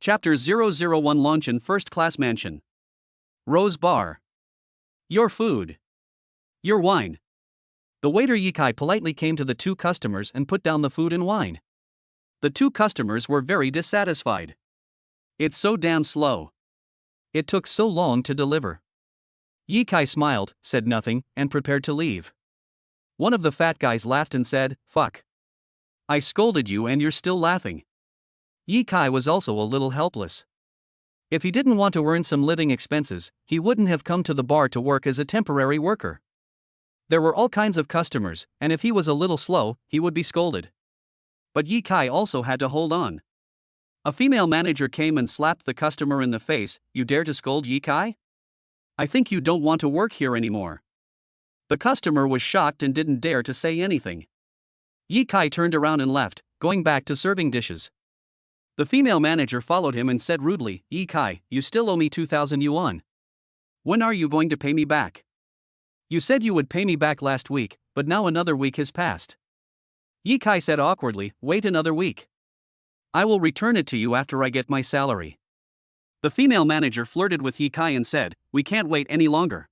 Chapter 001 Lunch in First Class Mansion. Rose Bar. Your food. Your wine. The waiter Yikai politely came to the two customers and put down the food and wine. The two customers were very dissatisfied. It's so damn slow. It took so long to deliver. Yikai smiled, said nothing, and prepared to leave. One of the fat guys laughed and said, "Fuck. I scolded you and you're still laughing." Yikai was also a little helpless. If he didn't want to earn some living expenses, he wouldn't have come to the bar to work as a temporary worker. There were all kinds of customers, and if he was a little slow, he would be scolded. But Yikai also had to hold on. A female manager came and slapped the customer in the face. "You dare to scold Yikai? I think you don't want to work here anymore." The customer was shocked and didn't dare to say anything. Yikai turned around and left, going back to serving dishes. The female manager followed him and said rudely, "Yikai, you still owe me 2,000 yuan. When are you going to pay me back? You said you would pay me back last week, but now another week has passed." Yikai said awkwardly, "Wait another week. I will return it to you after I get my salary." The female manager flirted with Yikai and said, "We can't wait any longer.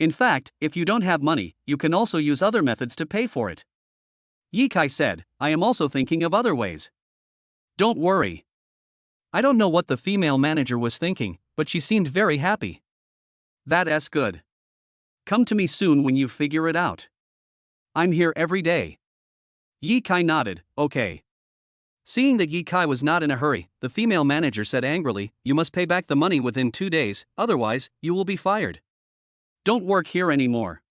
In fact, if you don't have money, you can also use other methods to pay for it." Yikai said, "I am also thinking of other ways. Don't worry." I don't know what the female manager was thinking, but she seemed very happy. "That's good. Come to me soon when you figure it out. I'm here every day." Yikai nodded, "Okay." Seeing that Yikai was not in a hurry, the female manager said angrily, "You must pay back the money within 2 days, otherwise, you will be fired. Don't work here anymore."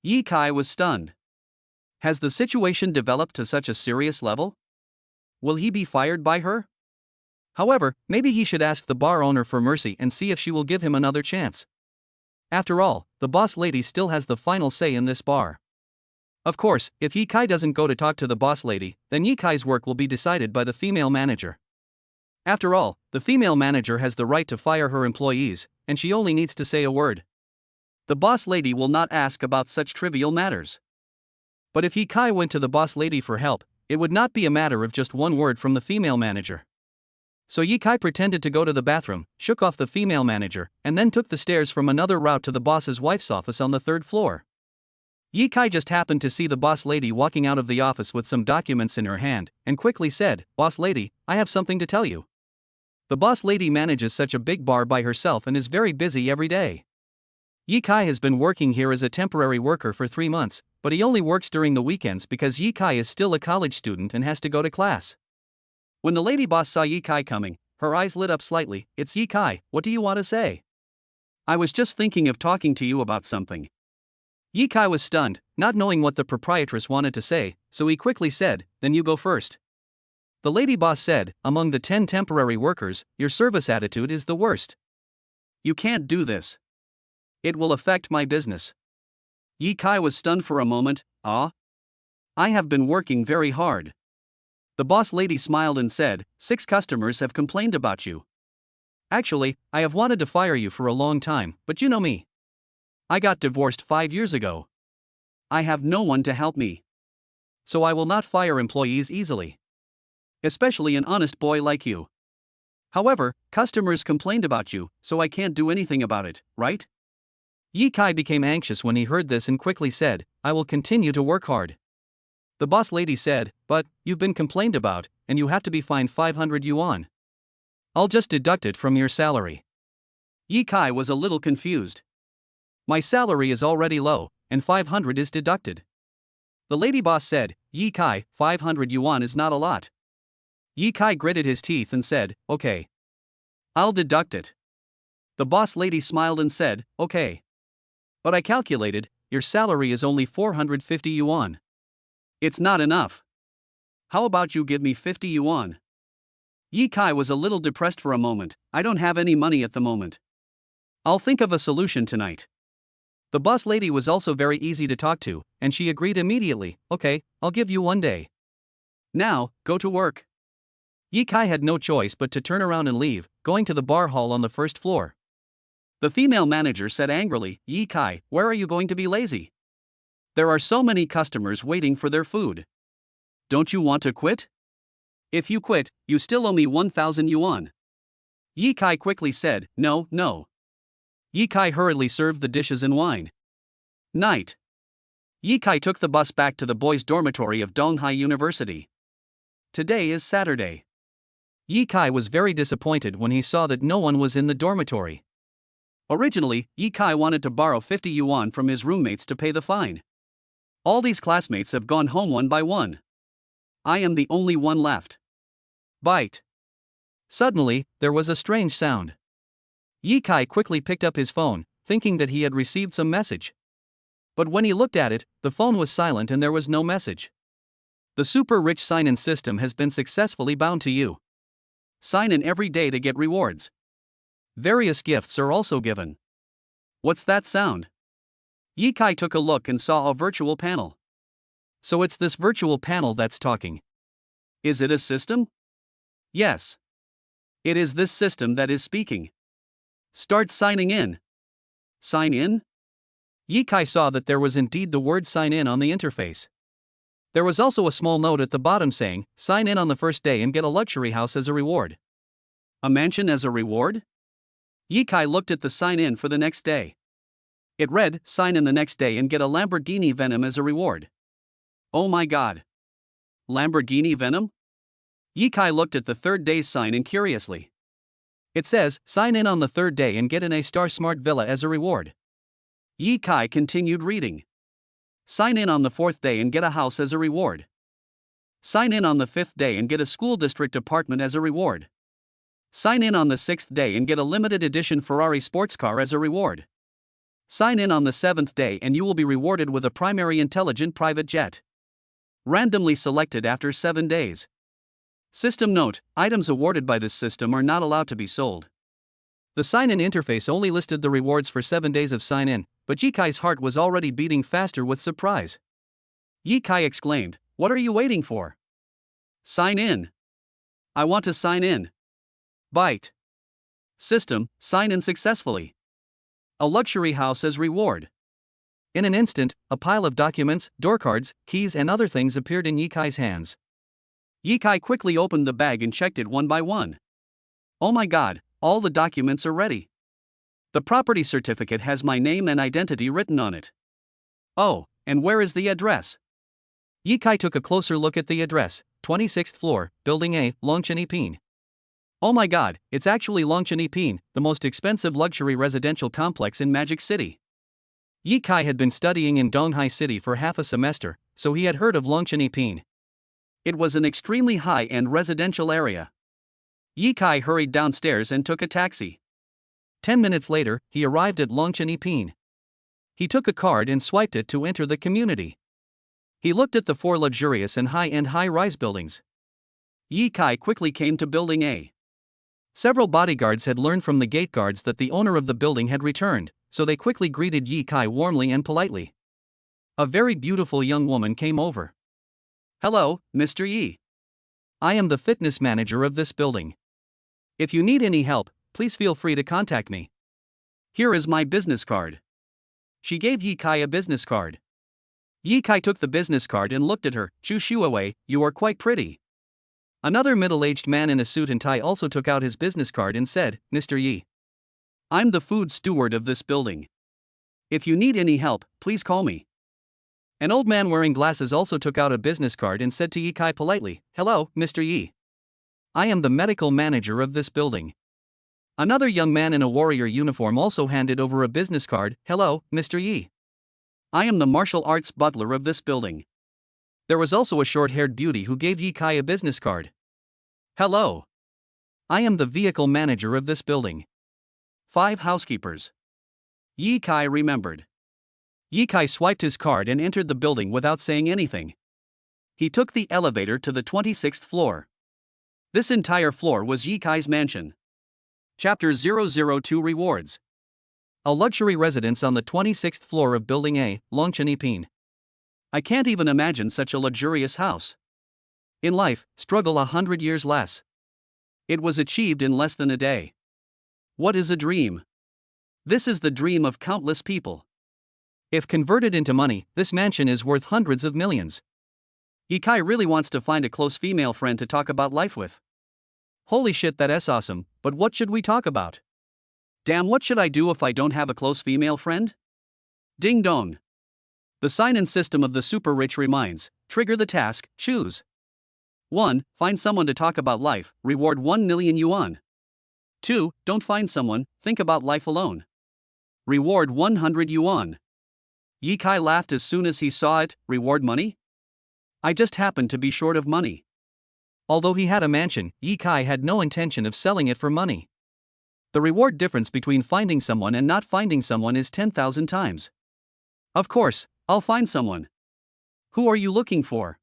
Yikai was stunned. Has the situation developed to such a serious level? Will he be fired by her? However, maybe he should ask the bar owner for mercy and see if she will give him another chance. After all, the boss lady still has the final say in this bar. Of course, if Yikai doesn't go to talk to the boss lady, then Yikai's work will be decided by the female manager. After all, the female manager has the right to fire her employees, and she only needs to say a word. The boss lady will not ask about such trivial matters. But if Yikai went to the boss lady for help, it would not be a matter of just one word from the female manager. So Yikai pretended to go to the bathroom, shook off the female manager, and then took the stairs from another route to the boss's wife's office on the 3rd floor. Yikai just happened to see the boss lady walking out of the office with some documents in her hand, and quickly said, "Boss lady, I have something to tell you." The boss lady manages such a big bar by herself and is very busy every day. Yikai has been working here as a temporary worker for 3 months, but he only works during the weekends because Yikai is still a college student and has to go to class. When the lady boss saw Yikai coming, her eyes lit up slightly. "It's Yikai, what do you want to say?" "I was just thinking of talking to you about something." Yikai was stunned, not knowing what the proprietress wanted to say, so he quickly said, "Then you go first." The lady boss said, "Among the 10 temporary workers, your service attitude is the worst. You can't do this. It will affect my business." Yikai was stunned for a moment. "Ah? I have been working very hard." The boss lady smiled and said, 6 customers have complained about you. Actually, I have wanted to fire you for a long time, but you know me. I got divorced 5 years ago. I have no one to help me. So I will not fire employees easily. Especially an honest boy like you. However, customers complained about you, so I can't do anything about it, right?" Yikai became anxious when he heard this and quickly said, "I will continue to work hard." The boss lady said, "But, you've been complained about, and you have to be fined 500 yuan. I'll just deduct it from your salary." Yikai was a little confused. "My salary is already low, and 500 is deducted." The lady boss said, "Yikai, 500 yuan is not a lot." Yikai gritted his teeth and said, "Okay. I'll deduct it." The boss lady smiled and said, "Okay. But I calculated, your salary is only 450 yuan. It's not enough. How about you give me 50 yuan? Yikai was a little depressed for a moment. "I don't have any money at the moment. I'll think of a solution tonight." The boss lady was also very easy to talk to, and she agreed immediately. "Okay, I'll give you 1 day. Now, go to work." Yikai had no choice but to turn around and leave, going to the bar hall on the 1st floor. The female manager said angrily, "Yikai, where are you going to be lazy? There are so many customers waiting for their food. Don't you want to quit?" If you quit, you still owe me 1,000 yuan. Yi Kai quickly said, no, no. Yi Kai hurriedly served the dishes and wine. Night. Yi Kai took the bus back to the boys' dormitory of Donghai University. Today is Saturday. Yi Kai was very disappointed when he saw that no one was in the dormitory. Originally, Yi Kai wanted to borrow 50 yuan from his roommates to pay the fine. All these classmates have gone home one by one. I am the only one left. Bite. Suddenly, there was a strange sound. Yi Kai quickly picked up his phone, thinking that he had received some message. But when he looked at it, the phone was silent and there was no message. The super rich sign-in system has been successfully bound to you. Sign in every day to get rewards. Various gifts are also given. What's that sound? Yi Kai took a look and saw a virtual panel. So it's this virtual panel that's talking. Is it a system? Yes. It is this system that is speaking. Start signing in. Sign in? Yi Kai saw that there was indeed the word sign in on the interface. There was also a small note at the bottom saying, sign in on the first day and get a luxury house as a reward. A mansion as a reward? Yi Kai looked at the sign in for the next day. It read, sign in the next day and get a Lamborghini Veneno as a reward. Oh my god. Lamborghini Veneno? Yi Kai looked at the third day's sign in curiously. It says, sign in on the third day and get an A-star smart villa as a reward. Yi Kai continued reading. Sign in on the fourth day and get a house as a reward. Sign in on the fifth day and get a school district apartment as a reward. Sign in on the sixth day and get a limited edition Ferrari sports car as a reward. Sign in on the seventh day and you will be rewarded with a primary intelligent private jet. Randomly selected after 7 days. System note, items awarded by this system are not allowed to be sold. The sign-in interface only listed the rewards for 7 days of sign-in, but Yi Kai's heart was already beating faster with surprise. Yi Kai exclaimed, what are you waiting for? Sign in. I want to sign in. Bite. System, sign in successfully. A luxury house as reward. In an instant, a pile of documents, door cards, keys and other things appeared in Yi Kai's hands. Yi Kai quickly opened the bag and checked it one by one. Oh my god, all the documents are ready. The property certificate has my name and identity written on it. Oh, and where is the address? Yi Kai took a closer look at the address, 26th floor, Building A, Longchen Ipin. Oh my god, it's actually Longchen Ipin, the most expensive luxury residential complex in Magic City. Yi Kai had been studying in Donghai City for half a semester, so he had heard of Longchen Ipin. It was an extremely high-end residential area. Yi Kai hurried downstairs and took a taxi. 10 minutes later, he arrived at Longchen Ipin. He took a card and swiped it to enter the community. He looked at the 4 luxurious and high-end high-rise buildings. Yi Kai quickly came to Building A. Several bodyguards had learned from the gate guards that the owner of the building had returned, so they quickly greeted Yi Kai warmly and politely. A very beautiful young woman came over. Hello, Mr. Yi. I am the fitness manager of this building. If you need any help, please feel free to contact me. Here is my business card. She gave Yi Kai a business card. Yi Kai took the business card and looked at her. Chu Shuawei, you are quite pretty. Another middle-aged man in a suit and tie also took out his business card and said, Mr. Yi. I'm the food steward of this building. If you need any help, please call me. An old man wearing glasses also took out a business card and said to Yi Kai politely, Hello, Mr. Yi. I am the medical manager of this building. Another young man in a warrior uniform also handed over a business card. Hello, Mr. Yi. I am the martial arts butler of this building. There was also a short-haired beauty who gave Yi Kai a business card. Hello. I am the vehicle manager of this building. 5 housekeepers. Yi Kai remembered. Yi Kai swiped his card and entered the building without saying anything. He took the elevator to the 26th floor. This entire floor was Yi Kai's mansion. Chapter 002 Rewards. A luxury residence on the 26th floor of Building A, Longchen Ipin. I can't even imagine such a luxurious house. In life, struggle 100 years less. It was achieved in less than a day. What is a dream? This is the dream of countless people. If converted into money, this mansion is worth hundreds of millions. Yi Kai really wants to find a close female friend to talk about life with. Holy shit, that's awesome, but what should we talk about? Damn, what should I do if I don't have a close female friend? Ding dong. The sign-in system of the super rich reminds, trigger the task, choose. 1. Find someone to talk about life, reward 1 million yuan. 2. Don't find someone, think about life alone. Reward 100 yuan. Yi Kai laughed as soon as he saw it, reward money? I just happened to be short of money. Although he had a mansion, Yi Kai had no intention of selling it for money. The reward difference between finding someone and not finding someone is 10,000 times. Of course, I'll find someone. Who are you looking for?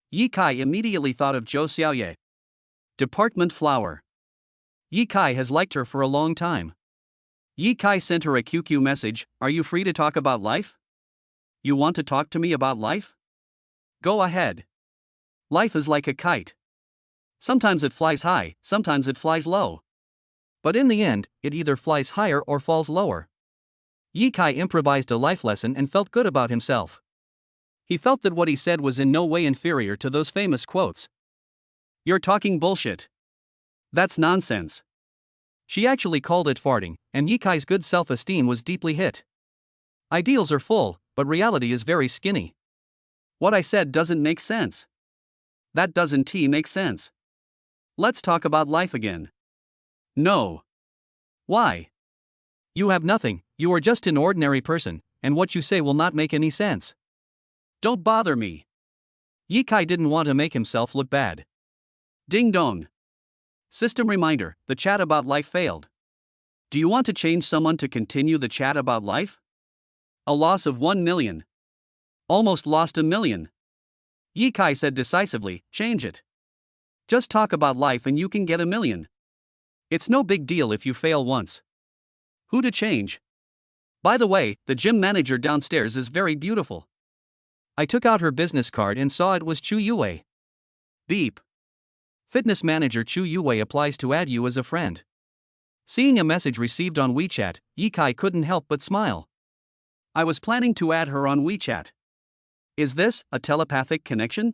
Yi Kai immediately thought of Zhou Xiaoye. Department flower. Yi Kai has liked her for a long time. Yi Kai sent her a QQ message, are you free to talk about life? You want to talk to me about life? Go ahead. Life is like a kite. Sometimes it flies high, sometimes it flies low. But in the end, it either flies higher or falls lower. Yi Kai improvised a life lesson and felt good about himself. He felt that what he said was in no way inferior to those famous quotes. You're talking bullshit. That's nonsense. She actually called it farting, and Yi Kai's good self-esteem was deeply hit. Ideals are full, but reality is very skinny. What I said doesn't make sense. That doesn't make sense. Let's talk about life again. No. Why? You have nothing, you are just an ordinary person, and what you say will not make any sense. Don't bother me. Yi Kai didn't want to make himself look bad. Ding dong. System reminder, the chat about life failed. Do you want to change someone to continue the chat about life? A loss of 1 million. Almost lost 1 million. Yi Kai said decisively, change it. Just talk about life and you can get 1 million. It's no big deal if you fail once. Who to change? By the way, the gym manager downstairs is very beautiful. I took out her business card and saw it was Chu Yue. Beep. Fitness manager Chu Yue applies to add you as a friend. Seeing a message received on WeChat, Yi Kai couldn't help but smile. I was planning to add her on WeChat. Is this a telepathic connection?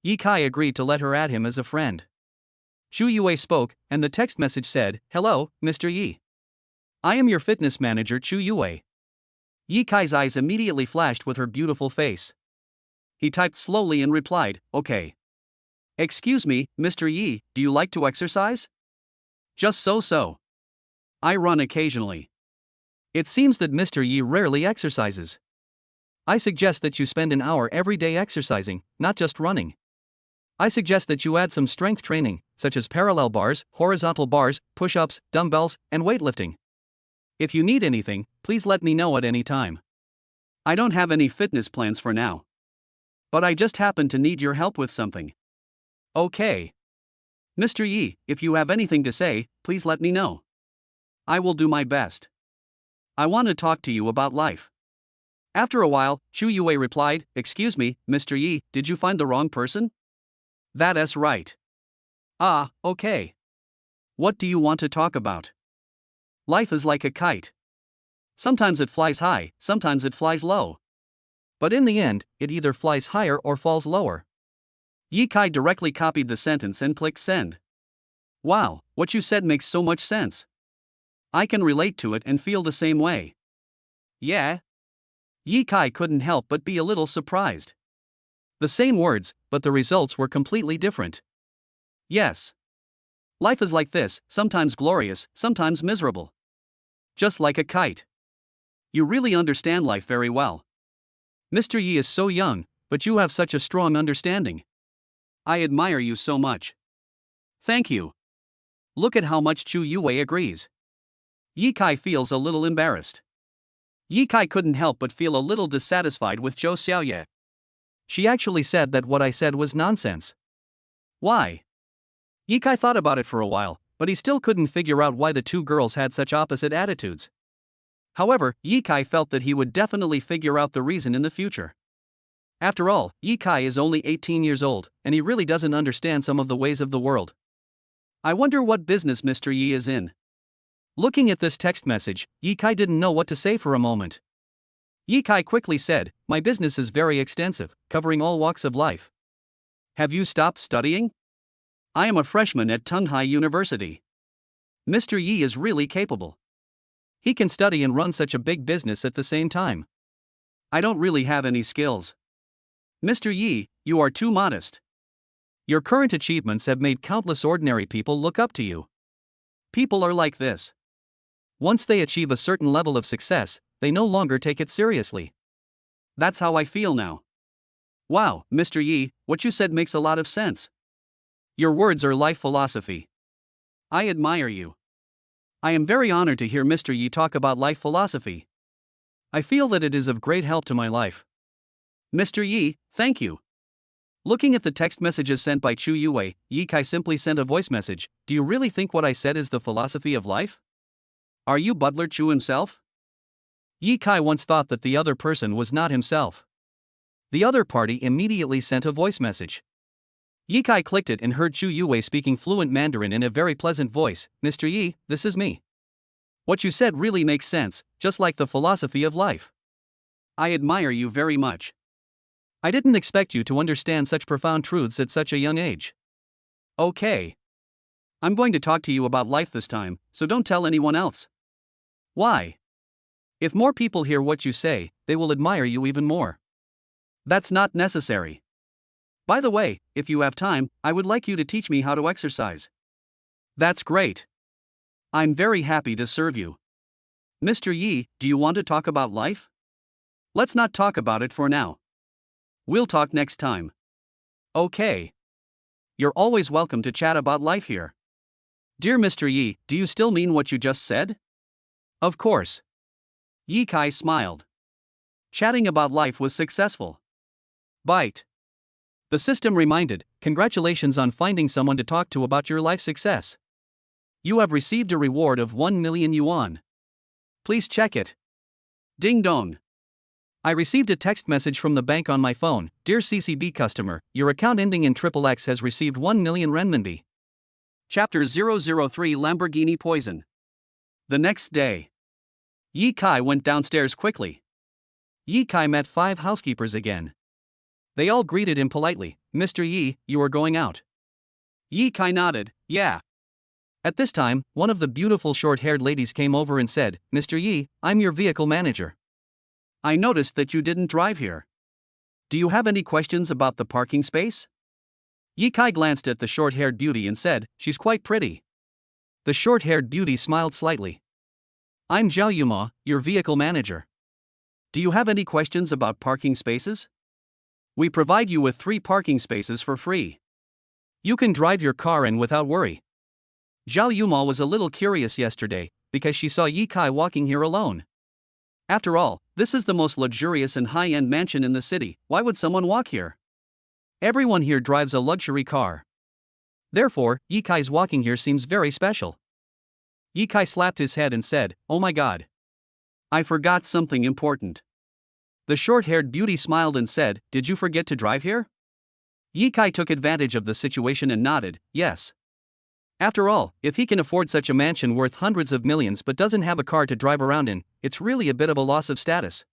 Yi Kai agreed to let her add him as a friend. Chu Yue spoke, and the text message said, hello, Mr. Yi. I am your fitness manager Chu Yue. Yi Kai's eyes immediately flashed with her beautiful face. He typed slowly and replied, okay. Excuse me, Mr. Yi, do you like to exercise? Just so. I run occasionally. It seems that Mr. Yi rarely exercises. I suggest that you spend an hour every day exercising, not just running. I suggest that you add some strength training, such as parallel bars, horizontal bars, push-ups, dumbbells, and weightlifting. If you need anything, please let me know at any time. I don't have any fitness plans for now. But I just happen to need your help with something. Okay. Mr. Yi, if you have anything to say, please let me know. I will do my best. I want to talk to you about life. After a while, Chu Yue replied, excuse me, Mr. Yi, did you find the wrong person? That's right. Ah, okay. What do you want to talk about? Life is like a kite. Sometimes it flies high, sometimes it flies low. But in the end, it either flies higher or falls lower. Yi Kai directly copied the sentence and clicked send. Wow, what you said makes so much sense. I can relate to it and feel the same way. Yeah? Yi Kai couldn't help but be a little surprised. The same words, but the results were completely different. Yes. Life is like this, sometimes glorious, sometimes miserable. Just like a kite. You really understand life very well. Mr. Yi is so young, but you have such a strong understanding. I admire you so much. Thank you. Look at how much Chu Yue agrees. Yi Kai feels a little embarrassed. Yi Kai couldn't help but feel a little dissatisfied with Zhou Xiaoye. She actually said that what I said was nonsense. Why? Yi Kai thought about it for a while, but he still couldn't figure out why the two girls had such opposite attitudes. However, Yi Kai felt that he would definitely figure out the reason in the future. After all, Yi Kai is only 18 years old, and he really doesn't understand some of the ways of the world. I wonder what business Mr. Yi is in. Looking at this text message, Yi Kai didn't know what to say for a moment. Yi Kai quickly said, my business is very extensive, covering all walks of life. Have you stopped studying? I am a freshman at Tunghai University. Mr. Yi is really capable. He can study and run such a big business at the same time. I don't really have any skills. Mr. Yi, you are too modest. Your current achievements have made countless ordinary people look up to you. People are like this. Once they achieve a certain level of success, they no longer take it seriously. That's how I feel now. Wow, Mr. Yi, what you said makes a lot of sense. Your words are life philosophy. I admire you. I am very honored to hear Mr. Yi talk about life philosophy. I feel that it is of great help to my life. Mr. Yi, thank you. Looking at the text messages sent by Chu Yue, Yi Kai simply sent a voice message. Do you really think what I said is the philosophy of life? Are you Butler Chu himself? Yi Kai once thought that the other person was not himself. The other party immediately sent a voice message. Yi Kai clicked it and heard Chu Yue speaking fluent Mandarin in a very pleasant voice. Mr. Yi, this is me. What you said really makes sense, just like the philosophy of life. I admire you very much. I didn't expect you to understand such profound truths at such a young age. Okay. I'm going to talk to you about life this time, so don't tell anyone else. Why? If more people hear what you say, they will admire you even more. That's not necessary. By the way, if you have time, I would like you to teach me how to exercise. That's great. I'm very happy to serve you. Mr. Yi, do you want to talk about life? Let's not talk about it for now. We'll talk next time. Okay. You're always welcome to chat about life here. Dear Mr. Yi, do you still mean what you just said? Of course. Yi Kai smiled. Chatting about life was successful. Bite. The system reminded, congratulations on finding someone to talk to about your life success. You have received a reward of 1 million yuan. Please check it. Ding dong. I received a text message from the bank on my phone. Dear CCB customer, your account ending in XXX has received 1 million renminbi. Chapter 003 Lamborghini Poison. The next day. Yi Kai went downstairs quickly. Yi Kai met 5 housekeepers again. They all greeted him politely. Mr. Yi, you are going out. Yi Kai nodded, yeah. At this time, one of the beautiful short-haired ladies came over and said, Mr. Yi, I'm your vehicle manager. I noticed that you didn't drive here. Do you have any questions about the parking space? Yi Kai glanced at the short-haired beauty and said, she's quite pretty. The short-haired beauty smiled slightly. I'm Zhao Yuma, your vehicle manager. Do you have any questions about parking spaces? We provide you with 3 parking spaces for free. You can drive your car in without worry. Zhao Yuma was a little curious yesterday, because she saw Yi Kai walking here alone. After all, this is the most luxurious and high-end mansion in the city. Why would someone walk here? Everyone here drives a luxury car. Therefore, Yi Kai's walking here seems very special. Yi Kai slapped his head and said, oh my god. I forgot something important. The short-haired beauty smiled and said, did you forget to drive here? Yi Kai took advantage of the situation and nodded, yes. After all, if he can afford such a mansion worth hundreds of millions but doesn't have a car to drive around in, it's really a bit of a loss of status.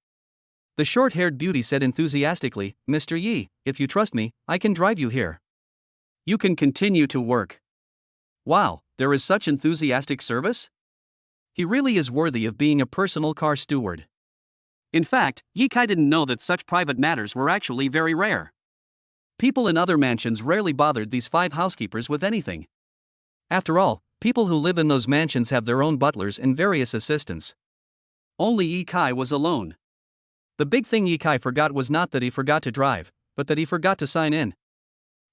The short-haired beauty said enthusiastically, Mr. Yi, if you trust me, I can drive you here. You can continue to work. Wow, there is such enthusiastic service? He really is worthy of being a personal car steward. In fact, Yi Kai didn't know that such private matters were actually very rare. People in other mansions rarely bothered these 5 housekeepers with anything. After all, people who live in those mansions have their own butlers and various assistants. Only Yi Kai was alone. The big thing Yi Kai forgot was not that he forgot to drive, but that he forgot to sign in.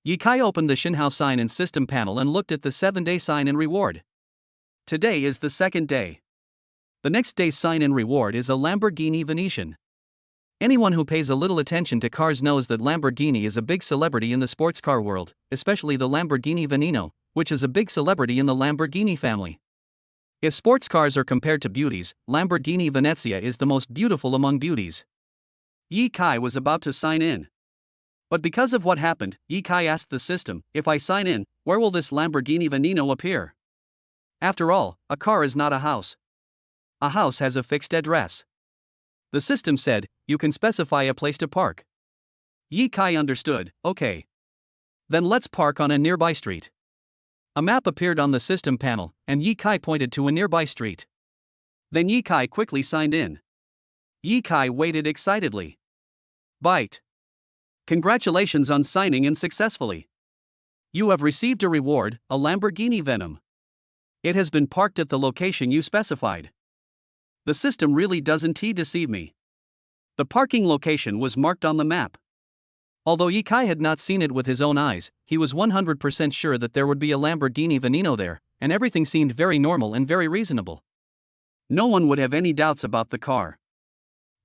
Yi Kai opened the Xinhao sign and system panel and looked at the 7-day sign and reward. Today is the 2nd day. The next day's sign and reward is a Lamborghini Venetian. Anyone who pays a little attention to cars knows that Lamborghini is a big celebrity in the sports car world, especially the Lamborghini Veneno, which is a big celebrity in the Lamborghini family. If sports cars are compared to beauties, Lamborghini Venezia is the most beautiful among beauties. Yi Kai was about to sign in. But because of what happened, Yi Kai asked the system, if I sign in, where will this Lamborghini Veneno appear? After all, a car is not a house. A house has a fixed address. The system said, you can specify a place to park. Yi Kai understood, okay. Then let's park on a nearby street. A map appeared on the system panel, and Yi Kai pointed to a nearby street. Then Yi Kai quickly signed in. Yi Kai waited excitedly. Bite. Congratulations on signing in successfully. You have received a reward, a Lamborghini Venom. It has been parked at the location you specified. The system really doesn't deceive me. The parking location was marked on the map. Although Yi Kai had not seen it with his own eyes, he was 100% sure that there would be a Lamborghini Veneno there, and everything seemed very normal and very reasonable. No one would have any doubts about the car.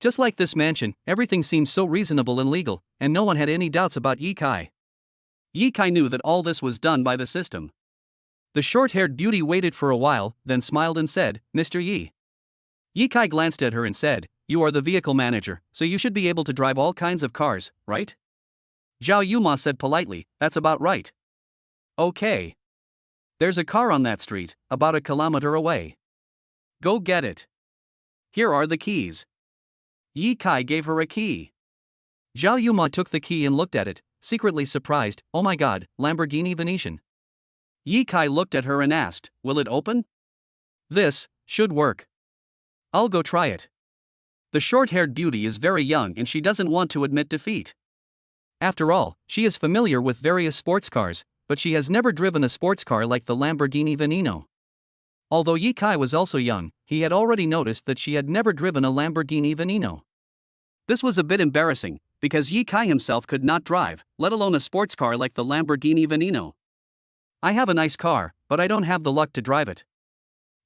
Just like this mansion, everything seemed so reasonable and legal, and no one had any doubts about Yi Kai. Yi Kai knew that all this was done by the system. The short-haired beauty waited for a while, then smiled and said, Mr. Yi. Yi Kai glanced at her and said, you are the vehicle manager, so you should be able to drive all kinds of cars, right? Zhao Yuma said politely, that's about right. Okay. There's a car on that street, about a kilometer away. Go get it. Here are the keys. Yi Kai gave her a key. Zhao Yuma took the key and looked at it, secretly surprised, oh my god, Lamborghini Venetian. Yi Kai looked at her and asked, will it open? This should work. I'll go try it. The short-haired beauty is very young and she doesn't want to admit defeat. After all, she is familiar with various sports cars, but she has never driven a sports car like the Lamborghini Veneno. Although Yi Kai was also young, he had already noticed that she had never driven a Lamborghini Veneno. This was a bit embarrassing, because Yi Kai himself could not drive, let alone a sports car like the Lamborghini Veneno. I have a nice car, but I don't have the luck to drive it.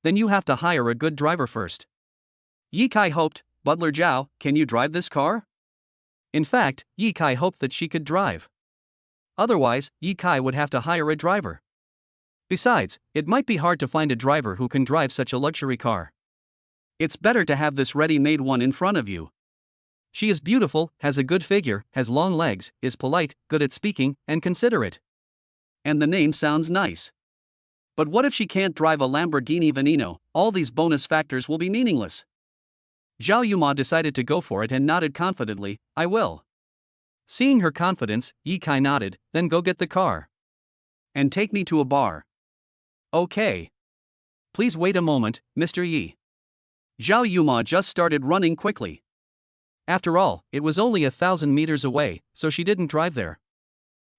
Then you have to hire a good driver first. Yi Kai hoped, Butler Zhao, can you drive this car? In fact, Yi Kai hoped that she could drive. Otherwise, Yi Kai would have to hire a driver. Besides, it might be hard to find a driver who can drive such a luxury car. It's better to have this ready-made one in front of you. She is beautiful, has a good figure, has long legs, is polite, good at speaking, and considerate. And the name sounds nice. But what if she can't drive a Lamborghini Veneno? All these bonus factors will be meaningless. Zhao Yuma decided to go for it and nodded confidently, I will. Seeing her confidence, Yi Kai nodded, then go get the car. And take me to a bar. Okay. Please wait a moment, Mr. Yi. Zhao Yuma just started running quickly. After all, it was only 1,000 meters away, so she didn't drive there.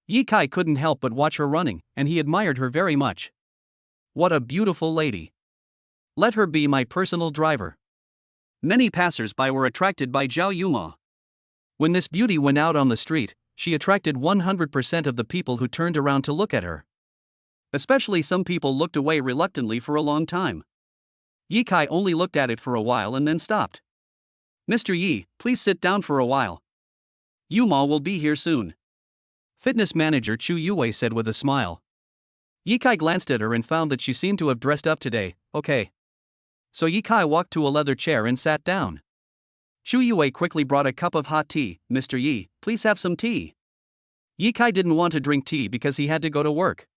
Yi Kai couldn't help but watch her running, and he admired her very much. What a beautiful lady. Let her be my personal driver. Many passers-by were attracted by Zhao Yuma. When this beauty went out on the street, she attracted 100% of the people who turned around to look at her. Especially some people looked away reluctantly for a long time. Yi Kai only looked at it for a while and then stopped. Mr. Yi, please sit down for a while. Yuma will be here soon. Fitness manager Chu Yue said with a smile. Yi Kai glanced at her and found that she seemed to have dressed up today, okay. So Yi Kai walked to a leather chair and sat down. Chu Yue quickly brought a cup of hot tea. Mr. Yi, please have some tea. Yi Kai didn't want to drink tea because he had to go to work.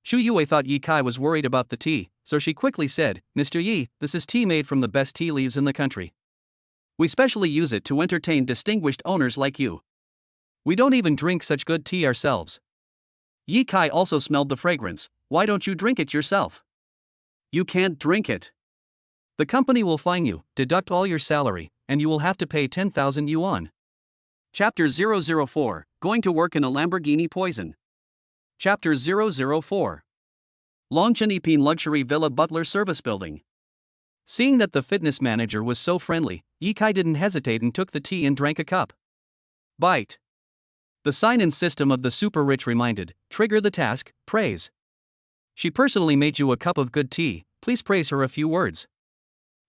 Chu Yue thought Yi Kai was worried about the tea, so she quickly said, Mr. Yi, this is tea made from the best tea leaves in the country. We specially use it to entertain distinguished owners like you. We don't even drink such good tea ourselves. Yi Kai also smelled the fragrance. Why don't you drink it yourself? You can't drink it. The company will fine you, deduct all your salary, and you will have to pay 10,000 yuan. Chapter 004, Going to Work in a Lamborghini Poison. Chapter 004. Longchen Ipin Luxury Villa Butler Service Building. Seeing that the fitness manager was so friendly, Yi Kai didn't hesitate and took the tea and drank a cup. Bite. The sign-in system of the super-rich reminded, trigger the task, praise. She personally made you a cup of good tea, please praise her a few words.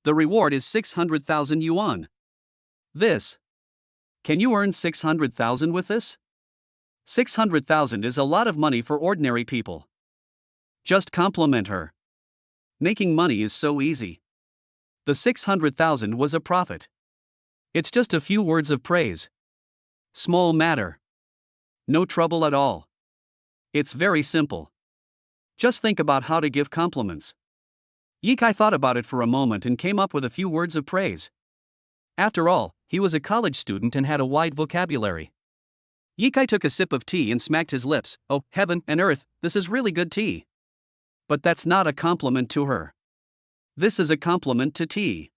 The reward is 600,000 yuan. This. Can you earn 600,000 with this? 600,000 is a lot of money for ordinary people. Just compliment her. Making money is so easy. The 600,000 was a profit. It's just a few words of praise. Small matter. No trouble at all. It's very simple. Just think about how to give compliments. Yi Kai thought about it for a moment and came up with a few words of praise. After all, he was a college student and had a wide vocabulary. Ye Kai took a sip of tea and smacked his lips. Oh, heaven and earth, this is really good tea. But that's not a compliment to her. This is a compliment to tea.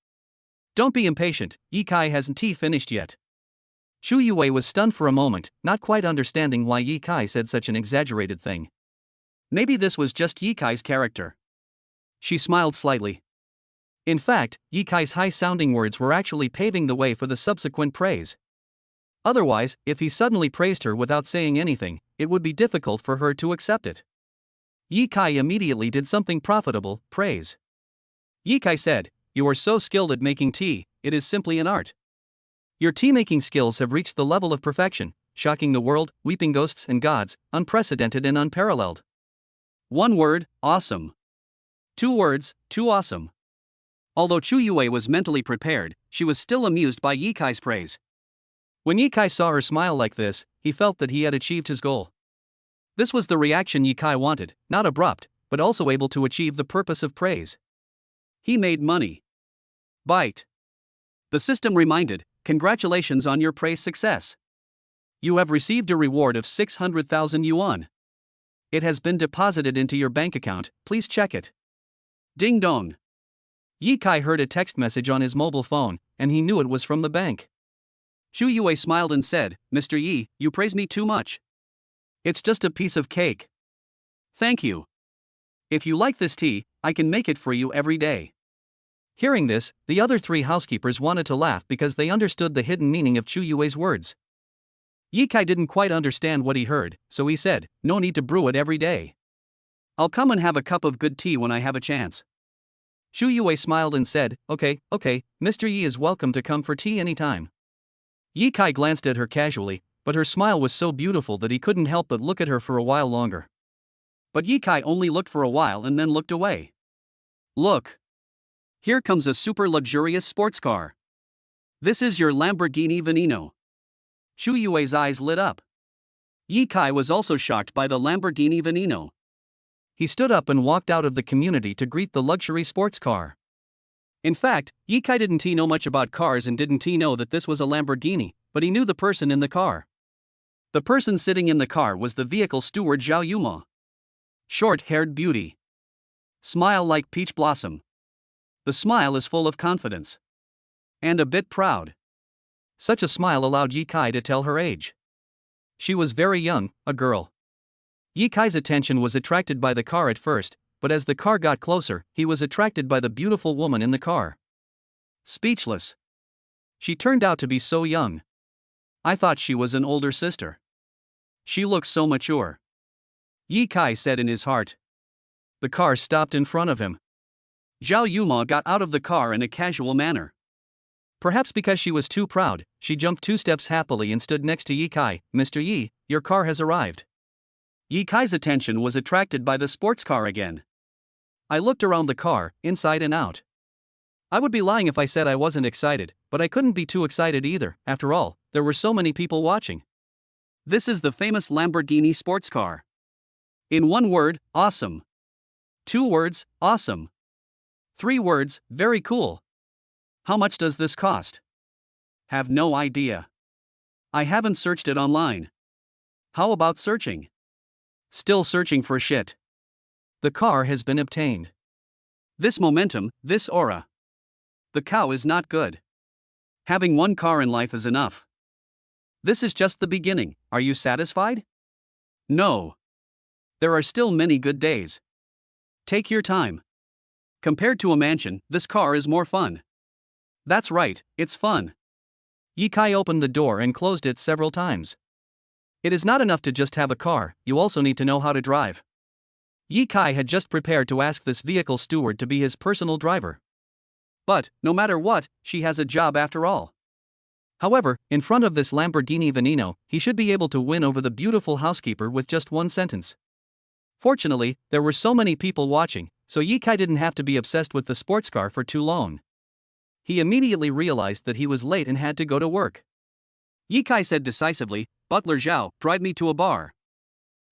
Don't be impatient, Ye Kai hasn't tea finished yet. Shu Yue was stunned for a moment, not quite understanding why Ye Kai said such an exaggerated thing. Maybe this was just Ye Kai's character. She smiled slightly. In fact, Ye Kai's high-sounding words were actually paving the way for the subsequent praise. Otherwise, if he suddenly praised her without saying anything, it would be difficult for her to accept it. Ye Kai immediately did something profitable, praise. Ye Kai said, "You are so skilled at making tea, it is simply an art. Your tea-making skills have reached the level of perfection, shocking the world, weeping ghosts and gods, unprecedented and unparalleled." One word, awesome. Two words, too awesome. Although Chu Yue was mentally prepared, she was still amused by Ye Kai's praise. When Ye Kai saw her smile like this, he felt that he had achieved his goal. This was the reaction Ye Kai wanted, not abrupt, but also able to achieve the purpose of praise. He made money. Bite. The system reminded, "Congratulations on your praise success. You have received a reward of 600,000 yuan. It has been deposited into your bank account, please check it." Ding dong. Ye Kai heard a text message on his mobile phone, and he knew it was from the bank. Shu Yue smiled and said, "Mr. Yi, you praise me too much. It's just a piece of cake. Thank you. If you like this tea, I can make it for you every day." Hearing this, the other three housekeepers wanted to laugh because they understood the hidden meaning of Chu Yue's words. Ye Kai didn't quite understand what he heard, so he said, "No need to brew it every day. I'll come and have a cup of good tea when I have a chance." Shu Yue smiled and said, okay, Mr. Yi is welcome to come for tea anytime." Ye Kai glanced at her casually, but her smile was so beautiful that he couldn't help but look at her for a while longer. But Ye Kai only looked for a while and then looked away. "Look. Here comes a super luxurious sports car. This is your Lamborghini Veneno." Shu Yue's eyes lit up. Ye Kai was also shocked by the Lamborghini Veneno. He stood up and walked out of the community to greet the luxury sports car. In fact, Ye Kai didn't know much about cars and didn't know that this was a Lamborghini, but he knew the person in the car. The person sitting in the car was the vehicle steward Zhao Yuma. Short-haired beauty. Smile like peach blossom. The smile is full of confidence. And a bit proud. Such a smile allowed Ye Kai to tell her age. She was very young, a girl. Ye Kai's attention was attracted by the car at first, but as the car got closer, he was attracted by the beautiful woman in the car. Speechless. She turned out to be so young. I thought she was an older sister. She looks so mature. Ye Kai said in his heart. The car stopped in front of him. Zhao Yuma got out of the car in a casual manner. Perhaps because she was too proud, she jumped 2 steps happily and stood next to Ye Kai. "Mr. Yi, your car has arrived." Ye Kai's attention was attracted by the sports car again. I looked around the car, inside and out. I would be lying if I said I wasn't excited, but I couldn't be too excited either. After all, there were so many people watching. This is the famous Lamborghini sports car. In one word, awesome. 2 words, awesome. 3 words, very cool. How much does this cost? Have no idea. I haven't searched it online. How about searching? Still searching for shit. The car has been obtained. This momentum, this aura. The cow is not good. Having one car in life is enough. This is just the beginning. Are you satisfied? No. There are still many good days. Take your time. Compared to a mansion, this car is more fun. That's right, it's fun. Ye Kai opened the door and closed it several times. It is not enough to just have a car, you also need to know how to drive. Ye Kai had just prepared to ask this vehicle steward to be his personal driver. But, no matter what, she has a job after all. However, in front of this Lamborghini Veneno, he should be able to win over the beautiful housekeeper with just one sentence. Fortunately, there were so many people watching, so Ye Kai didn't have to be obsessed with the sports car for too long. He immediately realized that he was late and had to go to work. Ye Kai said decisively, "Butler Zhao, drive me to a bar."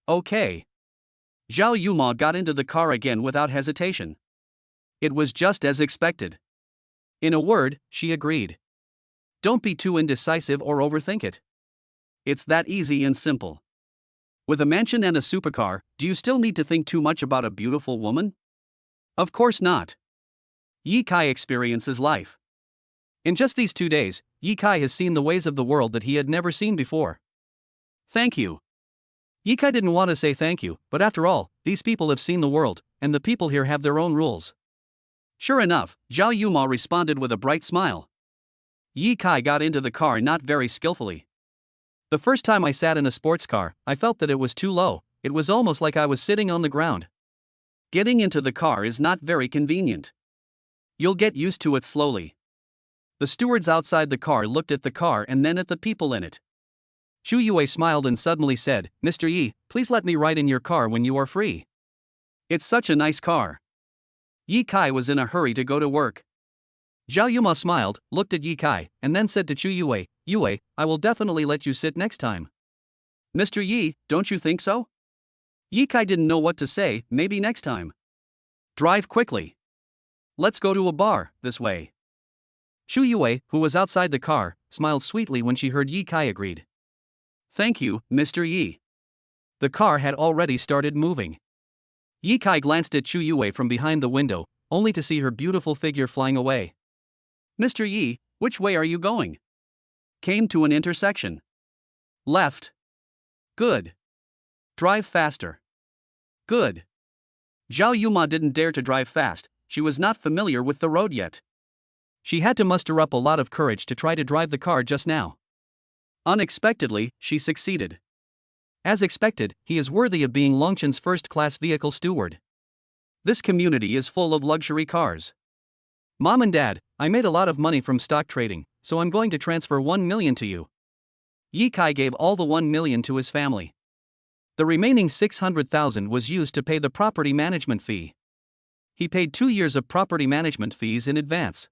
Okay. Zhao Yuma got into the car again without hesitation. It was just as expected. In a word, she agreed. Don't be too indecisive or overthink it. It's that easy and simple. With a mansion and a supercar, do you still need to think too much about a beautiful woman? Of course not. Ye Kai experiences life. In just these 2 days, Ye Kai has seen the ways of the world that he had never seen before. Thank you. Ye Kai didn't want to say thank you, but after all, these people have seen the world, and the people here have their own rules. Sure enough, Zhao Yuma responded with a bright smile. Ye Kai got into the car not very skillfully. The first time I sat in a sports car, I felt that it was too low. It was almost like I was sitting on the ground. Getting into the car is not very convenient. You'll get used to it slowly. The stewards outside the car looked at the car and then at the people in it. Shu Yue smiled and suddenly said, "Mr. Yi, please let me ride in your car when you are free. It's such a nice car." Ye Kai was in a hurry to go to work. Zhao Yuma smiled, looked at Ye Kai, and then said to Chu Yue, "Yue, I will definitely let you sit next time." "Mr. Yi, don't you think so?" Ye Kai didn't know what to say. "Maybe next time. Drive quickly. Let's go to a bar, this way." Shu Yue, who was outside the car, smiled sweetly when she heard Ye Kai agreed. "Thank you, Mr. Yi." The car had already started moving. Ye Kai glanced at Chu Yue from behind the window, only to see her beautiful figure flying away. "Mr. Yi, which way are you going?" Came to an intersection. Left. Good. Drive faster. Good. Zhao Yuma didn't dare to drive fast, she was not familiar with the road yet. She had to muster up a lot of courage to try to drive the car just now. Unexpectedly, she succeeded. As expected, he is worthy of being Longchen's first-class vehicle steward. This community is full of luxury cars. "Mom and Dad, I made a lot of money from stock trading, so I'm going to transfer 1 million to you." Ye Kai gave all the 1 million to his family. The remaining 600,000 was used to pay the property management fee. He paid 2 years of property management fees in advance.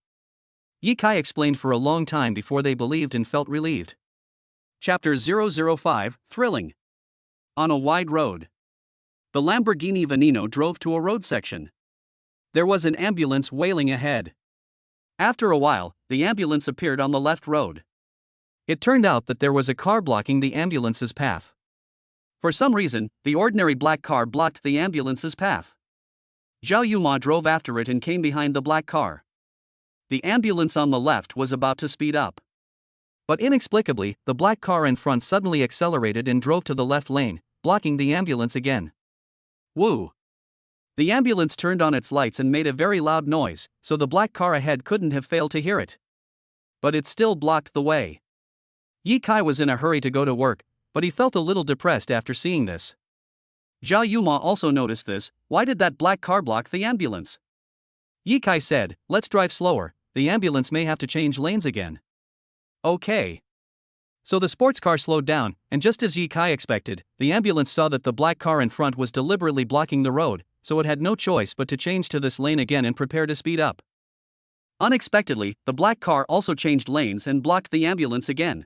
Ye Kai explained for a long time before they believed and felt relieved. Chapter 005, Thrilling. On a wide road. The Lamborghini Veneno drove to a road section. There was an ambulance wailing ahead. After a while, the ambulance appeared on the left road. It turned out that there was a car blocking the ambulance's path. For some reason, the ordinary black car blocked the ambulance's path. Zhao Yuma drove after it and came behind the black car. The ambulance on the left was about to speed up. But inexplicably, the black car in front suddenly accelerated and drove to the left lane, blocking the ambulance again. Woo! The ambulance turned on its lights and made a very loud noise, so the black car ahead couldn't have failed to hear it. But it still blocked the way. Ye Kai was in a hurry to go to work, but he felt a little depressed after seeing this. Zhao Yuma also noticed this. Why did that black car block the ambulance? Ye Kai said, "Let's drive slower, the ambulance may have to change lanes again." Okay. So the sports car slowed down, and just as Ye Kai expected, the ambulance saw that the black car in front was deliberately blocking the road, so it had no choice but to change to this lane again and prepare to speed up. Unexpectedly, the black car also changed lanes and blocked the ambulance again.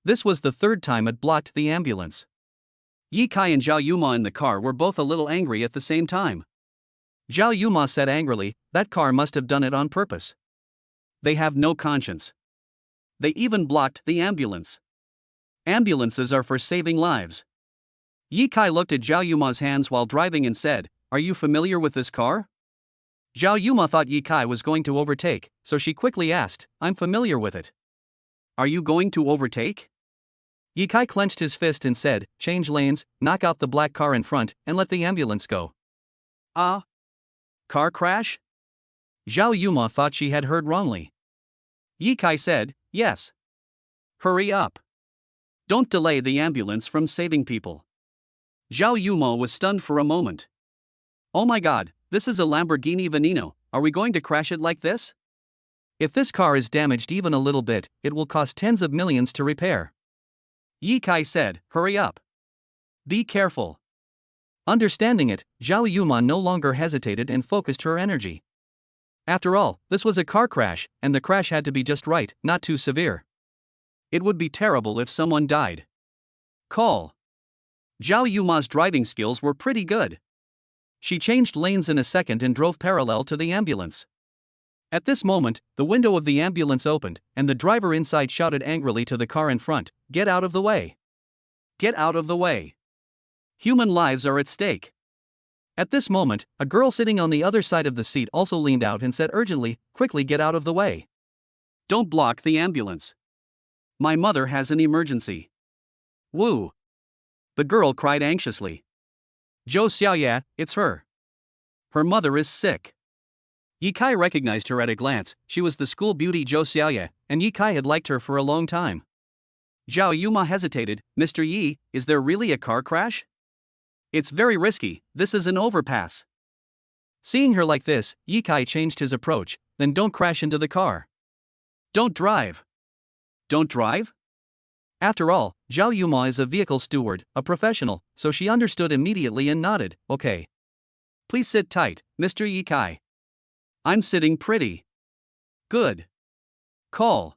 This was the third time it blocked the ambulance. Ye Kai and Zhao Yuma in the car were both a little angry at the same time. Zhao Yuma said angrily, "That car must have done it on purpose. They have no conscience. They even blocked the ambulance. Ambulances are for saving lives." Ye Kai looked at Zhao Yuma's hands while driving and said, "Are you familiar with this car?" Zhao Yuma thought Ye Kai was going to overtake, so she quickly asked, "I'm familiar with it." "Are you going to overtake?" Ye Kai clenched his fist and said, "Change lanes, knock out the black car in front, and let the ambulance go." Ah? Car crash? Zhao Yuma thought she had heard wrongly. Ye Kai said, "Yes. Hurry up. Don't delay the ambulance from saving people." Zhao Yuma was stunned for a moment. "Oh my god, this is a Lamborghini Veneno, are we going to crash it like this? If this car is damaged even a little bit, it will cost tens of millions to repair." Ye Kai said, "Hurry up. Be careful." Understanding it, Zhao Yuma no longer hesitated and focused her energy. After all, this was a car crash, and the crash had to be just right, not too severe. It would be terrible if someone died. Call. Zhao Yuma's driving skills were pretty good. She changed lanes in a second and drove parallel to the ambulance. At this moment, the window of the ambulance opened, and the driver inside shouted angrily to the car in front, "Get out of the way! Get out of the way! Human lives are at stake!" At this moment, a girl sitting on the other side of the seat also leaned out and said urgently, "Quickly get out of the way! Don't block the ambulance! My mother has an emergency!" "Woo!" the girl cried anxiously. "Zhou Xiaoya, it's her. Her mother is sick." Yi Kai recognized her at a glance. She was the school beauty Zhou Xiaoya, and Yi Kai had liked her for a long time. Zhao Yuma hesitated. "Mr. Yi, is there really a car crash? It's very risky, this is an overpass." Seeing her like this, Yi Kai changed his approach. "Then don't crash into the car. Don't drive." "Don't drive?" After all, Zhao Yuma is a vehicle steward, a professional, so she understood immediately and nodded. "Okay. Please sit tight, Mr. Yi Kai. I'm sitting pretty. Good. Call."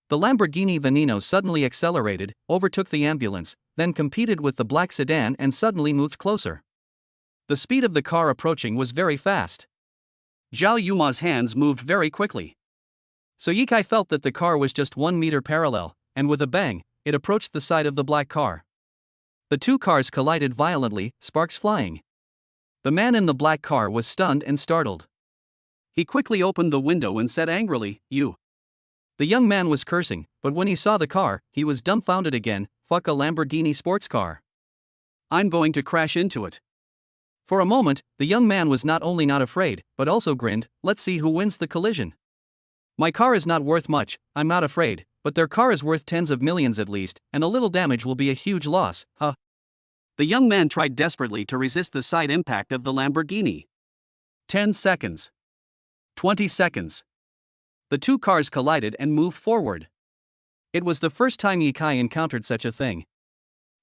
The Lamborghini Veneno suddenly accelerated, overtook the ambulance, then competed with the black sedan and suddenly moved closer. The speed of the car approaching was very fast. Zhao Yuma's hands moved very quickly. So Yi Kai felt that the car was just 1 meter parallel, and with a bang, it approached the side of the black car. The two cars collided violently, sparks flying. The man in the black car was stunned and startled. He quickly opened the window and said angrily, "You." The young man was cursing, but when he saw the car, he was dumbfounded again. "Fuck a Lamborghini sports car. I'm going to crash into it." For a moment, the young man was not only not afraid, but also grinned. "Let's see who wins the collision. My car is not worth much, I'm not afraid, but their car is worth tens of millions at least, and a little damage will be a huge loss, huh?" The young man tried desperately to resist the side impact of the Lamborghini. 10 seconds. 20 seconds. The two cars collided and moved forward. It was the first time Yi Kai encountered such a thing.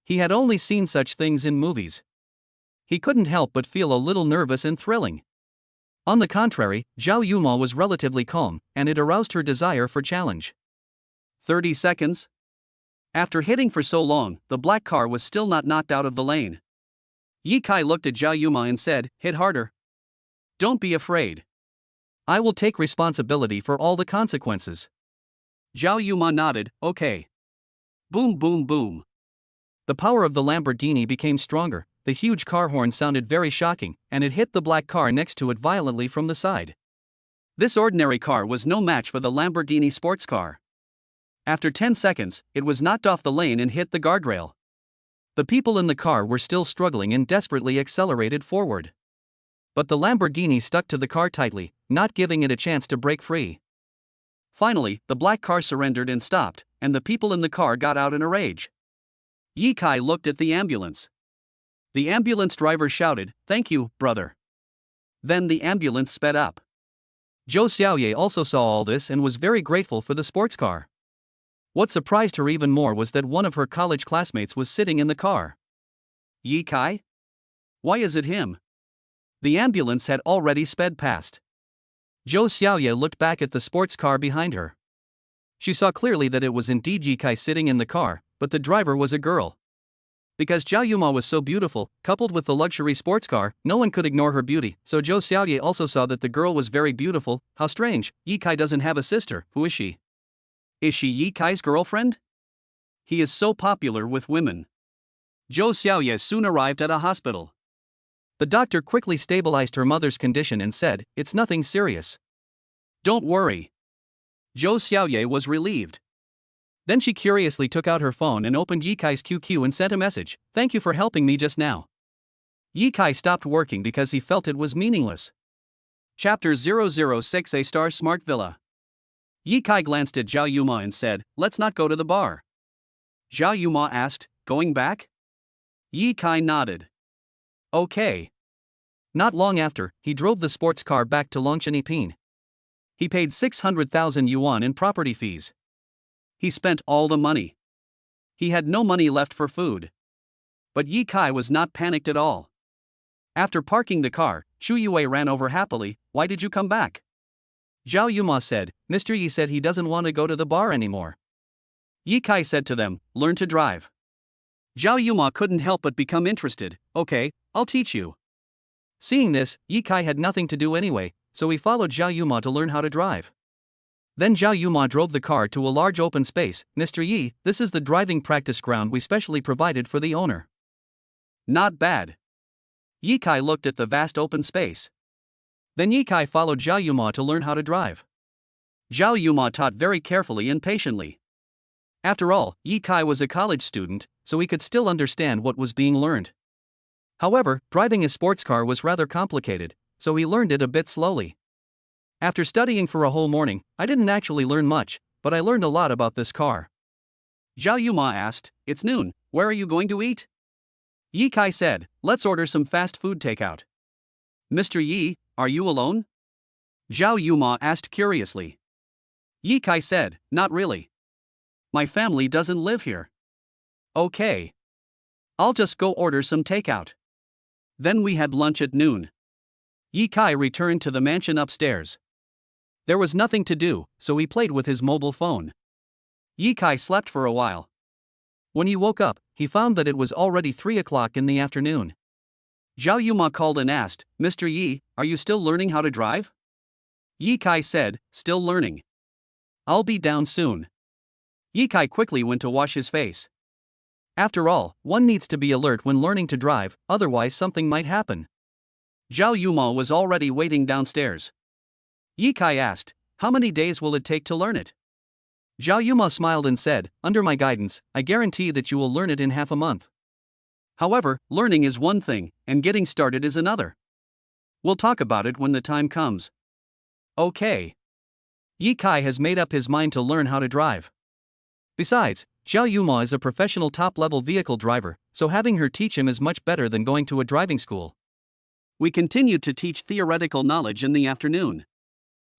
He had only seen such things in movies. He couldn't help but feel a little nervous and thrilling. On the contrary, Zhao Yuma was relatively calm, and it aroused her desire for challenge. 30 seconds. After hitting for so long, the black car was still not knocked out of the lane. Yi Kai looked at Zhao Yuma and said, "Hit harder. Don't be afraid. I will take responsibility for all the consequences." Zhao Yuma nodded, "Okay." Boom, boom, boom. The power of the Lamborghini became stronger, the huge car horn sounded very shocking, and it hit the black car next to it violently from the side. This ordinary car was no match for the Lamborghini sports car. After 10 seconds, it was knocked off the lane and hit the guardrail. The people in the car were still struggling and desperately accelerated forward. But the Lamborghini stuck to the car tightly, not giving it a chance to break free. Finally, the black car surrendered and stopped, and the people in the car got out in a rage. Yi Kai looked at the ambulance. The ambulance driver shouted, "Thank you, brother." Then the ambulance sped up. Zhou Xiaoye also saw all this and was very grateful for the sports car. What surprised her even more was that one of her college classmates was sitting in the car. "Yi Kai? Why is it him?" The ambulance had already sped past. Zhou Xiaoye looked back at the sports car behind her. She saw clearly that it was indeed Yi Kai sitting in the car, but the driver was a girl. Because Zhao Yuma was so beautiful, coupled with the luxury sports car, no one could ignore her beauty, so Zhou Xiaoye also saw that the girl was very beautiful. How strange, Yi Kai doesn't have a sister. Who is she? Is she Yi Kai's girlfriend? He is so popular with women. Zhou Xiaoye soon arrived at a hospital. The doctor quickly stabilized her mother's condition and said, "It's nothing serious. Don't worry." Zhou Xiaoye was relieved. Then she curiously took out her phone and opened Yi Kai's QQ and sent a message, "Thank you for helping me just now." Yi Kai stopped working because he felt it was meaningless. Chapter 006 A Star Smart Villa. Yi Kai glanced at Zhao Yuma and said, "Let's not go to the bar." Zhao Yuma asked, "Going back?" Yi Kai nodded. "Okay." Not long after, he drove the sports car back to Longchenipine. He paid 600,000 yuan in property fees. He spent all the money. He had no money left for food. But Yi Kai was not panicked at all. After parking the car, Shu Yue ran over happily. "Why did you come back?" Zhao Yuma said, "Mr. Yi said he doesn't want to go to the bar anymore." Yi Kai said to them, "Learn to drive." Zhao Yuma couldn't help but become interested. "Okay, I'll teach you." Seeing this, Yi Kai had nothing to do anyway, so he followed Zhao Yuma to learn how to drive. Then Zhao Yuma drove the car to a large open space. Mr. Yi, this is the driving practice ground we specially provided for the owner. Not bad. Yi Kai looked at the vast open space. Then Yi Kai followed Zhao Yuma to learn how to drive. Zhao Yuma taught very carefully and patiently. After all, Yi Kai was a college student, so he could still understand what was being learned. However, driving a sports car was rather complicated, so he learned it a bit slowly. After studying for a whole morning, I didn't actually learn much, but I learned a lot about this car. Zhao Yuma asked, "It's noon, where are you going to eat?" Yi Kai said, "Let's order some fast food takeout." "Mr. Yi, are you alone?" Zhao Yuma asked curiously. Yi Kai said, "Not really. My family doesn't live here." "Okay. I'll just go order some takeout." Then we had lunch at noon. Yi Kai returned to the mansion upstairs. There was nothing to do, so he played with his mobile phone. Yi Kai slept for a while. When he woke up, he found that it was already 3 o'clock in the afternoon. Zhao Yuma called and asked, "Mr. Yi, are you still learning how to drive?" Yi Kai said, "Still learning. I'll be down soon." Yi Kai quickly went to wash his face. After all, one needs to be alert when learning to drive, otherwise something might happen. Zhao Yuma was already waiting downstairs. Yi Kai asked, "How many days will it take to learn it?" Zhao Yuma smiled and said, "Under my guidance, I guarantee that you will learn it in half a month. However, learning is one thing, and getting started is another. We'll talk about it when the time comes." Okay. Yi Kai has made up his mind to learn how to drive. Besides, Zhao Yuma is a professional top-level vehicle driver, so having her teach him is much better than going to a driving school. We continued to teach theoretical knowledge in the afternoon.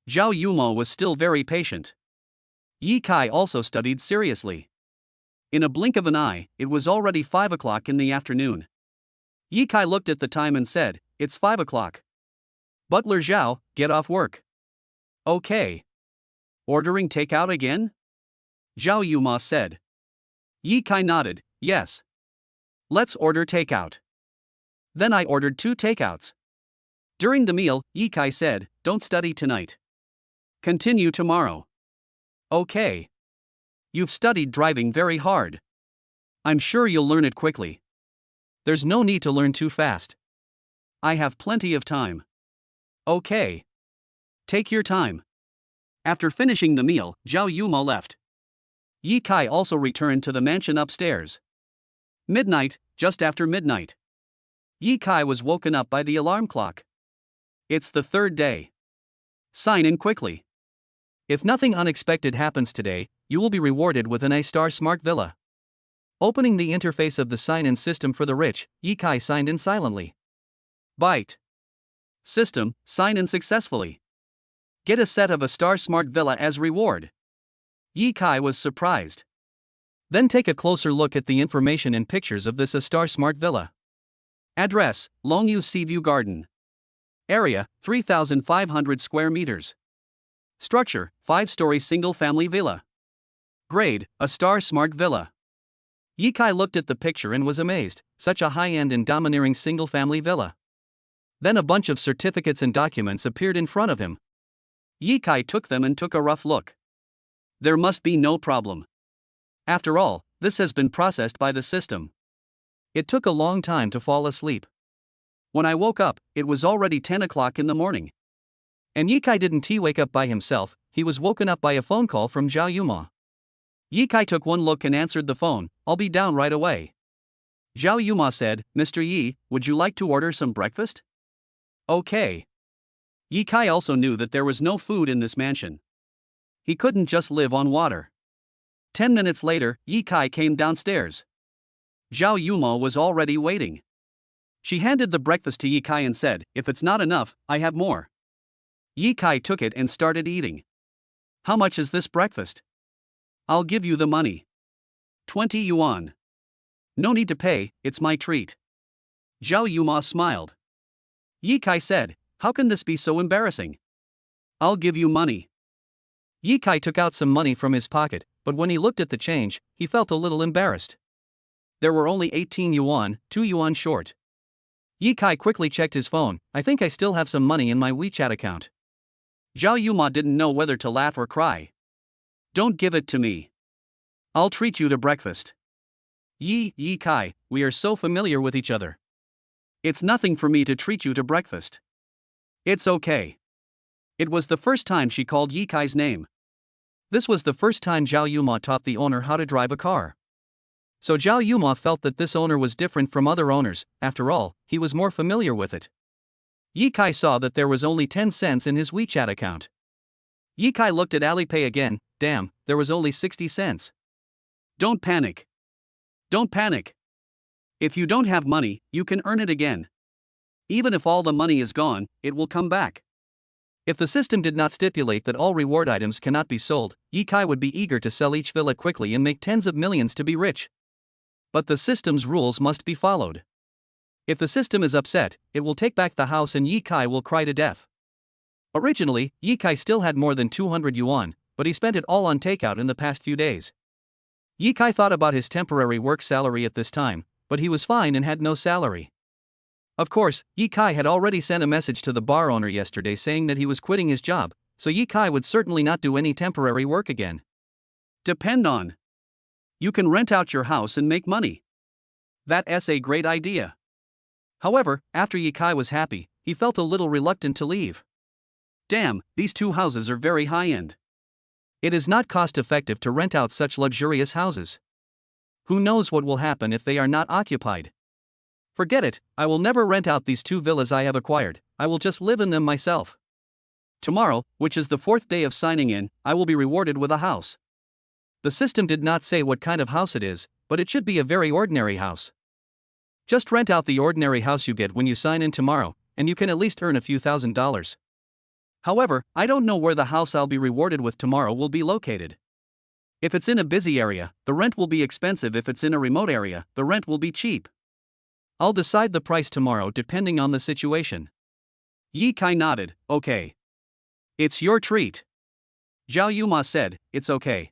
Zhao Yuma was still very patient. Yi Kai also studied seriously. In a blink of an eye, it was already 5 o'clock in the afternoon. Yi Kai looked at the time and said, "It's 5 o'clock. Butler Zhao, get off work." "Okay. Ordering takeout again?" Zhao Yuma said. Yi Kai nodded, "Yes. Let's order takeout." Then I ordered 2 takeouts. During the meal, Yi Kai said, "Don't study tonight. Continue tomorrow." "Okay. You've studied driving very hard. I'm sure you'll learn it quickly. There's no need to learn too fast. I have plenty of time." "Okay. Take your time." After finishing the meal, Zhao Yuma left. Yi Kai also returned to the mansion upstairs. Midnight, just after midnight. Yi Kai was woken up by the alarm clock. It's the 3rd day. Sign in quickly. If nothing unexpected happens today, you will be rewarded with an A-star smart villa. Opening the interface of the sign-in system for the rich, Yi Kai signed in silently. Byte. System, sign in successfully. Get a set of A-star smart villa as reward. Yi Kai was surprised. Then take a closer look at the information and pictures of this A-star smart villa. Address, Longyu Seaview Garden. Area, 3,500 square meters. Structure, 5-story single-family villa. Grade, A-star smart villa. Yi Kai looked at the picture and was amazed, such a high-end and domineering single-family villa. Then a bunch of certificates and documents appeared in front of him. Yi Kai took them and took a rough look. There must be no problem. After all, this has been processed by the system. It took a long time to fall asleep. When I woke up, it was already 10 o'clock in the morning. And Yi Kai didn't wake up by himself, he was woken up by a phone call from Zhao Yuma. Yi Kai took one look and answered the phone, "I'll be down right away." Zhao Yuma said, "Mr. Yi, would you like to order some breakfast?" "Okay." Yi Kai also knew that there was no food in this mansion. He couldn't just live on water. 10 minutes later, Yi Kai came downstairs. Zhao Yuma was already waiting. She handed the breakfast to Yi Kai and said, "If it's not enough, I have more." Yi Kai took it and started eating. "How much is this breakfast?" "I'll give you the money. 20 yuan. No need to pay, it's my treat." Zhao Yuma smiled. Yi Kai said, "How can this be so embarrassing? I'll give you money." Yi Kai took out some money from his pocket, but when he looked at the change, he felt a little embarrassed. There were only 18 yuan, 2 yuan short. Yi Kai quickly checked his phone. "I think I still have some money in my WeChat account." Zhao Yuma didn't know whether to laugh or cry. Don't give it to me. I'll treat you to breakfast. Yi Kai, we are so familiar with each other. It's nothing for me to treat you to breakfast. It's okay. It was the first time she called Yi Kai's name. This was the first time Zhao Yuma taught the owner how to drive a car. So Zhao Yuma felt that this owner was different from other owners. After all, he was more familiar with it. Yi Kai saw that there was only 10 cents in his WeChat account. Yi Kai looked at Alipay again. Damn, there was only 60 cents. Don't panic. Don't panic. If you don't have money, you can earn it again. Even if all the money is gone, it will come back. If the system did not stipulate that all reward items cannot be sold, Yi Kai would be eager to sell each villa quickly and make tens of millions to be rich. But the system's rules must be followed. If the system is upset, it will take back the house and Yi Kai will cry to death. Originally, Yi Kai still had more than 200 yuan, but he spent it all on takeout in the past few days. Yi Kai thought about his temporary work salary at this time, but he was fine and had no salary. Of course, Yi Kai had already sent a message to the bar owner yesterday saying that he was quitting his job, so Yi Kai would certainly not do any temporary work again. Depend on. You can rent out your house and make money. That's a great idea. However, after Yi Kai was happy, he felt a little reluctant to leave. Damn, these two houses are very high-end. It is not cost-effective to rent out such luxurious houses. Who knows what will happen if they are not occupied? Forget it, I will never rent out these two villas I have acquired, I will just live in them myself. Tomorrow, which is the 4th day of signing in, I will be rewarded with a house. The system did not say what kind of house it is, but it should be a very ordinary house. Just rent out the ordinary house you get when you sign in tomorrow, and you can at least earn a few $1,000s. However, I don't know where the house I'll be rewarded with tomorrow will be located. If it's in a busy area, the rent will be expensive. If it's in a remote area, the rent will be cheap. I'll decide the price tomorrow depending on the situation. Yi Kai nodded, okay. It's your treat. Zhao Yuma said, it's okay.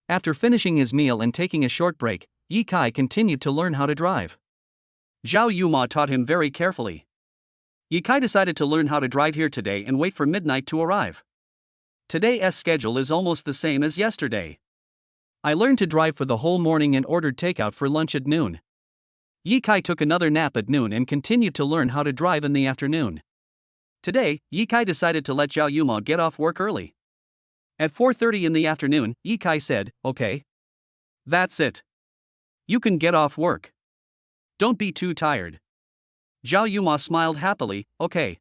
After finishing his meal and taking a short break, Yi Kai continued to learn how to drive. Zhao Yuma taught him very carefully. Yi Kai decided to learn how to drive here today and wait for midnight to arrive. Today's schedule is almost the same as yesterday. I learned to drive for the whole morning and ordered takeout for lunch at noon. Yi Kai took another nap at noon and continued to learn how to drive in the afternoon. Today, Yi Kai decided to let Zhao Yuma get off work early. At 4:30 in the afternoon, Yi Kai said, okay. That's it. You can get off work. Don't be too tired. Zhao Yuma smiled happily, okay.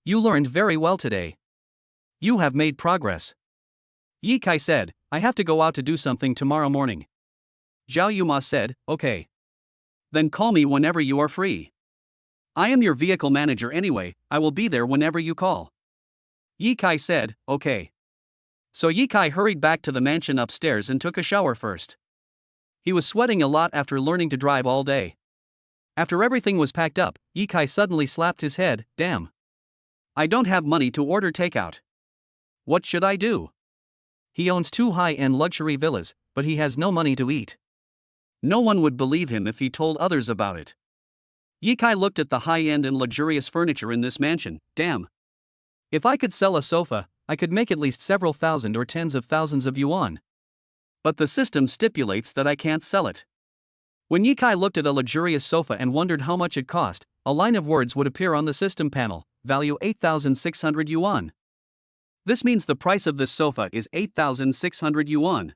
You learned very well today. You have made progress. Yi Kai said, I have to go out to do something tomorrow morning. Zhao Yuma said, okay. Then call me whenever you are free. I am your vehicle manager anyway, I will be there whenever you call. Yi Kai said, okay. So Yi Kai hurried back to the mansion upstairs and took a shower first. He was sweating a lot after learning to drive all day. After everything was packed up, Yi Kai suddenly slapped his head, damn. I don't have money to order takeout. What should I do? He owns 2 high-end luxury villas, but he has no money to eat. No one would believe him if he told others about it. Yi Kai looked at the high-end and luxurious furniture in this mansion, damn. If I could sell a sofa, I could make at least several thousand or tens of thousands of yuan. But the system stipulates that I can't sell it. When Yi Kai looked at a luxurious sofa and wondered how much it cost, a line of words would appear on the system panel, value 8,600 yuan. This means the price of this sofa is 8,600 yuan.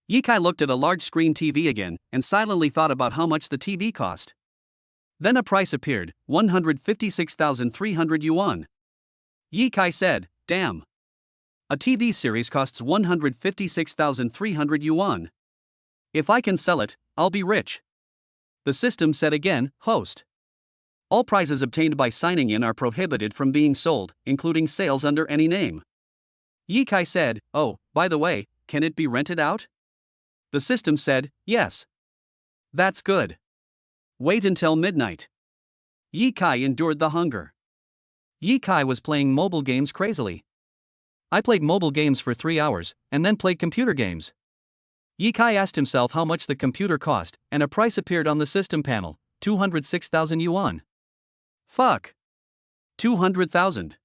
Yi Kai looked at a large screen TV again and silently thought about how much the TV cost. Then a price appeared, 156,300 yuan. Yi Kai said, damn. A TV series costs 156,300 yuan. If I can sell it, I'll be rich. The system said again, host. All prizes obtained by signing in are prohibited from being sold, including sales under any name. Yi Kai said, oh, by the way, can it be rented out? The system said, yes. That's good. Wait until midnight. Yi Kai endured the hunger. Yi Kai was playing mobile games crazily. I played mobile games for 3 hours, and then played computer games. Yi Kai asked himself how much the computer cost, and a price appeared on the system panel, 206,000 yuan. Fuck. 200,000.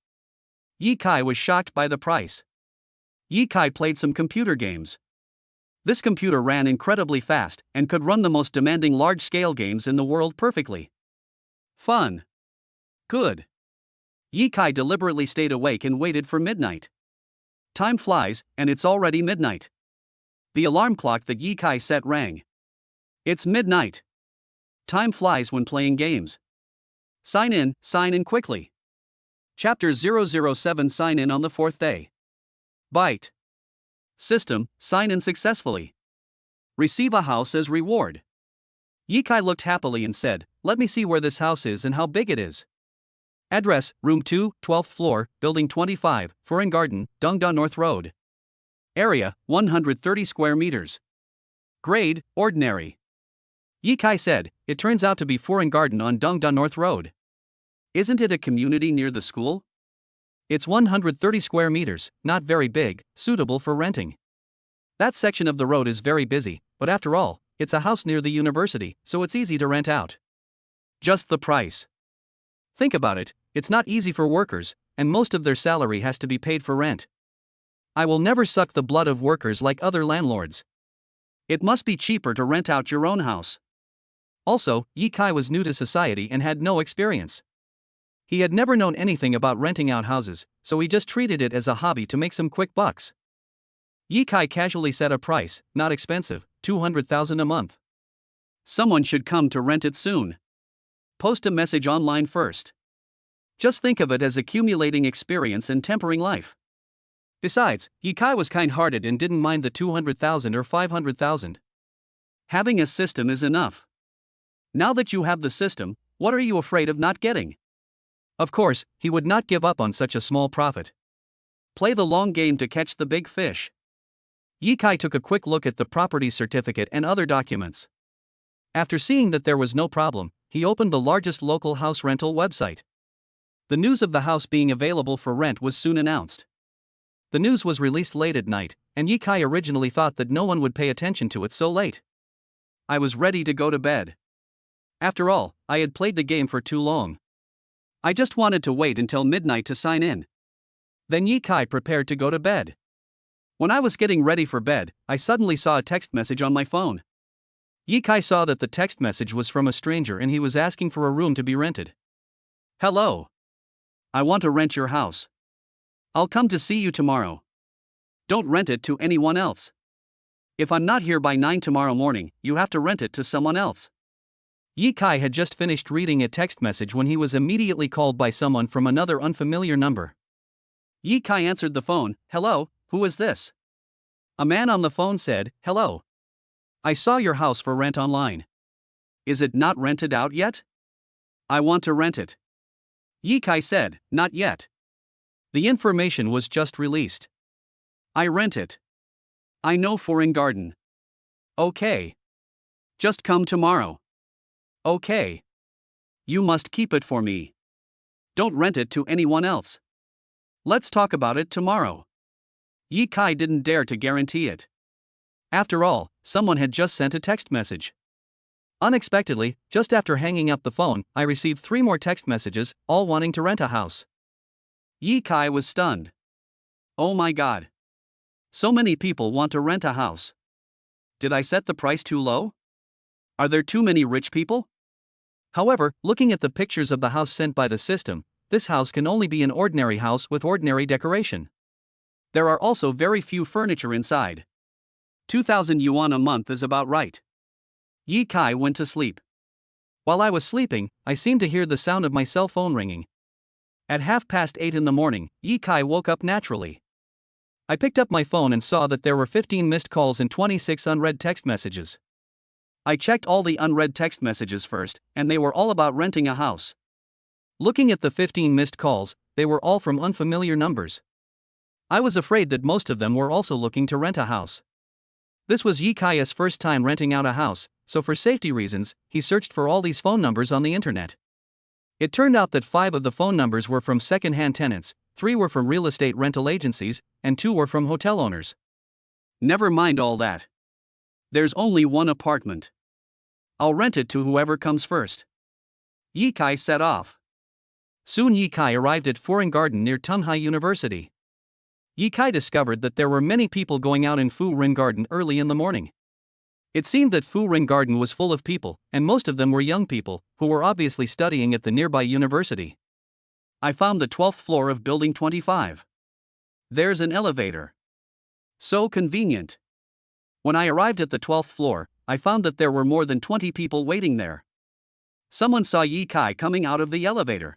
Yi Kai was shocked by the price. Yi Kai played some computer games. This computer ran incredibly fast and could run the most demanding large-scale games in the world perfectly. Fun. Good. Yi Kai deliberately stayed awake and waited for midnight. Time flies, and it's already midnight. The alarm clock that Yi Kai set rang. It's midnight. Time flies when playing games. Sign in quickly. Chapter 007 Sign in on the 4th day. Byte. System, sign in successfully. Receive a house as reward. Yi Kai looked happily and said, "Let me see where this house is and how big it is." Address, Room 2, 12th floor, Building 25, Foreign Garden, Dongda North Road. Area, 130 square meters. Grade, ordinary. Yi Kai said, "It turns out to be Foreign Garden on Dongda North Road. Isn't it a community near the school? It's 130 square meters, not very big, suitable for renting. That section of the road is very busy, but after all, it's a house near the university, so it's easy to rent out. Just the price. Think about it, it's not easy for workers, and most of their salary has to be paid for rent. I will never suck the blood of workers like other landlords. It must be cheaper to rent out your own house." Also, Yi Kai was new to society and had no experience. He had never known anything about renting out houses, so he just treated it as a hobby to make some quick bucks. Yi Kai casually set a price, not expensive, 200,000 a month. Someone should come to rent it soon. Post a message online first. Just think of it as accumulating experience and tempering life. Besides, Yi Kai was kind-hearted and didn't mind the 200,000 or 500,000. Having a system is enough. Now that you have the system, what are you afraid of not getting? Of course, he would not give up on such a small profit. Play the long game to catch the big fish. Yi Kai took a quick look at the property certificate and other documents. After seeing that there was no problem, he opened the largest local house rental website. The news of the house being available for rent was soon announced. The news was released late at night, and Yi Kai originally thought that no one would pay attention to it so late. I was ready to go to bed. After all, I had played the game for too long. I just wanted to wait until midnight to sign in. Then Yi Kai prepared to go to bed. When I was getting ready for bed, I suddenly saw a text message on my phone. Yi Kai saw that the text message was from a stranger and he was asking for a room to be rented. "Hello. I want to rent your house. I'll come to see you tomorrow. Don't rent it to anyone else. If I'm not here by 9 tomorrow morning, you have to rent it to someone else." Yi Kai had just finished reading a text message when he was immediately called by someone from another unfamiliar number. Yi Kai answered the phone. "Hello, who is this?" A man on the phone said, "Hello. I saw your house for rent online. Is it not rented out yet? I want to rent it." Yi Kai said, "Not yet. The information was just released. I rent it. I know Foreign Garden. Okay. Just come tomorrow. Okay. You must keep it for me. Don't rent it to anyone else. Let's talk about it tomorrow." Yi Kai didn't dare to guarantee it. After all, someone had just sent a text message. Unexpectedly, just after hanging up the phone, I received 3 more text messages, all wanting to rent a house. Yi Kai was stunned. Oh my god. So many people want to rent a house. Did I set the price too low? Are there too many rich people? However, looking at the pictures of the house sent by the system, this house can only be an ordinary house with ordinary decoration. There are also very few furniture inside. 2,000 yuan a month is about right. Yi Kai went to sleep. While I was sleeping, I seemed to hear the sound of my cell phone ringing. At 8:30 in the morning, Yi Kai woke up naturally. I picked up my phone and saw that there were 15 missed calls and 26 unread text messages. I checked all the unread text messages first, and they were all about renting a house. Looking at the 15 missed calls, they were all from unfamiliar numbers. I was afraid that most of them were also looking to rent a house. This was Yi Kai's first time renting out a house, so for safety reasons, he searched for all these phone numbers on the internet. It turned out that 5 of the phone numbers were from second-hand tenants, 3 were from real estate rental agencies, and 2 were from hotel owners. Never mind all that. There's only one apartment. I'll rent it to whoever comes first. Yi Kai set off. Soon Yi Kai arrived at Foreign Garden near Tunghai University. Yi Kai discovered that there were many people going out in Fu Ring Garden early in the morning. It seemed that Fu Ring Garden was full of people, and most of them were young people, who were obviously studying at the nearby university. I found the 12th floor of Building 25. There's an elevator. So convenient. When I arrived at the 12th floor, I found that there were more than 20 people waiting there. Someone saw Yi Kai coming out of the elevator.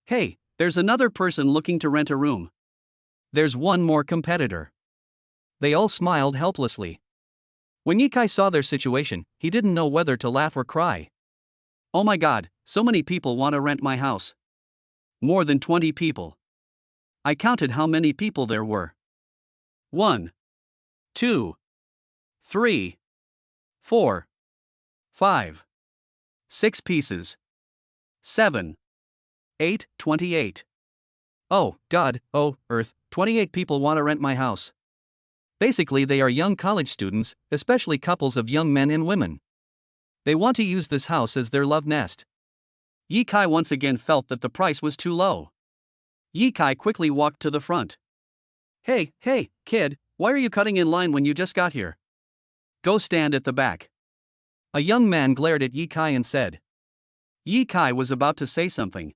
Hey, there's another person looking to rent a room. There's one more competitor. They all smiled helplessly. When Yi Kai saw their situation, he didn't know whether to laugh or cry. Oh my god, so many people want to rent my house. More than 20 people. I counted how many people there were. 1, 2, 3, 4, 5, 6 pieces. 7, 8, 28. Oh, God, oh, Earth, 28 people want to rent my house. Basically, they are young college students, especially couples of young men and women. They want to use this house as their love nest. Yi Kai once again felt that the price was too low. Yi Kai quickly walked to the front. Hey, kid, why are you cutting in line when you just got here? Go stand at the back. A young man glared at Yi Kai and said. Yi Kai was about to say something.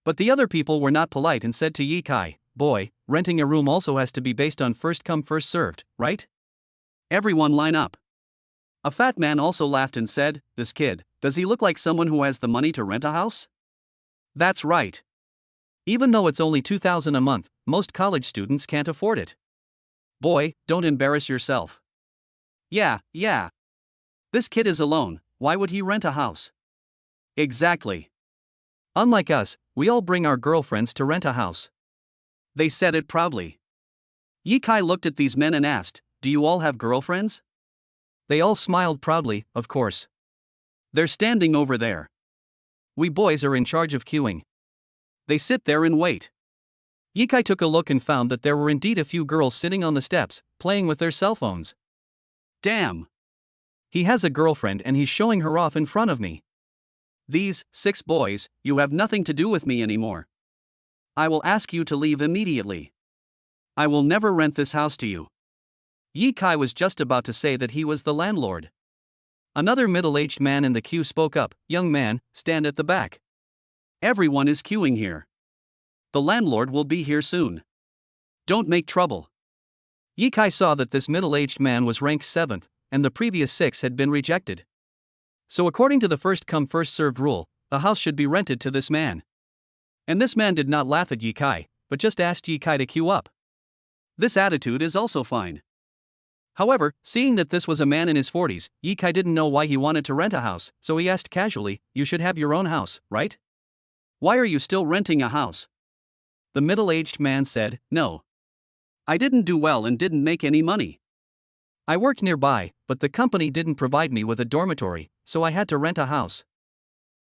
But the other people were not polite and said to Yi Kai, boy, renting a room also has to be based on first come first served, right? Everyone line up. A fat man also laughed and said, this kid, does he look like someone who has the money to rent a house? That's right. Even though it's only $2,000 a month, most college students can't afford it. Boy, don't embarrass yourself. Yeah. This kid is alone, why would he rent a house? Exactly. Unlike us, we all bring our girlfriends to rent a house. They said it proudly. Yi Kai looked at these men and asked, do you all have girlfriends? They all smiled proudly, of course. They're standing over there. We boys are in charge of queuing. They sit there and wait. Yi Kai took a look and found that there were indeed a few girls sitting on the steps, playing with their cell phones. Damn. He has a girlfriend and he's showing her off in front of me. These 6 boys, you have nothing to do with me anymore. I will ask you to leave immediately. I will never rent this house to you. Yi Kai was just about to say that he was the landlord. Another middle-aged man in the queue spoke up, young man, stand at the back. Everyone is queuing here. The landlord will be here soon. Don't make trouble. Yi Kai saw that this middle-aged man was ranked 7th, and the previous 6 had been rejected. So according to the first come first served rule, the house should be rented to this man. And this man did not laugh at Yi Kai, but just asked Yi Kai to queue up. This attitude is also fine. However, seeing that this was a man in his 40s, Yi Kai didn't know why he wanted to rent a house, so he asked casually, you should have your own house, right? Why are you still renting a house? The middle-aged man said, no. I didn't do well and didn't make any money. I worked nearby, but the company didn't provide me with a dormitory, so I had to rent a house.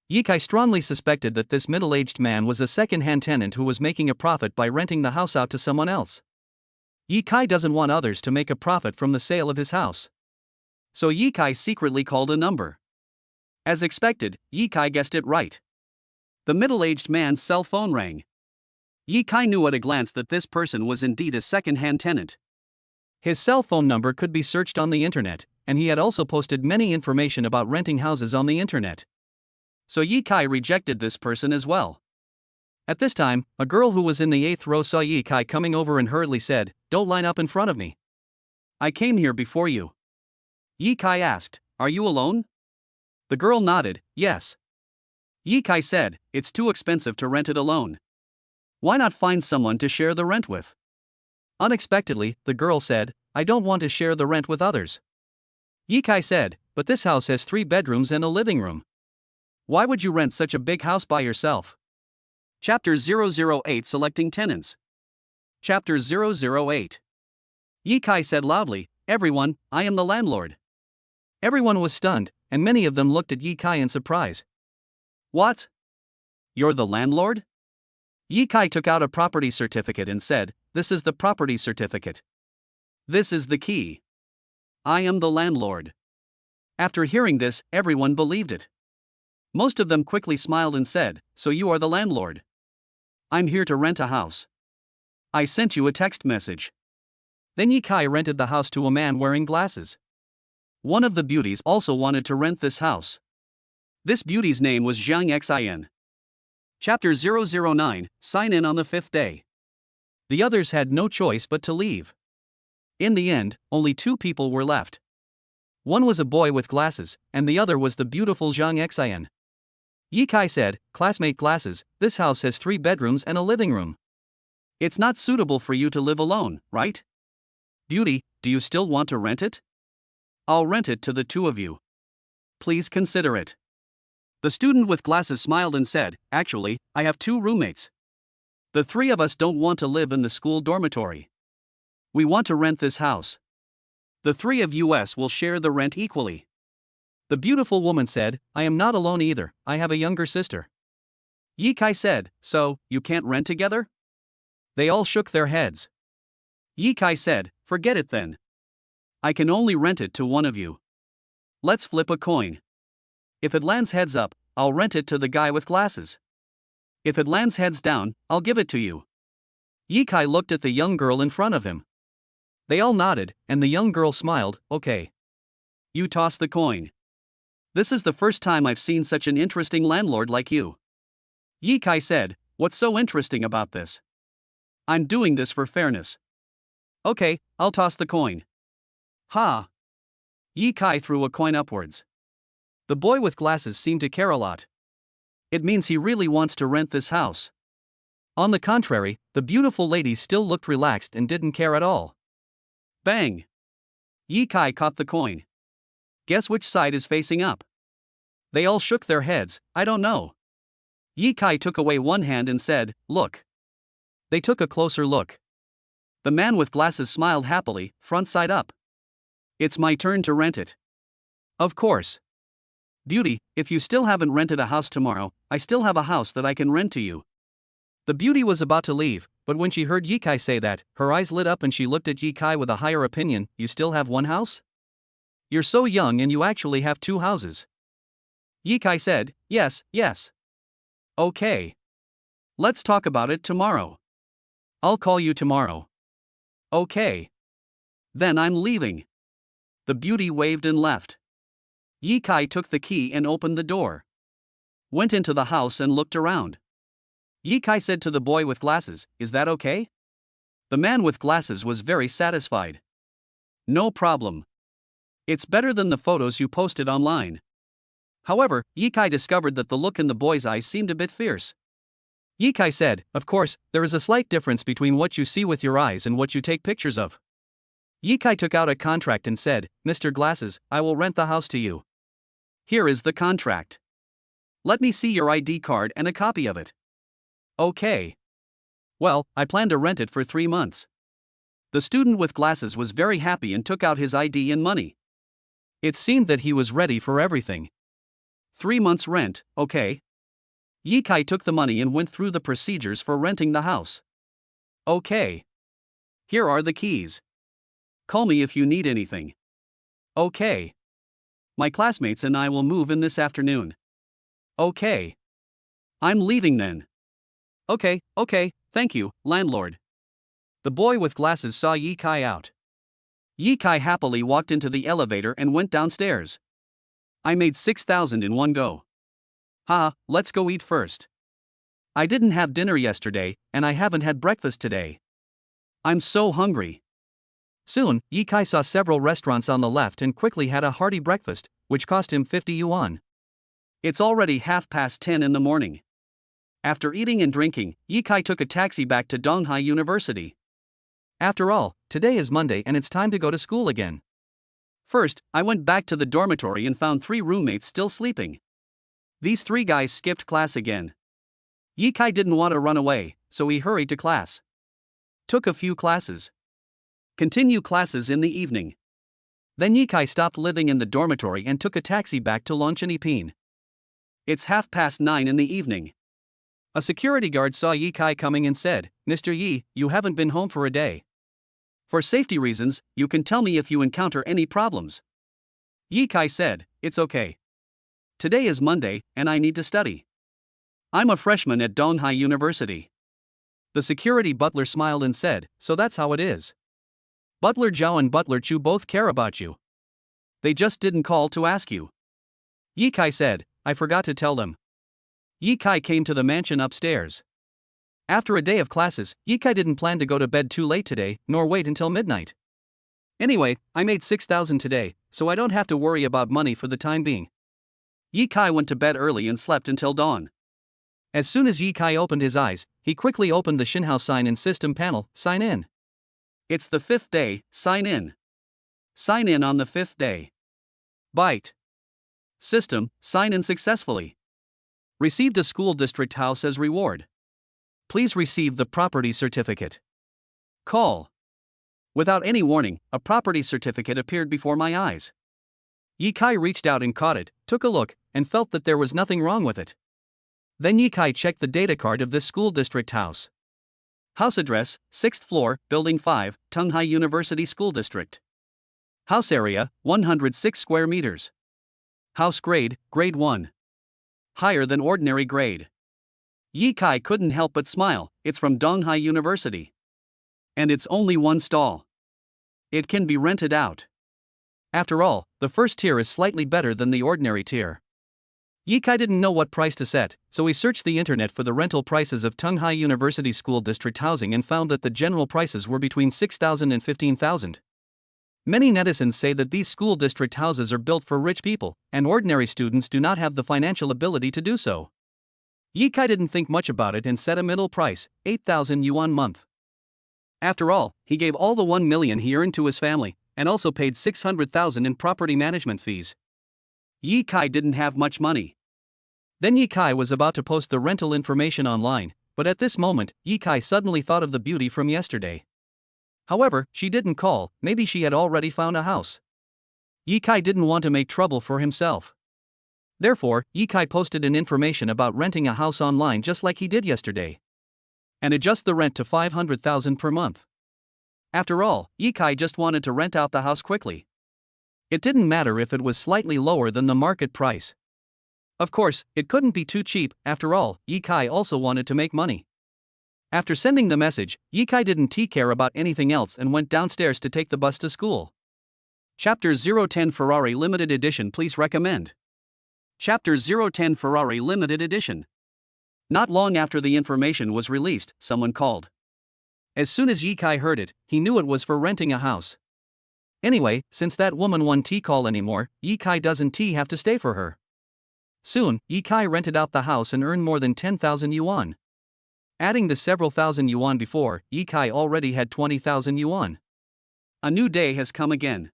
Yi Kai strongly suspected that this middle-aged man was a second-hand tenant who was making a profit by renting the house out to someone else. Yi Kai doesn't want others to make a profit from the sale of his house. So Yi Kai secretly called a number. As expected, Yi Kai guessed it right. The middle-aged man's cell phone rang. Yi Kai knew at a glance that this person was indeed a second-hand tenant. His cell phone number could be searched on the internet, and he had also posted many information about renting houses on the internet. So Yi Kai rejected this person as well. At this time, a girl who was in the 8th row saw Yi Kai coming over and hurriedly said, don't line up in front of me. I came here before you. Yi Kai asked, are you alone? The girl nodded, yes. Yi Kai said, it's too expensive to rent it alone. Why not find someone to share the rent with? Unexpectedly, the girl said, I don't want to share the rent with others. Yi Kai said, but this house has 3 bedrooms and a living room. Why would you rent such a big house by yourself? Chapter 008 Selecting Tenants. Chapter 008. Yi Kai said loudly, everyone, I am the landlord. Everyone was stunned, and many of them looked at Yi Kai in surprise. What? You're the landlord? Yi Kai took out a property certificate and said, this is the property certificate. This is the key. I am the landlord. After hearing this, everyone believed it. Most of them quickly smiled and said, so you are the landlord. I'm here to rent a house. I sent you a text message. Then Ye Kai rented the house to a man wearing glasses. One of the beauties also wanted to rent this house. This beauty's name was Zhang Xin. Chapter 009, Sign in on the 5th day. The others had no choice but to leave. In the end, only 2 people were left. One was a boy with glasses, and the other was the beautiful Zhang Xin. Ye Kai said, "Classmate glasses, this house has 3 bedrooms and a living room. It's not suitable for you to live alone, right? Beauty, do you still want to rent it? I'll rent it to the 2 of you. Please consider it." The student with glasses smiled and said, "Actually, I have 2 roommates. The 3 of us don't want to live in the school dormitory. We want to rent this house. The 3 of us will share the rent equally." The beautiful woman said, "I am not alone either, I have a younger sister." Ye Kai said, "So, you can't rent together?" They all shook their heads. Ye Kai said, "Forget it then. I can only rent it to one of you. Let's flip a coin. If it lands heads up, I'll rent it to the guy with glasses. If it lands heads down, I'll give it to you." Ye Kai looked at the young girl in front of him. They all nodded, and the young girl smiled, "Okay. You toss the coin. This is the first time I've seen such an interesting landlord like you." Ye Kai said, "What's so interesting about this? I'm doing this for fairness." "Okay, I'll toss the coin." "Ha!" Ye Kai threw a coin upwards. The boy with glasses seemed to care a lot. It means he really wants to rent this house. On the contrary, the beautiful lady still looked relaxed and didn't care at all. Bang! Ye Kai caught the coin. Guess which side is facing up? They all shook their heads, "I don't know." Ye Kai took away one hand and said, "Look." They took a closer look. The man with glasses smiled happily, front side up. "It's my turn to rent it." "Of course. Beauty, if you still haven't rented a house tomorrow, I still have a house that I can rent to you." The beauty was about to leave, but when she heard Ye Kai say that, her eyes lit up and she looked at Ye Kai with a higher opinion. "You still have one house? You're so young and you actually have 2 houses." Ye Kai said, "Yes, yes." "Okay. Let's talk about it tomorrow. I'll call you tomorrow." "Okay. Then I'm leaving." The beauty waved and left. Ye Kai took the key and opened the door. Went into the house and looked around. Ye Kai said to the boy with glasses, "Is that okay?" The man with glasses was very satisfied. "No problem. It's better than the photos you posted online." However, Ye Kai discovered that the look in the boy's eyes seemed a bit fierce. Ye Kai said, "Of course, there is a slight difference between what you see with your eyes and what you take pictures of." Ye Kai took out a contract and said, "Mr. Glasses, I will rent the house to you. Here is the contract. Let me see your ID card and a copy of it." "Okay. Well, I plan to rent it for 3 months." The student with glasses was very happy and took out his ID and money. It seemed that he was ready for everything. 3 months rent, okay. Ye Kai took the money and went through the procedures for renting the house. "Okay. Here are the keys. Call me if you need anything." "Okay. My classmates and I will move in this afternoon." "Okay. I'm leaving then." Okay, thank you, landlord." The boy with glasses saw Ye Kai out. Ye Kai happily walked into the elevator and went downstairs. "I made 6,000 in one go. Ha, let's go eat first. I didn't have dinner yesterday, and I haven't had breakfast today. I'm so hungry." Soon, Ye Kai saw several restaurants on the left and quickly had a hearty breakfast, which cost him 50 yuan. It's already 10:30 in the morning. After eating and drinking, Ye Kai took a taxi back to Donghai University. After all, today is Monday and it's time to go to school again. First, I went back to the dormitory and found 3 roommates still sleeping. These 3 guys skipped class again. Ye Kai didn't want to run away, so he hurried to class. Took a few classes. Continue classes in the evening. Then Ye Kai stopped living in the dormitory and took a taxi back to Longchenipin. It's 9:30 in the evening. A security guard saw Ye Kai coming and said, "Mr. Yi, you haven't been home for a day. For safety reasons, you can tell me if you encounter any problems." Ye Kai said, "It's okay. Today is Monday, and I need to study. I'm a freshman at Donghai University. The security butler smiled and said, "So that's how it is. Butler Zhao and Butler Chu both care about you. They just didn't call to ask you." Yi Kai said, "I forgot to tell them." Yi Kai came to the mansion upstairs. After a day of classes, Yi Kai didn't plan to go to bed too late today, nor wait until midnight. "Anyway, I made 6,000 today, so I don't have to worry about money for the time being." Yi Kai went to bed early and slept until dawn. As soon as Yi Kai opened his eyes, he quickly opened the Shinhao sign in system panel, "Sign in." It's the 5th day, sign in. Sign in on the 5th day. Byte. System, sign in successfully. Received a school district house as reward. Please receive the property certificate. Call. Without any warning, a property certificate appeared before my eyes. Yi Kai reached out and caught it, took a look, and felt that there was nothing wrong with it. Then Yi Kai checked the data card of this school district house. House address, 6th floor, Building 5, Tunghai University School District. House area, 106 square meters. House grade, grade 1. Higher than ordinary grade. Yi Kai couldn't help but smile, it's from Donghai University. And it's only one stall. It can be rented out. After all, the first tier is slightly better than the ordinary tier. Yi Kai didn't know what price to set, so he searched the internet for the rental prices of Tunghai University School District housing and found that the general prices were between 6,000 and 15,000. Many netizens say that these school district houses are built for rich people, and ordinary students do not have the financial ability to do so. Yi Kai didn't think much about it and set a middle price, 8,000 yuan month. After all, he gave all the 1 million he earned to his family, and also paid 600,000 in property management fees. Yi Kai didn't have much money. Then Yi Kai was about to post the rental information online, but at this moment, Yi Kai suddenly thought of the beauty from yesterday. However, she didn't call, maybe she had already found a house. Yi Kai didn't want to make trouble for himself. Therefore, Yi Kai posted an information about renting a house online just like he did yesterday. And adjust the rent to 500,000 per month. After all, Yi Kai just wanted to rent out the house quickly. It didn't matter if it was slightly lower than the market price. Of course, it couldn't be too cheap, after all, Yi Kai also wanted to make money. After sending the message, Yi Kai didn't care about anything else and went downstairs to take the bus to school. Chapter 010 Ferrari Limited Edition. Please recommend. Chapter 010 Ferrari Limited Edition. Not long after the information was released, someone called. As soon as Yi Kai heard it, he knew it was for renting a house. Anyway, since that woman won't call anymore, Yi Kai doesn't have to stay for her. Soon, Yi Kai rented out the house and earned more than 10,000 yuan. Adding the several thousand yuan before, Yi Kai already had 20,000 yuan. A new day has come again.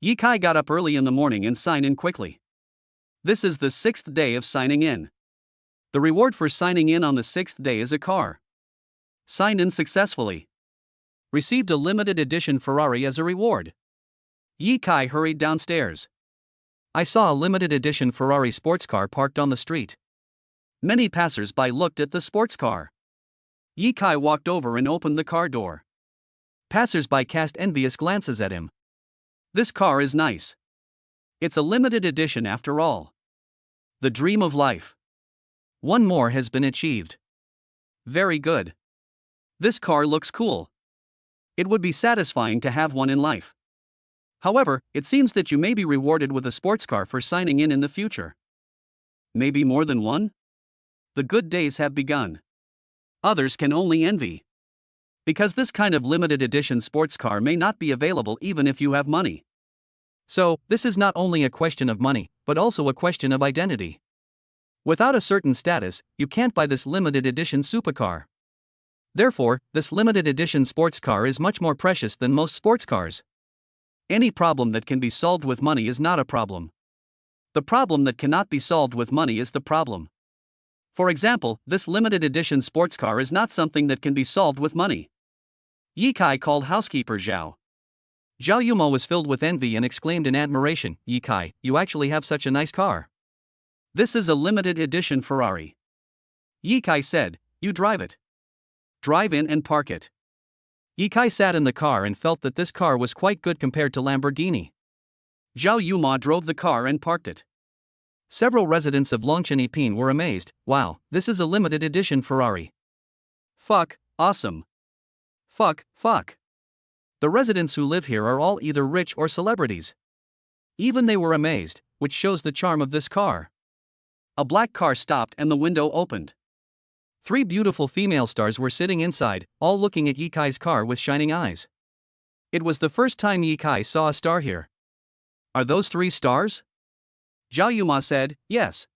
Yi Kai got up early in the morning and signed in quickly. This is the 6th day of signing in. The reward for signing in on the 6th day is a car. Signed in successfully. Received a limited edition Ferrari as a reward. Yi Kai hurried downstairs. I saw a limited edition Ferrari sports car parked on the street. Many passers-by looked at the sports car. Yi Kai walked over and opened the car door. Passers-by cast envious glances at him. This car is nice. It's a limited edition after all. The dream of life. One more has been achieved. Very good. This car looks cool. It would be satisfying to have one in life. However, it seems that you may be rewarded with a sports car for signing in the future. Maybe more than one? The good days have begun. Others can only envy. Because this kind of limited edition sports car may not be available even if you have money. So, this is not only a question of money, but also a question of identity. Without a certain status, you can't buy this limited edition supercar. Therefore, this limited edition sports car is much more precious than most sports cars. Any problem that can be solved with money is not a problem. The problem that cannot be solved with money is the problem. For example, this limited edition sports car is not something that can be solved with money. Yi Kai called housekeeper Zhao. Zhao Yumo was filled with envy and exclaimed in admiration, Yi Kai, you actually have such a nice car. This is a limited edition Ferrari. Yi Kai said, you drive it. Drive in and park it. Yi Kai sat in the car and felt that this car was quite good compared to Lamborghini. Zhao Yuma drove the car and parked it. Several residents of Longchen Ipin were amazed, wow, this is a limited edition Ferrari. Fuck, Awesome. Fuck. The residents who live here are all either rich or celebrities. Even they were amazed, which shows the charm of this car. A black car stopped and the window opened. 3 beautiful female stars were sitting inside, all looking at Yikai's car with shining eyes. It was the first time Yikai saw a star here. Are those 3 stars? Zhao Yuma said, yes.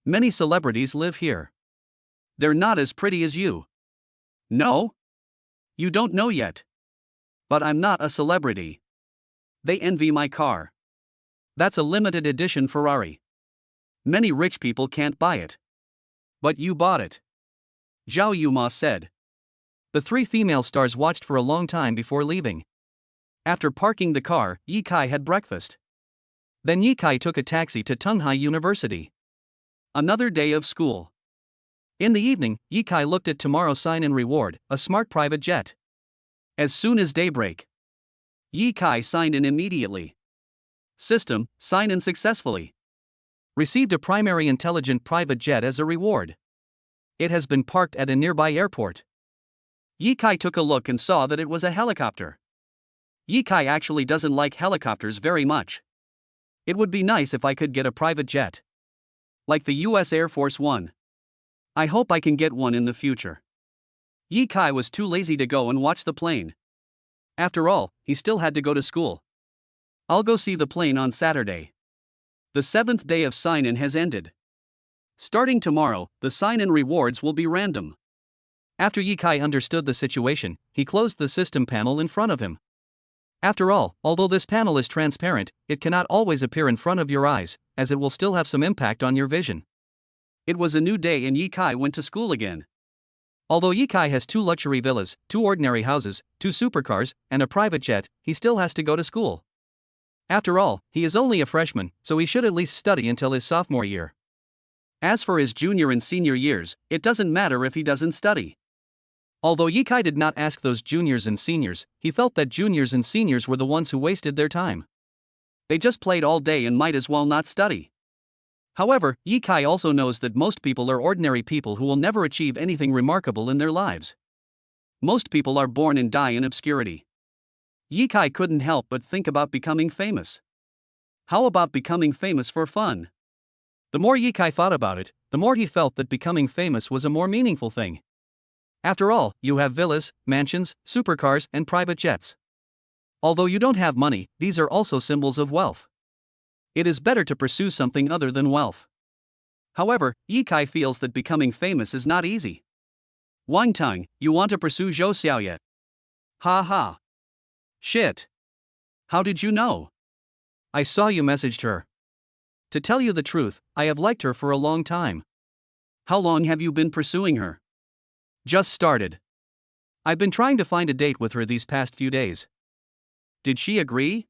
Many celebrities live here. They're not as pretty as you. No? You don't know yet. But I'm not a celebrity. They envy my car. That's a limited edition Ferrari. Many rich people can't buy it. But you bought it. Zhao Yuma said. The 3 female stars watched for a long time before leaving. After parking the car, Yikai had breakfast. Then Yikai took a taxi to Tunghai University. Another day of school. In the evening, Yikai looked at tomorrow's sign-in reward, a smart private jet. As soon as daybreak, Yikai signed in immediately. System, sign in successfully. Received a primary intelligent private jet as a reward. It has been parked at a nearby airport. Yikai took a look and saw that it was a helicopter. Yikai actually doesn't like helicopters very much. It would be nice if I could get a private jet. Like the US Air Force One. I hope I can get one in the future. Yikai was too lazy to go and watch the plane. After all, he still had to go to school. I'll go see the plane on Saturday. The 7th day of sign-in has ended. Starting tomorrow, the sign-in rewards will be random. After Yikai understood the situation, he closed the system panel in front of him. After all, although this panel is transparent, it cannot always appear in front of your eyes, as it will still have some impact on your vision. It was a new day and Yikai went to school again. Although Yikai has 2 luxury villas, 2 ordinary houses, 2 supercars, and a private jet, he still has to go to school. After all, he is only a freshman, so he should at least study until his sophomore year. As for his junior and senior years, it doesn't matter if he doesn't study. Although Yikai did not ask those juniors and seniors, he felt that juniors and seniors were the ones who wasted their time. They just played all day and might as well not study. However, Yikai also knows that most people are ordinary people who will never achieve anything remarkable in their lives. Most people are born and die in obscurity. Yikai couldn't help but think about becoming famous. How about becoming famous for fun? The more Yikai thought about it, the more he felt that becoming famous was a more meaningful thing. After all, you have villas, mansions, supercars, and private jets. Although you don't have money, these are also symbols of wealth. It is better to pursue something other than wealth. However, Yikai feels that becoming famous is not easy. Wang Tang, you want to pursue Zhou Xiao yet? Ha ha. Shit. How did you know? I saw you messaged her. To tell you the truth, I have liked her for a long time. How long have you been pursuing her? Just started. I've been trying to find a date with her these past few days. Did she agree?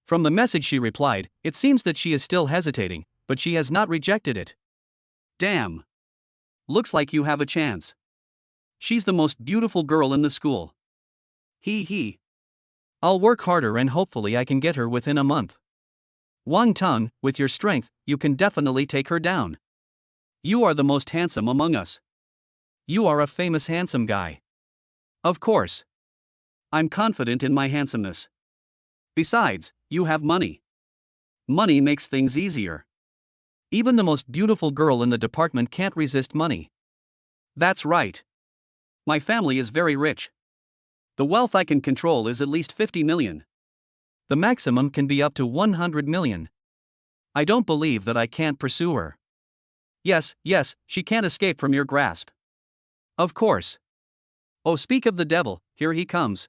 From the message she replied, it seems that she is still hesitating, but she has not rejected it. Damn. Looks like you have a chance. She's the most beautiful girl in the school. He. I'll work harder and hopefully I can get her within a month. Wang Tang, with your strength, you can definitely take her down. You are the most handsome among us. You are a famous handsome guy. Of course. I'm confident in my handsomeness. Besides, you have money. Money makes things easier. Even the most beautiful girl in the department can't resist money. That's right. My family is very rich. The wealth I can control is at least 50 million. The maximum can be up to 100 million. I don't believe that I can't pursue her. Yes, she can't escape from your grasp. Of course. Oh, speak of the devil, here he comes.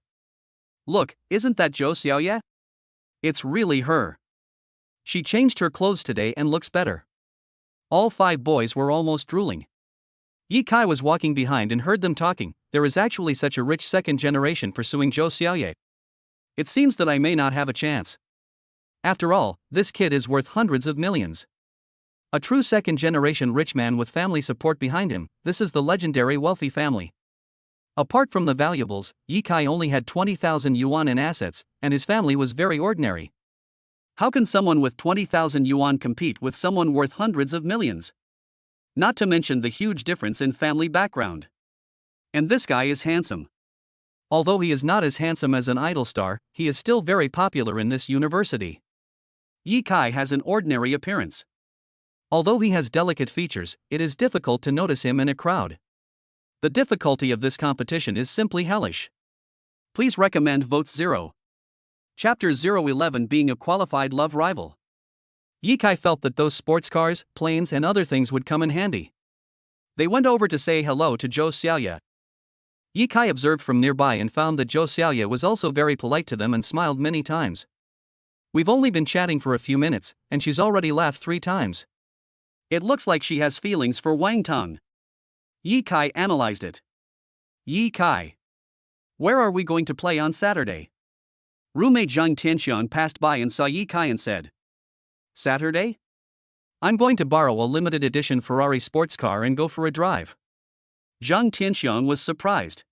Look, isn't that Zhou Xiao yet? It's really her. She changed her clothes today and looks better. All 5 boys were almost drooling. Yikai was walking behind and heard them talking. There is actually such a rich second generation pursuing Zhou Xiaoye. It seems that I may not have a chance. After all, this kid is worth hundreds of millions. A true second generation rich man with family support behind him, this is the legendary wealthy family. Apart from the valuables, Yikai only had 20,000 yuan in assets, and his family was very ordinary. How can someone with 20,000 yuan compete with someone worth hundreds of millions? Not to mention the huge difference in family background. And this guy is handsome. Although he is not as handsome as an idol star, he is still very popular in this university. Yi Kai has an ordinary appearance. Although he has delicate features, it is difficult to notice him in a crowd. The difficulty of this competition is simply hellish. Please recommend votes 0. Chapter 011 Being a qualified love rival. Yi Kai felt that those sports cars, planes and other things would come in handy. They went over to say hello to Zhou Xiaoya. Yi Kai observed from nearby and found that Zhou Xiaoya was also very polite to them and smiled many times. We've only been chatting for a few minutes, and she's already laughed 3 times. It looks like she has feelings for Wang Tong. Yi Kai analyzed it. Yi Kai. Where are we going to play on Saturday? Roommate Zhang Tianxiang passed by and saw Yi Kai and said, Saturday? I'm going to borrow a limited edition Ferrari sports car and go for a drive. Zhang Tianxiang was surprised.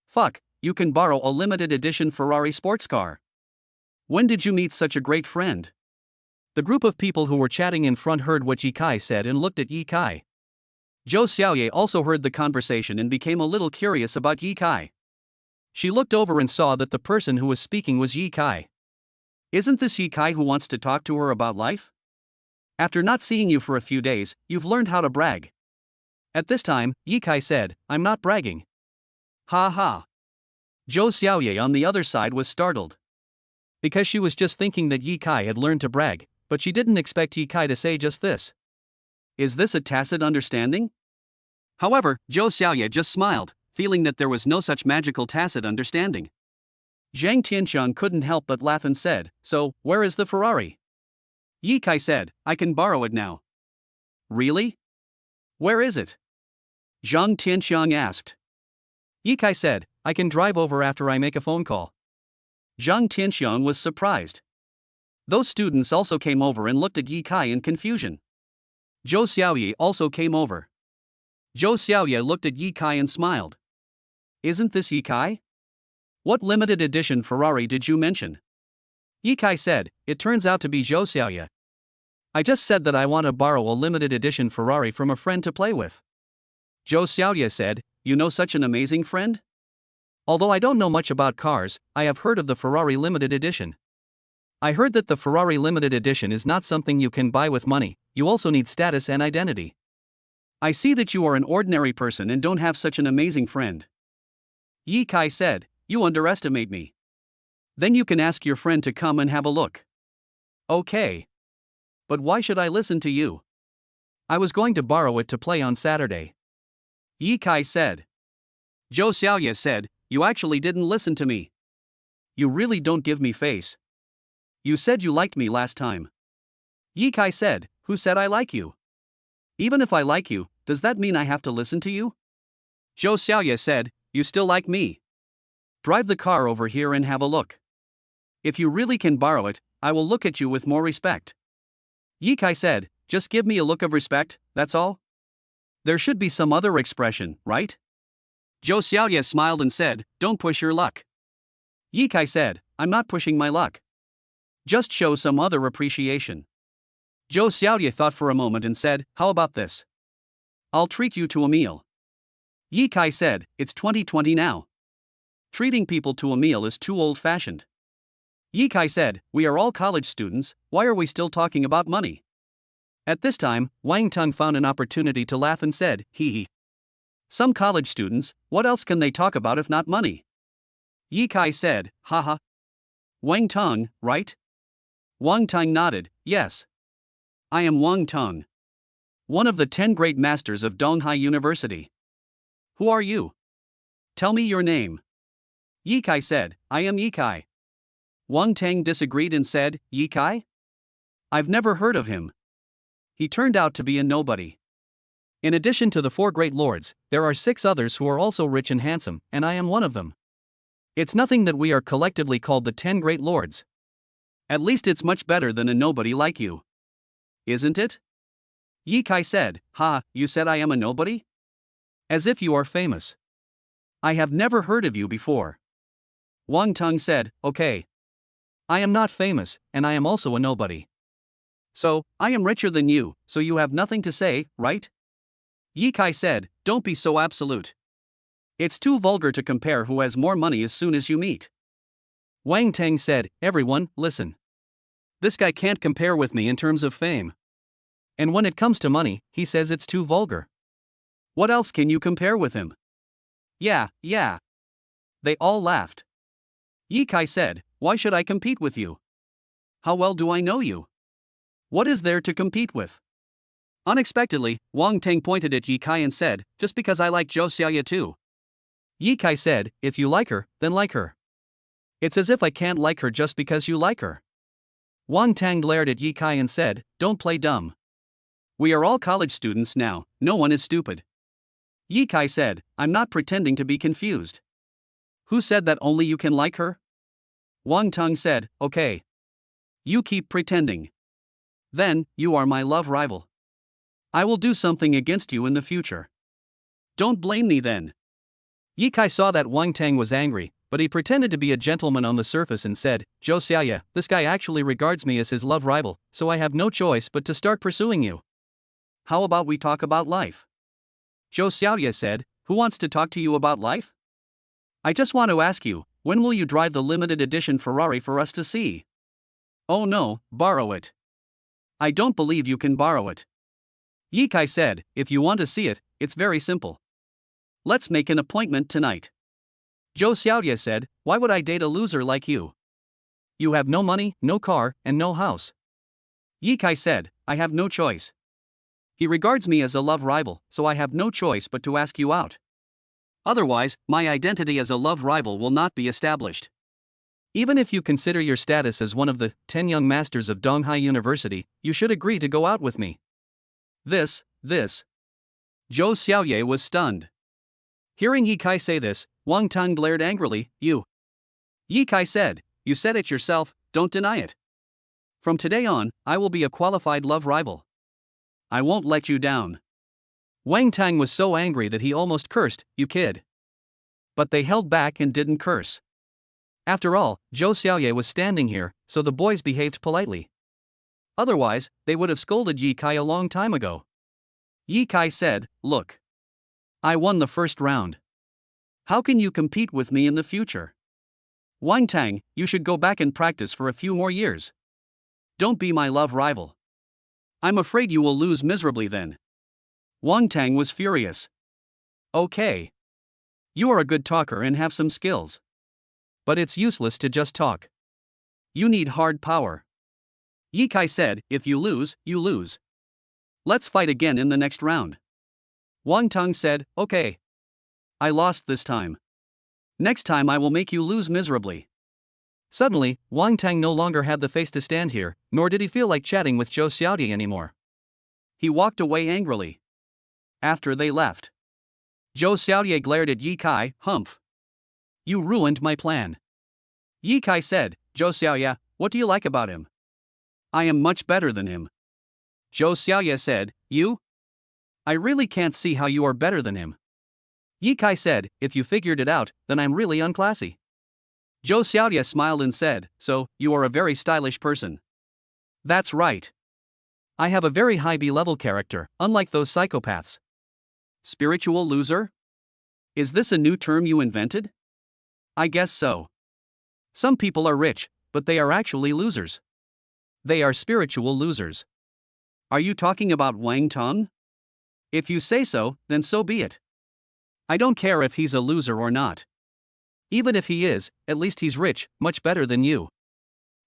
Fuck, you can borrow a limited edition Ferrari sports car. When did you meet such a great friend? The group of people who were chatting in front heard what Yi Kai said and looked at Yi Kai. Zhou Xiaoye also heard the conversation and became a little curious about Yi Kai. She looked over and saw that the person who was speaking was Yi Kai. Isn't this Yi Kai who wants to talk to her about life? After not seeing you for a few days, you've learned how to brag. At this time, Yi Kai said, I'm not bragging. Ha ha. Zhou Xiaoye on the other side was startled. Because she was just thinking that Yi Kai had learned to brag, but she didn't expect Yi Kai to say just this. Is this a tacit understanding? However, Zhou Xiaoye just smiled, feeling that there was no such magical tacit understanding. Zhang Tianxiang couldn't help but laugh and said, So, where is the Ferrari? Yi Kai said, I can borrow it now. Really? Where is it? Zhang Tianxiang asked. Yi Kai said, I can drive over after I make a phone call. Zhang Tianxiang was surprised. Those students also came over and looked at Yi Kai in confusion. Zhou Xiaoye also came over. Zhou Xiaoye looked at Yi Kai and smiled. Isn't this Yi Kai? What limited edition Ferrari did you mention? Yi Kai said, it turns out to be Zhou Xiaoye. I just said that I want to borrow a limited edition Ferrari from a friend to play with. Zhou Xiaoye said, you know such an amazing friend? Although I don't know much about cars, I have heard of the Ferrari limited edition. I heard that the Ferrari limited edition is not something you can buy with money, you also need status and identity. I see that you are an ordinary person and don't have such an amazing friend. Yi Kai said, you underestimate me. Then you can ask your friend to come and have a look. Okay. But why should I listen to you? I was going to borrow it to play on Saturday. Yi Kai said. Zhou Xiaoye said, you actually didn't listen to me. You really don't give me face. You said you liked me last time. Yi Kai said, who said I like you? Even if I like you, does that mean I have to listen to you? Zhou Xiaoye said, you still like me. Drive the car over here and have a look. If you really can borrow it, I will look at you with more respect. Yi Kai said, just give me a look of respect, that's all? There should be some other expression, right? Zhou Xiaoye smiled and said, don't push your luck. Yi Kai said, I'm not pushing my luck. Just show some other appreciation. Zhou Xiaoye thought for a moment and said, how about this? I'll treat you to a meal. Yi Kai said, it's 2020 now. Treating people to a meal is too old-fashioned. Yi Kai said, we are all college students, why are we still talking about money? At this time, Wang Tong found an opportunity to laugh and said, hee hee. Some college students, what else can they talk about if not money? Yi Kai said, haha. Wang Tong, right? Wang Tong nodded, yes. I am Wang Tong. One of the 10 great masters of Donghai University. Who are you? Tell me your name. Yi Kai said, I am Yi Kai. Wang Tang disagreed and said, Yi Kai? I've never heard of him. He turned out to be a nobody. In addition to the 4 great lords, there are 6 others who are also rich and handsome, and I am one of them. It's nothing that we are collectively called the 10 great lords. At least it's much better than a nobody like you. Isn't it? Yi Kai said, ha, you said I am a nobody? As if you are famous. I have never heard of you before. Wang Tong said, okay. I am not famous, and I am also a nobody. So, I am richer than you, so you have nothing to say, right? Yi Kai said, don't be so absolute. It's too vulgar to compare who has more money as soon as you meet. Wang Tang said, everyone, listen. This guy can't compare with me in terms of fame. And when it comes to money, he says it's too vulgar. What else can you compare with him? Yeah. They all laughed. Ye Kai said, why should I compete with you? How well do I know you? What is there to compete with? Unexpectedly, Wang Tang pointed at Ye Kai and said, just because I like Zhou Xiaoya too. Ye Kai said, if you like her, then like her. It's as if I can't like her just because you like her. Wang Tang glared at Ye Kai and said, don't play dumb. We are all college students now, no one is stupid. Ye Kai said, I'm not pretending to be confused. Who said that only you can like her? Wang Tang said, okay. You keep pretending. Then, you are my love rival. I will do something against you in the future. Don't blame me then. Ye Kai saw that Wang Tang was angry, but he pretended to be a gentleman on the surface and said, Zhou Xiaoya, this guy actually regards me as his love rival, so I have no choice but to start pursuing you. How about we talk about life? Zhou Xiaoya said, who wants to talk to you about life? I just want to ask you, when will you drive the limited edition Ferrari for us to see? Oh no, borrow it. I don't believe you can borrow it. Ye Kai said, if you want to see it, it's very simple. Let's make an appointment tonight. Zhou Xiaoya said, why would I date a loser like you? You have no money, no car, and no house. Ye Kai said, I have no choice. He regards me as a love rival, so I have no choice but to ask you out. Otherwise, my identity as a love rival will not be established. Even if you consider your status as one of the 10 young masters of Donghai University, you should agree to go out with me. This. Zhou Xiaoye was stunned. Hearing Ye Kai say this, Wang Tang glared angrily, you. Ye Kai said, you said it yourself, don't deny it. From today on, I will be a qualified love rival. I won't let you down. Wang Tang was so angry that he almost cursed, you kid. But they held back and didn't curse. After all, Zhou Xiaoye was standing here, so the boys behaved politely. Otherwise, they would have scolded Ye Kai a long time ago. Ye Kai said, look. I won the first round. How can you compete with me in the future? Wang Tang, you should go back and practice for a few more years. Don't be my love rival. I'm afraid you will lose miserably then. Wang Tang was furious. Okay. You are a good talker and have some skills. But it's useless to just talk. You need hard power. Ye Kai said, if you lose, you lose. Let's fight again in the next round. Wang Tang said, okay. I lost this time. Next time I will make you lose miserably. Suddenly, Wang Tang no longer had the face to stand here, nor did he feel like chatting with Zhou Xiaoye anymore. He walked away angrily. After they left, Zhou Xiaoye glared at Ye Kai, humph. You ruined my plan. Ye Kai said, Zhou Xiaoye, what do you like about him? I am much better than him. Zhou Xiaoye said, you? I really can't see how you are better than him. Ye Kai said, if you figured it out, then I'm really unclassy. Zhou Xiaoye smiled and said, so, you are a very stylish person. That's right. I have a very high B-level character, unlike those psychopaths. Spiritual loser? Is this a new term you invented? I guess so. Some people are rich, but they are actually losers. They are spiritual losers. Are you talking about Wang Tang? If you say so, then so be it. I don't care if he's a loser or not. Even if he is, at least he's rich, much better than you.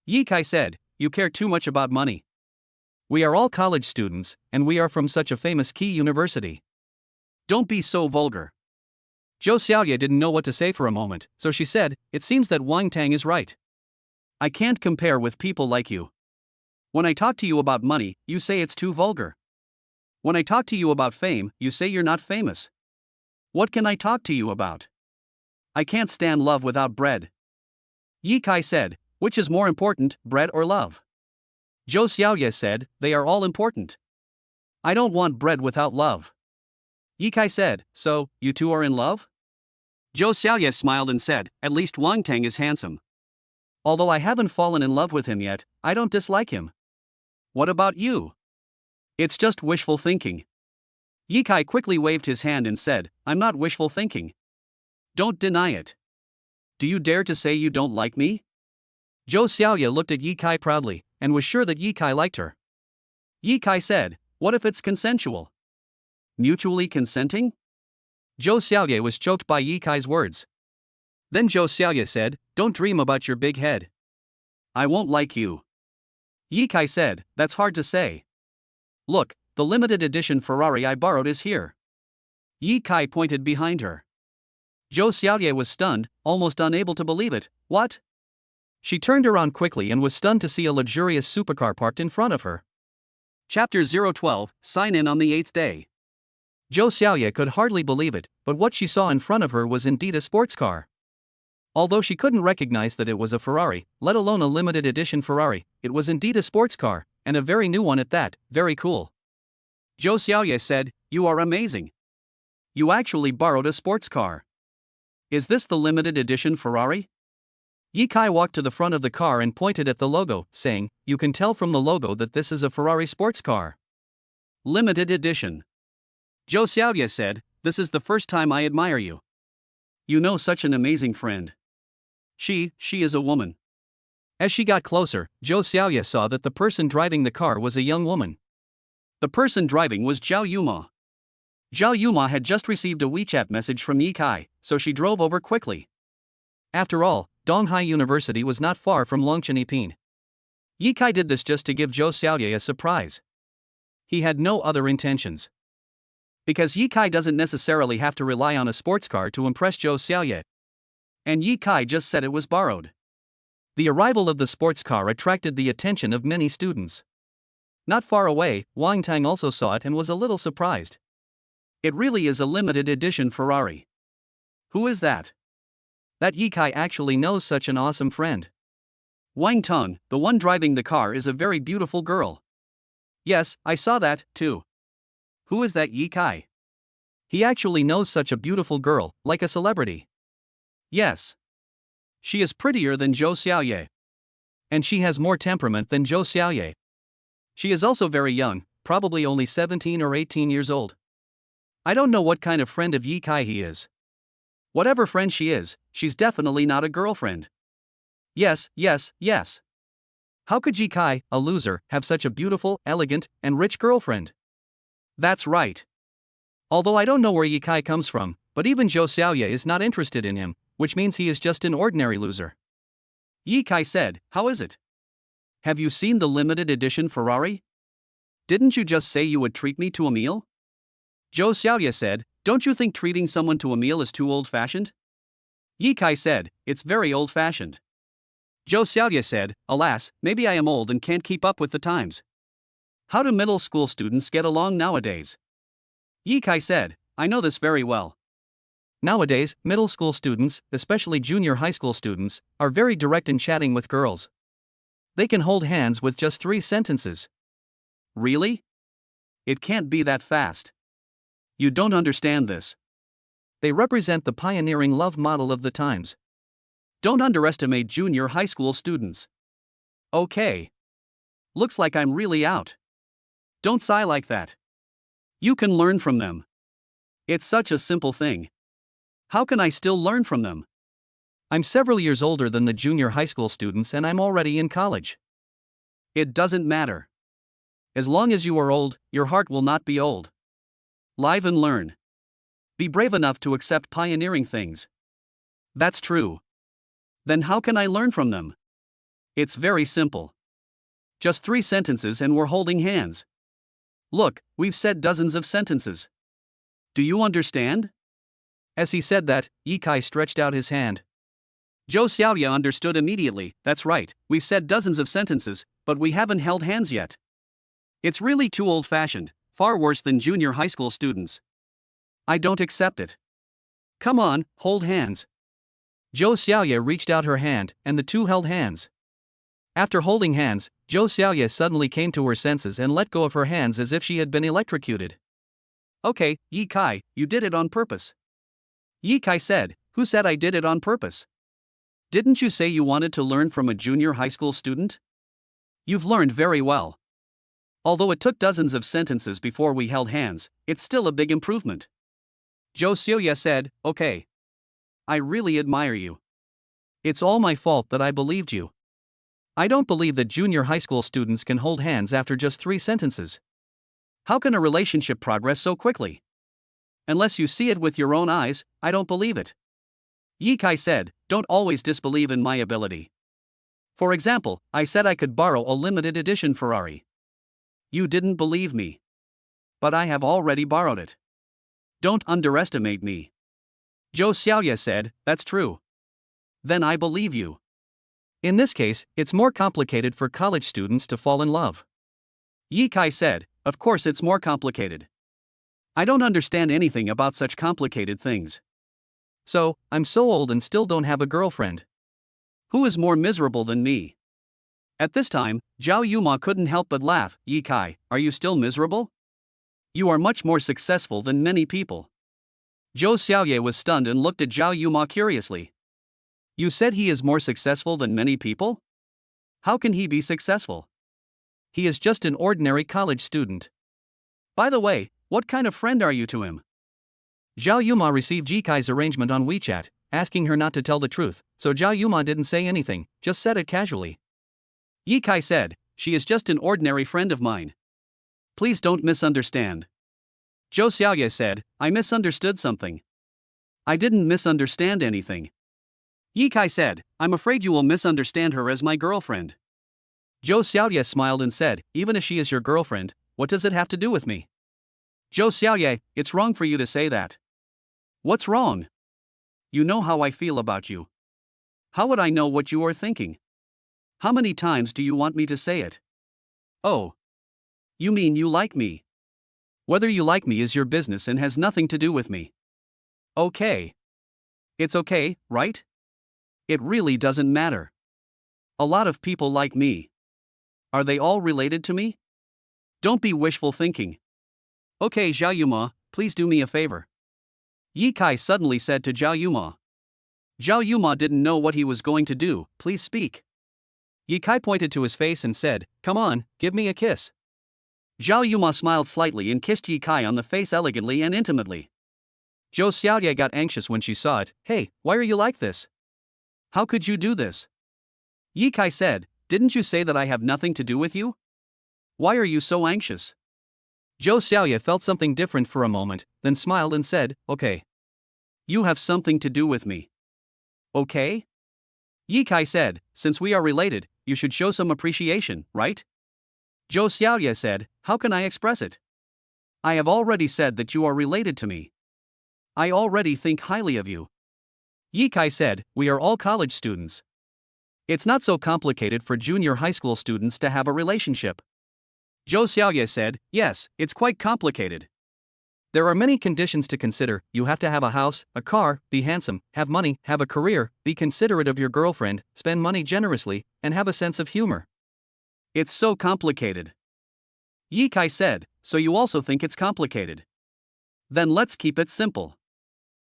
Ye Kai said, you care too much about money. We are all college students, and we are from such a famous key university. Don't be so vulgar. Zhou Xiaoye didn't know what to say for a moment, so she said, it seems that Wang Tang is right. I can't compare with people like you. When I talk to you about money, you say it's too vulgar. When I talk to you about fame, you say you're not famous. What can I talk to you about? I can't stand love without bread. Ye Kai said, which is more important, bread or love? Zhou Xiaoye said, they are all important. I don't want bread without love. Ye Kai said, so, you two are in love? Zhou Xiaoye smiled and said, at least Wang Tang is handsome. Although I haven't fallen in love with him yet, I don't dislike him. What about you? It's just wishful thinking. Ye Kai quickly waved his hand and said, I'm not wishful thinking. Don't deny it. Do you dare to say you don't like me? Zhou Xiaoye looked at Yi Kai proudly, and was sure that Yi Kai liked her. Yi Kai said, what if it's consensual? Mutually consenting? Zhou Xiaoye was choked by Yi Kai's words. Then Zhou Xiaoye said, don't dream about your big head. I won't like you. Yi Kai said, that's hard to say. Look, the limited edition Ferrari I borrowed is here. Yi Kai pointed behind her. Zhou Xiaoye was stunned, almost unable to believe it. What? She turned around quickly and was stunned to see a luxurious supercar parked in front of her. Chapter 012, Sign in on the 8th day. Zhou Xiaoye could hardly believe it, but what she saw in front of her was indeed a sports car. Although she couldn't recognize that it was a Ferrari, let alone a limited edition Ferrari, it was indeed a sports car, and a very new one at that. Very cool. Zhou Xiaoye said, you are amazing. You actually borrowed a sports car. Is this the limited edition Ferrari? Yi Kai walked to the front of the car and pointed at the logo, saying, you can tell from the logo that this is a Ferrari sports car. Limited edition. Zhou Xiaoye said, this is the first time I admire you. You know, such an amazing friend. She is a woman. As she got closer, Zhou Xiaoye saw that the person driving the car was a young woman. The person driving was Zhao Yuma. Zhao Yuma had just received a WeChat message from Yi Kai, so she drove over quickly. After all, Donghai University was not far from Longchen. Yi Kai did this just to give Zhou Xiaoye a surprise. He had no other intentions. Because Yi Kai doesn't necessarily have to rely on a sports car to impress Zhou Xiaoye. And Yi Kai just said it was borrowed. The arrival of the sports car attracted the attention of many students. Not far away, Wang Tang also saw it and was a little surprised. It really is a limited edition Ferrari. Who is that? That Yi Kai actually knows such an awesome friend. Wang Tang, the one driving the car, is a very beautiful girl. Yes, I saw that, too. Who is that Yi Kai? He actually knows such a beautiful girl, like a celebrity. Yes. She is prettier than Zhou Xiaoye. And she has more temperament than Zhou Xiaoye. She is also very young, probably only 17 or 18 years old. I don't know what kind of friend of Yi Kai he is. Whatever friend she is, she's definitely not a girlfriend. Yes. How could Yi Kai, a loser, have such a beautiful, elegant, and rich girlfriend? That's right. Although I don't know where Yi Kai comes from, but even Zhou Xiaoye is not interested in him, which means he is just an ordinary loser. Yi Kai said, how is it? Have you seen the limited edition Ferrari? Didn't you just say you would treat me to a meal? Zhou Xiaoye said, don't you think treating someone to a meal is too old-fashioned? Yi Kai said, it's very old-fashioned. Zhou Xiaoye said, alas, maybe I am old and can't keep up with the times. How do middle school students get along nowadays? Yi Kai said, I know this very well. Nowadays, middle school students, especially junior high school students, are very direct in chatting with girls. They can hold hands with just 3 sentences. Really? It can't be that fast. You don't understand this. They represent the pioneering love model of the times. Don't underestimate junior high school students. Okay. Looks like I'm really out. Don't sigh like that. You can learn from them. It's such a simple thing. How can I still learn from them? I'm several years older than the junior high school students and I'm already in college. It doesn't matter. As long as you are old, your heart will not be old. Live and learn. Be brave enough to accept pioneering things. That's true. Then how can I learn from them? It's very simple. Just 3 sentences and we're holding hands. Look, we've said dozens of sentences. Do you understand? As he said that, Yi Kai stretched out his hand. Zhou Xiaoye understood immediately, that's right, we've said dozens of sentences, but we haven't held hands yet. It's really too old-fashioned, far worse than junior high school students. I don't accept it. Come on, hold hands. Zhou Xiaoye reached out her hand, and the two held hands. After holding hands, Zhou Xiaoye suddenly came to her senses and let go of her hands as if she had been electrocuted. Okay, Yi Kai, you did it on purpose. Yi Kai said, who said I did it on purpose? Didn't you say you wanted to learn from a junior high school student? You've learned very well. Although it took dozens of sentences before we held hands, it's still a big improvement. Zhou Xiaoye said, okay. I really admire you. It's all my fault that I believed you. I don't believe that junior high school students can hold hands after just 3 sentences. How can a relationship progress so quickly? Unless you see it with your own eyes, I don't believe it. Yikai said, don't always disbelieve in my ability. For example, I said I could borrow a limited edition Ferrari. You didn't believe me. But I have already borrowed it. Don't underestimate me. Zhou Xiaoye said, that's true. Then I believe you. In this case, it's more complicated for college students to fall in love. Yikai said, of course it's more complicated. I don't understand anything about such complicated things. So, I'm so old and still don't have a girlfriend. Who is more miserable than me? At this time, Zhao Yuma couldn't help but laugh. Yikai, are you still miserable? You are much more successful than many people. Zhou Xiaoye was stunned and looked at Zhao Yuma curiously. You said he is more successful than many people? How can he be successful? He is just an ordinary college student. By the way, what kind of friend are you to him? Zhao Yuma received Yikai's arrangement on WeChat, asking her not to tell the truth, so Zhao Yuma didn't say anything, just said it casually. Yikai said, she is just an ordinary friend of mine. Please don't misunderstand. Zhou Xiaoye said, I misunderstood something. I didn't misunderstand anything. Yikai said, I'm afraid you will misunderstand her as my girlfriend. Zhou Xiaoye smiled and said, even if she is your girlfriend, what does it have to do with me? Zhou Xiaoye, it's wrong for you to say that. What's wrong? You know how I feel about you. How would I know what you are thinking? How many times do you want me to say it? Oh. You mean you like me? Whether you like me is your business and has nothing to do with me. Okay. It's okay, right? It really doesn't matter. A lot of people like me. Are they all related to me? Don't be wishful thinking. Okay, Zhao Yuma, please do me a favor. Yikai suddenly said to Zhao Yuma. Zhao Yuma didn't know what he was going to do. Please speak. Yikai pointed to his face and said, come on, give me a kiss. Zhao Yuma smiled slightly and kissed Yikai on the face elegantly and intimately. Zhou Xiaoye got anxious when she saw it. Hey, why are you like this? How could you do this? Yikai said, didn't you say that I have nothing to do with you? Why are you so anxious? Zhou Xiaoye felt something different for a moment, then smiled and said, okay. You have something to do with me. Okay? Yikai said, since we are related, you should show some appreciation, right? Zhou Xiaoye said, how can I express it? I have already said that you are related to me. I already think highly of you. Yikai said, we are all college students. It's not so complicated for junior high school students to have a relationship. Zhou Xiaoye said, yes, it's quite complicated. There are many conditions to consider. You have to have a house, a car, be handsome, have money, have a career, be considerate of your girlfriend, spend money generously, and have a sense of humor. It's so complicated. Yikai said, so you also think it's complicated? Then let's keep it simple.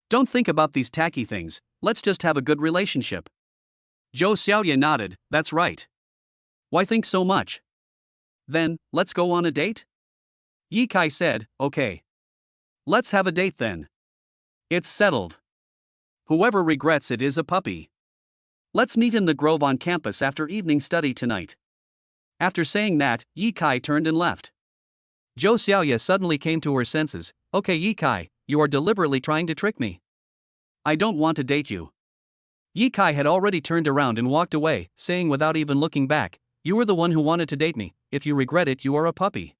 Don't think about these tacky things, let's just have a good relationship. Zhou Xiaoye nodded, that's right. Why think so much? Then, let's go on a date? Yikai said, okay. Let's have a date then. It's settled. Whoever regrets it is a puppy. Let's meet in the grove on campus after evening study tonight. After saying that, Yikai turned and left. Zhou Xiaoye suddenly came to her senses. Okay, Yikai, you are deliberately trying to trick me. I don't want to date you. Yikai had already turned around and walked away, saying without even looking back, you were the one who wanted to date me. If you regret it, you are a puppy.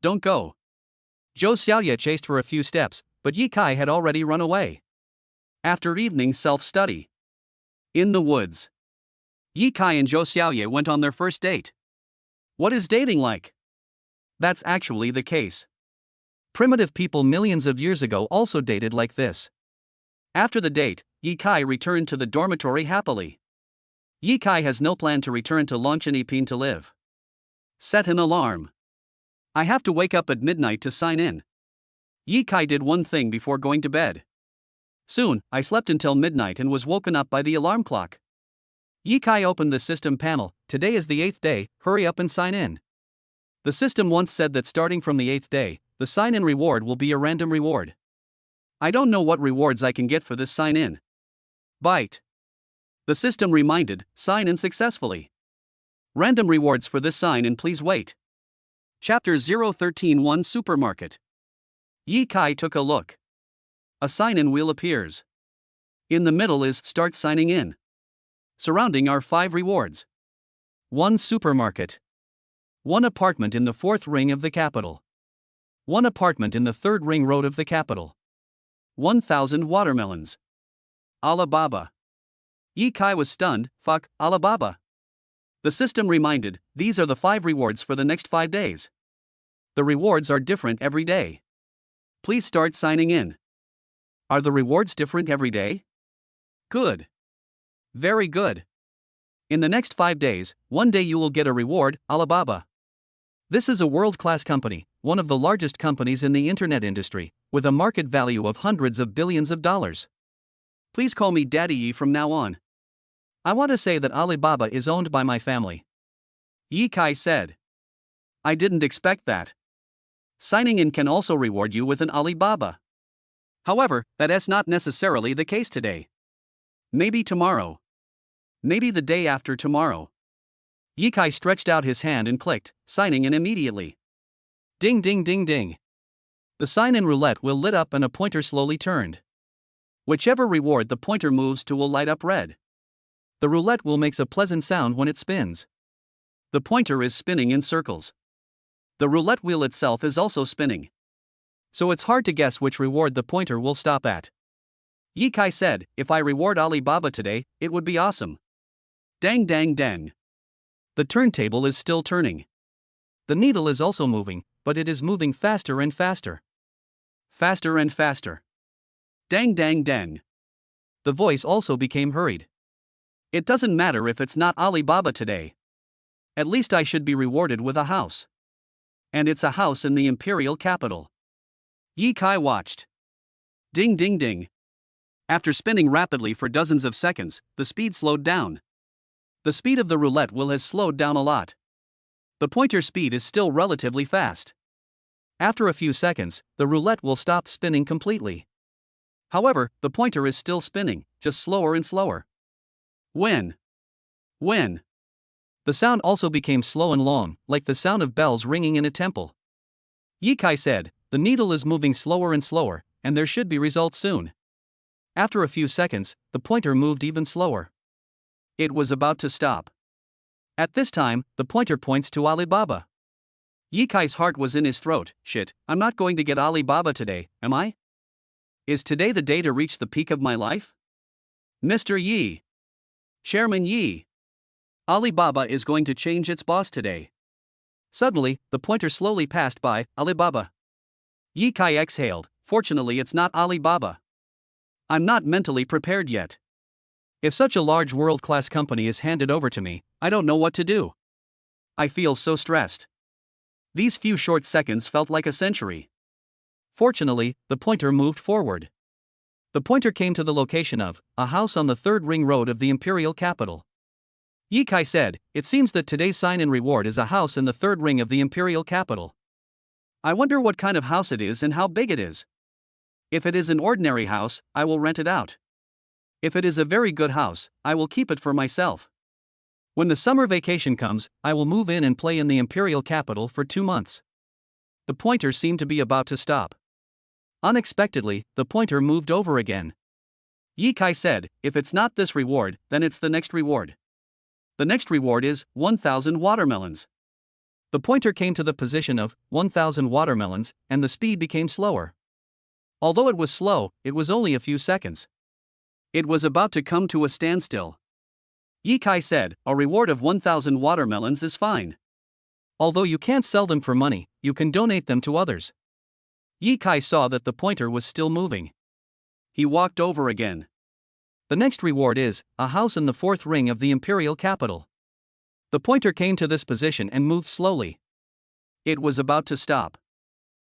Don't go. Zhou Xiaoye chased for a few steps, but Yikai had already run away. After evening self-study. In the woods. Yikai and Zhou Xiaoye went on their first date. What is dating like? That's actually the case. Primitive people millions of years ago also dated like this. After the date, Yikai returned to the dormitory happily. Yikai has no plan to return to Longchenipin to live. Set an alarm. I have to wake up at midnight to sign in. Yikai did one thing before going to bed. Soon, I slept until midnight and was woken up by the alarm clock. Yikai opened the system panel. Today is the 8th day, hurry up and sign in. The system once said that starting from the 8th day, the sign-in reward will be a random reward. I don't know what rewards I can get for this sign in. Bite. The system reminded, sign in successfully. Random rewards for this sign in, please wait. Chapter 013 Supermarket. Yi Kai took a look. A sign-in wheel appears. In the middle is Start Signing In. Surrounding are 5 rewards. 1 supermarket. 1 apartment in the 4th ring of the capital. 1 apartment in the 3rd ring road of the capital. 1,000 watermelons. Alibaba. Yi Kai was stunned. Fuck, Alibaba. The system reminded, these are the 5 rewards for the next 5 days. The rewards are different every day. Please start signing in. Are the rewards different every day? Good. Very good. In the next 5 days, one day you will get a reward, Alibaba. This is a world-class company, one of the largest companies in the internet industry, with a market value of hundreds of billions of dollars. Please call me Daddy Yi from now on. I want to say that Alibaba is owned by my family. Yi Kai said. I didn't expect that. Signing in can also reward you with an Alibaba. However, that's not necessarily the case today. Maybe tomorrow. Maybe the day after tomorrow. Yi Kai stretched out his hand and clicked, signing in immediately. Ding ding ding ding. The sign-in roulette wheel lit up and a pointer slowly turned. Whichever reward the pointer moves to will light up red. The roulette wheel makes a pleasant sound when it spins. The pointer is spinning in circles. The roulette wheel itself is also spinning. So it's hard to guess which reward the pointer will stop at. Yi Kai said, if I reward Alibaba today, it would be awesome. Dang dang dang. The turntable is still turning. The needle is also moving, but it is moving faster and faster. Faster and faster. Dang dang dang. The voice also became hurried. It doesn't matter if it's not Alibaba today. At least I should be rewarded with a house. And it's a house in the imperial capital. Yi Kai watched. Ding ding ding. After spinning rapidly for dozens of seconds, the speed slowed down. The speed of the roulette wheel has slowed down a lot. The pointer speed is still relatively fast. After a few seconds, the roulette will stop spinning completely. However, the pointer is still spinning, just slower and slower. When? The sound also became slow and long, like the sound of bells ringing in a temple. Yi Kai said, the needle is moving slower and slower, and there should be results soon. After a few seconds, the pointer moved even slower. It was about to stop. At this time, the pointer points to Alibaba. Yi Kai's heart was in his throat. Shit, I'm not going to get Alibaba today, am I? Is today the day to reach the peak of my life? Mr. Yi. Chairman Yi. Alibaba is going to change its boss today. Suddenly, the pointer slowly passed by Alibaba. Yi Kai exhaled. Fortunately, it's not Alibaba. I'm not mentally prepared yet. If such a large world-class company is handed over to me, I don't know what to do. I feel so stressed. These few short seconds felt like a century. Fortunately, the pointer moved forward. The pointer came to the location of a house on the 3rd ring road of the imperial capital. Yi Kai said, it seems that today's sign-in reward is a house in the 3rd ring of the imperial capital. I wonder what kind of house it is and how big it is. If it is an ordinary house, I will rent it out. If it is a very good house, I will keep it for myself. When the summer vacation comes, I will move in and play in the imperial capital for 2 months. The pointer seemed to be about to stop. Unexpectedly, the pointer moved over again. Yi Kai said, if it's not this reward, then it's the next reward. The next reward is 1,000 watermelons. The pointer came to the position of 1,000 watermelons, and the speed became slower. Although it was slow, it was only a few seconds. It was about to come to a standstill. Yi Kai said, a reward of 1,000 watermelons is fine. Although you can't sell them for money, you can donate them to others. Yi Kai saw that the pointer was still moving. He walked over again. The next reward is a house in the 4th ring of the imperial capital. The pointer came to this position and moved slowly. It was about to stop.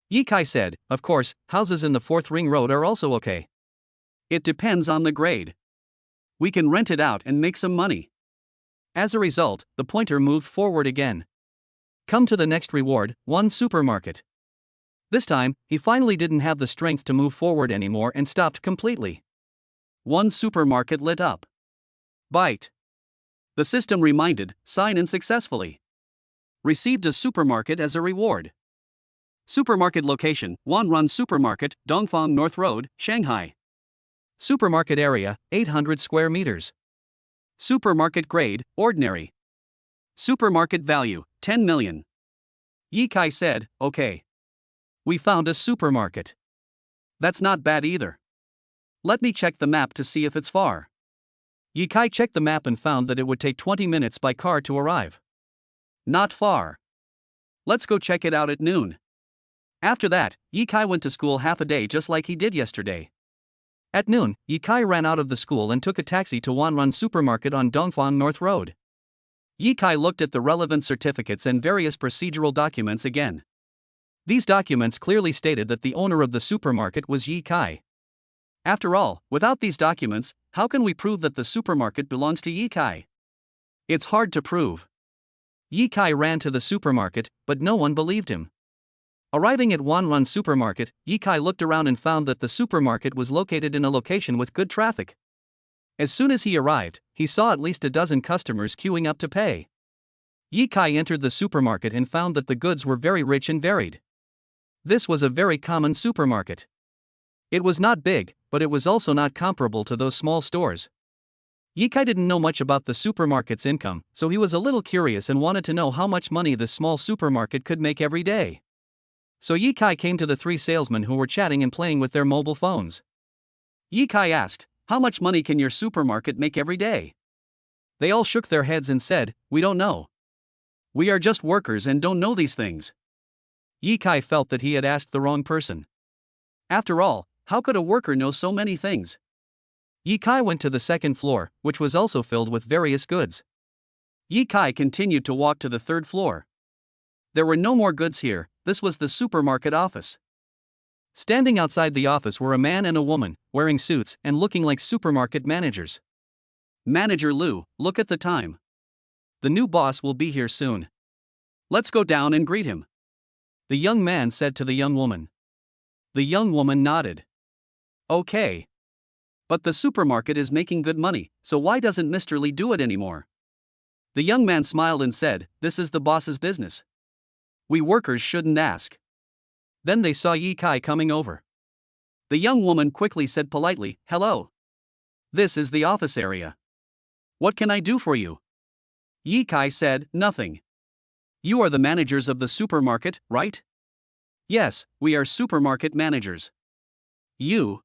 Yi Kai said, of course, houses in the 4th ring road are also okay. It depends on the grade. We can rent it out and make some money. As a result, the pointer moved forward again. Come to the next reward, 1 supermarket. This time, he finally didn't have the strength to move forward anymore and stopped completely. One supermarket lit up. Byte. The system reminded, sign in successfully. Received a supermarket as a reward. Supermarket location, Wanrun Supermarket, Dongfang North Road, Shanghai. Supermarket area, 800 square meters. Supermarket grade, ordinary. Supermarket value, 10 million. Yi Kai said, okay. We found a supermarket. That's not bad either. Let me check the map to see if it's far. Yi Kai checked the map and found that it would take 20 minutes by car to arrive. Not far. Let's go check it out at noon. After that, Yi Kai went to school half a day just like he did yesterday. At noon, Yi Kai ran out of the school and took a taxi to Wanrun Supermarket on Dongfang North Road. Yi Kai looked at the relevant certificates and various procedural documents again. These documents clearly stated that the owner of the supermarket was Yi Kai. After all, without these documents, how can we prove that the supermarket belongs to Yi Kai? It's hard to prove. Yi Kai ran to the supermarket, but no one believed him. Arriving at Wanrun Supermarket, Yi Kai looked around and found that the supermarket was located in a location with good traffic. As soon as he arrived, he saw at least a dozen customers queuing up to pay. Yi Kai entered the supermarket and found that the goods were very rich and varied. This was a very common supermarket. It was not big, but it was also not comparable to those small stores. Yi Kai didn't know much about the supermarket's income, so he was a little curious and wanted to know how much money this small supermarket could make every day. So Yi Kai came to the three salesmen who were chatting and playing with their mobile phones. Yi Kai asked, "How much money can your supermarket make every day?" They all shook their heads and said, "We don't know. We are just workers and don't know these things." Yi Kai felt that he had asked the wrong person. After all, how could a worker know so many things? Yi Kai went to the second floor, which was also filled with various goods. Yi Kai continued to walk to the third floor. There were no more goods here. This was the supermarket office. Standing outside the office were a man and a woman, wearing suits and looking like supermarket managers. "Manager Lu, look at the time. The new boss will be here soon. Let's go down and greet him," the young man said to the young woman. The young woman nodded. "Okay. But the supermarket is making good money, so why doesn't Mr. Li do it anymore?" The young man smiled and said, "This is the boss's business. We workers shouldn't ask." Then they saw Yi Kai coming over. The young woman quickly said politely, "Hello. This is the office area. What can I do for you?" Yi Kai said, "Nothing. You are the managers of the supermarket, right?" "Yes, we are supermarket managers." "You?"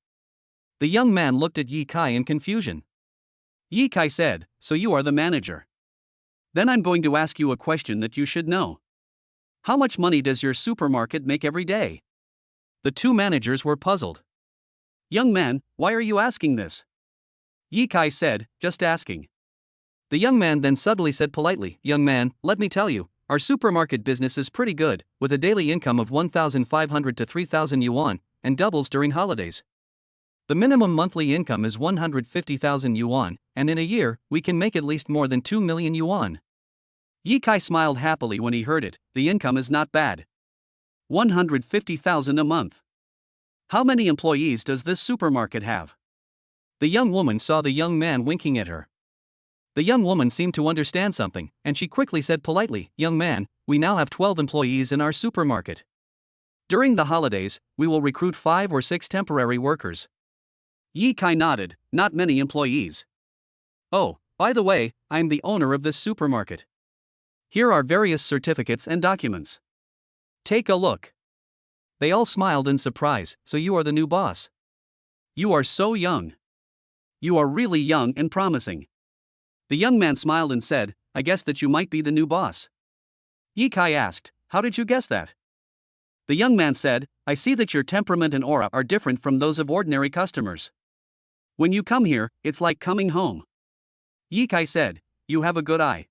The young man looked at Yi Kai in confusion. Yi Kai said, "So you are the manager. Then I'm going to ask you a question that you should know. How much money does your supermarket make every day?" The two managers were puzzled. "Young man, why are you asking this?" Yi Kai said, "Just asking." The young man then suddenly said politely, "Young man, let me tell you, our supermarket business is pretty good, with a daily income of 1,500 to 3,000 yuan, and doubles during holidays. The minimum monthly income is 150,000 yuan, and in a year, we can make at least more than 2 million yuan. Yi Kai smiled happily when he heard it. The income is not bad. 150,000 a month. How many employees does this supermarket have? The young woman saw the young man winking at her. The young woman seemed to understand something, and she quickly said politely, "Young man, we now have 12 employees in our supermarket. During the holidays, we will recruit 5 or 6 temporary workers." Yi Kai nodded. "Not many employees. Oh, by the way, I'm the owner of this supermarket. Here are various certificates and documents. Take a look." They all smiled in surprise. "So you are the new boss? You are so young. You are really young and promising." The young man smiled and said, "I guessed that you might be the new boss." Yi Kai asked, "How did you guess that?" The young man said, "I see that your temperament and aura are different from those of ordinary customers. When you come here, it's like coming home." Yi Kai said, "You have a good eye.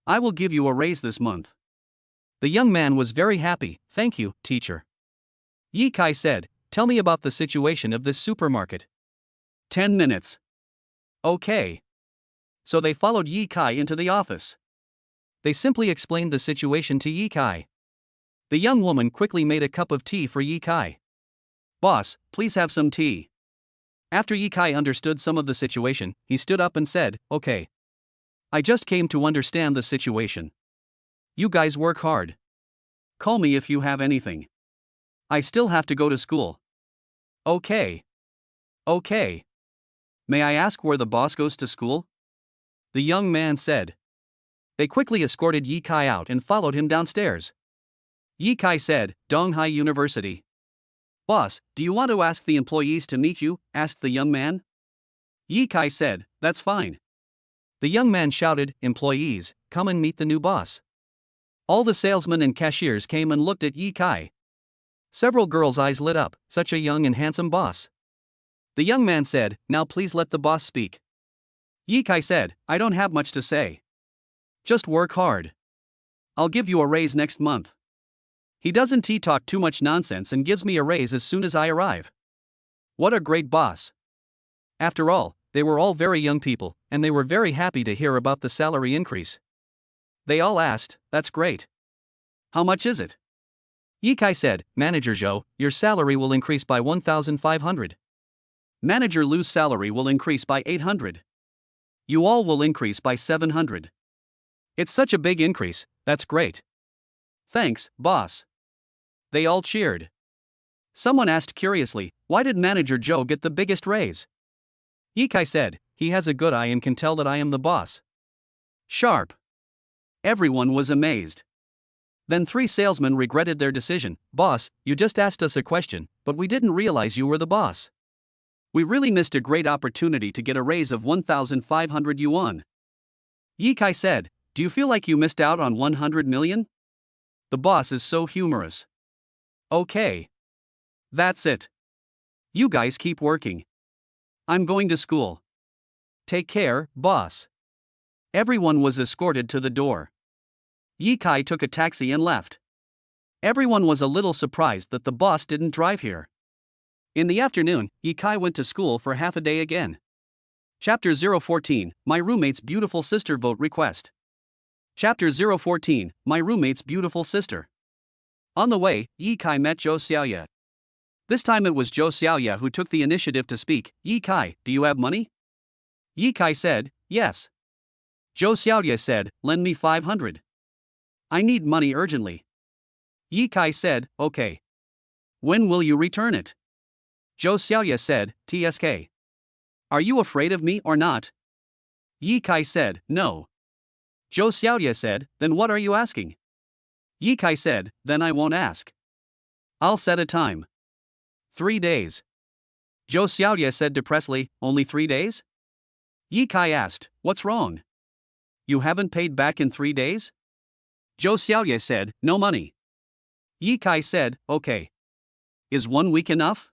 I will give you a raise this month." The young man was very happy. "Thank you, teacher." Yi Kai said, "Tell me about the situation of this supermarket." 10 minutes. Okay. So they followed Yi Kai into the office. They simply explained the situation to Yi Kai. The young woman quickly made a cup of tea for Yi Kai. Boss, please have some tea. After Yi Kai understood some of the situation, he stood up and said, okay. I just came to understand the situation. You guys work hard. Call me if you have anything. I still have to go to school. Okay. Okay. May I ask where the boss goes to school? The young man said. They quickly escorted Yi Kai out and followed him downstairs. Yi Kai said, Donghai University. Boss, do you want to ask the employees to meet you? Asked the young man. Yi Kai said, that's fine. The young man shouted, employees, come and meet the new boss. All the salesmen and cashiers came and looked at Yi Kai. Several girls' eyes lit up, such a young and handsome boss. The young man said, now please let the boss speak. Yi Kai said, I don't have much to say. Just work hard. I'll give you a raise next month. He doesn't talk too much nonsense and gives me a raise as soon as I arrive. What a great boss. After all, they were all very young people, and they were very happy to hear about the salary increase. They all asked, that's great. How much is it? Yi Kai said, Manager Zhou, your salary will increase by 1,500. Manager Lu's salary will increase by 800. You all will increase by 700. It's such a big increase, that's great. Thanks, boss. They all cheered. Someone asked curiously, why did Manager Zhou get the biggest raise? Yi Kai said, he has a good eye and can tell that I am the boss. Sharp. Everyone was amazed. Then 3 salesmen regretted their decision. Boss, you just asked us a question, but we didn't realize you were the boss. We really missed a great opportunity to get a raise of 1,500 yuan. Yi Kai said, do you feel like you missed out on 100 million? The boss is so humorous. Okay. That's it. You guys keep working. I'm going to school. Take care, boss. Everyone was escorted to the door. Yi Kai took a taxi and left. Everyone was a little surprised that the boss didn't drive here. In the afternoon, Yi Kai went to school for half a day again. Chapter 014, My Roommate's Beautiful Sister Vote Request. Chapter 014, My Roommate's Beautiful Sister. On the way, Yi Kai met Zhou Xiaoye. This time it was Zhou Xiaoye who took the initiative to speak. Yi Kai, do you have money? Yi Kai said, yes. Zhou Xiaoye said, lend me 500. I need money urgently. Yi Kai said, okay. When will you return it? Zhou Xiaoye said, TSK. Are you afraid of me or not? Yi Kai said, no. Zhou Xiaoye said, then what are you asking? Yi Kai said, then I won't ask. I'll set a time. 3 days. Zhou Xiaoye said depressedly, only 3 days? Yi Kai asked, what's wrong? You haven't paid back in 3 days? Zhou Xiaoye said, no money. Yi Kai said, okay. Is 1 week enough?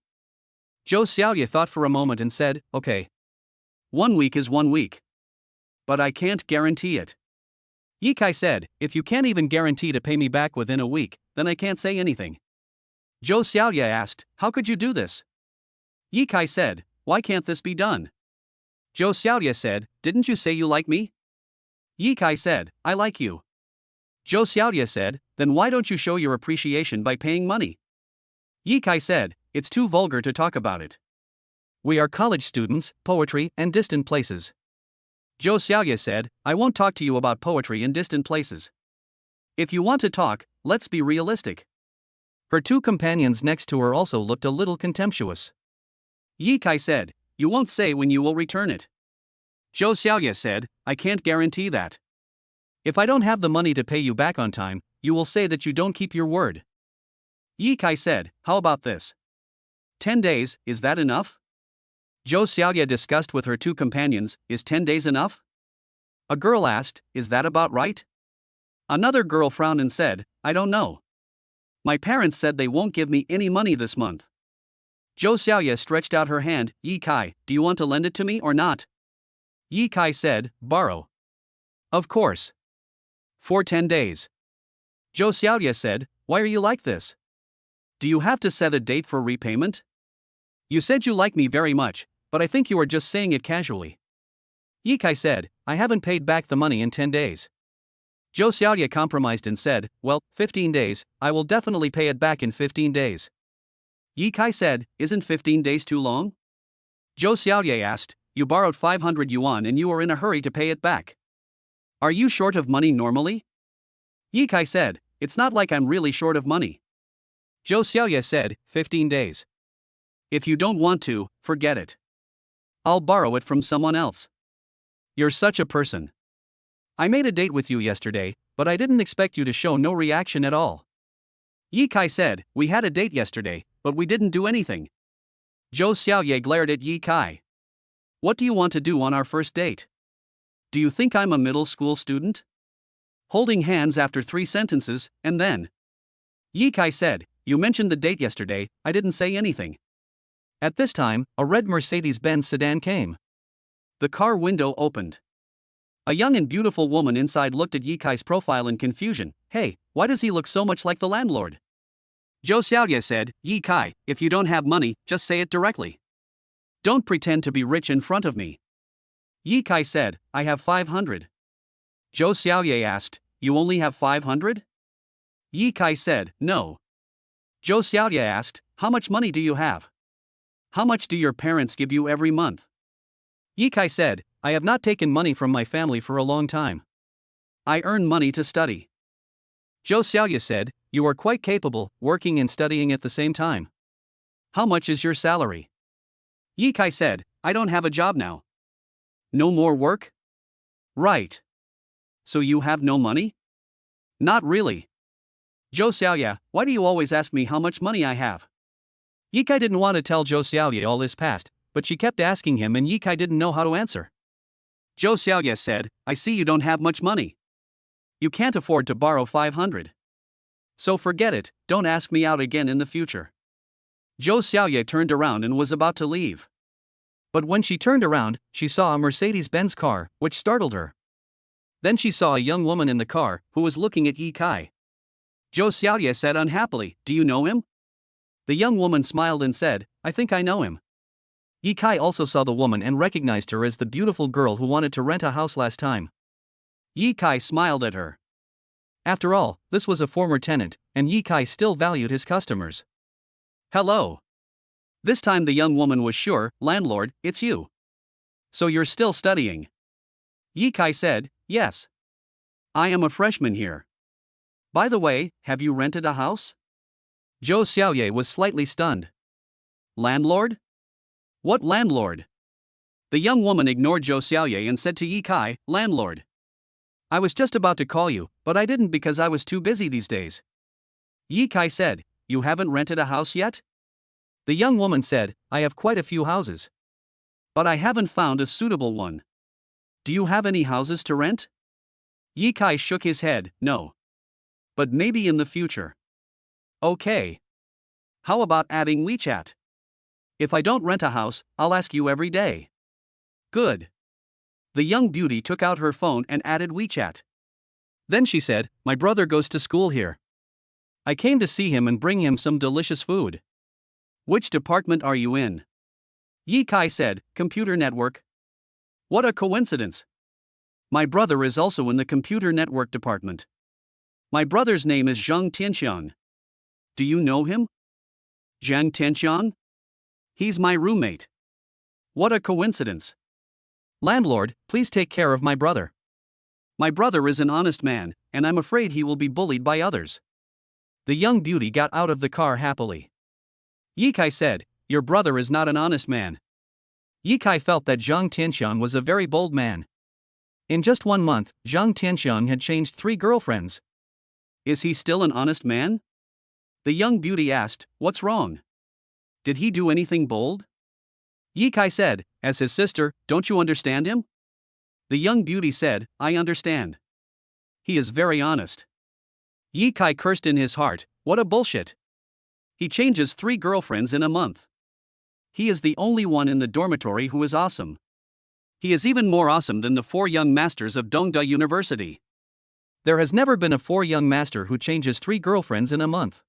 Zhou Xiaoye thought for a moment and said, okay. 1 week is 1 week. But I can't guarantee it. Yi Kai said, if you can't even guarantee to pay me back within a week, then I can't say anything. Zhou Xiaoye asked, how could you do this? Yi Kai said, why can't this be done? Zhou Xiaoye said, didn't you say you like me? Yi Kai said, I like you. Zhou Xiaoye said, then why don't you show your appreciation by paying money? Yi Kai said, it's too vulgar to talk about it. We are college students, poetry, and distant places. Zhou Xiaoye said, I won't talk to you about poetry in distant places. If you want to talk, let's be realistic. Her 2 companions next to her also looked a little contemptuous. Yi Kai said, you won't say when you will return it. Zhou Xiaoye said, I can't guarantee that. If I don't have the money to pay you back on time, you will say that you don't keep your word. Yi Kai said, how about this? 10 days, is that enough? Zhou Xiaoye discussed with her 2 companions, is 10 days enough? A girl asked, is that about right? Another girl frowned and said, I don't know. My parents said they won't give me any money this month. Zhou Xiaoye stretched out her hand, Yi Kai, do you want to lend it to me or not? Yi Kai said, borrow. Of course. For 10 days. Zhou Xiaoye said, why are you like this? Do you have to set a date for repayment? You said you like me very much, but I think you are just saying it casually. Yi Kai said, I haven't paid back the money in 10 days. Zhou Xiaoye compromised and said, well, 15 days, I will definitely pay it back in 15 days. Yi Kai said, isn't 15 days too long? Zhou Xiaoye asked, you borrowed 500 yuan and you are in a hurry to pay it back. Are you short of money normally? Yi Kai said, it's not like I'm really short of money. Zhou Xiaoye said, 15 days. If you don't want to, forget it. I'll borrow it from someone else. You're such a person. I made a date with you yesterday, but I didn't expect you to show no reaction at all. Yi Kai said, we had a date yesterday, but we didn't do anything. Zhou Xiaoye glared at Yi Kai. What do you want to do on our first date? Do you think I'm a middle school student? Holding hands after 3 sentences, and then. Yi Kai said, you mentioned the date yesterday, I didn't say anything. At this time, a red Mercedes-Benz sedan came. The car window opened. A young and beautiful woman inside looked at Yi Kai's profile in confusion. Hey, why does he look so much like the landlord? Zhou Xiaoye said, Yi Kai, if you don't have money, just say it directly. Don't pretend to be rich in front of me. Yi Kai said, I have 500. Zhou Xiaoye asked, you only have 500? Yi Kai said, no. Zhou Xiaoye asked, how much money do you have? How much do your parents give you every month? Yi Kai said, I have not taken money from my family for a long time. I earn money to study. Zhou Xiaoye said, you are quite capable, working and studying at the same time. How much is your salary? Yi Kai said, I don't have a job now. No more work? Right. So you have no money? Not really. Zhou Xiaoye, why do you always ask me how much money I have? Yi Kai didn't want to tell Zhou Xiaoye all his past, but she kept asking him and Yi Kai didn't know how to answer. Zhou Xiaoye said, I see you don't have much money. You can't afford to borrow 500. So forget it, don't ask me out again in the future. Zhou Xiaoye turned around and was about to leave. But when she turned around, she saw a Mercedes-Benz car, which startled her. Then she saw a young woman in the car, who was looking at Yi Kai. Zhou Xiaoye said unhappily, do you know him? The young woman smiled and said, I think I know him. Yi Kai also saw the woman and recognized her as the beautiful girl who wanted to rent a house last time. Yi Kai smiled at her. After all, this was a former tenant, and Yi Kai still valued his customers. Hello. This time the young woman was sure, landlord, it's you. So you're still studying? Yi Kai said, yes. I am a freshman here. By the way, have you rented a house? Zhou Xiaoye was slightly stunned. Landlord? What landlord? The young woman ignored Zhou Xiaoye and said to Yi Kai, landlord. I was just about to call you, but I didn't because I was too busy these days. Yi Kai said, you haven't rented a house yet? The young woman said, I have quite a few houses. But I haven't found a suitable one. Do you have any houses to rent? Yi Kai shook his head, no. But maybe in the future. Okay. How about adding WeChat? If I don't rent a house, I'll ask you every day. Good. The young beauty took out her phone and added WeChat. Then she said, my brother goes to school here. I came to see him and bring him some delicious food. Which department are you in? Yi Kai said, computer network. What a coincidence. My brother is also in the computer network department. My brother's name is Zhang Tianxiang. Do you know him? Zhang Tianxiang? He's my roommate. What a coincidence. Landlord, please take care of my brother. My brother is an honest man, and I'm afraid he will be bullied by others. The young beauty got out of the car happily. Yi Kai said, your brother is not an honest man. Yi Kai felt that Zhang Tianxiang was a very bold man. In just 1 month, Zhang Tianxiang had changed 3 girlfriends. Is he still an honest man? The young beauty asked, what's wrong? Did he do anything bold? Yi Kai said, as his sister, don't you understand him? The young beauty said, I understand. He is very honest. Yi Kai cursed in his heart, what a bullshit. He changes 3 girlfriends in a month. He is the only one in the dormitory who is awesome. He is even more awesome than the 4 young masters of Dongda University. There has never been a 4 young master who changes 3 girlfriends in a month.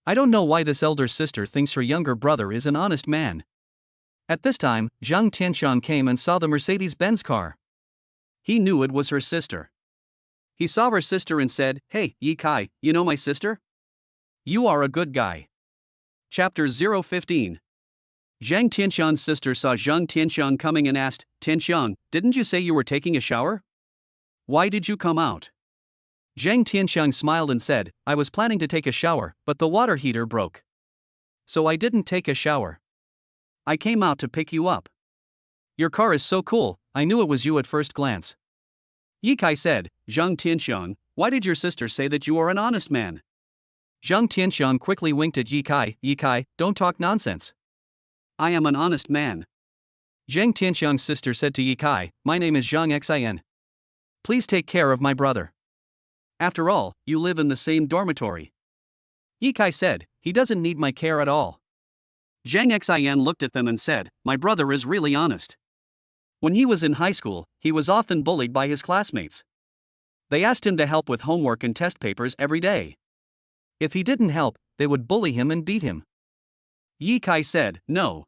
I don't know why this elder sister thinks her younger brother is an honest man. At this time, Zhang Tianxiang came and saw the Mercedes-Benz car. He knew it was her sister. He saw her sister and said, "Hey, Yi Kai, you know my sister? You are a good guy." Chapter 015. Zhang Tianxiang's sister saw Zhang Tianxiang coming and asked, "Tianxiang, didn't you say you were taking a shower? Why did you come out?" Zhang Tianxiang smiled and said, "I was planning to take a shower, but the water heater broke. So I didn't take a shower. I came out to pick you up. Your car is so cool, I knew it was you at first glance." Yi Kai said, "Zhang Tianxiang, why did your sister say that you are an honest man?" Zhang Tianxiang quickly winked at Yi Kai. "Yi Kai, don't talk nonsense. I am an honest man." Zhang Tianxiang's sister said to Yi Kai, "My name is Zhang Xin. Please take care of my brother. After all, you live in the same dormitory." Yi Kai said, "He doesn't need my care at all." Zhang Xin looked at them and said, "My brother is really honest. When he was in high school, he was often bullied by his classmates. They asked him to help with homework and test papers every day. If he didn't help, they would bully him and beat him." Yi Kai said, "No.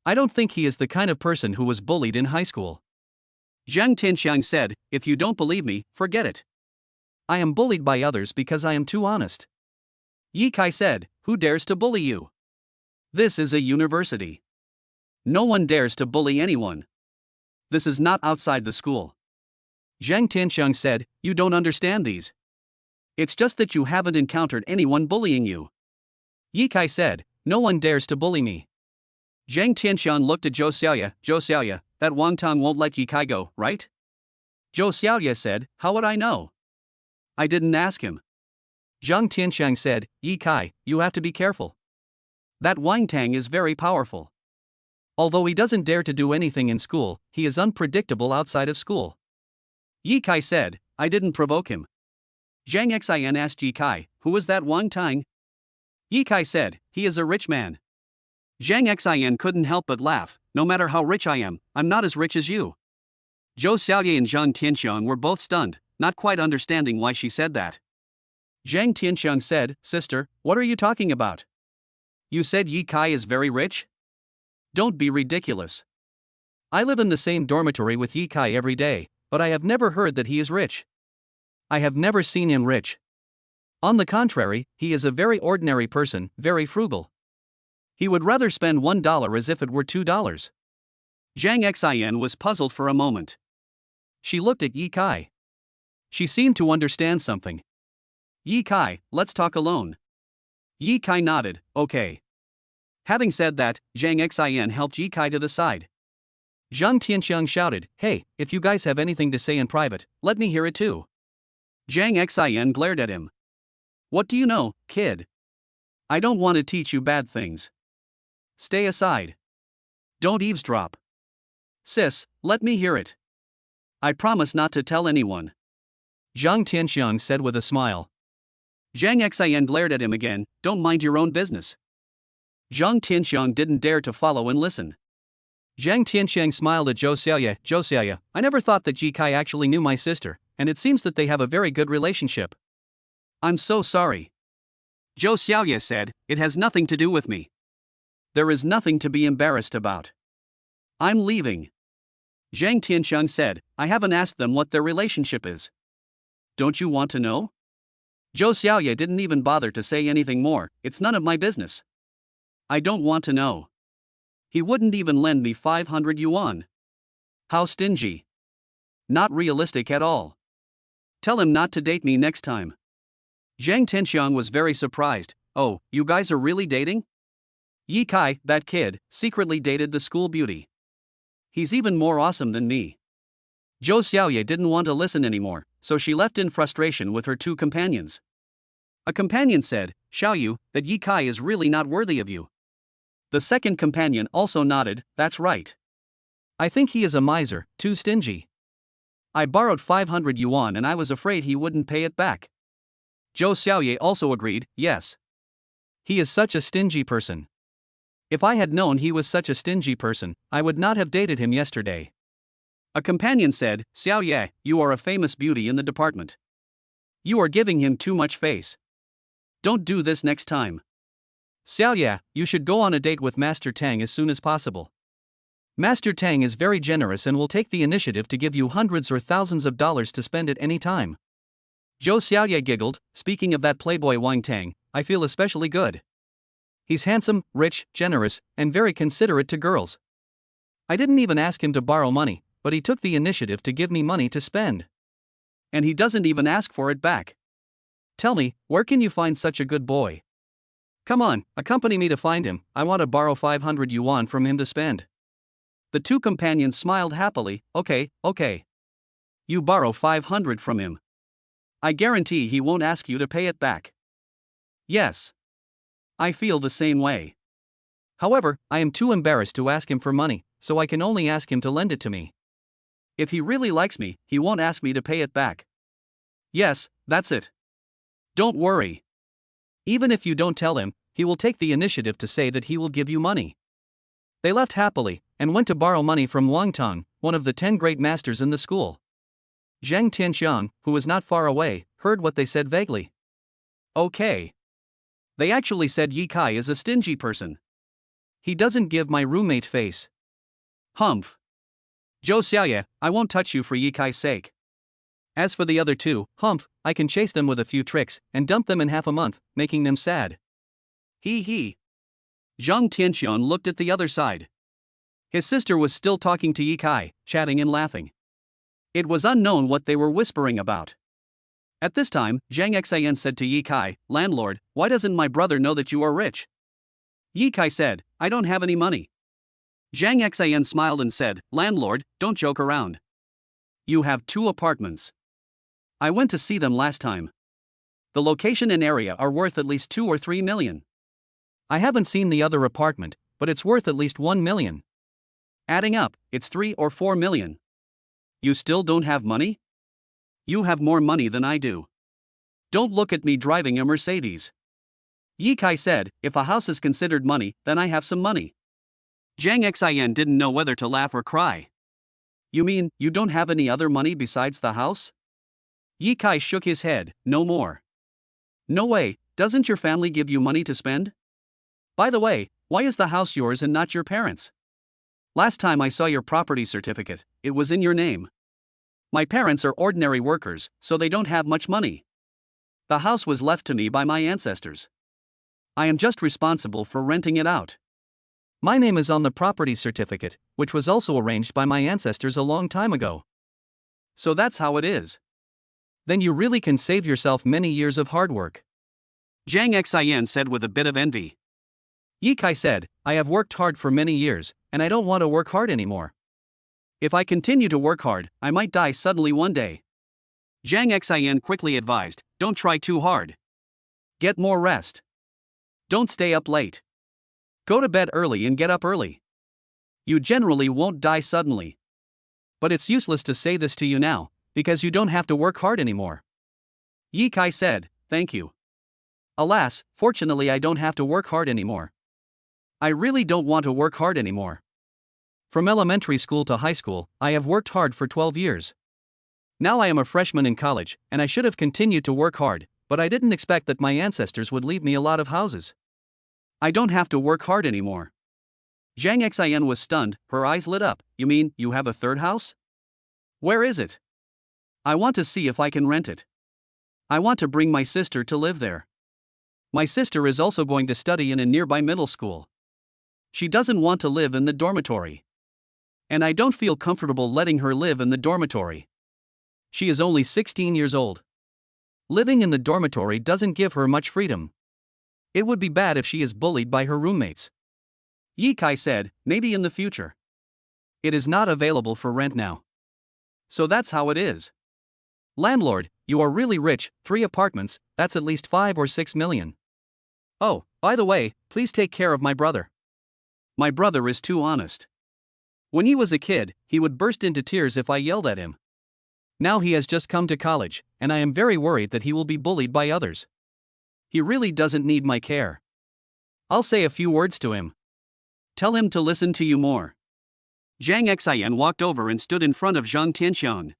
I don't think he is the kind of person who was bullied in high school." Zhang Tianxiang said, "If you don't believe me, forget it. I am bullied by others because I am too honest." Yi Kai said, "Who dares to bully you? This is a university. No one dares to bully anyone. This is not outside the school." Zhang Tianxiang said, "You don't understand these. It's just that you haven't encountered anyone bullying you." Yi Kai said, "No one dares to bully me." Zhang Tianxiang looked at Zhou Xiaoya. "Zhou Xiaoya, that Wang Tang won't let Yi Kai go, right?" Zhou Xiaoya said, "How would I know? I didn't ask him." Zhang Tianxiang said, "Yi Kai, you have to be careful. That Wang Tang is very powerful. Although he doesn't dare to do anything in school, he is unpredictable outside of school." Yi Kai said, "I didn't provoke him." Zhang Xin asked Yi Kai, "Who is that Wang Tang?" Yi Kai said, "He is a rich man." Zhang Xin couldn't help but laugh. "No matter how rich I am, I'm not as rich as you." Zhou Xiaoye and Zhang Tianxiang were both stunned, not quite understanding why she said that. Zhang Tianxiang said, "Sister, what are you talking about? You said Yi Kai is very rich? Don't be ridiculous. I live in the same dormitory with Yi Kai every day, but I have never heard that he is rich. I have never seen him rich. On the contrary, he is a very ordinary person, very frugal. He would rather spend $1 as if it were $2. Zhang Xin was puzzled for a moment. She looked at Yi Kai. She seemed to understand something. "Yi Kai, let's talk alone." Yi Kai nodded, "Okay." Having said that, Zhang Xin helped Yi Kai to the side. Zhang Tianxiang shouted, "Hey, if you guys have anything to say in private, let me hear it too." Zhang Xin glared at him. "What do you know, kid? I don't want to teach you bad things. Stay aside. Don't eavesdrop." "Sis, let me hear it. I promise not to tell anyone," Zhang Tianxiang said with a smile. Zhang Xin glared at him again, "Don't mind your own business." Zhang Tianxiang didn't dare to follow and listen. Zhang Tianxiang smiled at Zhou Xiaoya. "Zhou Xiaoya, I never thought that Yi Kai actually knew my sister, and it seems that they have a very good relationship." "I'm so sorry." Zhou Xiaoya said, "It has nothing to do with me. There is nothing to be embarrassed about. I'm leaving." Zhang Tianxiang said, "I haven't asked them what their relationship is. Don't you want to know?" Zhou Xiaoya didn't even bother to say anything more. "It's none of my business. I don't want to know. He wouldn't even lend me 500 yuan. How stingy. Not realistic at all. Tell him not to date me next time." Zhang Tianxiang was very surprised. "Oh, you guys are really dating?" Yi Kai, that kid, secretly dated the school beauty. He's even more awesome than me. Zhou Xiaoye didn't want to listen anymore, so she left in frustration with her two companions. A companion said, "Xiaoyu, that Yi Kai is really not worthy of you." The second companion also nodded, "That's right. I think he is a miser, too stingy. I borrowed 500 yuan and I was afraid he wouldn't pay it back." Zhou Xiaoye also agreed, "Yes. He is such a stingy person. If I had known he was such a stingy person, I would not have dated him yesterday." A companion said, "Xiaoye, you are a famous beauty in the department. You are giving him too much face. Don't do this next time. Xiaoye, you should go on a date with Master Tang as soon as possible. Master Tang is very generous and will take the initiative to give you hundreds or thousands of dollars to spend at any time." Zhou Xiaoye giggled, speaking of that playboy Wang Tang, I feel especially good. He's handsome, rich, generous, and very considerate to girls. I didn't even ask him to borrow money, but he took the initiative to give me money to spend. And he doesn't even ask for it back. Tell me, where can you find such a good boy? Come on, accompany me to find him, I want to borrow 500 yuan from him to spend. The two companions smiled happily, okay. You borrow 500 from him. I guarantee he won't ask you to pay it back. Yes. I feel the same way. However, I am too embarrassed to ask him for money, so I can only ask him to lend it to me. If he really likes me, he won't ask me to pay it back. Yes, that's it. Don't worry. Even if you don't tell him, he will take the initiative to say that he will give you money. They left happily, and went to borrow money from Wang Tang, one of the 10 great masters in the school. Zhang Tianxiang, who was not far away, heard what they said vaguely. Okay. They actually said Yi Kai is a stingy person. He doesn't give my roommate face. Humph. Zhou Xiaoye, I won't touch you for Yi Kai's sake. As for the other two, humph, I can chase them with a few tricks, and dump them in half a month, making them sad. He. Zhang Tianxiang looked at the other side. His sister was still talking to Yi Kai, chatting and laughing. It was unknown what they were whispering about. At this time, Zhang Xian said to Yi Kai, landlord, why doesn't my brother know that you are rich? Yi Kai said, I don't have any money. Zhang Xian smiled and said, landlord, don't joke around. You have 2 apartments. I went to see them last time. The location and area are worth at least 2 or 3 million. I haven't seen the other apartment, but it's worth at least 1 million. Adding up, it's 3 or 4 million. You still don't have money? You have more money than I do. Don't look at me driving a Mercedes. Yi Kai said, if a house is considered money, then I have some money. Zhang Xian didn't know whether to laugh or cry. You mean, you don't have any other money besides the house? Yi Kai shook his head, no more. No way, doesn't your family give you money to spend? By the way, why is the house yours and not your parents'? Last time I saw your property certificate, it was in your name. My parents are ordinary workers, so they don't have much money. The house was left to me by my ancestors. I am just responsible for renting it out. My name is on the property certificate, which was also arranged by my ancestors a long time ago. So that's how it is. Then you really can save yourself many years of hard work. Zhang Xian said with a bit of envy. Yi Kai said, I have worked hard for many years, and I don't want to work hard anymore. If I continue to work hard, I might die suddenly one day. Zhang Xian quickly advised, don't try too hard. Get more rest. Don't stay up late. Go to bed early and get up early. You generally won't die suddenly. But it's useless to say this to you now, because you don't have to work hard anymore. Yi Kai said, thank you. Alas, fortunately I don't have to work hard anymore. I really don't want to work hard anymore. From elementary school to high school, I have worked hard for 12 years. Now I am a freshman in college, and I should have continued to work hard, but I didn't expect that my ancestors would leave me a lot of houses. I don't have to work hard anymore. Zhang Xian was stunned, her eyes lit up. You mean, you have a third house? Where is it? I want to see if I can rent it. I want to bring my sister to live there. My sister is also going to study in a nearby middle school. She doesn't want to live in the dormitory. And I don't feel comfortable letting her live in the dormitory. She is only 16 years old. Living in the dormitory doesn't give her much freedom. It would be bad if she is bullied by her roommates. Yi Kai said, maybe in the future. It is not available for rent now. So that's how it is. Landlord, you are really rich, 3 apartments, that's at least 5 or 6 million. Oh, by the way, please take care of my brother. My brother is too honest. When he was a kid, he would burst into tears if I yelled at him. Now he has just come to college, and I am very worried that he will be bullied by others. He really doesn't need my care. I'll say a few words to him. Tell him to listen to you more. Zhang Xian walked over and stood in front of Zhang Tianxiang.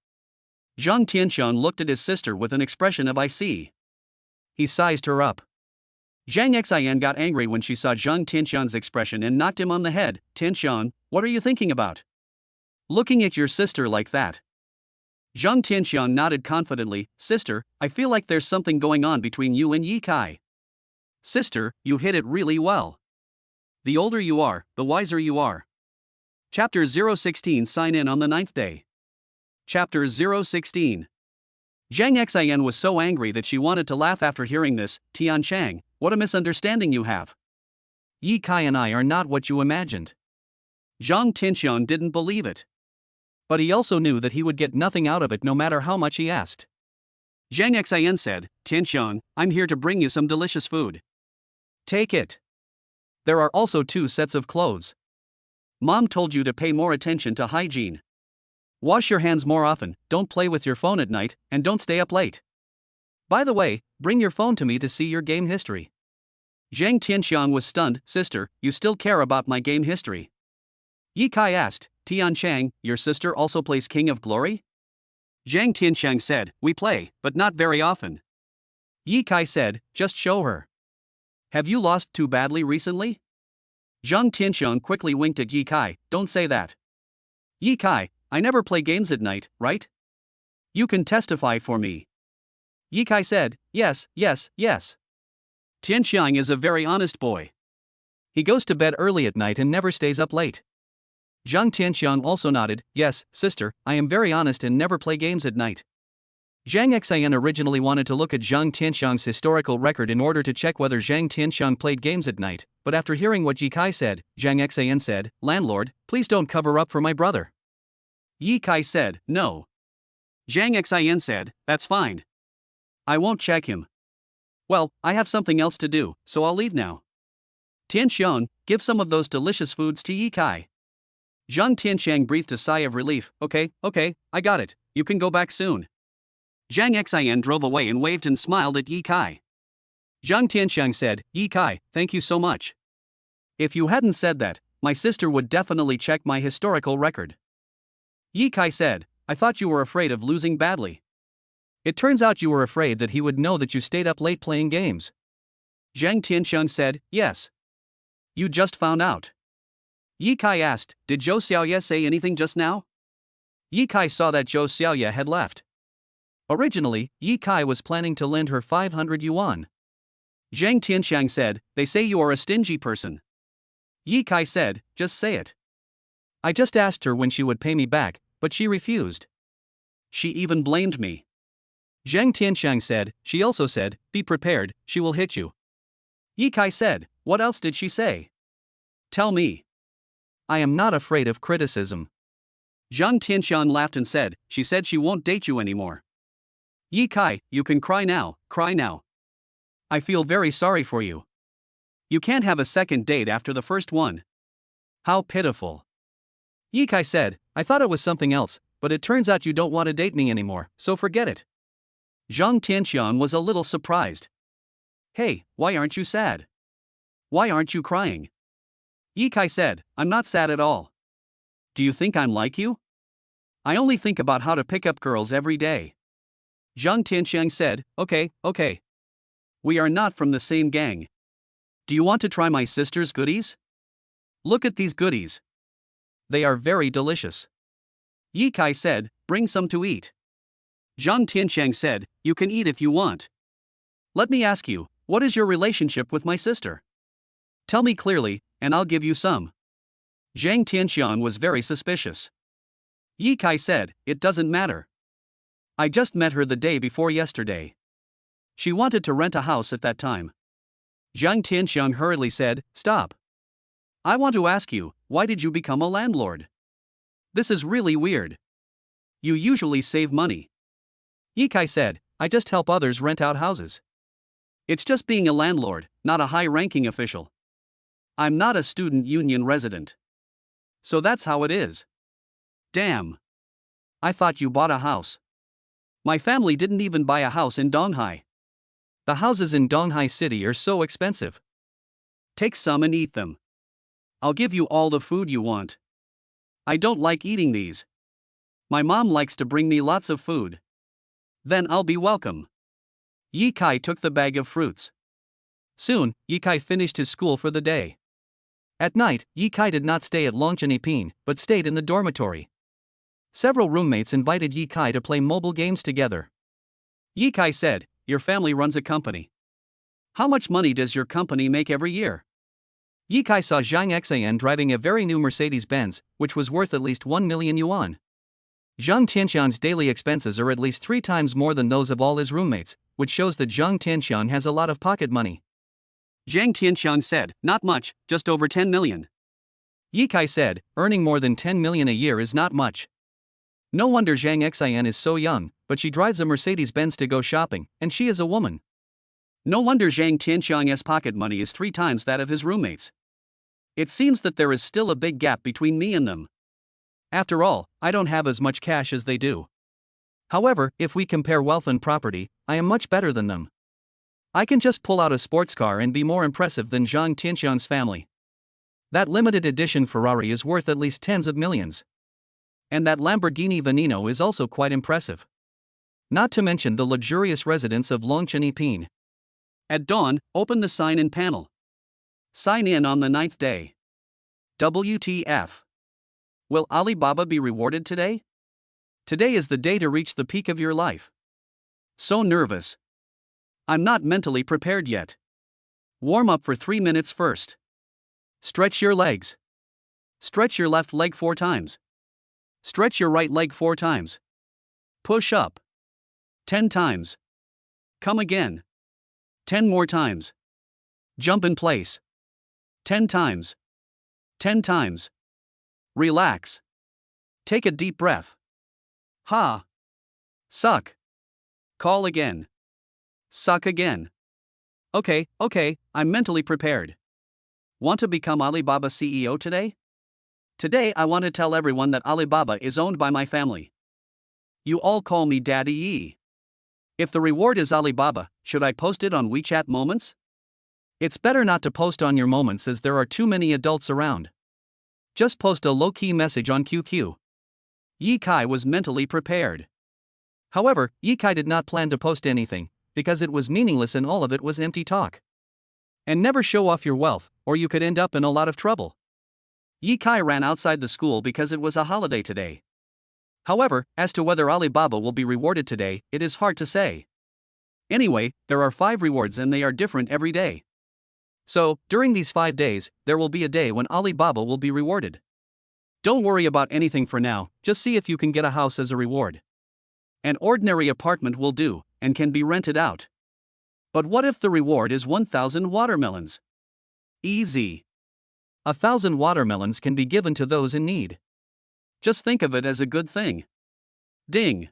Zhang Tianxiang looked at his sister with an expression of I see. He sized her up. Zhang Xian got angry when she saw Zhang Tianxiang's expression and knocked him on the head. Tianxiang, what are you thinking about? Looking at your sister like that. Zhang Tianxiang nodded confidently. Sister, I feel like there's something going on between you and Yi Kai. Sister, you hit it really well. The older you are, the wiser you are. Chapter 016 Sign in on the 9th day. Chapter 016. Zhang Xian was so angry that she wanted to laugh after hearing this. Tian Chang, what a misunderstanding you have. Yi Kai and I are not what you imagined. Zhang Tianxiang didn't believe it. But he also knew that he would get nothing out of it no matter how much he asked. Zhang Xian said, Tianxiang, I'm here to bring you some delicious food. Take it. There are also 2 sets of clothes. Mom told you to pay more attention to hygiene. Wash your hands more often, don't play with your phone at night, and don't stay up late. By the way, bring your phone to me to see your game history. Zhang Tianxiang was stunned. Sister, you still care about my game history? Yi Kai asked. Tian Chang, your sister also plays King of Glory? Zhang Tianxiang said, we play, but not very often. Yi Kai said, just show her. Have you lost too badly recently? Zhang Tianxiang quickly winked at Yi Kai, don't say that. Yi Kai, I never play games at night, right? You can testify for me. Yi Kai said, yes. Tianxiang is a very honest boy. He goes to bed early at night and never stays up late. Zhang Tianxiang also nodded, yes, sister, I am very honest and never play games at night. Zhang Xian originally wanted to look at Zhang Tianxiang's historical record in order to check whether Zhang Tianxiang played games at night, but after hearing what Yi Kai said, Zhang Xian said, landlord, please don't cover up for my brother. Yi Kai said, no. Zhang Xian said, that's fine. I won't check him. Well, I have something else to do, so I'll leave now. Tianxiang, give some of those delicious foods to Yi Kai. Zhang Tianxiang breathed a sigh of relief. Okay, I got it, you can go back soon. Zhang Xian drove away and waved and smiled at Yi Kai. Zhang Tianxiang said, Yi Kai, thank you so much. If you hadn't said that, my sister would definitely check my historical record. Yi Kai said, I thought you were afraid of losing badly. It turns out you were afraid that he would know that you stayed up late playing games. Zhang Tianxiang said, yes. You just found out. Yi Kai asked, did Zhou Xiaoye say anything just now? Yi Kai saw that Zhou Xiaoye had left. Originally, Yi Kai was planning to lend her 500 yuan. Zhang Tianxiang said, they say you are a stingy person. Yi Kai said, just say it. I just asked her when she would pay me back, but she refused. She even blamed me. Zhang Tianxiang said, she also said, be prepared, she will hit you. Yi Kai said, what else did she say? Tell me. I am not afraid of criticism. Zhang Tianxiang laughed and said, she said she won't date you anymore. Yi Kai, you can cry now, cry now. I feel very sorry for you. You can't have a second date after the first one. How pitiful. Yi Kai said, I thought it was something else, but it turns out you don't want to date me anymore, so forget it. Zhang Tianxiang was a little surprised. Hey, why aren't you sad? Why aren't you crying? Yi Kai said, I'm not sad at all. Do you think I'm like you? I only think about how to pick up girls every day. Zhang Tianxiang said, okay. We are not from the same gang. Do you want to try my sister's goodies? Look at these goodies. They are very delicious. Yi Kai said, bring some to eat. Zhang Tianxiang said, you can eat if you want. Let me ask you, what is your relationship with my sister? Tell me clearly, and I'll give you some. Zhang Tianxiang was very suspicious. Yi Kai said, it doesn't matter. I just met her the day before yesterday. She wanted to rent a house at that time. Zhang Tianxiang hurriedly said, stop. I want to ask you, why did you become a landlord? This is really weird. You usually save money. Yi Kai said, I just help others rent out houses. It's just being a landlord, not a high-ranking official. I'm not a student union resident. So that's how it is. Damn. I thought you bought a house. My family didn't even buy a house in Donghai. The houses in Donghai City are so expensive. Take some and eat them. I'll give you all the food you want. I don't like eating these. My mom likes to bring me lots of food. Then I'll be welcome. Yi Kai took the bag of fruits. Soon, Yi Kai finished his school for the day. At night, Yi Kai did not stay at Longchenipin, but stayed in the dormitory. Several roommates invited Yi Kai to play mobile games together. Yi Kai said, "Your family runs a company. How much money does your company make every year?" Yi Kai saw Zhang Xian driving a very new Mercedes-Benz, which was worth at least 1 million yuan. Zhang Tianxian's daily expenses are at least 3 times more than those of all his roommates, which shows that Zhang Tianxian has a lot of pocket money. Zhang Tianxian said, "Not much, just over 10 million. Yi Kai said, "Earning more than 10 million a year is not much." No wonder Zhang Xian is so young, but she drives a Mercedes-Benz to go shopping, and she is a woman. No wonder Zhang Tianxiang's pocket money is 3 times that of his roommates. It seems that there is still a big gap between me and them. After all, I don't have as much cash as they do. However, if we compare wealth and property, I am much better than them. I can just pull out a sports car and be more impressive than Zhang Tianxiang's family. That limited edition Ferrari is worth at least tens of millions. And that Lamborghini Veneno is also quite impressive. Not to mention the luxurious residence of Longchen Yiping. At dawn, open the sign-in panel. Sign in on the 9th day. WTF? Will Alibaba be rewarded today? Today is the day to reach the peak of your life. So nervous. I'm not mentally prepared yet. Warm up for 3 minutes first. Stretch your legs. Stretch your left leg 4 times. Stretch your right leg 4 times. Push up. 10 times. Come again. 10 more times. Jump in place. 10 times. 10 times. Relax. Take a deep breath. Ha. Suck. Call again. Suck again. Okay, I'm mentally prepared. Want to become Alibaba CEO today? Today I want to tell everyone that Alibaba is owned by my family. You all call me Daddy Yi. If the reward is Alibaba, should I post it on WeChat Moments? It's better not to post on your moments as there are too many adults around. Just post a low-key message on QQ. Yi Kai was mentally prepared. However, Yi Kai did not plan to post anything, because it was meaningless and all of it was empty talk. And never show off your wealth, or you could end up in a lot of trouble. Yi Kai ran outside the school because it was a holiday today. However, as to whether Alibaba will be rewarded today, it is hard to say. Anyway, there are 5 rewards and they are different every day. So, during these 5 days, there will be a day when Alibaba will be rewarded. Don't worry about anything for now, just see if you can get a house as a reward. An ordinary apartment will do, and can be rented out. But what if the reward is 1,000 watermelons? Easy. 1,000 watermelons can be given to those in need. Just think of it as a good thing. Ding.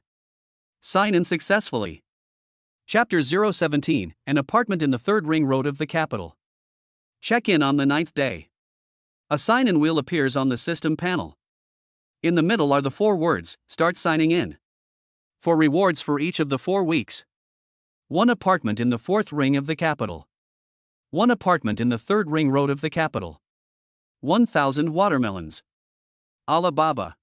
Sign in successfully. Chapter 017, An apartment in the 3rd ring road of the capital. Check in on the 9th day. A sign-in wheel appears on the system panel. In the middle are the 4 words, "Start signing in." For rewards for each of the 4 weeks. 1 apartment in the 4th ring of the capital. 1 apartment in the 3rd ring road of the capital. 1,000 watermelons. Alibaba.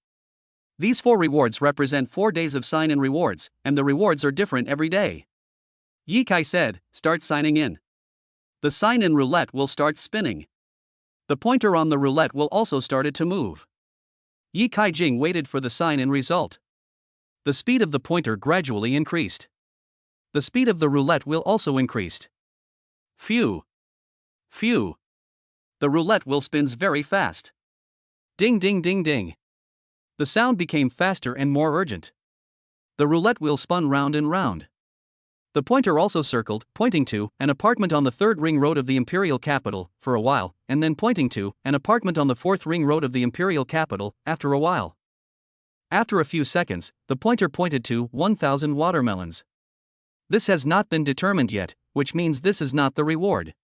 These 4 rewards represent 4 days of sign-in rewards, and the rewards are different every day. Yi Kai said, "Start signing in." The sign-in roulette will start spinning. The pointer on the roulette will also start to move. Yi Kai Jing waited for the sign-in result. The speed of the pointer gradually increased. The speed of the roulette will also increase. Phew. Phew. The roulette wheel spins very fast. Ding ding ding ding. The sound became faster and more urgent. The roulette wheel spun round and round. The pointer also circled, pointing to an apartment on the 3rd ring road of the imperial capital for a while, and then pointing to an apartment on the 4th ring road of the imperial capital after a while. After a few seconds, the pointer pointed to 1,000 watermelons. This has not been determined yet, which means this is not the reward.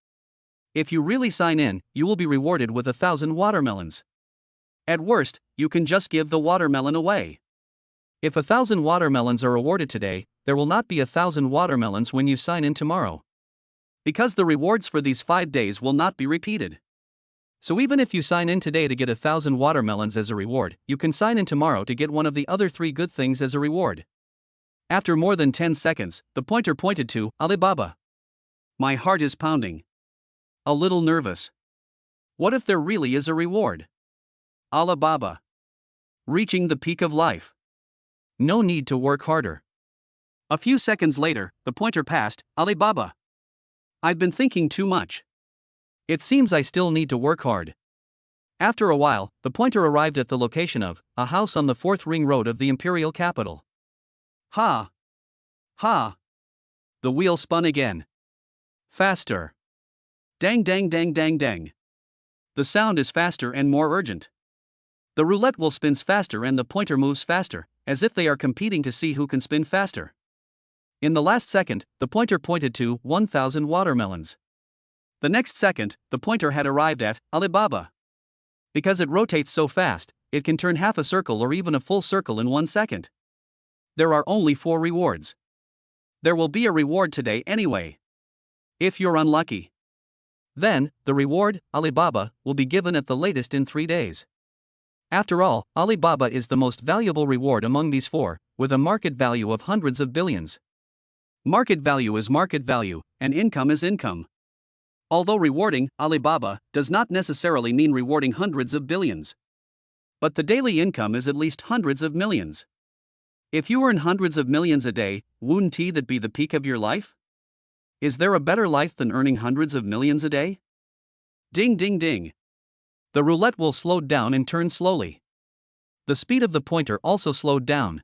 If you really sign in, you will be rewarded with 1,000 watermelons. At worst, you can just give the watermelon away. If 1,000 watermelons are awarded today, there will not be 1,000 watermelons when you sign in tomorrow. Because the rewards for these 5 days will not be repeated. So even if you sign in today to get 1,000 watermelons as a reward, you can sign in tomorrow to get one of the other 3 good things as a reward. After more than 10 seconds, the pointer pointed to Alibaba. My heart is pounding. A little nervous. What if there really is a reward? Alibaba. Reaching the peak of life. No need to work harder. A few seconds later, the pointer passed Alibaba. I've been thinking too much. It seems I still need to work hard. After a while, the pointer arrived at the location of a house on the 4th ring road of the imperial capital. Ha! Ha! The wheel spun again. Faster. Dang dang dang dang dang. The sound is faster and more urgent. The roulette wheel spins faster and the pointer moves faster, as if they are competing to see who can spin faster. In the last second, the pointer pointed to 1,000 watermelons. The next second, the pointer had arrived at Alibaba. Because it rotates so fast, it can turn half a circle or even a full circle in 1 second. There are only 4 rewards. There will be a reward today anyway. If you're unlucky. Then, the reward, Alibaba, will be given at the latest in 3 days. After all, Alibaba is the most valuable reward among these 4, with a market value of hundreds of billions. Market value is market value, and income is income. Although rewarding Alibaba does not necessarily mean rewarding hundreds of billions. But the daily income is at least hundreds of millions. If you earn hundreds of millions a day, wouldn't that be the peak of your life? Is there a better life than earning hundreds of millions a day? Ding ding ding. The roulette wheel slowed down and turned slowly. The speed of the pointer also slowed down.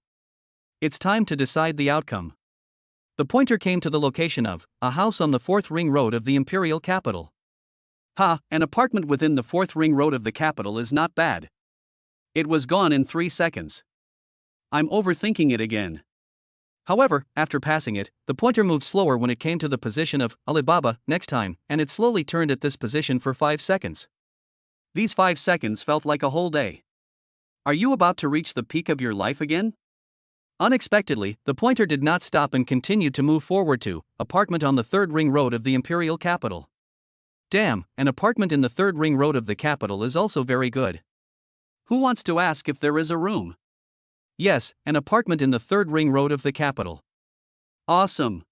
It's time to decide the outcome. The pointer came to the location of a house on the 4th ring road of the imperial capital. Ha, an apartment within the 4th ring road of the capital is not bad. It was gone in 3 seconds. I'm overthinking it again. However, after passing it, the pointer moved slower when it came to the position of Alibaba next time, and it slowly turned at this position for 5 seconds. These 5 seconds felt like a whole day. Are you about to reach the peak of your life again? Unexpectedly, the pointer did not stop and continued to move forward to apartment on the 3rd ring road of the imperial capital. Damn, an apartment in the 3rd ring road of the capital is also very good. Who wants to ask if there is a room? Yes, an apartment in the 3rd ring road of the capital. Awesome.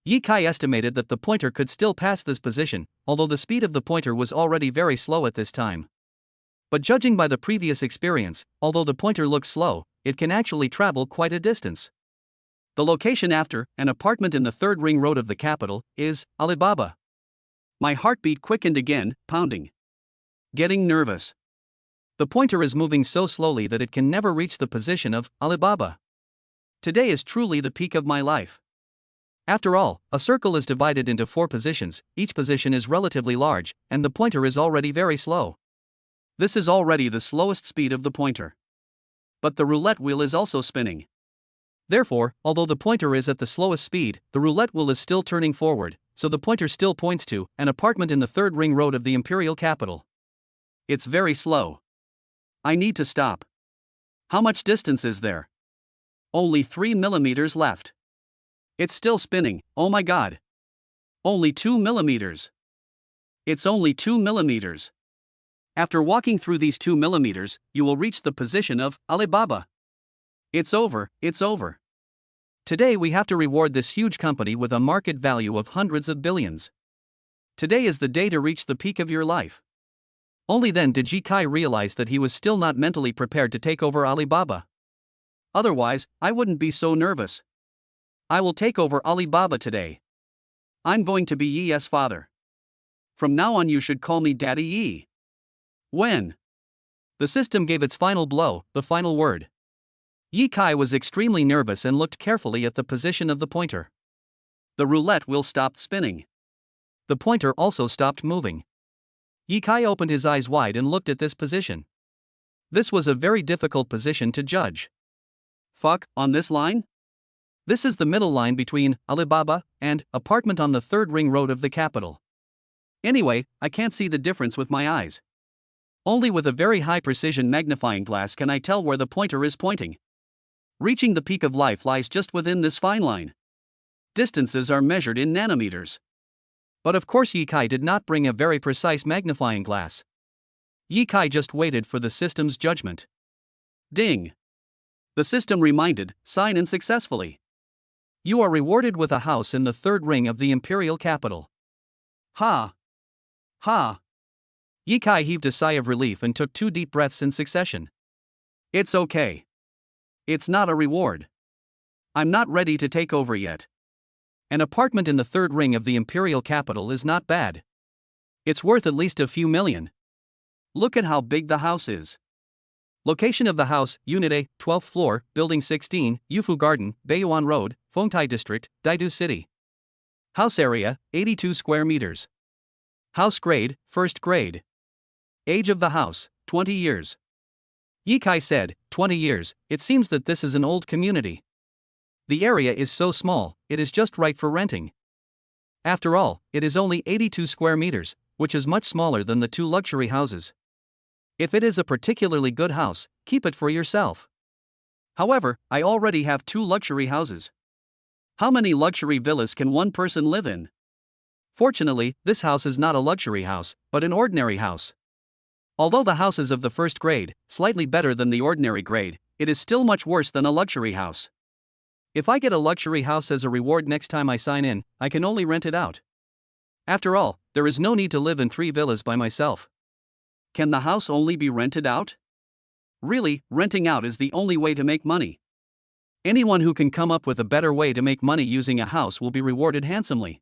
Ye Kai estimated that the pointer could still pass this position, although the speed of the pointer was already very slow at this time. But judging by the previous experience, although the pointer looks slow, it can actually travel quite a distance. The location after an apartment in the 3rd ring road of the capital is Alibaba. My heartbeat quickened again, pounding. Getting nervous. The pointer is moving so slowly that it can never reach the position of Alibaba. Today is truly the peak of my life. After all, a circle is divided into 4 positions, each position is relatively large, and the pointer is already very slow. This is already the slowest speed of the pointer. But the roulette wheel is also spinning. Therefore, although the pointer is at the slowest speed, the roulette wheel is still turning forward, so the pointer still points to an apartment in the 3rd ring road of the imperial capital. It's very slow. I need to stop. How much distance is there? Only 3 millimeters left. It's still spinning, oh my god. Only 2 millimeters. It's only 2 millimeters. After walking through these 2 millimeters, you will reach the position of Alibaba. It's over, it's over. Today we have to reward this huge company with a market value of hundreds of billions. Today is the day to reach the peak of your life. Only then did Ji Kai realize that he was still not mentally prepared to take over Alibaba. Otherwise, I wouldn't be so nervous. I will take over Alibaba today. I'm going to be Yi's father. From now on you should call me Daddy Yi. When the system gave its final blow, the final word, Ye Kai was extremely nervous and looked carefully at the position of the pointer. The roulette wheel stopped spinning. The pointer also stopped moving. Ye Kai opened his eyes wide and looked at this position. This was a very difficult position to judge. Fuck, on this line? This is the middle line between Alibaba and apartment on the 3rd ring road of the capital. Anyway, I can't see the difference with my eyes. Only with a very high precision magnifying glass can I tell where the pointer is pointing. Reaching the peak of life lies just within this fine line. Distances are measured in nanometers. But of course Ye Kai did not bring a very precise magnifying glass. Ye Kai just waited for the system's judgment. Ding! The system reminded, sign in successfully. You are rewarded with a house in the 3rd ring of the imperial capital. Ha! Ha! Ye Kai heaved a sigh of relief and took 2 deep breaths in succession. It's okay. It's not a reward. I'm not ready to take over yet. An apartment in the third ring of the imperial capital is not bad. It's worth at least a few million. Look at how big the house is. Location of the house, Unit A, 12th floor, Building 16, Yufu Garden, Baiyuan Road, Fengtai District, Daidu City. House area, 82 square meters. House grade, first grade. Age of the house, 20 years. Yikai said, 20 years, it seems that this is an old community. The area is so small, it is just right for renting. After all, it is only 82 square meters, which is much smaller than the two luxury houses. If it is a particularly good house, keep it for yourself. However, I already have two luxury houses. How many luxury villas can one person live in? Fortunately, this house is not a luxury house, but an ordinary house. Although the house is of the first grade, slightly better than the ordinary grade, it is still much worse than a luxury house. If I get a luxury house as a reward next time I sign in, I can only rent it out. After all, there is no need to live in 3 villas by myself. Can the house only be rented out? Really, renting out is the only way to make money. Anyone who can come up with a better way to make money using a house will be rewarded handsomely.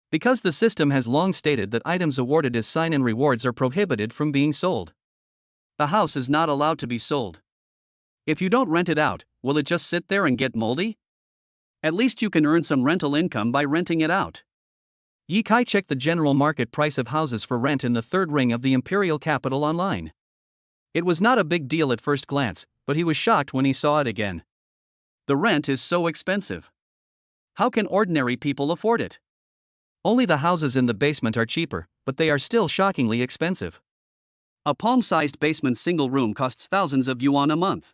Because the system has long stated that items awarded as sign-in rewards are prohibited from being sold. The house is not allowed to be sold. If you don't rent it out, will it just sit there and get moldy? At least you can earn some rental income by renting it out. Yikai checked the general market price of houses for rent in the third ring of the imperial capital online. It was not a big deal at first glance, but he was shocked when he saw it again. The rent is so expensive. How can ordinary people afford it? Only the houses in the basement are cheaper, but they are still shockingly expensive. A palm-sized basement single room costs thousands of yuan a month.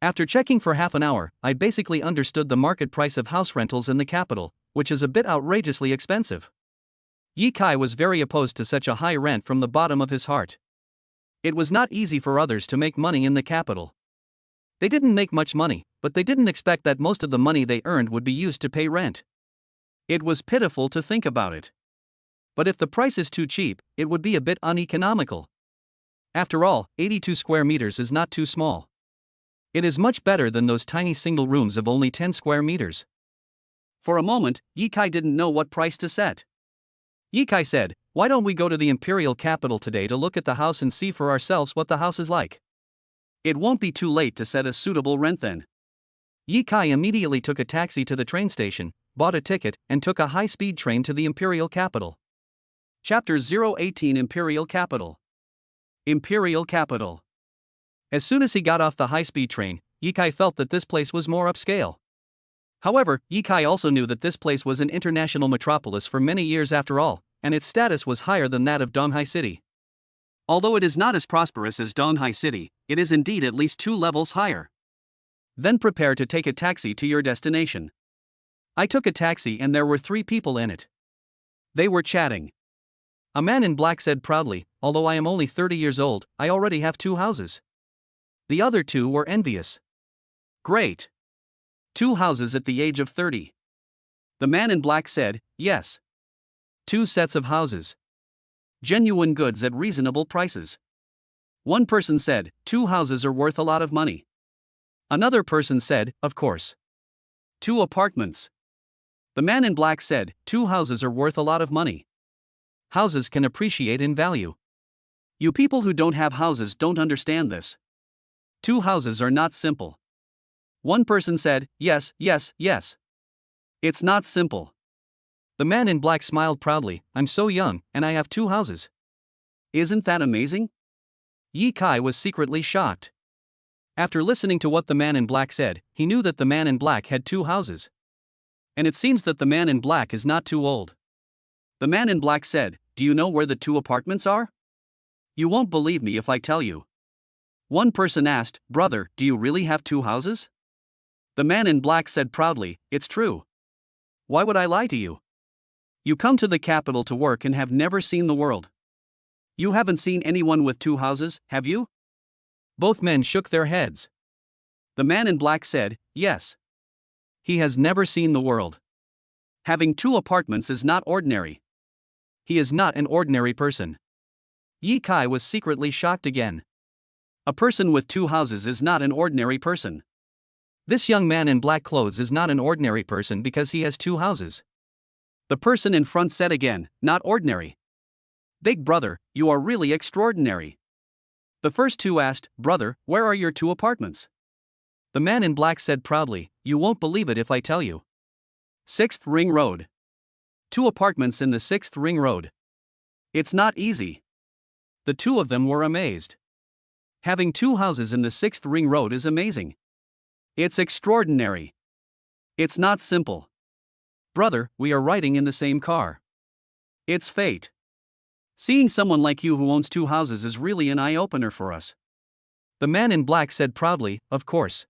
After checking for half an hour, I basically understood the market price of house rentals in the capital, which is a bit outrageously expensive. Yikai was very opposed to such a high rent from the bottom of his heart. It was not easy for others to make money in the capital. They didn't make much money, but they didn't expect that most of the money they earned would be used to pay rent. It was pitiful to think about it. But if the price is too cheap, it would be a bit uneconomical. After all, 82 square meters is not too small. It is much better than those tiny single rooms of only 10 square meters. For a moment, Yikai didn't know what price to set. Yikai said, "Why don't we go to the imperial capital today to look at the house and see for ourselves what the house is like? It won't be too late to set a suitable rent then." Yikai immediately took a taxi to the train station, bought a ticket, and took a high-speed train to the imperial capital. Chapter 018 Imperial Capital. Imperial Capital. As soon as he got off the high-speed train, Yikai felt that this place was more upscale. However, Yikai also knew that this place was an international metropolis for many years after all, and its status was higher than that of Donghai City. Although it is not as prosperous as Donghai City, it is indeed at least 2 levels higher. Then prepare to take a taxi to your destination. I took a taxi and there were 3 people in it. They were chatting. A man in black said proudly, "Although I am only 30 years old, I already have 2 houses." The other 2 were envious. "Great. 2 houses at the age of 30. The man in black said, "Yes. 2 sets of houses. Genuine goods at reasonable prices." One person said, "2 houses are worth a lot of money." Another person said, "Of course. 2 apartments." The man in black said, "2 houses are worth a lot of money. Houses can appreciate in value. You people who don't have houses don't understand this. 2 houses are not simple." One person said, "Yes, yes, yes. It's not simple." The man in black smiled proudly, "I'm so young, and I have 2 houses. Isn't that amazing?" Yikai was secretly shocked. After listening to what the man in black said, he knew that the man in black had 2 houses. And it seems that the man in black is not too old. The man in black said, "Do you know where the 2 apartments are? You won't believe me if I tell you." One person asked, "Brother, do you really have 2 houses?" The man in black said proudly, "It's true. Why would I lie to you? You come to the capital to work and have never seen the world. You haven't seen anyone with 2 houses, have you?" Both men shook their heads. The man in black said, "Yes. He has never seen the world. Having 2 apartments is not ordinary. He is not an ordinary person." Yikai was secretly shocked again. A person with two houses is not an ordinary person. This young man in black clothes is not an ordinary person because he has two houses. The person in front said again, not ordinary. Big brother, you are really extraordinary. The first two asked, brother, where are your two apartments? The man in black said proudly, you won't believe it if I tell you. 6th Ring Road. 2 apartments in the 6th Ring Road. It's not easy. The two of them were amazed. Having two houses in the 6th Ring Road is amazing. It's extraordinary. It's not simple. Brother, we are riding in the same car. It's fate. Seeing someone like you who owns two houses is really an eye-opener for us. The man in black said proudly, of course.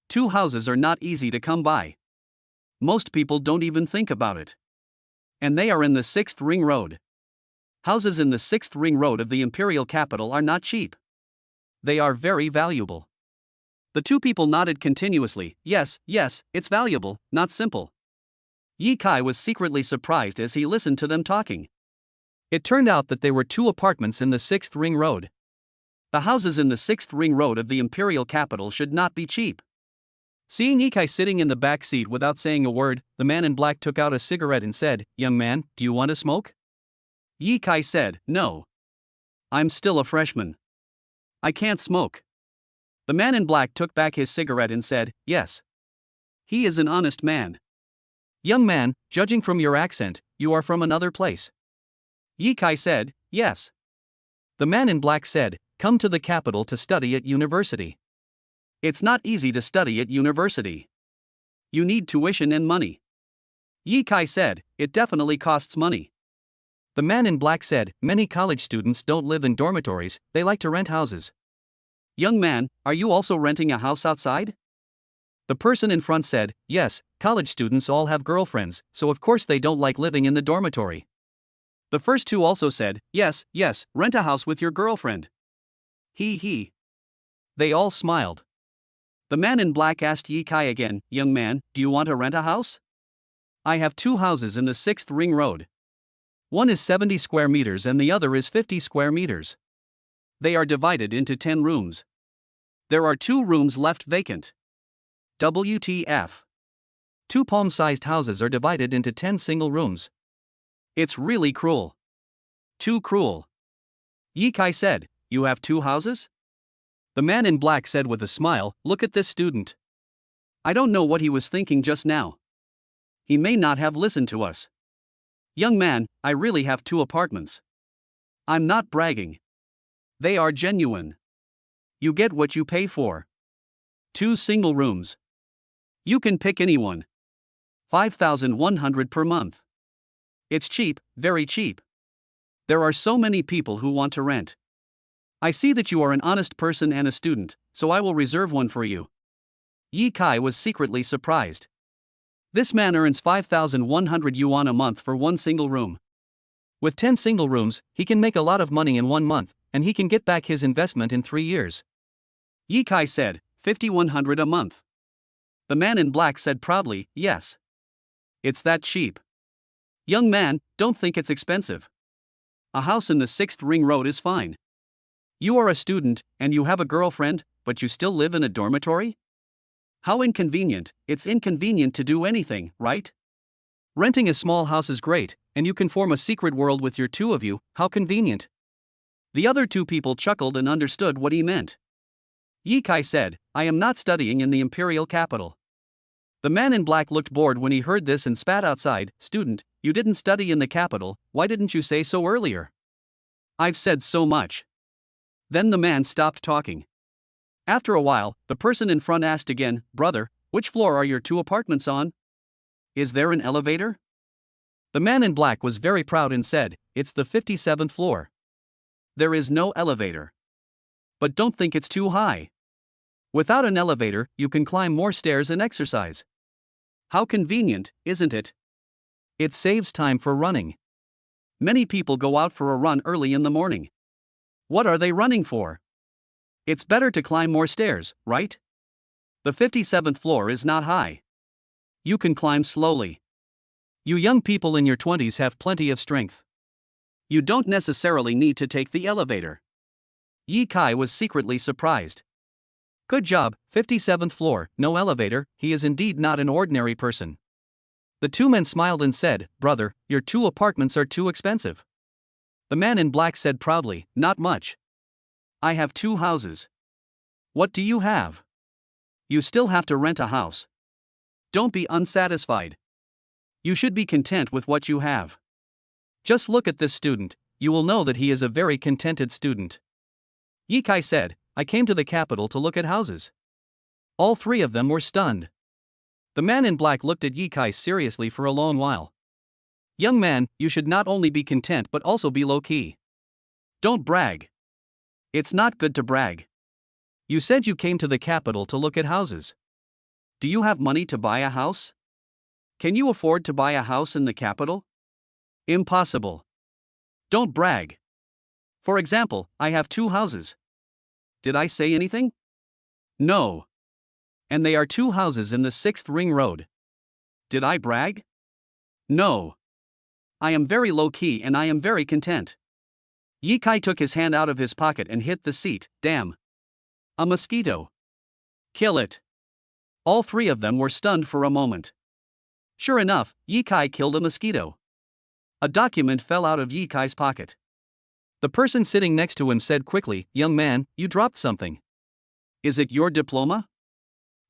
Two houses are not easy to come by. Most people don't even think about it. And they are in the 6th Ring Road. Houses in the 6th Ring Road of the imperial capital are not cheap. They are very valuable. The two people nodded continuously, yes, it's valuable, not simple. Yi Kai was secretly surprised as he listened to them talking. It turned out that there were two apartments in the 6th Ring Road. The houses in the 6th Ring Road of the imperial capital should not be cheap. Seeing Yi Kai sitting in the back seat without saying a word, the man in black took out a cigarette and said, young man, do you want to smoke? Yi Kai said, no. I'm still a freshman. I can't smoke. The man in black took back his cigarette and said, yes. He is an honest man. Young man, judging from your accent, you are from another place. Yi Kai said, yes. The man in black said, come to the capital to study at university. It's not easy to study at university. You need tuition and money. Yi Kai said, it definitely costs money. The man in black said, many college students don't live in dormitories, they like to rent houses. Young man, are you also renting a house outside? The person in front said, yes, college students all have girlfriends, so of course they don't like living in the dormitory. The first two also said, yes, rent a house with your girlfriend. He. They all smiled. The man in black asked Yi Kai again, young man, do you want to rent a house? I have two houses in the 6th Ring Road. One is 70 square meters and the other is 50 square meters. They are divided into 10 rooms. There are 2 rooms left vacant. WTF. 2 palm-sized houses are divided into 10 single rooms. It's really cruel. Too cruel. Yi Kai said, you have 2 houses? The man in black said with a smile, look at this student. I don't know what he was thinking just now. He may not have listened to us. Young man, I really have 2 apartments. I'm not bragging. They are genuine. You get what you pay for. 2 single rooms. You can pick anyone. 5,100 per month. It's cheap, very cheap. There are so many people who want to rent. I see that you are an honest person and a student, so I will reserve one for you. Yi Kai was secretly surprised. This man earns 5,100 yuan a month for one single room. With 10 single rooms, he can make a lot of money in 1 month, and he can get back his investment in 3 years. Yi Kai said, 5,100 a month. The man in black said proudly, yes. It's that cheap. Young man, don't think it's expensive. A house in the 6th Ring Road is fine. You are a student, and you have a girlfriend, but you still live in a dormitory? How inconvenient. It's inconvenient to do anything, right? Renting a small house is great, and you can form a secret world with your 2 of you, how convenient. The other 2 people chuckled and understood what he meant. Yi Kai said, I am not studying in the imperial capital. The man in black looked bored when he heard this and spat outside, student, you didn't study in the capital, why didn't you say so earlier? I've said so much. Then the man stopped talking. After a while, the person in front asked again, brother, which floor are your 2 apartments on? Is there an elevator? The man in black was very proud and said, it's the 57th floor. There is no elevator. But don't think it's too high. Without an elevator, you can climb more stairs and exercise. How convenient, isn't it? It saves time for running. Many people go out for a run early in the morning. What are they running for? It's better to climb more stairs, right? The 57th floor is not high. You can climb slowly. You young people in your 20s have plenty of strength. You don't necessarily need to take the elevator. Yi Kai was secretly surprised. Good job, 57th floor, no elevator, he is indeed not an ordinary person. The two men smiled and said, brother, your 2 apartments are too expensive. The man in black said proudly, not much. I have 2 houses. What do you have? You still have to rent a house. Don't be unsatisfied. You should be content with what you have. Just look at this student, you will know that he is a very contented student. Yi Kai said, I came to the capital to look at houses. All 3 of them were stunned. The man in black looked at Yi Kai seriously for a long while. Young man, you should not only be content but also be low-key. Don't brag. It's not good to brag. You said you came to the capital to look at houses. Do you have money to buy a house? Can you afford to buy a house in the capital? Impossible. Don't brag. For example, I have 2 houses. Did I say anything? No. And they are 2 houses in the 6th ring road. Did I brag? No. I am very low-key and I am very content. Yi Kai took his hand out of his pocket and hit the seat. Damn. A mosquito. Kill it. All 3 of them were stunned for a moment. Sure enough, Yi Kai killed a mosquito. A document fell out of Yi Kai's pocket. The person sitting next to him said quickly, young man, you dropped something. Is it your diploma?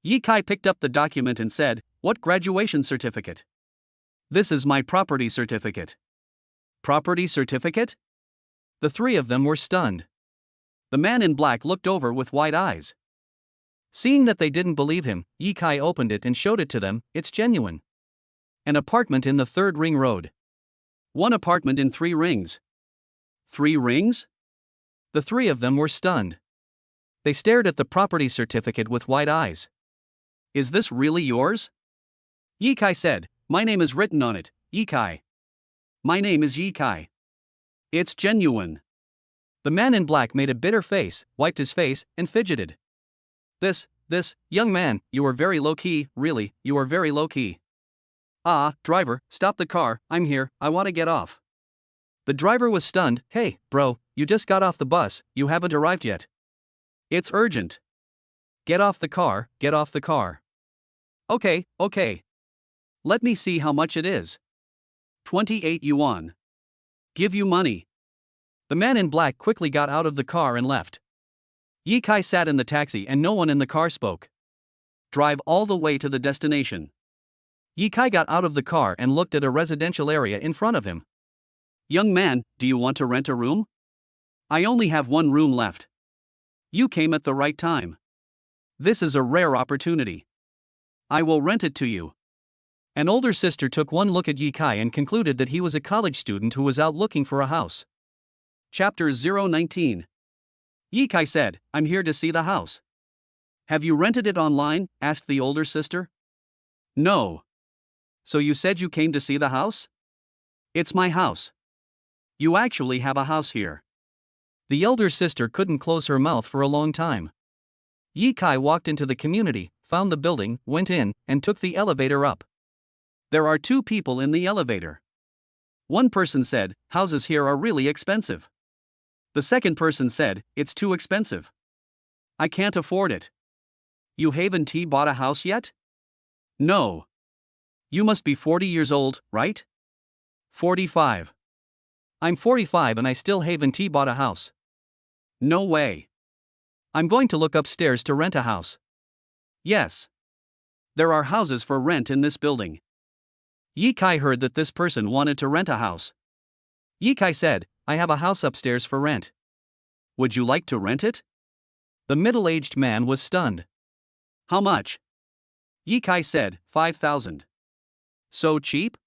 Yi Kai picked up the document and said, what graduation certificate? This is my property certificate. Property certificate? The 3 of them were stunned. The man in black looked over with wide eyes. Seeing that they didn't believe him, Yi Kai opened it and showed it to them, it's genuine. An apartment in the 3rd ring road. 1 apartment in 3 rings. 3 rings? The 3 of them were stunned. They stared at the property certificate with wide eyes. Is this really yours? Yi Kai said, my name is written on it, Yi Kai. My name is Yi Kai. It's genuine. The man in black made a bitter face, wiped his face, and fidgeted. This, young man, you are very low-key, really, you are very low-key. Ah, driver, stop the car, I'm here, I want to get off. The driver was stunned, hey, bro, you just got off the bus, you haven't arrived yet. It's urgent. Get off the car, get off the car. Okay. Let me see how much it is. 28 yuan. Give you money. The man in black quickly got out of the car and left. Yi Kai sat in the taxi and no one in the car spoke. Drive all the way to the destination. Yi Kai got out of the car and looked at a residential area in front of him. Young man, do you want to rent a room? I only have 1 room left. You came at the right time. This is a rare opportunity. I will rent it to you. An older sister took one look at Yi Kai and concluded that he was a college student who was out looking for a house. Chapter 019. Yi Kai said, I'm here to see the house. Have you rented it online? Asked the older sister. No. So you said you came to see the house? It's my house. You actually have a house here. The elder sister couldn't close her mouth for a long time. Yi Kai walked into the community, found the building, went in, and took the elevator up. There are 2 people in the elevator. One person said, houses here are really expensive. The second person said, it's too expensive. I can't afford it. You haven't bought a house yet? No. You must be 40 years old, right? 45. I'm 45 and I still haven't bought a house. No way. I'm going to look upstairs to rent a house. Yes. There are houses for rent in this building. Yi Kai heard that this person wanted to rent a house. Yi Kai said, I have a house upstairs for rent. Would you like to rent it? The middle-aged man was stunned. How much? Yi Kai said, 5,000. So cheap?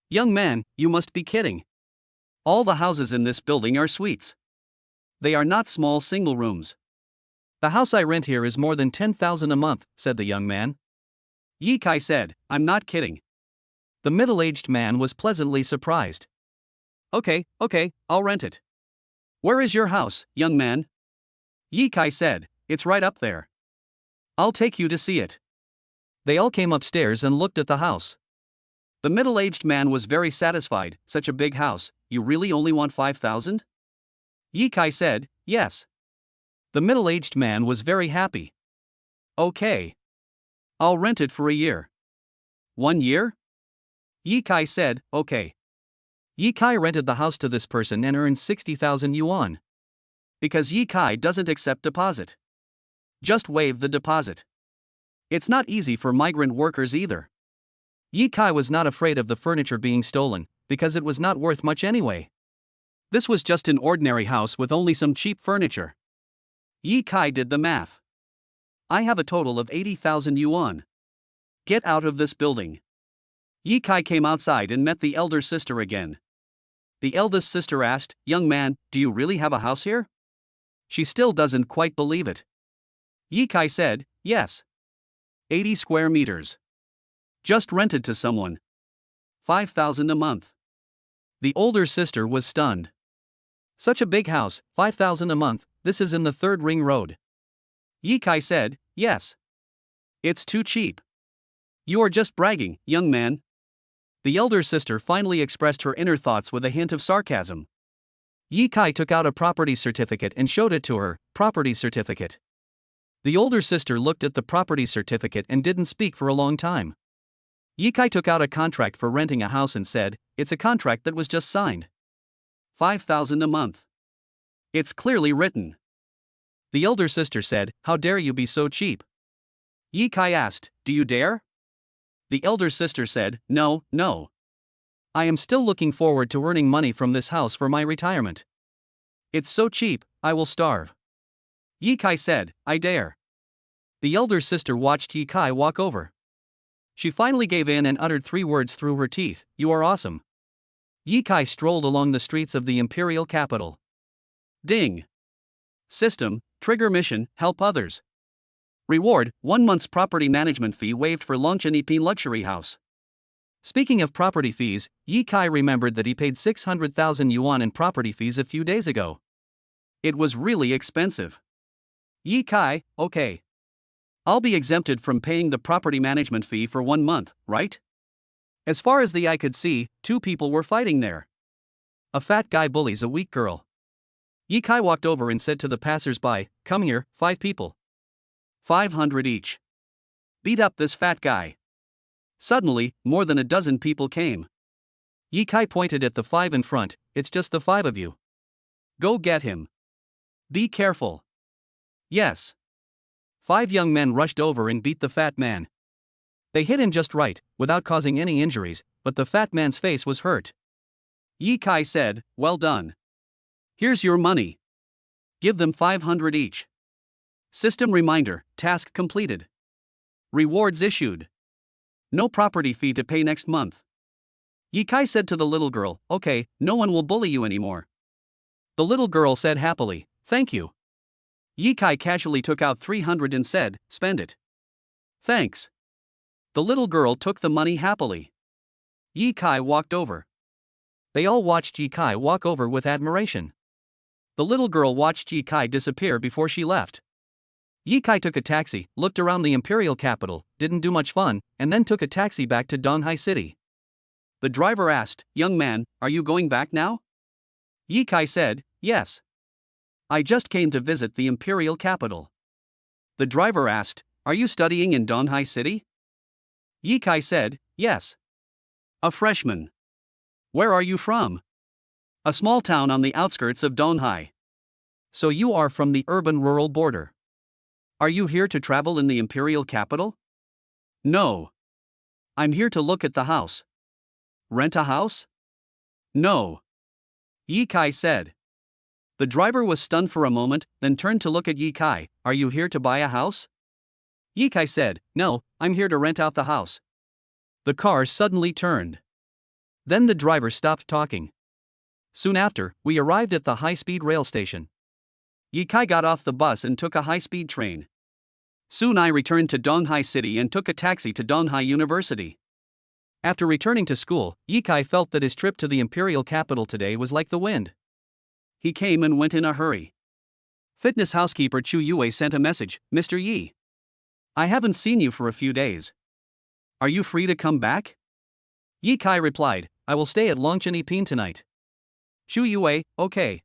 Young man, you must be kidding. All the houses in this building are suites. They are not small single rooms. The house I rent here is more than 10,000 a month, said the young man. Yi Kai said, I'm not kidding. The middle-aged man was pleasantly surprised. Okay, I'll rent it. Where is your house, young man? Yi Kai said, it's right up there. I'll take you to see it. They all came upstairs and looked at the house. The middle-aged man was very satisfied. Such a big house, you really only want 5,000? Yi Kai said, yes. The middle-aged man was very happy. Okay. I'll rent it for a year. 1 year? Yi Kai said, okay. Yi Kai rented the house to this person and earned 60,000 yuan. Because Yi Kai doesn't accept deposit. Just waive the deposit. It's not easy for migrant workers either. Yi Kai was not afraid of the furniture being stolen, because it was not worth much anyway. This was just an ordinary house with only some cheap furniture. Yi Kai did the math. I have a total of 80,000 yuan. Get out of this building. Yi Kai came outside and met the elder sister again. The eldest sister asked, young man, do you really have a house here? She still doesn't quite believe it. Yi Kai said, yes. 80 square meters. Just rented to someone. 5,000 a month. The older sister was stunned. Such a big house, 5,000 a month, this is in the 3rd ring road. Yi Kai said, yes. It's too cheap. You are just bragging, young man. The elder sister finally expressed her inner thoughts with a hint of sarcasm. Yi Kai took out a property certificate and showed it to her, property certificate. The older sister looked at the property certificate and didn't speak for a long time. Yi Kai took out a contract for renting a house and said, it's a contract that was just signed. 5,000 a month. It's clearly written. The elder sister said, how dare you be so cheap? Yi Kai asked, do you dare? The elder sister said, no. I am still looking forward to earning money from this house for my retirement. It's so cheap, I will starve. Yi Kai said, I dare. The elder sister watched Yi Kai walk over. She finally gave in and uttered 3 words through her teeth, you are awesome. Yi Kai strolled along the streets of the imperial capital. Ding. System, trigger mission, help others. Reward, 1 month's property management fee waived for Longchenipin luxury house. Speaking of property fees, Yi Kai remembered that he paid 600,000 yuan in property fees a few days ago. It was really expensive. Yi Kai, okay. I'll be exempted from paying the property management fee for 1 month, right? As far as the eye could see, 2 people were fighting there. A fat guy bullies a weak girl. Yi Kai walked over and said to the passers-by, come here, 5 people. 500 each. Beat up this fat guy. Suddenly, more than a dozen people came. Yi Kai pointed at the 5 in front, it's just the 5 of you. Go get him. Be careful. Yes. 5 young men rushed over and beat the fat man. They hit him just right, without causing any injuries, but the fat man's face was hurt. Yi Kai said, well done. Here's your money. Give them 500 each. System reminder, task completed. Rewards issued. No property fee to pay next month. Yi Kai said to the little girl, okay, no one will bully you anymore. The little girl said happily, thank you. Yi Kai casually took out 300 and said, spend it. Thanks. The little girl took the money happily. Yi Kai walked over. They all watched Yi Kai walk over with admiration. The little girl watched Yi Kai disappear before she left. Yi Kai took a taxi, looked around the imperial capital, didn't do much fun, and then took a taxi back to Donghai City. The driver asked, young man, are you going back now? Yi Kai said, yes. I just came to visit the imperial capital. The driver asked, are you studying in Donghai City? Yi Kai said, yes. A freshman. Where are you from? A small town on the outskirts of Donghai. So you are from the urban-rural border. Are you here to travel in the imperial capital? No. I'm here to look at the house. Rent a house? No. Yi Kai said. The driver was stunned for a moment, then turned to look at Yi Kai, are you here to buy a house? Yi Kai said, no, I'm here to rent out the house. The car suddenly turned. Then the driver stopped talking. Soon after, we arrived at the high-speed rail station. Yi Kai got off the bus and took a high-speed train. Soon I returned to Donghai City and took a taxi to Donghai University. After returning to school, Yi Kai felt that his trip to the imperial capital today was like the wind. He came and went in a hurry. Fitness housekeeper Chu Yue sent a message, Mr. Yi. I haven't seen you for a few days. Are you free to come back? Yi Kai replied, I will stay at Longchenipin tonight. Chu Yue, okay.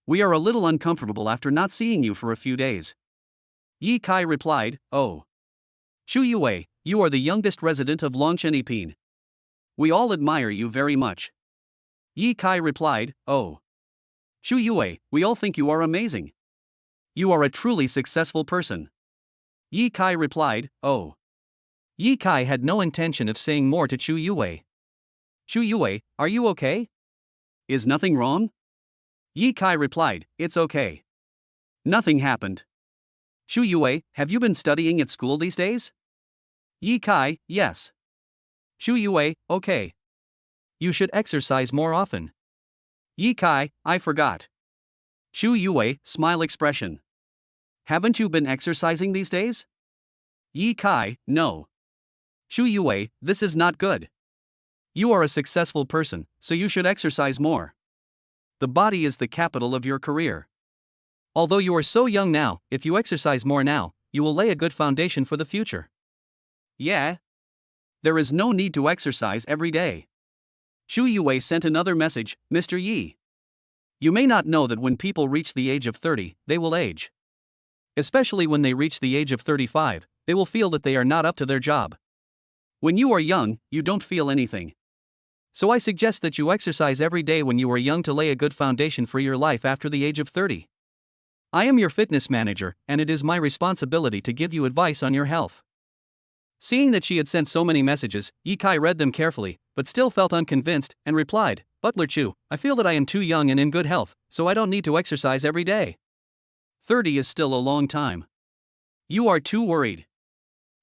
We are a little uncomfortable after not seeing you for a few days. Yi Kai replied, oh. Chu Yue, you are the youngest resident of Longchenipin. We all admire you very much. Yi Kai replied, oh. Chu Yue, we all think you are amazing. You are a truly successful person. Yi Kai replied, oh. Yi Kai had no intention of saying more to Chu Yue. Chu Yue, are you okay? Is nothing wrong? Yi Kai replied, it's okay. Nothing happened. Chu Yue, have you been studying at school these days? Yi Kai, yes. Chu Yue, okay. You should exercise more often. Yi Kai, I forgot. Chu Yue, smile expression. Haven't you been exercising these days? Yi Kai, no. Chu Yue, this is not good. You are a successful person, so you should exercise more. The body is the capital of your career. Although you are so young now, if you exercise more now, you will lay a good foundation for the future. Yeah. There is no need to exercise every day. Chu Yue sent another message, Mr. Yi. You may not know that when people reach the age of 30, they will age. Especially when they reach the age of 35, they will feel that they are not up to their job. When you are young, you don't feel anything. So I suggest that you exercise every day when you are young to lay a good foundation for your life after the age of 30. I am your fitness manager, and it is my responsibility to give you advice on your health. Seeing that she had sent so many messages, Yi Kai read them carefully, but still felt unconvinced, and replied, Butler Chu, I feel that I am too young and in good health, so I don't need to exercise every day. 30 is still a long time. You are too worried.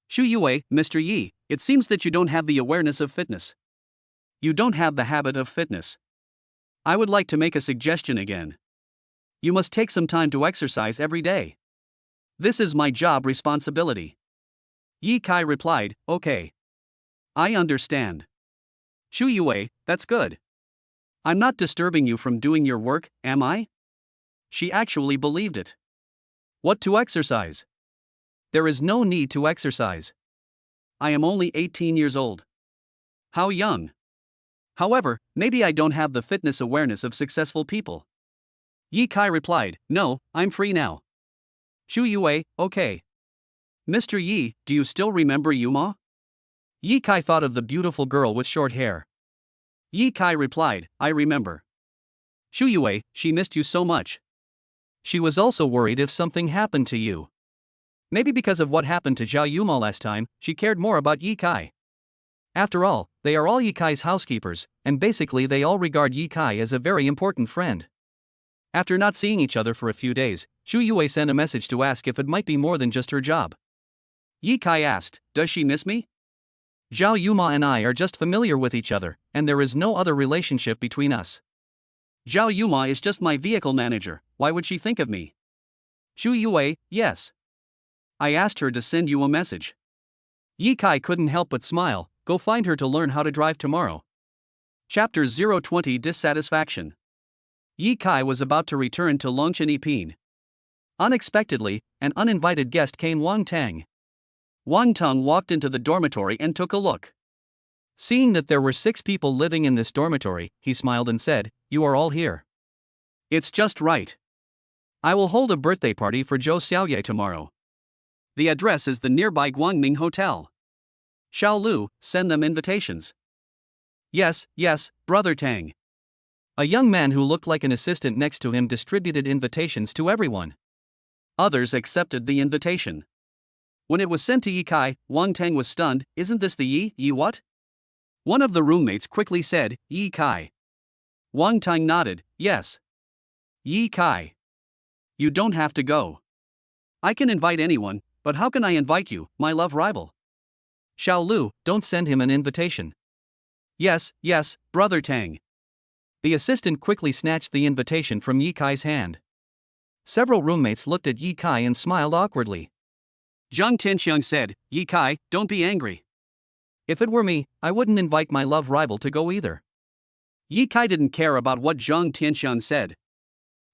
Chu Yue, Mr. Yi, it seems that you don't have the awareness of fitness. You don't have the habit of fitness. I would like to make a suggestion again. You must take some time to exercise every day. This is my job responsibility. Yi Kai replied, okay. I understand. Chu Yue, that's good. I'm not disturbing you from doing your work, am I? She actually believed it. What to exercise? There is no need to exercise. I am only 18 years old. How young? However, maybe I don't have the fitness awareness of successful people. Yi Kai replied, no, I'm free now. Chu Yue, okay. Mr. Yi, do you still remember Yuma? Yi Kai thought of the beautiful girl with short hair. Yi Kai replied, I remember. Chu Yue, she missed you so much. She was also worried if something happened to you. Maybe because of what happened to Zhao Yuma last time, she cared more about Yi Kai. After all, they are all Yi Kai's housekeepers, and basically they all regard Yi Kai as a very important friend. After not seeing each other for a few days, Chu Yue sent a message to ask if it might be more than just her job. Yi Kai asked, does she miss me? Zhao Yuma and I are just familiar with each other, and there is no other relationship between us. Zhao Yuma is just my vehicle manager, why would she think of me? Chu Yue, yes. I asked her to send you a message. Yi Kai couldn't help but smile, go find her to learn how to drive tomorrow. Chapter 020 Dissatisfaction. Yi Kai was about to return to Longchenipin. Unexpectedly, an uninvited guest came Wang Tang. Wang Tang walked into the dormitory and took a look. Seeing that there were 6 people living in this dormitory, he smiled and said, you are all here. It's just right. I will hold a birthday party for Zhou Xiaoye tomorrow. The address is the nearby Guangming Hotel. Xiao Lu, send them invitations. Yes, Brother Tang. A young man who looked like an assistant next to him distributed invitations to everyone. Others accepted the invitation. When it was sent to Yi Kai, Wang Tang was stunned, isn't this the Yi what? One of the roommates quickly said, Yi Kai. Wang Tang nodded, yes. Yi Kai. You don't have to go. I can invite anyone, but how can I invite you, my love rival? Xiao Lu, don't send him an invitation. Yes, Brother Tang. The assistant quickly snatched the invitation from Yi Kai's hand. Several roommates looked at Yi Kai and smiled awkwardly. Zhang Tianxiang said, Yi Kai, don't be angry. If it were me, I wouldn't invite my love rival to go either. Yi Kai didn't care about what Zhang Tianxiang said.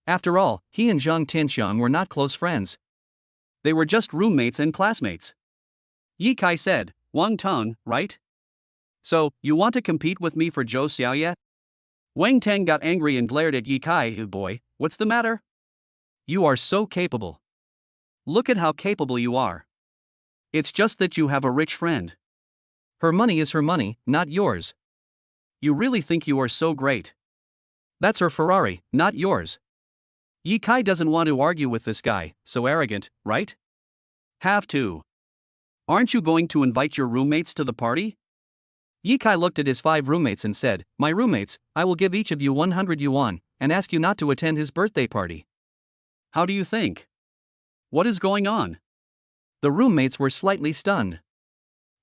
After all, he and Zhang Tianxiang were not close friends. They were just roommates and classmates. Yi Kai said, Wang Tang, right? So, you want to compete with me for Zhou Xiaoye? Wang Tang got angry and glared at Ye Kai. Boy, what's the matter? You are so capable. Look at how capable you are. It's just that you have a rich friend. Her money is her money, not yours. You really think you are so great? That's her Ferrari, not yours. Ye Kai doesn't want to argue with this guy, so arrogant, right? Have to. Aren't you going to invite your roommates to the party? Ye Kai looked at his 5 roommates and said, My roommates, I will give each of you 100 yuan, and ask you not to attend his birthday party. How do you think? What is going on? The roommates were slightly stunned.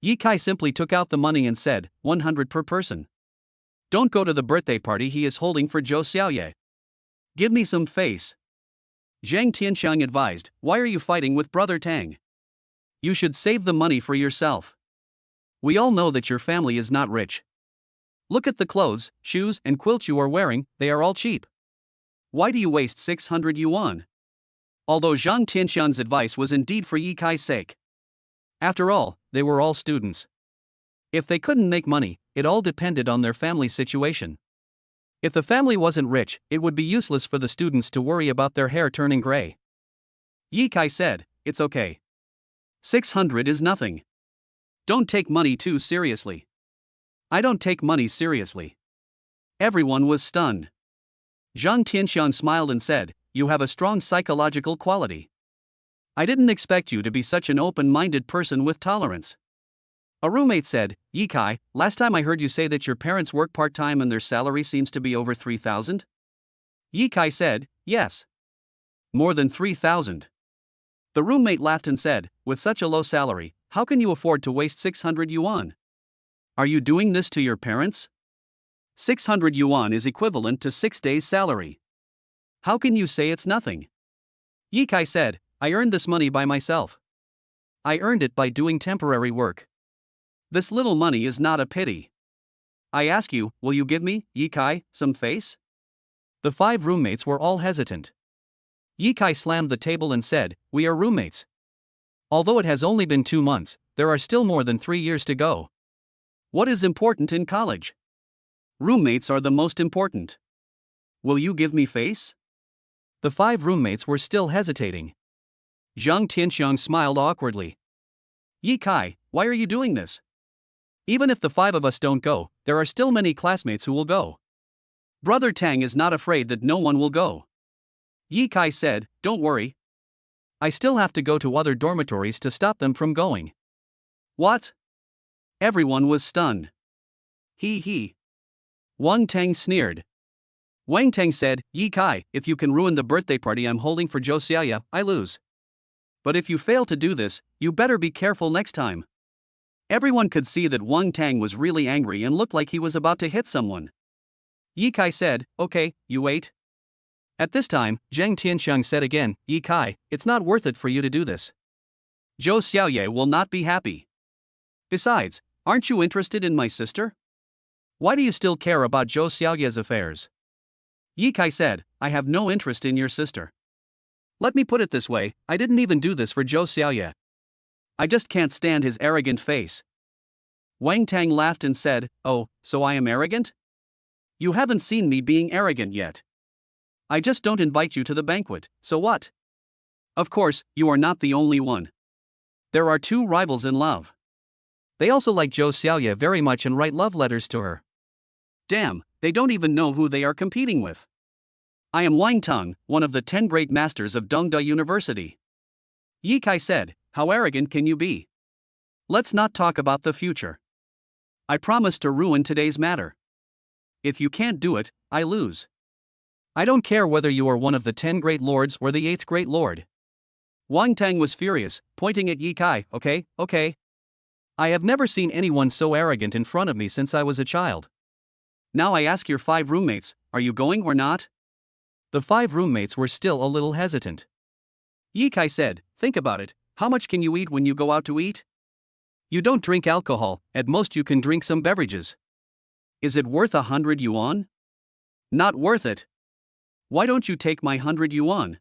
Ye Kai simply took out the money and said, 100 per person. Don't go to the birthday party he is holding for Zhou Xiaoye. Give me some face. Zhang Tianxiang advised, Why are you fighting with Brother Tang? You should save the money for yourself. We all know that your family is not rich. Look at the clothes, shoes, and quilts you are wearing, they are all cheap. Why do you waste 600 yuan? Although Zhang Tianxiang's advice was indeed for Ye Kai's sake. After all, they were all students. If they couldn't make money, it all depended on their family situation. If the family wasn't rich, it would be useless for the students to worry about their hair turning gray. Ye Kai said, It's okay. 600 is nothing. Don't take money too seriously. I don't take money seriously. Everyone was stunned. Zhang Tianxiang smiled and said, You have a strong psychological quality. I didn't expect you to be such an open-minded person with tolerance. A roommate said, Ye Kai, last time I heard you say that your parents work part-time and their salary seems to be over 3,000? Ye Kai said, Yes. More than 3,000. The roommate laughed and said, With such a low salary, how can you afford to waste 600 yuan? Are you doing this to your parents? 600 yuan is equivalent to 6 days' salary. How can you say it's nothing? Ye Kai said, I earned this money by myself. I earned it by doing temporary work. This little money is not a pity. I ask you, will you give me, Ye Kai, some face? The 5 roommates were all hesitant. Ye Kai slammed the table and said, We are roommates. Although it has only been 2 months, there are still more than 3 years to go. What is important in college? Roommates are the most important. Will you give me face? The 5 roommates were still hesitating. Zhang Tianxiang smiled awkwardly. Ye Kai, why are you doing this? Even if the 5 of us don't go, there are still many classmates who will go. Brother Tang is not afraid that no one will go. Ye Kai said, Don't worry. I still have to go to other dormitories to stop them from going. What? Everyone was stunned. He. Wang Tang sneered. Wang Tang said, Ye Kai, if you can ruin the birthday party I'm holding for Zhou Xiaoye, I lose. But if you fail to do this, you better be careful next time. Everyone could see that Wang Tang was really angry and looked like he was about to hit someone. Ye Kai said, Okay, you wait. At this time, Zhang Tianxiang said again, Ye Kai, it's not worth it for you to do this. Zhou Xiaoye will not be happy. Besides, aren't you interested in my sister? Why do you still care about Zhou Xiaoye's affairs? Ye Kai said, I have no interest in your sister. Let me put it this way, I didn't even do this for Zhou Xiaoye. I just can't stand his arrogant face. Wang Tang laughed and said, Oh, so I am arrogant? You haven't seen me being arrogant yet. I just don't invite you to the banquet, so what? Of course, you are not the only one. There are 2 rivals in love. They also like Zhou Xiaoye very much and write love letters to her. Damn, they don't even know who they are competing with. I am Wang Tang, one of the 10 great masters of Dongda University. Ye Kai said, How arrogant can you be? Let's not talk about the future. I promise to ruin today's matter. If you can't do it, I lose. I don't care whether you are one of the 10 great lords or the 8th great lord. Wang Tang was furious, pointing at Ye Kai, Okay. I have never seen anyone so arrogant in front of me since I was a child. Now I ask your 5 roommates, are you going or not? The 5 roommates were still a little hesitant. Ye Kai said, Think about it, how much can you eat when you go out to eat? You don't drink alcohol, at most you can drink some beverages. Is it worth 100 yuan? Not worth it. Why don't you take my 100 yuan?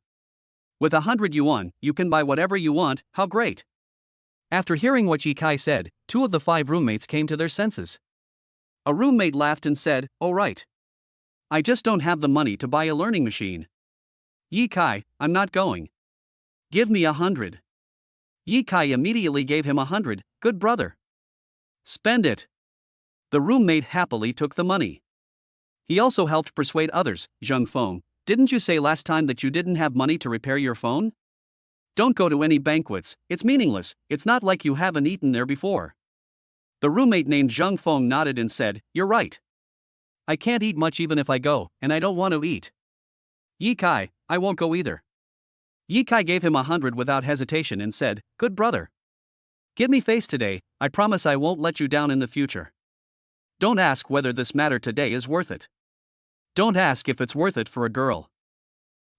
With 100 yuan, you can buy whatever you want, how great. After hearing what Ye Kai said, 2 of the 5 roommates came to their senses. A roommate laughed and said, Oh right. I just don't have the money to buy a learning machine. Yi Kai, I'm not going. Give me 100. Yi Kai immediately gave him 100, good brother. Spend it. The roommate happily took the money. He also helped persuade others. Zheng Feng, didn't you say last time that you didn't have money to repair your phone? Don't go to any banquets, it's meaningless, it's not like you haven't eaten there before. The roommate named Zheng Feng nodded and said, You're right. I can't eat much even if I go, and I don't want to eat. Yi Kai, I won't go either. Yi Kai gave him 100 without hesitation and said, Good brother. Give me face today, I promise I won't let you down in the future. Don't ask whether this matter today is worth it. Don't ask if it's worth it for a girl.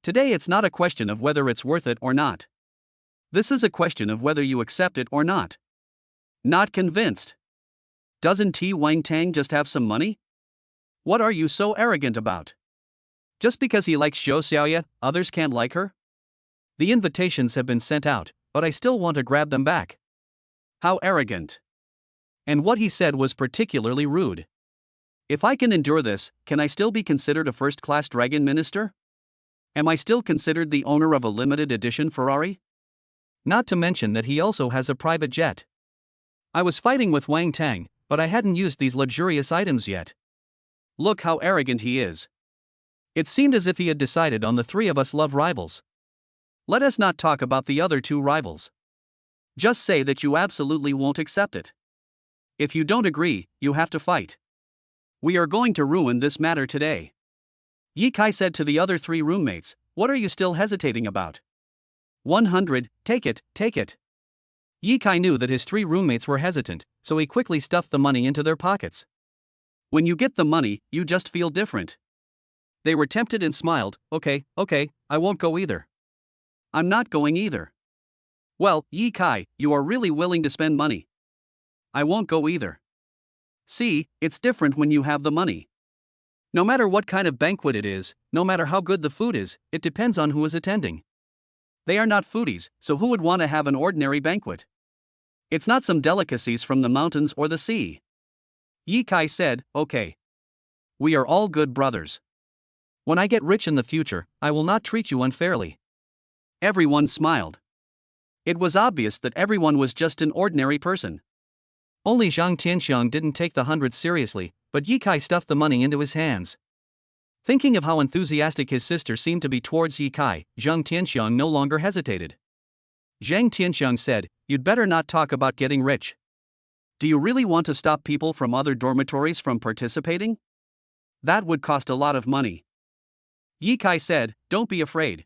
Today it's not a question of whether it's worth it or not. This is a question of whether you accept it or not. Not convinced. Doesn't T Wang Tang just have some money? What are you so arrogant about? Just because he likes Zhou Xiaoya, others can't like her? The invitations have been sent out, but I still want to grab them back. How arrogant. And what he said was particularly rude. If I can endure this, can I still be considered a first-class dragon minister? Am I still considered the owner of a limited edition Ferrari? Not to mention that he also has a private jet. I was fighting with Wang Tang, but I hadn't used these luxurious items yet. Look how arrogant he is. It seemed as if he had decided on the three of us love rivals. Let us not talk about the other two rivals. Just say that you absolutely won't accept it. If you don't agree, you have to fight. We are going to ruin this matter today. Yi Kai said to the other three roommates, What are you still hesitating about? 100, take it, take it. Yi Kai knew that his three roommates were hesitant, so he quickly stuffed the money into their pockets. When you get the money, you just feel different. They were tempted and smiled, Okay, I won't go either. I'm not going either. Well, Yi Kai, you are really willing to spend money. I won't go either. See, it's different when you have the money. No matter what kind of banquet it is, no matter how good the food is, it depends on who is attending. They are not foodies, so who would want to have an ordinary banquet? It's not some delicacies from the mountains or the sea. Yi Kai said, Okay. We are all good brothers. When I get rich in the future, I will not treat you unfairly. Everyone smiled. It was obvious that everyone was just an ordinary person. Only Zhang Tianxiang didn't take the 100 seriously, but Yi Kai stuffed the money into his hands. Thinking of how enthusiastic his sister seemed to be towards Yi Kai, Zhang Tianxiang no longer hesitated. Zhang Tianxiang said, You'd better not talk about getting rich. Do you really want to stop people from other dormitories from participating? That would cost a lot of money. Yi Kai said, Don't be afraid.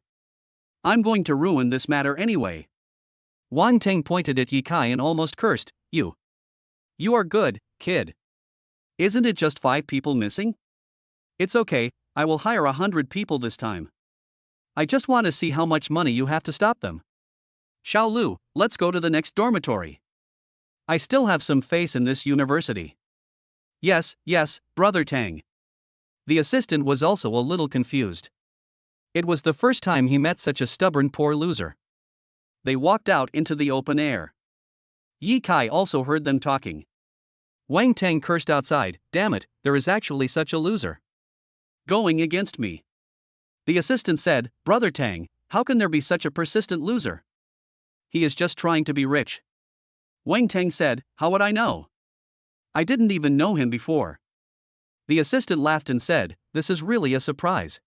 I'm going to ruin this matter anyway. Wang Teng pointed at Yi Kai and almost cursed, You are good, kid. Isn't it just 5 people missing? It's okay, I will hire 100 people this time. I just want to see how much money you have to stop them. Xiao Lu, let's go to the next dormitory. I still have some faith in this university. Yes, brother Tang. The assistant was also a little confused. It was the first time he met such a stubborn poor loser. They walked out into the open air. Yi Kai also heard them talking. Wang Tang cursed outside, Damn it, there is actually such a loser. Going against me. The assistant said, Brother Tang, how can there be such a persistent loser? He is just trying to be rich. Wang Tang said, How would I know? I didn't even know him before. The assistant laughed and said, This is really a surprise.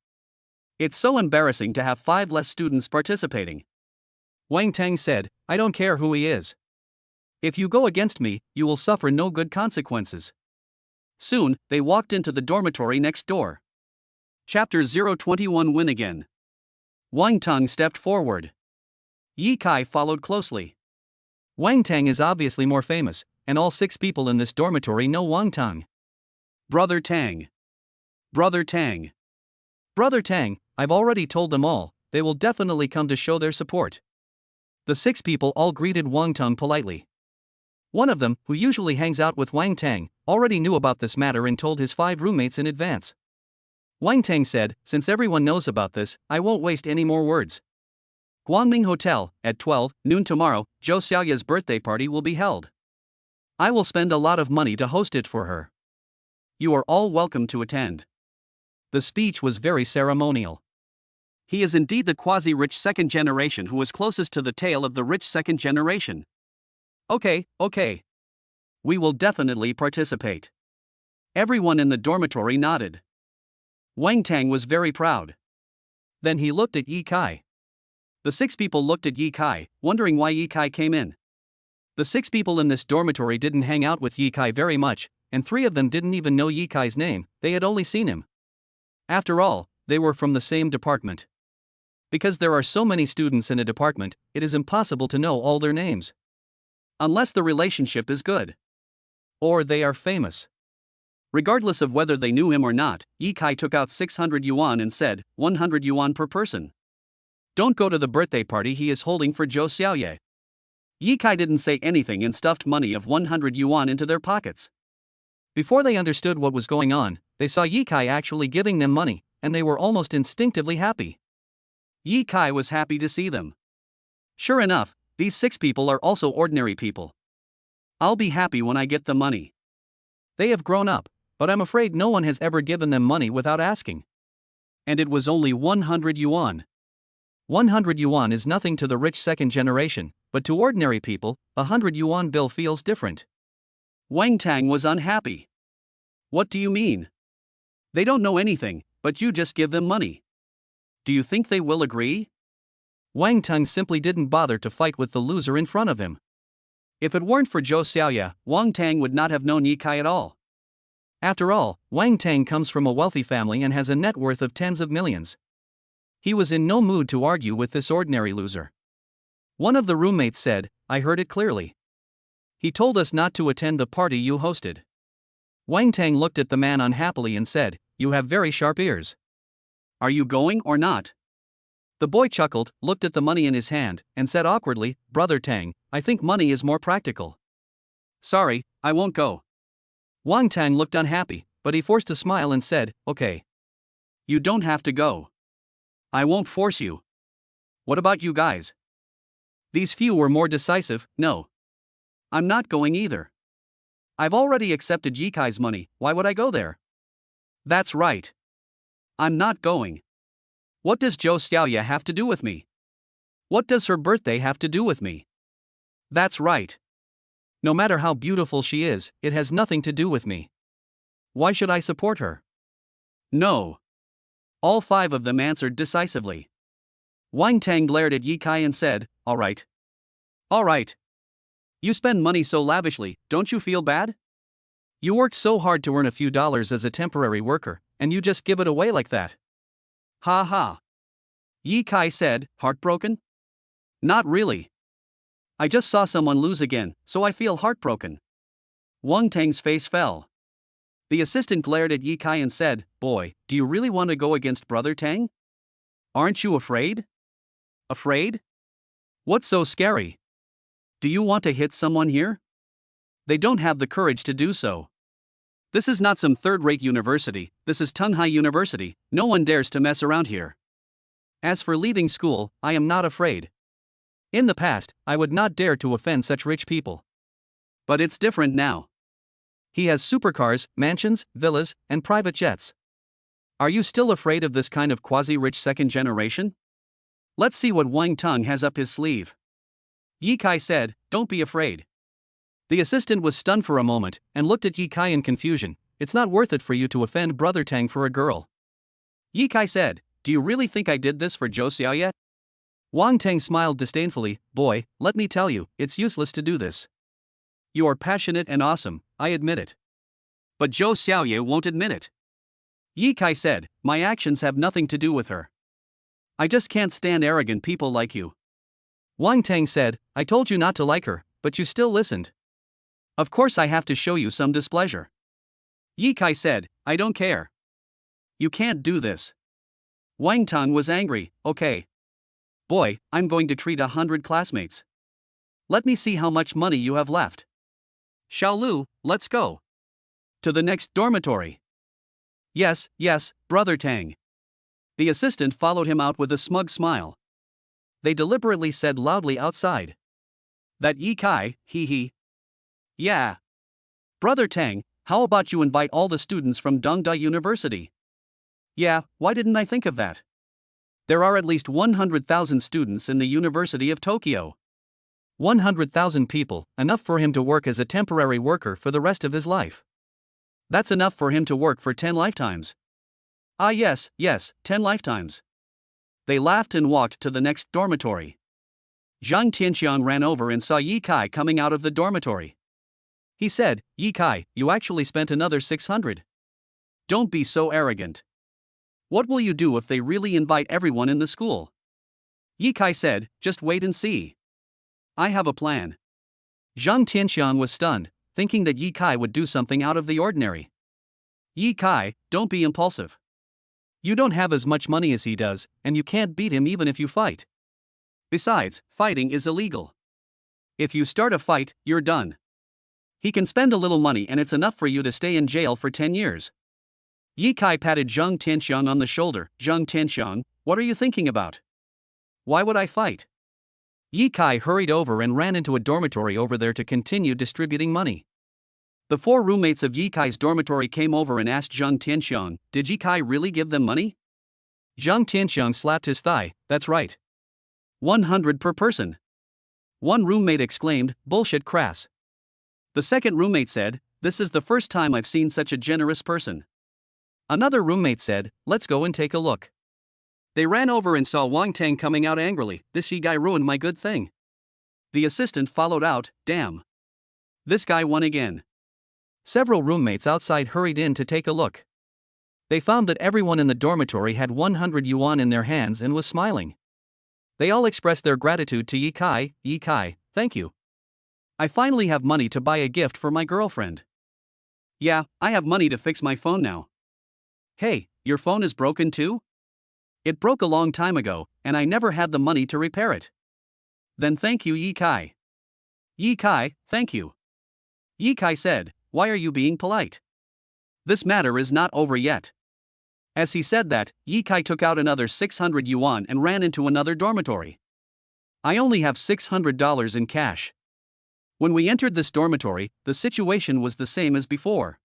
It's so embarrassing to have 5 less students participating. Wang Tang said, I don't care who he is. If you go against me, you will suffer no good consequences. Soon, they walked into the dormitory next door. Chapter 021 Win Again. Wang Tang stepped forward. Yi Kai followed closely. Wang Tang is obviously more famous, and all 6 people in this dormitory know Wang Tang. Brother Tang. Brother Tang. Brother Tang, I've already told them all, they will definitely come to show their support. The 6 people all greeted Wang Tang politely. One of them, who usually hangs out with Wang Tang, already knew about this matter and told his 5 roommates in advance. Wang Tang said, Since everyone knows about this, I won't waste any more words. Guangming Hotel, at 12 noon tomorrow, Zhou Xiaoya's birthday party will be held. I will spend a lot of money to host it for her. You are all welcome to attend. The speech was very ceremonial. He is indeed the quasi-rich second generation who is closest to the tail of the rich second generation. Okay. We will definitely participate. Everyone in the dormitory nodded. Wang Tang was very proud. Then he looked at Yi Kai. The 6 people looked at Yi Kai, wondering why Yi Kai came in. The 6 people in this dormitory didn't hang out with Yi Kai very much, and 3 of them didn't even know Yi Kai's name, they had only seen him. After all, they were from the same department. Because there are so many students in a department, it is impossible to know all their names. Unless the relationship is good. Or they are famous. Regardless of whether they knew him or not, Yi Kai took out 600 yuan and said, 100 yuan per person. Don't go to the birthday party he is holding for Zhou Xiaoye. Yi Kai didn't say anything and stuffed money of 100 yuan into their pockets. Before they understood what was going on, they saw Yi Kai actually giving them money, and they were almost instinctively happy. Yi Kai was happy to see them. Sure enough, these 6 people are also ordinary people. I'll be happy when I get the money. They have grown up, but I'm afraid no one has ever given them money without asking. And it was only 100 yuan. 100 yuan is nothing to the rich second generation, but to ordinary people, a 100 yuan bill feels different. Wang Tang was unhappy. What do you mean? They don't know anything, but you just give them money. Do you think they will agree? Wang Tang simply didn't bother to fight with the loser in front of him. If it weren't for Zhou Xiaoye, Wang Tang would not have known Yi Kai at all. After all, Wang Tang comes from a wealthy family and has a net worth of tens of millions. He was in no mood to argue with this ordinary loser. One of the roommates said, I heard it clearly. He told us not to attend the party you hosted. Wang Tang looked at the man unhappily and said, you have very sharp ears. Are you going or not? The boy chuckled, looked at the money in his hand, and said awkwardly, Brother Tang, I think money is more practical. Sorry, I won't go. Wang Tang looked unhappy, but he forced a smile and said, okay. You don't have to go. I won't force you. What about you guys? These few were more decisive, no. I'm not going either. I've already accepted Yi Kai's money, why would I go there? That's right. I'm not going. What does Zhou Xiaoye have to do with me? What does her birthday have to do with me? That's right. No matter how beautiful she is, it has nothing to do with me. Why should I support her? No. All 5 of them answered decisively. Wang Tang glared at Yi Kai and said, all right. All right. You spend money so lavishly, don't you feel bad? You worked so hard to earn a few dollars as a temporary worker, and you just give it away like that. Ha ha. Yi Kai said, heartbroken? Not really. I just saw someone lose again, so I feel heartbroken. Wang Tang's face fell. The assistant glared at Yi Kai and said, boy, do you really want to go against Brother Tang? Aren't you afraid? Afraid? What's so scary? Do you want to hit someone here? They don't have the courage to do so. This is not some third-rate university, this is Tunghai University, no one dares to mess around here. As for leaving school, I am not afraid. In the past, I would not dare to offend such rich people. But it's different now. He has supercars, mansions, villas, and private jets. Are you still afraid of this kind of quasi-rich second generation? Let's see what Wang Tang has up his sleeve. Yi Kai said, don't be afraid. The assistant was stunned for a moment, and looked at Yi Kai in confusion. It's not worth it for you to offend Brother Tang for a girl. Yi Kai said, do you really think I did this for Zhou Xiaoye? Wang Tang smiled disdainfully, boy, let me tell you, it's useless to do this. You are passionate and awesome, I admit it. But Zhou Xiaoye won't admit it. Yi Kai said, my actions have nothing to do with her. I just can't stand arrogant people like you. Wang Tang said, I told you not to like her, but you still listened. Of course I have to show you some displeasure. Yi Kai said, I don't care. You can't do this. Wang Tang was angry, okay. Boy, I'm going to treat 100 classmates. Let me see how much money you have left. Xiaolu, let's go. To the next dormitory. Yes, Brother Tang. The assistant followed him out with a smug smile. They deliberately said loudly outside. That Yi Kai, he. Yeah. Brother Tang, how about you invite all the students from Dongda University? Yeah, why didn't I think of that? There are at least 100,000 students in the University of Tokyo. 100,000 people, enough for him to work as a temporary worker for the rest of his life. That's enough for him to work for 10 lifetimes. Ah, yes, 10 lifetimes. They laughed and walked to the next dormitory. Zhang Tianxiang ran over and saw Yi Kai coming out of the dormitory. He said, Yi Kai, you actually spent another 600. Don't be so arrogant. What will you do if they really invite everyone in the school? Yi Kai said, just wait and see. I have a plan. Zhang Tianxiang was stunned, thinking that Yi Kai would do something out of the ordinary. Yi Kai, don't be impulsive. You don't have as much money as he does, and you can't beat him even if you fight. Besides, fighting is illegal. If you start a fight, you're done. He can spend a little money and it's enough for you to stay in jail for 10 years. Yi Kai patted Zhang Tianxiang on the shoulder. Zhang Tianxiang, what are you thinking about? Why would I fight? Yi Kai hurried over and ran into a dormitory over there to continue distributing money. The 4 roommates of Yi Kai's dormitory came over and asked Zhang Tianxiang, did Yi Kai really give them money? Zhang Tianxiang slapped his thigh, that's right. 100 per person. One roommate exclaimed, bullshit crass. The second roommate said, this is the first time I've seen such a generous person. Another roommate said, let's go and take a look. They ran over and saw Wang Tang coming out angrily, this Yi guy ruined my good thing. The assistant followed out, damn. This guy won again. Several roommates outside hurried in to take a look. They found that everyone in the dormitory had 100 yuan in their hands and was smiling. They all expressed their gratitude to Yi Kai, thank you. I finally have money to buy a gift for my girlfriend. Yeah, I have money to fix my phone now. Hey, your phone is broken too? It broke a long time ago, and I never had the money to repair it. Then thank you, Yi Kai. Yi Kai, thank you. Yi Kai said, why are you being polite? This matter is not over yet. As he said that, Yi Kai took out another 600 yuan and ran into another dormitory. I only have $600 in cash. When we entered this dormitory, the situation was the same as before.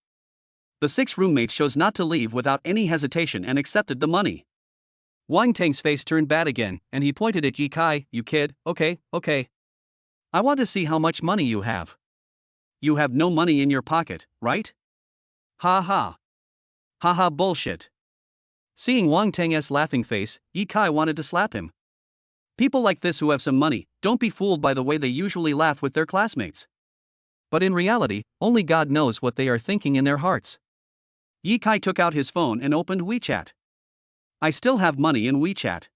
The 6 roommates chose not to leave without any hesitation and accepted the money. Wang Tang's face turned bad again, and he pointed at Yi Kai, you kid, okay. I want to see how much money you have. You have no money in your pocket, right? Ha ha. Ha ha bullshit. Seeing Wang Tang's laughing face, Yi Kai wanted to slap him. People like this who have some money, don't be fooled by the way they usually laugh with their classmates. But in reality, only God knows what they are thinking in their hearts. Yi Kai took out his phone and opened WeChat. I still have money in WeChat.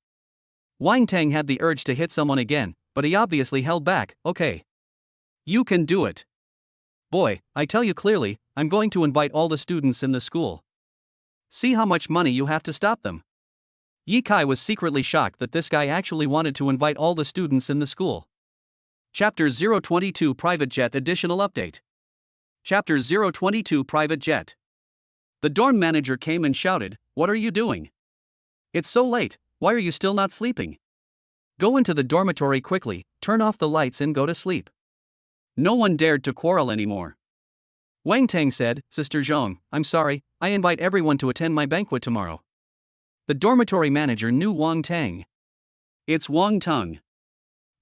Wang Tang had the urge to hit someone again, but he obviously held back, okay. You can do it. Boy, I tell you clearly, I'm going to invite all the students in the school. See how much money you have to stop them. Yi Kai was secretly shocked that this guy actually wanted to invite all the students in the school. Chapter 022 Private Jet Additional Update. Chapter 022 Private Jet. The dorm manager came and shouted, what are you doing? It's so late, why are you still not sleeping? Go into the dormitory quickly, turn off the lights and go to sleep. No one dared to quarrel anymore. Wang Tang said, Sister Zhong, I'm sorry, I invite everyone to attend my banquet tomorrow. The dormitory manager knew Wang Tang. It's Wang Tang.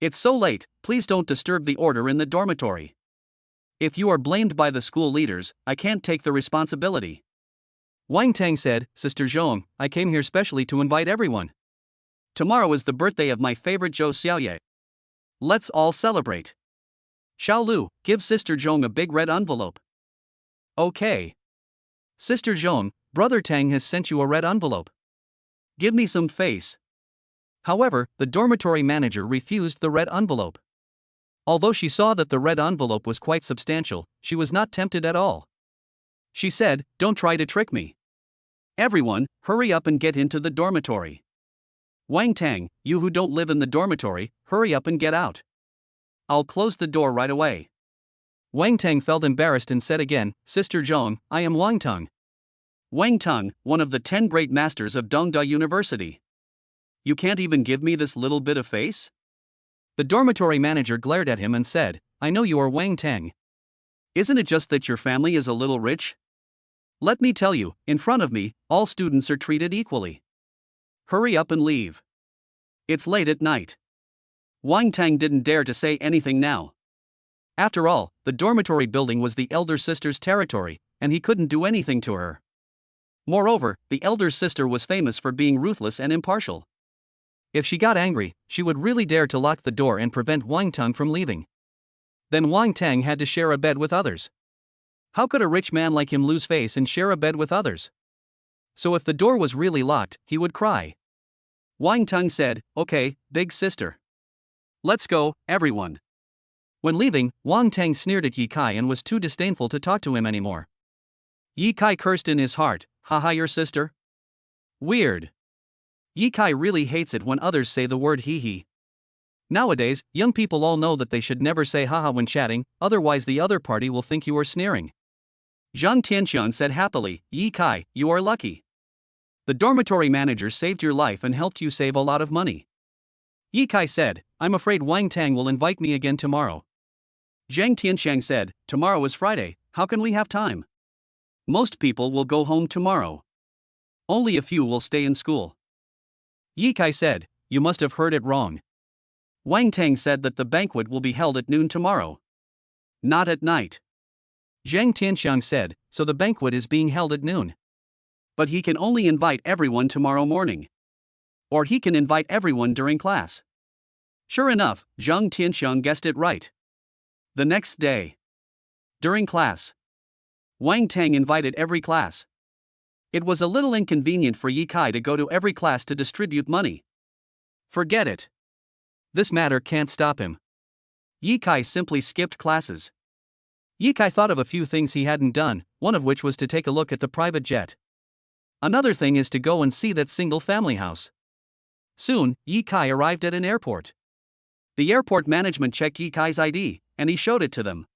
It's so late, please don't disturb the order in the dormitory. If you are blamed by the school leaders, I can't take the responsibility. Wang Tang said, Sister Zhong, I came here specially to invite everyone. Tomorrow is the birthday of my favorite Zhou Xiaoye. Let's all celebrate. Xiao Lu, give Sister Zhong a big red envelope. Okay. Sister Zhong, Brother Tang has sent you a red envelope. Give me some face. However, the dormitory manager refused the red envelope. Although she saw that the red envelope was quite substantial, she was not tempted at all. She said, don't try to trick me. Everyone, hurry up and get into the dormitory. Wang Tang, you who don't live in the dormitory, hurry up and get out. I'll close the door right away. Wang Tang felt embarrassed and said again, Sister Zhong, I am Wang Tang. Wang Tang, one of the 10 great masters of Dongda University. You can't even give me this little bit of face? The dormitory manager glared at him and said, I know you are Wang Tang. Isn't it just that your family is a little rich? Let me tell you, in front of me, all students are treated equally. Hurry up and leave. It's late at night. Wang Tang didn't dare to say anything now. After all, the dormitory building was the elder sister's territory, and he couldn't do anything to her. Moreover, the elder sister was famous for being ruthless and impartial. If she got angry, she would really dare to lock the door and prevent Wang Tang from leaving. Then Wang Tang had to share a bed with others. How could a rich man like him lose face and share a bed with others? So if the door was really locked, he would cry. Wang Tang said, "Okay, big sister. Let's go, everyone." When leaving, Wang Tang sneered at Ye Kai and was too disdainful to talk to him anymore. Ye Kai cursed in his heart, "Haha, your sister? Weird." Ye Kai really hates it when others say the word hee. Nowadays, young people all know that they should never say haha when chatting, otherwise the other party will think you are sneering. Zhang Tianxian said happily, "Ye Kai, you are lucky. The dormitory manager saved your life and helped you save a lot of money." Ye Kai said, "I'm afraid Wang Tang will invite me again tomorrow." Zhang Tianxiang said, "Tomorrow is Friday, how can we have time? Most people will go home tomorrow. Only a few will stay in school." Ye Kai said, "You must have heard it wrong. Wang Tang said that the banquet will be held at noon tomorrow. Not at night." Zhang Tianxiang said, "So the banquet is being held at noon. But he can only invite everyone tomorrow morning. Or he can invite everyone during class." Sure enough, Zhang Tianxiang guessed it right. The next day, during class, Wang Tang invited every class. It was a little inconvenient for Ye Kai to go to every class to distribute money. Forget it. This matter can't stop him. Ye Kai simply skipped classes. Ye Kai thought of a few things he hadn't done, one of which was to take a look at the private jet. Another thing is to go and see that single family house. Soon, Ye Kai arrived at an airport. The airport management checked Ye Kai's ID, and he showed it to them.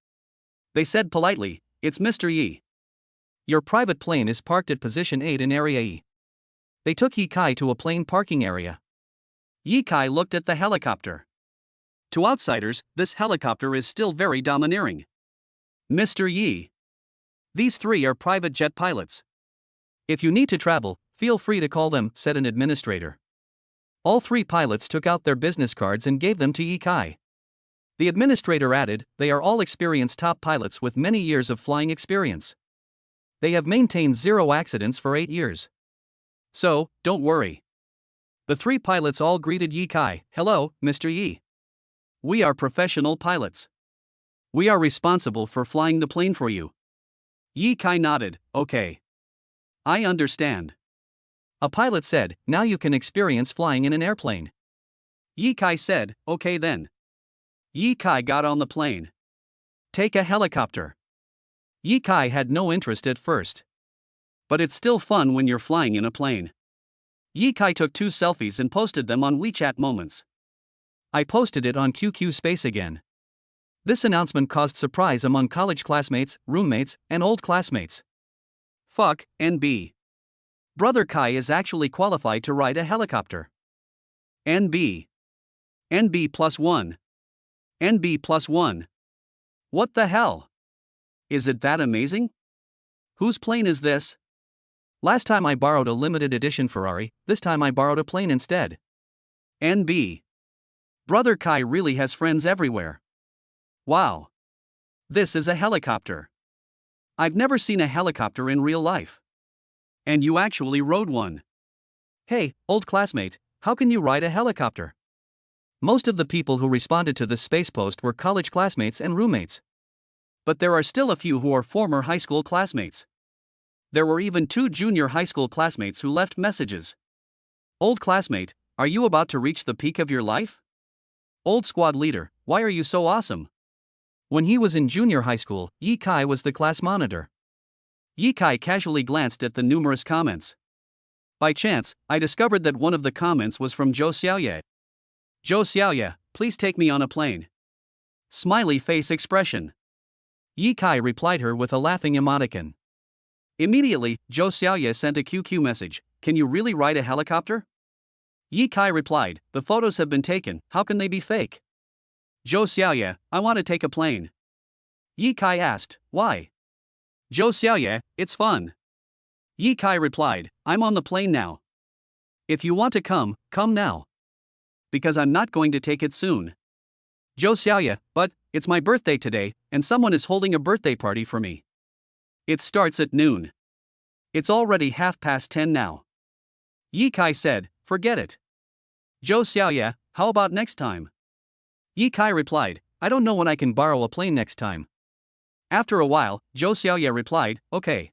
They said politely, "It's Mr. Yi. Your private plane is parked at position 8 in area E." They took Ye Kai to a plane parking area. Ye Kai looked at the helicopter. To outsiders, this helicopter is still very domineering. "Mr. Yi. These three are private jet pilots. If you need to travel, feel free to call them," said an administrator. All three pilots took out their business cards and gave them to Ye Kai. The administrator added, "They are all experienced top pilots with many years of flying experience. They have maintained 0 accidents for 8 years. So, don't worry." The three pilots all greeted Ye Kai, "Hello, Mr. Yi. We are professional pilots. We are responsible for flying the plane for you." Ye Kai nodded, "Okay. I understand." A pilot said, "Now you can experience flying in an airplane." Ye Kai said, "Okay then." Ye Kai got on the plane. Take a helicopter. Ye Kai had no interest at first. But it's still fun when you're flying in a plane. Ye Kai took 2 selfies and posted them on WeChat Moments. I posted it on QQ Space again. This announcement caused surprise among college classmates, roommates, and old classmates. Fuck, NB. Brother Kai is actually qualified to ride a helicopter. NB. NB +1. NB +1. What the hell? Is it that amazing? Whose plane is this? Last time I borrowed a limited edition Ferrari, this time I borrowed a plane instead. NB. Brother Kai really has friends everywhere. Wow. This is a helicopter. I've never seen a helicopter in real life. And you actually rode one. Hey, old classmate, how can you ride a helicopter? Most of the people who responded to this space post were college classmates and roommates. But there are still a few who are former high school classmates. There were even 2 junior high school classmates who left messages. Old classmate, are you about to reach the peak of your life? Old squad leader, why are you so awesome? When he was in junior high school, Ye Kai was the class monitor. Ye Kai casually glanced at the numerous comments. By chance, I discovered that one of the comments was from Zhou Xiaoye. "Zhou Xiaoye, please take me on a plane." Smiley face expression. Ye Kai replied her with a laughing emoticon. Immediately, Zhou Xiaoye sent a QQ message, "Can you really ride a helicopter?" Ye Kai replied, "The photos have been taken, how can they be fake?" Zhou Xiaoye, "I want to take a plane." Ye Kai asked, "Why?" Zhou Xiaoye, "It's fun. Yi Kai replied, I'm on the plane now. If you want to come, come now. Because I'm not going to take it soon. Zhou Xiaoya, but, it's my birthday today, and someone is holding a birthday party for me. It starts at noon. It's already 10:30 now. Yi Kai said, forget it. Zhou Xiaoya, how about next time? Yi Kai replied, I don't know when I can borrow a plane next time. After a while, Zhou Xiaoya replied, okay.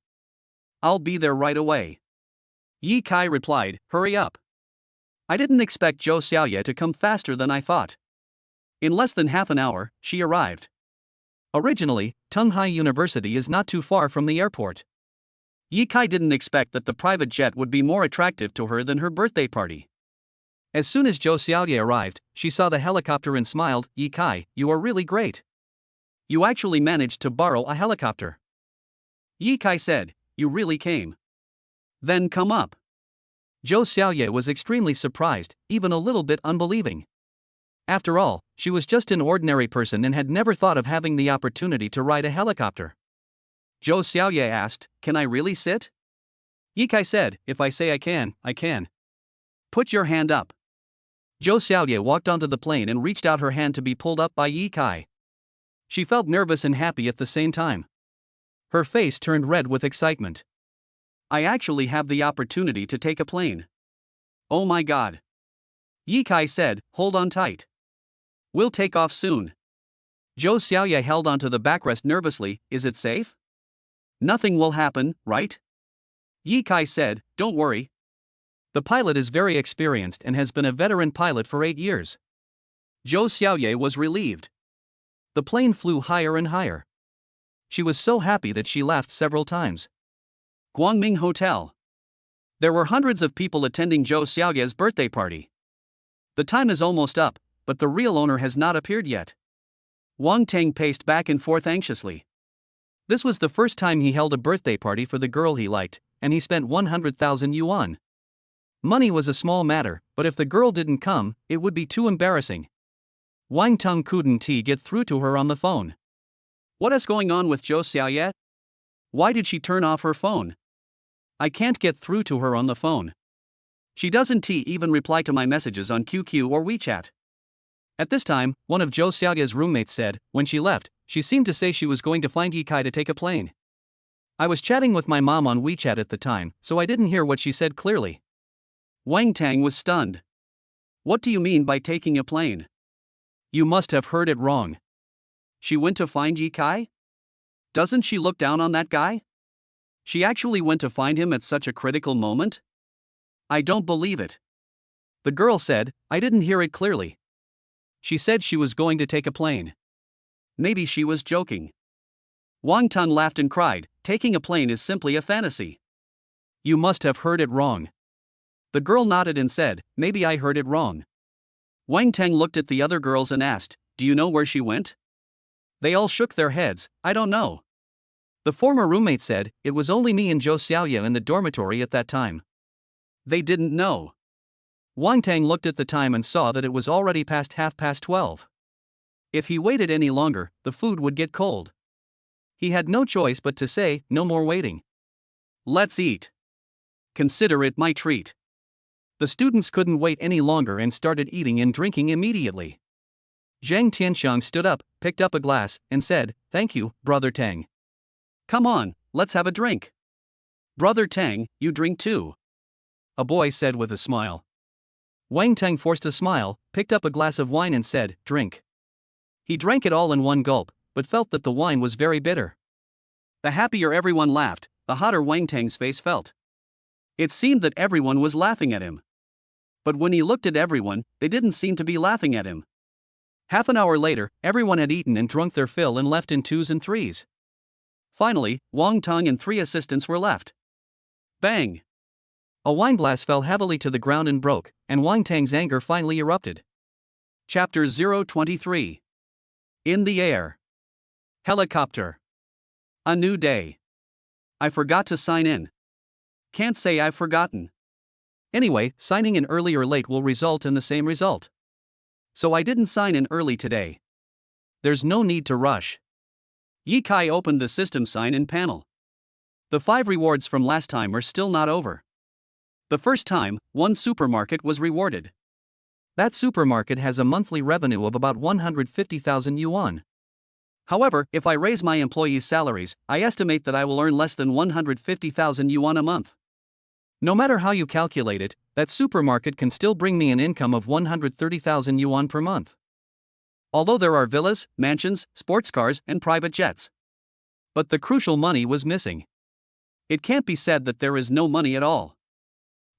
I'll be there right away. Yi Kai replied, hurry up. I didn't expect Zhou Xiaoya to come faster than I thought. In less than half an hour, she arrived. Originally, Tunghai University is not too far from the airport. Yi Kai didn't expect that the private jet would be more attractive to her than her birthday party. As soon as Zhou Xiaoya arrived, she saw the helicopter and smiled, Yi Kai, you are really great. You actually managed to borrow a helicopter. Yi Kai said, you really came. Then come up. Zhou Xiaoya was extremely surprised, even a little bit unbelieving. After all, she was just an ordinary person and had never thought of having the opportunity to ride a helicopter. Zhou Xiaoya asked, can I really sit? Yi Kai said, if I say I can, I can. Put your hand up. Zhou Xiaoya walked onto the plane and reached out her hand to be pulled up by Yi Kai. She felt nervous and happy at the same time. Her face turned red with excitement. I actually have the opportunity to take a plane. Oh my god. Yi Kai said, hold on tight. We'll take off soon. Zhou Xiaoya held onto the backrest nervously, is it safe? Nothing will happen, right? Yi Kai said, don't worry. The pilot is very experienced and has been a veteran pilot for 8 years. Zhou Xiaoya was relieved. The plane flew higher and higher. She was so happy that she laughed several times. Guangming Hotel. There were hundreds of people attending Zhou Xiaoya's birthday party. The time is almost up, but the real owner has not appeared yet. Wang Teng paced back and forth anxiously. This was the first time he held a birthday party for the girl he liked, and he spent 100,000 yuan. Money was a small matter, but if the girl didn't come, it would be too embarrassing. Wang Teng couldn't get through to her on the phone. What is going on with Zhou Xiaoya? Why did she turn off her phone? I can't get through to her on the phone. She doesn't even reply to my messages on QQ or WeChat. At this time, one of Zhou Xiaoya's roommates said, when she left, she seemed to say she was going to find Yi Kai to take a plane. I was chatting with my mom on WeChat at the time, so I didn't hear what she said clearly. Wang Tang was stunned. What do you mean by taking a plane? You must have heard it wrong. She went to find Yi Kai? Doesn't she look down on that guy? She actually went to find him at such a critical moment? I don't believe it. The girl said, I didn't hear it clearly. She said she was going to take a plane. Maybe she was joking. Wang Tun laughed and cried, taking a plane is simply a fantasy. You must have heard it wrong. The girl nodded and said, maybe I heard it wrong. Wang Teng looked at the other girls and asked, do you know where she went? They all shook their heads, I don't know. The former roommate said, it was only me and Zhou Xiaoya in the dormitory at that time. They didn't know. Wang Teng looked at the time and saw that it was already past 12:30. If he waited any longer, the food would get cold. He had no choice but to say, no more waiting. Let's eat. Consider it my treat. The students couldn't wait any longer and started eating and drinking immediately. Zhang Tianxiang stood up, picked up a glass, and said, thank you, Brother Tang. Come on, let's have a drink. Brother Tang, you drink too. A boy said with a smile. Wang Tang forced a smile, picked up a glass of wine and said, drink. He drank it all in one gulp, but felt that the wine was very bitter. The happier everyone laughed, the hotter Wang Tang's face felt. It seemed that everyone was laughing at him. But when he looked at everyone, they didn't seem to be laughing at him. Half an hour later, everyone had eaten and drunk their fill and left in 2s and 3s. Finally, Wang Tang and 3 assistants were left. Bang! A wineglass fell heavily to the ground and broke, and Wang Tang's anger finally erupted. Chapter 023. In the air. Helicopter. A new day. I forgot to sign in. Can't say I've forgotten. Anyway, signing in early or late will result in the same result. So I didn't sign in early today. There's no need to rush. Yi Kai opened the system sign-in panel. The 5 rewards from last time are still not over. The first time, one supermarket was rewarded. That supermarket has a monthly revenue of about 150,000 yuan. However, if I raise my employees' salaries, I estimate that I will earn less than 150,000 yuan a month. No matter how you calculate it, that supermarket can still bring me an income of 130,000 yuan per month. Although there are villas, mansions, sports cars, and private jets. But the crucial money was missing. It can't be said that there is no money at all.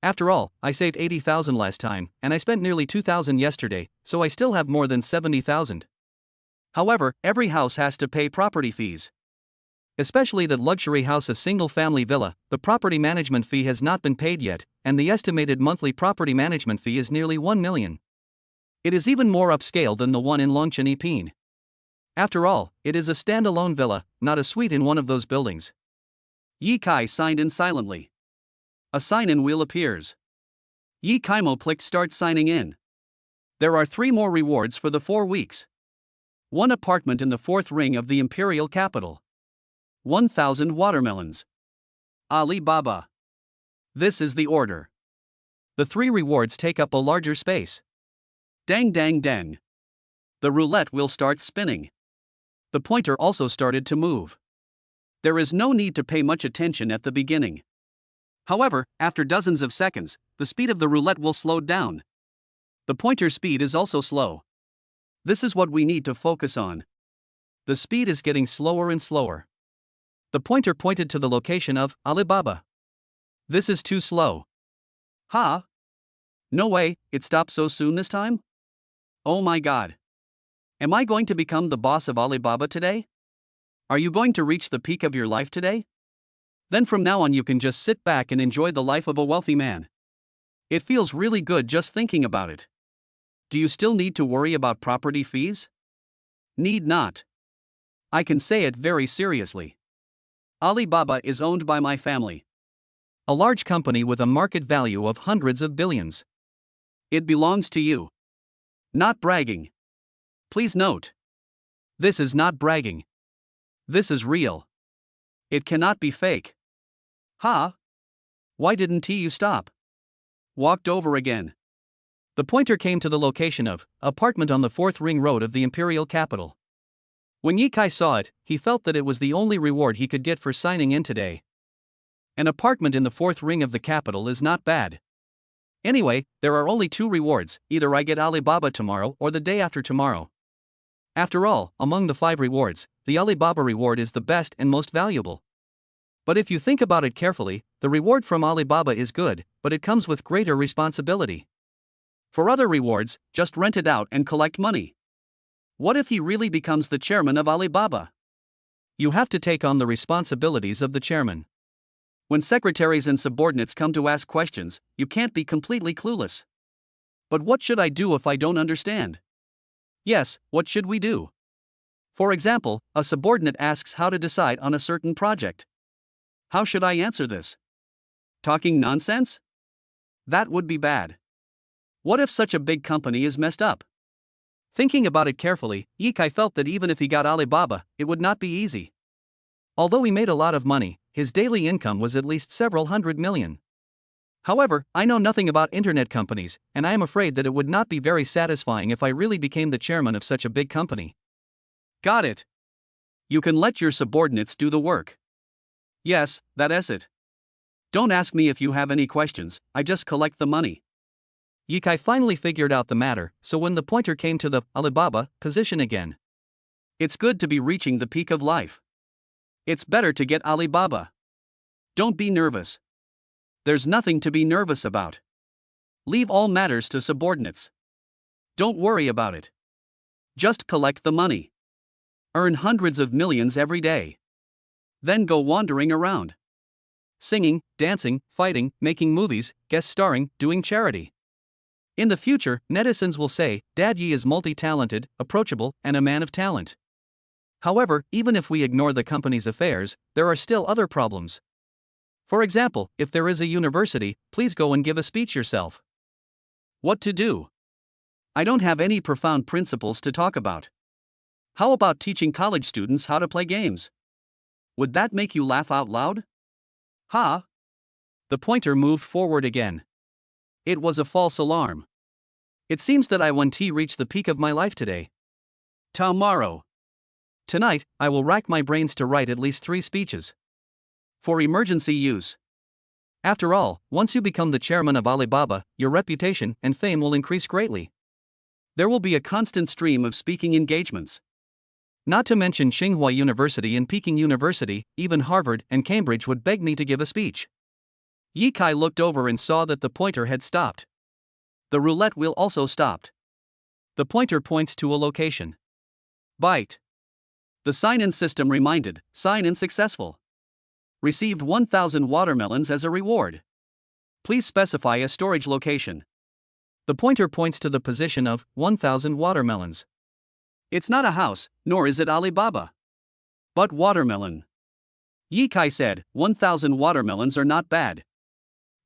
After all, I saved 80,000 last time, and I spent nearly 2,000 yesterday, so I still have more than 70,000. However, every house has to pay property fees. Especially that luxury house, a single-family villa, the property management fee has not been paid yet, and the estimated monthly property management fee is nearly 1 million. It is even more upscale than the one in Longchen Ipin. After all, it is a standalone villa, not a suite in one of those buildings. Yi Kai signed in silently. A sign-in wheel appears. Yi Kaimo clicked start signing in. There are 3 more rewards for the 4 weeks. 1 apartment in the 4th ring of the imperial capital. 1,000 watermelons. Alibaba. This is the order. The 3 rewards take up a larger space. Dang dang dang. The roulette wheel starts spinning. The pointer also started to move. There is no need to pay much attention at the beginning. However, after dozens of seconds, the speed of the roulette will slow down. The pointer speed is also slow. This is what we need to focus on. The speed is getting slower and slower. The pointer pointed to the location of Alibaba. This is too slow. Ha! No way, it stopped so soon this time? Oh my god. Am I going to become the boss of Alibaba today? Are you going to reach the peak of your life today? Then from now on you can just sit back and enjoy the life of a wealthy man. It feels really good just thinking about it. Do you still need to worry about property fees? Need not. I can say it very seriously. Alibaba is owned by my family. A large company with a market value of hundreds of billions. It belongs to you. Not bragging. Please note. This is not bragging. This is real. It cannot be fake. Ha! Why didn't you stop? Walked over again. The pointer came to the location of apartment on the 4th ring road of the imperial capital. When Yi Kai saw it, he felt that it was the only reward he could get for signing in today. An apartment in the 4th ring of the capital is not bad. Anyway, there are only 2 rewards, either I get Alibaba tomorrow or the day after tomorrow. After all, among the 5 rewards, the Alibaba reward is the best and most valuable. But if you think about it carefully, the reward from Alibaba is good, but it comes with greater responsibility. For other rewards, just rent it out and collect money. What if he really becomes the chairman of Alibaba? You have to take on the responsibilities of the chairman. When secretaries and subordinates come to ask questions, you can't be completely clueless. But what should I do if I don't understand? Yes, what should we do? For example, a subordinate asks how to decide on a certain project. How should I answer this? Talking nonsense? That would be bad. What if such a big company is messed up? Thinking about it carefully, Yi Kai felt that even if he got Alibaba, it would not be easy. Although he made a lot of money, his daily income was at least several hundred million. However, I know nothing about internet companies, and I am afraid that it would not be very satisfying if I really became the chairman of such a big company. Got it. You can let your subordinates do the work. Yes, that is it. Don't ask me if you have any questions, I just collect the money. Yi Kai finally figured out the matter, so when the pointer came to the Alibaba position again. It's good to be reaching the peak of life. It's better to get Alibaba. Don't be nervous. There's nothing to be nervous about. Leave all matters to subordinates. Don't worry about it. Just collect the money. Earn hundreds of millions every day. Then go wandering around. Singing, dancing, fighting, making movies, guest starring, doing charity. In the future, netizens will say, Dad Yi is multi-talented, approachable, and a man of talent. However, even if we ignore the company's affairs, there are still other problems. For example, if there is a university, please go and give a speech yourself. What to do? I don't have any profound principles to talk about. How about teaching college students how to play games? Would that make you laugh out loud? Ha! The pointer moved forward again. It was a false alarm. It seems that I won't reach the peak of my life today. Tomorrow. Tonight, I will rack my brains to write at least 3 speeches. For emergency use. After all, once you become the chairman of Alibaba, your reputation and fame will increase greatly. There will be a constant stream of speaking engagements. Not to mention Tsinghua University and Peking University, even Harvard and Cambridge would beg me to give a speech. Ye Kai looked over and saw that the pointer had stopped. The roulette wheel also stopped. The pointer points to a location. Byte. The sign-in system reminded, sign-in successful. Received 1,000 watermelons as a reward. Please specify a storage location. The pointer points to the position of 1,000 watermelons. It's not a house, nor is it Alibaba. But watermelon. Ye Kai said, 1,000 watermelons are not bad.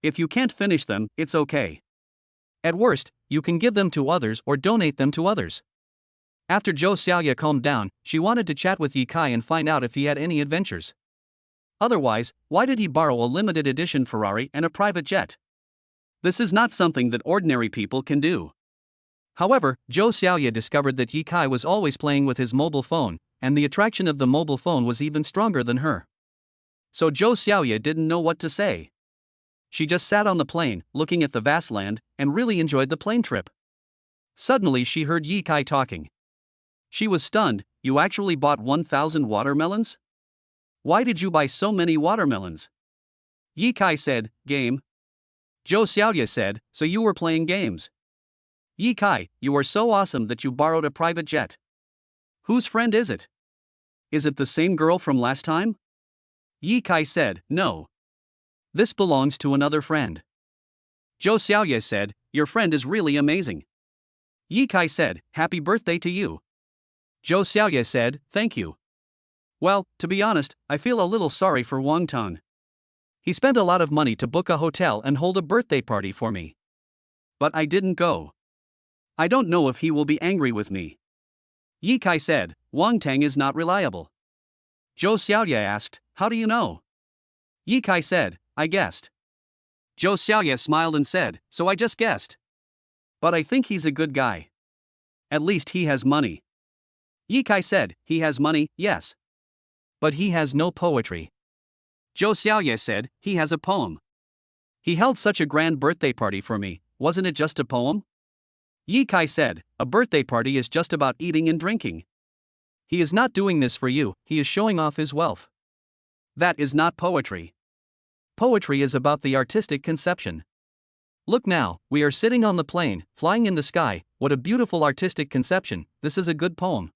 If you can't finish them, it's okay. At worst, you can give them to others or donate them to others. After Zhou Xiaoya calmed down, she wanted to chat with Ye Kai and find out if he had any adventures. Otherwise, why did he borrow a limited edition Ferrari and a private jet? This is not something that ordinary people can do. However, Zhou Xiaoya discovered that Ye Kai was always playing with his mobile phone, and the attraction of the mobile phone was even stronger than her. So Zhou Xiaoya didn't know what to say. She just sat on the plane, looking at the vast land, and really enjoyed the plane trip. Suddenly she heard Ye Kai talking. She was stunned. You actually bought 1,000 watermelons? Why did you buy so many watermelons? Ye Kai said, game. Zhou Xiaoya said, so you were playing games. Ye Kai, you are so awesome that you borrowed a private jet. Whose friend is it? Is it the same girl from last time? Ye Kai said, no. This belongs to another friend. Zhou Xiaoya said, your friend is really amazing. Ye Kai said, happy birthday to you. Zhou Xiaoya said, thank you. Well, to be honest, I feel a little sorry for Wang Tang. He spent a lot of money to book a hotel and hold a birthday party for me. But I didn't go. I don't know if he will be angry with me. Ye Kai said, Wang Tang is not reliable. Zhou Xiaoya asked, how do you know? Ye Kai said, I guessed. Zhou Xiaoya smiled and said, so I just guessed. But I think he's a good guy. At least he has money. Ye Kai said, he has money, yes. But he has no poetry. Zhou Xiaoya said, he has a poem. He held such a grand birthday party for me, wasn't it just a poem? Ye Kai said, a birthday party is just about eating and drinking. He is not doing this for you, he is showing off his wealth. That is not poetry. Poetry is about the artistic conception. Look now, we are sitting on the plane, flying in the sky, what a beautiful artistic conception, this is a good poem.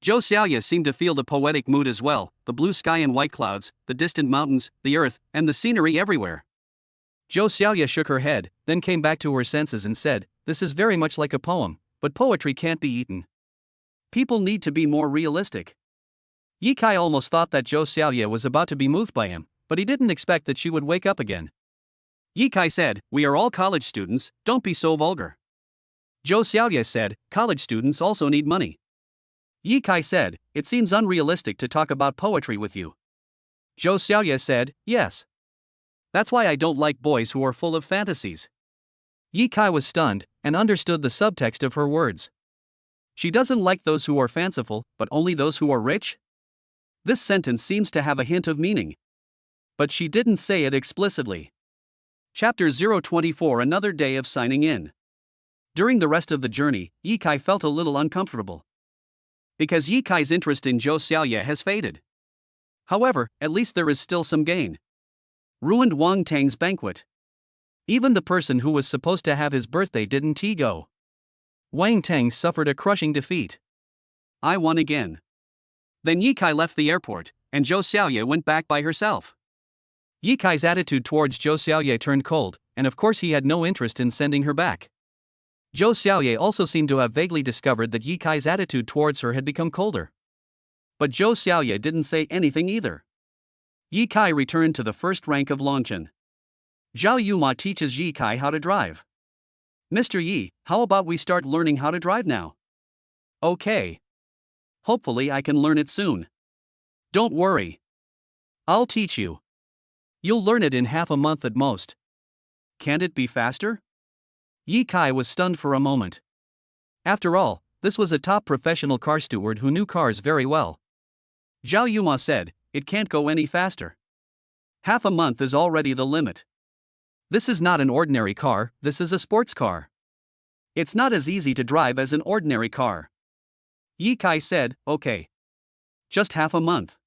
Zhou Xiaoya seemed to feel the poetic mood as well, the blue sky and white clouds, the distant mountains, the earth, and the scenery everywhere. Zhou Xiaoya shook her head, then came back to her senses and said, this is very much like a poem, but poetry can't be eaten. People need to be more realistic. Ye Kai almost thought that Zhou Xiaoya was about to be moved by him, but he didn't expect that she would wake up again. Ye Kai said, we are all college students, don't be so vulgar. Zhou Xiaoya said, college students also need money. Ye Kai said, it seems unrealistic to talk about poetry with you. Zhou Xiaoya said, yes. That's why I don't like boys who are full of fantasies. Ye Kai was stunned, and understood the subtext of her words. She doesn't like those who are fanciful, but only those who are rich? This sentence seems to have a hint of meaning. But she didn't say it explicitly. Chapter 024 Another day of signing in. During the rest of the journey, Ye Kai felt a little uncomfortable. Because Ye Kai's interest in Zhou Xiaoya has faded. However, at least there is still some gain. Ruined Wang Tang's banquet. Even the person who was supposed to have his birthday didn't go. Wang Tang suffered a crushing defeat. I won again. Then Ye Kai left the airport, and Zhou Xiaoya went back by herself. Ye Kai's attitude towards Zhou Xiaoya turned cold, and of course he had no interest in sending her back. Zhou Xiaoya also seemed to have vaguely discovered that Ye Kai's attitude towards her had become colder. But Zhou Xiaoya didn't say anything either. Ye Kai returned to the first rank of Longchen. Zhao Yuma teaches Ye Kai how to drive. Mr. Yi, how about we start learning how to drive now? Okay. Hopefully I can learn it soon. Don't worry. I'll teach you. You'll learn it in half a month at most. Can't it be faster? Yi Kai was stunned for a moment. After all, this was a top professional car steward who knew cars very well. Zhao Yuma said, "It can't go any faster. Half a month is already the limit. This is not an ordinary car, this is a sports car. It's not as easy to drive as an ordinary car." Yi Kai said, "Okay. Just half a month."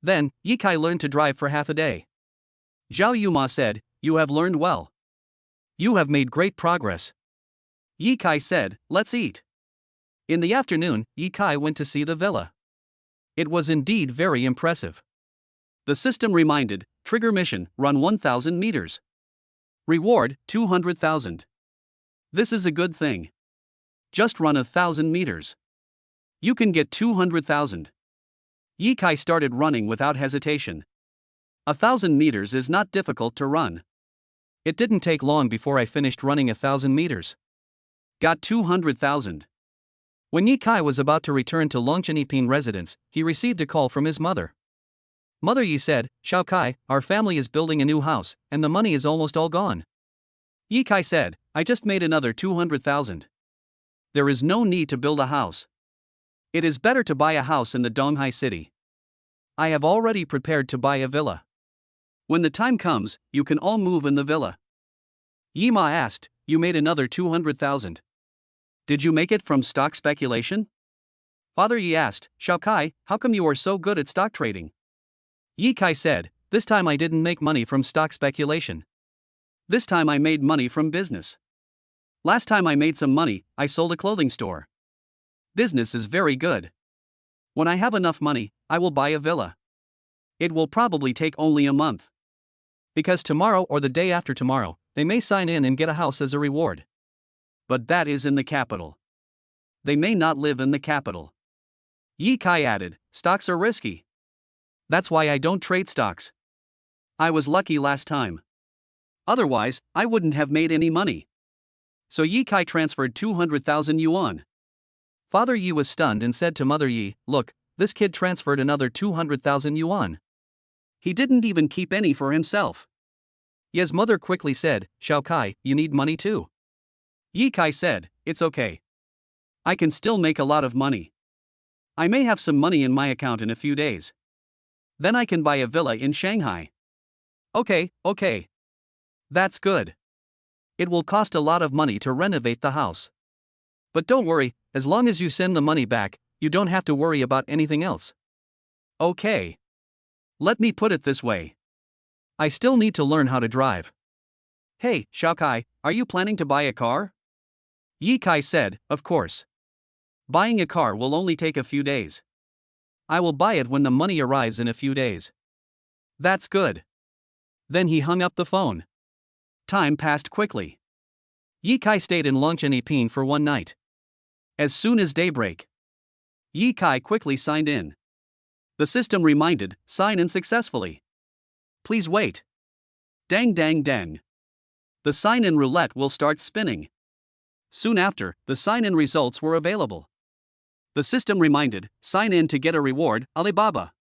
Then, Yi Kai learned to drive for half a day. Zhao Yuma said, "You have learned well. You have made great progress." Yi Kai said, "Let's eat." In the afternoon, Yi Kai went to see the villa. It was indeed very impressive. The system reminded, trigger mission, run 1,000 meters. Reward, 200,000. This is a good thing. Just run 1,000 meters. You can get 200,000. Yi Kai started running without hesitation. 1,000 meters is not difficult to run. It didn't take long before I finished running 1,000 meters. Got 200,000. When Yi Kai was about to return to Longcheniping residence, he received a call from his mother. Mother Yi said, "Xiao Kai, our family is building a new house, and the money is almost all gone." Yi Kai said, "I just made another 200,000. There is no need to build a house. It is better to buy a house in the Donghai city. I have already prepared to buy a villa. When the time comes, you can all move in the villa." Yi Ma asked, "You made another 200,000. Did you make it from stock speculation?" Father Yi asked, "Xiao Kai, how come you are so good at stock trading?" Yi Kai said, "This time I didn't make money from stock speculation. This time I made money from business. Last time I made some money, I sold a clothing store. Business is very good. When I have enough money, I will buy a villa. It will probably take only a month. Because tomorrow or the day after tomorrow, they may sign in and get a house as a reward. But that is in the capital. They may not live in the capital." Yi Kai added, "Stocks are risky. That's why I don't trade stocks. I was lucky last time. Otherwise, I wouldn't have made any money." So Yi Kai transferred 200,000 yuan. Father Yi was stunned and said to Mother Yi, "Look, this kid transferred another 200,000 yuan. He didn't even keep any for himself." Ye's mother quickly said, "Xiao Kai, you need money too." Yi Kai said, "It's okay. I can still make a lot of money. I may have some money in my account in a few days. Then I can buy a villa in Shanghai." Okay. That's good. It will cost a lot of money to renovate the house. But don't worry, as long as you send the money back, you don't have to worry about anything else. Okay. Let me put it this way. I still need to learn how to drive. Hey, Xiao Kai, are you planning to buy a car? Yi Kai said, "Of course. Buying a car will only take a few days. I will buy it when the money arrives in a few days." That's good. Then he hung up the phone. Time passed quickly. Yi Kai stayed in Longcheniping for one night. As soon as daybreak, Yi Kai quickly signed in. The system reminded, "Sign in successfully. Please wait." Dang dang dang. The sign-in roulette will start spinning. Soon after, the sign-in results were available. The system reminded, "Sign in to get a reward, Alibaba.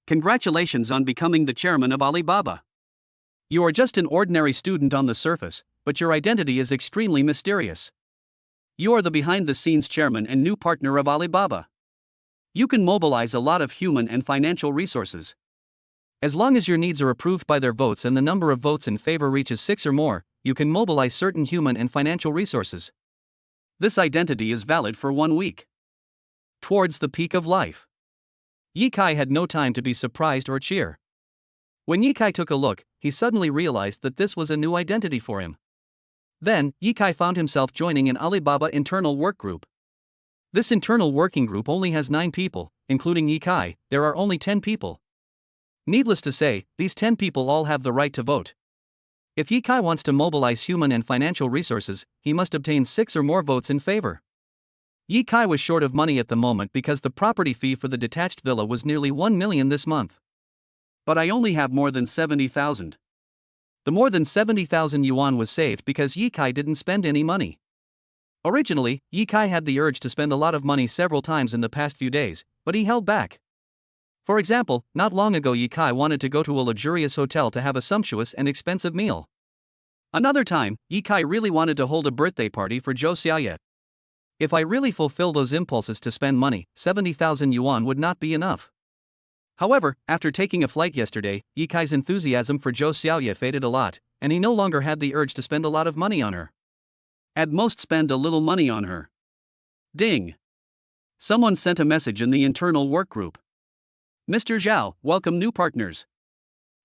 Congratulations on becoming the chairman of Alibaba. You are just an ordinary student on the surface, but your identity is extremely mysterious. You are the behind-the-scenes chairman and new partner of Alibaba. You can mobilize a lot of human and financial resources. As long as your needs are approved by their votes and the number of votes in favor reaches 6 or more, you can mobilize certain human and financial resources. This identity is valid for 1 week. Towards the peak of life." Yi Kai had no time to be surprised or cheer. When Yi Kai took a look, he suddenly realized that this was a new identity for him. Then, Yi Kai found himself joining an Alibaba internal work group. This internal working group only has 9 people, including Yi Kai. There are only 10 people. Needless to say, these 10 people all have the right to vote. If Yi Kai wants to mobilize human and financial resources, he must obtain 6 or more votes in favor. Yi Kai was short of money at the moment because the property fee for the detached villa was nearly 1 million this month. "But I only have more than 70,000. The more than 70,000 yuan was saved because Yi Kai didn't spend any money. Originally, Yi Kai had the urge to spend a lot of money several times in the past few days, but he held back. For example, not long ago Yikai wanted to go to a luxurious hotel to have a sumptuous and expensive meal. Another time, Yikai really wanted to hold a birthday party for Zhou Xiaoye. If I really fulfill those impulses to spend money, 70,000 yuan would not be enough. However, after taking a flight yesterday, Yikai's enthusiasm for Zhou Xiaoye faded a lot, and he no longer had the urge to spend a lot of money on her. At most spend a little money on her. Ding! Someone sent a message in the internal work group. Mr. Zhao, welcome new partners.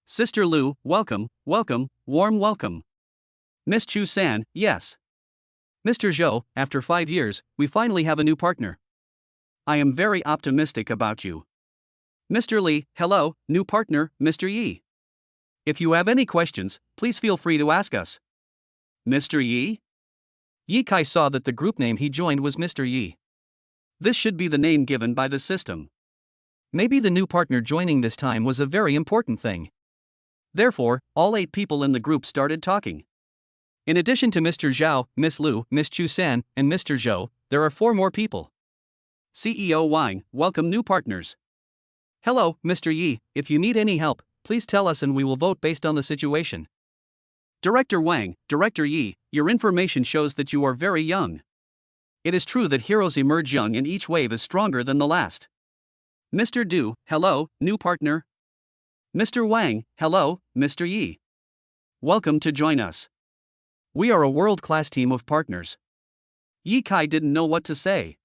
Sister Lu, welcome, warm welcome. Miss Chu-san, yes. Mr. Zhou, after 5 years, we finally have a new partner. I am very optimistic about you. Mr. Li, hello, new partner, Mr. Yi. If you have any questions, please feel free to ask us. Mr. Yi? Yikai saw that the group name he joined was Mr. Yi. This should be the name given by the system. Maybe the new partner joining this time was a very important thing. Therefore, all 8 people in the group started talking. In addition to Mr. Zhao, Miss Lu, Miss Chu-san, and Mr. Zhou, there are 4 more people. CEO Wang, welcome new partners. Hello, Mr. Yi, if you need any help, please tell us and we will vote based on the situation. Director Wang, Director Yi, your information shows that you are very young. It is true that heroes emerge young and each wave is stronger than the last. Mr. Du, hello, new partner. Mr. Wang, hello, Mr. Yi. Welcome to join us. We are a world-class team of partners. Yi Kai didn't know what to say.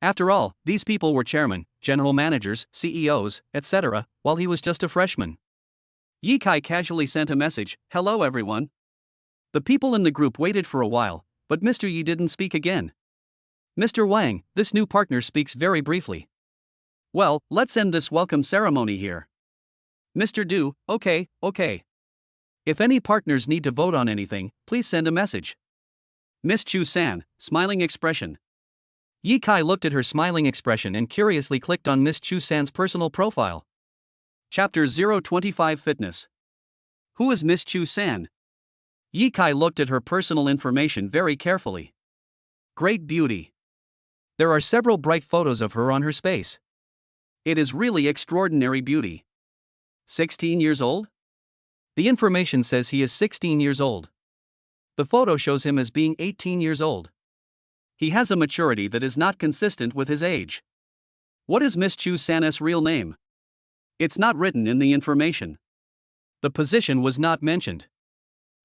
After all, these people were chairmen, general managers, CEOs, etc., while he was just a freshman. Yi Kai casually sent a message, hello everyone. The people in the group waited for a while, but Mr. Yi didn't speak again. Mr. Wang, this new partner speaks very briefly. Well, let's end this welcome ceremony here. Mr. Du, okay. If any partners need to vote on anything, please send a message. Miss Chu-san, smiling expression. Yi Kai looked at her smiling expression and curiously clicked on Miss Chu-san's personal profile. Chapter 025 Fitness. Who is Miss Chu-san? Yi Kai looked at her personal information very carefully. Great beauty. There are several bright photos of her on her space. It is really extraordinary beauty. 16 years old? The information says he is 16 years old. The photo shows him as being 18 years old. He has a maturity that is not consistent with his age. What is Miss Chu-san's real name? It's not written in the information. The position was not mentioned.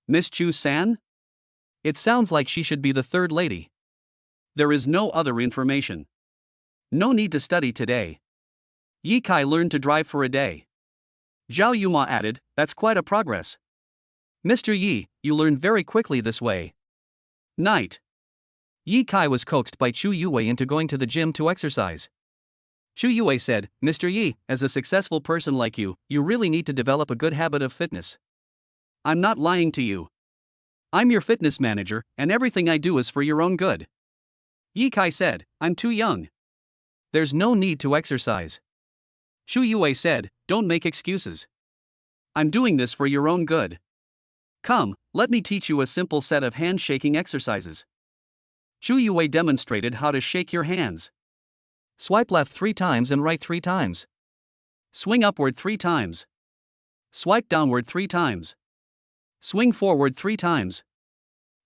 Miss Chu-san? It sounds like she should be the third lady. There is no other information. No need to study today. Yi Kai learned to drive for a day. Zhao Yuma added, that's quite a progress. Mr. Yi, you learned very quickly this way. Night. Yi Kai was coaxed by Chu Yue into going to the gym to exercise. Chu Yue said, Mr. Yi, as a successful person like you, you really need to develop a good habit of fitness. I'm not lying to you. I'm your fitness manager, and everything I do is for your own good. Yi Kai said, I'm too young. There's no need to exercise. Chu Yue said, don't make excuses. I'm doing this for your own good. Come, let me teach you a simple set of hand-shaking exercises. Chu Yue demonstrated how to shake your hands. Swipe left 3 times and right 3 times. Swing upward 3 times. Swipe downward 3 times. Swing forward 3 times.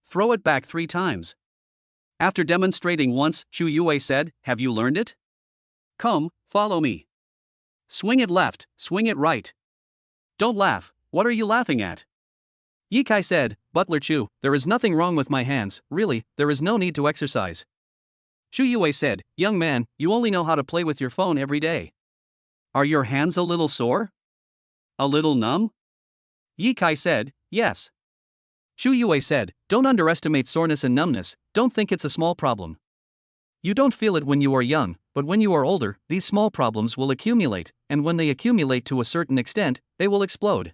Throw it back 3 times. After demonstrating once, Chu Yue said, have you learned it? Come, follow me. Swing it left, swing it right. Don't laugh, what are you laughing at? Yi Kai said, Butler Chu, there is nothing wrong with my hands, really, there is no need to exercise. Chu Yue said, young man, you only know how to play with your phone every day. Are your hands a little sore? A little numb? Yi Kai said, yes. Chu Yue said, don't underestimate soreness and numbness, don't think it's a small problem. You don't feel it when you are young, but when you are older, these small problems will accumulate, and when they accumulate to a certain extent, they will explode.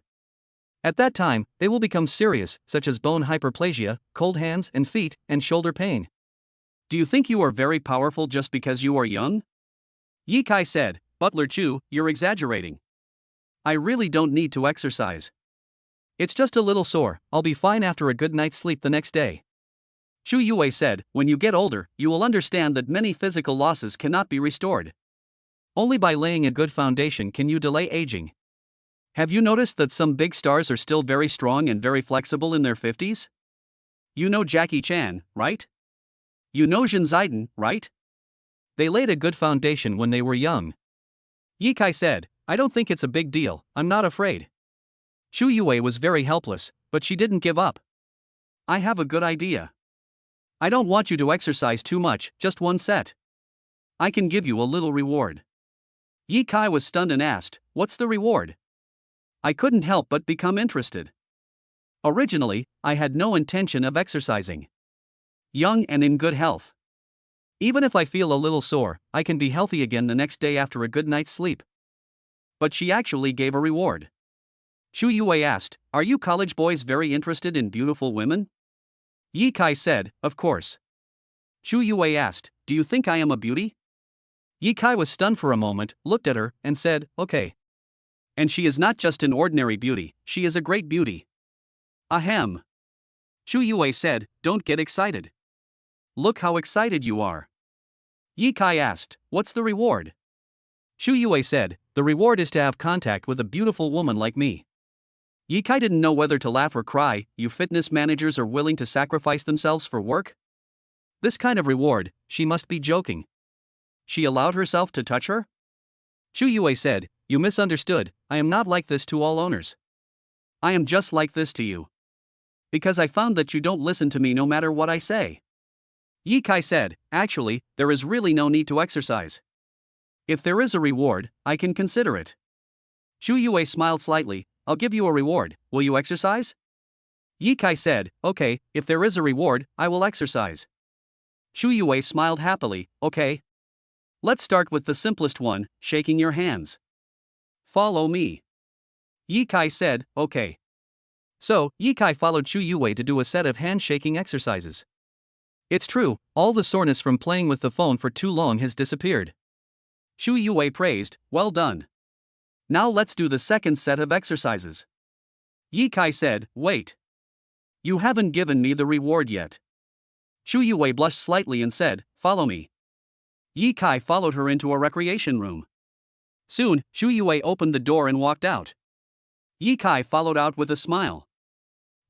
At that time, they will become serious, such as bone hyperplasia, cold hands and feet, and shoulder pain. Do you think you are very powerful just because you are young? Yi Kai said, Butler Chu, you're exaggerating. I really don't need to exercise. It's just a little sore, I'll be fine after a good night's sleep the next day. Chu Yue said, when you get older, you will understand that many physical losses cannot be restored. Only by laying a good foundation can you delay aging. Have you noticed that some big stars are still very strong and very flexible in their 50s? You know Jackie Chan, right? You know Zhen Zidane, right? They laid a good foundation when they were young. Ye Kai said, I don't think it's a big deal, I'm not afraid. Shu Yue was very helpless, but she didn't give up. I have a good idea. I don't want you to exercise too much, just one set. I can give you a little reward. Ye Kai was stunned and asked, what's the reward? I couldn't help but become interested. Originally, I had no intention of exercising. Young and in good health. Even if I feel a little sore, I can be healthy again the next day after a good night's sleep. But she actually gave a reward. Shu Yue asked, are you college boys very interested in beautiful women? Ye Kai said, of course. Shu Yue asked, do you think I am a beauty? Ye Kai was stunned for a moment, looked at her, and said, okay. And she is not just an ordinary beauty, she is a great beauty. Ahem. Shu Yue said, don't get excited. Look how excited you are. Ye Kai asked, what's the reward? Shu Yue said, the reward is to have contact with a beautiful woman like me. Ye Kai didn't know whether to laugh or cry. You fitness managers are willing to sacrifice themselves for work? This kind of reward, she must be joking. She allowed herself to touch her? Shu Yue said, you misunderstood, I am not like this to all owners. I am just like this to you. Because I found that you don't listen to me no matter what I say. Ye Kai said, actually, there is really no need to exercise. If there is a reward, I can consider it. Shu Yue smiled slightly, I'll give you a reward, will you exercise? Ye Kai said, okay, if there is a reward, I will exercise. Shu Yue smiled happily, okay. Let's start with the simplest one, shaking your hands. Follow me. Ye Kai said, okay. So, Ye Kai followed Shu Yue to do a set of handshaking exercises. It's true, all the soreness from playing with the phone for too long has disappeared. Shu Yue praised, well done. Now let's do the second set of exercises. Ye Kai said, wait. You haven't given me the reward yet. Shu Yue blushed slightly and said, follow me. Ye Kai followed her into a recreation room. Soon, Shu Yue opened the door and walked out. Ye Kai followed out with a smile.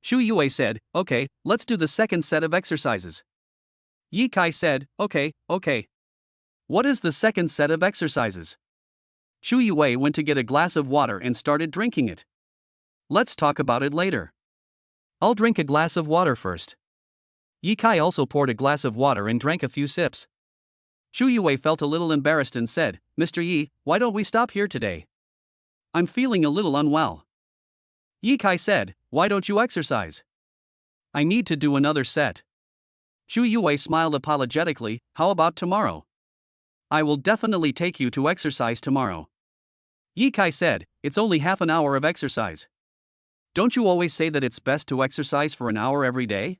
Shu Yue said, okay, let's do the second set of exercises. Ye Kai said, okay. What is the second set of exercises? Shu Yue went to get a glass of water and started drinking it. Let's talk about it later. I'll drink a glass of water first. Ye Kai also poured a glass of water and drank a few sips. Shu Yue felt a little embarrassed and said, Mr. Yi, why don't we stop here today? I'm feeling a little unwell. Ye Kai said, why don't you exercise? I need to do another set. Shu Yue smiled apologetically, how about tomorrow? I will definitely take you to exercise tomorrow. Ye Kai said, it's only half an hour of exercise. Don't you always say that it's best to exercise for an hour every day?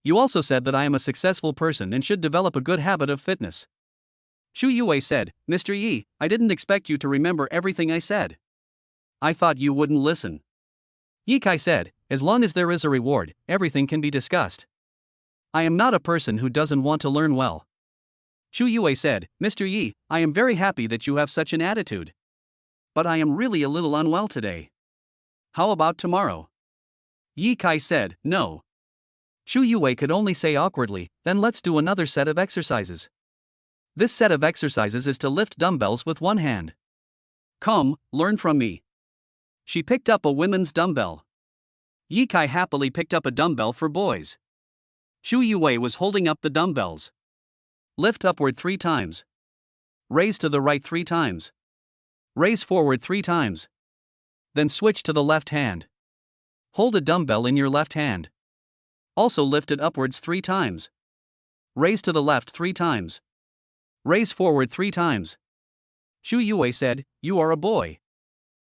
You also said that I am a successful person and should develop a good habit of fitness. Shu Yue said, Mr. Yi, I didn't expect you to remember everything I said. I thought you wouldn't listen. Ye Kai said, as long as there is a reward, everything can be discussed. I am not a person who doesn't want to learn well. Shu Yue said, Mr. Yi, I am very happy that you have such an attitude. But I am really a little unwell today. How about tomorrow? Ye Kai said, no. Shu Yue could only say awkwardly, then let's do another set of exercises. This set of exercises is to lift dumbbells with one hand. Come, learn from me. She picked up a women's dumbbell. Ye Kai happily picked up a dumbbell for boys. Shu Yue was holding up the dumbbells. Lift upward 3 times. Raise to the right 3 times. Raise forward 3 times. Then switch to the left hand. Hold a dumbbell in your left hand. Also lift it upwards 3 times. Raise to the left 3 times. Raise forward 3 times. Shu Yue said, you are a boy.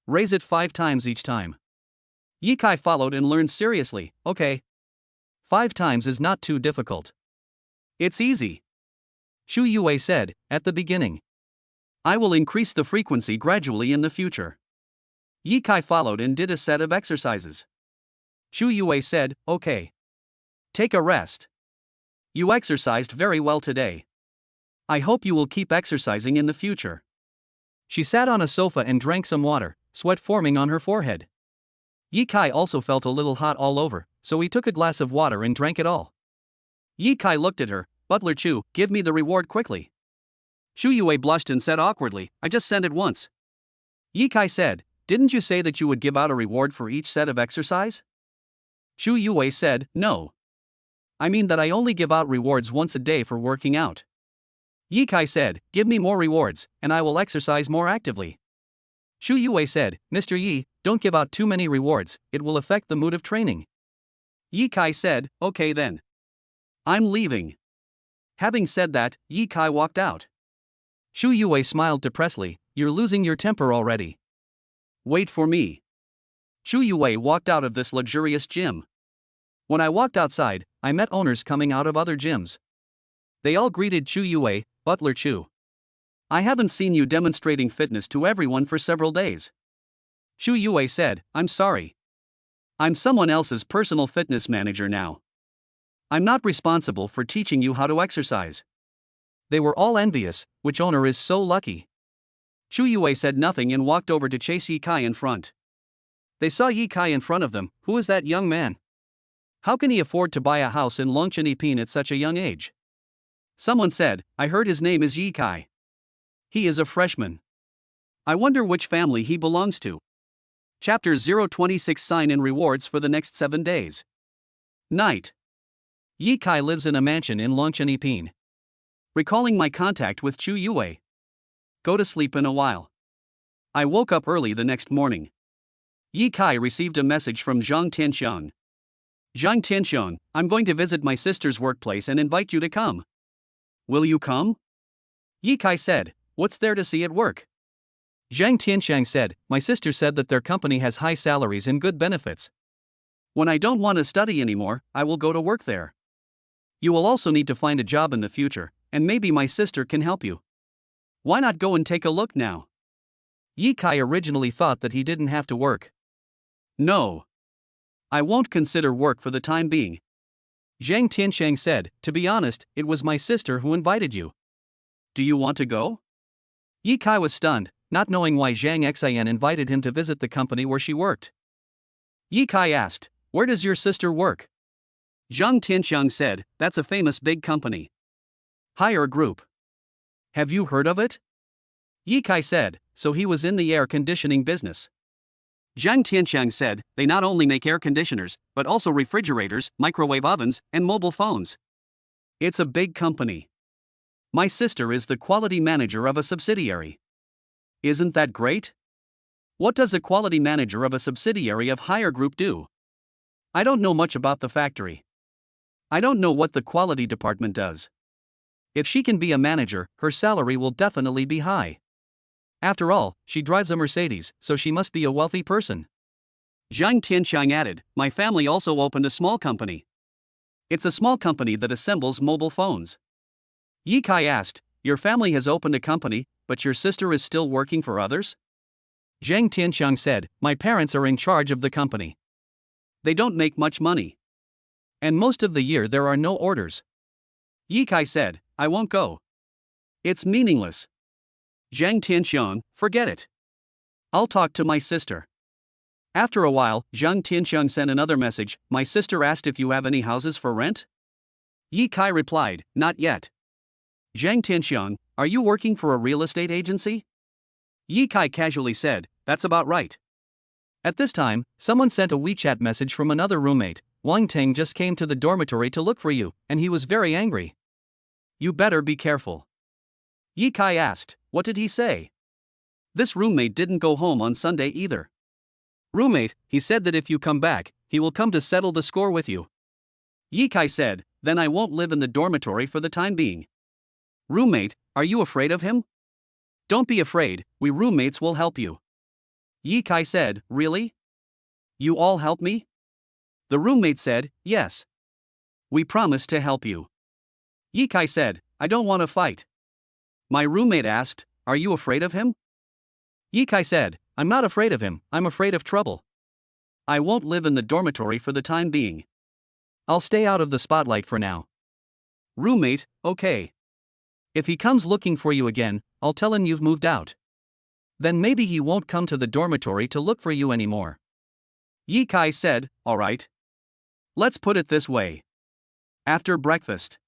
Raise it 5 times each time. Ye Kai followed and learned seriously, okay. 5 times is not too difficult. It's easy. Shu Yue said, at the beginning. I will increase the frequency gradually in the future. Ye Kai followed and did a set of exercises. Shu Yue said, okay. Take a rest. You exercised very well today. I hope you will keep exercising in the future. She sat on a sofa and drank some water, sweat forming on her forehead. Ye Kai also felt a little hot all over, so he took a glass of water and drank it all. Ye Kai looked at her. Butler Chu, give me the reward quickly. Shu Yue blushed and said awkwardly, I just sent it once. Ye Kai said, didn't you say that you would give out a reward for each set of exercise? Shu Yue said, no. I mean that I only give out rewards once a day for working out. Ye Kai said, give me more rewards, and I will exercise more actively. Shu Yue said, Mr. Yi, don't give out too many rewards, it will affect the mood of training. Ye Kai said, okay then. I'm leaving. Having said that, Ye Kai walked out. Shu Yue smiled depressedly, you're losing your temper already. Wait for me. Shu Yue walked out of this luxurious gym. When I walked outside, I met owners coming out of other gyms. They all greeted Shu Yue, Butler Chu. I haven't seen you demonstrating fitness to everyone for several days. Shu Yue said, I'm sorry. I'm someone else's personal fitness manager now. I'm not responsible for teaching you how to exercise. They were all envious, which owner is so lucky. Shu Yue said nothing and walked over to chase Ye Kai in front. They saw Ye Kai in front of them. Who is that young man? How can he afford to buy a house in Longchenipin at such a young age? Someone said, I heard his name is Ye Kai. He is a freshman. I wonder which family he belongs to. Chapter 026 Sign in rewards for the next 7 days. Night. Ye Kai lives in a mansion in Longchenipin. Recalling my contact with Chu Yue. Go to sleep in a while. I woke up early the next morning. Ye Kai received a message from Zhang Tianxiang. Zhang Tianxiang, I'm going to visit my sister's workplace and invite you to come. Will you come? Ye Kai said, what's there to see at work? Zhang Tianxiang said, my sister said that their company has high salaries and good benefits. When I don't want to study anymore, I will go to work there. You will also need to find a job in the future, and maybe my sister can help you. Why not go and take a look now? Ye Kai originally thought that he didn't have to work. No. I won't consider work for the time being. Zhang Tianxiang said, to be honest, it was my sister who invited you. Do you want to go? Ye Kai was stunned, not knowing why Zhang Xian invited him to visit the company where she worked. Ye Kai asked, where does your sister work? Zhang Tianxiang said, that's a famous big company. Hire Group. Have you heard of it? Ye Kai said, so he was in the air conditioning business. Zhang Tianxiang said, they not only make air conditioners, but also refrigerators, microwave ovens, and mobile phones. It's a big company. My sister is the quality manager of a subsidiary. Isn't that great? What does a quality manager of a subsidiary of Hire Group do? I don't know much about the factory. I don't know what the quality department does. If she can be a manager, her salary will definitely be high. After all, she drives a Mercedes, so she must be a wealthy person. Zhang Tianxiang added, my family also opened a small company. It's a small company that assembles mobile phones. Ye Kai asked, your family has opened a company, but your sister is still working for others? Zhang Tianxiang said, my parents are in charge of the company. They don't make much money. And most of the year there are no orders. Ye Kai said, I won't go. It's meaningless. Zhang Tianxiang, forget it. I'll talk to my sister. After a while, Zhang Tianxiang sent another message, my sister asked if you have any houses for rent? Ye Kai replied, not yet. Zhang Tianxiang, are you working for a real estate agency? Ye Kai casually said, that's about right. At this time, someone sent a WeChat message from another roommate, Wang Ting just came to the dormitory to look for you, and he was very angry. You better be careful. Ye Kai asked, what did he say? This roommate didn't go home on Sunday either. Roommate, he said that if you come back, he will come to settle the score with you. Ye Kai said, then I won't live in the dormitory for the time being. Roommate, are you afraid of him? Don't be afraid, we roommates will help you. Ye Kai said, really? You all help me? The roommate said, yes. We promise to help you. Ye Kai said, I don't want to fight. My roommate asked, are you afraid of him? Ye Kai said, I'm not afraid of him, I'm afraid of trouble. I won't live in the dormitory for the time being. I'll stay out of the spotlight for now. Roommate, okay. If he comes looking for you again, I'll tell him you've moved out. Then maybe he won't come to the dormitory to look for you anymore. Yi Kai said, alright. Let's put it this way. After breakfast,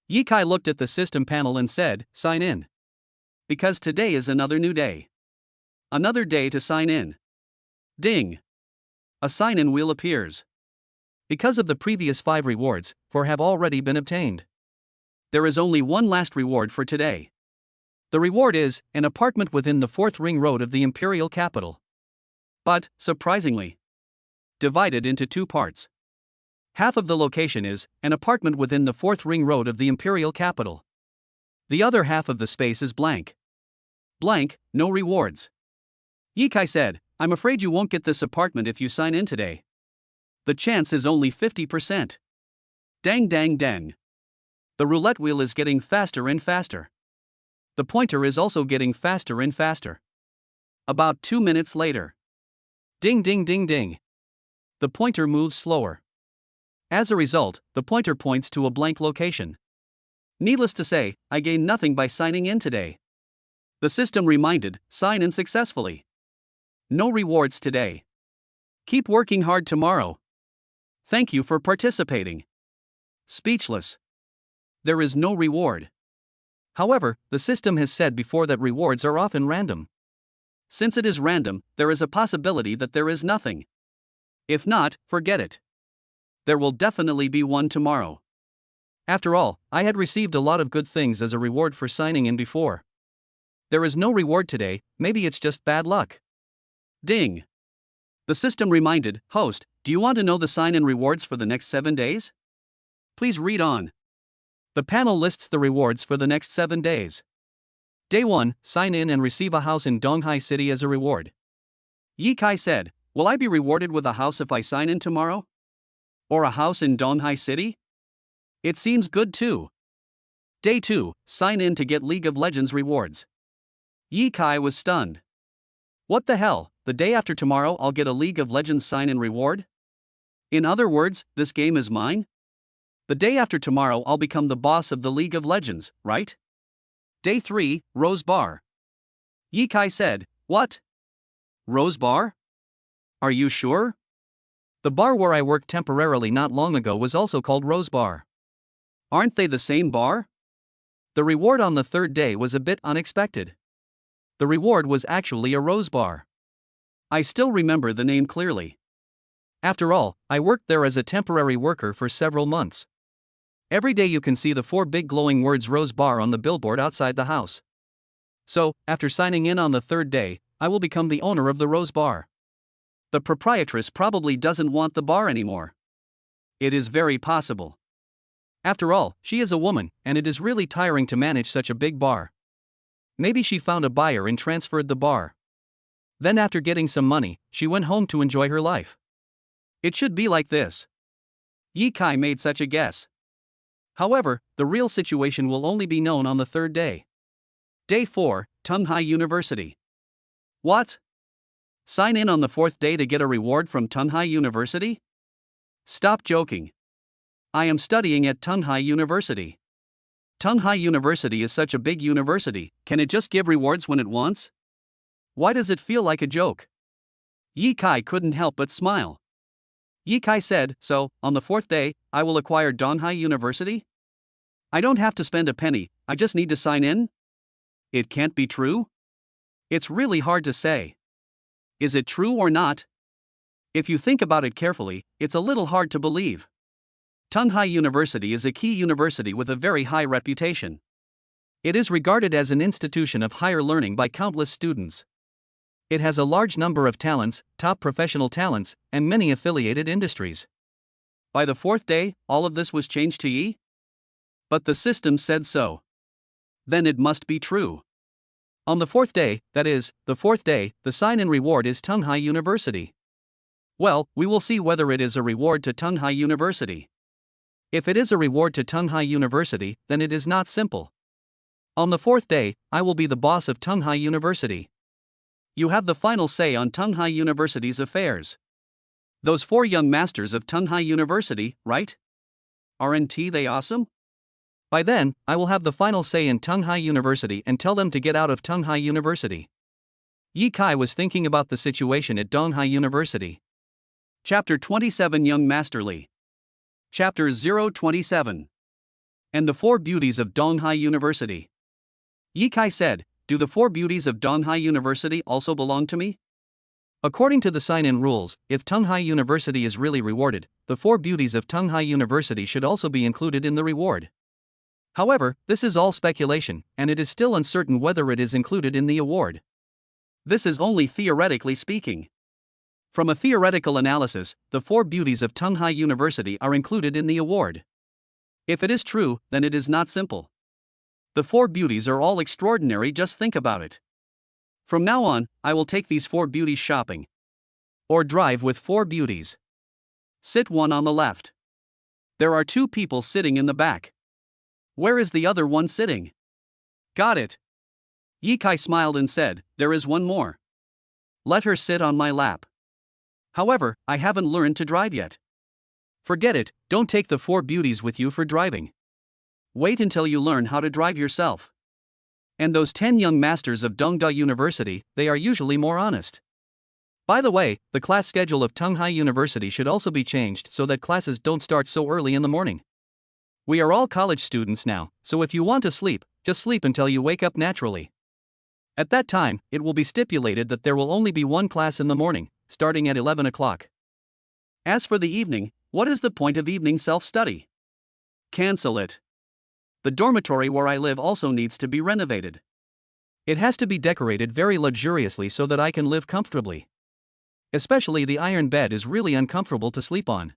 Yi Kai looked at the system panel and said, sign in. Because today is another new day. Another day to sign in. Ding. A sign-in wheel appears. Because of the previous 5 rewards, 4 have already been obtained. There is only one last reward for today. The reward is an apartment within the 4th ring road of the imperial capital. But, surprisingly, divided into 2 parts. Half of the location is an apartment within the 4th ring road of the imperial capital. The other half of the space is blank. Blank, no rewards. Yi Kai said, I'm afraid you won't get this apartment if you sign in today. The chance is only 50%. Dang dang dang. The roulette wheel is getting faster and faster. The pointer is also getting faster and faster. About 2 minutes later. Ding ding ding ding. The pointer moves slower. As a result, the pointer points to a blank location. Needless to say, I gained nothing by signing in today. The system reminded, sign in successfully. No rewards today. Keep working hard tomorrow. Thank you for participating. Speechless. There is no reward. However, the system has said before that rewards are often random. Since it is random, there is a possibility that there is nothing. If not, forget it. There will definitely be one tomorrow. After all, I had received a lot of good things as a reward for signing in before. There is no reward today, maybe it's just bad luck. Ding. The system reminded, host, do you want to know the sign-in rewards for the next 7 days? Please read on. The panel lists the rewards for the next 7 days. Day 1, sign in and receive a house in Donghai City as a reward. Yi Kai said, will I be rewarded with a house if I sign in tomorrow? Or a house in Donghai City? It seems good too. Day 2, sign in to get League of Legends rewards. Yi Kai was stunned. What the hell, the day after tomorrow I'll get a League of Legends sign-in reward? In other words, this game is mine? The day after tomorrow I'll become the boss of the League of Legends, right? Day 3, Rose Bar. Yi Kai said, what? Rose Bar? Are you sure? The bar where I worked temporarily not long ago was also called Rose Bar. Aren't they the same bar? The reward on the 3rd day was a bit unexpected. The reward was actually a rose bar. I still remember the name clearly. After all, I worked there as a temporary worker for several months. Every day you can see the 4 big glowing words Rose Bar on the billboard outside the house. So, after signing in on the 3rd day, I will become the owner of the Rose Bar. The proprietress probably doesn't want the bar anymore. It is very possible. After all, she is a woman, and it is really tiring to manage such a big bar. Maybe she found a buyer and transferred the bar. Then after getting some money, she went home to enjoy her life. It should be like this. Yi Kai made such a guess. However, the real situation will only be known on the 3rd day. Day 4, Tunghai University. What? Sign in on the 4th day to get a reward from Tunghai University? Stop joking. I am studying at Tunghai University. Tunghai University is such a big university, can it just give rewards when it wants? Why does it feel like a joke? Yi Kai couldn't help but smile. Yi Kai said, so, on the 4th day, I will acquire Donghai University? I don't have to spend a penny, I just need to sign in? It can't be true? It's really hard to say. Is it true or not? If you think about it carefully, it's a little hard to believe. Tunghai University is a key university with a very high reputation. It is regarded as an institution of higher learning by countless students. It has a large number of talents, top professional talents, and many affiliated industries. By the 4th day, all of this was changed to Yi? But the system said so. Then it must be true. On the 4th day, that is, the 4th day, the sign-in reward is Tunghai University. Well, we will see whether it is a reward to Tunghai University. If it is a reward to Tunghai University, then it is not simple. On the 4th day, I will be the boss of Tunghai University. You have the final say on Tunghai University's affairs. Those 4 young masters of Tunghai University, right? Aren't they awesome? By then, I will have the final say in Tunghai University and tell them to get out of Tunghai University. Yi Kai was thinking about the situation at Donghai University. Chapter 27 Young Master Li. Chapter 027. And the Four Beauties of Donghai University. Yi Kai said, "Do the four beauties of Donghai University also belong to me?" According to the sign-in rules, if Donghai University is really rewarded, the four beauties of Donghai University should also be included in the reward. However, this is all speculation, and it is still uncertain whether it is included in the award. This is only theoretically speaking. From a theoretical analysis, the four beauties of Donghai University are included in the award. If it is true, then it is not simple. The four beauties are all extraordinary, just think about it. From now on, I will take these four beauties shopping. Or drive with four beauties. Sit one on the left. There are two people sitting in the back. Where is the other one sitting? Got it. Yi Kai smiled and said, "There is one more. Let her sit on my lap. However, I haven't learned to drive yet." Forget it, don't take the four beauties with you for driving. Wait until you learn how to drive yourself. And those 10 young masters of Donghai University, they are usually more honest. By the way, the class schedule of Donghai University should also be changed so that classes don't start so early in the morning. We are all college students now, so if you want to sleep, just sleep until you wake up naturally. At that time, it will be stipulated that there will only be one class in the morning, starting at 11 o'clock. As for the evening, what is the point of evening self-study? Cancel it. The dormitory where I live also needs to be renovated. It has to be decorated very luxuriously so that I can live comfortably. Especially the iron bed is really uncomfortable to sleep on.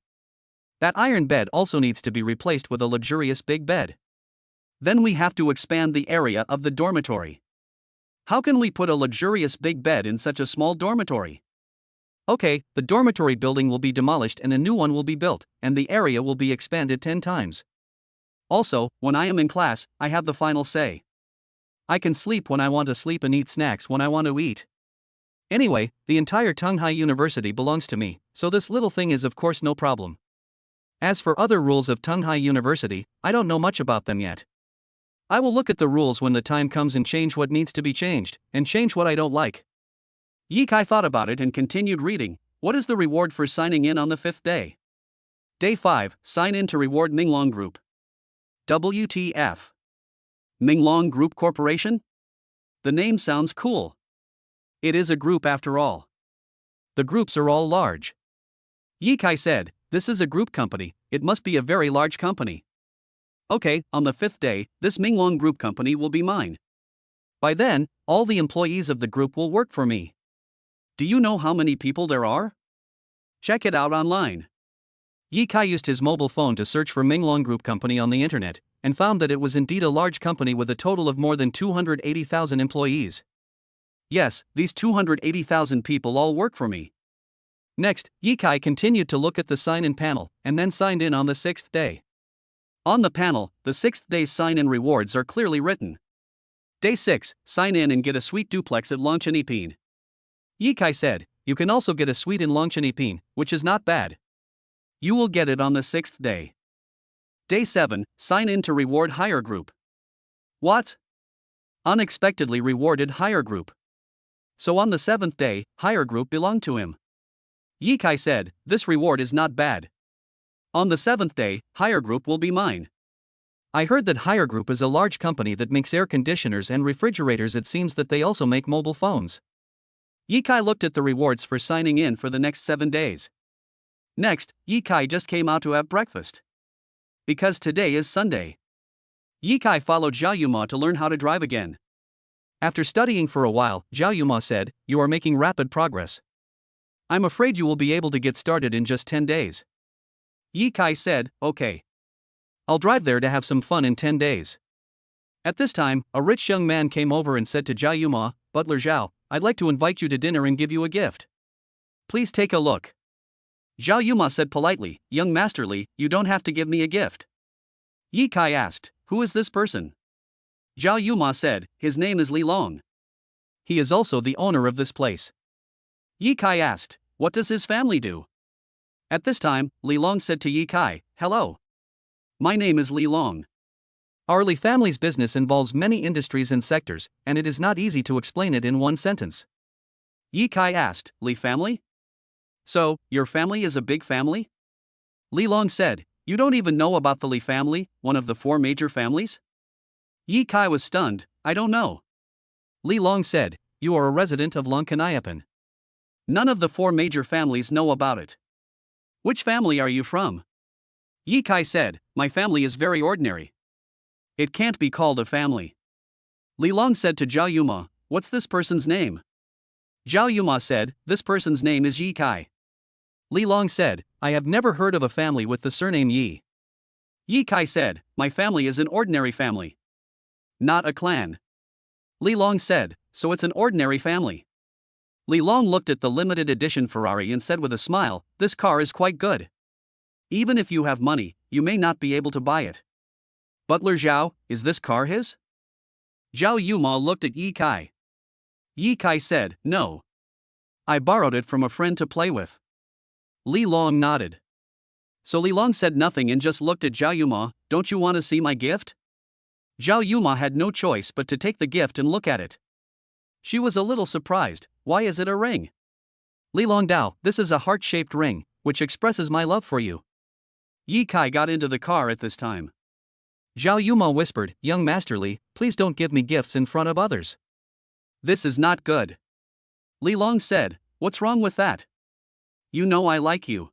That iron bed also needs to be replaced with a luxurious big bed. Then we have to expand the area of the dormitory. How can we put a luxurious big bed in such a small dormitory? Okay, the dormitory building will be demolished and a new one will be built, and the area will be expanded 10 times. Also, when I am in class, I have the final say. I can sleep when I want to sleep and eat snacks when I want to eat. Anyway, the entire Donghai University belongs to me, so this little thing is of course no problem. As for other rules of Donghai University, I don't know much about them yet. I will look at the rules when the time comes and change what needs to be changed, and change what I don't like. Yi Kai thought about it and continued reading. What is the reward for signing in on the 5th day? Day 5, sign in to reward Minglong Group. WTF? Minglong Group Corporation? The name sounds cool. It is a group after all. The groups are all large. Yi Kai said, "This is a group company, it must be a very large company." Okay, on the 5th day, this Minglong Group company will be mine. By then, all the employees of the group will work for me. Do you know how many people there are? Check it out online. Yi Kai used his mobile phone to search for Minglong Group company on the internet, and found that it was indeed a large company with a total of more than 280,000 employees. Yes, these 280,000 people all work for me. Next, Yi Kai continued to look at the sign-in panel, and then signed in on the 6th day. On the panel, the 6th day's sign-in rewards are clearly written. Day 6, sign in and get a sweet duplex at Longchenipin. Yi Kai said, "You can also get a suite in Longchenipin, which is not bad. You will get it on the 6th day. Day 7, sign in to reward Higher Group." What? Unexpectedly rewarded Higher Group. So on the 7th day, Higher Group belonged to him. Yi Kai said, "This reward is not bad. On the 7th day, Higher Group will be mine." I heard that Higher Group is a large company that makes air conditioners and refrigerators. It seems that they also make mobile phones. Yi Kai looked at the rewards for signing in for the next 7 days. Next, Yi Kai just came out to have breakfast. Because today is Sunday. Yi Kai followed Zhao Yuma to learn how to drive again. After studying for a while, Zhao Yuma said, "You are making rapid progress. I'm afraid you will be able to get started in just 10 days. Yi Kai said, "Okay. I'll drive there to have some fun in 10 days. At this time, a rich young man came over and said to Zhao Yuma, "Butler Zhao, I'd like to invite you to dinner and give you a gift. Please take a look." Zhao Yuma said politely, "Young Master Li, you don't have to give me a gift." Yi Kai asked, "Who is this person?" Zhao Yuma said, "His name is Li Long. He is also the owner of this place." Yi Kai asked, "What does his family do?" At this time, Li Long said to Yi Kai, "Hello. My name is Li Long. Our Li family's business involves many industries and sectors, and it is not easy to explain it in one sentence. Yi Kai asked, Li family? So, your family is a big family? Li Long said, you don't even know about the Li family, one of the four major families? Yi Kai was stunned, I don't know. Li Long said, you are a resident of Longkanayapan. None of the four major families know about it. Which family are you from? Yi Kai said, my family is very ordinary. It can't be called a family. Li Long said to Zhao Yuma, what's this person's name? Zhao Yuma said, this person's name is Yi Kai. Li Long said, I have never heard of a family with the surname Yi. Yi Kai said, my family is an ordinary family. Not a clan. Li Long said, so it's an ordinary family. Li Long looked at the limited edition Ferrari and said with a smile, this car is quite good. Even if you have money, you may not be able to buy it. Butler Zhao, is this car his? Zhao Yuma looked at Yi Kai. Yi Kai said, no. I borrowed it from a friend to play with. Li Long nodded. So Li Long said nothing and just looked at Zhao Yuma, don't you want to see my gift? Zhao Yuma had no choice but to take the gift and look at it. She was a little surprised, why is it a ring? Li Long Dao, this is a heart-shaped ring, which expresses my love for you. Yi Kai got into the car at this time. Zhao Yuma whispered, young Master Li, please don't give me gifts in front of others. This is not good. Li Long said, what's wrong with that? You know I like you.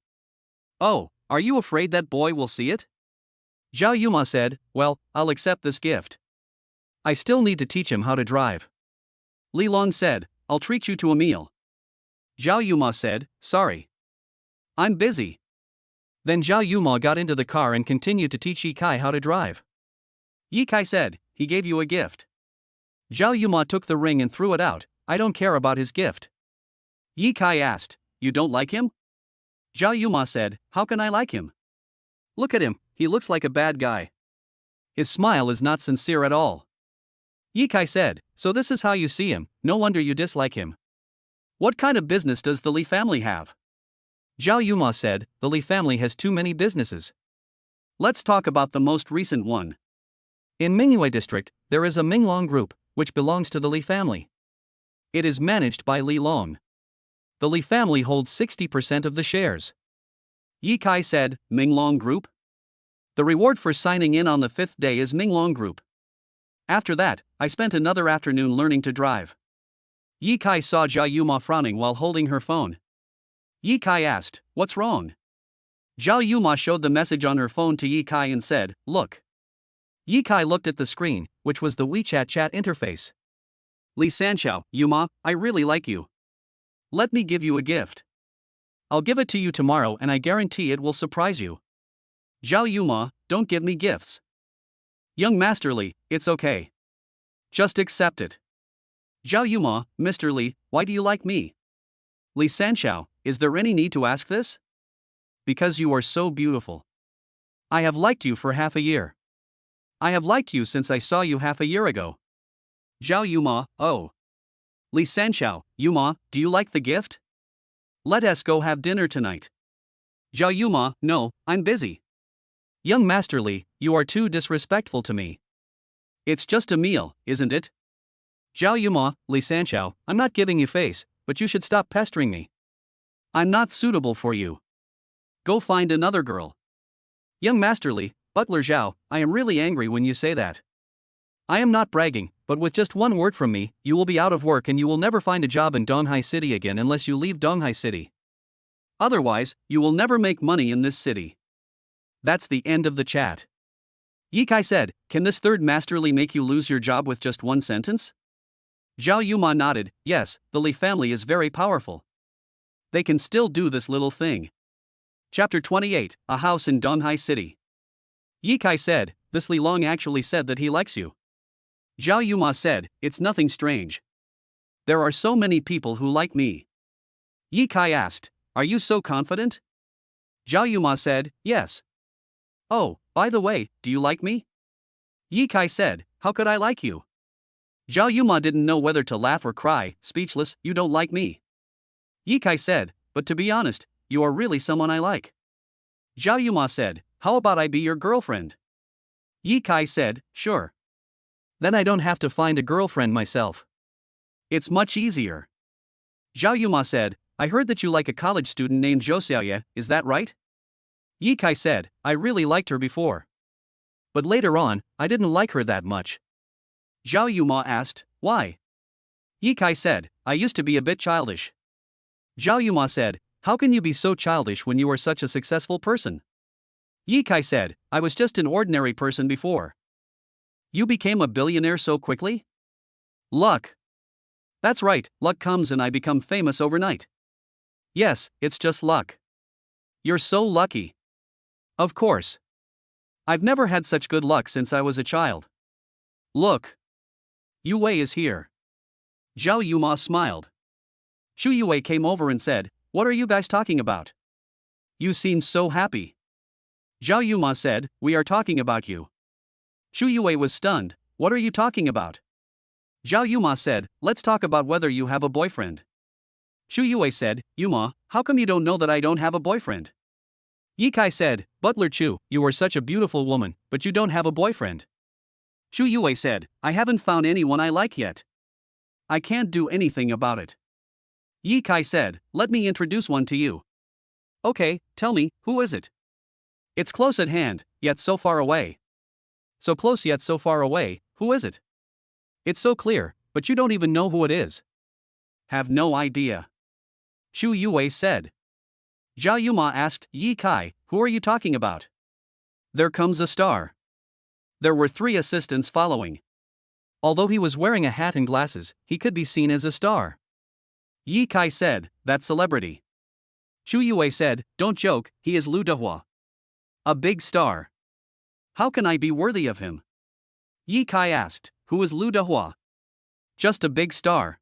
Oh, are you afraid that boy will see it? Zhao Yuma said, well, I'll accept this gift. I still need to teach him how to drive. Li Long said, I'll treat you to a meal. Zhao Yuma said, sorry. I'm busy. Then Zhao Yuma got into the car and continued to teach Yi Kai how to drive. Yi Kai said, he gave you a gift. Zhao Yuma took the ring and threw it out, I don't care about his gift. Yi Kai asked, you don't like him? Zhao Yuma said, how can I like him? Look at him, he looks like a bad guy. His smile is not sincere at all. Yi Kai said, so this is how you see him, no wonder you dislike him. What kind of business does the Li family have? Zhao Yuma said, the Li family has too many businesses. Let's talk about the most recent one. In Mingyue district, there is a Minglong group, which belongs to the Li family. It is managed by Li Long. The Li family holds 60% of the shares. Yi Kai said, Minglong Group? The reward for signing in on the 5th day is Minglong Group. After that, I spent another afternoon learning to drive. Yi Kai saw Zhao Yuma frowning while holding her phone. Yi Kai asked, what's wrong? Zhao Yuma showed the message on her phone to Yi Kai and said, look. Yi Kai looked at the screen, which was the WeChat chat interface. Li Sanxiao, Yuma, I really like you. Let me give you a gift. I'll give it to you tomorrow and I guarantee it will surprise you. Zhao Yuma, don't give me gifts. Young Master Li, it's okay. Just accept it. Zhao Yuma, Mr. Li, why do you like me? Li Sanxiao, is there any need to ask this? Because you are so beautiful. I have liked you for half a year. I have liked you since I saw you half a year ago. Zhao Yuma, oh. Li Sanxiao, Yuma, do you like the gift? Let us go have dinner tonight. Zhao Yuma, no, I'm busy. Young Master Li, you are too disrespectful to me. It's just a meal, isn't it? Zhao Yuma, Li Sanxiao, I'm not giving you face, but you should stop pestering me. I'm not suitable for you. Go find another girl. Young Master Li, Butler Zhao, I am really angry when you say that. I am not bragging, but with just one word from me, you will be out of work and you will never find a job in Donghai City again unless you leave Donghai City. Otherwise, you will never make money in this city. That's the end of the chat. Yi Kai said, can this third Master Li make you lose your job with just one sentence? Zhao Yuma nodded, yes, the Li family is very powerful. They can still do this little thing. Chapter 28, A House in Donghai City. Yi Kai said, this Li Long actually said that he likes you. Zhao Yuma said, it's nothing strange. There are so many people who like me. Yi Kai asked, are you so confident? Zhao Yuma said, yes. Oh, by the way, do you like me? Yi Kai said, how could I like you? Zhao Yuma didn't know whether to laugh or cry, speechless, you don't like me. Yi Kai said, but to be honest, you are really someone I like. Zhao Yuma said, how about I be your girlfriend? Yi Kai said, sure. Then I don't have to find a girlfriend myself. It's much easier. Zhao Yuma said, I heard that you like a college student named Zhou Xiaoye, is that right? Yi Kai said, I really liked her before. But later on, I didn't like her that much. Zhao Yuma asked, why? Yi Kai said, I used to be a bit childish. Zhao Yuma said, how can you be so childish when you are such a successful person? Yi Kai said, I was just an ordinary person before. You became a billionaire so quickly? Luck. That's right, luck comes and I become famous overnight. Yes, it's just luck. You're so lucky. Of course. I've never had such good luck since I was a child. Look. Yu Wei is here. Zhao Yuma smiled. Shu Yue came over and said, what are you guys talking about? You seem so happy. Zhao Yuma said, we are talking about you. Shu Yue was stunned, what are you talking about? Zhao Yuma said, let's talk about whether you have a boyfriend. Shu Yue said, Yuma, how come you don't know that I don't have a boyfriend? Yi Kai said, Butler Chu, you are such a beautiful woman, but you don't have a boyfriend. Shu Yue said, I haven't found anyone I like yet. I can't do anything about it. Yi Kai said, let me introduce one to you. Okay, tell me, who is it? It's close at hand, yet so far away. So close yet so far away, who is it? It's so clear, but you don't even know who it is. Have no idea. Shu Yue said. Zhao Yuma asked, Yi Kai, who are you talking about? There comes a star. There were 3 assistants following. Although he was wearing a hat and glasses, he could be seen as a star. Yi Kai said, that celebrity. Shu Yue said, don't joke, he is Lu Dehua. A big star. How can I be worthy of him? Yi Kai asked, who is Lu Dehua? Just a big star.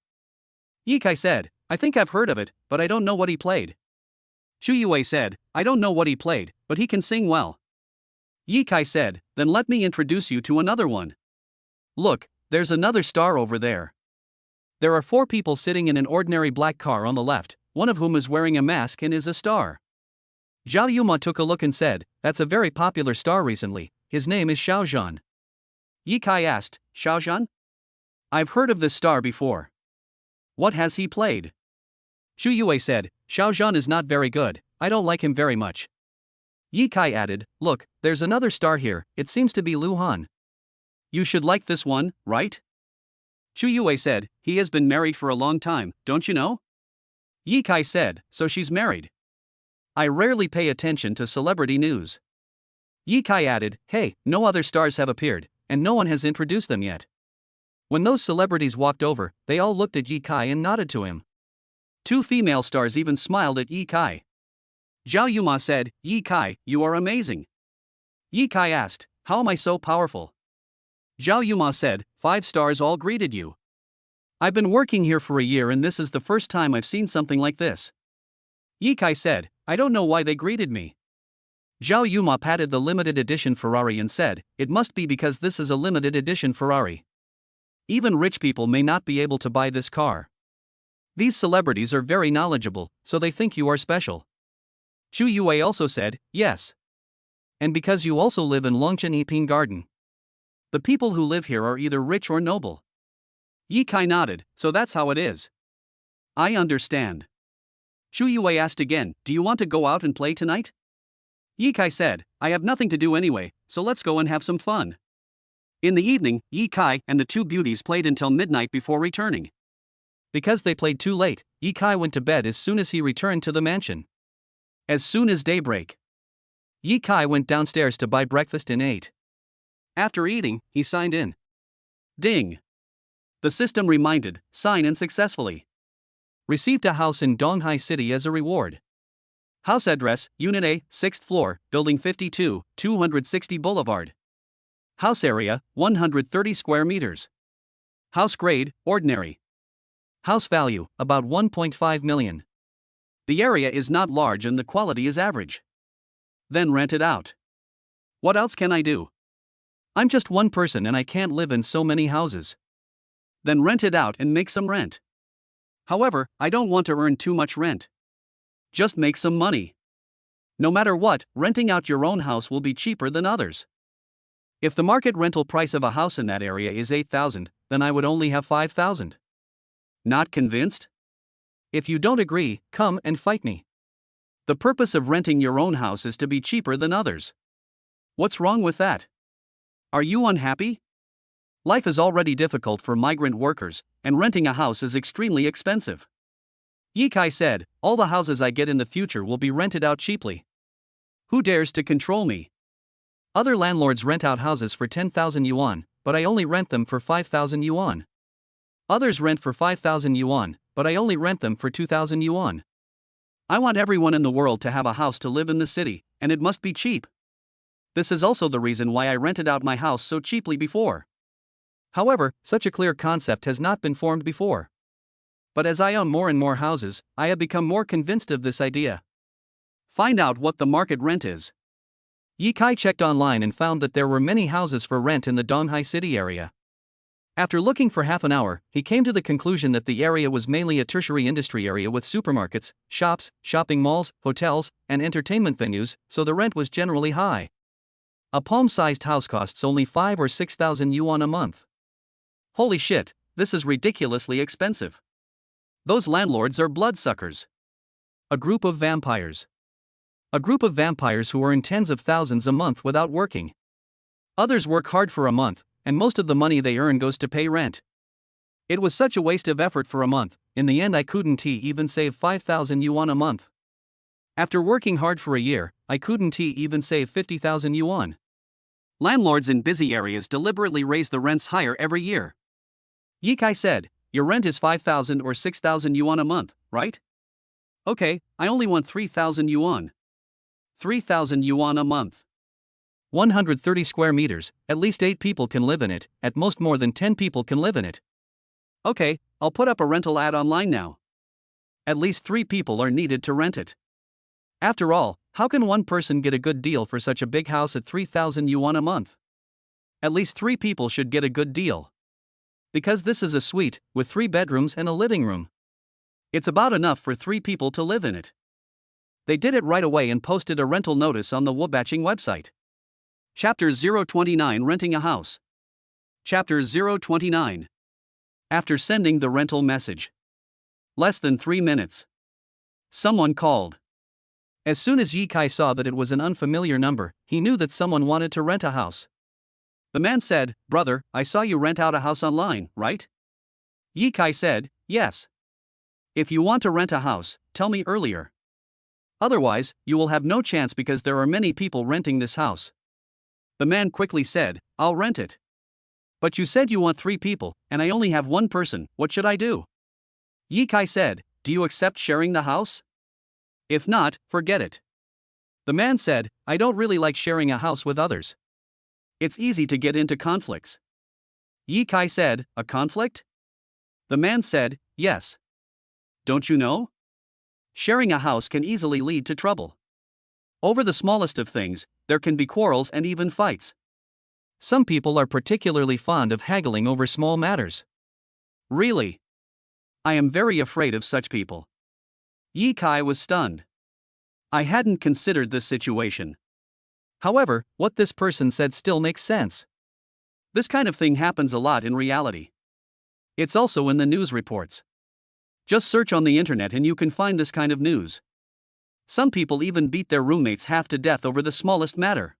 Yi Kai said, I think I've heard of it, but I don't know what he played. Shu Yue said, I don't know what he played, but he can sing well. Yi Kai said, then let me introduce you to another one. Look, there's another star over there. There are 4 people sitting in an ordinary black car on the left, one of whom is wearing a mask and is a star. Zhao Yuma took a look and said, that's a very popular star recently, his name is Xiaozhan. Yi Kai asked, Xiaozhan? I've heard of this star before. What has he played? Shu Yue said, Xiaozhan is not very good, I don't like him very much. Yi Kai added, look, there's another star here, it seems to be Lu Han. You should like this one, right? Shu Yue said, he has been married for a long time, don't you know? Yi Kai said, so she's married. I rarely pay attention to celebrity news. Yi Kai added, hey, no other stars have appeared, and no one has introduced them yet. When those celebrities walked over, they all looked at Yi Kai and nodded to him. 2 female stars even smiled at Yi Kai. Zhao Yuma said, Yi Kai, you are amazing. Yi Kai asked, how am I so powerful? Zhao Yuma said, 5 stars all greeted you. I've been working here for a year and this is the first time I've seen something like this. Yi Kai said, I don't know why they greeted me. Zhao Yuma patted the limited edition Ferrari and said, it must be because this is a limited edition Ferrari. Even rich people may not be able to buy this car. These celebrities are very knowledgeable, so they think you are special. Shu Yue also said, yes. And because you also live in Longchen Yiping Garden. The people who live here are either rich or noble. Yi Kai nodded, so that's how it is. I understand. Shu Yue asked again, do you want to go out and play tonight? Yi Kai said, I have nothing to do anyway, so let's go and have some fun. In the evening, Yi Kai and the 2 beauties played until midnight before returning. Because they played too late, Yi Kai went to bed as soon as he returned to the mansion. As soon as daybreak, Yi Kai went downstairs to buy breakfast and ate. After eating, he signed in. Ding! The system reminded, sign in successfully. Received a house in Donghai City as a reward. House address, Unit A, 6th floor, Building 52, 260 Boulevard. House area, 130 square meters. House grade, ordinary. House value, about 1.5 million. The area is not large and the quality is average. Then rent it out. What else can I do? I'm just one person and I can't live in so many houses. Then rent it out and make some rent. However, I don't want to earn too much rent. Just make some money. No matter what, renting out your own house will be cheaper than others. If the market rental price of a house in that area is 8,000, then I would only have 5,000. Not convinced? If you don't agree, come and fight me. The purpose of renting your own house is to be cheaper than others. What's wrong with that? Are you unhappy? Life is already difficult for migrant workers, and renting a house is extremely expensive. Yikai said, all the houses I get in the future will be rented out cheaply. Who dares to control me? Other landlords rent out houses for 10,000 yuan, but I only rent them for 5,000 yuan. Others rent for 5,000 yuan, but I only rent them for 2,000 yuan. I want everyone in the world to have a house to live in the city, and it must be cheap. This is also the reason why I rented out my house so cheaply before. However, such a clear concept has not been formed before. But as I own more and more houses, I have become more convinced of this idea. Find out what the market rent is. Yikai checked online and found that there were many houses for rent in the Donghai city area. After looking for half an hour, he came to the conclusion that the area was mainly a tertiary industry area with supermarkets, shops, shopping malls, hotels, and entertainment venues, so the rent was generally high. A palm-sized house costs only 5 or 6,000 yuan a month. Holy shit, this is ridiculously expensive. Those landlords are bloodsuckers. A group of vampires. A group of vampires who earn tens of thousands a month without working. Others work hard for a month, and most of the money they earn goes to pay rent. It was such a waste of effort for a month. In the end I couldn't even save 5,000 yuan a month. After working hard for a year, I couldn't even save 50,000 yuan. Landlords in busy areas deliberately raise the rents higher every year. Yikai said, your rent is 5,000 or 6,000 yuan a month, right? Okay, I only want 3,000 yuan. 3,000 yuan a month. 130 square meters, at least 8 people can live in it, at most more than 10 people can live in it. Okay, I'll put up a rental ad online now. At least 3 people are needed to rent it. After all, how can one person get a good deal for such a big house at 3,000 yuan a month? At least 3 people should get a good deal. Because this is a suite, with 3 bedrooms and a living room. It's about enough for 3 people to live in it. They did it right away and posted a rental notice on the Wubatching website. Chapter 029 Renting a House. Chapter 029. After sending the rental message. Less than 3 minutes. Someone called. As soon as Yikai saw that it was an unfamiliar number, he knew that someone wanted to rent a house. The man said, brother, I saw you rent out a house online, right? Yikai said, yes. If you want to rent a house, tell me earlier. Otherwise, you will have no chance because there are many people renting this house. The man quickly said, I'll rent it. But you said you want 3 people, and I only have 1 person, what should I do? Yikai said, do you accept sharing the house? If not, forget it. The man said, I don't really like sharing a house with others. It's easy to get into conflicts. Yikai said, a conflict? The man said, yes. Don't you know? Sharing a house can easily lead to trouble. Over the smallest of things, there can be quarrels and even fights. Some people are particularly fond of haggling over small matters. Really? I am very afraid of such people. Yikai was stunned. I hadn't considered this situation. However, what this person said still makes sense. This kind of thing happens a lot in reality. It's also in the news reports. Just search on the internet and you can find this kind of news. Some people even beat their roommates half to death over the smallest matter.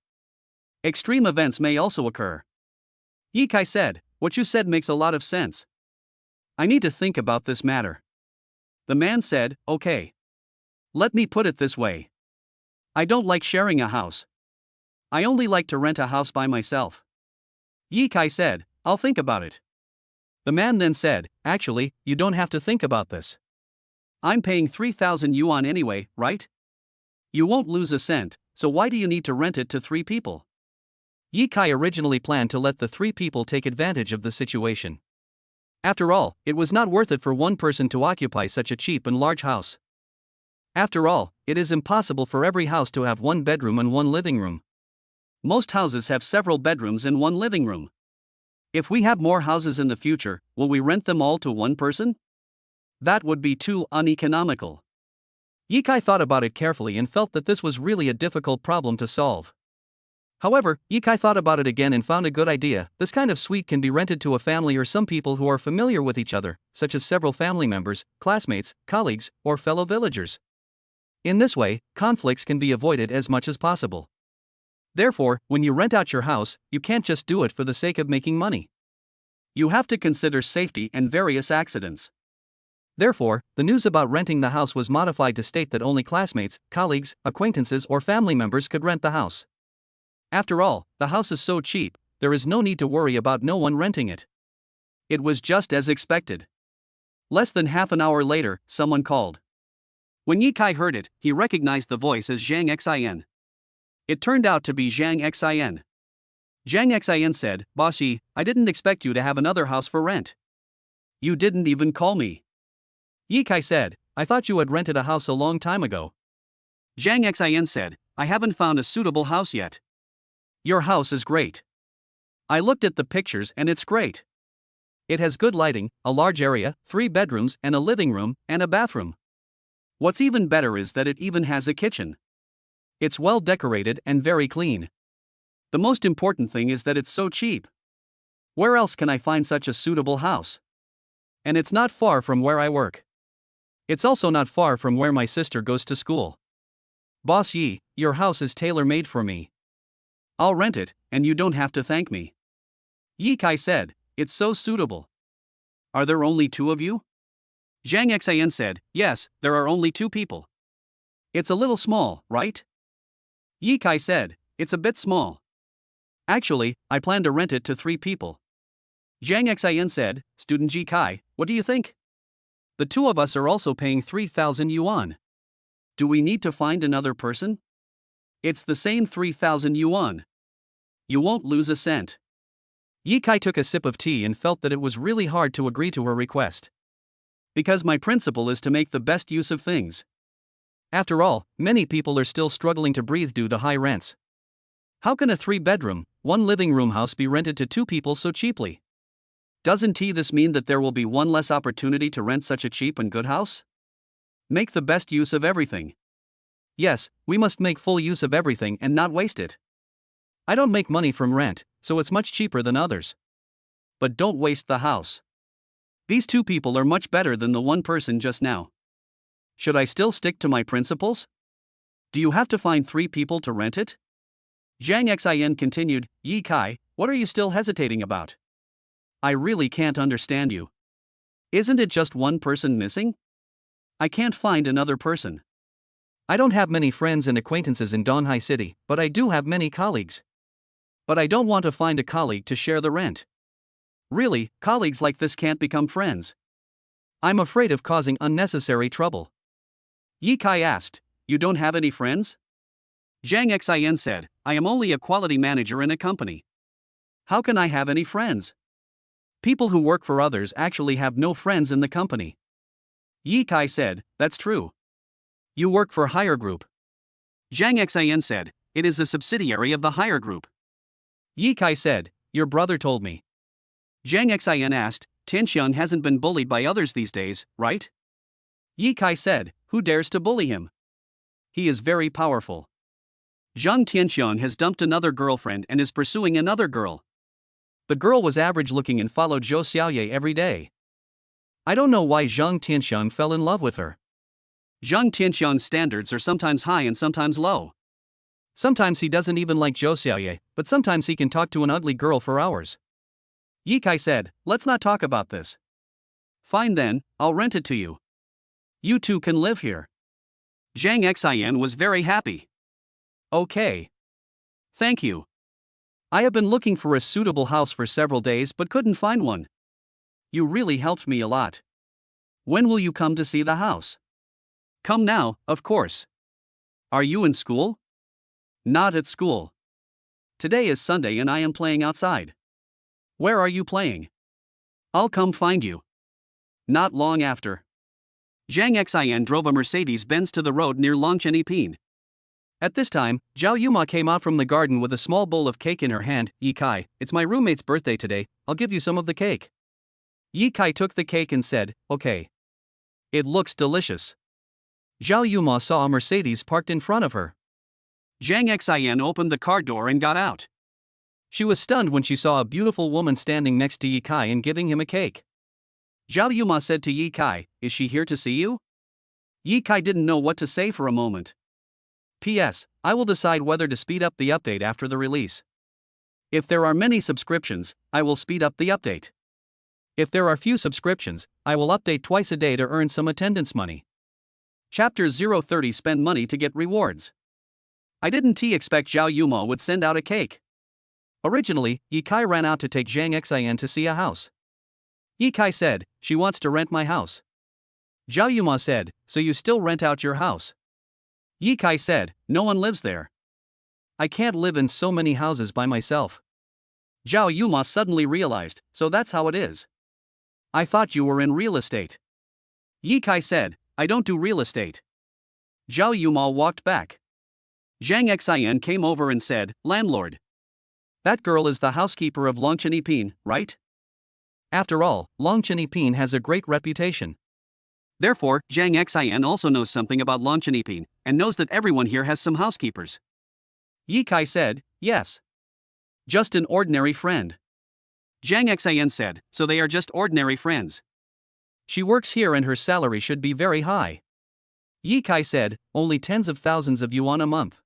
Extreme events may also occur. Yikai said, what you said makes a lot of sense. I need to think about this matter. The man said, okay. Let me put it this way. I don't like sharing a house. I only like to rent a house by myself. Yikai said, I'll think about it. The man then said, actually, you don't have to think about this. I'm paying 3,000 yuan anyway, right? You won't lose a cent, so why do you need to rent it to 3 people? Yikai originally planned to let the 3 people take advantage of the situation. After all, it was not worth it for one person to occupy such a cheap and large house. After all, it is impossible for every house to have 1 bedroom and 1 living room. Most houses have several bedrooms and 1 living room. If we have more houses in the future, will we rent them all to 1 person? That would be too uneconomical. Yikai thought about it carefully and felt that this was really a difficult problem to solve. However, Yi Kai thought about it again and found a good idea. This kind of suite can be rented to a family or some people who are familiar with each other, such as several family members, classmates, colleagues, or fellow villagers. In this way, conflicts can be avoided as much as possible. Therefore, when you rent out your house, you can't just do it for the sake of making money. You have to consider safety and various accidents. Therefore, the news about renting the house was modified to state that only classmates, colleagues, acquaintances, or family members could rent the house. After all, the house is so cheap, there is no need to worry about no one renting it. It was just as expected. Less than half an hour later, someone called. When Yi Kai heard it, he recognized the voice as Zhang Xin. It turned out to be Zhang Xin. Zhang Xin said, "Boss Yi, I didn't expect you to have another house for rent. You didn't even call me." Yi Kai said, "I thought you had rented a house a long time ago." Zhang Xin said, "I haven't found a suitable house yet." "Your house is great. I looked at the pictures and it's great. It has good lighting, a large area, 3 bedrooms and a living room, and a bathroom. What's even better is that it even has a kitchen. It's well decorated and very clean. The most important thing is that it's so cheap. Where else can I find such a suitable house? And it's not far from where I work. It's also not far from where my sister goes to school. Boss Yi, your house is tailor-made for me. I'll rent it, and you don't have to thank me." Yi Kai said, "It's so suitable. Are there only 2 of you?" Zhang Xin said, "Yes, there are only 2 people." "It's a little small, right?" Yi Kai said, "It's a bit small. Actually, I plan to rent it to 3 people." Zhang Xin said, "Student Yi Kai, what do you think? The 2 of us are also paying 3,000 yuan. Do we need to find another person? It's the same 3,000 yuan. You won't lose a cent." Yi Kai took a sip of tea and felt that it was really hard to agree to her request. Because my principle is to make the best use of things. After all, many people are still struggling to breathe due to high rents. How can a 3-bedroom, 1 living room house be rented to 2 people so cheaply? Doesn't this mean that there will be one less opportunity to rent such a cheap and good house? Make the best use of everything. Yes, we must make full use of everything and not waste it. I don't make money from rent, so it's much cheaper than others. But don't waste the house. These 2 people are much better than the 1 person just now. Should I still stick to my principles? Do you have to find 3 people to rent it?" Zhang Xin continued, "Yi Kai, what are you still hesitating about? I really can't understand you. Isn't it just 1 person missing? I can't find another person. I don't have many friends and acquaintances in Donghai City, but I do have many colleagues. But I don't want to find a colleague to share the rent. Really, colleagues like this can't become friends. I'm afraid of causing unnecessary trouble." Yi Kai asked, "You don't have any friends?" Zhang Xin said, "I am only a quality manager in a company. How can I have any friends? People who work for others actually have no friends in the company." Yi Kai said, "That's true. You work for Higher Group." Zhang Xin said, "It is a subsidiary of the Higher Group." Yi Kai said, "Your brother told me." Zhang Xin asked, "Tianxiang hasn't been bullied by others these days, right?" Yi Kai said, "Who dares to bully him? He is very powerful. Zhang Tianxiang has dumped another girlfriend and is pursuing another girl. The girl was average looking and followed Zhou Xiaoye every day. I don't know why Zhang Tianxiang fell in love with her. Zhang Tianxiang's standards are sometimes high and sometimes low. Sometimes he doesn't even like Zhou Xiaoye, but sometimes he can talk to an ugly girl for hours." Yi Kai said, "Let's not talk about this. Fine then, I'll rent it to you. You 2 can live here." Zhang Xin was very happy. "Okay. Thank you. I have been looking for a suitable house for several days but couldn't find one. You really helped me a lot. When will you come to see the house?" "Come now, of course." "Are you in school?" "Not at school. Today is Sunday and I am playing outside." "Where are you playing?" "I'll come find you." Not long after, Zhang Xin drove a Mercedes-Benz to the road near Longchenipin. At this time, Zhao Yuma came out from the garden with a small bowl of cake in her hand. "Yi Kai, it's my roommate's birthday today, I'll give you some of the cake." Yi Kai took the cake and said, "Okay. It looks delicious." Zhao Yuma saw a Mercedes parked in front of her. Zhang Xin opened the car door and got out. She was stunned when she saw a beautiful woman standing next to Yi Kai and giving him a cake. Zhao Yuma said to Yi Kai, "Is she here to see you?" Yi Kai didn't know what to say for a moment. P.S. I will decide whether to speed up the update after the release. If there are many subscriptions, I will speed up the update. If there are few subscriptions, I will update twice a day to earn some attendance money. Chapter 030 Spend money to get rewards. I didn't expect Zhao Yuma would send out a cake. Originally, Yi Kai ran out to take Zhang Xin to see a house. Yi Kai said, "She wants to rent my house." Zhao Yuma said, "So you still rent out your house?" Yi Kai said, "No one lives there. I can't live in so many houses by myself." Zhao Yuma suddenly realized, "So that's how it is. I thought you were in real estate." Yi Kai said, "I don't do real estate." Zhao Yuma walked back. Zhang Xin came over and said, "Landlord. That girl is the housekeeper of Longchen Yipin, right? After all, Longchen Yipin has a great reputation. Therefore, Zhang Xin also knows something about Longchen Yipin, and knows that everyone here has some housekeepers." Yi Kai said, "Yes. Just an ordinary friend." Zhang Xin said, "So they are just ordinary friends. She works here and her salary should be very high." Yi Kai said, "Only tens of thousands of yuan a month."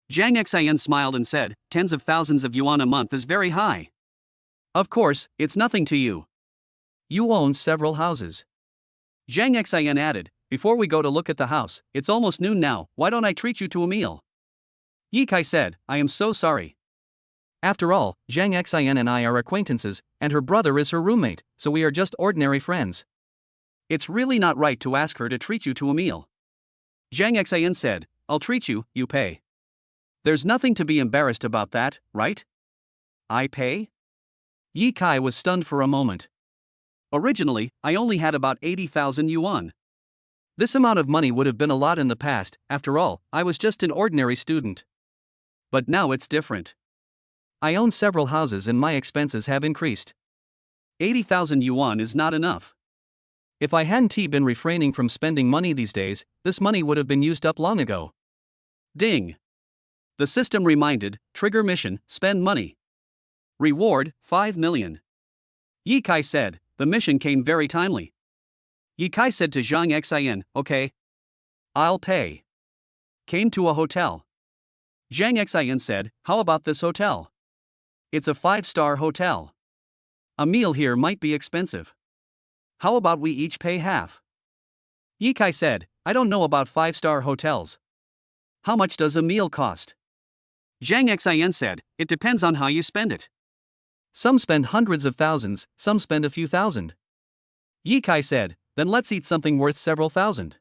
Zhang Xin smiled and said, "Tens of thousands of yuan a month is very high. Of course, it's nothing to you. You own several houses." Zhang Xin added, "Before we go to look at the house, it's almost noon now, why don't I treat you to a meal?" Yi Kai said, "I am so sorry. After all, Zhang Xin and I are acquaintances, and her brother is her roommate, so we are just ordinary friends. It's really not right to ask her to treat you to a meal." Zhang Xin said, "I'll treat you, you pay. There's nothing to be embarrassed about that, right? I pay?" Yi Kai was stunned for a moment. Originally, I only had about 80,000 yuan. This amount of money would have been a lot in the past, after all, I was just an ordinary student. But now it's different. I own several houses and my expenses have increased. 80,000 yuan is not enough. If I hadn't been refraining from spending money these days, this money would have been used up long ago. Ding. The system reminded, trigger mission, spend money. Reward, 5 million. Yi Kai said, the mission came very timely. Yi Kai said to Zhang Xin, "Okay. I'll pay." Came to a hotel. Zhang Xin said, "How about this hotel? It's a 5-star hotel. A meal here might be expensive. How about we each pay half?" Yi Kai said, "I don't know about 5-star hotels. How much does a meal cost?" Zhang Xin said, "It depends on how you spend it. Some spend hundreds of thousands, some spend a few thousand." Yi Kai said, "Then let's eat something worth several thousand."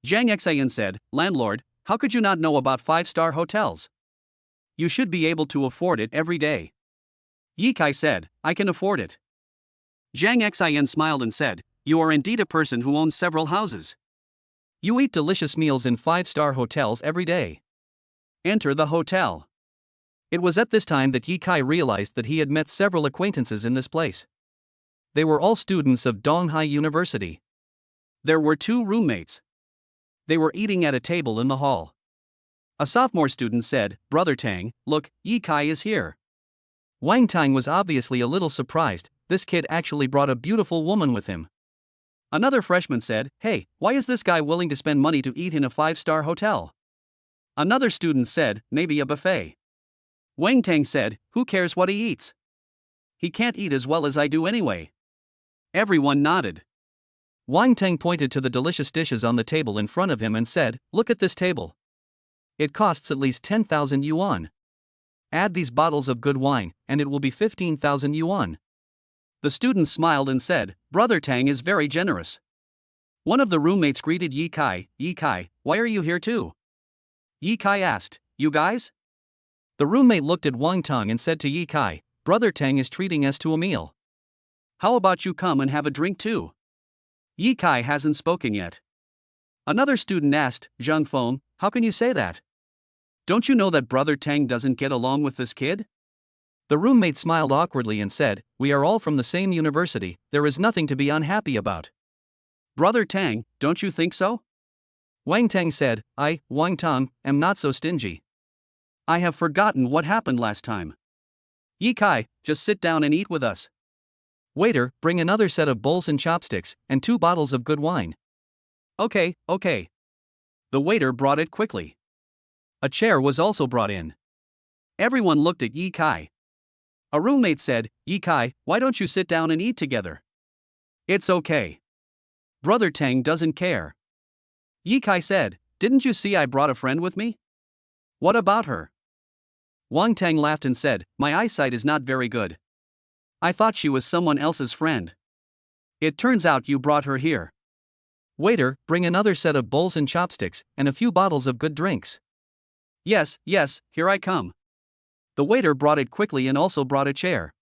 Zhang Xin said, "Landlord, how could you not know about 5-star hotels? You should be able to afford it every day." Yi Kai said, "I can afford it." Zhang Xin smiled and said, "You are indeed a person who owns several houses. You eat delicious meals in 5-star hotels every day." Enter the hotel. It was at this time that Yi Kai realized that he had met several acquaintances in this place. They were all students of Donghai University. There were 2 roommates. They were eating at a table in the hall. A sophomore student said, "Brother Tang, look, Yi Kai is here." Wang Tang was obviously a little surprised, this kid actually brought a beautiful woman with him. Another freshman said, "Hey, why is this guy willing to spend money to eat in a 5-star hotel?" Another student said, "Maybe a buffet." Wang Tang said, "Who cares what he eats? He can't eat as well as I do anyway." Everyone nodded. Wang Tang pointed to the delicious dishes on the table in front of him and said, "Look at this table. It costs at least 10,000 yuan. Add these bottles of good wine, and it will be 15,000 yuan." The students smiled and said, "Brother Tang is very generous." One of the roommates greeted Yi Kai, "Yi Kai, why are you here too?" Yi Kai asked, "You guys?" The roommate looked at Wang Tang and said to Yi Kai, "Brother Tang is treating us to a meal. How about you come and have a drink too?" Yi Kai hasn't spoken yet. Another student asked, "Zhang Feng, how can you say that? Don't you know that Brother Tang doesn't get along with this kid?" The roommate smiled awkwardly and said, "We are all from the same university, there is nothing to be unhappy about." "Brother Tang, don't you think so?" Wang Tang said, "I, Wang Tang, am not so stingy. I have forgotten what happened last time. Ye Kai, just sit down and eat with us. Waiter, bring another set of bowls and chopsticks, and 2 bottles of good wine. Okay, okay. The waiter brought it quickly. A chair was also brought in. Everyone looked at Ye Kai. A roommate said, Ye Kai, why don't you sit down and eat together? It's okay. Brother Tang doesn't care. Ye Kai said, didn't you see I brought a friend with me? What about her? Wang Tang laughed and said, my eyesight is not very good. I thought she was someone else's friend. It turns out you brought her here. Waiter, bring another set of bowls and chopsticks, and a few bottles of good drinks. Yes, yes, here I come. The waiter brought it quickly and also brought a chair.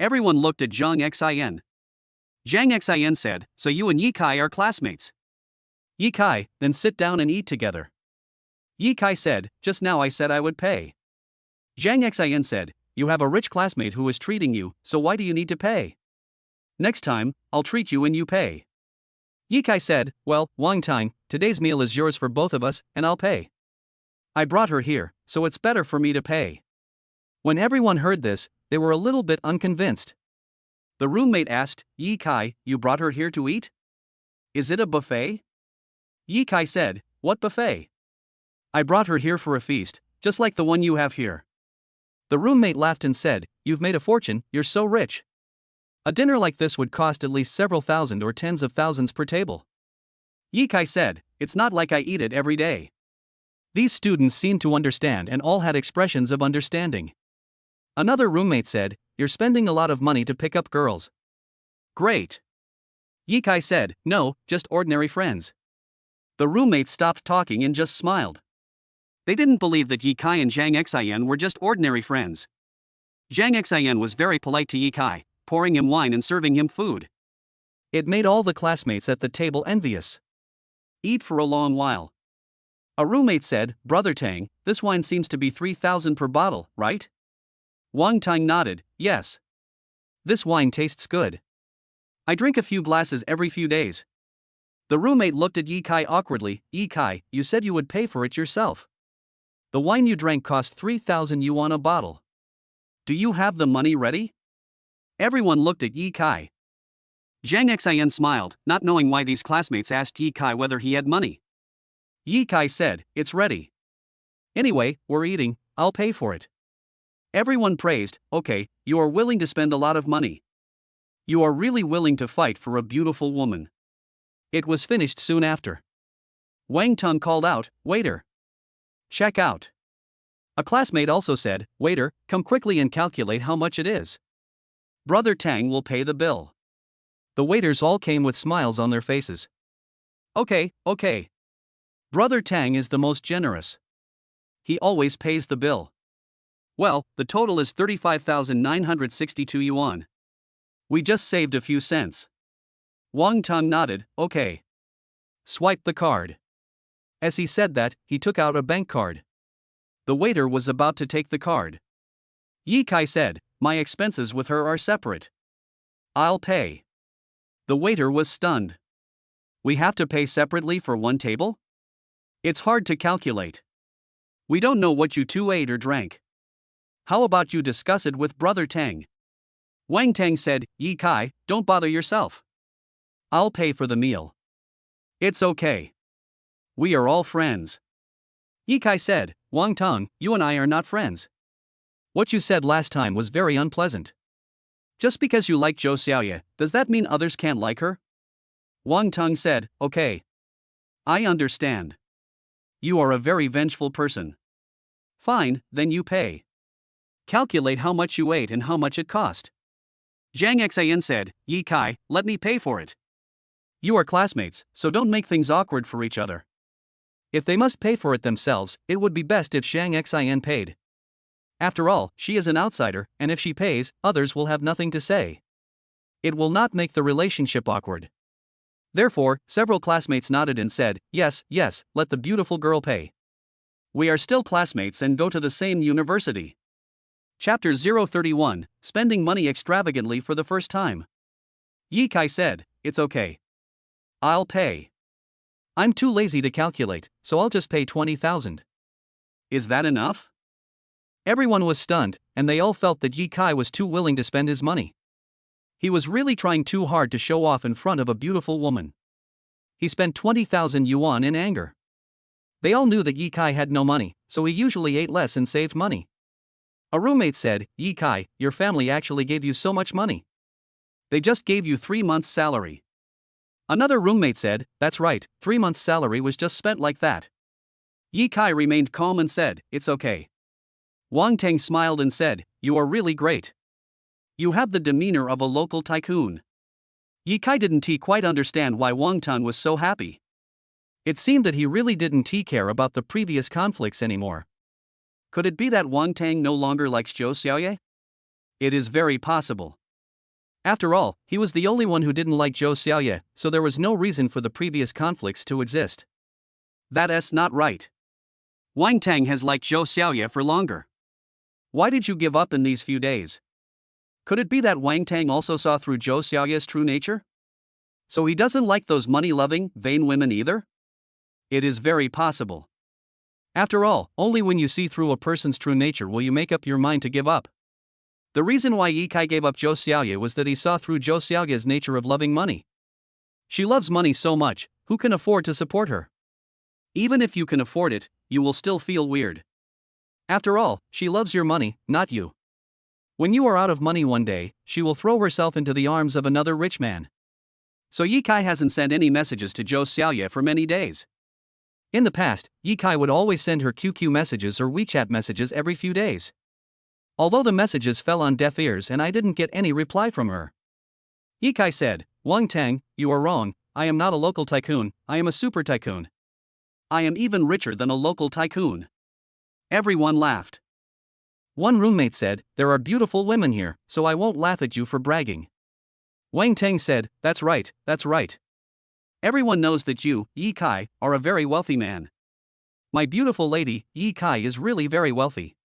Everyone looked at Zhang Xin. Zhang Xin said, so you and Ye Kai are classmates. Ye Kai, then sit down and eat together. Ye Kai said, just now I said I would pay. Zhang Xin said, you have a rich classmate who is treating you, so why do you need to pay? Next time, I'll treat you and you pay. Ye Kai said, well, Wang Tang, today's meal is yours for both of us, and I'll pay. I brought her here, so it's better for me to pay. When everyone heard this, they were a little bit unconvinced. The roommate asked, Ye Kai, you brought her here to eat? Is it a buffet? Ye Kai said, what buffet? I brought her here for a feast, just like the one you have here. The roommate laughed and said, you've made a fortune, you're so rich. A dinner like this would cost at least several thousand or tens of thousands per table. Ye Kai said, it's not like I eat it every day. These students seemed to understand and all had expressions of understanding. Another roommate said, you're spending a lot of money to pick up girls. Great. Ye Kai said, no, just ordinary friends. The roommates stopped talking and just smiled. They didn't believe that Ye Kai and Zhang Xin were just ordinary friends. Zhang Xin was very polite to Ye Kai, pouring him wine and serving him food. It made all the classmates at the table envious. Eat for a long while. A roommate said, Brother Tang, this wine seems to be 3,000 per bottle, right? Wang Tang nodded, yes. This wine tastes good. I drink a few glasses every few days. The roommate looked at Ye Kai awkwardly, Ye Kai, you said you would pay for it yourself. The wine you drank cost 3,000 yuan a bottle. Do you have the money ready? Everyone looked at Ye Kai. Zhang Xin smiled, not knowing why these classmates asked Ye Kai whether he had money. Ye Kai said, it's ready. Anyway, we're eating, I'll pay for it. Everyone praised, okay, you are willing to spend a lot of money. You are really willing to fight for a beautiful woman. It was finished soon after. Wang Tang called out, waiter. Check out. A classmate also said, waiter, come quickly and calculate how much it is. Brother Tang will pay the bill. The waiters all came with smiles on their faces. Okay, okay. Brother Tang is the most generous. He always pays the bill. Well, the total is 35,962 yuan. We just saved a few cents. Wang Tang nodded, okay. Swipe the card. As he said that, he took out a bank card. The waiter was about to take the card. Ye Kai said, my expenses with her are separate. I'll pay. The waiter was stunned. We have to pay separately for one table? It's hard to calculate. We don't know what you two ate or drank. How about you discuss it with Brother Tang? Wang Tang said, Ye Kai, don't bother yourself. I'll pay for the meal. It's okay. We are all friends. Ye Kai said, Wang Tang, you and I are not friends. What you said last time was very unpleasant. Just because you like Zhou Xiaoye, does that mean others can't like her? Wang Tang said, okay. I understand. You are a very vengeful person. Fine, then you pay. Calculate how much you ate and how much it cost. Zhang Xin said, Ye Kai, let me pay for it. You are classmates, so don't make things awkward for each other. If they must pay for it themselves, it would be best if Zhang Xin paid. After all, she is an outsider, and if she pays, others will have nothing to say. It will not make the relationship awkward. Therefore, several classmates nodded and said, yes, yes, let the beautiful girl pay. We are still classmates and go to the same university. Chapter 031, Spending Money Extravagantly for the First Time. Ye Kai said, it's okay. I'll pay. I'm too lazy to calculate, so I'll just pay 20,000. Is that enough? Everyone was stunned, and they all felt that Yi Kai was too willing to spend his money. He was really trying too hard to show off in front of a beautiful woman. He spent 20,000 yuan in anger. They all knew that Yi Kai had no money, so he usually ate less and saved money. A roommate said, "Yi Kai, your family actually gave you so much money. They just gave you 3 months' salary." Another roommate said, "That's right, 3 months' salary was just spent like that." Yi Kai remained calm and said, "It's okay." Wang Teng smiled and said, "You are really great. You have the demeanor of a local tycoon." Yi Kai didn't quite understand why Wang Teng was so happy. It seemed that he really didn't care about the previous conflicts anymore. Could it be that Wang Teng no longer likes Zhou Xiaoye? It is very possible. After all, he was the only one who didn't like Zhou Xiaoye, so there was no reason for the previous conflicts to exist. That's not right. Wang Teng has liked Zhou Xiaoye for longer. Why did you give up in these few days? Could it be that Wang Teng also saw through Zhou Xiaoye's true nature? So he doesn't like those money-loving, vain women either? It is very possible. After all, only when you see through a person's true nature will you make up your mind to give up. The reason why Yi Kai gave up Zhou Xiaoye was that he saw through Zhou Xiaoye's nature of loving money. She loves money so much, who can afford to support her? Even if you can afford it, you will still feel weird. After all, she loves your money, not you. When you are out of money one day, she will throw herself into the arms of another rich man. So Yi Kai hasn't sent any messages to Zhou Xiaoye for many days. In the past, Yi Kai would always send her QQ messages or WeChat messages every few days. Although the messages fell on deaf ears and I didn't get any reply from her. Yi Kai said, "Wang Teng, you are wrong, I am not a local tycoon, I am a super tycoon. I am even richer than a local tycoon." Everyone laughed. One roommate said, "There are beautiful women here, so I won't laugh at you for bragging." Wang Teng said, that's right. Everyone knows that you, Yi Kai, are a very wealthy man. My beautiful lady, Yi Kai is really very wealthy.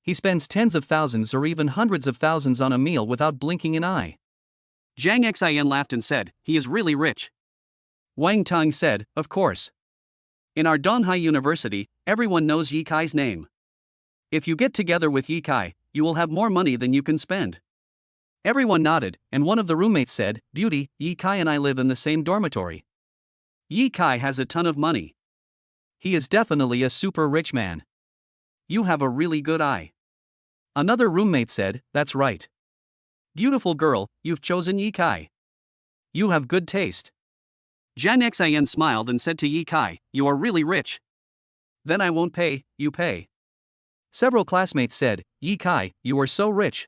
He spends tens of thousands or even hundreds of thousands on a meal without blinking an eye." Zhang Xian laughed and said, "He is really rich." Wang Teng said, "Of course. In our Donghai University, everyone knows Yi Kai's name. If you get together with Yi Kai, you will have more money than you can spend." Everyone nodded, and one of the roommates said, "Beauty, Yi Kai and I live in the same dormitory. Yi Kai has a ton of money. He is definitely a super rich man. You have a really good eye." Another roommate said, "That's right. Beautiful girl, you've chosen Yi Kai. You have good taste." Zhang Xian smiled and said to Yi Kai, "You are really rich. Then I won't pay, you pay." Several classmates said, "Yi Kai, you are so rich.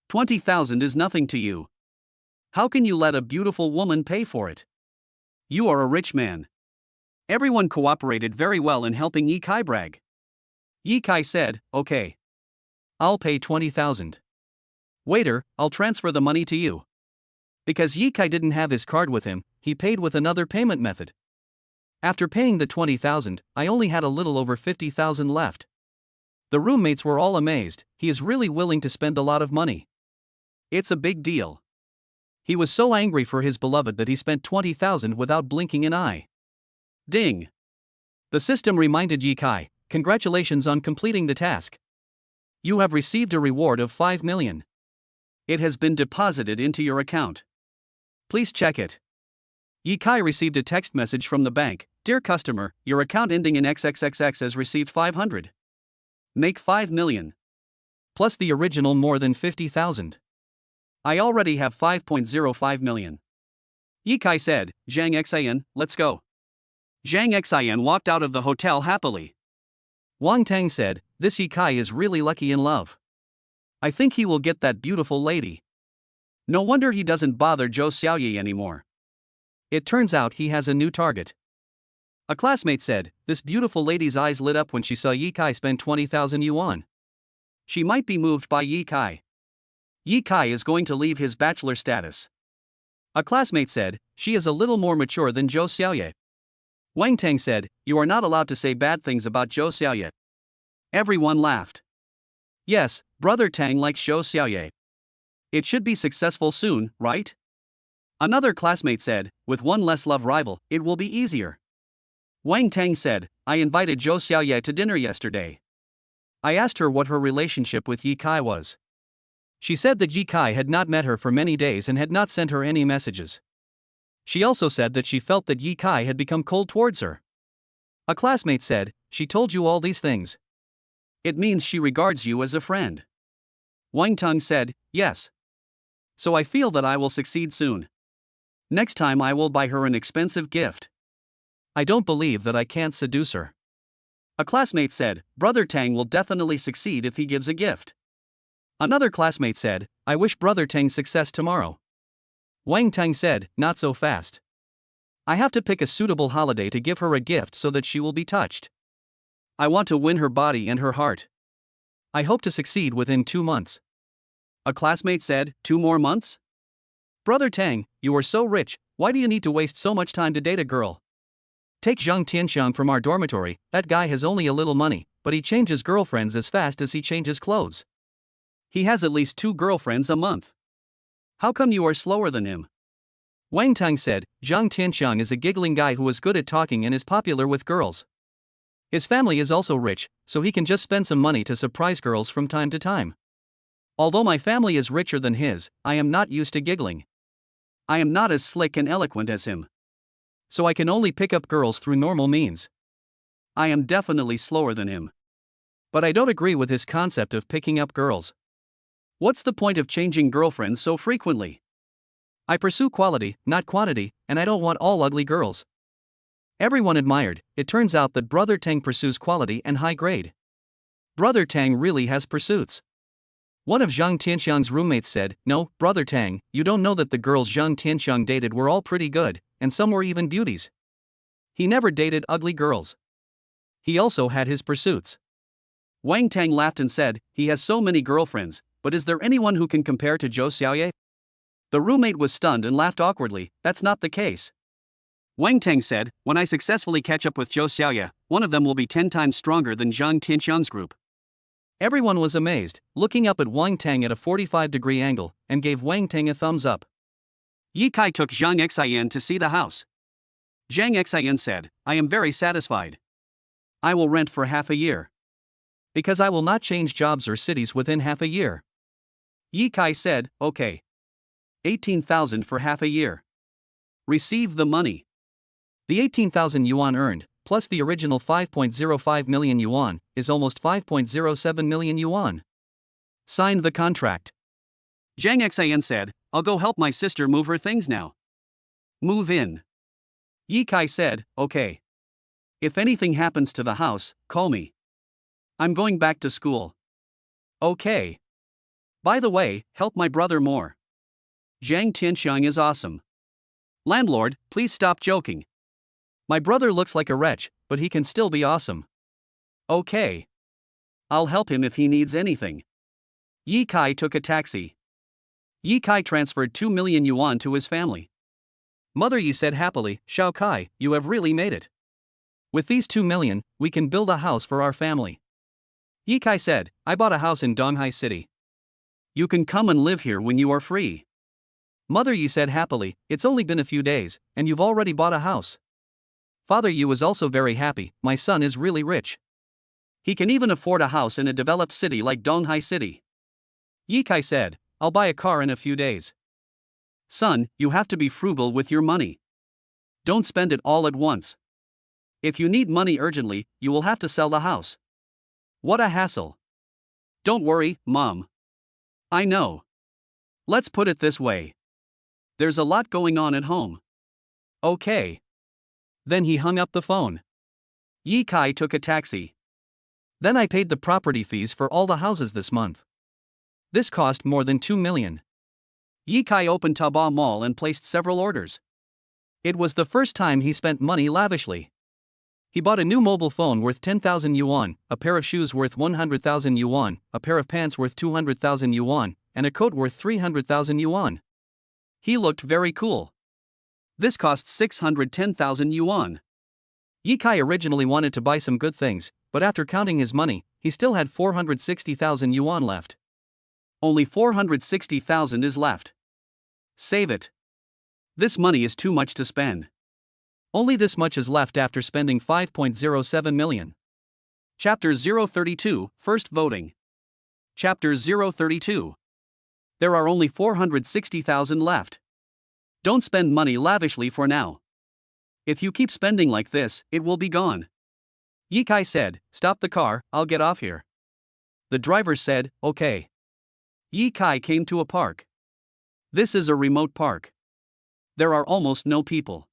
20,000 is nothing to you. How can you let a beautiful woman pay for it? You are a rich man." Everyone cooperated very well in helping Yi Kai brag. Yi Kai said, "Okay. I'll pay 20,000. Waiter, I'll transfer the money to you." Because Yi Kai didn't have his card with him, he paid with another payment method. After paying the 20,000, I only had a little over 50,000 left. The roommates were all amazed, he is really willing to spend a lot of money. It's a big deal. He was so angry for his beloved that he spent 20,000 without blinking an eye. Ding! The system reminded Yi Kai, "Congratulations on completing the task. You have received a reward of 5 million. It has been deposited into your account. Please check it." Yi Kai received a text message from the bank, "Dear customer, your account ending in XXXX has received 500. Make 5 million. Plus the original more than 50,000. I already have 5.05 million. Yi Kai said, "Zhang Xian, let's go." Zhang Xian walked out of the hotel happily. Wang Teng said, "This Yi Kai is really lucky in love. I think he will get that beautiful lady. No wonder he doesn't bother Zhou Xiaoye anymore. It turns out he has a new target." A classmate said, "This beautiful lady's eyes lit up when she saw Yi Kai spend 20,000 yuan. She might be moved by Yi Kai. Yi Kai is going to leave his bachelor status." A classmate said, "She is a little more mature than Zhou Xiaoye." Wang Teng said, "You are not allowed to say bad things about Zhou Xiaoye." Everyone laughed. Yes, brother Tang likes Zhou Xiaoye. It should be successful soon, right? Another classmate said, "With one less love rival, it will be easier." Wang Teng said, "I invited Zhou Xiaoye to dinner yesterday. I asked her what her relationship with Yi Kai was. She said that Yi Kai had not met her for many days and had not sent her any messages. She also said that she felt that Yi Kai had become cold towards her. A classmate said, "She told you all these things. It means she regards you as a friend." Wang Teng said, "Yes. So I feel that I will succeed soon. Next time I will buy her an expensive gift. I don't believe that I can't seduce her." A classmate said, "Brother Tang will definitely succeed if he gives a gift." Another classmate said, "I wish Brother Tang success tomorrow." Wang Teng said, "Not so fast. I have to pick a suitable holiday to give her a gift so that she will be touched. I want to win her body and her heart. I hope to succeed within 2 months." A classmate said, "2 more months? Brother Tang, you are so rich, why do you need to waste so much time to date a girl? Take Zhang Tianxiang from our dormitory, that guy has only a little money, but he changes girlfriends as fast as he changes clothes. He has at least 2 girlfriends a month. How come you are slower than him?" Wang Tang said, "Zhang Tianxiang is a giggling guy who is good at talking and is popular with girls. His family is also rich, so he can just spend some money to surprise girls from time to time. Although my family is richer than his, I am not used to giggling. I am not as slick and eloquent as him. So I can only pick up girls through normal means. I am definitely slower than him. But I don't agree with his concept of picking up girls. What's the point of changing girlfriends so frequently? I pursue quality, not quantity, and I don't want all ugly girls." Everyone admired. It turns out that Brother Tang pursues quality and high grade. Brother Tang really has pursuits. One of Zhang Tianxiang's roommates said, "No, Brother Tang, you don't know that the girls Zhang Tianxiang dated were all pretty good, and some were even beauties. He never dated ugly girls. He also had his pursuits." Wang Tang laughed and said, "He has so many girlfriends, but is there anyone who can compare to Zhou Xiaoye?" The roommate was stunned and laughed awkwardly. "That's not the case." Wang Tang said, "When I successfully catch up with Zhou Xiaoye, one of them will be 10 times stronger than Zhang Tianxiang's group." Everyone was amazed, looking up at Wang Tang at a 45-degree angle, and gave Wang Tang a thumbs up. Yi Kai took Zhang Xian to see the house. Zhang Xian said, "I am very satisfied. I will rent for half a year. Because I will not change jobs or cities within half a year." Yi Kai said, "Okay. 18,000 for half a year. Receive the money." The 18,000 yuan earned, plus the original 5.05 million yuan, is almost 5.07 million yuan. Signed the contract. Zhang Xian said, "I'll go help my sister move her things now. Move in." Yi Kai said, "Okay. If anything happens to the house, call me. I'm going back to school." "Okay. By the way, help my brother more. Zhang Tianxiang is awesome. Landlord, please stop joking. My brother looks like a wretch, but he can still be awesome. Okay. I'll help him if he needs anything." Yi Kai took a taxi. Yi Kai transferred 2 million yuan to his family. Mother Yi said happily, "Xiao Kai, you have really made it. With these 2 million, we can build a house for our family." Yi Kai said, "I bought a house in Donghai City. You can come and live here when you are free." Mother Yi said happily, "It's only been a few days, and you've already bought a house." Father Yi was also very happy. "My son is really rich. He can even afford a house in a developed city like Donghai City." Yi Kai said, "I'll buy a car in a few days." "Son, you have to be frugal with your money. Don't spend it all at once. If you need money urgently, you will have to sell the house." "What a hassle." "Don't worry, Mom. I know. Let's put it this way. There's a lot going on at home." "Okay." Then he hung up the phone. Yi Kai took a taxi. "Then I paid the property fees for all the houses this month. This cost more than 2 million. Yi Kai opened Taobao Mall and placed several orders. It was the first time he spent money lavishly. He bought a new mobile phone worth 10,000 yuan, a pair of shoes worth 100,000 yuan, a pair of pants worth 200,000 yuan, and a coat worth 300,000 yuan. He looked very cool. This cost 610,000 yuan. Yi Kai originally wanted to buy some good things, but after counting his money, he still had 460,000 yuan left. Only 460,000 is left. Save it. This money is too much to spend. Only this much is left after spending 5.07 million. Chapter 032, First Voting. Chapter 032. There are only 460,000 left. Don't spend money lavishly for now. If you keep spending like this, it will be gone. Yikai said, "Stop the car, I'll get off here." The driver said, "Okay." Yikai came to a park. This is a remote park. There are almost no people.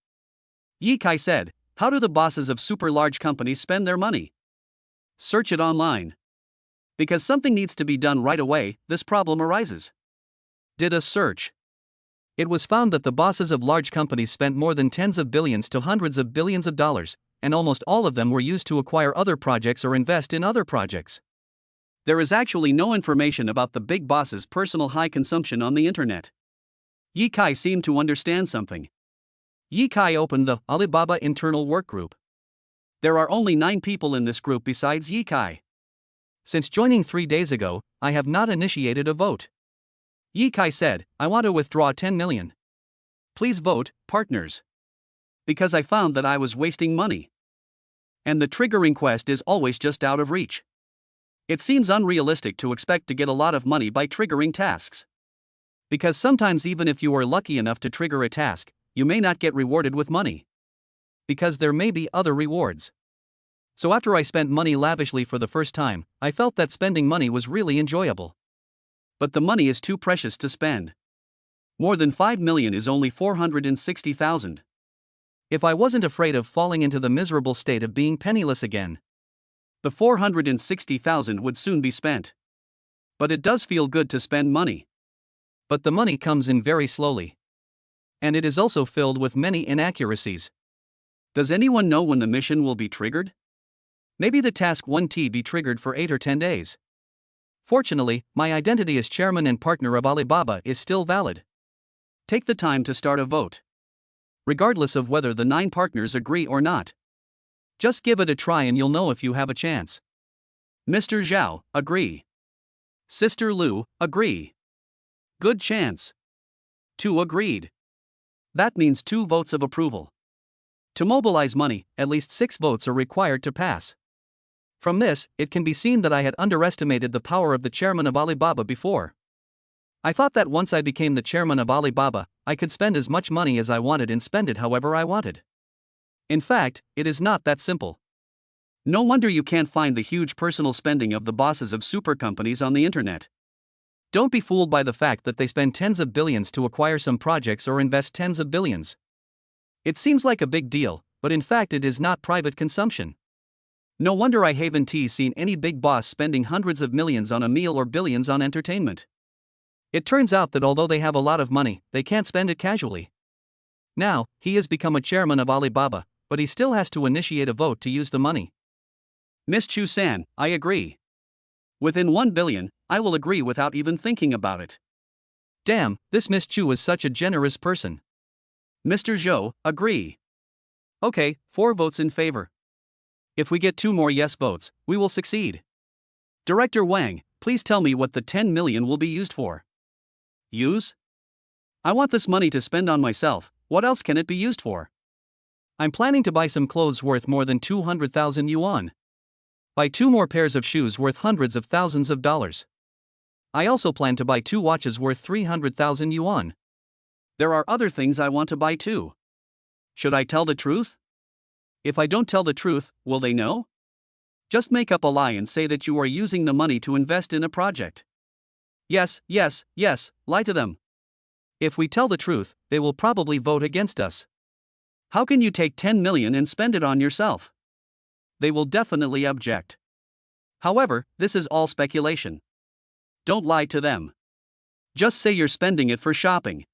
Yikai said, "How do the bosses of super large companies spend their money?" Search it online. Because something needs to be done right away, this problem arises. Did a search. It was found that the bosses of large companies spent more than tens of billions to hundreds of billions of dollars, and almost all of them were used to acquire other projects or invest in other projects. There is actually no information about the big boss's personal high consumption on the internet. Yikai seemed to understand something. Yikai opened the Alibaba Internal Work Group. There are only 9 people in this group besides Yikai. Since joining 3 days ago, I have not initiated a vote. Yikai said, "I want to withdraw 10 million. Please vote, partners. Because I found that I was wasting money. And the triggering quest is always just out of reach. It seems unrealistic to expect to get a lot of money by triggering tasks. Because sometimes even if you are lucky enough to trigger a task, you may not get rewarded with money. Because there may be other rewards. So after I spent money lavishly for the first time, I felt that spending money was really enjoyable. But the money is too precious to spend. More than 5 million is only 460,000. If I wasn't afraid of falling into the miserable state of being penniless again, the 460,000 would soon be spent. But it does feel good to spend money. But the money comes in very slowly. And it is also filled with many inaccuracies. Does anyone know when the mission will be triggered? Maybe the task 1T be triggered for 8 or 10 days. Fortunately, my identity as chairman and partner of Alibaba is still valid. Take the time to start a vote. Regardless of whether the 9 partners agree or not. Just give it a try and you'll know if you have a chance. Mr. Zhao, agree. Sister Lu, agree. Good chance. 2 agreed. That means 2 votes of approval. To mobilize money, at least 6 votes are required to pass. From this, it can be seen that I had underestimated the power of the chairman of Alibaba before. I thought that once I became the chairman of Alibaba, I could spend as much money as I wanted and spend it however I wanted. In fact, it is not that simple. No wonder you can't find the huge personal spending of the bosses of super companies on the internet. Don't be fooled by the fact that they spend tens of billions to acquire some projects or invest tens of billions. It seems like a big deal, but in fact it is not private consumption. No wonder I haven't seen any big boss spending hundreds of millions on a meal or billions on entertainment. It turns out that although they have a lot of money, they can't spend it casually. Now, he has become a chairman of Alibaba, but he still has to initiate a vote to use the money. Miss Chu-san, I agree. Within 1 billion, I will agree without even thinking about it. Damn, this Miss Chu is such a generous person. Mr. Zhou, agree. Okay, 4 votes in favor. If we get 2 more yes votes, we will succeed. Director Wang, please tell me what the 10 million will be used for. Use? I want this money to spend on myself, what else can it be used for? I'm planning to buy some clothes worth more than 200,000 yuan. Buy 2 more pairs of shoes worth hundreds of thousands of dollars. I also plan to buy 2 watches worth 300,000 yuan. There are other things I want to buy too. Should I tell the truth? If I don't tell the truth, will they know? Just make up a lie and say that you are using the money to invest in a project. Yes, lie to them. If we tell the truth, they will probably vote against us. How can you take 10 million and spend it on yourself? They will definitely object. However, this is all speculation. Don't lie to them. Just say you're spending it for shopping.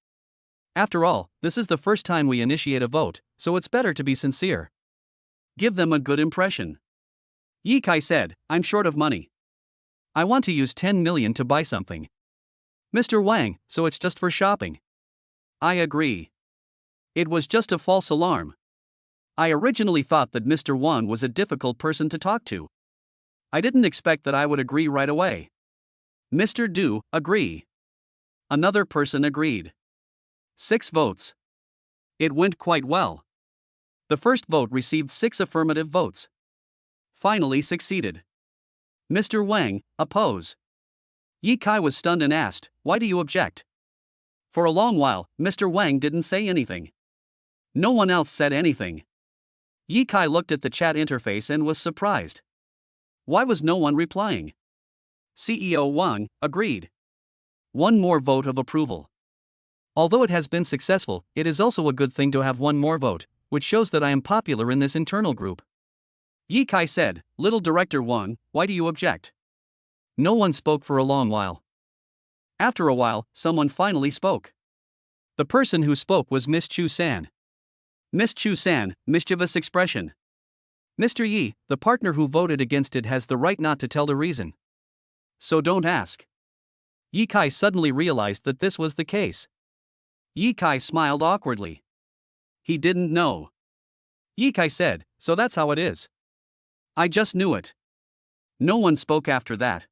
After all, this is the first time we initiate a vote, so it's better to be sincere. Give them a good impression. Yikai said, I'm short of money. I want to use 10 million to buy something. Mr. Wang, so it's just for shopping. I agree. It was just a false alarm. I originally thought that Mr. Wang was a difficult person to talk to. I didn't expect that I would agree right away. Mr. Du, agree. Another person agreed. 6 votes. It went quite well. The first vote received 6 affirmative votes. Finally succeeded. Mr. Wang, oppose. Yi Kai was stunned and asked, why do you object? For a long while, Mr. Wang didn't say anything. No one else said anything. Yi Kai looked at the chat interface and was surprised. Why was no one replying? CEO Wang agreed. One more vote of approval. Although it has been successful, it is also a good thing to have one more vote, which shows that I am popular in this internal group. Yi Kai said, Little Director Wang, why do you object? No one spoke for a long while. After a while, someone finally spoke. The person who spoke was Miss Chu-san. Miss Chu-san, mischievous expression. Mr. Yi, the partner who voted against it has the right not to tell the reason. So don't ask. Yi Kai suddenly realized that this was the case. Yi Kai smiled awkwardly. He didn't know. Yi Kai said, so that's how it is. I just knew it. No one spoke after that.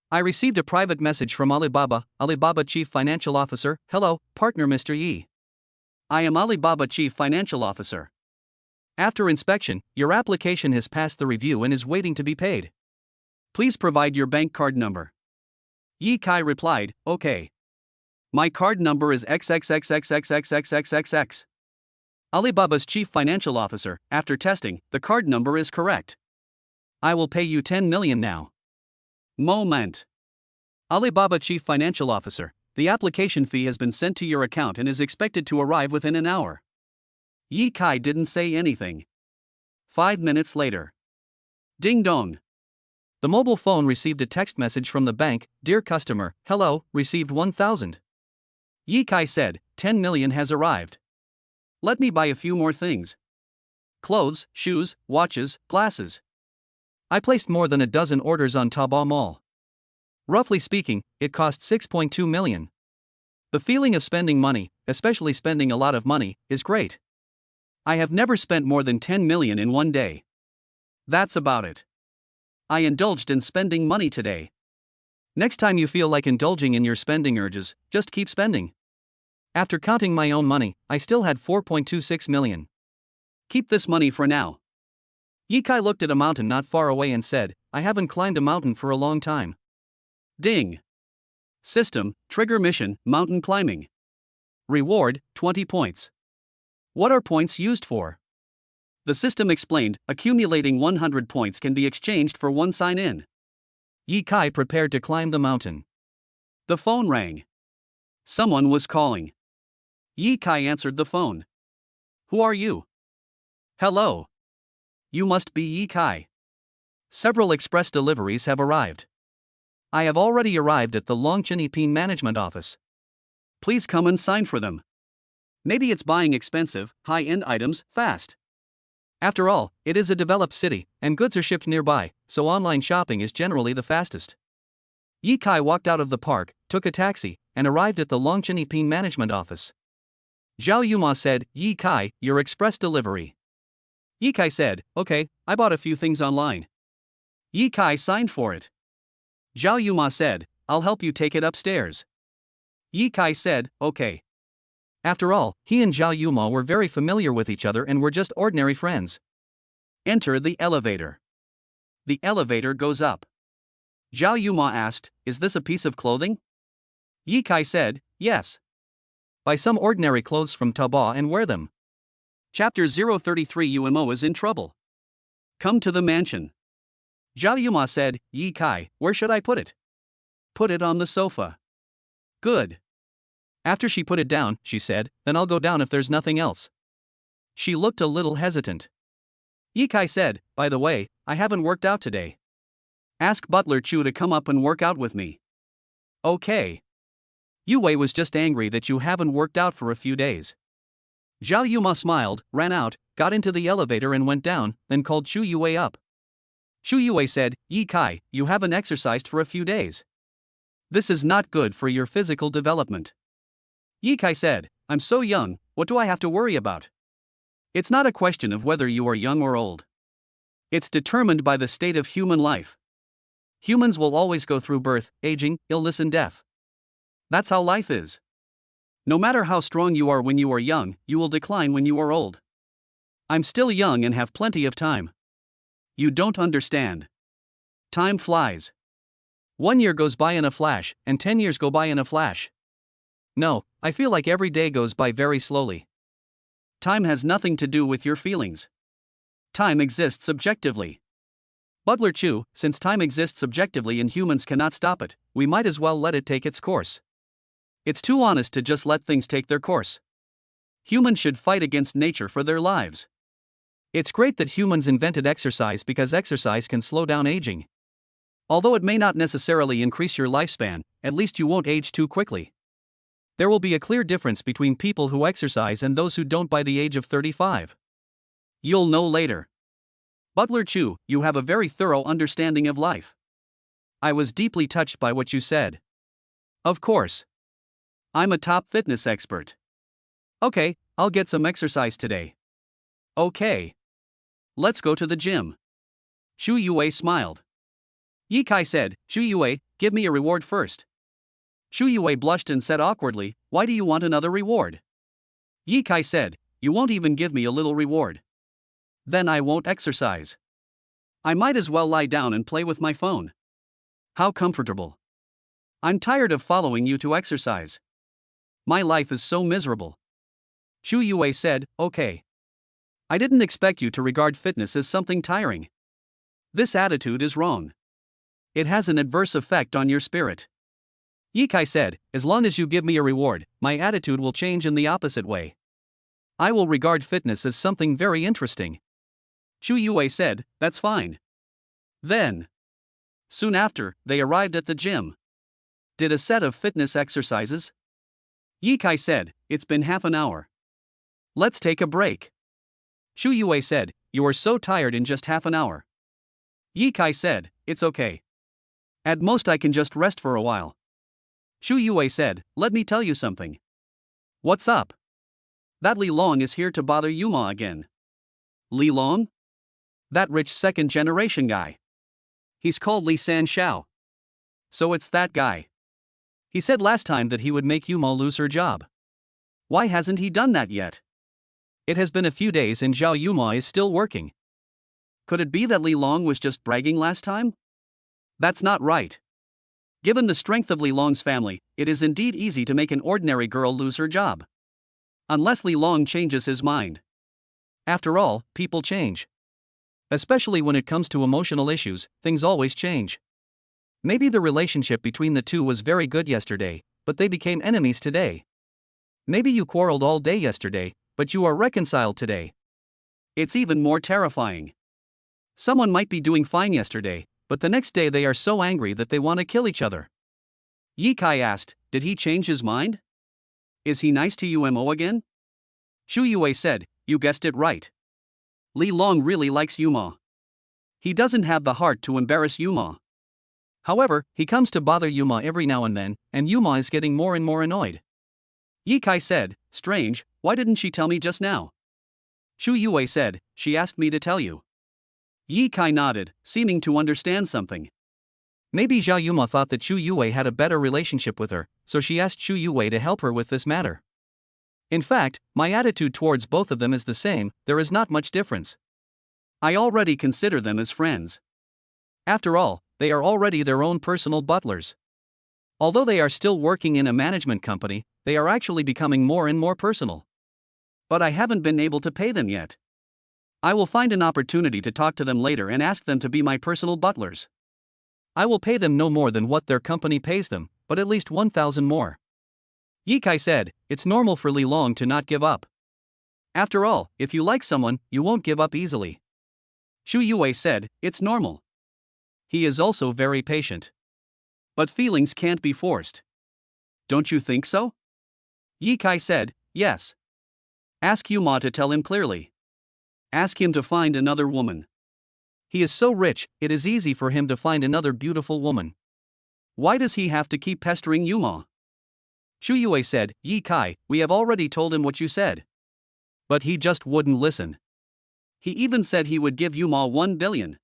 I received a private message from Alibaba Chief Financial Officer. Hello, partner Mr. Yi. I am Alibaba Chief Financial Officer. After inspection, your application has passed the review and is waiting to be paid. Please provide your bank card number. Yi Kai replied, okay. My card number is XXXXXXXXXX. Alibaba's Chief Financial Officer, after testing, the card number is correct. I will pay you 10 million now. Moment. Alibaba Chief Financial Officer, the application fee has been sent to your account and is expected to arrive within an hour. Yi Kai didn't say anything. 5 minutes later. Ding dong. The mobile phone received a text message from the bank. Dear customer, hello, received 1,000. Yi Kai said, 10 million has arrived. Let me buy a few more things. Clothes, shoes, watches, glasses. I placed more than a dozen orders on Taobao Mall. Roughly speaking, it cost 6.2 million. The feeling of spending money, especially spending a lot of money, is great. I have never spent more than 10 million in one day. That's about it. I indulged in spending money today. Next time you feel like indulging in your spending urges, just keep spending. After counting my own money, I still had 4.26 million. Keep this money for now. Yi Kai looked at a mountain not far away and said, I haven't climbed a mountain for a long time. Ding. System, trigger mission, mountain climbing. Reward, 20 points. What are points used for? The system explained, accumulating 100 points can be exchanged for one sign-in. Yi Kai prepared to climb the mountain. The phone rang. Someone was calling. Yi Kai answered the phone. Who are you? Hello. You must be Yi Kai. Several express deliveries have arrived. I have already arrived at the Longchen Epine Management Office. Please come and sign for them. Maybe it's buying expensive, high-end items fast. After all, it is a developed city, and goods are shipped nearby, so online shopping is generally the fastest. Yi Kai walked out of the park, took a taxi, and arrived at the Longchen Epine Management Office. Zhao Yuma said, Yi Kai, your express delivery. Yi Kai said, okay, I bought a few things online. Yi Kai signed for it. Zhao Yuma said, I'll help you take it upstairs. Yi Kai said, okay. After all, he and Zhao Yuma were very familiar with each other and were just ordinary friends. Enter the elevator. The elevator goes up. Zhao Yuma asked, is this a piece of clothing? Yi Kai said, yes. Buy some ordinary clothes from Taobao and wear them. Chapter 033 UMO is in trouble. Come to the mansion. Zhao Yuma said, Yi Kai, where should I put it? Put it on the sofa. Good. After she put it down, she said, then I'll go down if there's nothing else. She looked a little hesitant. Yi Kai said, by the way, I haven't worked out today. Ask Butler Chu to come up and work out with me. Okay. Yue was just angry that you haven't worked out for a few days. Zhao Yuma smiled, ran out, got into the elevator and went down, then called Chu Yue up. Chu Yue said, Yi Kai, you haven't exercised for a few days. This is not good for your physical development. Yi Kai said, I'm so young, what do I have to worry about? It's not a question of whether you are young or old. It's determined by the state of human life. Humans will always go through birth, aging, illness and death. That's how life is. No matter how strong you are when you are young, you will decline when you are old. I'm still young and have plenty of time. You don't understand. Time flies. 1 year goes by in a flash, and 10 years go by in a flash. No, I feel like every day goes by very slowly. Time has nothing to do with your feelings. Time exists objectively. Butler Chu, since time exists objectively and humans cannot stop it, we might as well let it take its course. It's too honest to just let things take their course. Humans should fight against nature for their lives. It's great that humans invented exercise because exercise can slow down aging. Although it may not necessarily increase your lifespan, at least you won't age too quickly. There will be a clear difference between people who exercise and those who don't by the age of 35. You'll know later. Butler Chu, you have a very thorough understanding of life. I was deeply touched by what you said. Of course. I'm a top fitness expert. Okay, I'll get some exercise today. Okay. Let's go to the gym. Shu Yue smiled. Yi Kai said, Shu Yue, give me a reward first. Shu Yue blushed and said awkwardly, why do you want another reward? Yi Kai said, you won't even give me a little reward. Then I won't exercise. I might as well lie down and play with my phone. How comfortable. I'm tired of following you to exercise. My life is so miserable. Shu Yue said, okay. I didn't expect you to regard fitness as something tiring. This attitude is wrong. It has an adverse effect on your spirit. Yi Kai said, as long as you give me a reward, my attitude will change in the opposite way. I will regard fitness as something very interesting. Shu Yue said, that's fine. Then, soon after, they arrived at the gym. Did a set of fitness exercises? Yi Kai said, it's been half an hour. Let's take a break. Shu Yue said, you are so tired in just half an hour. Yi Kai said, it's okay. At most I can just rest for a while. Shu Yue said, let me tell you something. What's up? That Li Long is here to bother Yuma again. Li Long? That rich second-generation guy. He's called Li San Xiao. So it's that guy. He said last time that he would make Yuma lose her job. Why hasn't he done that yet? It has been a few days and Zhao Yuma is still working. Could it be that Li Long was just bragging last time? That's not right. Given the strength of Li Long's family, it is indeed easy to make an ordinary girl lose her job. Unless Li Long changes his mind. After all, people change. Especially when it comes to emotional issues, things always change. Maybe the relationship between the two was very good yesterday, but they became enemies today. Maybe you quarreled all day yesterday, but you are reconciled today. It's even more terrifying. Someone might be doing fine yesterday, but the next day they are so angry that they want to kill each other. Yi Kai asked, did he change his mind? Is he nice to Umo again? Shu Yue said, you guessed it right. Li Long really likes Yuma. He doesn't have the heart to embarrass Yuma. However, he comes to bother Yuma every now and then, and Yuma is getting more and more annoyed. Yi Kai said, strange, why didn't she tell me just now? Shu Yue said, she asked me to tell you. Yi Kai nodded, seeming to understand something. Maybe Zhao Yuma thought that Shu Yue had a better relationship with her, so she asked Shu Yue to help her with this matter. In fact, my attitude towards both of them is the same, there is not much difference. I already consider them as friends. After all, they are already their own personal butlers. Although they are still working in a management company, they are actually becoming more and more personal. But I haven't been able to pay them yet. I will find an opportunity to talk to them later and ask them to be my personal butlers. I will pay them no more than what their company pays them, but at least 1,000 more. Yi Kai said, it's normal for Li Long to not give up. After all, if you like someone, you won't give up easily. Shu Yue said, it's normal. He is also very patient. But feelings can't be forced. Don't you think so? Yi Kai said, yes. Ask Yuma to tell him clearly. Ask him to find another woman. He is so rich, it is easy for him to find another beautiful woman. Why does he have to keep pestering Yuma? Shu Yue said, Yi Kai, we have already told him what you said. But he just wouldn't listen. He even said he would give Yuma 1 billion.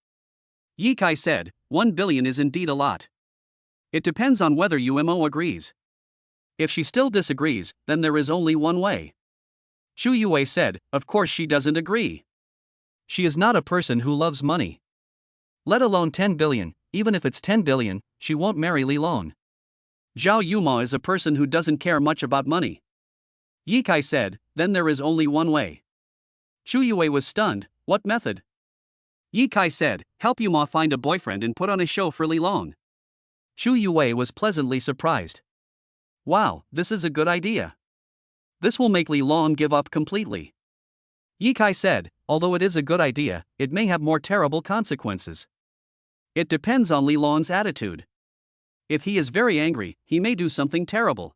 Yi Kai said, 1 billion is indeed a lot. It depends on whether Umo agrees. If she still disagrees, then there is only one way. Shu Yue said, of course she doesn't agree. She is not a person who loves money. Let alone 10 billion, even if it's 10 billion, she won't marry Li Long. Zhao Yuma is a person who doesn't care much about money. Ye Kai said, then there is only one way. Shu Yue was stunned, what method? Ye Kai said, help Yuma find a boyfriend and put on a show for Li Long. Shu Yue was pleasantly surprised. Wow, this is a good idea. This will make Li Long give up completely. Ye Kai said, although it is a good idea, it may have more terrible consequences. It depends on Li Long's attitude. If he is very angry, he may do something terrible.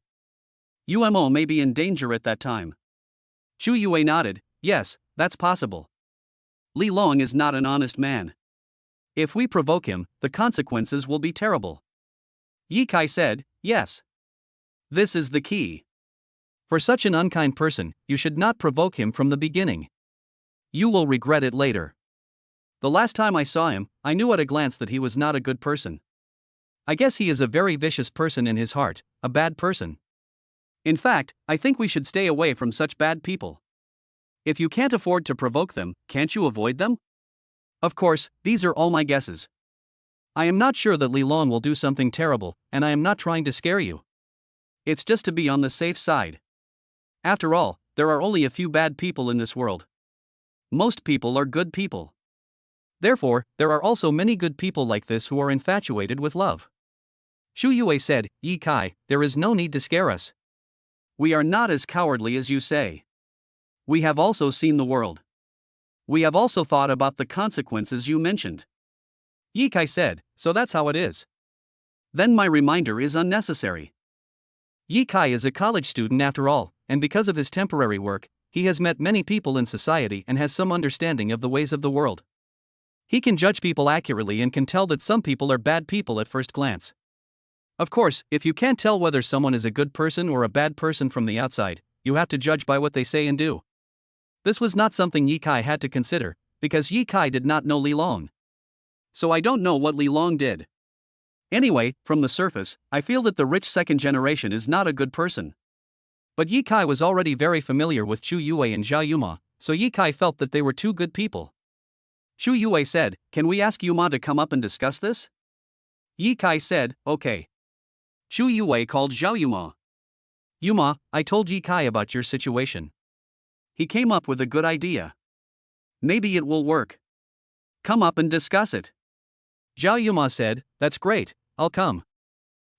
Umo may be in danger at that time. Shu Yue nodded, yes, that's possible. Li Long is not an honest man. If we provoke him, the consequences will be terrible. Ye Kai said, yes. This is the key. For such an unkind person, you should not provoke him from the beginning. You will regret it later. The last time I saw him, I knew at a glance that he was not a good person. I guess he is a very vicious person in his heart, a bad person. In fact, I think we should stay away from such bad people. If you can't afford to provoke them, can't you avoid them? Of course, these are all my guesses. I am not sure that Li Long will do something terrible, and I am not trying to scare you. It's just to be on the safe side. After all, there are only a few bad people in this world. Most people are good people. Therefore, there are also many good people like this who are infatuated with love. Shu Yue said, Ye Kai, there is no need to scare us. We are not as cowardly as you say. We have also seen the world. We have also thought about the consequences you mentioned. Ye Kai said, so that's how it is. Then my reminder is unnecessary. Ye Kai is a college student after all, and because of his temporary work, he has met many people in society and has some understanding of the ways of the world. He can judge people accurately and can tell that some people are bad people at first glance. Of course, if you can't tell whether someone is a good person or a bad person from the outside, you have to judge by what they say and do. This was not something Ye Kai had to consider, because Ye Kai did not know Li Long. So I don't know what Li Long did. Anyway, from the surface, I feel that the rich second generation is not a good person. But Ye Kai was already very familiar with Shu Yue and Zhao Yuma, so Ye Kai felt that they were two good people. Shu Yue said, can we ask Yuma to come up and discuss this? Ye Kai said, okay. Shu Yue called Zhao Yuma. Yuma, I told Ye Kai about your situation. He came up with a good idea. Maybe it will work. Come up and discuss it. Zhao Yuma said, that's great, I'll come.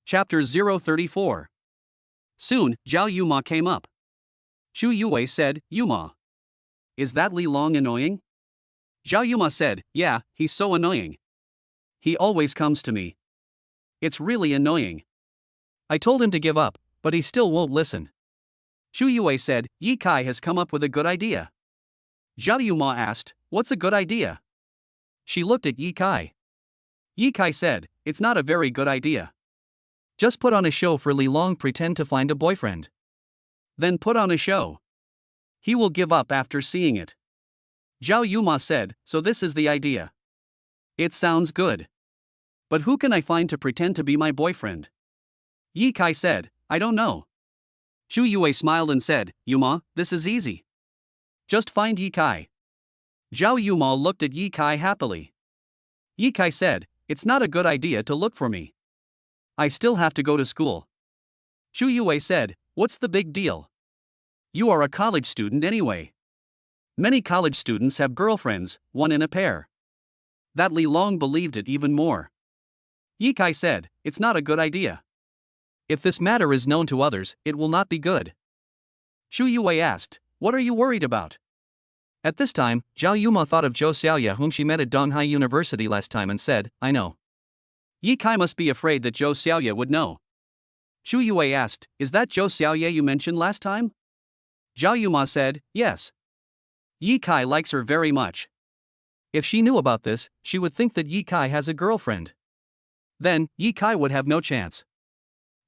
Chapter 034. Soon, Zhao Yuma came up. Shu Yue said, Yuma. Is that Li Long annoying? Zhao Yuma said, yeah, he's so annoying. He always comes to me. It's really annoying. I told him to give up, but he still won't listen. Shu Yue said, Ye Kai has come up with a good idea. Zhao Yuma asked, what's a good idea? She looked at Ye Kai. Ye Kai said, it's not a very good idea. Just put on a show for Li Long, pretend to find a boyfriend. Then put on a show. He will give up after seeing it. Zhao Yuma said, so this is the idea. It sounds good. But who can I find to pretend to be my boyfriend? Ye Kai said, I don't know. Shu Yue smiled and said, Yuma, this is easy. Just find Ye Kai. Zhao Yuma looked at Ye Kai happily. Ye Kai said, it's not a good idea to look for me. I still have to go to school. Shu Yue said, what's the big deal? You are a college student anyway. Many college students have girlfriends, one in a pair. That Li Long believed it even more. Ye Kai said, it's not a good idea. If this matter is known to others, it will not be good. Shu Yue asked, what are you worried about? At this time, Zhao Yuma thought of Zhou Xiaoya, whom she met at Donghai University last time, and said, I know. Ye Kai must be afraid that Zhou Xiaoya would know. Shu Yue asked, is that Zhou Xiaoya you mentioned last time? Zhao Yuma said, yes. Ye Kai likes her very much. If she knew about this, she would think that Ye Kai has a girlfriend. Then, Ye Kai would have no chance.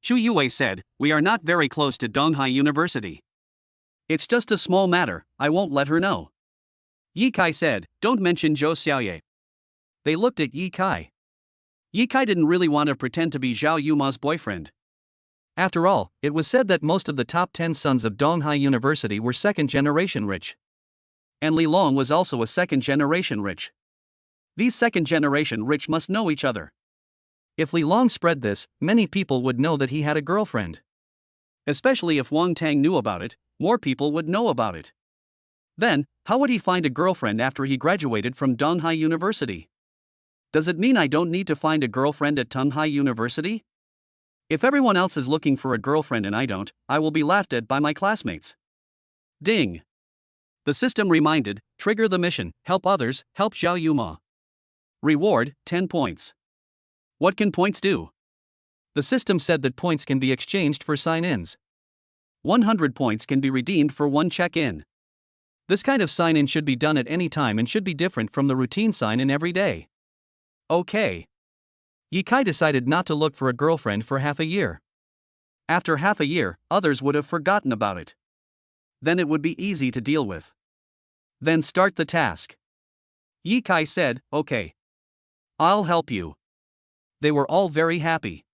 Shu Yue said, we are not very close to Donghai University. It's just a small matter, I won't let her know. Ye Kai said, don't mention Zhou Xiaoye. They looked at Ye Kai. Ye Kai didn't really want to pretend to be Zhao Yuma's boyfriend. After all, it was said that most of the top 10 sons of Donghai University were second-generation rich. And Li Long was also a second-generation rich. These second-generation rich must know each other. If Li Long spread this, many people would know that he had a girlfriend. Especially if Wang Tang knew about it, more people would know about it. Then, how would he find a girlfriend after he graduated from Donghai University? Does it mean I don't need to find a girlfriend at Donghai University? If everyone else is looking for a girlfriend and I don't, I will be laughed at by my classmates. Ding. The system reminded, trigger the mission, help others, help Zhao Yuma. Reward, 10 points. What can points do? The system said that points can be exchanged for sign-ins. 100 points can be redeemed for one check-in. This kind of sign-in should be done at any time and should be different from the routine sign-in every day. Okay. Ye Kai decided not to look for a girlfriend for half a year. After half a year, others would have forgotten about it. Then it would be easy to deal with. Then start the task. Ye Kai said, okay. I'll help you. They were all very happy.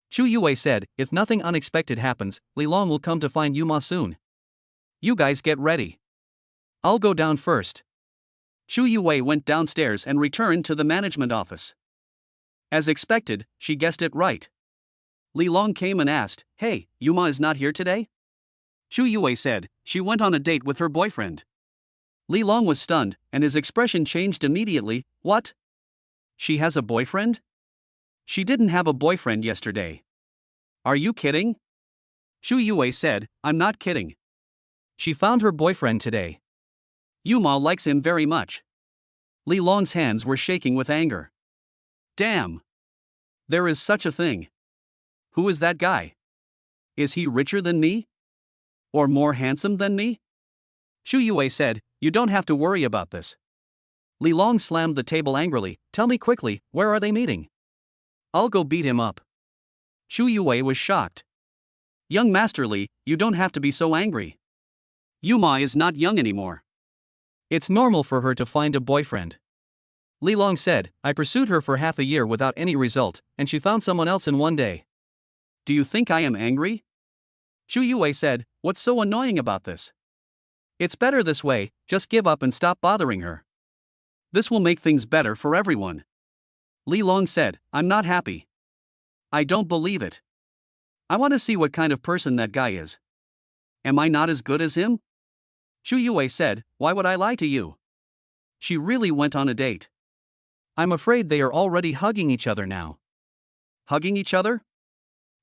Chu Yue said, if nothing unexpected happens, Li Long will come to find Yuma soon. You guys get ready. I'll go down first. Chu Yue went downstairs and returned to the management office. As expected, she guessed it right. Li Long came and asked, hey, Yuma is not here today? Chu Yue said, she went on a date with her boyfriend. Li Long was stunned, and his expression changed immediately. What? She has a boyfriend? She didn't have a boyfriend yesterday. Are you kidding? Chu Yue said, I'm not kidding. She found her boyfriend today. Yuma likes him very much. Li Long's hands were shaking with anger. Damn. There is such a thing. Who is that guy? Is he richer than me? Or more handsome than me? Chu Yue said, you don't have to worry about this. Li Long slammed the table angrily, tell me quickly, where are they meeting? I'll go beat him up. Chu Yue was shocked. Young Master Li, you don't have to be so angry. Yuma is not young anymore. It's normal for her to find a boyfriend. Li Long said, I pursued her for half a year without any result, and she found someone else in one day. Do you think I am angry? Chu Yue said, what's so annoying about this? It's better this way, just give up and stop bothering her. This will make things better for everyone. Li Long said, I'm not happy. I don't believe it. I want to see what kind of person that guy is. Am I not as good as him? Chu Yue said, why would I lie to you? She really went on a date. I'm afraid they are already hugging each other now. Hugging each other?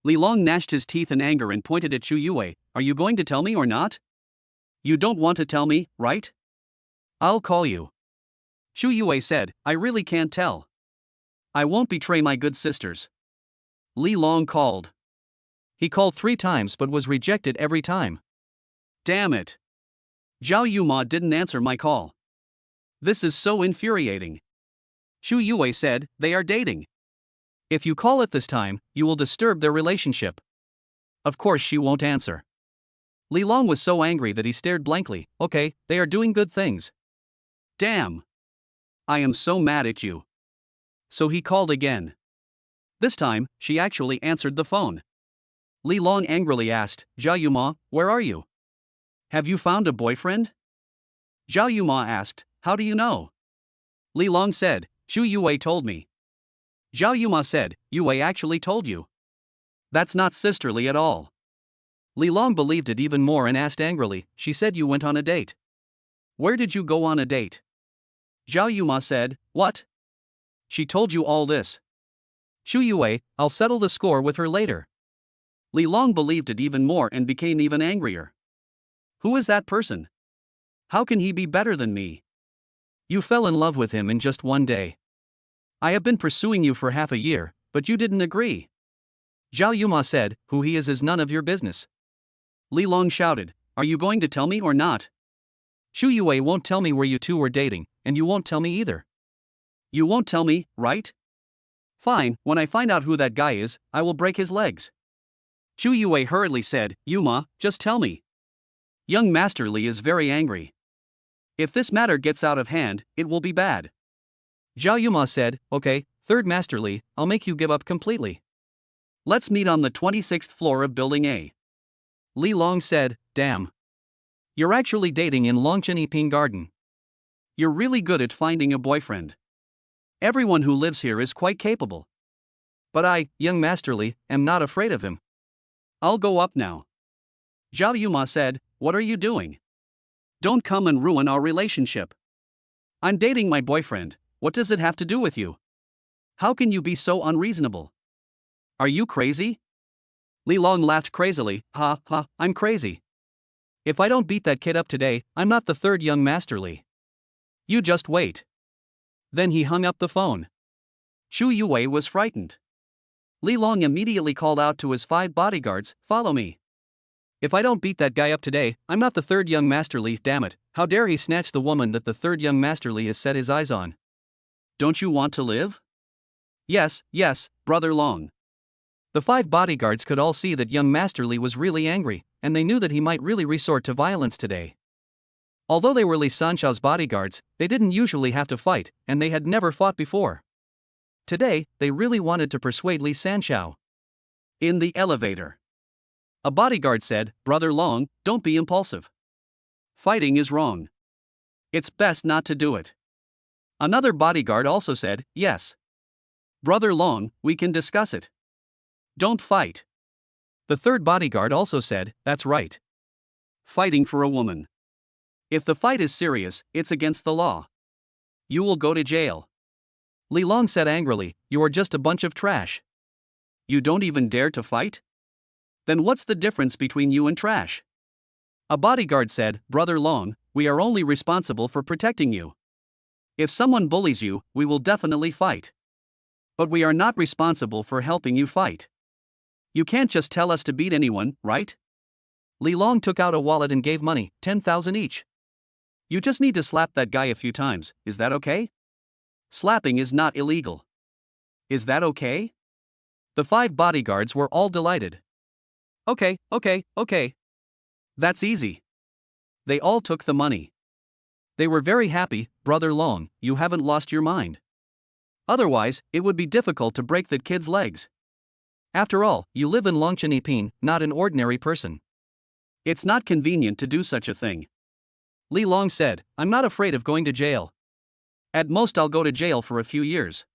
Li Long gnashed his teeth in anger and pointed at Chu Yue, are you going to tell me or not? You don't want to tell me, right? I'll call you. Chu Yue said, I really can't tell. I won't betray my good sisters. Li Long called. He called 3 times but was rejected every time. Damn it. Zhao Yuma didn't answer my call. This is so infuriating. Chu Yue said, they are dating. If you call it this time, you will disturb their relationship. Of course she won't answer. Li Long was so angry that he stared blankly, okay, they are doing good things. Damn. I am so mad at you. So he called again. This time, she actually answered the phone. Li Long angrily asked, Zhao Yuma, where are you? Have you found a boyfriend? Zhao Yuma asked, how do you know? Li Long said, Chu Yue told me. Zhao Yuma said, Yue actually told you. That's not sisterly at all. Li Long believed it even more and asked angrily, she said you went on a date. Where did you go on a date? Zhao Yuma said, what? She told you all this. Chu Yue, I'll settle the score with her later. Li Long believed it even more and became even angrier. Who is that person? How can he be better than me? You fell in love with him in just one day. I have been pursuing you for half a year, but you didn't agree. Zhao Yuma said, who he is none of your business. Li Long shouted, are you going to tell me or not? Chu Yue won't tell me where you two were dating, and you won't tell me either. You won't tell me, right? Fine, when I find out who that guy is, I will break his legs. Chu Yue hurriedly said, Yuma, just tell me. Young Master Li is very angry. If this matter gets out of hand, it will be bad. Zhao Yuma said, okay, Third Master Li, I'll make you give up completely. Let's meet on the 26th floor of Building A. Li Long said, damn. You're actually dating in Longchen Yiping Garden. You're really good at finding a boyfriend. Everyone who lives here is quite capable. But I, young Master Li, am not afraid of him. I'll go up now. Zhao Yuma said, "What are you doing? Don't come and ruin our relationship. I'm dating my boyfriend, what does it have to do with you? How can you be so unreasonable? Are you crazy?" Li Long laughed crazily, "Ha ha, I'm crazy. If I don't beat that kid up today, I'm not the third young Master Li. You just wait." Then he hung up the phone. Chu Yue was frightened. Li Long immediately called out to his 5 bodyguards, "Follow me. If I don't beat that guy up today, I'm not the third young Master Li, damn it, how dare he snatch the woman that the third young Master Li has set his eyes on. Don't you want to live?" "Yes, yes, Brother Long." The 5 bodyguards could all see that young Master Li was really angry, and they knew that he might really resort to violence today. Although they were Li Sanxiao's bodyguards, they didn't usually have to fight, and they had never fought before. Today, they really wanted to persuade Li Sanxiao. In the elevator, a bodyguard said, "Brother Long, don't be impulsive. Fighting is wrong. It's best not to do it." Another bodyguard also said, "Yes. Brother Long, we can discuss it. Don't fight." The third bodyguard also said, "That's right. Fighting for a woman. If the fight is serious, it's against the law. You will go to jail." Li Long said angrily, "You are just a bunch of trash. You don't even dare to fight? Then what's the difference between you and trash?" A bodyguard said, "Brother Long, we are only responsible for protecting you. If someone bullies you, we will definitely fight. But we are not responsible for helping you fight. You can't just tell us to beat anyone, right?" Li Long took out a wallet and gave money, 10,000 each. "You just need to slap that guy a few times, is that okay? Slapping is not illegal. Is that okay?" The 5 bodyguards were all delighted. Okay. That's easy." They all took the money. They were very happy. "Brother Long, you haven't lost your mind. Otherwise, it would be difficult to break that kid's legs. After all, you live in Longchen Yiping, not an ordinary person. It's not convenient to do such a thing." Li Long said, "I'm not afraid of going to jail. At most I'll go to jail for a few years.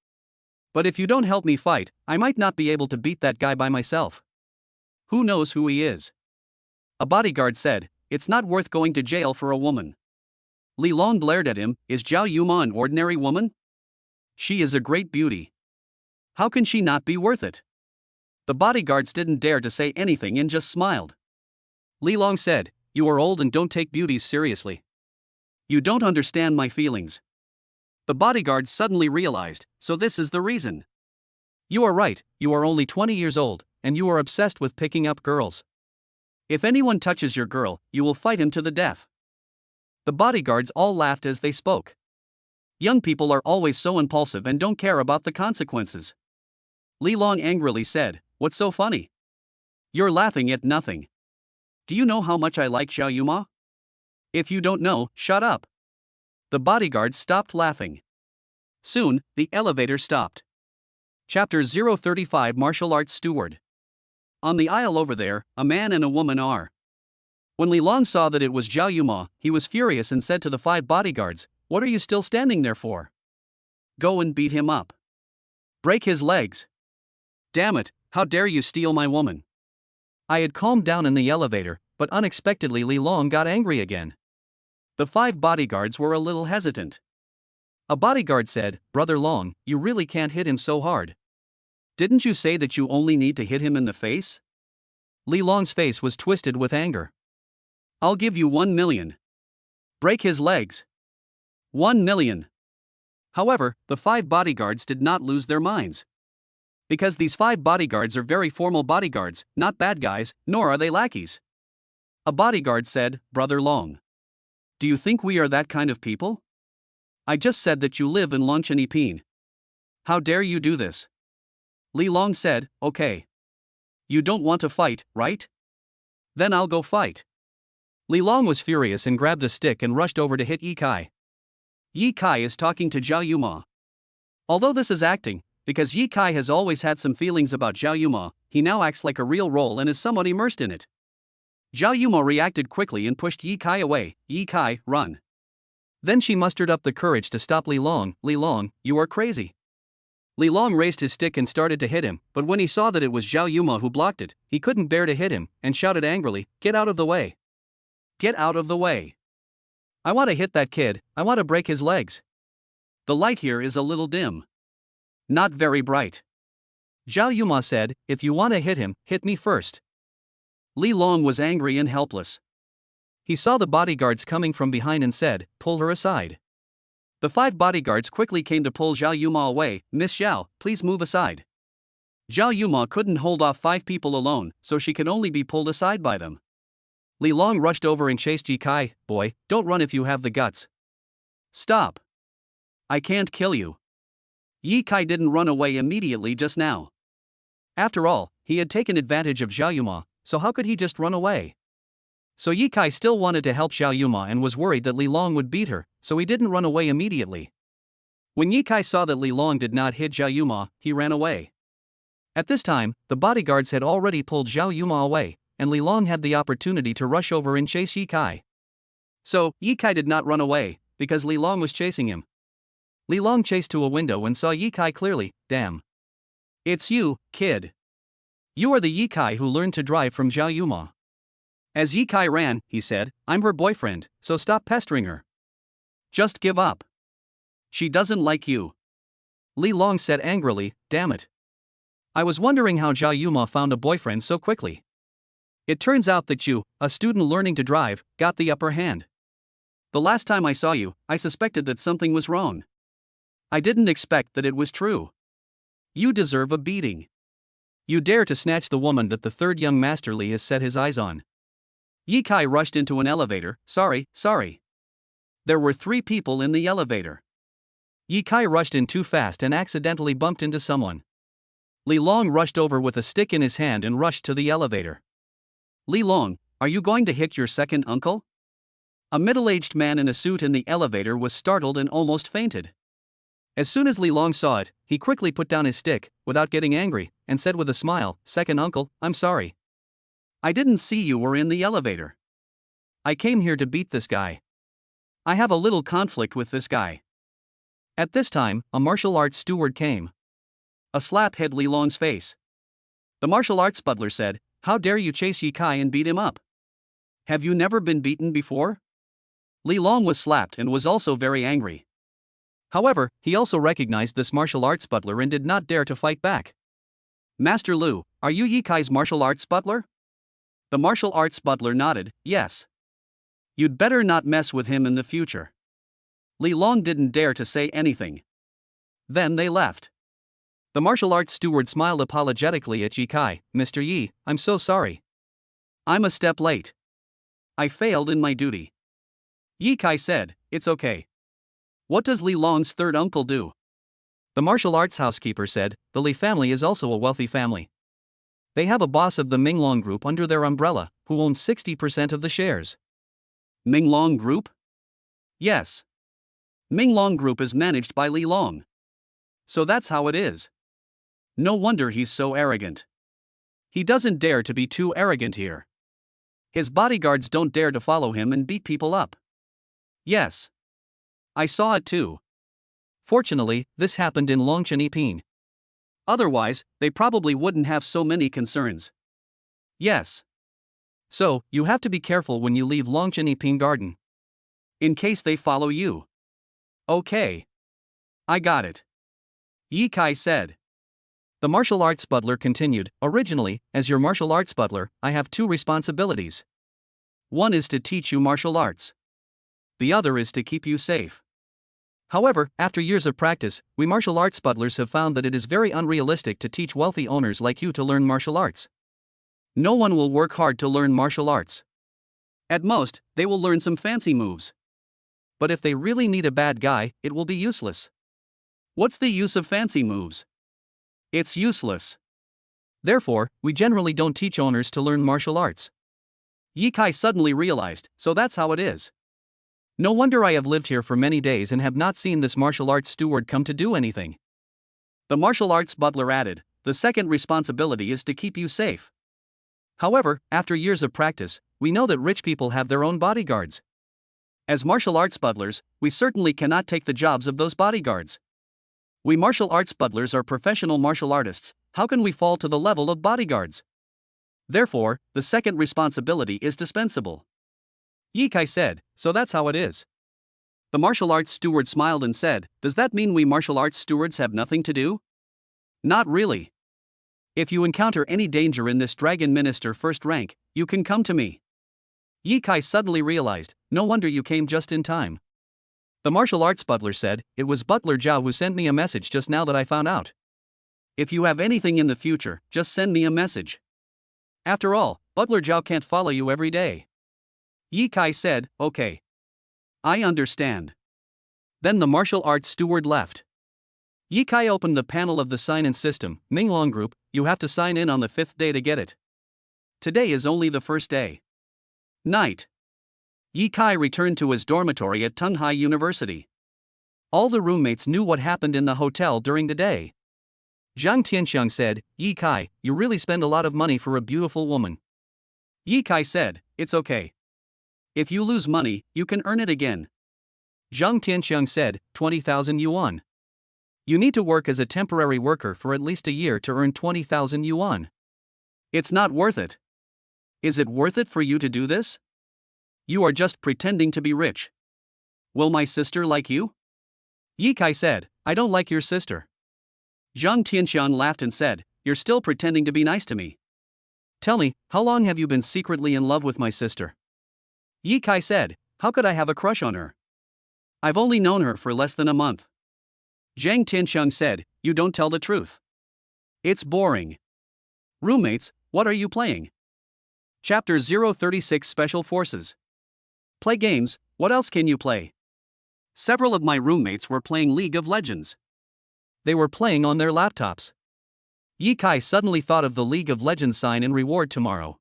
But if you don't help me fight, I might not be able to beat that guy by myself. Who knows who he is?" A bodyguard said, "It's not worth going to jail for a woman." Li Long glared at him, "Is Zhao Yuma an ordinary woman? She is a great beauty. How can she not be worth it?" The bodyguards didn't dare to say anything and just smiled. Li Long said, "You are old and don't take beauties seriously. You don't understand my feelings." The bodyguards suddenly realized, so this is the reason. "You are right, you are only 20 years old, and you are obsessed with picking up girls. If anyone touches your girl, you will fight him to the death." The bodyguards all laughed as they spoke. Young people are always so impulsive and don't care about the consequences. Li Long angrily said, "What's so funny? You're laughing at nothing. Do you know how much I like Zhao Yuma? If you don't know, shut up." The bodyguards stopped laughing. Soon, the elevator stopped. Chapter 035 Martial Arts Steward. On the aisle over there, a man and a woman are. When Li Long saw that it was Zhao Yuma, he was furious and said to the 5 bodyguards, "What are you still standing there for? Go and beat him up. Break his legs. Damn it, how dare you steal my woman." I had calmed down in the elevator, but unexpectedly Li Long got angry again. The 5 bodyguards were a little hesitant. A bodyguard said, "Brother Long, you really can't hit him so hard. Didn't you say that you only need to hit him in the face?" Li Long's face was twisted with anger. "I'll give you 1 million. Break his legs. 1 million. However, the 5 bodyguards did not lose their minds. Because these 5 bodyguards are very formal bodyguards, not bad guys, nor are they lackeys. A bodyguard said, "Brother Long, do you think we are that kind of people? I just said that you live in Longchen Yiping. How dare you do this?" Li Long said, "Okay. You don't want to fight, right? Then I'll go fight." Li Long was furious and grabbed a stick and rushed over to hit Yi Kai. Yi Kai is talking to Zhao Yuma. Although this is acting, because Yi Kai has always had some feelings about Zhao Yuma, he now acts like a real role and is somewhat immersed in it. Zhao Yuma reacted quickly and pushed Yi Kai away. "Yi Kai, run." Then she mustered up the courage to stop Li Long. "Li Long, you are crazy. Li Long raised his stick and started to hit him, but when he saw that it was Zhao Yuma who blocked it, he couldn't bear to hit him, and shouted angrily, "Get out of the way! Get out of the way! I want to hit that kid, I want to break his legs. The light here is a little dim. Not very bright." Zhao Yuma said, "If you want to hit him, hit me first." Li Long was angry and helpless. He saw the bodyguards coming from behind and said, "Pull her aside." The 5 bodyguards quickly came to pull Zhao Yuma away. "Miss Zhao, please move aside." Zhao Yuma couldn't hold off 5 people alone, so she could only be pulled aside by them. Li Long rushed over and chased Ye Kai. "Boy, don't run if you have the guts. Stop. I can't kill you." Ye Kai didn't run away immediately just now. After all, he had taken advantage of Zhao Yuma, so how could he just run away? So Ye Kai still wanted to help Zhao Yuma and was worried that Li Long would beat her, so he didn't run away immediately. When Ye Kai saw that Li Long did not hit Zhao Yuma, he ran away. At this time, the bodyguards had already pulled Zhao Yuma away, and Li Long had the opportunity to rush over and chase Ye Kai. So, Ye Kai did not run away, because Li Long was chasing him. Li Long chased to a window and saw Ye Kai clearly. "Damn. It's you, kid. You are the Ye Kai who learned to drive from Zhao Yuma." As Ye Kai ran, he said, "I'm her boyfriend, so stop pestering her. Just give up. She doesn't like you." Li Long said angrily, "Damn it. I was wondering how Zhao Yuma found a boyfriend so quickly. It turns out that you, a student learning to drive, got the upper hand. The last time I saw you, I suspected that something was wrong. I didn't expect that it was true. You deserve a beating. You dare to snatch the woman that the 3rd young Master Li has set his eyes on." Ye Kai rushed into an elevator. Sorry. There were 3 people in the elevator. Ye Kai rushed in too fast and accidentally bumped into someone. Li Long rushed over with a stick in his hand and rushed to the elevator. "Li Long, are you going to hit your second uncle?" A middle-aged man in a suit in the elevator was startled and almost fainted. As soon as Li Long saw it, he quickly put down his stick, without getting angry, and said with a smile, "Second uncle, I'm sorry. I didn't see you were in the elevator. I came here to beat this guy. I have a little conflict with this guy." At this time, a martial arts steward came. A slap hit Li Long's face. The martial arts butler said, "How dare you chase Ye Kai and beat him up? Have you never been beaten before?" Li Long was slapped and was also very angry. However, he also recognized this martial arts butler and did not dare to fight back. "Master Lu, are you Ye Kai's martial arts butler?" The martial arts butler nodded, "Yes. You'd better not mess with him in the future." Li Long didn't dare to say anything. Then they left. The martial arts steward smiled apologetically at Ye Kai. "Mr. Yi, I'm so sorry. I'm a step late. I failed in my duty." Ye Kai said, "It's okay. What does Li Long's 3rd uncle do?" The martial arts housekeeper said, "The Li family is also a wealthy family. They have a boss of the Minglong Group under their umbrella, who owns 60% of the shares." Minglong Group? Yes. Minglong Group is managed by Li Long. So that's how it is. No wonder he's so arrogant. He doesn't dare to be too arrogant here. His bodyguards don't dare to follow him and beat people up. Yes. I saw it too. Fortunately, this happened in Longchen Yiping. Otherwise, they probably wouldn't have so many concerns. Yes. So, you have to be careful when you leave Longchen Yiping Garden. In case they follow you. Okay. I got it. Ye Kai said. The martial arts butler continued, "Originally, as your martial arts butler, I have 2 responsibilities. One is to teach you martial arts. The other is to keep you safe. However, after years of practice, we martial arts butlers have found that it is very unrealistic to teach wealthy owners like you to learn martial arts. No one will work hard to learn martial arts. At most, they will learn some fancy moves. But if they really need a bad guy, it will be useless. What's the use of fancy moves? It's useless. Therefore, we generally don't teach owners to learn martial arts." Ye Kai suddenly realized, so that's how it is. No wonder I have lived here for many days and have not seen this martial arts steward come to do anything. The martial arts butler added, "The second responsibility is to keep you safe. However, after years of practice, we know that rich people have their own bodyguards. As martial arts butlers, we certainly cannot take the jobs of those bodyguards. We martial arts butlers are professional martial artists, how can we fall to the level of bodyguards? Therefore, the second responsibility is dispensable. Yikai said, so that's how it is. The martial arts steward smiled and said, does that mean we martial arts stewards have nothing to do? Not really. If you encounter any danger in this Dragon Minister first rank, you can come to me. Yikai suddenly realized, no wonder you came just in time. The martial arts butler said, it was Butler Zhao who sent me a message just now that I found out. If you have anything in the future, just send me a message. After all, Butler Zhao can't follow you every day. Yikai said, okay. I understand. Then the martial arts steward left. Yikai opened the panel of the sign-in system. Minglong Group, you have to sign in on the 5th day to get it. Today is only the first day. Night. Yikai returned to his dormitory at Tunghai University. All the roommates knew what happened in the hotel during the day. Zhang Tianxiang said, Yikai, you really spend a lot of money for a beautiful woman. Yikai said, it's okay. If you lose money, you can earn it again. Zhang Tianxiang said, 20,000 yuan. You need to work as a temporary worker for at least a year to earn 20,000 yuan. It's not worth it. Is it worth it for you to do this? You are just pretending to be rich. Will my sister like you? Yikai said, I don't like your sister. Zhang Tianxiang laughed and said, you're still pretending to be nice to me. Tell me, how long have you been secretly in love with my sister? Yikai said, how could I have a crush on her? I've only known her for less than a month. Zhang Tianxiang said, you don't tell the truth. It's boring. Roommates, what are you playing? Chapter 036 Special Forces. Play games, what else can you play? Several of my roommates were playing League of Legends. They were playing on their laptops. Yikai suddenly thought of the League of Legends sign-in reward tomorrow.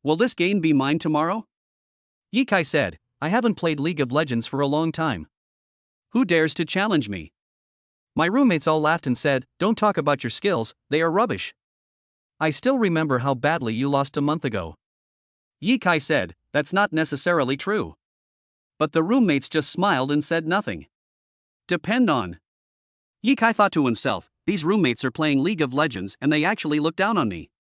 Will this game be mine tomorrow? Yikai said, I haven't played League of Legends for a long time. Who dares to challenge me? My roommates all laughed and said, don't talk about your skills, they are rubbish. I still remember how badly you lost a month ago. Yikai said, that's not necessarily true. But the roommates just smiled and said nothing. Depend on. Yikai thought to himself, these roommates are playing League of Legends and they actually look down on me.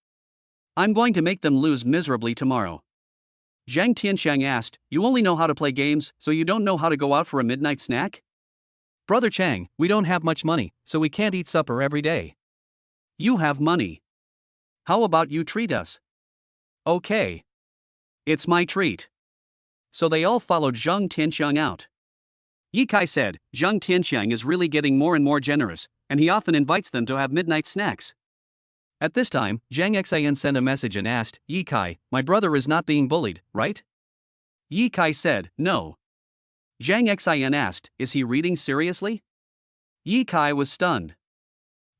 I'm going to make them lose miserably tomorrow. Zhang Tianxiang asked, you only know how to play games, so you don't know how to go out for a midnight snack? Brother Chang, we don't have much money, so we can't eat supper every day. You have money. How about you treat us? Okay. It's my treat. So they all followed Zhang Tianxiang out. Yikai said, Zhang Tianxiang is really getting more and more generous, and he often invites them to have midnight snacks. At this time, Zhang Xian sent a message and asked, Yikai, my brother is not being bullied, right? Yikai said, no. Zhang Xian asked, is he reading seriously? Yikai was stunned.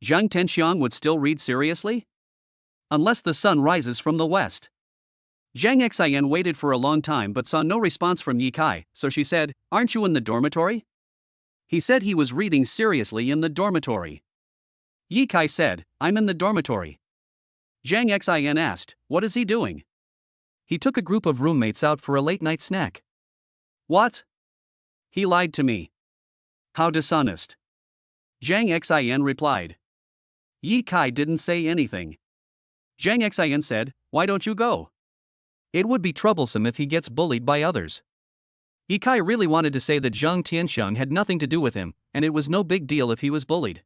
Zhang Tianxiang would still read seriously? Unless the sun rises from the west. Zhang Xian waited for a long time but saw no response from Yikai, so she said, aren't you in the dormitory? He said he was reading seriously in the dormitory. Yikai said, I'm in the dormitory. Zhang Xian asked, what is he doing? He took a group of roommates out for a late-night snack. What? He lied to me. How dishonest. Zhang Xian replied. Yikai didn't say anything. Zhang Xian said, why don't you go? It would be troublesome if he gets bullied by others. Yikai really wanted to say that Zhang Tianxiang had nothing to do with him, and it was no big deal if he was bullied.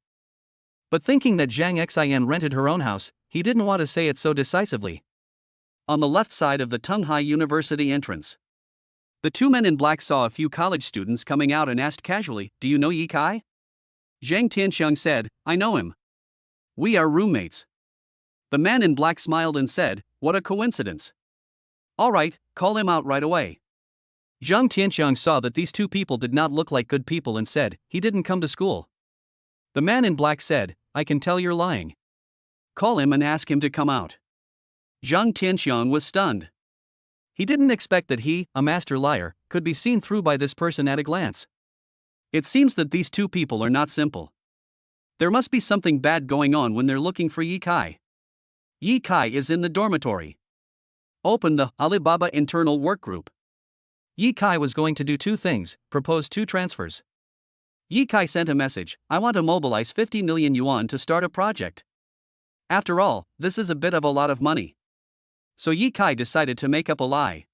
But thinking that Zhang Xian rented her own house, he didn't want to say it so decisively. On the left side of the Tunghai University entrance, the two men in black saw a few college students coming out and asked casually, do you know Yikai? Zhang Tianxiang said, I know him. We are roommates. The man in black smiled and said, what a coincidence. All right, call him out right away. Zhang Tianxiang saw that these two people did not look like good people and said, he didn't come to school. The man in black said, I can tell you're lying. Call him and ask him to come out. Zhang Tianxiang was stunned. He didn't expect that he, a master liar, could be seen through by this person at a glance. It seems that these two people are not simple. There must be something bad going on when they're looking for Yikai. Yikai is in the dormitory. Open the Alibaba internal work group. Yikai was going to do two things, propose two transfers. Yi Kai sent a message, I want to mobilize 50 million yuan to start a project. After all, this is a bit of a lot of money. So Yi Kai decided to make up a lie.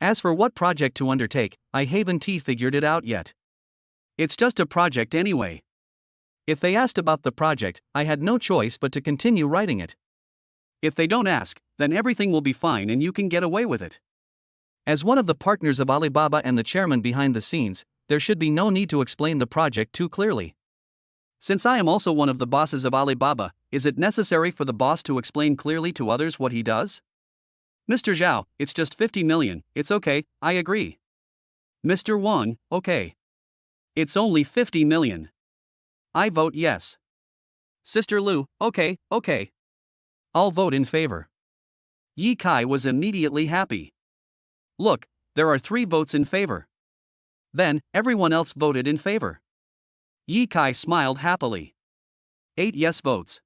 As for what project to undertake, I haven't figured it out yet. It's just a project anyway. If they asked about the project, I had no choice but to continue writing it. If they don't ask, then everything will be fine and you can get away with it. As one of the partners of Alibaba and the chairman behind the scenes, there should be no need to explain the project too clearly. Since I am also one of the bosses of Alibaba, is it necessary for the boss to explain clearly to others what he does? Mr. Zhao, it's just 50 million, it's okay, I agree. Mr. Wang, okay. It's only 50 million. I vote yes. Sister Lu, okay. I'll vote in favor. Yi Kai was immediately happy. Look, there are 3 votes in favor. Then, everyone else voted in favor. Yi Kai smiled happily. 8 yes votes.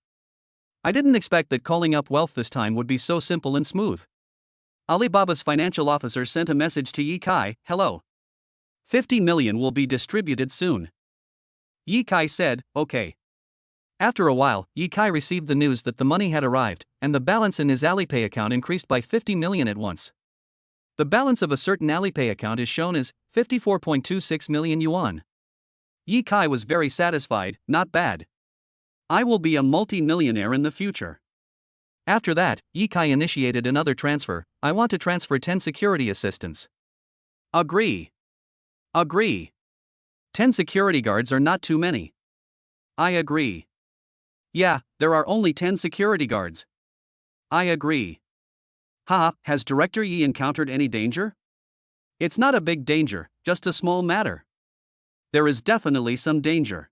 I didn't expect that calling up wealth this time would be so simple and smooth. Alibaba's financial officer sent a message to Yi Kai, hello. 50 million will be distributed soon. Yi Kai said, okay. After a while, Yi Kai received the news that the money had arrived, and the balance in his Alipay account increased by 50 million at once. The balance of a certain Alipay account is shown as 54.26 million yuan. Yi Kai was very satisfied, not bad. I will be a multi-millionaire in the future. After that, Yi Kai initiated another transfer, I want to transfer 10 security assistants. Agree. 10 security guards are not too many. I agree. Yeah, there are only 10 security guards. I agree. Haha, has Director Yi encountered any danger? It's not a big danger, just a small matter. There is definitely some danger.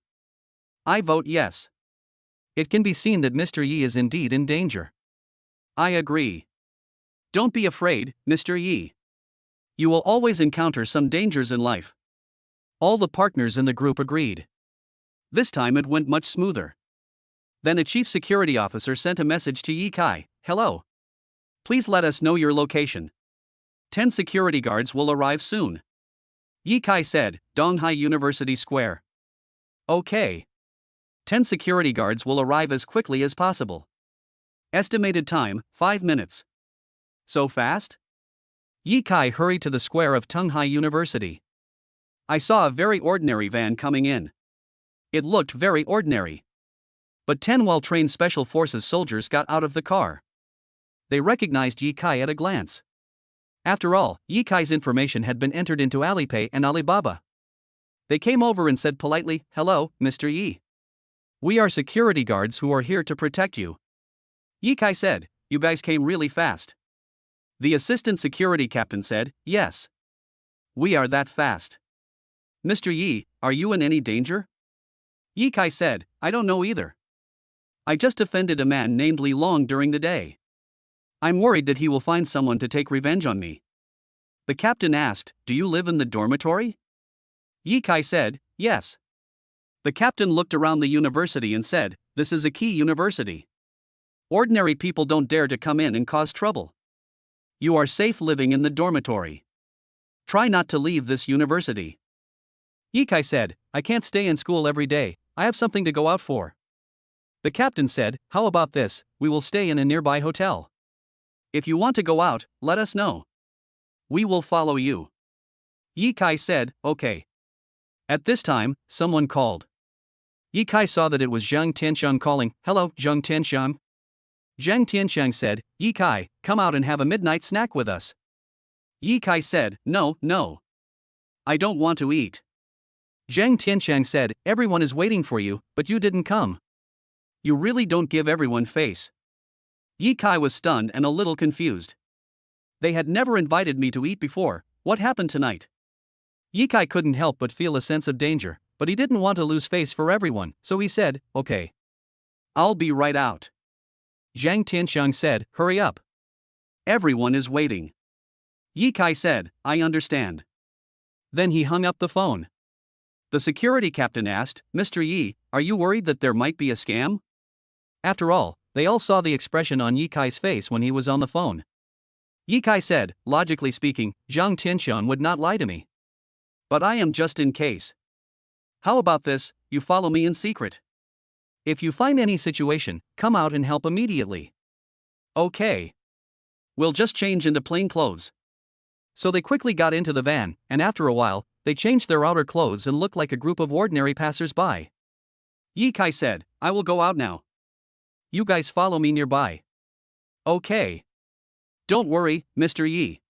I vote yes. It can be seen that Mr. Yi is indeed in danger. I agree. Don't be afraid, Mr. Yi. You will always encounter some dangers in life. All the partners in the group agreed. This time it went much smoother. Then a chief security officer sent a message to Yi Kai, hello. Please let us know your location. 10 security guards will arrive soon. Yi Kai said, Donghai University Square. Okay. 10 security guards will arrive as quickly as possible. Estimated time, 5 minutes. So fast? Yi Kai hurried to the square of Donghai University. I saw a very ordinary van coming in. It looked very ordinary. But 10 well-trained Special Forces soldiers got out of the car. They recognized Yi Kai at a glance. After all, Yi Kai's information had been entered into Alipay and Alibaba. They came over and said politely, hello, Mr. Yi. We are security guards who are here to protect you. Yi Kai said, you guys came really fast. The assistant security captain said, yes. We are that fast. Mr. Yi, are you in any danger? Yi Kai said, I don't know either. I just offended a man named Li Long during the day. I'm worried that he will find someone to take revenge on me. The captain asked, do you live in the dormitory? Yi Kai said, yes. The captain looked around the university and said, this is a key university. Ordinary people don't dare to come in and cause trouble. You are safe living in the dormitory. Try not to leave this university. Yi Kai said, I can't stay in school every day, I have something to go out for. The captain said, how about this, we will stay in a nearby hotel. If you want to go out, let us know. We will follow you. Yi Kai said, okay. At this time, someone called. Yi Kai saw that it was Zhang Tianxiang calling, hello, Zhang Tianxiang. Zhang Tianxiang said, Yi Kai, come out and have a midnight snack with us. Yi Kai said, no. I don't want to eat. Zhang Tianxiang said, everyone is waiting for you, but you didn't come. You really don't give everyone face. Yi Kai was stunned and a little confused. They had never invited me to eat before, what happened tonight? Yi Kai couldn't help but feel a sense of danger, but he didn't want to lose face for everyone, so he said, okay. I'll be right out. Zhang Tianxiang said, hurry up. Everyone is waiting. Yi Kai said, I understand. Then he hung up the phone. The security captain asked, Mr. Yi, are you worried that there might be a scam? After all, they all saw the expression on Yi Kai's face when he was on the phone. Yi Kai said, logically speaking, Zhang Tianxiang would not lie to me. But I am just in case. How about this, you follow me in secret? If you find any situation, come out and help immediately. Okay. We'll just change into plain clothes. So they quickly got into the van, and after a while, they changed their outer clothes and looked like a group of ordinary passers-by. Ye Kai said, I will go out now. You guys follow me nearby. Okay. Don't worry, Mr. Yi.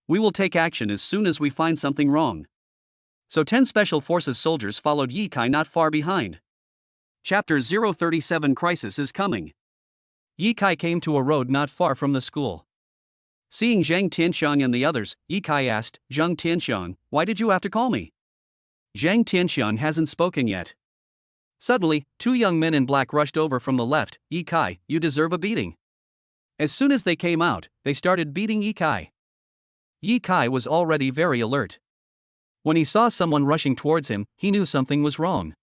We will take action as soon as we find something wrong. So 10 Special Forces soldiers followed Ye Kai not far behind. Chapter 037 Crisis is coming. Ye Kai came to a road not far from the school. Seeing Zhang Tianxiang and the others, Ye Kai asked, Zhang Tianxiang, why did you have to call me? Zhang Tianxiang hasn't spoken yet. Suddenly, 2 young men in black rushed over from the left. Ye Kai, you deserve a beating. As soon as they came out, they started beating Ye Kai. Ye Kai was already very alert. When he saw someone rushing towards him, he knew something was wrong.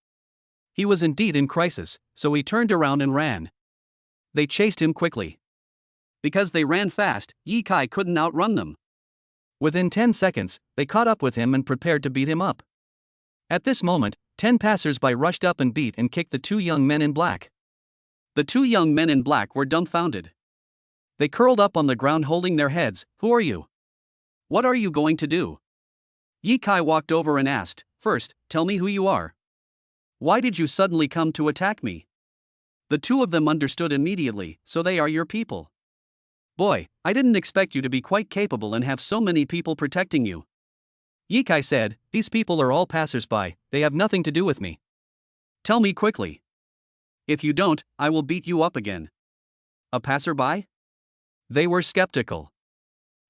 He was indeed in crisis, so he turned around and ran. They chased him quickly. Because they ran fast, Ye Kai couldn't outrun them. Within 10 seconds, they caught up with him and prepared to beat him up. At this moment, 10 passers-by rushed up and beat and kicked the 2 young men in black. The 2 young men in black were dumbfounded. They curled up on the ground holding their heads. Who are you? What are you going to do? Ye Kai walked over and asked, First, tell me who you are. Why did you suddenly come to attack me? The 2 of them understood immediately, so they are your people. Boy, I didn't expect you to be quite capable and have so many people protecting you. Ye Kai said, these people are all passers-by, they have nothing to do with me. Tell me quickly. If you don't, I will beat you up again. A passerby? They were skeptical.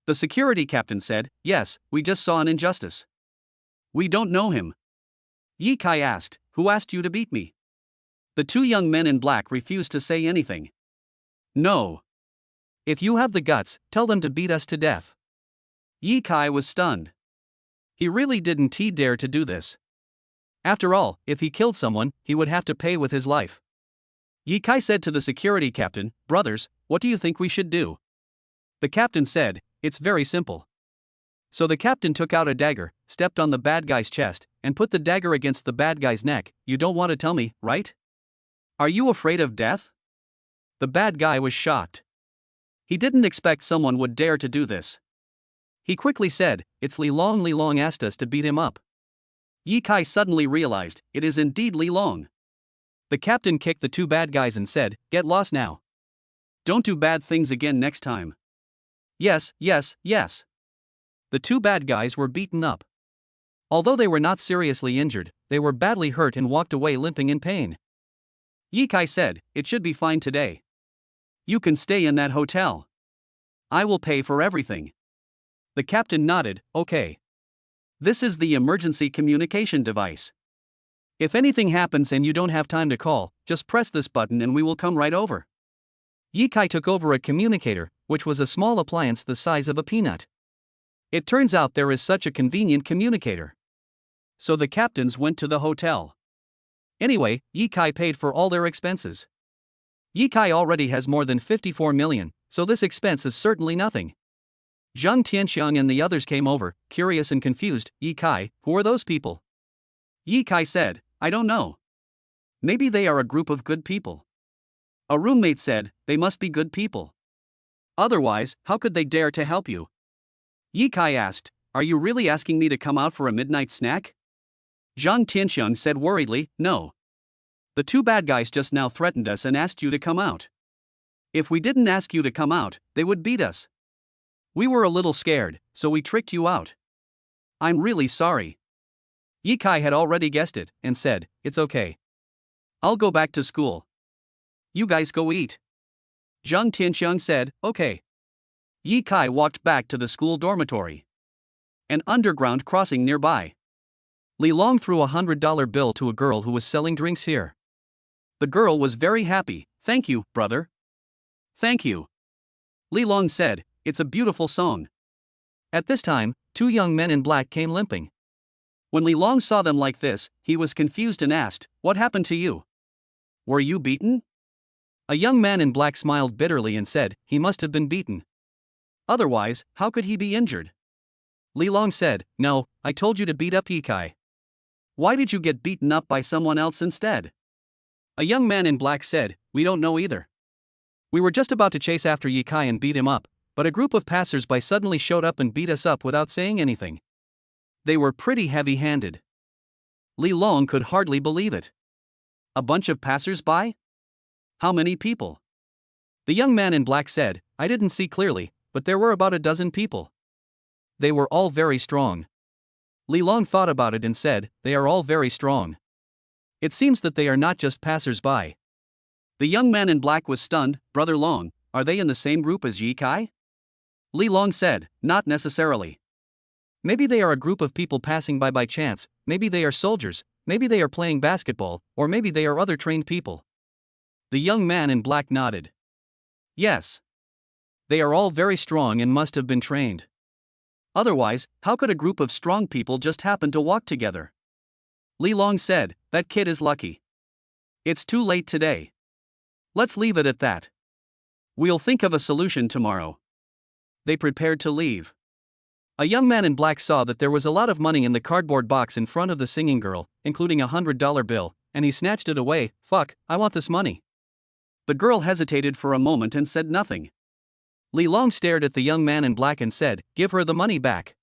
The security captain said, yes, we just saw an injustice. We don't know him. Ye Kai asked, who asked you to beat me? The 2 young men in black refused to say anything. No. If you have the guts, tell them to beat us to death. Ye Kai was stunned. He really didn't dare to do this. After all, if he killed someone, he would have to pay with his life. Ye Kai said to the security captain, brothers, what do you think we should do? The captain said, it's very simple. So the captain took out a dagger, stepped on the bad guy's chest, and put the dagger against the bad guy's neck. You don't want to tell me, right? Are you afraid of death? The bad guy was shocked. He didn't expect someone would dare to do this. He quickly said, it's Li Long. Li Long asked us to beat him up. Ye Kai suddenly realized, it is indeed Li Long. The captain kicked the 2 bad guys and said, get lost now. Don't do bad things again next time. Yes, yes, yes. The 2 bad guys were beaten up. Although they were not seriously injured, they were badly hurt and walked away limping in pain. Ye Kai said, it should be fine today. You can stay in that hotel. I will pay for everything. The captain nodded, okay. This is the emergency communication device. If anything happens and you don't have time to call, just press this button and we will come right over. Ye Kai took over a communicator, which was a small appliance the size of a peanut. It turns out there is such a convenient communicator. So the captains went to the hotel. Anyway, Ye Kai paid for all their expenses. Ye Kai already has more than 54 million, so this expense is certainly nothing. Zhang Tianxiang and the others came over, curious and confused. Ye Kai, who are those people? Ye Kai said, I don't know. Maybe they are a group of good people. A roommate said, they must be good people. Otherwise, how could they dare to help you? Ye Kai asked, are you really asking me to come out for a midnight snack? Zhang Tianxiang said worriedly, no. The 2 bad guys just now threatened us and asked you to come out. If we didn't ask you to come out, they would beat us. We were a little scared, so we tricked you out. I'm really sorry. Ye Kai had already guessed it, and said, it's okay. I'll go back to school. You guys go eat. Zhang Tianxiang said, okay. Ye Kai walked back to the school dormitory. An underground crossing nearby. Li Long threw a $100 bill to a girl who was selling drinks here. The girl was very happy. Thank you, brother. Thank you. Li Long said, it's a beautiful song. At this time, 2 young men in black came limping. When Li Long saw them like this, he was confused and asked, what happened to you? Were you beaten? A young man in black smiled bitterly and said, he must have been beaten. Otherwise, how could he be injured? Li Long said, no, I told you to beat up Ye Kai. Why did you get beaten up by someone else instead? A young man in black said, we don't know either. We were just about to chase after Ye Kai and beat him up, but a group of passers-by suddenly showed up and beat us up without saying anything. They were pretty heavy-handed. Li Long could hardly believe it. A bunch of passers-by? How many people? The young man in black said, I didn't see clearly, but there were about a dozen people. They were all very strong. Li Long thought about it and said, they are all very strong. It seems that they are not just passers-by. The young man in black was stunned. Brother Long, are they in the same group as Ye Kai? Li Long said, not necessarily. Maybe they are a group of people passing by chance, maybe they are soldiers, maybe they are playing basketball, or maybe they are other trained people. The young man in black nodded. Yes. They are all very strong and must have been trained. Otherwise, how could a group of strong people just happen to walk together? Li Long said, that kid is lucky. It's too late today. Let's leave it at that. We'll think of a solution tomorrow. They prepared to leave. A young man in black saw that there was a lot of money in the cardboard box in front of the singing girl, including a $100 bill, and he snatched it away. Fuck, I want this money. The girl hesitated for a moment and said nothing. Li Long stared at the young man in black and said, give her the money back.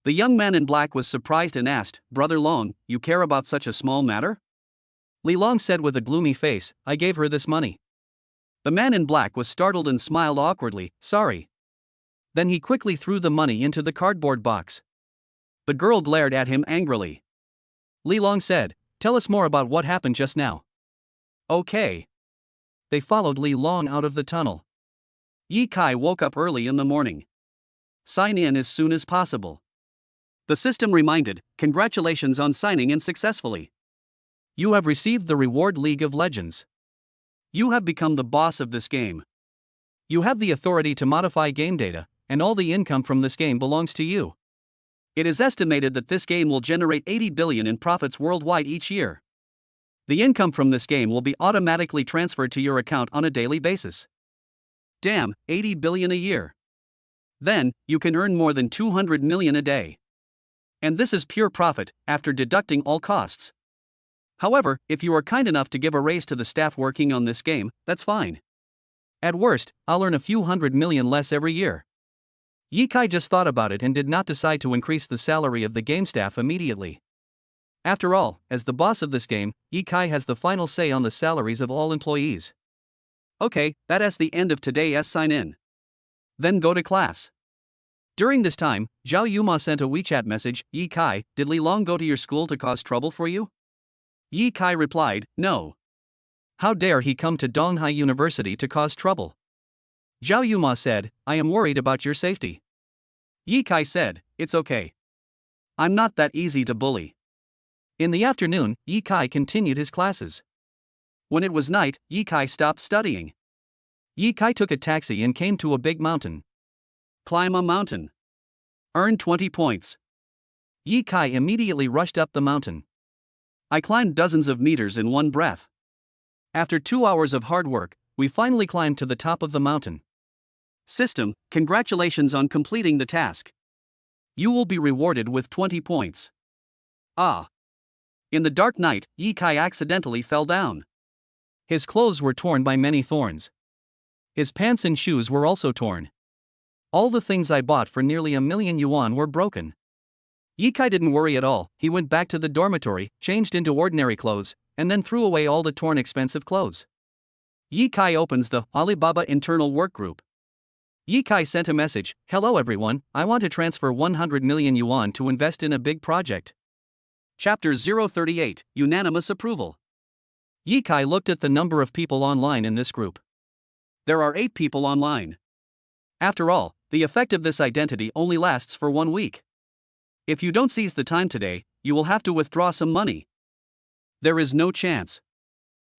The young man in black was surprised and asked, Brother Long, you care about such a small matter? Li Long said with a gloomy face, I gave her this money. The man in black was startled and smiled awkwardly, sorry. Then he quickly threw the money into the cardboard box. The girl glared at him angrily. Li Long said, tell us more about what happened just now. Okay. They followed Li Long out of the tunnel. Ye Kai woke up early in the morning. Sign in as soon as possible. The system reminded, congratulations on signing in successfully. You have received the reward League of Legends. You have become the boss of this game. You have the authority to modify game data, and all the income from this game belongs to you. It is estimated that this game will generate 80 billion in profits worldwide each year. The income from this game will be automatically transferred to your account on a daily basis. Damn, 80 billion a year. Then, you can earn more than 200 million a day. And this is pure profit, after deducting all costs. However, if you are kind enough to give a raise to the staff working on this game, that's fine. At worst, I'll earn a few hundred million less every year. Ye Kai just thought about it and did not decide to increase the salary of the game staff immediately. After all, as the boss of this game, Ye Kai has the final say on the salaries of all employees. Okay, that's the end of today's sign-in. Then go to class. During this time, Zhao Yuma sent a WeChat message, Ye Kai, did Li Long go to your school to cause trouble for you? Ye Kai replied, no. How dare he come to Donghai University to cause trouble? Zhao Yuma said, I am worried about your safety. Ye Kai said, it's okay. I'm not that easy to bully. In the afternoon, Ye Kai continued his classes. When it was night, Ye Kai stopped studying. Ye Kai took a taxi and came to a big mountain. Climb a mountain. Earn 20 points. Ye Kai immediately rushed up the mountain. I climbed dozens of meters in one breath. After 2 hours of hard work, we finally climbed to the top of the mountain. System, congratulations on completing the task. You will be rewarded with 20 points. Ah. In the dark night, Ye Kai accidentally fell down. His clothes were torn by many thorns. His pants and shoes were also torn. All the things I bought for nearly 1,000,000 yuan were broken. Ye Kai didn't worry at all. He went back to the dormitory, changed into ordinary clothes, and then threw away all the torn expensive clothes. Ye Kai opens the Alibaba internal work group. Ye Kai sent a message, hello everyone, I want to transfer 100 million yuan to invest in a big project. Chapter 038, Unanimous Approval. Ye Kai looked at the number of people online in this group. There are 8 people online. After all, the effect of this identity only lasts for 1 week. If you don't seize the time today, you will have to withdraw some money. There is no chance.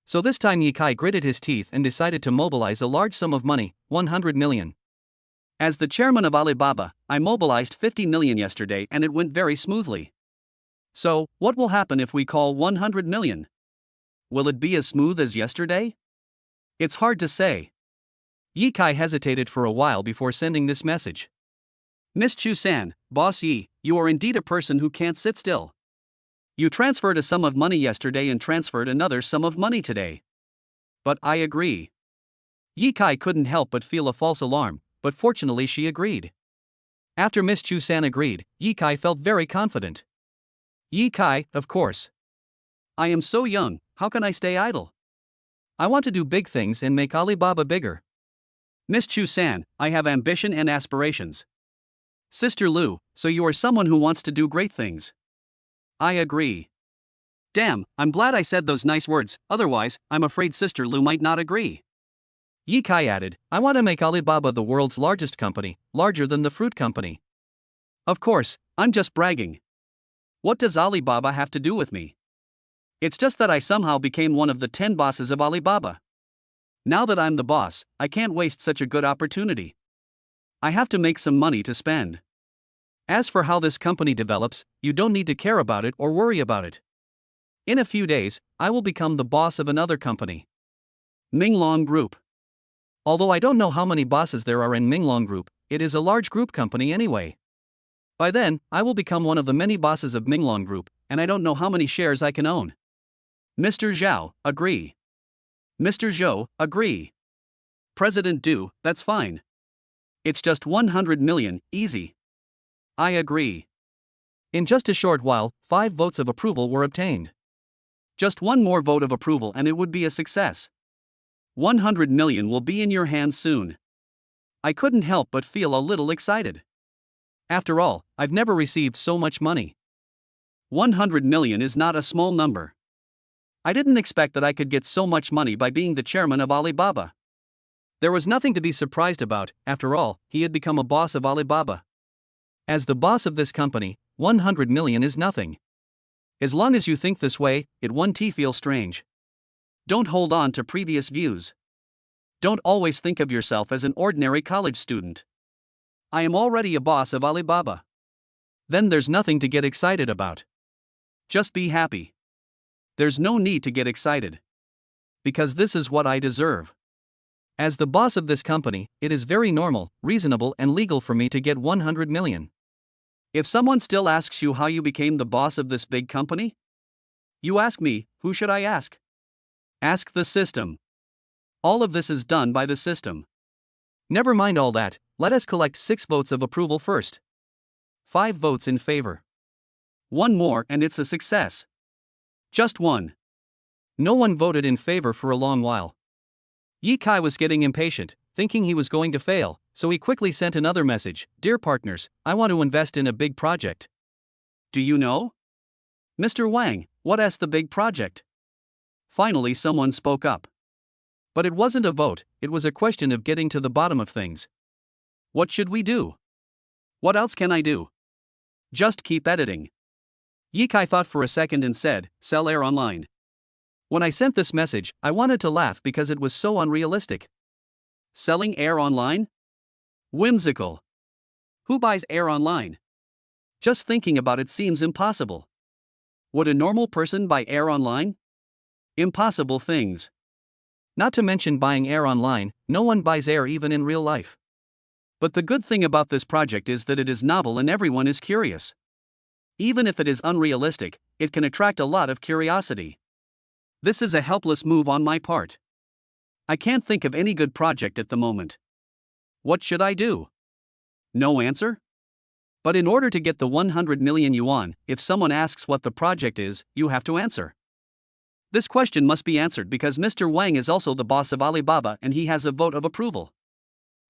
So this time Ye Kai gritted his teeth and decided to mobilize a large sum of money, 100 million. As the chairman of Alibaba, I mobilized 50 million yesterday and it went very smoothly. So, what will happen if we call 100 million? Will it be as smooth as yesterday? It's hard to say. Ye Kai hesitated for a while before sending this message. Miss Chu-san, Boss Yi, you are indeed a person who can't sit still. You transferred a sum of money yesterday and transferred another sum of money today. But I agree. Yi Kai couldn't help but feel a false alarm, but fortunately she agreed. After Miss Chu-san agreed, Yi Kai felt very confident. Yi Kai, of course. I am so young, how can I stay idle? I want to do big things and make Alibaba bigger. Miss Chu-san, I have ambition and aspirations. Sister Lu, so you are someone who wants to do great things. I agree. Damn, I'm glad I said those nice words, otherwise, I'm afraid Sister Lu might not agree. Yi Kai added, I want to make Alibaba the world's largest company, larger than the fruit company. Of course, I'm just bragging. What does Alibaba have to do with me? It's just that I somehow became one of the 10 bosses of Alibaba. Now that I'm the boss, I can't waste such a good opportunity. I have to make some money to spend. As for how this company develops, you don't need to care about it or worry about it. In a few days, I will become the boss of another company. Minglong Group. Although I don't know how many bosses there are in Minglong Group, it is a large group company anyway. By then, I will become one of the many bosses of Minglong Group, and I don't know how many shares I can own. Mr. Zhao, agree. Mr. Zhou, agree. President Du, that's fine. It's just 100 million, easy. I agree. In just a short while, 5 votes of approval were obtained. Just one more vote of approval and it would be a success. 100 million will be in your hands soon. I couldn't help but feel a little excited. After all, I've never received so much money. 100 million is not a small number. I didn't expect that I could get so much money by being the chairman of Alibaba. There was nothing to be surprised about, after all, he had become a boss of Alibaba. As the boss of this company, 100 million is nothing. As long as you think this way, it won't feel strange. Don't hold on to previous views. Don't always think of yourself as an ordinary college student. I am already a boss of Alibaba. Then there's nothing to get excited about. Just be happy. There's no need to get excited. Because this is what I deserve. As the boss of this company, it is very normal, reasonable and legal for me to get 100 million. If someone still asks you how you became the boss of this big company, you ask me, who should I ask? Ask the system. All of this is done by the system. Never mind all that, let us collect 6 votes of approval first. 5 votes in favor. One more and it's a success. Just one. No one voted in favor for a long while. Yi Kai was getting impatient, thinking he was going to fail, so he quickly sent another message, Dear partners, I want to invest in a big project. Do you know? Mr. Wang, what's the big project? Finally someone spoke up. But it wasn't a vote, it was a question of getting to the bottom of things. What should we do? What else can I do? Just keep editing. Yi Kai thought for a second and said, sell air online. When I sent this message, I wanted to laugh because it was so unrealistic. Selling air online? Whimsical. Who buys air online? Just thinking about it seems impossible. Would a normal person buy air online? Impossible things. Not to mention buying air online, no one buys air even in real life. But the good thing about this project is that it is novel and everyone is curious. Even if it is unrealistic, it can attract a lot of curiosity. This is a helpless move on my part. I can't think of any good project at the moment. What should I do? No answer? But in order to get the 100 million yuan, if someone asks what the project is, you have to answer. This question must be answered because Mr. Wang is also the boss of Alibaba and he has a vote of approval.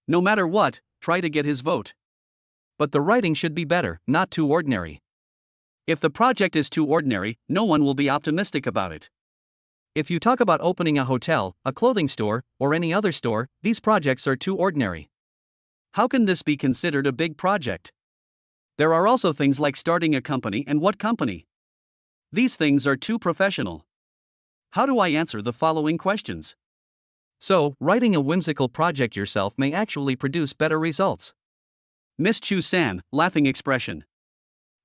No matter what, try to get his vote. But the writing should be better, not too ordinary. If the project is too ordinary, no one will be optimistic about it. If you talk about opening a hotel, a clothing store, or any other store, these projects are too ordinary. How can this be considered a big project? There are also things like starting a company and what company. These things are too professional. How do I answer the following questions? So, writing a whimsical project yourself may actually produce better results. Miss Chu-san, laughing expression.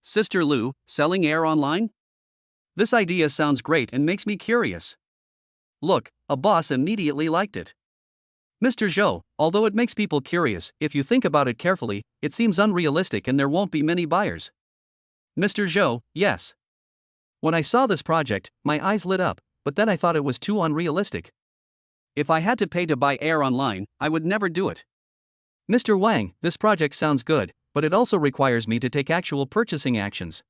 Sister Lu, selling air online? This idea sounds great and makes me curious. Look, a boss immediately liked it. Mr. Zhou, although it makes people curious, if you think about it carefully, it seems unrealistic and there won't be many buyers. Mr. Zhou, yes. When I saw this project, my eyes lit up, but then I thought it was too unrealistic. If I had to pay to buy air online, I would never do it. Mr. Wang, this project sounds good, but it also requires me to take actual purchasing actions.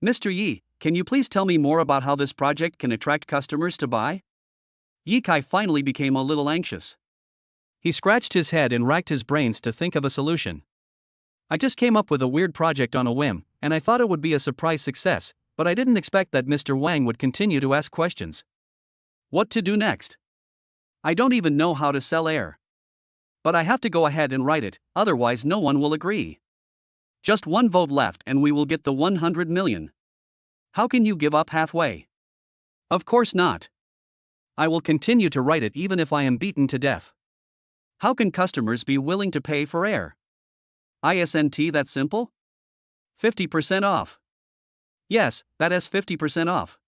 Mr. Yi, can you please tell me more about how this project can attract customers to buy? Yi Kai finally became a little anxious. He scratched his head and racked his brains to think of a solution. I just came up with a weird project on a whim, and I thought it would be a surprise success, but I didn't expect that Mr. Wang would continue to ask questions. What to do next? I don't even know how to sell air. But I have to go ahead and write it, otherwise no one will agree. Just one vote left and we will get the 100 million. How can you give up halfway? Of course not. I will continue to write it even if I am beaten to death. How can customers be willing to pay for air? Isn't that simple? 50% off. Yes, that is 50% off.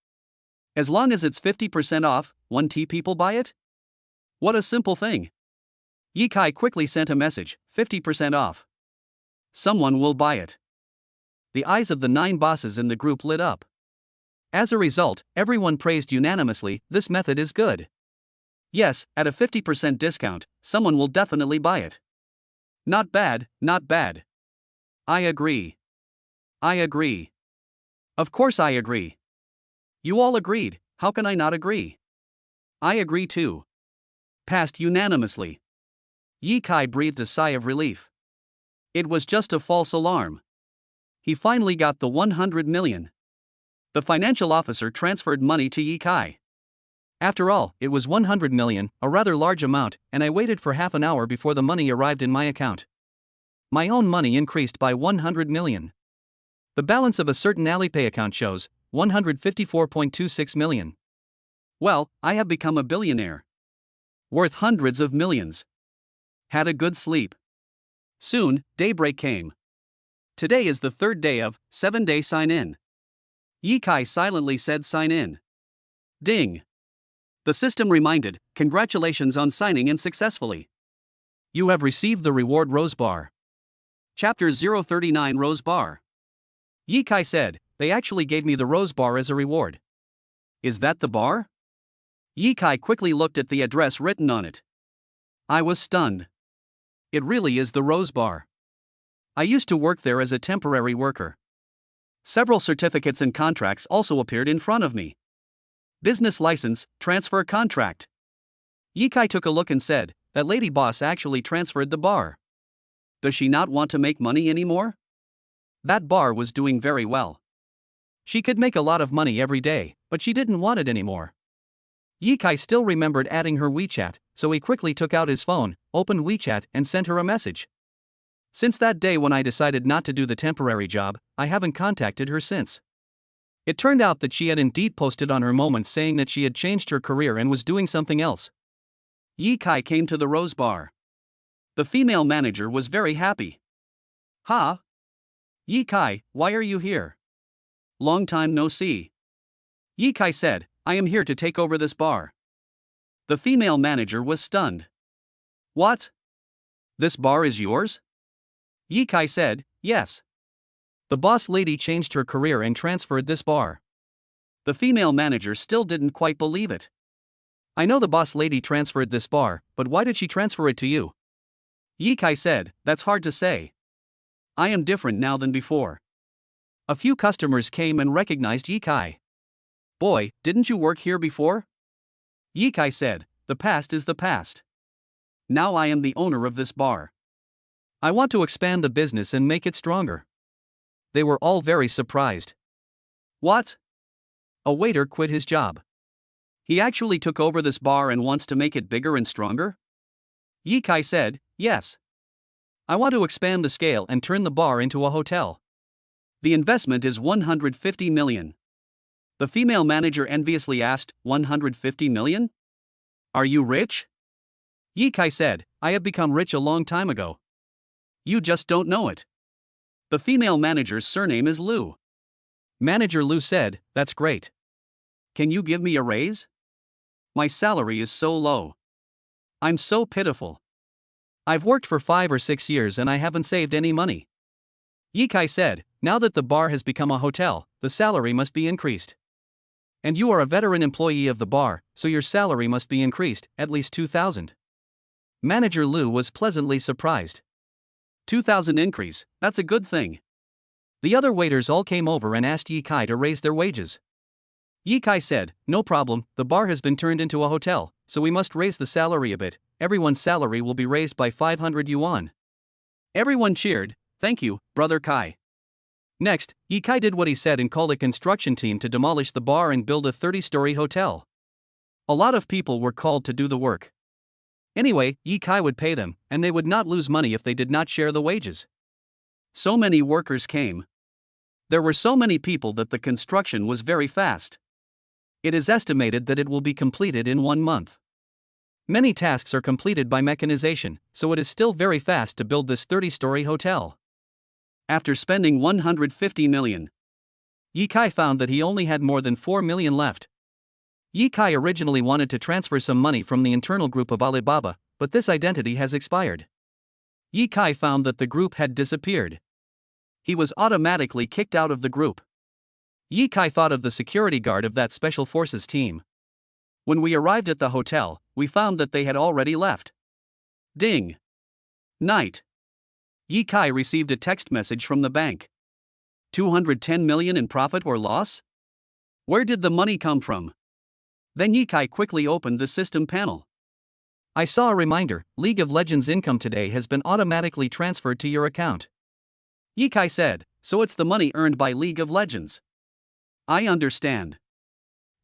As long as it's 50% off, 1T people buy it? What a simple thing. Yi Kai quickly sent a message, 50% off. Someone will buy it. The eyes of the 9 bosses in the group lit up. As a result, everyone praised unanimously, this method is good. Yes, at a 50% discount, someone will definitely buy it. Not bad, not bad. I agree. I agree. Of course I agree. You all agreed, how can I not agree? I agree too. Passed unanimously. Yi Kai breathed a sigh of relief. It was just a false alarm. He finally got the 100 million. The financial officer transferred money to Yi Kai. After all, it was 100 million, a rather large amount, and I waited for half an hour before the money arrived in my account. My own money increased by 100 million. The balance of a certain Alipay account shows 154.26 million. Well, I have become a billionaire. Worth hundreds of millions. Had a good sleep. Soon, daybreak came. Today is the 3rd day of 7-day sign-in. Yi Kai silently said sign in. Ding. The system reminded, congratulations on signing in successfully. You have received the reward Rose Bar. Chapter 039 Rose Bar. Yi Kai said, they actually gave me the Rose Bar as a reward. Is that the bar? Yi Kai quickly looked at the address written on it. I was stunned. It really is the Rose Bar. I used to work there as a temporary worker. Several certificates and contracts also appeared in front of me. Business license, transfer contract. Yi Kai took a look and said, that lady boss actually transferred the bar. Does she not want to make money anymore? That bar was doing very well. She could make a lot of money every day, but she didn't want it anymore. Yi Kai still remembered adding her WeChat, so he quickly took out his phone, opened WeChat and sent her a message. Since that day when I decided not to do the temporary job, I haven't contacted her since. It turned out that she had indeed posted on her Moments saying that she had changed her career and was doing something else. Yi Kai came to the Rose Bar. The female manager was very happy. Ha! Yi Kai, why are you here? Long time no see. Yi Kai said, I am here to take over this bar. The female manager was stunned. What? This bar is yours? Yi Kai said, yes. The boss lady changed her career and transferred this bar. The female manager still didn't quite believe it. I know the boss lady transferred this bar, but why did she transfer it to you? Yi Kai said, that's hard to say. I am different now than before. A few customers came and recognized Yi Kai. Boy, didn't you work here before? Yi Kai said, the past is the past. Now I am the owner of this bar. I want to expand the business and make it stronger. They were all very surprised. What? A waiter quit his job. He actually took over this bar and wants to make it bigger and stronger? Yi Kai said, yes. I want to expand the scale and turn the bar into a hotel. The investment is 150 million. The female manager enviously asked, 150 million? Are you rich? Yi Kai said, I have become rich a long time ago. You just don't know it. The female manager's surname is Lu. Manager Lu said, that's great. Can you give me a raise? My salary is so low. I'm so pitiful. I've worked for 5 or 6 years and I haven't saved any money. Yi Kai said, Now that the bar has become a hotel, the salary must be increased. And you are a veteran employee of the bar, so your salary must be increased, at least 2,000. Manager Lu was pleasantly surprised. 2,000 increase, that's a good thing. The other waiters all came over and asked Ye Kai to raise their wages. Ye Kai said, no problem, the bar has been turned into a hotel, so we must raise the salary a bit. Everyone's salary will be raised by 500 yuan. Everyone cheered, thank you, Brother Kai. Next, Ye Kai did what he said and called a construction team to demolish the bar and build a 30-story hotel. A lot of people were called to do the work. Anyway, Ye Kai would pay them, and they would not lose money if they did not share the wages. So many workers came. There were so many people that the construction was very fast. It is estimated that it will be completed in 1 month. Many tasks are completed by mechanization, so it is still very fast to build this 30-story hotel. After spending 150 million, Ye Kai found that he only had more than 4 million left. Ye Kai originally wanted to transfer some money from the internal group of Alibaba, but this identity has expired. Ye Kai found that the group had disappeared. He was automatically kicked out of the group. Ye Kai thought of the security guard of that special forces team. When we arrived at the hotel, we found that they had already left. Ding. Night. Ye Kai received a text message from the bank. 210 million in profit or loss? Where did the money come from? Then Ye Kai quickly opened the system panel. I saw a reminder, League of Legends income today has been automatically transferred to your account. Ye Kai said, so it's the money earned by League of Legends. I understand.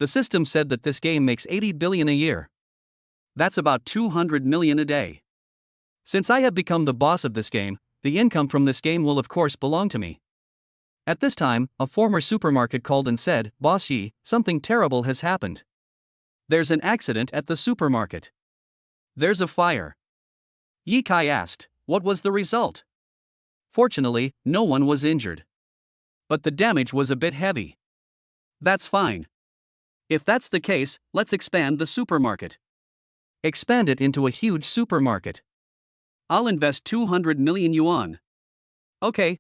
The system said that this game makes 80 billion a year. That's about 200 million a day. Since I have become the boss of this game, the income from this game will of course belong to me. At this time, a former supermarket called and said, Boss Yi, something terrible has happened. There's an accident at the supermarket. There's a fire. Ye Kai asked, what was the result? Fortunately, no one was injured. But the damage was a bit heavy. That's fine. If that's the case, let's expand the supermarket. Expand it into a huge supermarket. I'll invest 200 million yuan. Okay.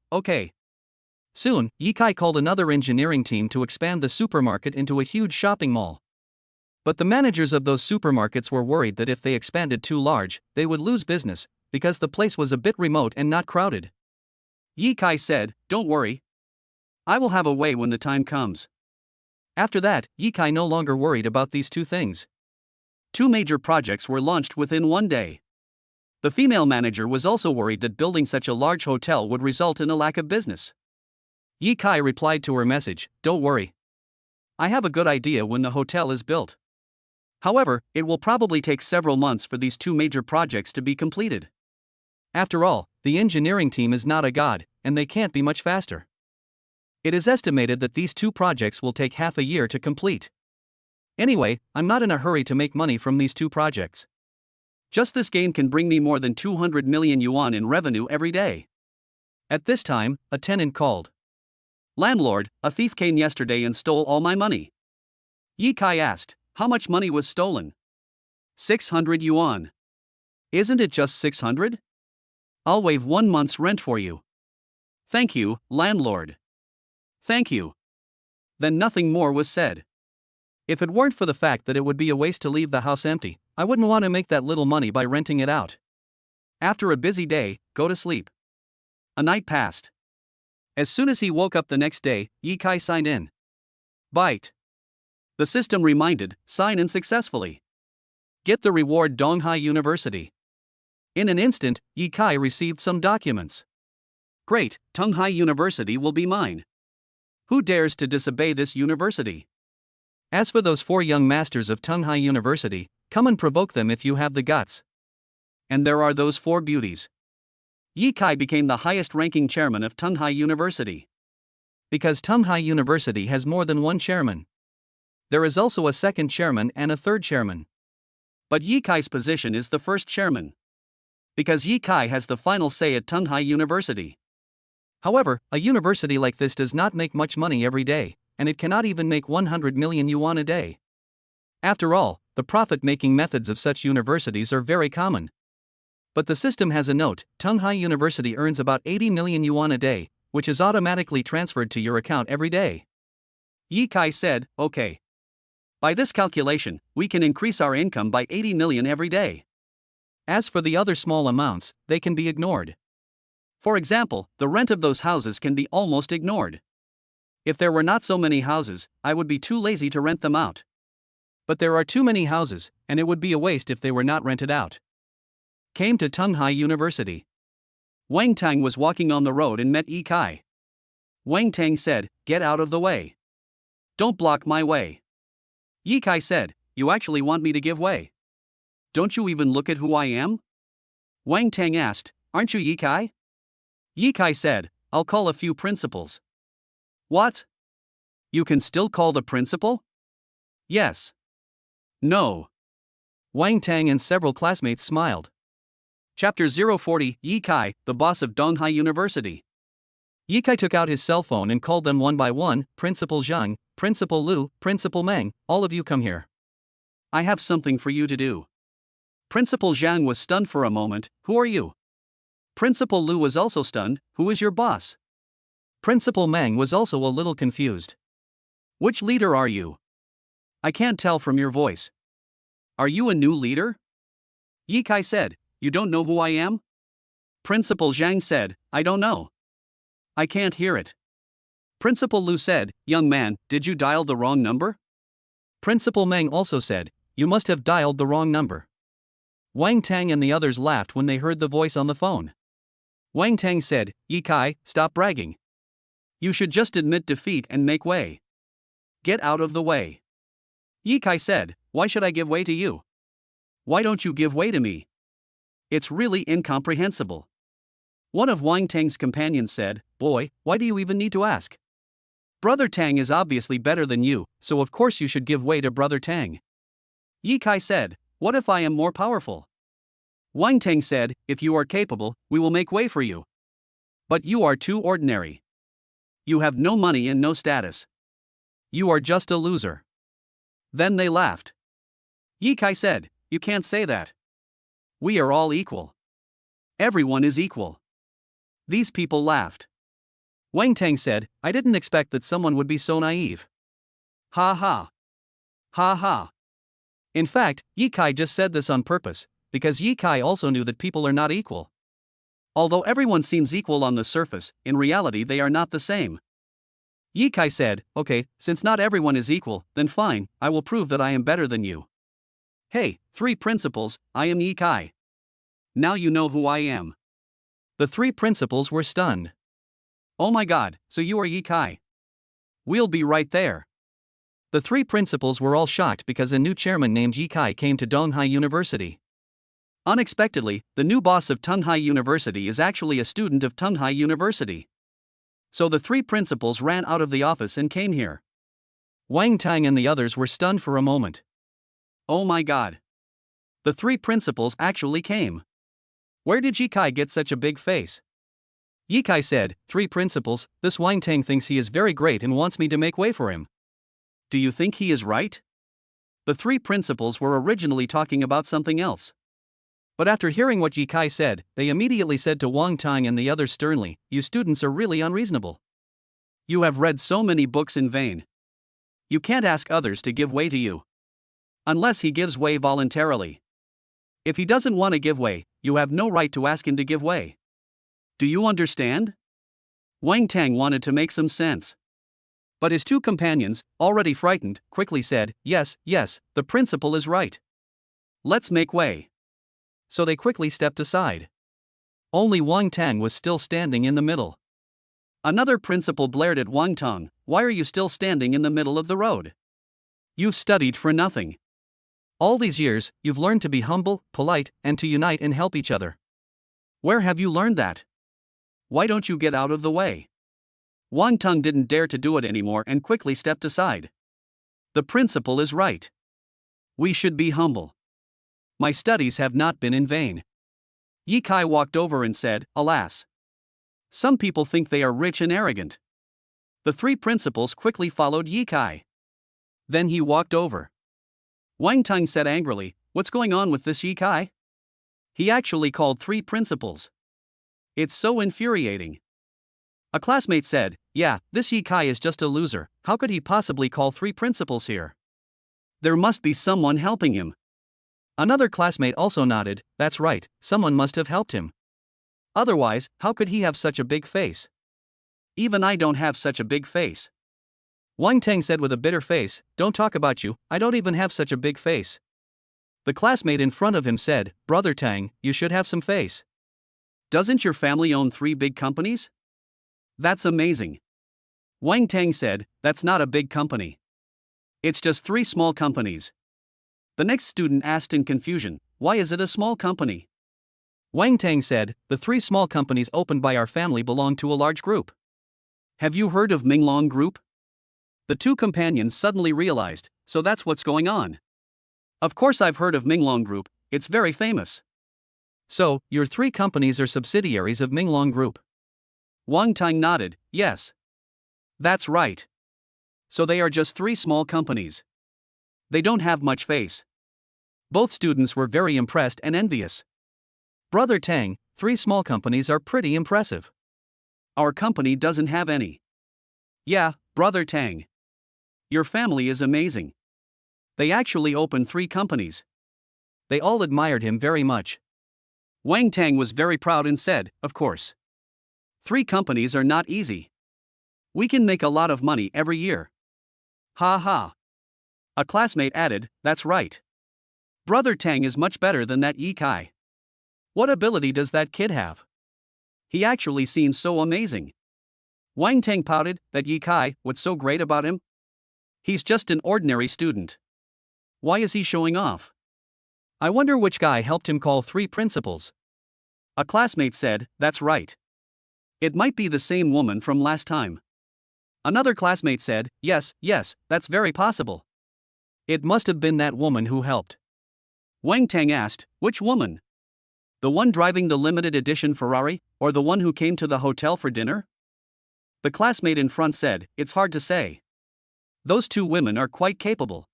Soon, Ye Kai called another engineering team to expand the supermarket into a huge shopping mall. But the managers of those supermarkets were worried that if they expanded too large, they would lose business, because the place was a bit remote and not crowded. Ye Kai said, don't worry. I will have a way when the time comes. After that, Ye Kai no longer worried about these two things. 2 major projects were launched within 1 day. The female manager was also worried that building such a large hotel would result in a lack of business. Ye Kai replied to her message, don't worry. I have a good idea when the hotel is built. However, it will probably take several months for these 2 major projects to be completed. After all, the engineering team is not a god, and they can't be much faster. It is estimated that these 2 projects will take half a year to complete. Anyway, I'm not in a hurry to make money from these 2 projects. Just this game can bring me more than 200 million yuan in revenue every day. At this time, a tenant called. Landlord, a thief came yesterday and stole all my money. Ye Kai asked, how much money was stolen? 600 yuan. Isn't it just 600? I'll waive 1 month's rent for you. Thank you, landlord. Thank you. Then nothing more was said. If it weren't for the fact that it would be a waste to leave the house empty, I wouldn't want to make that little money by renting it out. After a busy day, go to sleep. A night passed. As soon as he woke up the next day, Ye Kai signed in. Bite. The system reminded, sign in successfully. Get the reward Donghai University. In an instant, Ye Kai received some documents. Great, Donghai University will be mine. Who dares to disobey this university? As for those 4 young masters of Donghai University, come and provoke them if you have the guts. And there are those 4 beauties. Ye Kai became the highest-ranking chairman of Donghai University. Because Donghai University has more than 1 chairman. There is also a 2nd chairman and a 3rd chairman. But Ye Kai's position is the 1st chairman. Because Ye Kai has the final say at Donghai University. However, a university like this does not make much money every day, and it cannot even make 100 million yuan a day. After all, the profit-making methods of such universities are very common. But the system has a note, Donghai University earns about 80 million yuan a day, which is automatically transferred to your account every day. Yi Kai said, okay. By this calculation, we can increase our income by 80 million every day. As for the other small amounts, they can be ignored. For example, the rent of those houses can be almost ignored. If there were not so many houses, I would be too lazy to rent them out. But there are too many houses, and it would be a waste if they were not rented out. Came to Tunghai University. Wang Tang was walking on the road and met Yi Kai. Wang Tang said, "Get out of the way. Don't block my way." Yi Kai said, "You actually want me to give way? Don't you even look at who I am?" Wang Tang asked, "Aren't you Yi Kai?" Yi Kai said, "I'll call a few principals." What? You can still call the principal? Yes. No. Wang Tang and several classmates smiled. Chapter 040, Yi Kai, the boss of Donghai University. Yi Kai took out his cell phone and called them one by one, Principal Zhang, Principal Lu, Principal Meng, all of you come here. I have something for you to do. Principal Zhang was stunned for a moment, who are you? Principal Lu was also stunned, who is your boss? Principal Meng was also a little confused. Which leader are you? I can't tell from your voice. Are you a new leader? Yi Kai said, you don't know who I am? Principal Zhang said, I don't know. I can't hear it. Principal Lu said, young man, did you dial the wrong number? Principal Meng also said, you must have dialed the wrong number. Wang Tang and the others laughed when they heard the voice on the phone. Wang Tang said, Yi Kai, stop bragging. You should just admit defeat and make way. Get out of the way. Yi Kai said, why should I give way to you? Why don't you give way to me? It's really incomprehensible. One of Wang Tang's companions said, boy, why do you even need to ask? Brother Tang is obviously better than you, so of course you should give way to Brother Tang. Yi Kai said, what if I am more powerful? Wang Tang said, if you are capable, we will make way for you. But you are too ordinary. You have no money and no status. You are just a loser. Then they laughed. Yi Kai said, you can't say that. We are all equal. Everyone is equal. These people laughed. Wang Tang said, I didn't expect that someone would be so naive. Ha ha. Ha ha. In fact, Yi Kai just said this on purpose, because Yi Kai also knew that people are not equal. Although everyone seems equal on the surface, in reality they are not the same. Yi Kai said, okay, since not everyone is equal, then fine, I will prove that I am better than you. Hey, three principals, I am Yi Kai. Now you know who I am. The three principals were stunned. Oh my god, so you are Yi Kai. We'll be right there. The three principals were all shocked because a new chairman named Yi Kai came to Donghai University. Unexpectedly, the new boss of Tunghai University is actually a student of Tunghai University. So the three principals ran out of the office and came here. Wang Tang and the others were stunned for a moment. Oh my god. The three principals actually came. Where did Yi Kai get such a big face? Yi Kai said, three principals, this Wang Tang thinks he is very great and wants me to make way for him. Do you think he is right? The three principals were originally talking about something else. But after hearing what Yi Kai said, they immediately said to Wang Tang and the others sternly, you students are really unreasonable. You have read so many books in vain. You can't ask others to give way to you. Unless he gives way voluntarily. If he doesn't want to give way, you have no right to ask him to give way. Do you understand? Wang Tang wanted to make some sense. But his two companions, already frightened, quickly said, yes, the principal is right. Let's make way. So they quickly stepped aside. Only Wang Tang was still standing in the middle. Another principal blared at Wang Tang, why are you still standing in the middle of the road? You've studied for nothing. All these years, you've learned to be humble, polite, and to unite and help each other. Where have you learned that? Why don't you get out of the way? Wang Tang didn't dare to do it anymore and quickly stepped aside. The principal is right. We should be humble. My studies have not been in vain. Yi Kai walked over and said, alas. Some people think they are rich and arrogant. The three principals quickly followed Yi Kai. Then he walked over. Wang Tang said angrily, what's going on with this Yi Kai? He actually called three principals. It's so infuriating. A classmate said, "Yeah, this Yi Kai is just a loser. How could he possibly call three principals here? There must be someone helping him." Another classmate also nodded, "That's right, someone must have helped him. Otherwise, how could he have such a big face? Even I don't have such a big face." Wang Tang said with a bitter face, "Don't talk about you, I don't even have such a big face." The classmate in front of him said, "Brother Tang, you should have some face. Doesn't your family own three big companies? That's amazing." Wang Tang said, "That's not a big company. It's just three small companies." The next student asked in confusion, "Why is it a small company?" Wang Tang said, "The three small companies opened by our family belong to a large group. Have you heard of Minglong Group?" The two companions suddenly realized, so that's what's going on. Of course I've heard of Minglong Group, it's very famous. So, your three companies are subsidiaries of Minglong Group? Wang Tang nodded, "Yes. That's right. So they are just three small companies. They don't have much face." Both students were very impressed and envious. "Brother Tang, three small companies are pretty impressive. Our company doesn't have any." "Yeah, Brother Tang. Your family is amazing. They actually opened three companies." They all admired him very much. Wang Tang was very proud and said, "Of course. Three companies are not easy. We can make a lot of money every year." Ha ha. A classmate added, "That's right. Brother Tang is much better than that Yi Kai. What ability does that kid have? He actually seems so amazing." Wang Tang pouted, "That Yi Kai, what's so great about him? He's just an ordinary student. Why is he showing off? I wonder which guy helped him call three principals." A classmate said, "That's right. It might be the same woman from last time." Another classmate said, yes, that's very possible. It must have been that woman who helped." Wang Tang asked, "Which woman? The one driving the limited edition Ferrari, or the one who came to the hotel for dinner?" The classmate in front said, "It's hard to say. Those two women are quite capable.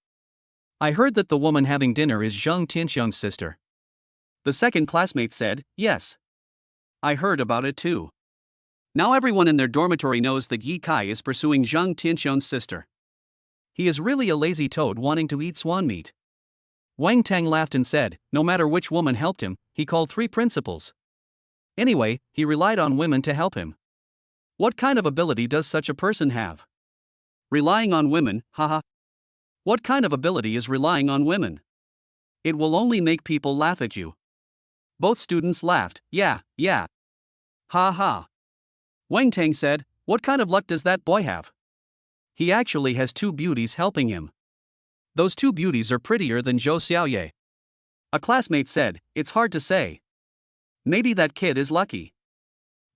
I heard that the woman having dinner is Zheng Tianxiang's sister." The second classmate said, "Yes. I heard about it too. Now everyone in their dormitory knows that Yi Kai is pursuing Zheng Tianxiang's sister. He is really a lazy toad wanting to eat swan meat." Wang Tang laughed and said, "No matter which woman helped him, he called three principals. Anyway, he relied on women to help him. What kind of ability does such a person have? Relying on women, haha. What kind of ability is relying on women? It will only make people laugh at you." Both students laughed, yeah. Ha ha. Wang Tang said, "What kind of luck does that boy have? He actually has two beauties helping him. Those two beauties are prettier than Zhou Xiaoye." A classmate said, "It's hard to say. Maybe that kid is lucky."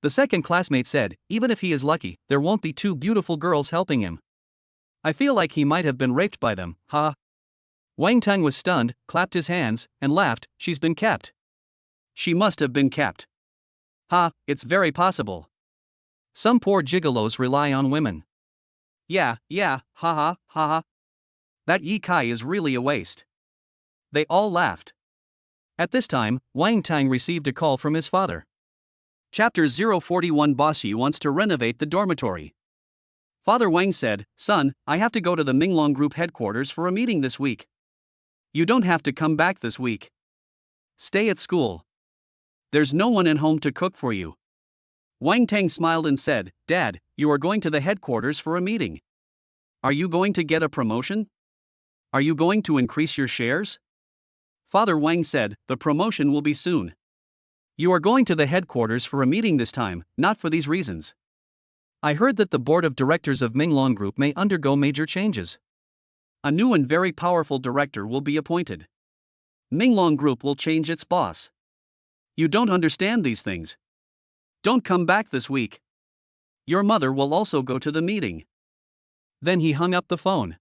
The second classmate said, "Even if he is lucky, there won't be two beautiful girls helping him. I feel like he might have been raped by them, ha." Wang Tang was stunned, clapped his hands, and laughed, "She's been kept. She must have been kept. Ha, it's very possible. Some poor gigolos rely on women. Yeah, ha ha. That Yi Kai is really a waste." They all laughed. At this time, Wang Tang received a call from his father. Chapter 041. Boss Yi wants to renovate the dormitory. Father Wang said, "Son, I have to go to the Minglong Group headquarters for a meeting this week. You don't have to come back this week. Stay at school. There's no one at home to cook for you." Wang Tang smiled and said, "Dad, you are going to the headquarters for a meeting. Are you going to get a promotion? Are you going to increase your shares?" Father Wang said, "The promotion will be soon. You are going to the headquarters for a meeting this time, not for these reasons. I heard that the board of directors of Minglong Group may undergo major changes. A new and very powerful director will be appointed. Minglong Group will change its boss. You don't understand these things. Don't come back this week. Your mother will also go to the meeting." Then he hung up the phone.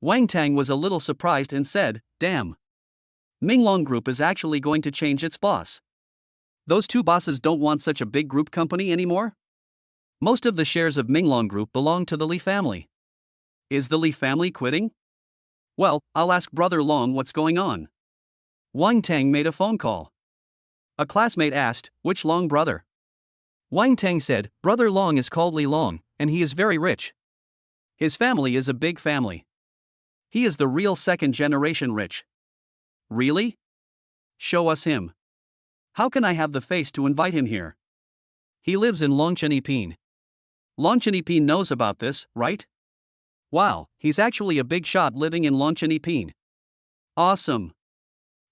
Wang Tang was a little surprised and said, "Damn. Minglong Group is actually going to change its boss. Those two bosses don't want such a big group company anymore? Most of the shares of Minglong Group belong to the Li family. Is the Li family quitting? Well, I'll ask Brother Long what's going on." Wang Tang made a phone call. A classmate asked, "Which Long brother?" Wang Tang said, Brother Long is called Li Long, and he is very rich. His family is a big family. He is the real second generation rich. Really? Show us him. How can I have the face to invite him here? He lives in Longchenipin. Longchenipin knows about this, right? Wow, he's actually a big shot living in Longchenipin. Awesome.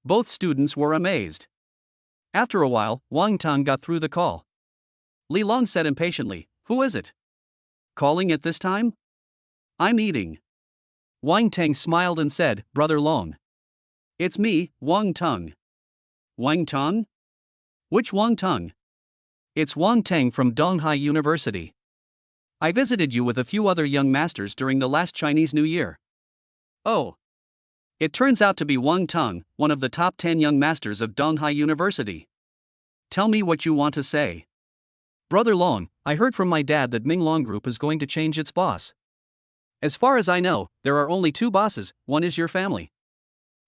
Both students were amazed. After a while, Wang Tang got through the call. Li Long said impatiently, Who is it? Calling at this time? I'm eating. Wang Tang smiled and said, Brother Long. It's me, Wang Tang. Wang Tang? Which Wang Tang? It's Wang Tang from Donghai University. I visited you with a few other young masters during the last Chinese New Year. Oh. It turns out to be Wang Tang, one of the top 10 young masters of Donghai University. Tell me what you want to say. Brother Long, I heard from my dad that Minglong Group is going to change its boss. As far as I know, there are only two bosses, one is your family.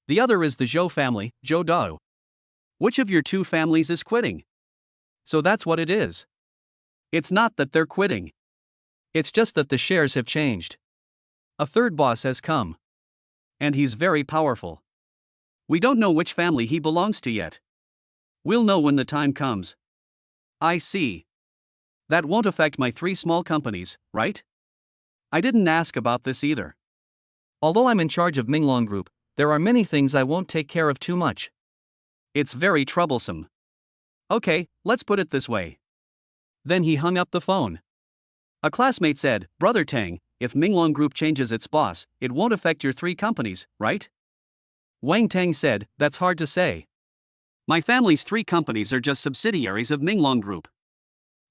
The other is the Zhou family, Zhou Dao. Which of your two families is quitting? So that's what it is. It's not that they're quitting. It's just that the shares have changed. A third boss has come. And he's very powerful. We don't know which family he belongs to yet. We'll know when the time comes. I see. That won't affect my 3 small companies, right? I didn't ask about this either. Although I'm in charge of Minglong Group, there are many things I won't take care of too much. It's very troublesome. Okay, let's put it this way. Then he hung up the phone. A classmate said, Brother Tang, if Minglong Group changes its boss, it won't affect your 3 companies, right? Wang Tang said, That's hard to say. My family's 3 companies are just subsidiaries of Minglong Group.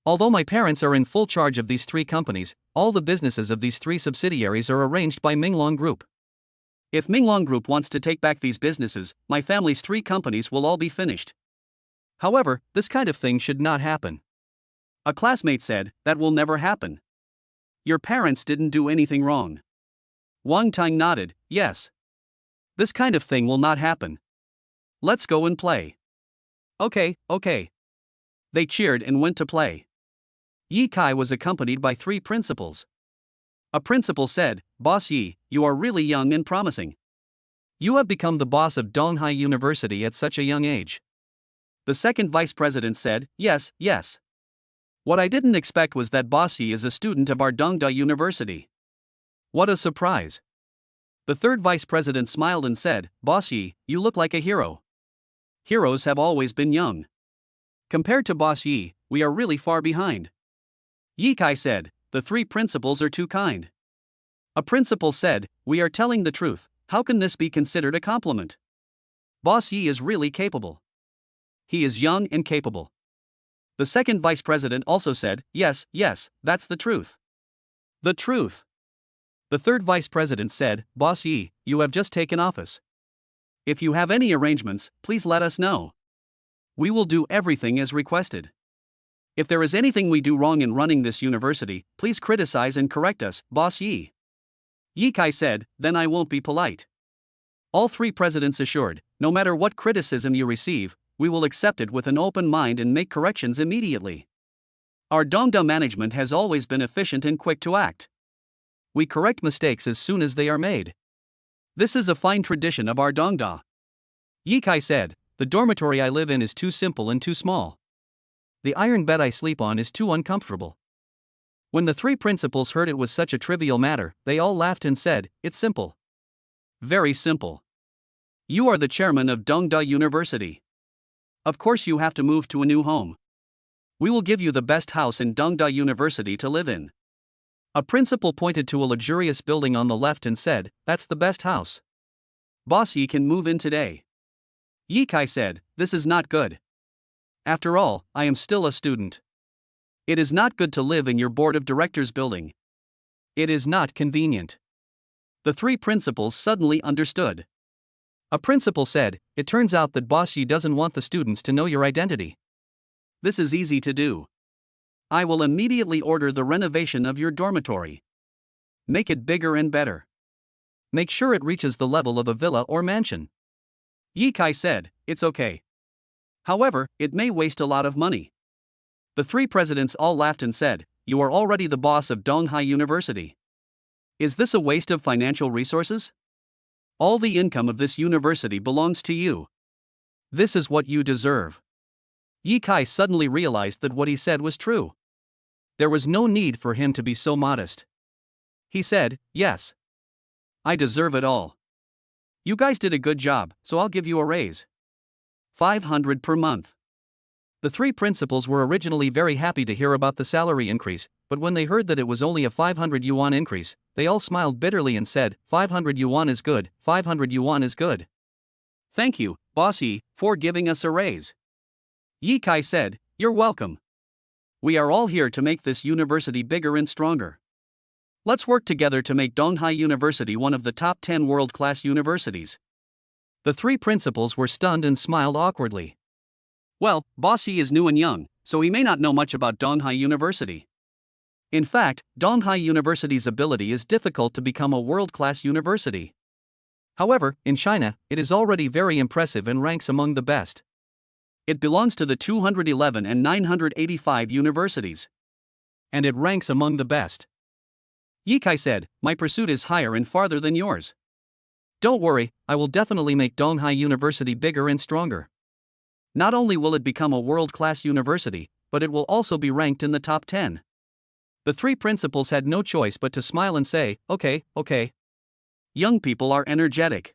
Although my parents are in full charge of these 3 companies, all the businesses of these 3 subsidiaries are arranged by Minglong Group. If Minglong Group wants to take back these businesses, my family's 3 companies will all be finished. However, this kind of thing should not happen. A classmate said, That will never happen. Your parents didn't do anything wrong. Wang Tang nodded, Yes. This kind of thing will not happen. Let's go and play. Okay. They cheered and went to play. Yi Kai was accompanied by 3 principals. A principal said, Boss Yi, you are really young and promising. You have become the boss of Donghai University at such a young age. The second vice president said, Yes. What I didn't expect was that Boss Yi is a student of our Dongda University. What a surprise. The third vice president smiled and said, Boss Yi, you look like a hero. Heroes have always been young. Compared to Boss Yi, we are really far behind. Yi Kai said, The 3 principals are too kind. A principal said, We are telling the truth, how can this be considered a compliment? Boss Yi is really capable. He is young and capable. The second vice president also said, Yes, that's the truth. The truth. The third vice president said, Boss Yi, you have just taken office. If you have any arrangements, please let us know. We will do everything as requested. If there is anything we do wrong in running this university, please criticize and correct us, Boss Yi. Yi Kai said, Then I won't be polite. All 3 presidents assured, No matter what criticism you receive, we will accept it with an open mind and make corrections immediately. Our Dongda management has always been efficient and quick to act. We correct mistakes as soon as they are made. This is a fine tradition of our Dongda. Yi Kai said, The dormitory I live in is too simple and too small. The iron bed I sleep on is too uncomfortable. When the 3 principals heard it was such a trivial matter, they all laughed and said, It's simple. Very simple. You are the chairman of Dongda University. Of course you have to move to a new home. We will give you the best house in Dongda University to live in. A principal pointed to a luxurious building on the left and said, That's the best house. Boss Yi can move in today. Yi Kai said, This is not good. After all, I am still a student. It is not good to live in your board of directors building. It is not convenient. The 3 principals suddenly understood. A principal said, It turns out that Boss Yi doesn't want the students to know your identity. This is easy to do. I will immediately order the renovation of your dormitory. Make it bigger and better. Make sure it reaches the level of a villa or mansion. Yi Kai said, It's okay. However, it may waste a lot of money. The three presidents all laughed and said, "You are already the boss of Donghai University. Is this a waste of financial resources? All the income of this university belongs to you. This is what you deserve." Yi Kai suddenly realized that what he said was true. There was no need for him to be so modest. He said, "Yes. I deserve it all. You guys did a good job, so I'll give you a raise. 500 per month." The three principals were originally very happy to hear about the salary increase, but when they heard that it was only a 500 yuan increase, they all smiled bitterly and said, 500 yuan is good, 500 yuan is good. "Thank you, Boss Yi, for giving us a raise." Yi Kai said, "You're welcome. We are all here to make this university bigger and stronger. Let's work together to make Donghai University one of the top 10 world-class universities." The three principals were stunned and smiled awkwardly. Well, Boss Yi is new and young, so he may not know much about Donghai University. In fact, Donghai University's ability is difficult to become a world-class university. However, in China, it is already very impressive and ranks among the best. It belongs to the 211 and 985 universities. And it ranks among the best. Yi Kai said, "My pursuit is higher and farther than yours. Don't worry, I will definitely make Donghai University bigger and stronger. Not only will it become a world-class university, but it will also be ranked in the top 10. The three principals had no choice but to smile and say, "Okay, okay." Young people are energetic.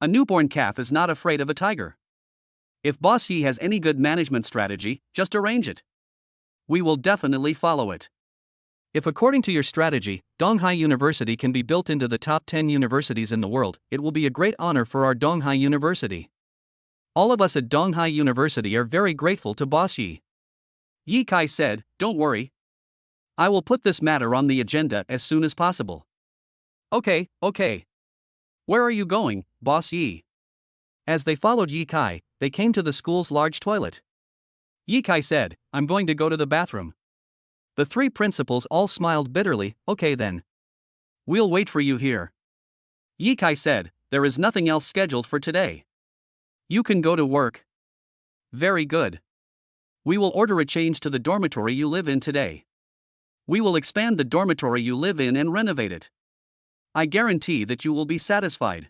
A newborn calf is not afraid of a tiger. If Boss Yi has any good management strategy, just arrange it. We will definitely follow it. If according to your strategy, Donghai University can be built into the top 10 universities in the world, it will be a great honor for our Donghai University. All of us at Donghai University are very grateful to Boss Yi. Yi Kai said, "Don't worry. I will put this matter on the agenda as soon as possible." Okay. Where are you going, Boss Yi?" As they followed Yi Kai, they came to the school's large toilet. Yi Kai said, "I'm going to go to the bathroom." The three principals all smiled bitterly. "Okay then. We'll wait for you here." Yi Kai said, "There is nothing else scheduled for today. You can go to work." "Very good. We will order a change to the dormitory you live in today. We will expand the dormitory you live in and renovate it. I guarantee that you will be satisfied."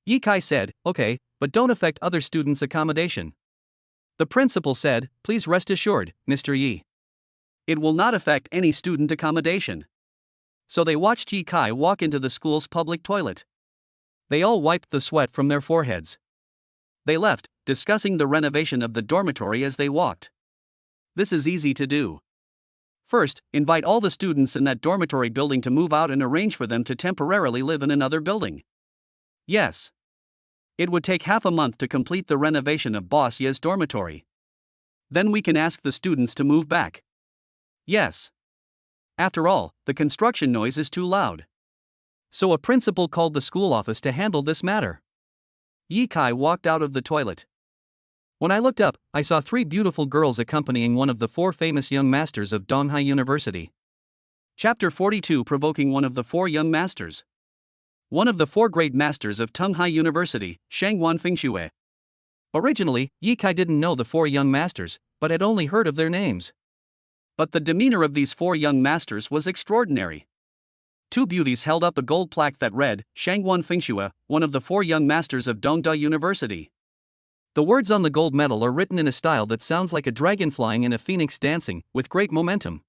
Yi Kai said, "Okay, but don't affect other students' accommodation." The principal said, "Please rest assured, Mr. Yi. It will not affect any student accommodation." So they watched Yi Kai walk into the school's public toilet. They all wiped the sweat from their foreheads. They left, discussing the renovation of the dormitory as they walked. This is easy to do. First, invite all the students in that dormitory building to move out and arrange for them to temporarily live in another building. Yes. It would take half a month to complete the renovation of Boss Ye's dormitory. Then we can ask the students to move back. Yes. After all, the construction noise is too loud. So a principal called the school office to handle this matter. Yi Kai walked out of the toilet. When I looked up, I saw three beautiful girls accompanying one of the four famous young masters of Donghai University. Chapter 42, provoking one of the four young masters. One of the four great masters of Donghai University, Shangwan Fingxue. Originally, Yi Kai didn't know the four young masters, but had only heard of their names. But the demeanor of these four young masters was extraordinary. Two beauties held up a gold plaque that read, "Shangwan Fingxue, one of the four young masters of Donghai University." The words on the gold medal are written in a style that sounds like a dragon flying and a phoenix dancing, with great momentum.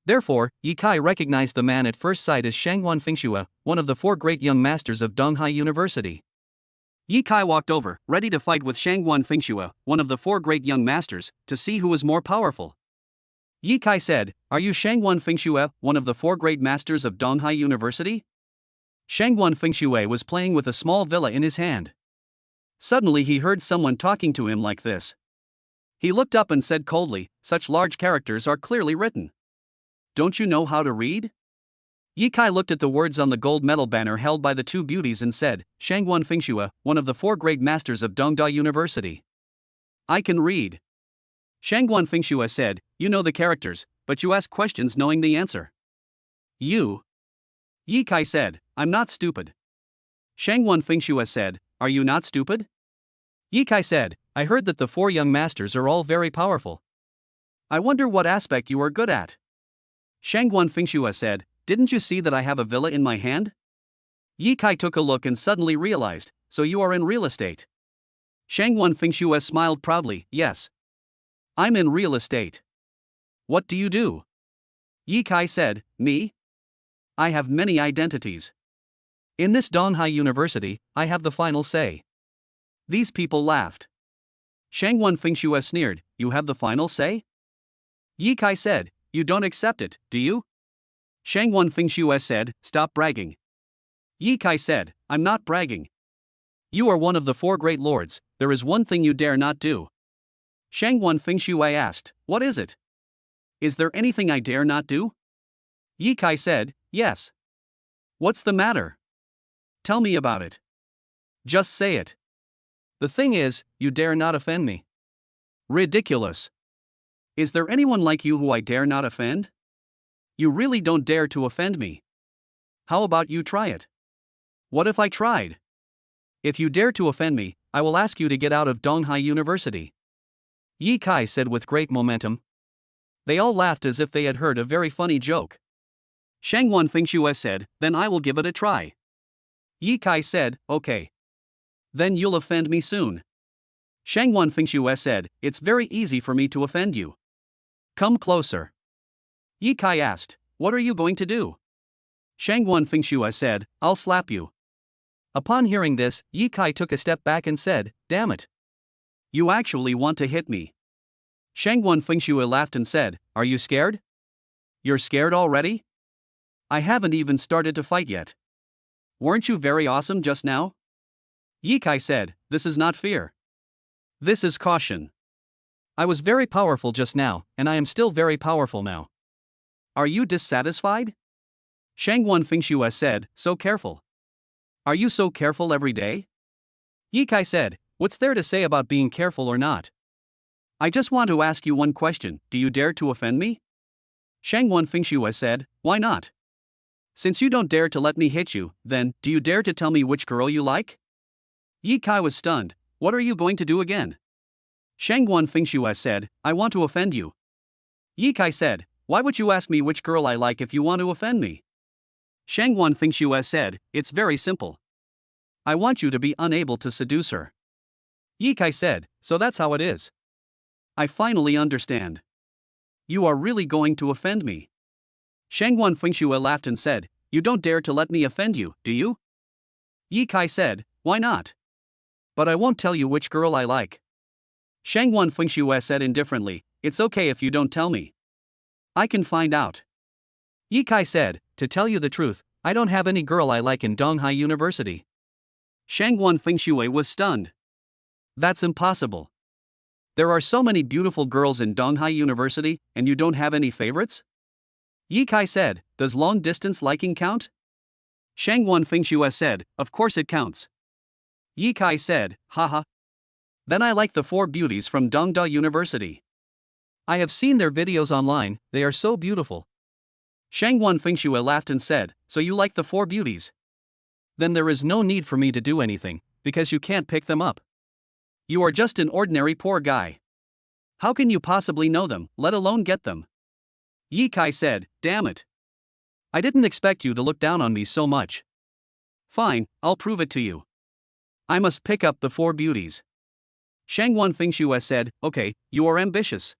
Therefore, Yi Kai recognized the man at first sight as Shangwan Fingxue, one of the four great young masters of Donghai University. Yi Kai walked over, ready to fight with Shangwan Fingxue, one of the four great young masters, to see who was more powerful. Yi Kai said, "Are you Shangwan Fingxue, one of the four great masters of Donghai University?" Shangwan Fingxue was playing with a small villa in his hand. Suddenly he heard someone talking to him like this. He looked up and said coldly, "Such large characters are clearly written. Don't you know how to read?" Yi Kai looked at the words on the gold medal banner held by the two beauties and said, "Shangwan Fingxue, one of the four great masters of Donghai University. I can read." Shangwan Fingxue said, "You know the characters, but you ask questions knowing the answer." "You?" Yi Kai said, "I'm not stupid." Shangwan Fingxue said, "Are you not stupid?" Yi Kai said, "I heard that the four young masters are all very powerful. I wonder what aspect you are good at. Shangguan Fingxue said, didn't you see that I have a villa in my hand? Yi Kai took a look and suddenly realized, so you are in real estate. Shangguan Fingxue smiled proudly, yes. I'm in real estate. What do you do? Yi Kai said, me? I have many identities. In this Donghai University, I have the final say. These people laughed. Shangguan Fingxue sneered, you have the final say? Yi Kai said, you don't accept it, do you? Shangguan Fingxue said, stop bragging. Yi Kai said, I'm not bragging. You are one of the 4 great lords, there is one thing you dare not do. Shangguan Fingxue asked, what is it? Is there anything I dare not do? Yi Kai said, yes. What's the matter? Tell me about it. Just say it. The thing is, you dare not offend me. Ridiculous. Is there anyone like you who I dare not offend? You really don't dare to offend me. How about you try it? What if I tried? If you dare to offend me, I will ask you to get out of Donghai University. Yi Kai said with great momentum. They all laughed as if they had heard a very funny joke. Shangguan Fingxue said, then I will give it a try. Yi Kai said, okay. Then you'll offend me soon. Shangguan Fingxue said, it's very easy for me to offend you. Come closer. Yi Kai asked, what are you going to do? Shangguan Fingxue said, I'll slap you. Upon hearing this, Yi Kai took a step back and said, damn it. You actually want to hit me. Shangguan Fingxue laughed and said, are you scared? You're scared already? I haven't even started to fight yet. Weren't you very awesome just now? Yi Kai said, this is not fear. This is caution. I was very powerful just now, and I am still very powerful now. Are you dissatisfied? Shangguan Fingxue said, so careful. Are you so careful every day? Yi Kai said, what's there to say about being careful or not? I just want to ask you one question, do you dare to offend me? Shangguan Fingxue said, why not? Since you don't dare to let me hit you, then, do you dare to tell me which girl you like? Yi Kai was stunned, what are you going to do again? Shangguan Fingxue said, I want to offend you. Yi Kai said, why would you ask me which girl I like if you want to offend me? Shangguan Fingxue said, it's very simple. I want you to be unable to seduce her. Yi Kai said, so that's how it is. I finally understand. You are really going to offend me. Shangguan Fingxue laughed and said, you don't dare to let me offend you, do you? Yi Kai said, why not? But I won't tell you which girl I like. Shangguan Fingxue said indifferently, it's okay if you don't tell me. I can find out. Yi Kai said, to tell you the truth, I don't have any girl I like in Donghai University. Shangguan Fingxue was stunned. That's impossible. There are so many beautiful girls in Donghai University, and you don't have any favorites? Yi Kai said, does long distance liking count? Shangguan Fingxue said, of course it counts. Yi Kai said, haha. Then I like the 4 beauties from Dongda University. I have seen their videos online, they are so beautiful. Shangguan Fingxue laughed and said, so you like the 4 beauties? Then there is no need for me to do anything, because you can't pick them up. You are just an ordinary poor guy. How can you possibly know them, let alone get them? Yi Kai said, damn it. I didn't expect you to look down on me so much. Fine, I'll prove it to you. I must pick up the 4 beauties. Shangguan Fingxue said, okay, you are ambitious.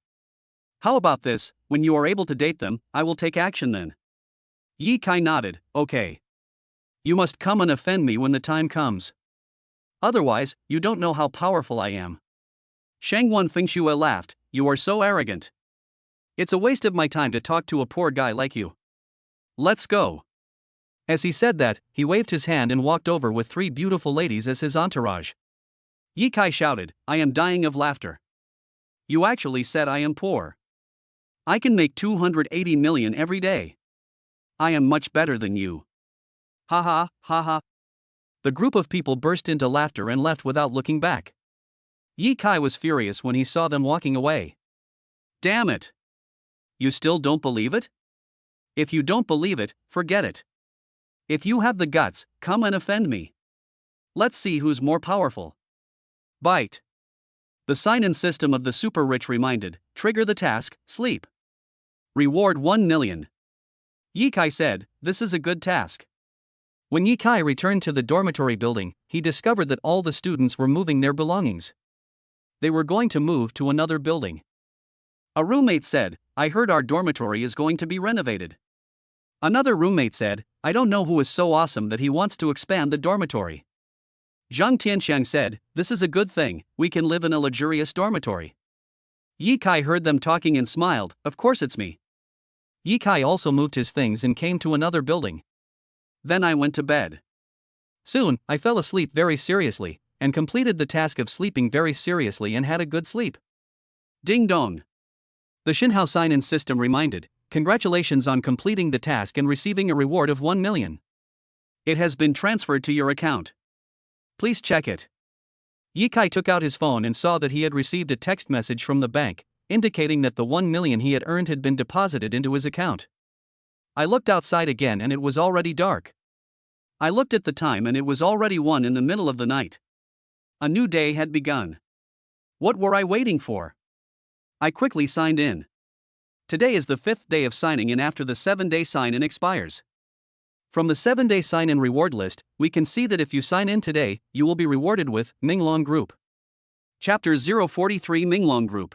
How about this, when you are able to date them, I will take action then. Yi Kai nodded, okay. You must come and offend me when the time comes. Otherwise, you don't know how powerful I am. Shangguan Fingxue laughed, you are so arrogant. It's a waste of my time to talk to a poor guy like you. Let's go. As he said that, he waved his hand and walked over with 3 beautiful ladies as his entourage. Yi Kai shouted, I am dying of laughter. You actually said I am poor. I can make 280 million every day. I am much better than you. Ha ha, ha ha. The group of people burst into laughter and left without looking back. Yi Kai was furious when he saw them walking away. Damn it! You still don't believe it? If you don't believe it, forget it. If you have the guts, come and offend me. Let's see who's more powerful. Bite. The sign-in system of the super rich reminded, trigger the task, sleep. Reward 1 million. Yi Kai said, this is a good task. When Yi Kai returned to the dormitory building, he discovered that all the students were moving their belongings. They were going to move to another building. A roommate said, I heard our dormitory is going to be renovated. Another roommate said, I don't know who is so awesome that he wants to expand the dormitory. Zhang Tianxiang said, this is a good thing, we can live in a luxurious dormitory. Yi Kai heard them talking and smiled, of course it's me. Yi Kai also moved his things and came to another building. Then I went to bed. Soon, I fell asleep very seriously, and completed the task of sleeping very seriously and had a good sleep. Ding dong. The Xinhao sign-in system reminded, congratulations on completing the task and receiving a reward of 1 million. It has been transferred to your account. Please check it. Yi Kai took out his phone and saw that he had received a text message from the bank, indicating that the 1 million he had earned had been deposited into his account. I looked outside again and it was already dark. I looked at the time and it was already 1 in the middle of the night. A new day had begun. What were I waiting for? I quickly signed in. Today is the 5th day of signing in after the 7-day sign-in expires. From the 7-day sign-in reward list, we can see that if you sign in today, you will be rewarded with Minglong Group. Chapter 043 Minglong Group.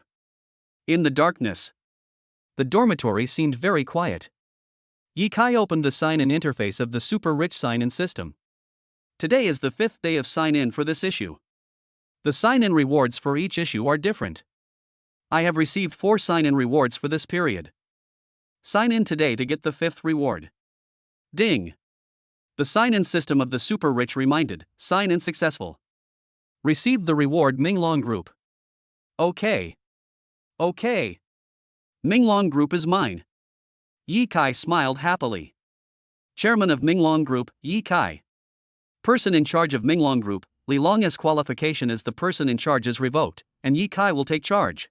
In the darkness. The dormitory seemed very quiet. Yi Kai opened the sign-in interface of the super rich sign-in system. Today is the 5th day of sign-in for this issue. The sign-in rewards for each issue are different. I have received 4 sign-in rewards for this period. Sign in today to get the 5th reward. Ding. The sign-in system of the super rich reminded, sign in successful. Received the reward Minglong Group. Okay. Okay. Minglong Group is mine. Yi Kai smiled happily. Chairman of Minglong Group, Yi Kai. Person in charge of Minglong Group, Li Long's qualification as the person in charge is revoked, and Yi Kai will take charge.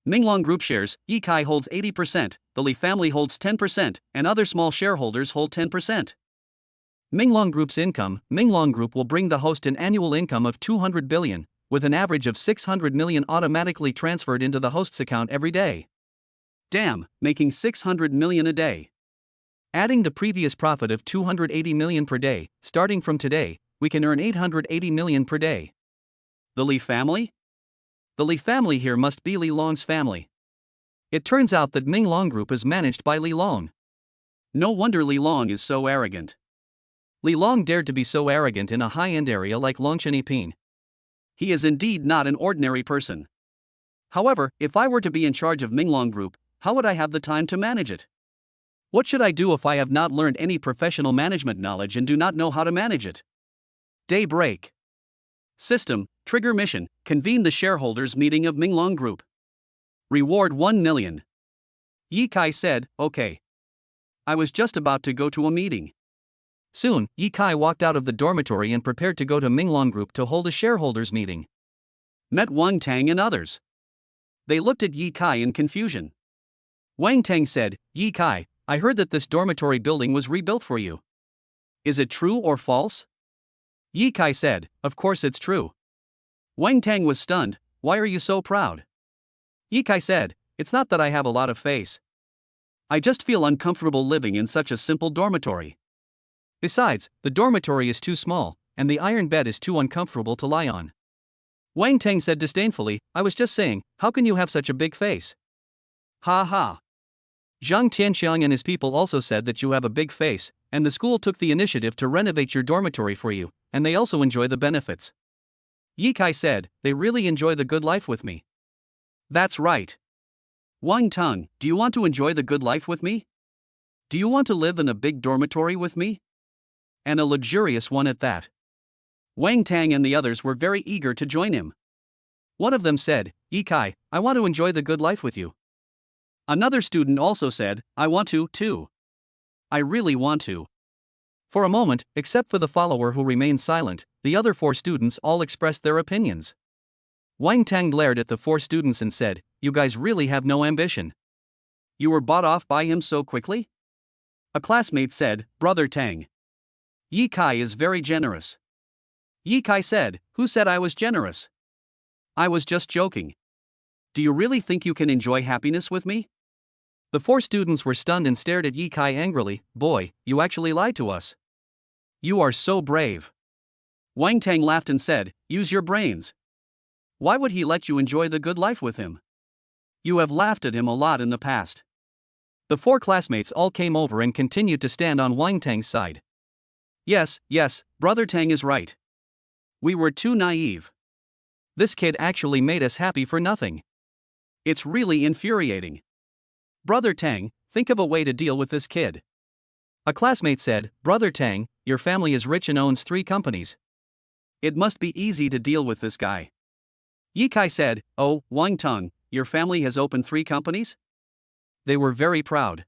Minglong Group shares, Yi Kai holds 80%, the Li family holds 10%, and other small shareholders hold 10%. Minglong Group's income, Minglong Group will bring the host an annual income of 200 billion, with an average of 600 million automatically transferred into the host's account every day. Damn, making 600 million a day. Adding the previous profit of 280 million per day, starting from today, we can earn 880 million per day. The Li family? The Li family here must be Li Long's family. It turns out that Minglong Group is managed by Li Long. No wonder Li Long is so arrogant. Li Long dared to be so arrogant in a high-end area like Longchenipin. He is indeed not an ordinary person. However, if I were to be in charge of Minglong Group, how would I have the time to manage it? What should I do if I have not learned any professional management knowledge and do not know how to manage it? Daybreak. System, trigger mission, convene the shareholders meeting of Minglong Group. Reward 1 million. Yi Kai said, okay. I was just about to go to a meeting. Soon, Yi Kai walked out of the dormitory and prepared to go to Minglong Group to hold a shareholders meeting. Met Wang Tang and others. They looked at Yi Kai in confusion. Wang Tang said, Yi Kai, I heard that this dormitory building was rebuilt for you. Is it true or false? Yi Kai said, of course it's true. Wang Tang was stunned, why are you so proud? Yi Kai said, it's not that I have a lot of face. I just feel uncomfortable living in such a simple dormitory. Besides, the dormitory is too small, and the iron bed is too uncomfortable to lie on. Wang Tang said disdainfully, I was just saying, how can you have such a big face? Ha ha. Zhang Tianxiang and his people also said that you have a big face, and the school took the initiative to renovate your dormitory for you, and they also enjoy the benefits. Yi Kai said, they really enjoy the good life with me. That's right. Wang Tang, do you want to enjoy the good life with me? Do you want to live in a big dormitory with me? And a luxurious one at that. Wang Tang and the others were very eager to join him. One of them said, Yi Kai, I want to enjoy the good life with you. Another student also said, I want to, too. I really want to. For a moment, except for the follower who remained silent, the other 4 students all expressed their opinions. Wang Tang glared at the 4 students and said, you guys really have no ambition. You were bought off by him so quickly? A classmate said, Brother Tang. Yi Kai is very generous. Yi Kai said, who said I was generous? I was just joking. Do you really think you can enjoy happiness with me? The four students were stunned and stared at Yi Kai angrily. Boy, you actually lied to us. You are so brave. Wang Tang laughed and said, use your brains. Why would he let you enjoy the good life with him? You have laughed at him a lot in the past. The four classmates all came over and continued to stand on Wang Tang's side. Yes, Brother Tang is right. We were too naive. This kid actually made us happy for nothing. It's really infuriating. Brother Tang, think of a way to deal with this kid. A classmate said, Brother Tang, your family is rich and owns 3 companies. It must be easy to deal with this guy. Yi Kai said, oh, Wang Tang, your family has opened 3 companies? They were very proud.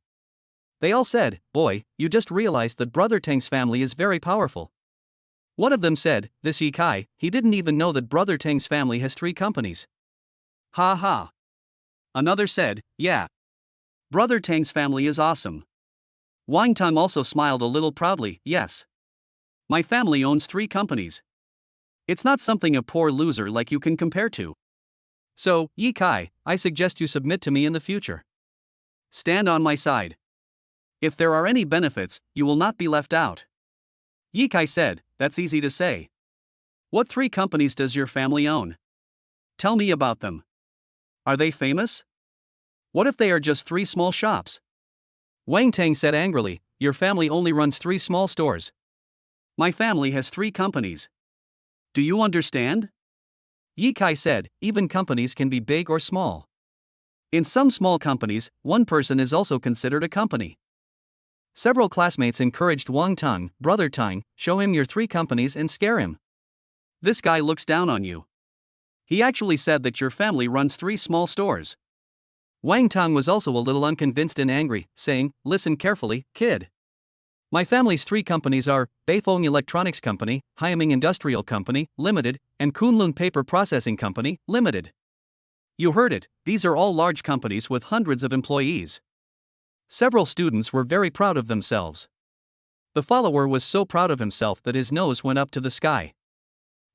They all said, boy, you just realized that Brother Tang's family is very powerful. One of them said, this Yi Kai, he didn't even know that Brother Tang's family has 3 companies. Ha ha. Another said, yeah. Brother Tang's family is awesome. Wang Tang also smiled a little proudly, yes. My family owns 3 companies. It's not something a poor loser like you can compare to. So, Yi Kai, I suggest you submit to me in the future. Stand on my side. If there are any benefits, you will not be left out. Yi Kai said, that's easy to say. What 3 companies does your family own? Tell me about them. Are they famous? What if they are just 3 small shops? Wang Tang said angrily, your family only runs 3 small stores. My family has 3 companies. Do you understand? Yi Kai said, even companies can be big or small. In some small companies, one person is also considered a company. Several classmates encouraged Wang Tang, Brother Tang, show him your 3 companies and scare him. This guy looks down on you. He actually said that your family runs 3 small stores. Wang Tang was also a little unconvinced and angry, saying, listen carefully, kid. My family's 3 companies are Beifeng Electronics Company, Hyoming Industrial Company, Limited, and Kunlun Paper Processing Company, Limited. You heard it, these are all large companies with hundreds of employees. Several students were very proud of themselves. The follower was so proud of himself that his nose went up to the sky.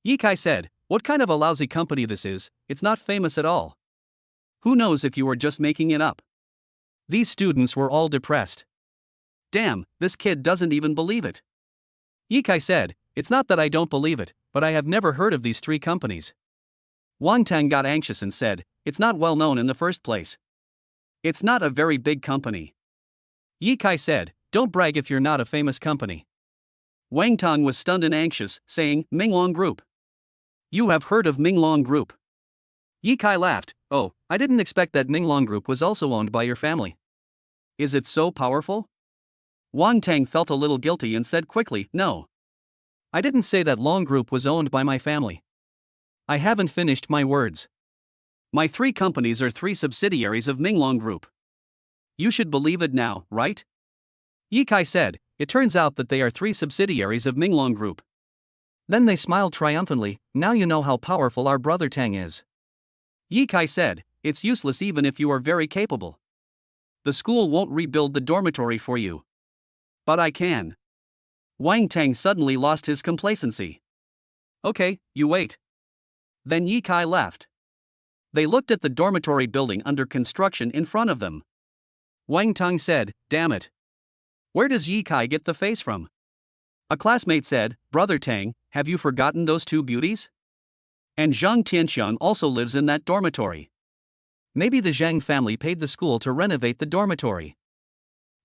Yi Kai said, what kind of a lousy company this is, it's not famous at all. Who knows if you are just making it up? These students were all depressed. Damn, this kid doesn't even believe it. Yi Kai said, it's not that I don't believe it, but I have never heard of these 3 companies. Wang Tang got anxious and said, it's not well known in the first place. It's not a very big company. Yi Kai said, don't brag if you're not a famous company. Wang Tang was stunned and anxious, saying, Minglong Group. You have heard of Minglong Group. Yi Kai laughed, oh, I didn't expect that Minglong Group was also owned by your family. Is it so powerful? Wang Tang felt a little guilty and said quickly, no. I didn't say that Long Group was owned by my family. I haven't finished my words. My 3 companies are 3 subsidiaries of Minglong Group. You should believe it now, right? Yi Kai said, it turns out that they are 3 subsidiaries of Minglong Group. Then they smiled triumphantly, now you know how powerful our brother Tang is. Yi Kai said, it's useless even if you are very capable. The school won't rebuild the dormitory for you. But I can. Wang Tang suddenly lost his complacency. Okay, you wait. Then Yi Kai left. They looked at the dormitory building under construction in front of them. Wang Tang said, damn it. Where does Yi Kai get the face from? A classmate said, Brother Tang, have you forgotten those 2 beauties? And Zhang Tianxiang also lives in that dormitory. Maybe the Zhang family paid the school to renovate the dormitory.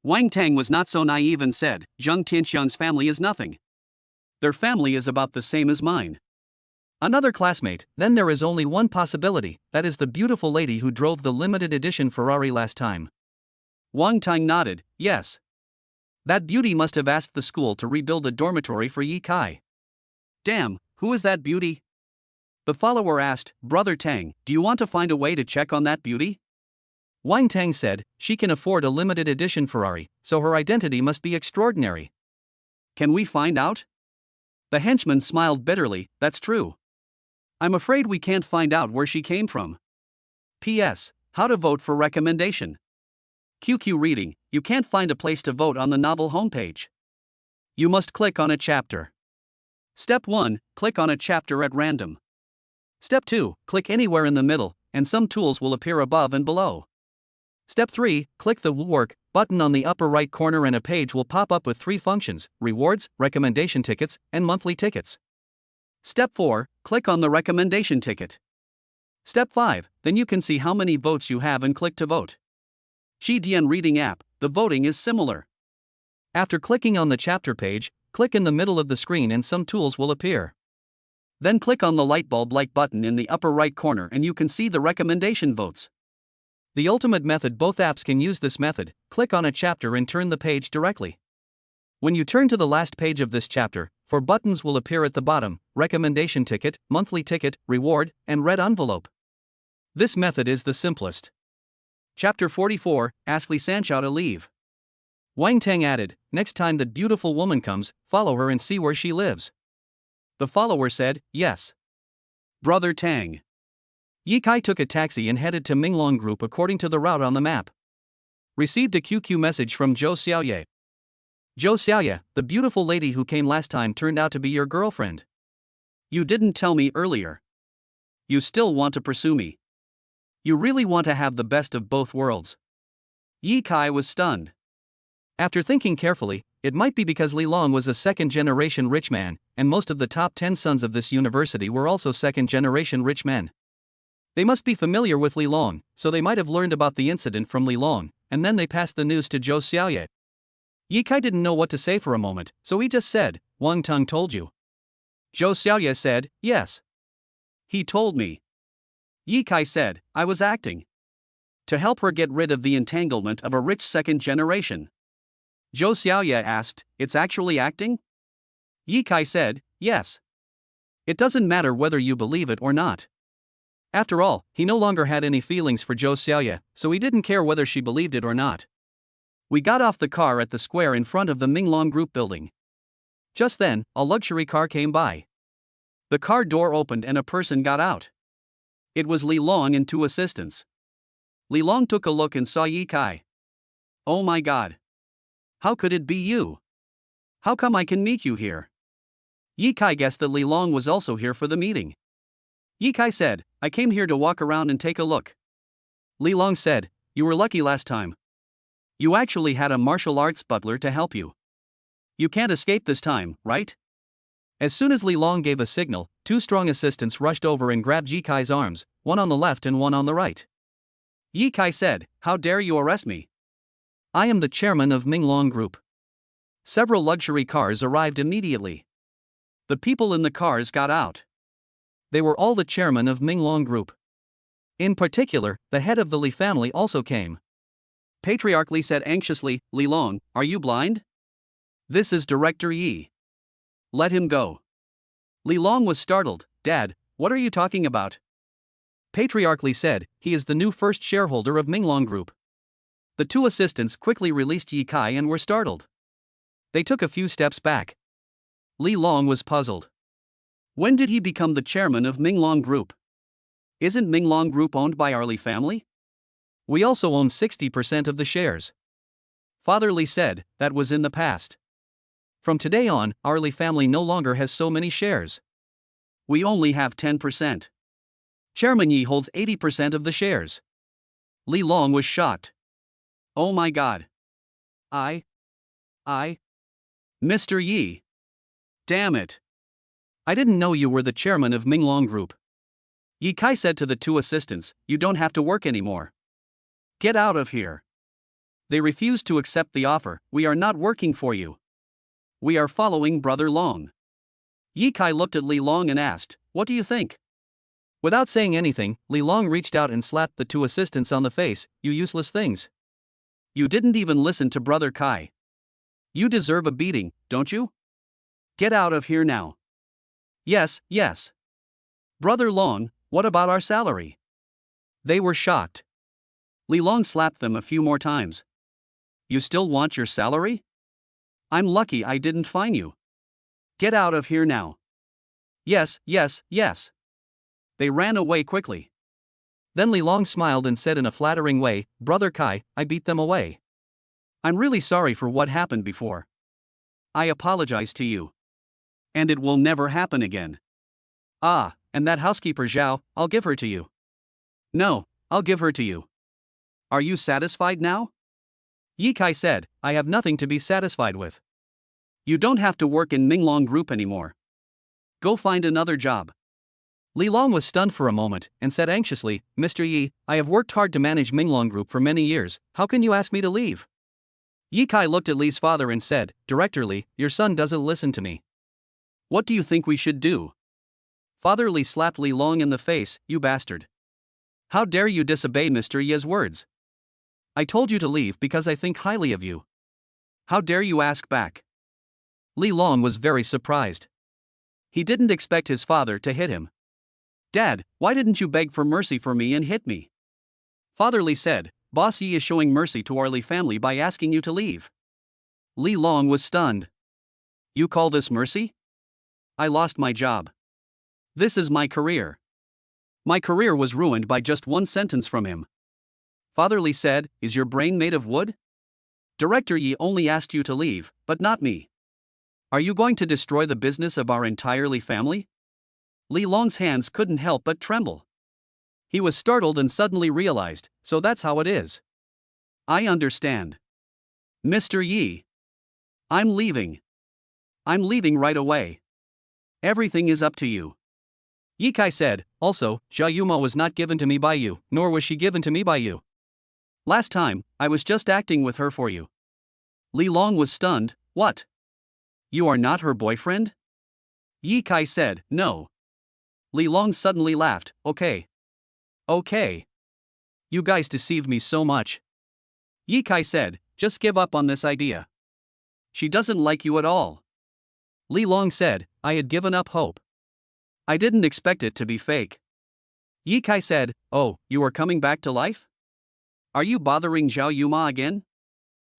Wang Tang was not so naive and said, Zhang Tianxiang's family is nothing. Their family is about the same as mine. Another classmate, then there is only one possibility, that is the beautiful lady who drove the limited edition Ferrari last time. Wang Tang nodded, yes. That beauty must have asked the school to rebuild a dormitory for Yi Kai. Damn, who is that beauty? The follower asked, Brother Tang, do you want to find a way to check on that beauty? Wang Tang said, she can afford a limited edition Ferrari, so her identity must be extraordinary. Can we find out? The henchman smiled bitterly, that's true. I'm afraid we can't find out where she came from. P.S. How to vote for recommendation. QQ reading, you can't find a place to vote on the novel homepage. You must click on a chapter. Step 1, click on a chapter at random. Step 2. Click anywhere in the middle, and some tools will appear above and below. Step 3. Click the Work button on the upper right corner and a page will pop up with 3 functions: rewards, recommendation tickets, and monthly tickets. Step 4. Click on the recommendation ticket. Step 5. Then you can see how many votes you have and click to vote. Shidian Reading app, the voting is similar. After clicking on the chapter page, click in the middle of the screen and some tools will appear. Then click on the light bulb like button in the upper right corner and you can see the recommendation votes. The ultimate method, both apps can use this method. Click on a chapter and turn the page directly. When you turn to the last page of this chapter, 4 buttons will appear at the bottom: recommendation ticket, monthly ticket, reward, and red envelope. This method is the simplest. Chapter 44, Ask Li Sanchao to leave. Wang Tang added, next time that beautiful woman comes, follow her and see where she lives. The follower said, yes. Brother Tang. Yi Kai took a taxi and headed to Minglong Group according to the route on the map. Received a QQ message from Zhou Xiaoye. Zhou Xiaoye, the beautiful lady who came last time turned out to be your girlfriend. You didn't tell me earlier. You still want to pursue me. You really want to have the best of both worlds. Yi Kai was stunned. After thinking carefully, it might be because Li Long was a second-generation rich man, and most of the top 10 sons of this university were also second-generation rich men. They must be familiar with Li Long, so they might have learned about the incident from Li Long, and then they passed the news to Zhou Xiaoye. Yi Kai didn't know what to say for a moment, so he just said, Wang Tang told you. Zhou Xiaoye said, yes. He told me. Yi Kai said, I was acting. To help her get rid of the entanglement of a rich second generation. Zhou Xiaoye asked, it's actually acting? Yi Kai said, yes. It doesn't matter whether you believe it or not. After all, he no longer had any feelings for Zhou Xiaoye, so he didn't care whether she believed it or not. We got off the car at the square in front of the Minglong Group building. Just then, a luxury car came by. The car door opened and a person got out. It was Li Long and 2 assistants. Li Long took a look and saw Yi Kai. Oh my god. How could it be you? How come I can meet you here? Yi Kai guessed that Li Long was also here for the meeting. Yi Kai said, I came here to walk around and take a look. Li Long said, you were lucky last time. You actually had a martial arts butler to help you. You can't escape this time, right? As soon as Li Long gave a signal, 2 strong assistants rushed over and grabbed Yi Kai's arms, one on the left and one on the right. Yi Kai said, how dare you arrest me? I am the chairman of Minglong Group. Several luxury cars arrived immediately. The people in the cars got out. They were all the chairman of Minglong Group. In particular, the head of the Li family also came. Patriarch Li said anxiously, Li Long, are you blind? This is Director Yi. Let him go. Li Long was startled. Dad, what are you talking about? Patriarch Li said, he is the new first shareholder of Minglong Group. The 2 assistants quickly released Yi Kai and were startled. They took a few steps back. Li Long was puzzled. When did he become the chairman of Minglong Group? Isn't Minglong Group owned by our Li family? We also own 60% of the shares. Father Li said, that was in the past. From today on, our Li family no longer has so many shares. We only have 10%. Chairman Yi holds 80% of the shares. Li Long was shocked. Oh my god. Mr. Yi. Damn it. I didn't know you were the chairman of Minglong Group. Yi Kai said to the 2 assistants, you don't have to work anymore. Get out of here. They refused to accept the offer. We are not working for you. We are following Brother Long. Yi Kai looked at Li Long and asked, what do you think? Without saying anything, Li Long reached out and slapped the 2 assistants on the face. You useless things. You didn't even listen to Brother Kai. You deserve a beating, don't you? Get out of here now. Yes. Brother Long, what about our salary? They were shocked. Li Long slapped them a few more times. You still want your salary? I'm lucky I didn't fine you. Get out of here now. Yes. They ran away quickly. Then Li Long smiled and said in a flattering way, Brother Kai, I beat them away. I'm really sorry for what happened before. I apologize to you. And it will never happen again. And and that housekeeper Zhao, I'll give her to you. No, I'll give her to you. Are you satisfied now? Ye Kai said, I have nothing to be satisfied with. You don't have to work in Minglong Group anymore. Go find another job. Li Long was stunned for a moment and said anxiously, Mr. Yi, I have worked hard to manage Minglong Group for many years, how can you ask me to leave? Ye Kai looked at Li's father and said, Director Li, your son doesn't listen to me. What do you think we should do? Father Li slapped Li Long in the face, you bastard. How dare you disobey Mr. Ye's words? I told you to leave because I think highly of you. How dare you ask back? Li Long was very surprised. He didn't expect his father to hit him. Dad, why didn't you beg for mercy for me and hit me? Father Li said, Boss Yi is showing mercy to our Li family by asking you to leave. Li Long was stunned. You call this mercy? I lost my job. This is my career. My career was ruined by just one sentence from him. Father Li said, Is your brain made of wood? Director Yi only asked you to leave, but not me. Are you going to destroy the business of our entire Li family? Li Long's hands couldn't help but tremble. He was startled and suddenly realized, so that's how it is. I understand. Mr. Yi. I'm leaving. I'm leaving right away. Everything is up to you. Ye Kai said, also, Xia Yuma was not given to me by you, nor was she given to me by you. Last time, I was just acting with her for you. Li Long was stunned, what? You are not her boyfriend? Ye Kai said, no. Li Long suddenly laughed, okay. Okay. You guys deceived me so much. Ye Kai said, just give up on this idea. She doesn't like you at all. Li Long said, I had given up hope. I didn't expect it to be fake. Ye Kai said, oh, you are coming back to life? Are you bothering Zhao Yuma again?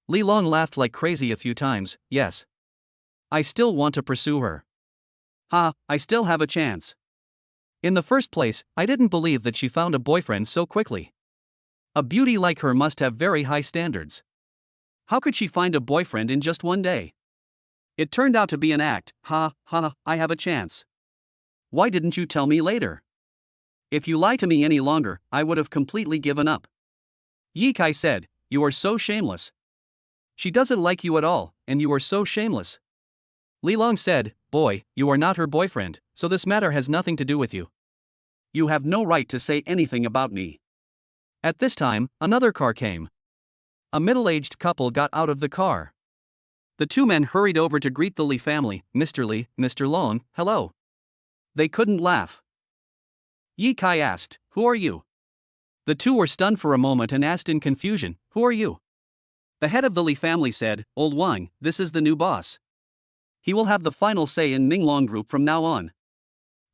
Li Long laughed like crazy a few times, yes. I still want to pursue her. Ha, I still have a chance. In the first place, I didn't believe that she found a boyfriend so quickly. A beauty like her must have very high standards. How could she find a boyfriend in just one day? It turned out to be an act, ha, I have a chance. Why didn't you tell me later? If you lie to me any longer, I would have completely given up. Ye Kai said, you are so shameless. She doesn't like you at all, and you are so shameless. Li Long said, boy, you are not her boyfriend, so this matter has nothing to do with you. You have no right to say anything about me. At this time, another car came. A middle-aged couple got out of the car. The two men hurried over to greet the Li family, Mr. Li, Mr. Long, hello. They couldn't laugh. Ye Kai asked, who are you? The two were stunned for a moment and asked in confusion, who are you? The head of the Li family said, Old Wang, this is the new boss. He will have the final say in Minglong Group from now on.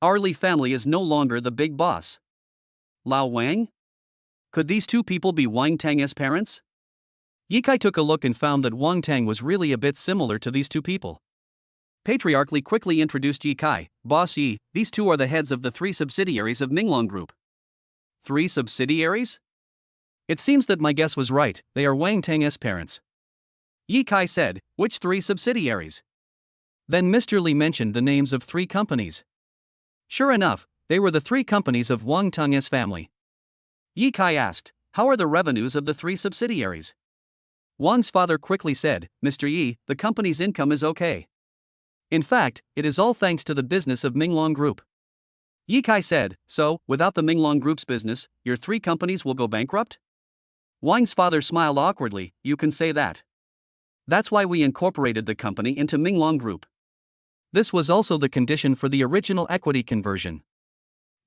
Our Li family is no longer the big boss. Lao Wang? Could these two people be Wang Tang's parents? Ye Kai took a look and found that Wang Tang was really a bit similar to these two people. Patriarch Li quickly introduced Ye Kai, Boss Yi, these two are the heads of the 3 subsidiaries of Minglong Group. 3 subsidiaries? It seems that my guess was right, they are Wang Tang's parents. Ye Kai said, which 3 subsidiaries? Then Mr. Li mentioned the names of 3 companies. Sure enough, they were the 3 companies of Wang Tang's family. Ye Kai asked, how are the revenues of the 3 subsidiaries? Wang's father quickly said, Mr. Yi, the company's income is okay. In fact, it is all thanks to the business of Minglong Group. Ye Kai said, so, without the Minglong Group's business, your 3 companies will go bankrupt? Wang's father smiled awkwardly, you can say that. That's why we incorporated the company into Minglong Group. This was also the condition for the original equity conversion.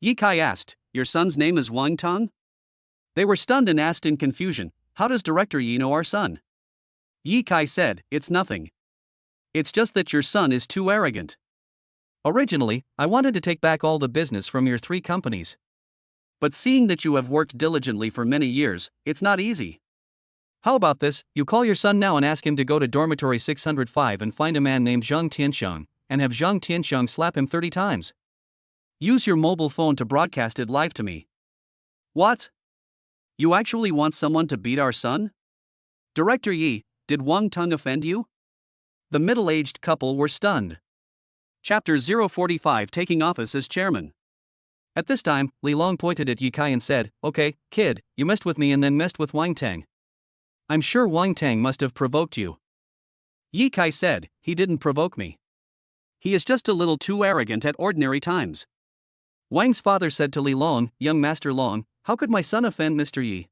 Ye Kai asked, your son's name is Wang Tang? They were stunned and asked in confusion, how does Director Yi know our son? Ye Kai said, it's nothing. It's just that your son is too arrogant. Originally, I wanted to take back all the business from your 3 companies. But seeing that you have worked diligently for many years, it's not easy. How about this, you call your son now and ask him to go to dormitory 605 and find a man named Zhang Tianxiang, and have Zhang Tianxiang slap him 30 times. Use your mobile phone to broadcast it live to me. What? You actually want someone to beat our son? Director Yi, did Wang Tang offend you? The middle-aged couple were stunned. Chapter 045 Taking Office as Chairman. At this time, Li Long pointed at Ye Kai and said, "Okay, kid, you messed with me and then messed with Wang Tang. I'm sure Wang Tang must have provoked you." Ye Kai said, "He didn't provoke me. He is just a little too arrogant at ordinary times." Wang's father said to Li Long, "Young Master Long, how could my son offend Mr. Yi?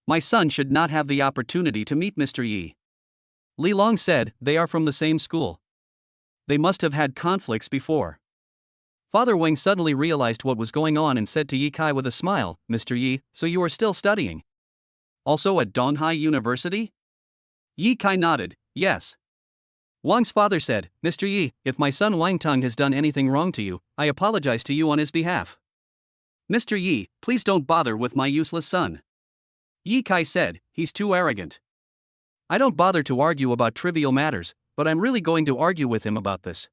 My son should not have the opportunity to meet Mr. Yi." Li Long said, "They are from the same school. They must have had conflicts before." Father Wang suddenly realized what was going on and said to Ye Kai with a smile, "Mr. Yi, so you are still studying? Also at Donghai University?" Ye Kai nodded, "Yes." Wang's father said, "Mr. Yi, if my son Wang Tang has done anything wrong to you, I apologize to you on his behalf. Mr. Yi, please don't bother with my useless son." Ye Kai said, "He's too arrogant. I don't bother to argue about trivial matters, but I'm really going to argue with him about this.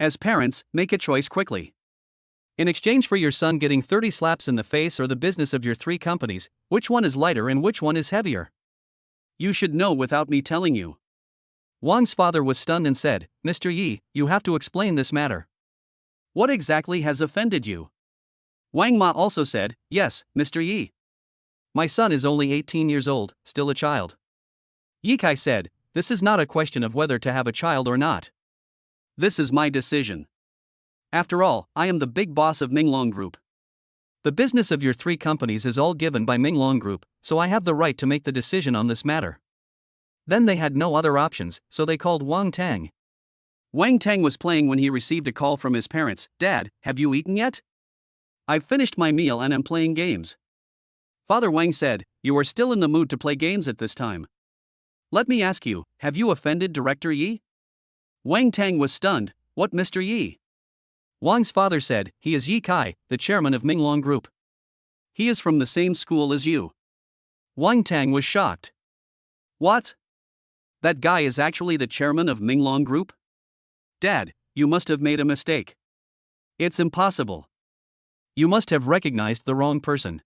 As parents, make a choice quickly. In exchange for your son getting 30 slaps in the face or the business of your 3 companies, which one is lighter and which one is heavier? You should know without me telling you." Wang's father was stunned and said, "Mr. Yi, you have to explain this matter. What exactly has offended you?" Wang Ma also said, "Yes, Mr. Yi. My son is only 18 years old, still a child." Ye Kai said, "This is not a question of whether to have a child or not. This is my decision. After all, I am the big boss of Minglong Group. The business of your 3 companies is all given by Minglong Group, so I have the right to make the decision on this matter." Then they had no other options, so they called Wang Tang. Wang Tang was playing when he received a call from his parents. "Dad, have you eaten yet? I've finished my meal and am playing games." Father Wang said, "You are still in the mood to play games at this time. Let me ask you, have you offended Director Yi?" Wang Tang was stunned. "What, Mr. Yi?" Wang's father said, "He is Ye Kai, the chairman of Minglong Group. He is from the same school as you." Wang Tang was shocked. "What? That guy is actually the chairman of Minglong Group? Dad, you must have made a mistake. It's impossible. You must have recognized the wrong person."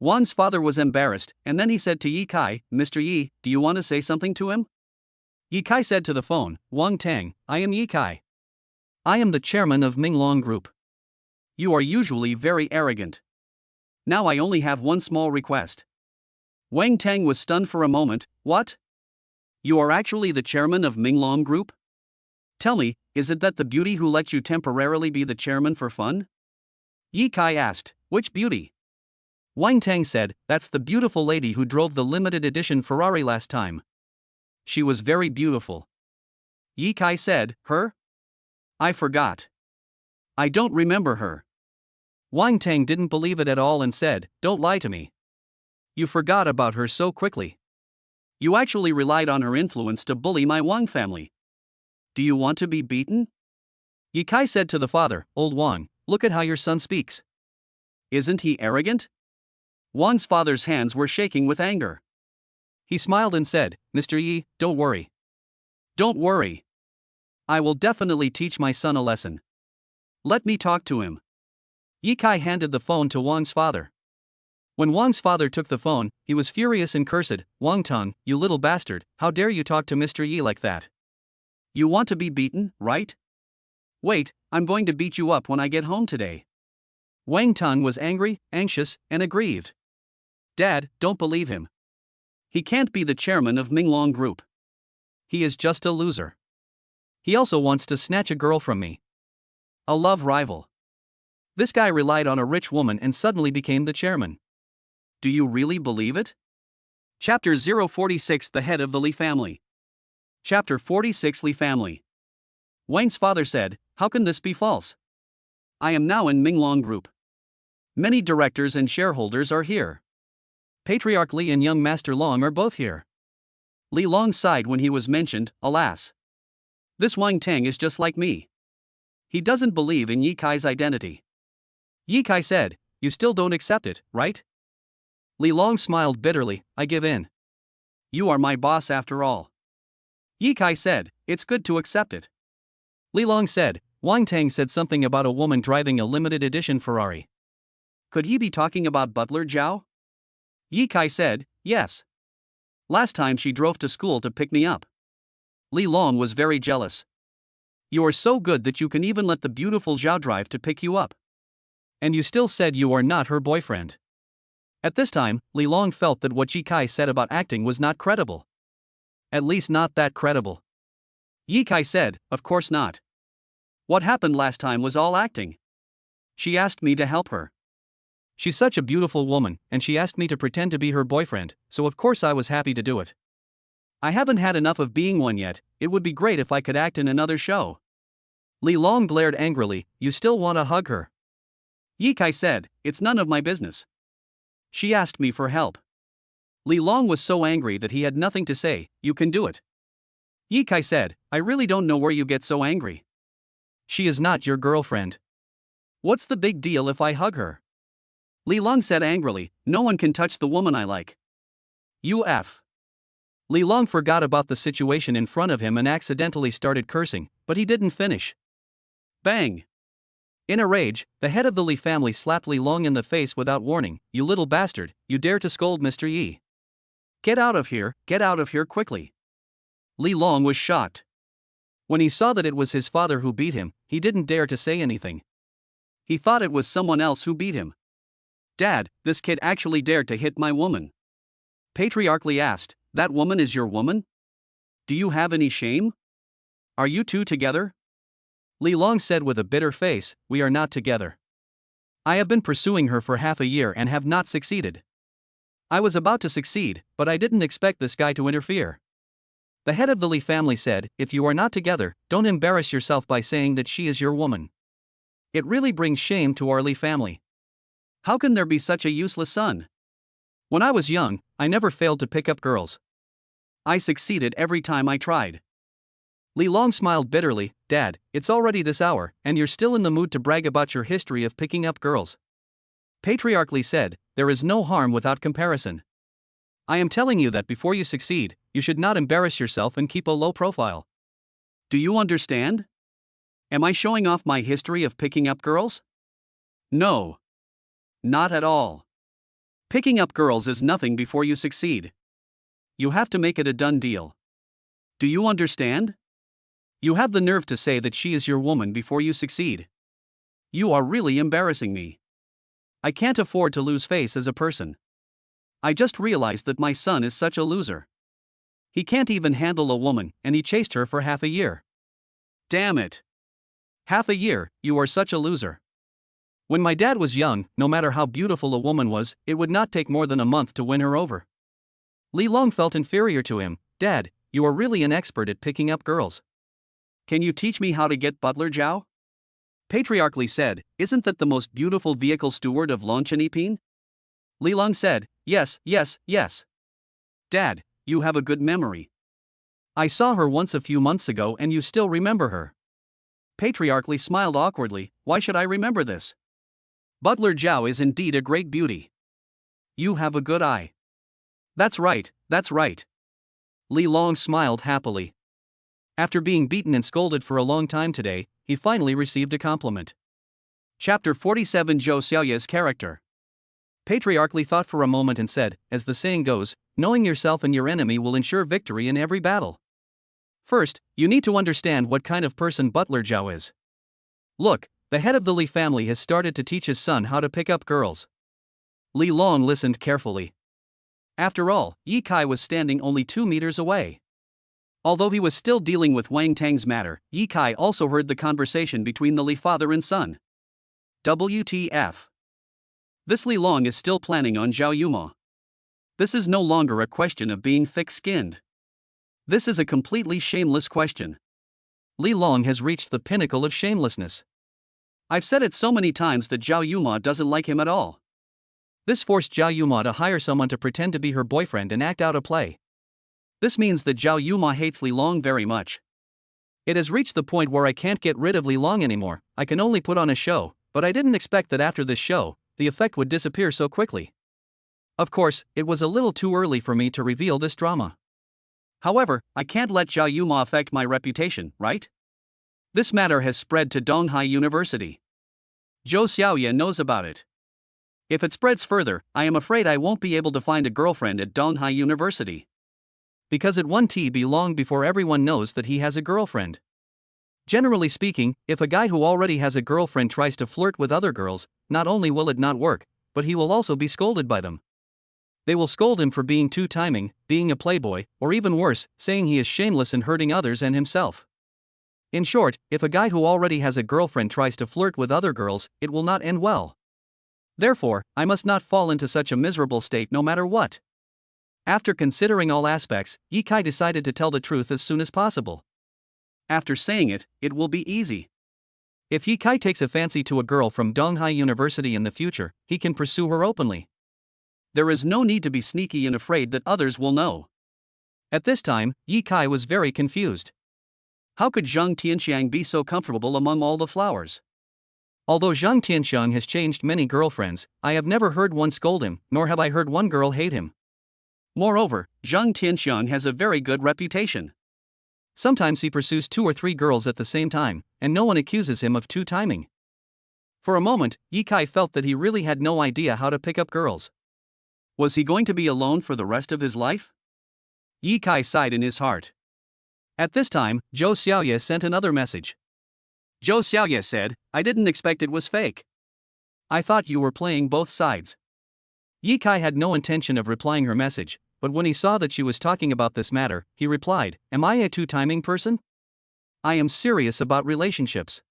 Wang's father was embarrassed, and then he said to Ye Kai, "Mr. Yi, do you want to say something to him?" Ye Kai said to the phone, "Wang Tang, I am Ye Kai. I am the chairman of Minglong Group. You are usually very arrogant. Now I only have one small request." Wang Tang was stunned for a moment. "What? You are actually the chairman of Minglong Group? Tell me, is it that the beauty who let you temporarily be the chairman for fun?" Ye Kai asked, "Which beauty?" Wang Tang said, "That's the beautiful lady who drove the limited edition Ferrari last time. She was very beautiful." Ye Kai said, "Her? I forgot. I don't remember her." Wang Tang didn't believe it at all and said, "Don't lie to me. You forgot about her so quickly. You actually relied on her influence to bully my Wang family. Do you want to be beaten?" Ye Kai said to the father, "Old Wang, look at how your son speaks. Isn't he arrogant?" Wang's father's hands were shaking with anger. He smiled and said, "Mr. Yi, don't worry. Don't worry. I will definitely teach my son a lesson. Let me talk to him." Ye Kai handed the phone to Wang's father. When Wang's father took the phone, he was furious and cursed, "Wang Tang, you little bastard, how dare you talk to Mr. Yi like that? You want to be beaten, right? Wait, I'm going to beat you up when I get home today." Wang Tang was angry, anxious, and aggrieved. "Dad, don't believe him. He can't be the chairman of Minglong Group. He is just a loser. He also wants to snatch a girl from me. A love rival. This guy relied on a rich woman and suddenly became the chairman. Do you really believe it?" Chapter 046 The Head of the Li Family. Chapter 46 Li Family. Wang's father said, "How can this be false? I am now in Minglong Group. Many directors and shareholders are here. Patriarch Li and young Master Long are both here." Li Long sighed when he was mentioned. "Alas. This Wang Tang is just like me. He doesn't believe in Ye Kai's identity." Ye Kai said, "You still don't accept it, right?" Li Long smiled bitterly, "I give in. You are my boss after all." Ye Kai said, "It's good to accept it." Li Long said, "Wang Tang said something about a woman driving a limited edition Ferrari. Could he be talking about Butler Zhao?" Ye Kai said, "Yes. Last time she drove to school to pick me up." Li Long was very jealous. "You are so good that you can even let the beautiful Zhao drive to pick you up. And you still said you are not her boyfriend. At this time, Li Long felt that what Yi Kai said about acting was not credible. At least not that credible. Yi Kai said, of course not. What happened last time was all acting. She asked me to help her. She's such a beautiful woman, and she asked me to pretend to be her boyfriend, so of course I was happy to do it. I haven't had enough of being one yet. It would be great if I could act in another show. Li Long glared angrily. You still want to hug her? Yi Kai said, it's none of my business. She asked me for help. Li Long was so angry that he had nothing to say. You can do it. Yi Kai said, I really don't know where you get so angry. She is not your girlfriend. What's the big deal if I hug her? Li Long said angrily, no one can touch the woman I like. UF. Li Long forgot about the situation in front of him and accidentally started cursing, but he didn't finish. Bang! In a rage, the head of the Li family slapped Li Long in the face without warning. You little bastard, you dare to scold Mr. Yi. Get out of here quickly. Li Long was shocked. When he saw that it was his father who beat him, he didn't dare to say anything. He thought it was someone else who beat him. Dad, this kid actually dared to hit my woman. Patriarchally asked, that woman is your woman? Do you have any shame? Are you two together? Li Long said with a bitter face, we are not together. I have been pursuing her for half a year and have not succeeded. I was about to succeed, but I didn't expect this guy to interfere. The head of the Li family said, if you are not together, don't embarrass yourself by saying that she is your woman. It really brings shame to our Li family. How can there be such a useless son? When I was young, I never failed to pick up girls. I succeeded every time I tried. Li Long smiled bitterly, Dad, it's already this hour, and you're still in the mood to brag about your history of picking up girls. Patriarchally said, there is no harm without comparison. I am telling you that before you succeed, you should not embarrass yourself and keep a low profile. Do you understand? Am I showing off my history of picking up girls? No. Not at all. Picking up girls is nothing before you succeed. You have to make it a done deal. Do you understand? You have the nerve to say that she is your woman before you succeed. You are really embarrassing me. I can't afford to lose face as a person. I just realized that my son is such a loser. He can't even handle a woman, and he chased her for half a year. Damn it. Half a year, you are such a loser. When my dad was young, no matter how beautiful a woman was, it would not take more than a month to win her over. Li Long felt inferior to him. Dad, you are really an expert at picking up girls. Can you teach me how to get Butler Zhao? Patriarchally said, isn't that the most beautiful vehicle steward of Longchenipine? Li Long said, yes. Dad, you have a good memory. I saw her once a few months ago and you still remember her. Patriarchally smiled awkwardly, why should I remember this? Butler Zhao is indeed a great beauty. You have a good eye. That's right. Li Long smiled happily. After being beaten and scolded for a long time today, he finally received a compliment. Chapter 47 Zhou Xiaoya's character. Patriarchally thought for a moment and said, as the saying goes, knowing yourself and your enemy will ensure victory in every battle. First, you need to understand what kind of person Butler Zhao is. Look, the head of the Li family has started to teach his son how to pick up girls. Li Long listened carefully. After all, Yi Kai was standing only 2 meters away. Although he was still dealing with Wang Tang's matter, Yi Kai also heard the conversation between the Li father and son. WTF. This Li Long is still planning on Zhao Yuma. This is no longer a question of being thick-skinned. This is a completely shameless question. Li Long has reached the pinnacle of shamelessness. I've said it so many times that Zhao Yuma doesn't like him at all. This forced Zhao Yuma to hire someone to pretend to be her boyfriend and act out a play. This means that Zhao Yuma hates Li Long very much. It has reached the point where I can't get rid of Li Long anymore. I can only put on a show, but I didn't expect that after this show, the effect would disappear so quickly. Of course, it was a little too early for me to reveal this drama. However, I can't let Zhao Yuma affect my reputation, right? This matter has spread to Donghai University. Zhou Xiaoya knows about it. If it spreads further, I am afraid I won't be able to find a girlfriend at Donghai University. Because it won't be long before everyone knows that he has a girlfriend. Generally speaking, if a guy who already has a girlfriend tries to flirt with other girls, not only will it not work, but he will also be scolded by them. They will scold him for being too timing, being a playboy, or even worse, saying he is shameless and hurting others and himself. In short, if a guy who already has a girlfriend tries to flirt with other girls, it will not end well. Therefore, I must not fall into such a miserable state no matter what. After considering all aspects, Yikai decided to tell the truth as soon as possible. After saying it, it will be easy. If Yikai takes a fancy to a girl from Donghai University in the future, he can pursue her openly. There is no need to be sneaky and afraid that others will know. At this time, Yikai was very confused. How could Zhang Tianxiang be so comfortable among all the flowers? Although Zhang Tianxiang has changed many girlfriends, I have never heard one scold him, nor have I heard one girl hate him. Moreover, Zhang Tianxiang has a very good reputation. Sometimes he pursues 2 or 3 girls at the same time, and no one accuses him of two-timing. For a moment, Yikai felt that he really had no idea how to pick up girls. Was he going to be alone for the rest of his life? Yikai sighed in his heart. At this time, Zhou Xiaoye sent another message. Zhou Xiaoye said, "I didn't expect it was fake. I thought you were playing both sides." Yikai had no intention of replying her message, but when he saw that she was talking about this matter, he replied, "Am I a two-timing person? I am serious about relationships."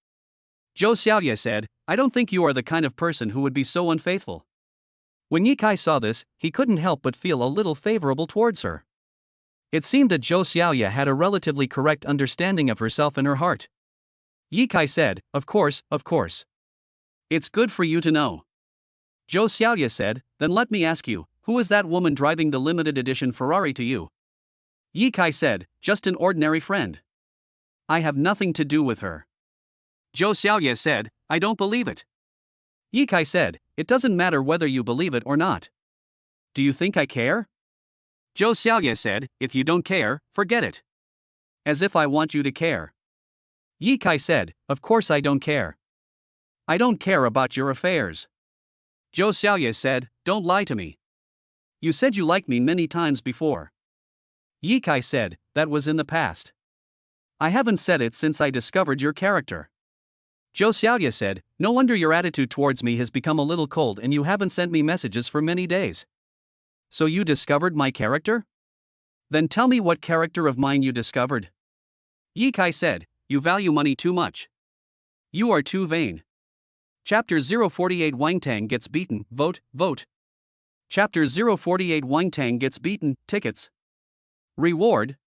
Zhou Xiaoye said, "I don't think you are the kind of person who would be so unfaithful." When Yikai saw this, he couldn't help but feel a little favorable towards her. It seemed that Zhou Xiaoye had a relatively correct understanding of herself in her heart. Yikai said, of course. It's good for you to know." Zhou Xiaoye said, "Then let me ask you, who is that woman driving the limited edition Ferrari to you?" Yikai said, "Just an ordinary friend. I have nothing to do with her." Zhou Xiaoye said, "I don't believe it." Yikai said, "It doesn't matter whether you believe it or not. Do you think I care?" Zhou Xiaoye said, "If you don't care, forget it." As if I want you to care. Yikai said, "Of course I don't care. I don't care about your affairs." Zhou Xiaoye said, "Don't lie to me. You said you liked me many times before." Yikai said, "That was in the past. I haven't said it since I discovered your character." Zhou Xiaoye said, "No wonder your attitude towards me has become a little cold and you haven't sent me messages for many days. So you discovered my character? Then tell me what character of mine you discovered." Yikai said, "You value money too much. You are too vain." Chapter 048 Wang Tang gets beaten, vote. Chapter 048 Wang Tang gets beaten, tickets. Reward.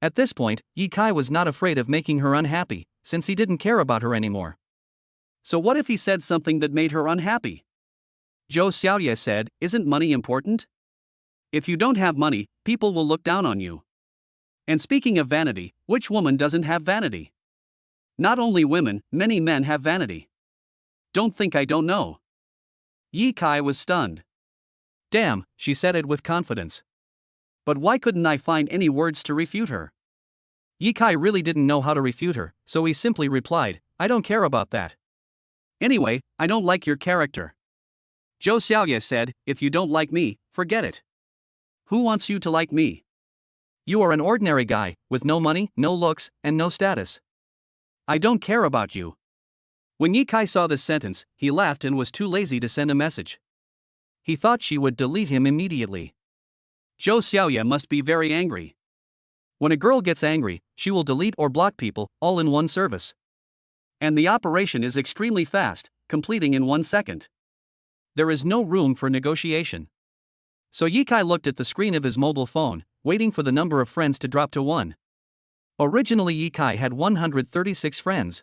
At this point, Yikai was not afraid of making her unhappy, since he didn't care about her anymore. So what if he said something that made her unhappy? Zhou Xiaoye said, "Isn't money important? If you don't have money, people will look down on you. And speaking of vanity, which woman doesn't have vanity? Not only women, many men have vanity. Don't think I don't know." Yikai was stunned. "Damn," she said it with confidence. But why couldn't I find any words to refute her? Yikai really didn't know how to refute her, so he simply replied, "I don't care about that. Anyway, I don't like your character." Zhou Xiaoye said, "If you don't like me, forget it. Who wants you to like me? You are an ordinary guy, with no money, no looks, and no status. I don't care about you." When Yikai saw this sentence, he laughed and was too lazy to send a message. He thought she would delete him immediately. Zhou Xiaoye must be very angry. When a girl gets angry, she will delete or block people, all in one service. And the operation is extremely fast, completing in 1 second. There is no room for negotiation. So Yikai looked at the screen of his mobile phone, waiting for the number of friends to drop to 1. Originally Yikai had 136 friends.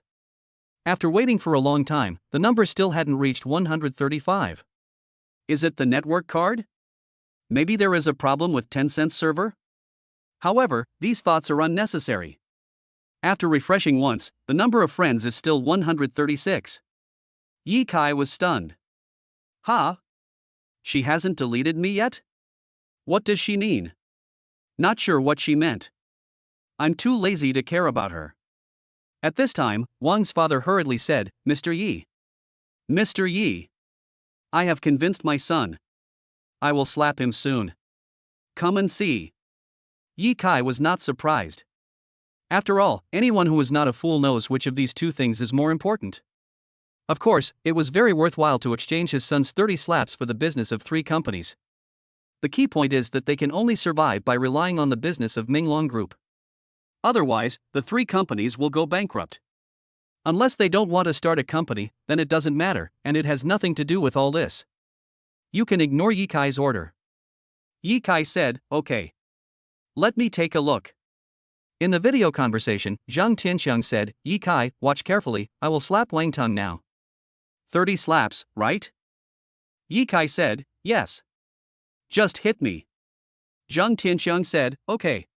After waiting for a long time, the number still hadn't reached 135. Is it the network card? Maybe there is a problem with Tencent's server? However, these thoughts are unnecessary. After refreshing once, the number of friends is still 136. Yikai was stunned. Huh? She hasn't deleted me yet? What does she mean? Not sure what she meant. I'm too lazy to care about her. At this time, Wang's father hurriedly said, "Mr. Yi. Mr. Yi. I have convinced my son. I will slap him soon. Come and see." Yikai was not surprised. After all, anyone who is not a fool knows which of these two things is more important. Of course, it was very worthwhile to exchange his son's 30 slaps for the business of 3 companies. The key point is that they can only survive by relying on the business of Minglong Group. Otherwise, the 3 companies will go bankrupt. Unless they don't want to start a company, then it doesn't matter, and it has nothing to do with all this. You can ignore Ye Kai's order. Ye Kai said, okay. Let me take a look. In the video conversation, Zhang Tianxiang said, Ye Kai, watch carefully, I will slap Wang Tong now. 30 slaps, right? Ye Kai said, yes. Just hit me. Zhang Tianxiang said, okay.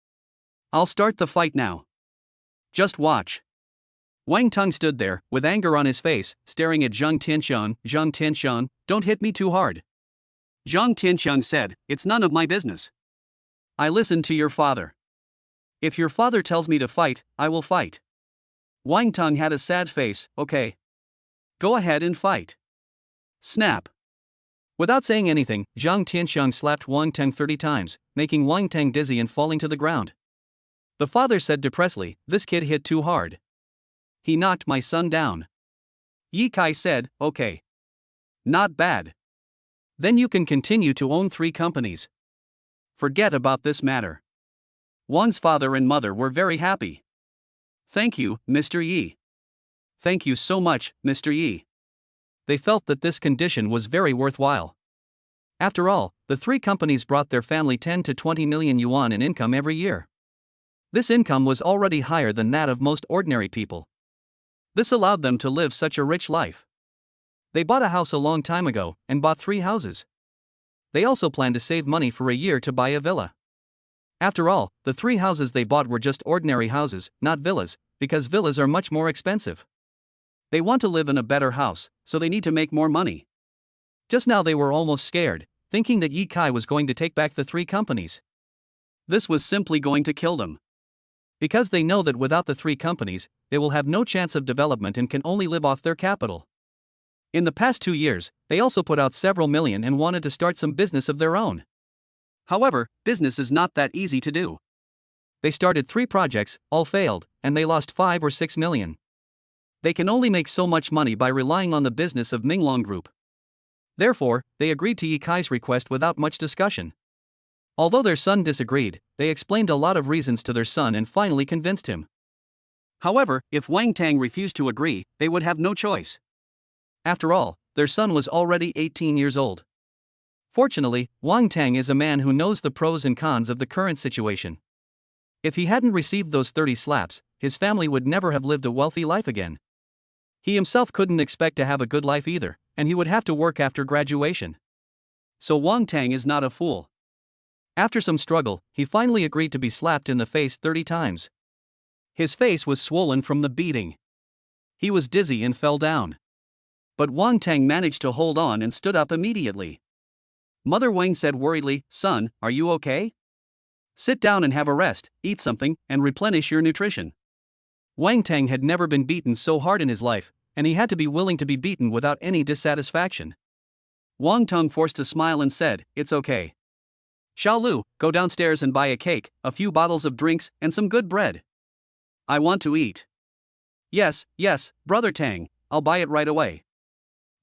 I'll start the fight now. Just watch. Wang Tong stood there, with anger on his face, staring at Zhang Tianxiang. Zhang Tianxiang, don't hit me too hard. Zhang Tianxiang said, it's none of my business. I listen to your father. If your father tells me to fight, I will fight. Wang Tong had a sad face, okay. Go ahead and fight. Snap. Without saying anything, Zhang Tianxiang slapped Wang Tong 30 times, making Wang Tong dizzy and falling to the ground. The father said depressedly, this kid hit too hard. He knocked my son down. Ye Kai said, okay. Not bad. Then you can continue to own 3 companies. Forget about this matter. Wang's father and mother were very happy. Thank you, Mr. Yi. Thank you so much, Mr. Yi. They felt that this condition was very worthwhile. After all, the 3 companies brought their family 10 to 20 million yuan in income every year. This income was already higher than that of most ordinary people. This allowed them to live such a rich life. They bought a house a long time ago, and bought 3 houses. They also planned to save money for a year to buy a villa. After all, the 3 houses they bought were just ordinary houses, not villas, because villas are much more expensive. They want to live in a better house, so they need to make more money. Just now they were almost scared, thinking that Ye Kai was going to take back the 3 companies. This was simply going to kill them. Because they know that without the 3 companies, they will have no chance of development and can only live off their capital. In the past 2 years, they also put out several million and wanted to start some business of their own. However, business is not that easy to do. They started 3 projects, all failed, and they lost 5 or 6 million. They can only make so much money by relying on the business of Minglong Group. Therefore, they agreed to Ye Kai's request without much discussion. Although their son disagreed, they explained a lot of reasons to their son and finally convinced him. However, if Wang Tong refused to agree, they would have no choice. After all, their son was already 18 years old. Fortunately, Wang Tong is a man who knows the pros and cons of the current situation. If he hadn't received those 30 slaps, his family would never have lived a wealthy life again. He himself couldn't expect to have a good life either, and he would have to work after graduation. So Wang Tong is not a fool. After some struggle, he finally agreed to be slapped in the face 30 times. His face was swollen from the beating. He was dizzy and fell down. But Wang Tong managed to hold on and stood up immediately. Mother Wang said worriedly, son, are you okay? Sit down and have a rest, eat something, and replenish your nutrition. Wang Tong had never been beaten so hard in his life, and he had to be willing to be beaten without any dissatisfaction. Wang Tong forced a smile and said, it's okay. Xiao Lu, go downstairs and buy a cake, a few bottles of drinks, and some good bread. I want to eat. Yes, brother Tang, I'll buy it right away.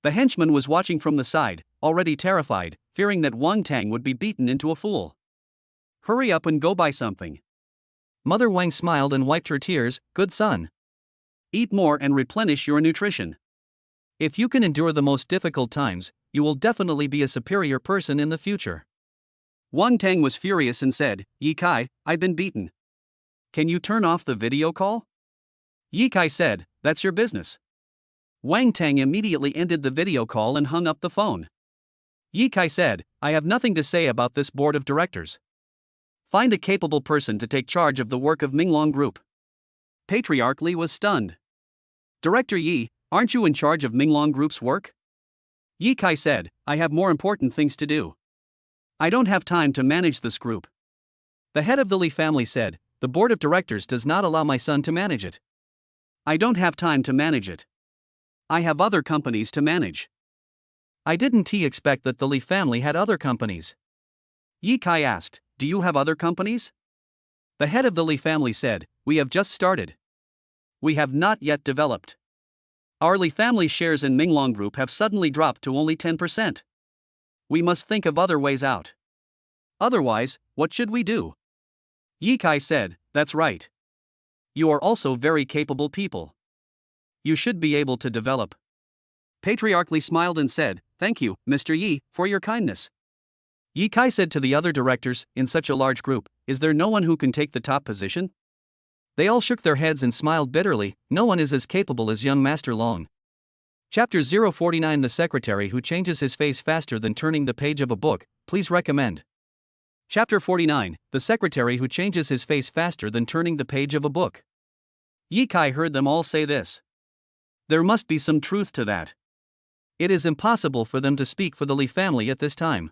The henchman was watching from the side, already terrified, fearing that Wang Tong would be beaten into a fool. Hurry up and go buy something. Mother Wang smiled and wiped her tears, good son. Eat more and replenish your nutrition. If you can endure the most difficult times, you will definitely be a superior person in the future. Wang Tong was furious and said, Ye Kai, I've been beaten. Can you turn off the video call? Ye Kai said, that's your business. Wang Tong immediately ended the video call and hung up the phone. Ye Kai said, I have nothing to say about this board of directors. Find a capable person to take charge of the work of Minglong Group. Patriarch Li was stunned. Director Yi, aren't you in charge of Minglong Group's work? Ye Kai said, I have more important things to do. I don't have time to manage this group. The head of the Li family said, the board of directors does not allow my son to manage it. I don't have time to manage it. I have other companies to manage. I didn't expect that the Li family had other companies. Ye Kai asked, do you have other companies? The head of the Li family said, "We have just started. We have not yet developed. Our Li family shares in Minglong Group have suddenly dropped to only 10%. We must think of other ways out. Otherwise, what should we do?" Ye Kai said, "That's right. You are also very capable people. You should be able to develop." Patriarch Li smiled and said, "Thank you, Mr. Yi, for your kindness." Ye Kai said to the other directors, "In such a large group, is there no one who can take the top position?" They all shook their heads and smiled bitterly. No one is as capable as young Master Long. Chapter 049, The Secretary Who Changes His Face Faster Than Turning the Page of a Book. Please recommend. Chapter 49, The Secretary Who Changes His Face Faster Than Turning the Page of a Book. Ye Kai heard them all say this. There must be some truth to that. It is impossible for them to speak for the Li family at this time.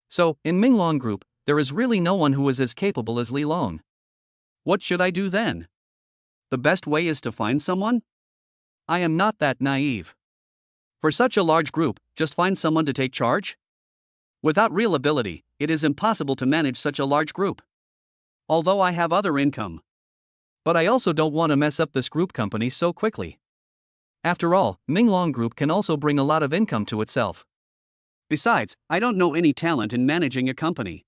So, in Minglong Group, there is really no one who is as capable as Li Long. What should I do then? The best way is to find someone? I am not that naive. For such a large group, just find someone to take charge? Without real ability, it is impossible to manage such a large group. Although I have other income. But I also don't want to mess up this group company so quickly. After all, Minglong Group can also bring a lot of income to itself. Besides, I don't know any talent in managing a company.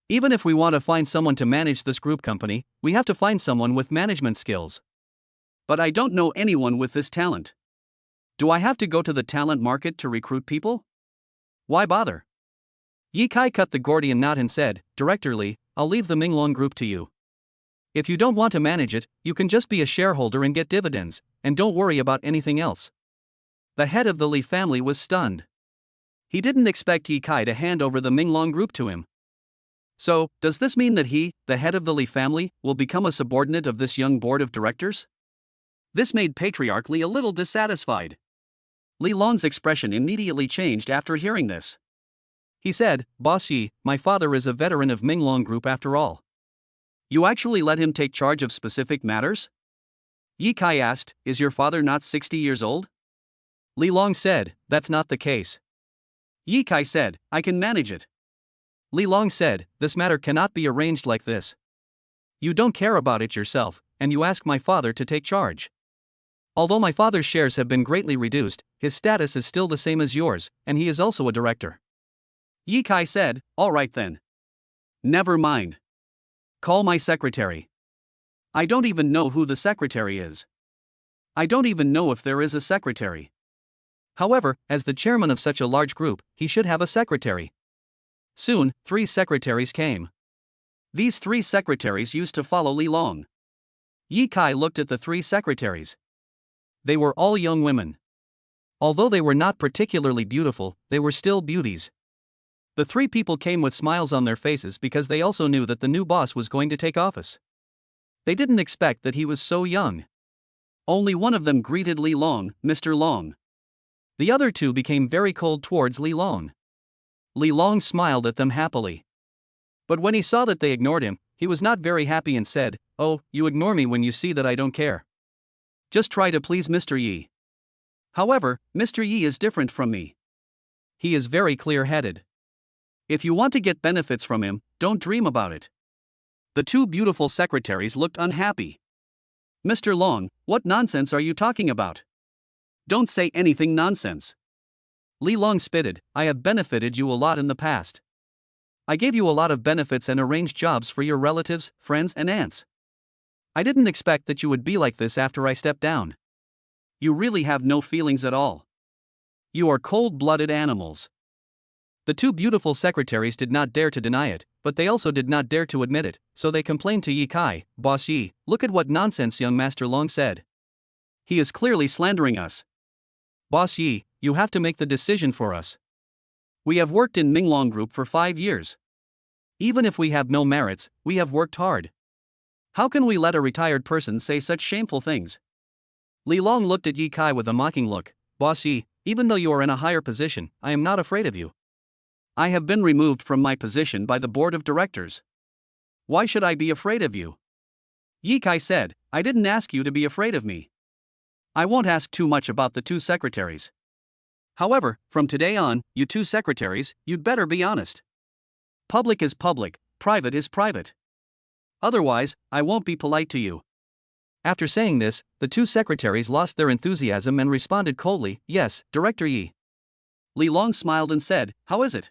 Even if we want to find someone to manage this group company, we have to find someone with management skills. But I don't know anyone with this talent. Do I have to go to the talent market to recruit people? Why bother? Ye Kai cut the Gordian knot and said, "Director Li, I'll leave the Minglong Group to you. If you don't want to manage it, you can just be a shareholder and get dividends, and don't worry about anything else." The head of the Li family was stunned. He didn't expect Ye Kai to hand over the Minglong Group to him. So, does this mean that he, the head of the Li family, will become a subordinate of this young board of directors? This made Patriarch Li a little dissatisfied. Li Long's expression immediately changed after hearing this. He said, "Boss Yi, my father is a veteran of Minglong Group after all. You actually let him take charge of specific matters?" Ye Kai asked, "Is your father not 60 years old?" Li Long said, "That's not the case." Ye Kai said, "I can manage it." Li Long said, "This matter cannot be arranged like this. You don't care about it yourself, and you ask my father to take charge. Although my father's shares have been greatly reduced, his status is still the same as yours, and he is also a director." Ye Kai said, "All right then. Never mind. Call my secretary. I don't even know who the secretary is. I don't even know if there is a secretary. However, as the chairman of such a large group, he should have a secretary." Soon, 3 secretaries came. These 3 secretaries used to follow Li Long. Ye Kai looked at the 3 secretaries. They were all young women. Although they were not particularly beautiful, they were still beauties. The 3 people came with smiles on their faces because they also knew that the new boss was going to take office. They didn't expect that he was so young. Only one of them greeted Li Long, "Mr. Long." The other 2 became very cold towards Li Long. Li Long smiled at them happily. But when he saw that they ignored him, he was not very happy and said, "Oh, you ignore me when you see that I don't care. Just try to please Mr. Yi." However, Mr. Yi is different from me. He is very clear-headed. If you want to get benefits from him, don't dream about it. The 2 beautiful secretaries looked unhappy. "Mr. Long, what nonsense are you talking about? Don't say anything nonsense." Li Long spitted, "I have benefited you a lot in the past. I gave you a lot of benefits and arranged jobs for your relatives, friends and aunts. I didn't expect that you would be like this after I stepped down. You really have no feelings at all. You are cold-blooded animals." The 2 beautiful secretaries did not dare to deny it, but they also did not dare to admit it, so they complained to Ye Kai, "Boss Yi, look at what nonsense young Master Long said. He is clearly slandering us. Boss Yi, you have to make the decision for us. We have worked in Minglong Group for 5 years. Even if we have no merits, we have worked hard. How can we let a retired person say such shameful things?" Li Long looked at Ye Kai with a mocking look. "Boss Yi, even though you are in a higher position, I am not afraid of you. I have been removed from my position by the board of directors. Why should I be afraid of you?" Ye Kai said, "I didn't ask you to be afraid of me. I won't ask too much about the 2 secretaries. However, from today on, you 2 secretaries, you'd better be honest. Public is public, private is private. Otherwise, I won't be polite to you. After saying this, the two secretaries lost their enthusiasm and responded coldly, Yes, Director Yi. Li Long smiled and said, How is it?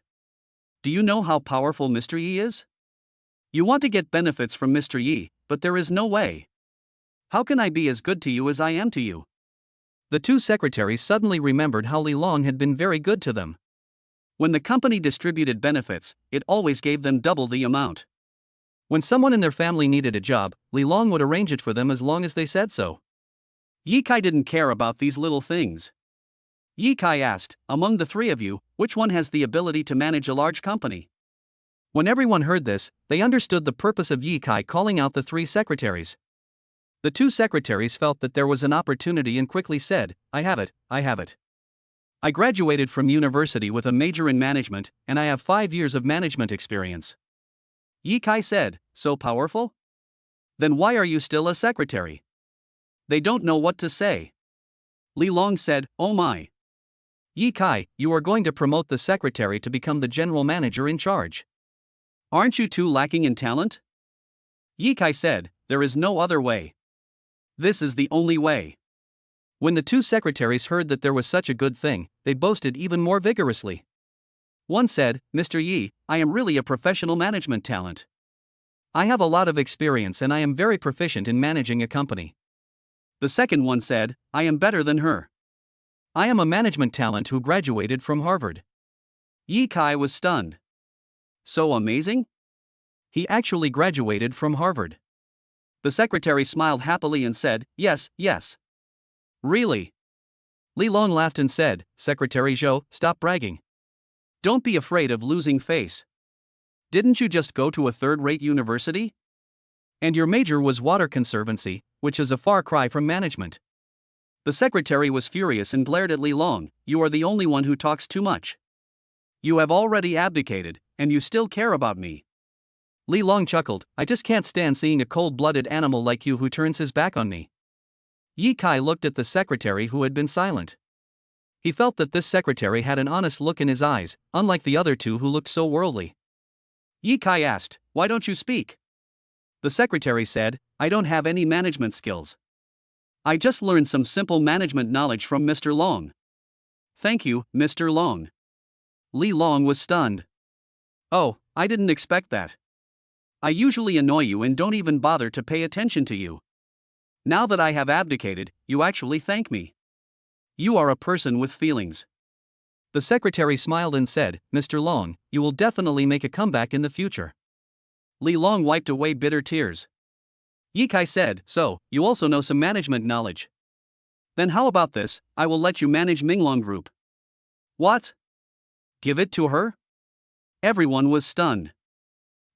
Do you know how powerful Mr. Yi is? You want to get benefits from Mr. Yi, but there is no way. How can I be as good to you as I am to you? The two secretaries suddenly remembered how Li Long had been very good to them. When the company distributed benefits, it always gave them double the amount. When someone in their family needed a job, Li Long would arrange it for them as long as they said so. Ye Kai didn't care about these little things. Ye Kai asked, Among the three of you, which one has the ability to manage a large company? When everyone heard this, they understood the purpose of Ye Kai calling out the three secretaries. The two secretaries felt that there was an opportunity and quickly said, I have it. I graduated from university with a major in management, and I have 5 years of management experience. Ye Kai said, So powerful? Then why are you still a secretary? They don't know what to say. Li Long said, Oh my. Ye Kai, you are going to promote the secretary to become the general manager in charge. Aren't you too lacking in talent? Ye Kai said, There is no other way. This is the only way. When the two secretaries heard that there was such a good thing, they boasted even more vigorously. One said, Mr. Yi, I am really a professional management talent. I have a lot of experience and I am very proficient in managing a company. The second one said, I am better than her. I am a management talent who graduated from Harvard. Ye Kai was stunned. So amazing? He actually graduated from Harvard. The secretary smiled happily and said, Yes. Really? Li Long laughed and said, Secretary Zhou, stop bragging. Don't be afraid of losing face. Didn't you just go to a third-rate university? And your major was water conservancy, which is a far cry from management. The secretary was furious and glared at Li Long, You are the only one who talks too much. You have already abdicated, and you still care about me. Li Long chuckled, I just can't stand seeing a cold-blooded animal like you who turns his back on me. Ye Kai looked at the secretary who had been silent. He felt that this secretary had an honest look in his eyes, unlike the other two who looked so worldly. Ye Kai asked, Why don't you speak? The secretary said, I don't have any management skills. I just learned some simple management knowledge from Mr. Long. Thank you, Mr. Long. Li Long was stunned. Oh, I didn't expect that. I usually annoy you and don't even bother to pay attention to you. Now that I have abdicated, you actually thank me. You are a person with feelings. The secretary smiled and said, Mr. Long, you will definitely make a comeback in the future. Li Long wiped away bitter tears. Ye Kai said, So, you also know some management knowledge. Then how about this, I will let you manage Minglong Group. What? Give it to her? Everyone was stunned.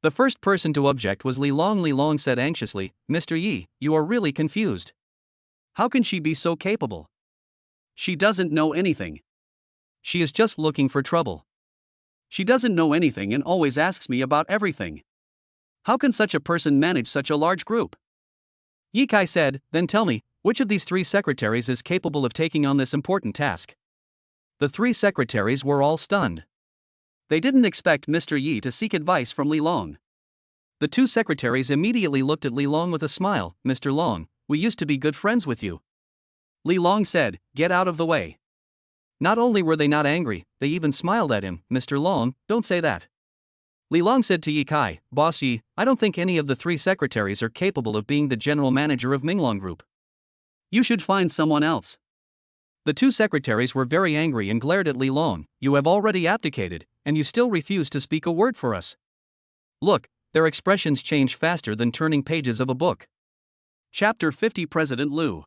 The first person to object was Li Long. Li Long said anxiously, Mr. Yi, you are really confused. How can she be so capable? She doesn't know anything. She is just looking for trouble. She doesn't know anything and always asks me about everything. How can such a person manage such a large group? Ye Kai said, Then tell me, which of these three secretaries is capable of taking on this important task? The three secretaries were all stunned. They didn't expect Mr. Yi to seek advice from Li Long. The two secretaries immediately looked at Li Long with a smile. Mr. Long, we used to be good friends with you. Li Long said, Get out of the way. Not only were they not angry, they even smiled at him. Mr. Long, don't say that. Li Long said to Ye Kai, Boss Yi, I don't think any of the three secretaries are capable of being the general manager of Minglong Group. You should find someone else. The two secretaries were very angry and glared at Li Long. You have already abdicated, and you still refuse to speak a word for us. Look, their expressions change faster than turning pages of a book. Chapter 50 President Liu.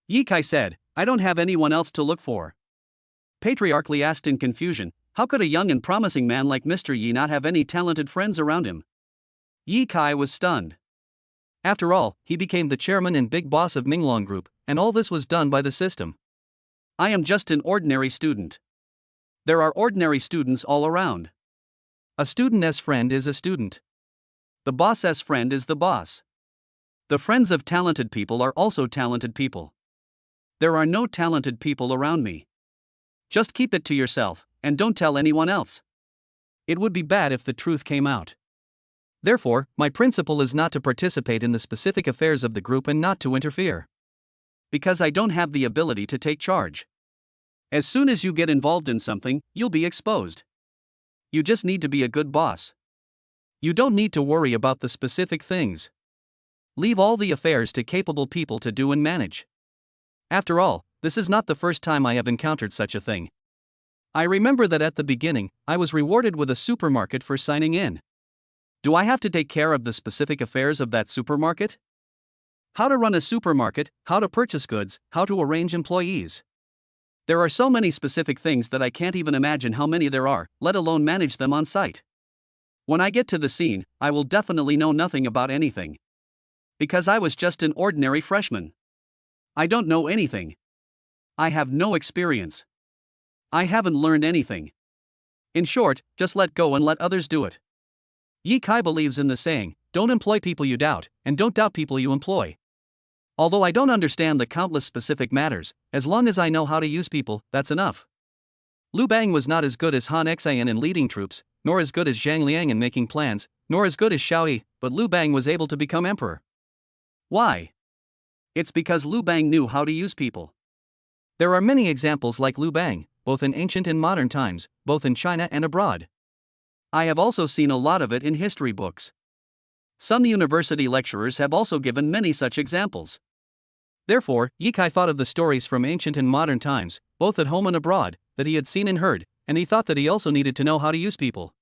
Ye Kai said, I don't have anyone else to look for. Patriarch Li asked in confusion, How could a young and promising man like Mr. Yi not have any talented friends around him? Ye Kai was stunned. After all, he became the chairman and big boss of Minglong Group, and all this was done by the system. I am just an ordinary student. There are ordinary students all around. A student's friend is a student. The boss's friend is the boss. The friends of talented people are also talented people. There are no talented people around me. Just keep it to yourself, and don't tell anyone else. It would be bad if the truth came out. Therefore, my principle is not to participate in the specific affairs of the group and not to interfere. Because I don't have the ability to take charge. As soon as you get involved in something, you'll be exposed. You just need to be a good boss. You don't need to worry about the specific things. Leave all the affairs to capable people to do and manage. After all, this is not the first time I have encountered such a thing. I remember that at the beginning, I was rewarded with a supermarket for signing in. Do I have to take care of the specific affairs of that supermarket? How to run a supermarket, how to purchase goods, how to arrange employees. There are so many specific things that I can't even imagine how many there are, let alone manage them on site. When I get to the scene, I will definitely know nothing about anything. Because I was just an ordinary freshman. I don't know anything. I have no experience. I haven't learned anything. In short, just let go and let others do it. Yi Kai believes in the saying, don't employ people you doubt, and don't doubt people you employ. Although I don't understand the countless specific matters, as long as I know how to use people, that's enough. Liu Bang was not as good as Han Xian in leading troops, nor as good as Zhang Liang in making plans, nor as good as Xiao Yi, but Liu Bang was able to become emperor. Why? It's because Liu Bang knew how to use people. There are many examples like Liu Bang, both in ancient and modern times, both in China and abroad. I have also seen a lot of it in history books. Some university lecturers have also given many such examples. Therefore, Yi Kai thought of the stories from ancient and modern times, both at home and abroad, that he had seen and heard, and he thought that he also needed to know how to use people.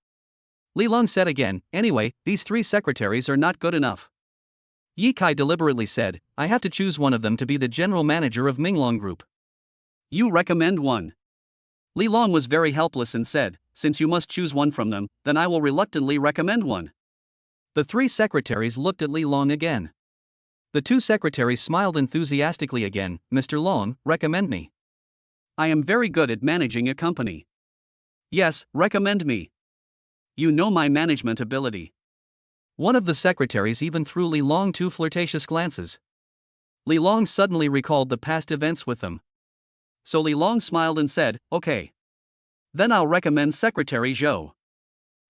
Li Long said again, anyway, these 3 secretaries are not good enough. Yi Kai deliberately said, I have to choose one of them to be the general manager of Minglong Group. You recommend one. Li Long was very helpless and said, since you must choose one from them, then I will reluctantly recommend one. The 3 secretaries looked at Li Long again. The 2 secretaries smiled enthusiastically again, Mr. Long, recommend me. I am very good at managing a company. Yes, recommend me. You know my management ability. One of the secretaries even threw Li Long 2 flirtatious glances. Li Long suddenly recalled the past events with them. So Li Long smiled and said, okay. Then I'll recommend Secretary Zhou.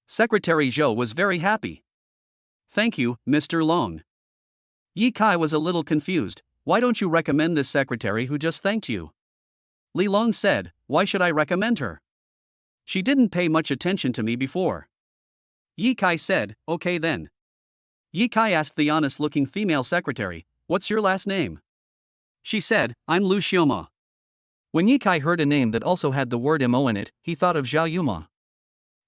Secretary Zhou was very happy. Thank you, Mr. Long. Yi Kai was a little confused. Why don't you recommend this secretary who just thanked you? Li Long said, why should I recommend her? She didn't pay much attention to me before. Yi Kai said, okay then. Yi Kai asked the honest-looking female secretary, what's your last name? She said, I'm Lu Xioma. When Yi Kai heard a name that also had the word mo in it, he thought of Zhao Yuma.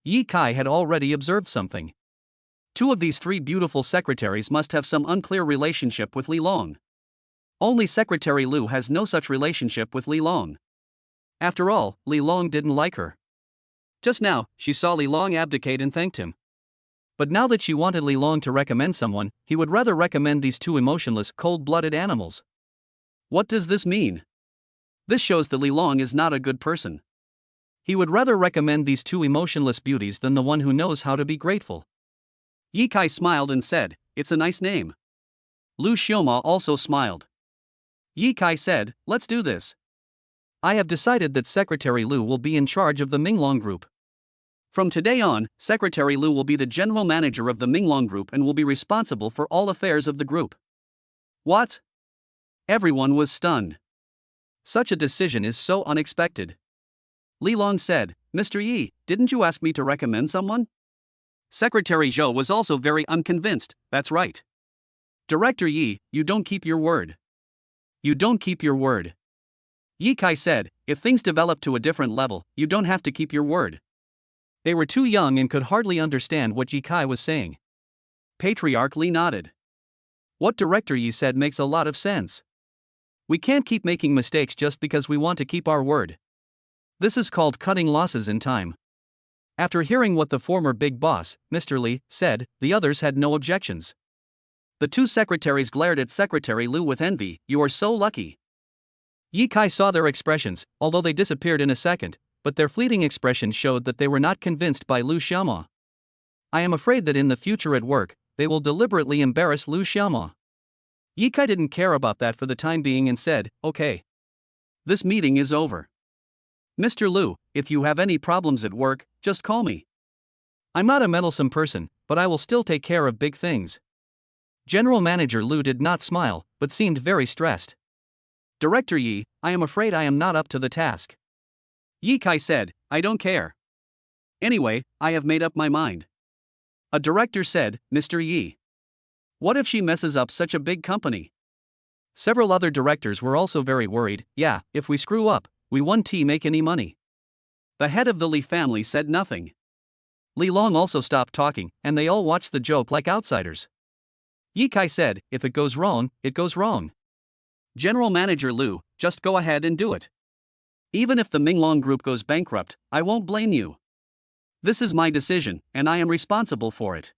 Yi Kai had already observed something. 2 of these 3 beautiful secretaries must have some unclear relationship with Li Long. Only Secretary Lu has no such relationship with Li Long. After all, Li Long didn't like her. Just now, she saw Li Long abdicate and thanked him. But now that she wanted Li Long to recommend someone, he would rather recommend these 2 emotionless, cold-blooded animals. What does this mean? This shows that Li Long is not a good person. He would rather recommend these 2 emotionless beauties than the one who knows how to be grateful. Yi Kai smiled and said, it's a nice name. Lu Xioma also smiled. Yi Kai said, let's do this. I have decided that Secretary Lu will be in charge of the Minglong Group. From today on, Secretary Lu will be the general manager of the Minglong Group and will be responsible for all affairs of the group. What? Everyone was stunned. Such a decision is so unexpected. Li Long said, Mr. Yi, didn't you ask me to recommend someone? Secretary Zhou was also very unconvinced, that's right. Director Yi, you don't keep your word. You don't keep your word. Yi Kai said, if things develop to a different level, you don't have to keep your word. They were too young and could hardly understand what Yi Kai was saying. Patriarch Li nodded. What Director Yi said makes a lot of sense. We can't keep making mistakes just because we want to keep our word. This is called cutting losses in time. After hearing what the former big boss, Mr. Li, said, the others had no objections. The 2 secretaries glared at Secretary Lu with envy, you are so lucky. Yi Kai saw their expressions, although they disappeared in a second, but their fleeting expression showed that they were not convinced by Lu Xiaoma. I am afraid that in the future at work, they will deliberately embarrass Lu Xiaoma. Yi Kai didn't care about that for the time being and said, okay. This meeting is over. Mr. Lu, if you have any problems at work, just call me. I'm not a meddlesome person, but I will still take care of big things. General Manager Lu did not smile, but seemed very stressed. Director Yi, I am afraid I am not up to the task. Yi Kai said, I don't care. Anyway, I have made up my mind. A director said, Mr. Yi. What if she messes up such a big company? Several other directors were also very worried. Yeah, if we screw up, we won't make any money. The head of the Li family said nothing. Li Long also stopped talking, and they all watched the joke like outsiders. Yi Kai said, if it goes wrong, it goes wrong. General Manager Lu, just go ahead and do it. Even if the Minglong Group goes bankrupt, I won't blame you. This is my decision, and I am responsible for it.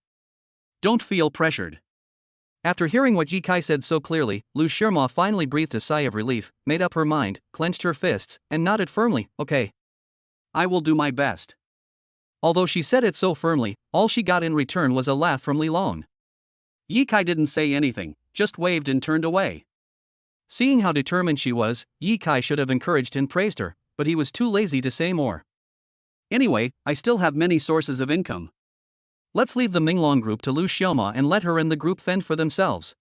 Don't feel pressured. After hearing what Yi Kai said so clearly, Lu Shirma finally breathed a sigh of relief, made up her mind, clenched her fists, and nodded firmly, okay. I will do my best. Although she said it so firmly, all she got in return was a laugh from Li Long. Yi Kai didn't say anything, just waved and turned away. Seeing how determined she was, Yi Kai should have encouraged and praised her, but he was too lazy to say more. Anyway, I still have many sources of income. Let's leave the Minglong Group to Lu Xiaoma and let her and the group fend for themselves.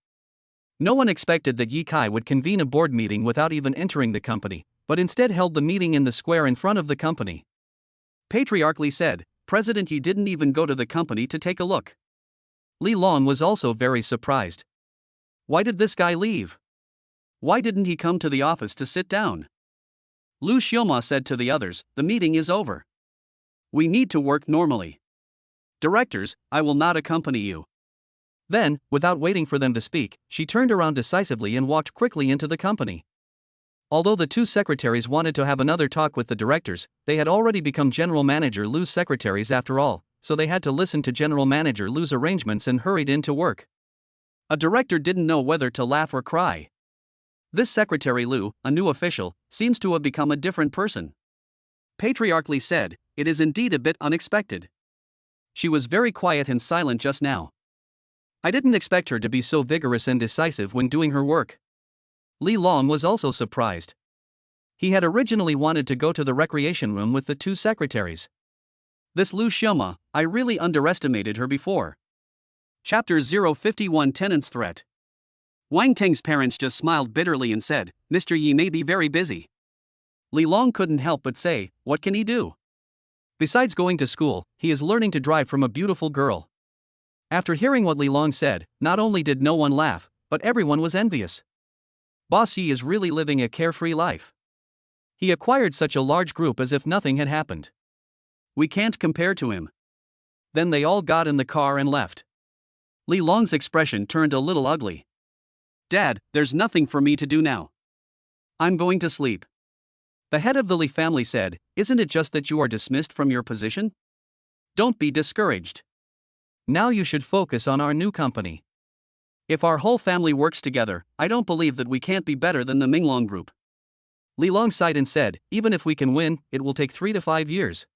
No one expected that Yi Kai would convene a board meeting without even entering the company, but instead held the meeting in the square in front of the company. Patriarch Li said, President Yi didn't even go to the company to take a look. Li Long was also very surprised. Why did this guy leave? Why didn't he come to the office to sit down? Lu Xiaoma said to the others, the meeting is over. We need to work normally. Directors, I will not accompany you. Then, without waiting for them to speak, she turned around decisively and walked quickly into the company. Although the two secretaries wanted to have another talk with the directors, they had already become General Manager Lu's secretaries after all, so they had to listen to General Manager Lu's arrangements and hurried in to work. A director didn't know whether to laugh or cry. This Secretary Lu, a new official, seems to have become a different person. Patriarch Li said, it is indeed a bit unexpected. She was very quiet and silent just now. I didn't expect her to be so vigorous and decisive when doing her work. Li Long was also surprised. He had originally wanted to go to the recreation room with the two secretaries. This Lu Xiaoma, I really underestimated her before. Chapter 051 Tenant's Threat. Wang Teng's parents just smiled bitterly and said, Mr. Yi may be very busy. Li Long couldn't help but say, what can he do? Besides going to school, he is learning to drive from a beautiful girl. After hearing what Li Long said, not only did no one laugh, but everyone was envious. Boss Yi is really living a carefree life. He acquired such a large group as if nothing had happened. We can't compare to him. Then they all got in the car and left. Li Long's expression turned a little ugly. Dad, there's nothing for me to do now. I'm going to sleep. The head of the Li family said, isn't it just that you are dismissed from your position? Don't be discouraged. Now you should focus on our new company. If our whole family works together, I don't believe that we can't be better than the Minglong Group. Li Long sighed and said, even if we can win, it will take 3 to 5 years.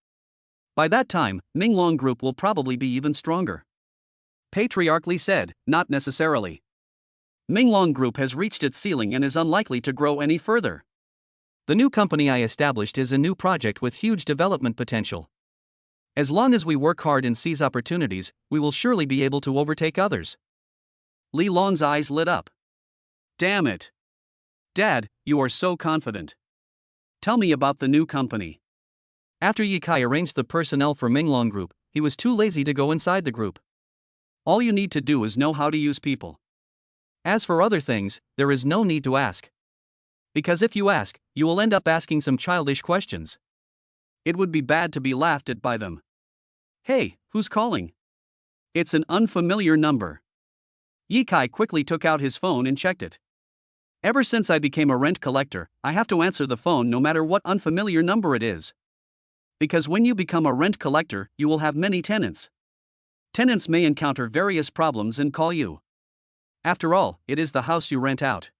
By that time, Minglong Group will probably be even stronger. Patriarch Li said, not necessarily. Minglong Group has reached its ceiling and is unlikely to grow any further. The new company I established is a new project with huge development potential. As long as we work hard and seize opportunities, we will surely be able to overtake others. Li Long's eyes lit up. Damn it. Dad, you are so confident. Tell me about the new company. After Yi Kai arranged the personnel for Minglong Group, he was too lazy to go inside the group. All you need to do is know how to use people. As for other things, there is no need to ask. Because if you ask, you will end up asking some childish questions. It would be bad to be laughed at by them. Hey, who's calling? It's an unfamiliar number. Yi Kai quickly took out his phone and checked it. Ever since I became a rent collector, I have to answer the phone no matter what unfamiliar number it is. Because when you become a rent collector, you will have many tenants. Tenants may encounter various problems and call you. After all, it is the house you rent out.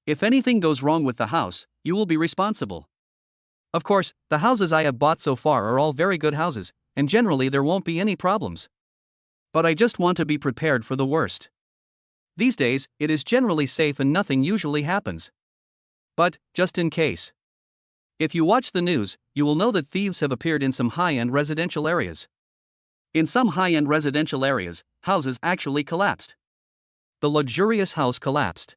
If anything goes wrong with the house, you will be responsible. Of course, the houses I have bought so far are all very good houses, and generally there won't be any problems. But I just want to be prepared for the worst. These days, it is generally safe and nothing usually happens. But, just in case. If you watch the news, you will know that thieves have appeared in some high-end residential areas. In some high-end residential areas, houses actually collapsed. The luxurious house collapsed.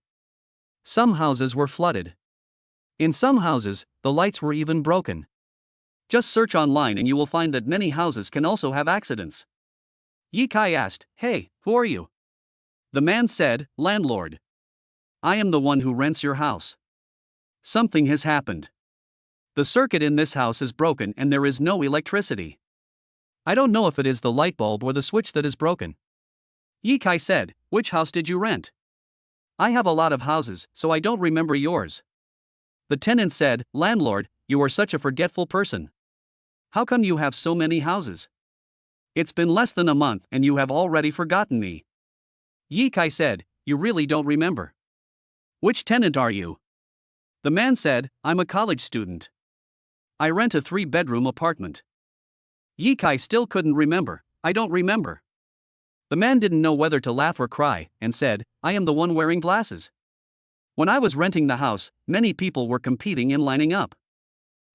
Some houses were flooded. In some houses, the lights were even broken. Just search online and you will find that many houses can also have accidents. Yikai asked, "Hey, who are you?" The man said, "Landlord. I am the one who rents your house. Something has happened. The circuit in this house is broken and there is no electricity. I don't know if it is the light bulb or the switch that is broken." Yikai said, "Which house did you rent?" "I have a lot of houses, so I don't remember yours." The tenant said, "Landlord, you are such a forgetful person. How come you have so many houses? It's been less than a month and you have already forgotten me." Yikai said, "You really don't remember. Which tenant are you?" The man said, "I'm a college student. I rent a 3-bedroom apartment." Yikai still couldn't remember. "I don't remember." The man didn't know whether to laugh or cry, and said, "I am the one wearing glasses. When I was renting the house, many people were competing and lining up.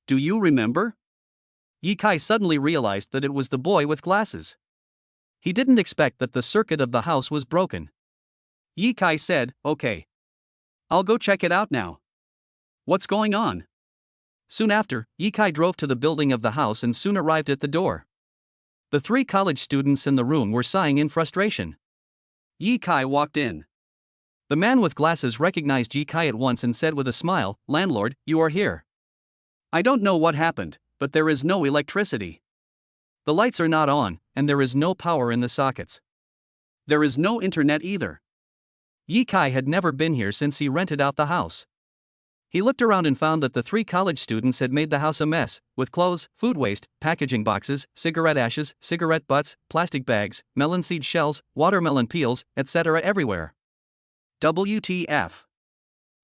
Do you remember?" Yikai suddenly realized that it was the boy with glasses. He didn't expect that the circuit of the house was broken. Yikai said, "Okay. I'll go check it out now. What's going on?" Soon after, Yikai drove to the building of the house and soon arrived at the door. The 3 college students in the room were sighing in frustration. Yikai walked in. The man with glasses recognized Yikai at once and said with a smile, "Landlord, you are here. I don't know what happened, but there is no electricity. The lights are not on, and there is no power in the sockets. There is no internet either." Yikai had never been here since he rented out the house. He looked around and found that the 3 college students had made the house a mess, with clothes, food waste, packaging boxes, cigarette ashes, cigarette butts, plastic bags, melon seed shells, watermelon peels, etc. everywhere. WTF.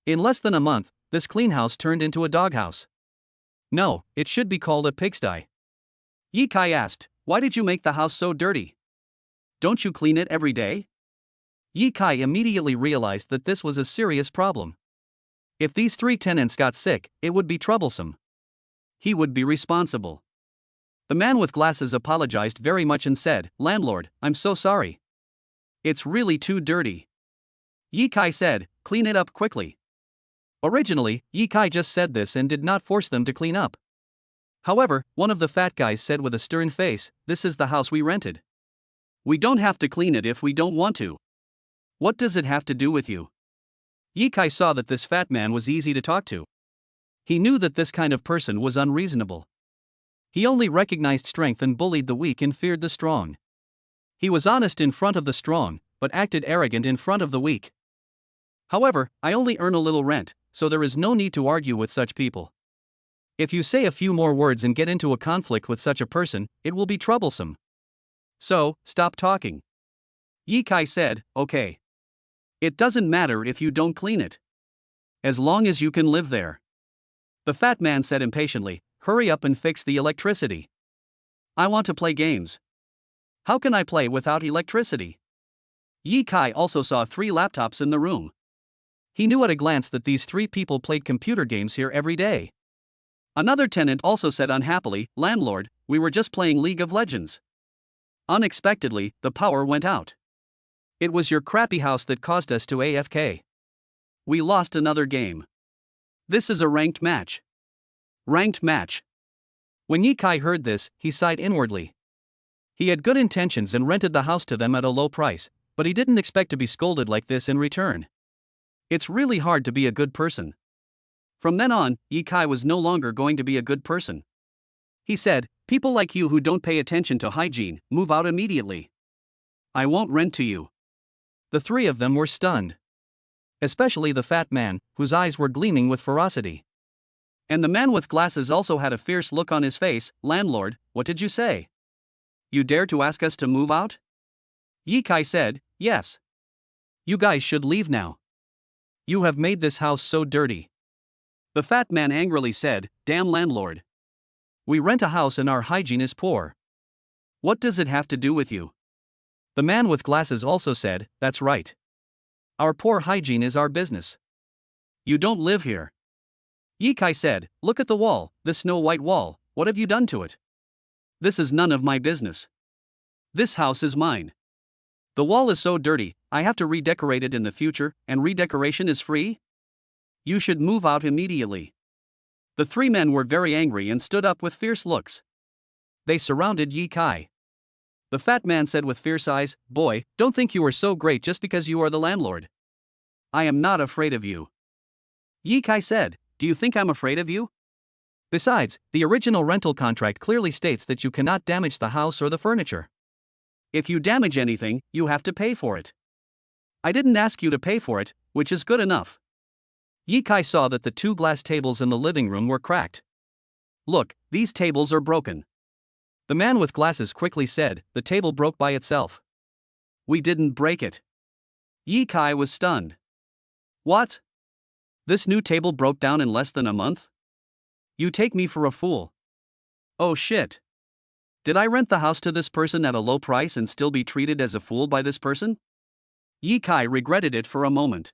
In less than a month, this clean house turned into a doghouse. No, it should be called a pigsty. Yikai asked, "Why did you make the house so dirty? Don't you clean it every day?" Yikai immediately realized that this was a serious problem. If these 3 tenants got sick, it would be troublesome. He would be responsible. The man with glasses apologized very much and said, "Landlord, I'm so sorry. It's really too dirty." Yikai said, "Clean it up quickly." Originally, Yikai just said this and did not force them to clean up. However, one of the fat guys said with a stern face, "This is the house we rented. We don't have to clean it if we don't want to. What does it have to do with you?" Yikai saw that this fat man was easy to talk to. He knew that this kind of person was unreasonable. He only recognized strength and bullied the weak and feared the strong. He was honest in front of the strong, but acted arrogant in front of the weak. "However, I only earn a little rent, so there is no need to argue with such people. If you say a few more words and get into a conflict with such a person, it will be troublesome. So, stop talking." Yikai said, "Okay. It doesn't matter if you don't clean it. As long as you can live there." The fat man said impatiently, "Hurry up and fix the electricity. I want to play games. How can I play without electricity?" Yikai also saw 3 laptops in the room. He knew at a glance that these 3 people played computer games here every day. Another tenant also said unhappily, "Landlord, we were just playing League of Legends. Unexpectedly, the power went out. It was your crappy house that caused us to AFK. We lost another game. This is a ranked match." Ranked match. When Yikai heard this, he sighed inwardly. He had good intentions and rented the house to them at a low price, but he didn't expect to be scolded like this in return. It's really hard to be a good person. From then on, Yikai was no longer going to be a good person. He said, "People like you who don't pay attention to hygiene, move out immediately. I won't rent to you." The 3 of them were stunned. Especially the fat man, whose eyes were gleaming with ferocity. And the man with glasses also had a fierce look on his face. "Landlord, what did you say? You dare to ask us to move out?" Yikai said, "Yes. You guys should leave now. You have made this house so dirty." The fat man angrily said, "Damn landlord. We rent a house and our hygiene is poor. What does it have to do with you?" The man with glasses also said, "That's right. Our poor hygiene is our business. You don't live here." Yikai said, "Look at the wall, the snow white wall, what have you done to it? This is none of my business." This house is mine. The wall is so dirty, I have to redecorate it in the future, and redecoration is free? You should move out immediately. The three men were very angry and stood up with fierce looks. They surrounded Ye Kai. The fat man said with fierce eyes, "Boy, don't think you are so great just because you are the landlord. I am not afraid of you." Ye Kai said, "Do you think I'm afraid of you? Besides, the original rental contract clearly states that you cannot damage the house or the furniture. If you damage anything, you have to pay for it. I didn't ask you to pay for it, which is good enough." Ye Kai saw that the two glass tables in the living room were cracked. "Look, these tables are broken." The man with glasses quickly said, "The table broke by itself. We didn't break it." Ye Kai was stunned. "What? This new table broke down in less than a month? You take me for a fool." "Oh shit. Did I rent the house to this person at a low price and still be treated as a fool by this person?" Ye Kai regretted it for a moment.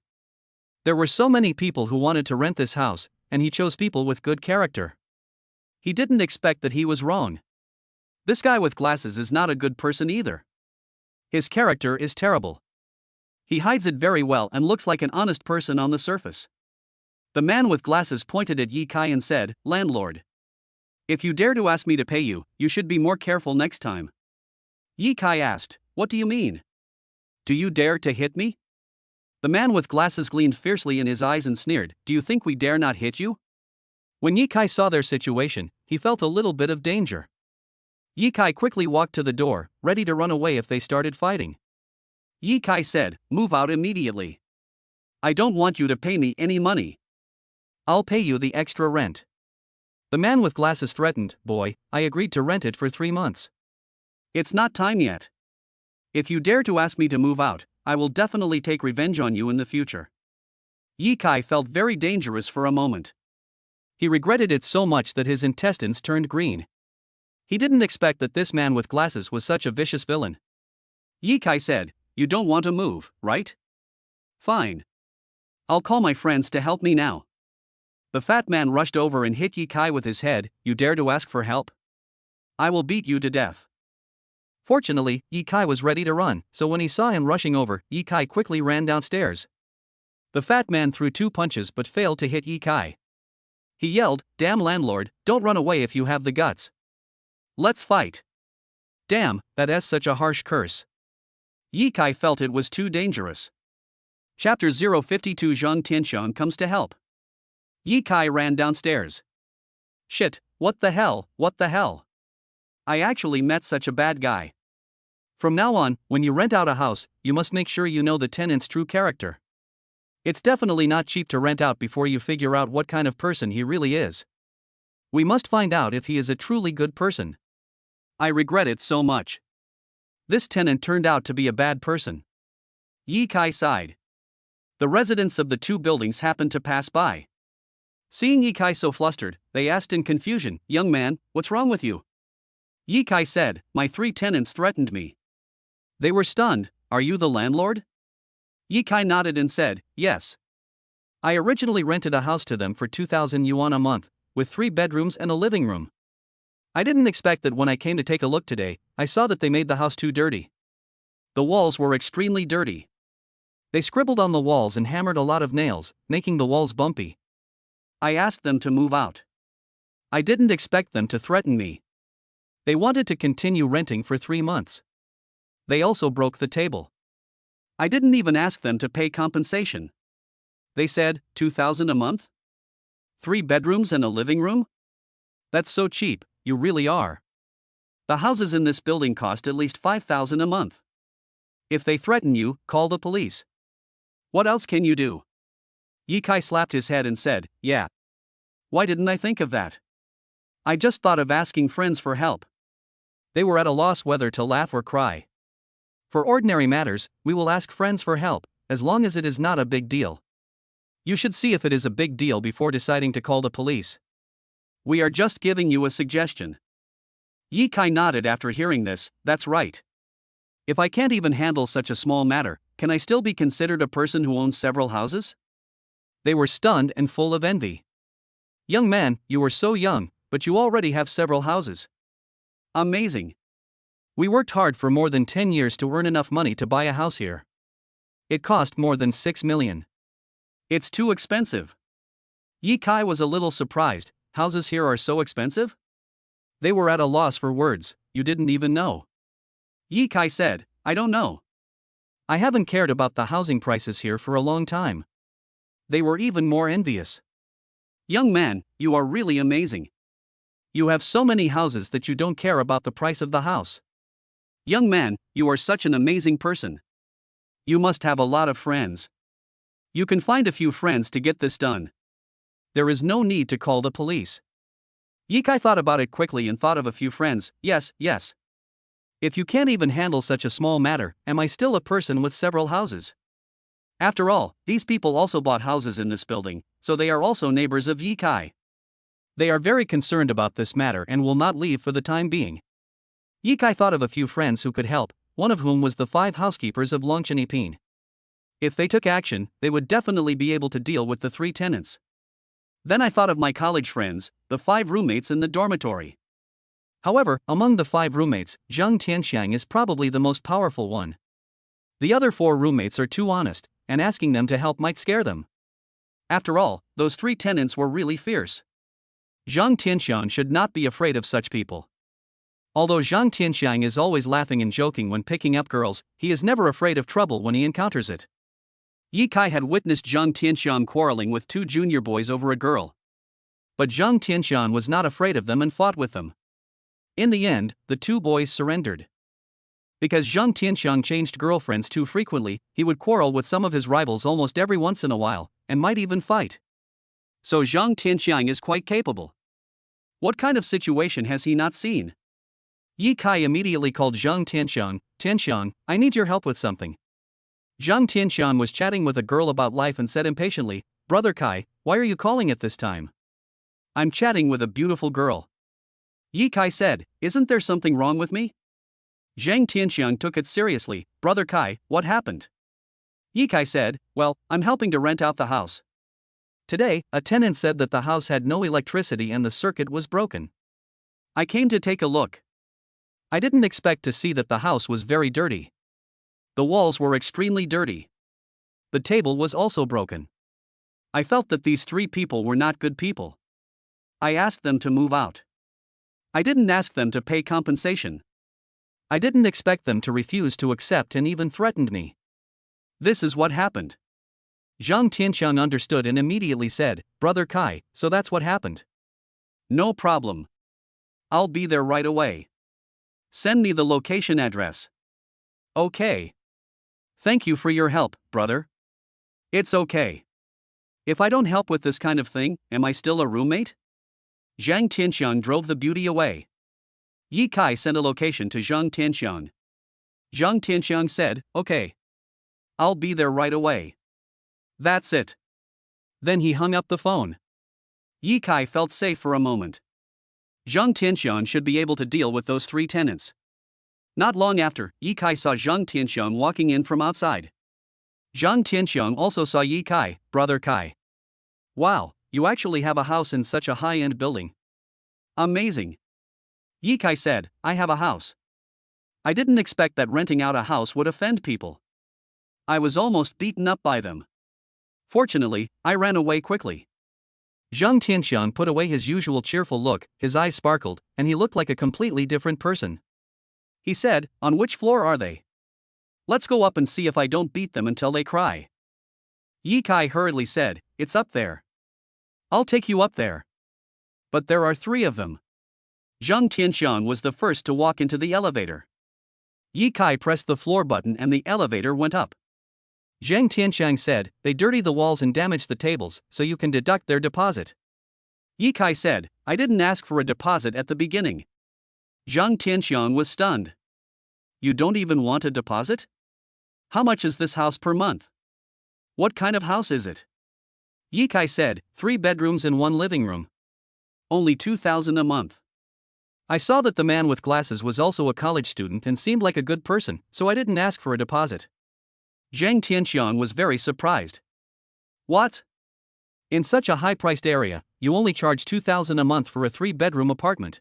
There were so many people who wanted to rent this house, and he chose people with good character. He didn't expect that he was wrong. This guy with glasses is not a good person either. His character is terrible. He hides it very well and looks like an honest person on the surface. The man with glasses pointed at Ye Kai and said, "Landlord. If you dare to ask me to pay you, you should be more careful next time." Ye Kai asked, "What do you mean? Do you dare to hit me?" The man with glasses gleamed fiercely in his eyes and sneered, "Do you think we dare not hit you?" When Ye Kai saw their situation, he felt a little bit of danger. Ye Kai quickly walked to the door, ready to run away if they started fighting. Ye Kai said, "Move out immediately. I don't want you to pay me any money. I'll pay you the extra rent." The man with glasses threatened, "Boy, I agreed to rent it for 3 months. It's not time yet. If you dare to ask me to move out, I will definitely take revenge on you in the future." Ye Kai felt very dangerous for a moment. He regretted it so much that his intestines turned green. He didn't expect that this man with glasses was such a vicious villain. Ye Kai said, "You don't want to move, right? Fine. I'll call my friends to help me now." The fat man rushed over and hit Ye Kai with his head. "You dare to ask for help? I will beat you to death." Fortunately, Ye Kai was ready to run, so when he saw him rushing over, Ye Kai quickly ran downstairs. The fat man threw 2 punches but failed to hit Ye Kai. He yelled, "Damn landlord, don't run away if you have the guts. Let's fight." Damn, that is such a harsh curse. Ye Kai felt it was too dangerous. Chapter 052 Zhang Tianxiang comes to help. Ye Kai ran downstairs. "Shit, what the hell, what the hell? I actually met such a bad guy. From now on, when you rent out a house, you must make sure you know the tenant's true character. It's definitely not cheap to rent out before you figure out what kind of person he really is. We must find out if he is a truly good person. I regret it so much. This tenant turned out to be a bad person." Ye Kai sighed. The residents of the 2 buildings happened to pass by. Seeing Ye Kai so flustered, they asked in confusion, "Young man, what's wrong with you?" Ye Kai said, "My 3 tenants threatened me." They were stunned. "Are you the landlord?" Ye Kai nodded and said, "Yes. I originally rented a house to them for 2,000 yuan a month, with 3 bedrooms and a living room. I didn't expect that when I came to take a look today, I saw that they made the house too dirty. The walls were extremely dirty. They scribbled on the walls and hammered a lot of nails, making the walls bumpy. I asked them to move out. I didn't expect them to threaten me. They wanted to continue renting for 3 months. They also broke the table. I didn't even ask them to pay compensation. They said, 2,000 a month? 3 bedrooms and a living room? That's so cheap, you really are. The houses in this building cost at least 5,000 a month. If they threaten you, call the police. What else can you do?" Ye Kai slapped his head and said, "Yeah. Why didn't I think of that? I just thought of asking friends for help." They were at a loss whether to laugh or cry. For ordinary matters, we will ask friends for help, as long as it is not a big deal. You should see if it is a big deal before deciding to call the police. We are just giving you a suggestion." Ye Kai nodded after hearing this. "That's right. If I can't even handle such a small matter, can I still be considered a person who owns several houses?" They were stunned and full of envy. "Young man, you are so young, but you already have several houses. Amazing. We worked hard for more than 10 years to earn enough money to buy a house here. It cost more than 6 million. It's too expensive. Yi Kai was a little surprised. Houses here are so expensive? They were at a loss for words. You didn't even know. Yi Kai said, I don't know. I haven't cared about the housing prices here for a long time. They were even more envious. Young man, you are really amazing. You have so many houses that you don't care about the price of the house. Young man, you are such an amazing person. You must have a lot of friends. You can find a few friends to get this done. There is no need to call the police. Yi Kai thought about it quickly and thought of a few friends. Yes. If you can't even handle such a small matter, am I still a person with several houses? After all, these people also bought houses in this building, so they are also neighbors of Yi Kai. They are very concerned about this matter and will not leave for the time being. Yi Kai thought of a few friends who could help, one of whom was the 5 housekeepers of Longchenipin. If they took action, they would definitely be able to deal with the 3 tenants. Then I thought of my college friends, the 5 roommates in the dormitory. However, among the 5 roommates, Zhang Tianxiang is probably the most powerful one. The other 4 roommates are too honest, and asking them to help might scare them. After all, those 3 tenants were really fierce. Zhang Tianxiang should not be afraid of such people. Although Zhang Tianxiang is always laughing and joking when picking up girls, he is never afraid of trouble when he encounters it. Yi Kai had witnessed Zhang Tianxiang quarreling with 2 junior boys over a girl. But Zhang Tianxiang was not afraid of them and fought with them. In the end, the 2 boys surrendered. Because Zhang Tianxiang changed girlfriends too frequently, he would quarrel with some of his rivals almost every once in a while, and might even fight. So Zhang Tianxiang is quite capable. What kind of situation has he not seen? Yi Kai immediately called Zhang Tianxiang. Tianxiang, I need your help with something. Zhang Tianxiang was chatting with a girl about life and said impatiently, Brother Kai, why are you calling at this time? I'm chatting with a beautiful girl. Yi Kai said, isn't there something wrong with me? Zhang Tianxiang took it seriously. Brother Kai, what happened? Yi Kai said, well, I'm helping to rent out the house. Today, a tenant said that the house had no electricity and the circuit was broken. I came to take a look. I didn't expect to see that the house was very dirty. The walls were extremely dirty. The table was also broken. I felt that these 3 people were not good people. I asked them to move out. I didn't ask them to pay compensation. I didn't expect them to refuse to accept and even threatened me. This is what happened. Zhang Tianxiang understood and immediately said, Brother Kai, so that's what happened. No problem. I'll be there right away. Send me the location address. Okay. Thank you for your help, brother. It's okay. If I don't help with this kind of thing, am I still a roommate? Zhang Tianxiang drove the beauty away. Yi Kai sent a location to Zhang Tianxiang. Zhang Tianxiang said, okay. I'll be there right away. That's it. Then he hung up the phone. Yi Kai felt safe for a moment. Zhang Tianxiang should be able to deal with those 3 tenants. Not long after, Yi Kai saw Zhang Tianxiang walking in from outside. Zhang Tianxiang also saw Yi Kai. Brother Kai. Wow, you actually have a house in such a high-end building. Amazing. Yi Kai said, I have a house. I didn't expect that renting out a house would offend people. I was almost beaten up by them. Fortunately, I ran away quickly. Zhang Tianxiang put away his usual cheerful look, his eyes sparkled, and he looked like a completely different person. He said, on which floor are they? Let's go up and see if I don't beat them until they cry. Yi Kai hurriedly said, it's up there. I'll take you up there. But there are 3 of them. Zhang Tianxiang was the first to walk into the elevator. Yi Kai pressed the floor button and the elevator went up. Zhang Tianxiang said, they dirty the walls and damage the tables, so you can deduct their deposit. Yi Kai said, I didn't ask for a deposit at the beginning. Zhang Tianxiang was stunned. You don't even want a deposit? How much is this house per month? What kind of house is it? Yi Kai said, 3 bedrooms and 1 living room. Only 2,000 a month. I saw that the man with glasses was also a college student and seemed like a good person, so I didn't ask for a deposit. Zhang Tianxiang was very surprised. What? In such a high-priced area, you only charge 2,000 a month for a 3-bedroom apartment.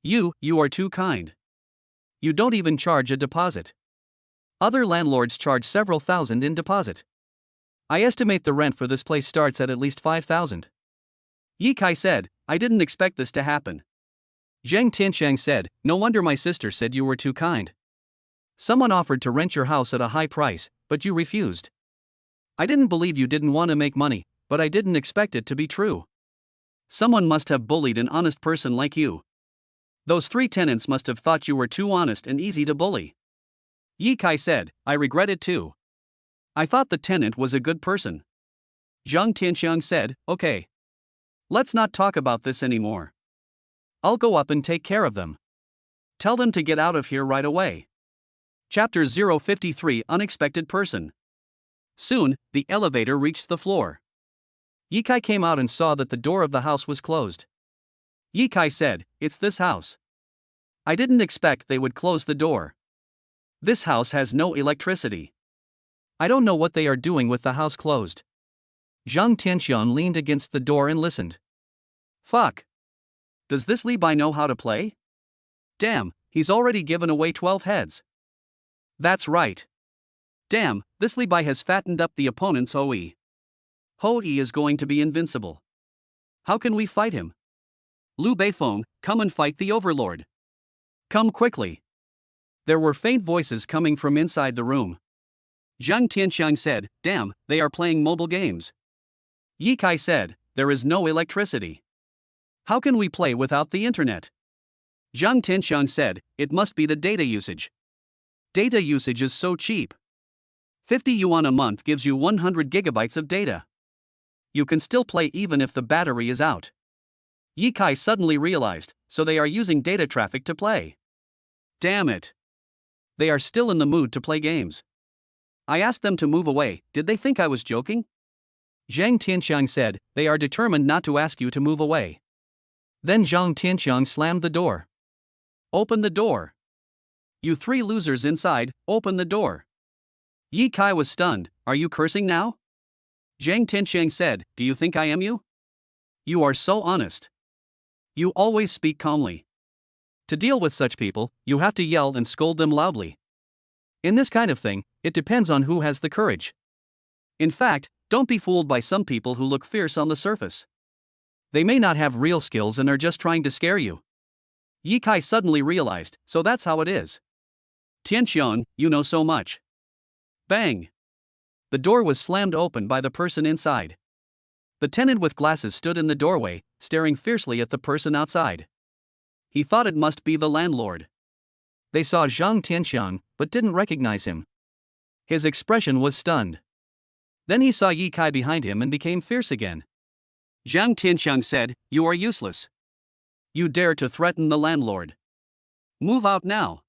You are too kind. You don't even charge a deposit. Other landlords charge several thousand in deposit. I estimate the rent for this place starts at least 5,000. Yi Kai said, I didn't expect this to happen. Zhang Tianxiang said, no wonder my sister said you were too kind. Someone offered to rent your house at a high price, but you refused. I didn't believe you didn't want to make money, but I didn't expect it to be true. Someone must have bullied an honest person like you. Those 3 tenants must have thought you were too honest and easy to bully. Yi Kai said, I regret it too. I thought the tenant was a good person. Zhang Tianxiang said, okay. Let's not talk about this anymore. I'll go up and take care of them. Tell them to get out of here right away. Chapter 053 Unexpected Person. Soon, the elevator reached the floor. Yi Kai came out and saw that the door of the house was closed. Yi Kai said, it's this house. I didn't expect they would close the door. This house has no electricity. I don't know what they are doing with the house closed. Zhang Tianxiang leaned against the door and listened. Fuck. Does this Li Bai know how to play? Damn, he's already given away 12 heads. That's right. Damn, this Li Bai has fattened up the opponent's Hou. Hou is going to be invincible. How can we fight him? Liu Beifeng, come and fight the Overlord. Come quickly. There were faint voices coming from inside the room. Zhang Tianxiang said, damn, they are playing mobile games. Yi Kai said, there is no electricity. How can we play without the internet? Zhang Tianxiang said, it must be the data usage. Data usage is so cheap. 50 yuan a month gives you 100 gigabytes of data. You can still play even if the battery is out. Yi Kai suddenly realized, so they are using data traffic to play. Damn it. They are still in the mood to play games. I asked them to move away, did they think I was joking? Zhang Tianxiang said, they are determined not to ask you to move away. Then Zhang Tianxiang slammed the door. Open the door. You 3 losers inside, open the door. Yi Kai was stunned, are you cursing now? Zhang Tianxiang said, do you think I am you? You are so honest. You always speak calmly. To deal with such people, you have to yell and scold them loudly. In this kind of thing, it depends on who has the courage. In fact, don't be fooled by some people who look fierce on the surface. They may not have real skills and are just trying to scare you. Yi Kai suddenly realized, so that's how it is. Tianxiang, you know so much. Bang! The door was slammed open by the person inside. The tenant with glasses stood in the doorway, staring fiercely at the person outside. He thought it must be the landlord. They saw Zhang Tianxiang, but didn't recognize him. His expression was stunned. Then he saw Yi Kai behind him and became fierce again. Zhang Tianxiang said, you are useless. You dare to threaten the landlord. Move out now.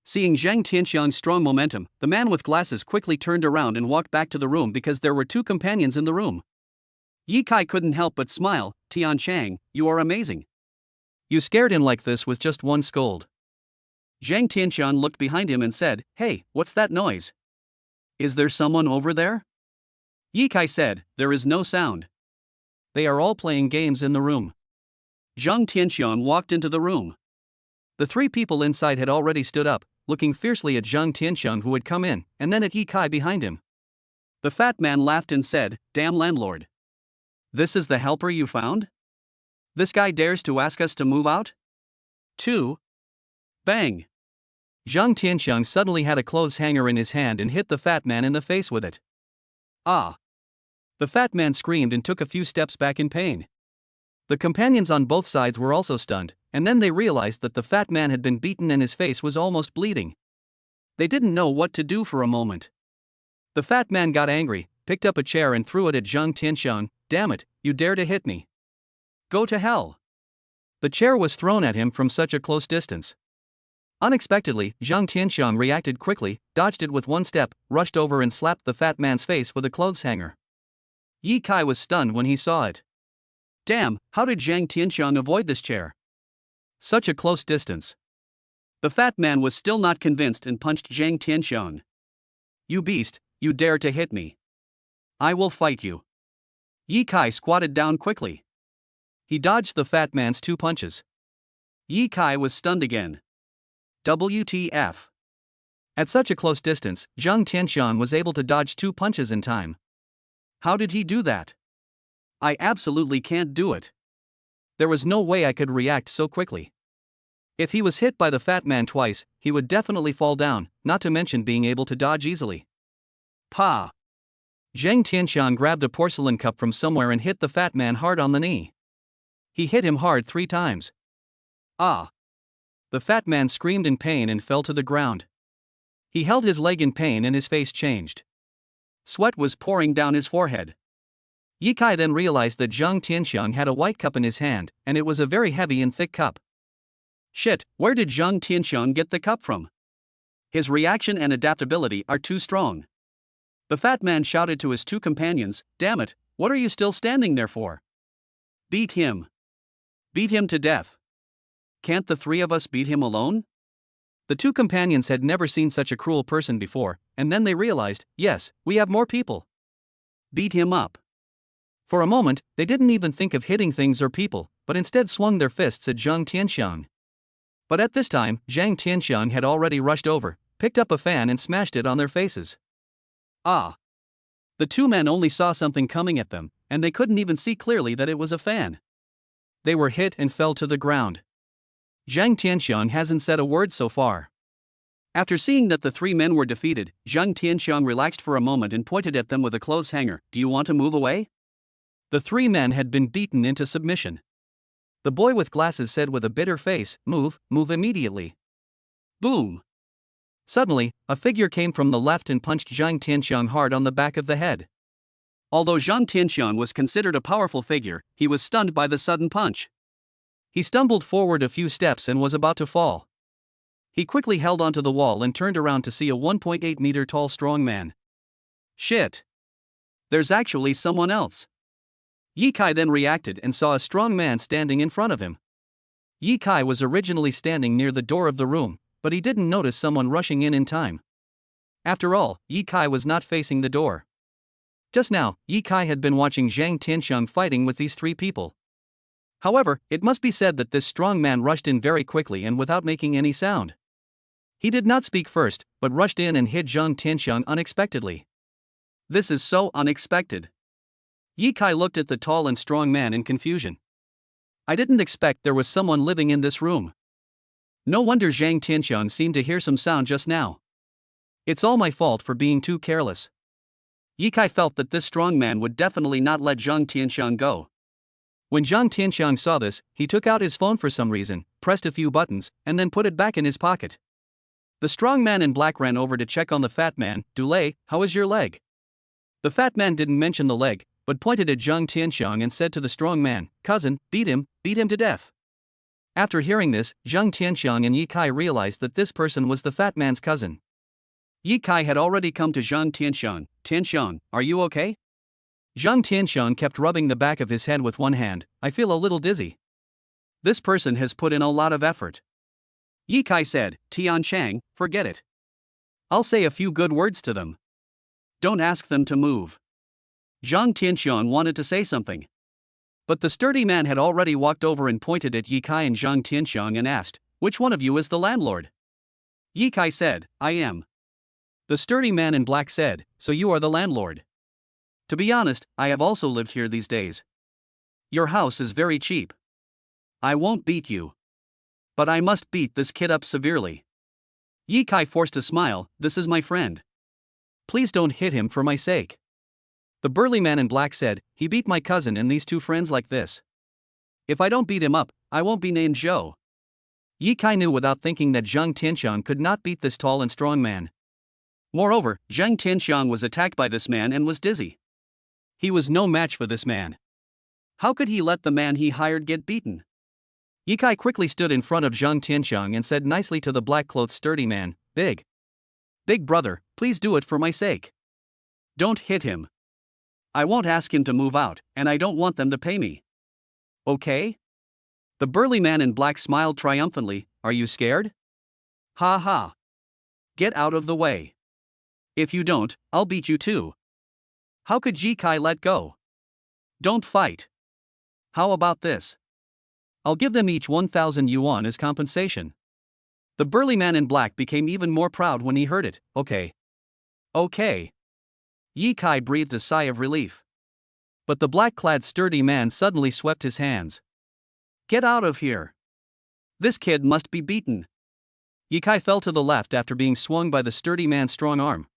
Seeing Zhang Tianxiang's strong momentum, the man with glasses quickly turned around and walked back to the room because there were 2 companions in the room. Yi Kai couldn't help but smile, Tianxiang, you are amazing. You scared him like this with just one scold. Zhang Tianxiang looked behind him and said, hey, what's that noise? Is there someone over there? Yi Kai said, there is no sound. They are all playing games in the room. Zhang Tianxiang walked into the room. The 3 people inside had already stood up, looking fiercely at Zhang Tianxiang who had come in, and then at Yi Kai behind him. The fat man laughed and said, damn landlord. This is the helper you found? This guy dares to ask us to move out? 2. Bang! Zhang Tianxiang suddenly had a clothes hanger in his hand and hit the fat man in the face with it. Ah! The fat man screamed and took a few steps back in pain. The companions on both sides were also stunned, and then they realized that the fat man had been beaten and his face was almost bleeding. They didn't know what to do for a moment. The fat man got angry, picked up a chair and threw it at Zhang Tianxiang. Damn it, you dare to hit me. Go to hell. The chair was thrown at him from such a close distance. Unexpectedly, Zhang Tianxiang reacted quickly, dodged it with one step, rushed over and slapped the fat man's face with a clothes hanger. Yi Kai was stunned when he saw it. Damn, how did Zhang Tianxiang avoid this chair? Such a close distance. The fat man was still not convinced and punched Zhang Tianxiang. You beast, you dare to hit me. I will fight you. Yi Kai squatted down quickly. He dodged the fat man's 2 punches. Yi Kai was stunned again. WTF. At such a close distance, Zhang Tianxiang was able to dodge 2 punches in time. How did he do that? I absolutely can't do it. There was no way I could react so quickly. If he was hit by the fat man twice, he would definitely fall down, not to mention being able to dodge easily. Pa! Zhang Tianxiang grabbed a porcelain cup from somewhere and hit the fat man hard on the knee. He hit him hard 3 times. Ah! The fat man screamed in pain and fell to the ground. He held his leg in pain and his face changed. Sweat was pouring down his forehead. Ye Kai then realized that Zhang Tianxiang had a white cup in his hand, and it was a very heavy and thick cup. Shit, where did Zhang Tianxiang get the cup from? His reaction and adaptability are too strong. The fat man shouted to his 2 companions, "Damn it, what are you still standing there for? Beat him. Beat him to death. Can't the 3 of us beat him alone?" The 2 companions had never seen such a cruel person before, and then they realized, yes, we have more people. Beat him up. For a moment, they didn't even think of hitting things or people, but instead swung their fists at Zhang Tianxiang. But at this time, Zhang Tianxiang had already rushed over, picked up a fan and smashed it on their faces. Ah! The 2 men only saw something coming at them, and they couldn't even see clearly that it was a fan. They were hit and fell to the ground. Zhang Tianxiang hasn't said a word so far. After seeing that the 3 men were defeated, Zhang Tianxiang relaxed for a moment and pointed at them with a clothes hanger. "Do you want to move away?" The 3 men had been beaten into submission. The boy with glasses said with a bitter face, "Move immediately." Boom! Suddenly, a figure came from the left and punched Zhang Tianxiang hard on the back of the head. Although Zhang Tianxiang was considered a powerful figure, he was stunned by the sudden punch. He stumbled forward a few steps and was about to fall. He quickly held onto the wall and turned around to see a 1.8 meter tall strong man. Shit! There's actually someone else. Ye Kai then reacted and saw a strong man standing in front of him. Ye Kai was originally standing near the door of the room, but he didn't notice someone rushing in time. After all, Ye Kai was not facing the door. Just now, Ye Kai had been watching Zhang Tianxiang fighting with these 3 people. However, it must be said that this strong man rushed in very quickly and without making any sound. He did not speak first, but rushed in and hit Zhang Tianxiang unexpectedly. This is so unexpected. Ye Kai looked at the tall and strong man in confusion. I didn't expect there was someone living in this room. No wonder Zhang Tianxiang seemed to hear some sound just now. It's all my fault for being too careless. Ye Kai felt that this strong man would definitely not let Zhang Tianxiang go. When Zhang Tianxiang saw this, he took out his phone for some reason, pressed a few buttons, and then put it back in his pocket. The strong man in black ran over to check on the fat man. "Dulé, how is your leg?" The fat man didn't mention the leg, but pointed at Zhang Tianxiang and said to the strong man, "Cousin, beat him to death." After hearing this, Zhang Tianxiang and Ye Kai realized that this person was the fat man's cousin. Ye Kai had already come to Zhang Tianxiang. "Tianxiang, are you okay?" Zhang Tianxiang kept rubbing the back of his head with one hand. "I feel a little dizzy." This person has put in a lot of effort. Ye Kai said, "Tianxiang, forget it. I'll say a few good words to them. Don't ask them to move." Zhang Tianxiang wanted to say something. But the sturdy man had already walked over and pointed at Ye Kai and Zhang Tianxiang and asked, "Which one of you is the landlord?" Ye Kai said, "I am." The sturdy man in black said, "So you are the landlord. To be honest, I have also lived here these days. Your house is very cheap. I won't beat you. But I must beat this kid up severely." Ye Kai forced a smile. "This is my friend. Please don't hit him for my sake." The burly man in black said, "He beat my cousin and these 2 friends like this. If I don't beat him up, I won't be named Zhou." Ye Kai knew without thinking that Zhang Tianxiang could not beat this tall and strong man. Moreover, Zhang Tianxiang was attacked by this man and was dizzy. He was no match for this man. How could he let the man he hired get beaten? Ye Kai quickly stood in front of Zhang Tianxiang and said nicely to the black-clothed sturdy man, Big brother, please do it for my sake. Don't hit him. I won't ask him to move out, and I don't want them to pay me. Okay?" The burly man in black smiled triumphantly. "Are you scared? Ha ha. Get out of the way. If you don't, I'll beat you too." How could Ye Kai let go? "Don't fight. How about this? I'll give them each 1,000 yuan as compensation." The burly man in black became even more proud when he heard it. Okay. Okay. Ye Kai breathed a sigh of relief. But the black-clad sturdy man suddenly swept his hands. Get out of here. This kid must be beaten. Ye Kai fell to the left after being swung by the sturdy man's strong arm.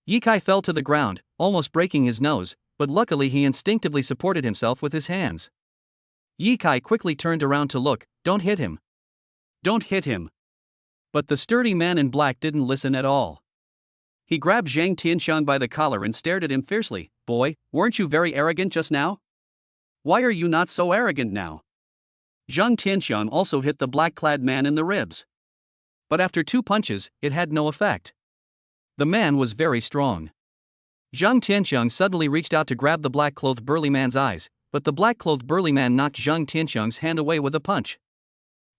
Ye Kai fell to the ground, almost breaking his nose, but luckily he instinctively supported himself with his hands. Ye Kai quickly turned around to look. Don't hit him. Don't hit him. But the sturdy man in black didn't listen at all. He grabbed Zhang Tianxiang by the collar and stared at him fiercely. Boy, weren't you very arrogant just now? Why are you not so arrogant now? Zhang Tianxiang also hit the black-clad man in the ribs. But after 2 punches, it had no effect. The man was very strong. Zhang Tianxiang suddenly reached out to grab the black-clothed burly man's eyes, but the black-clothed burly man knocked Zhang Tianxiang's hand away with a punch.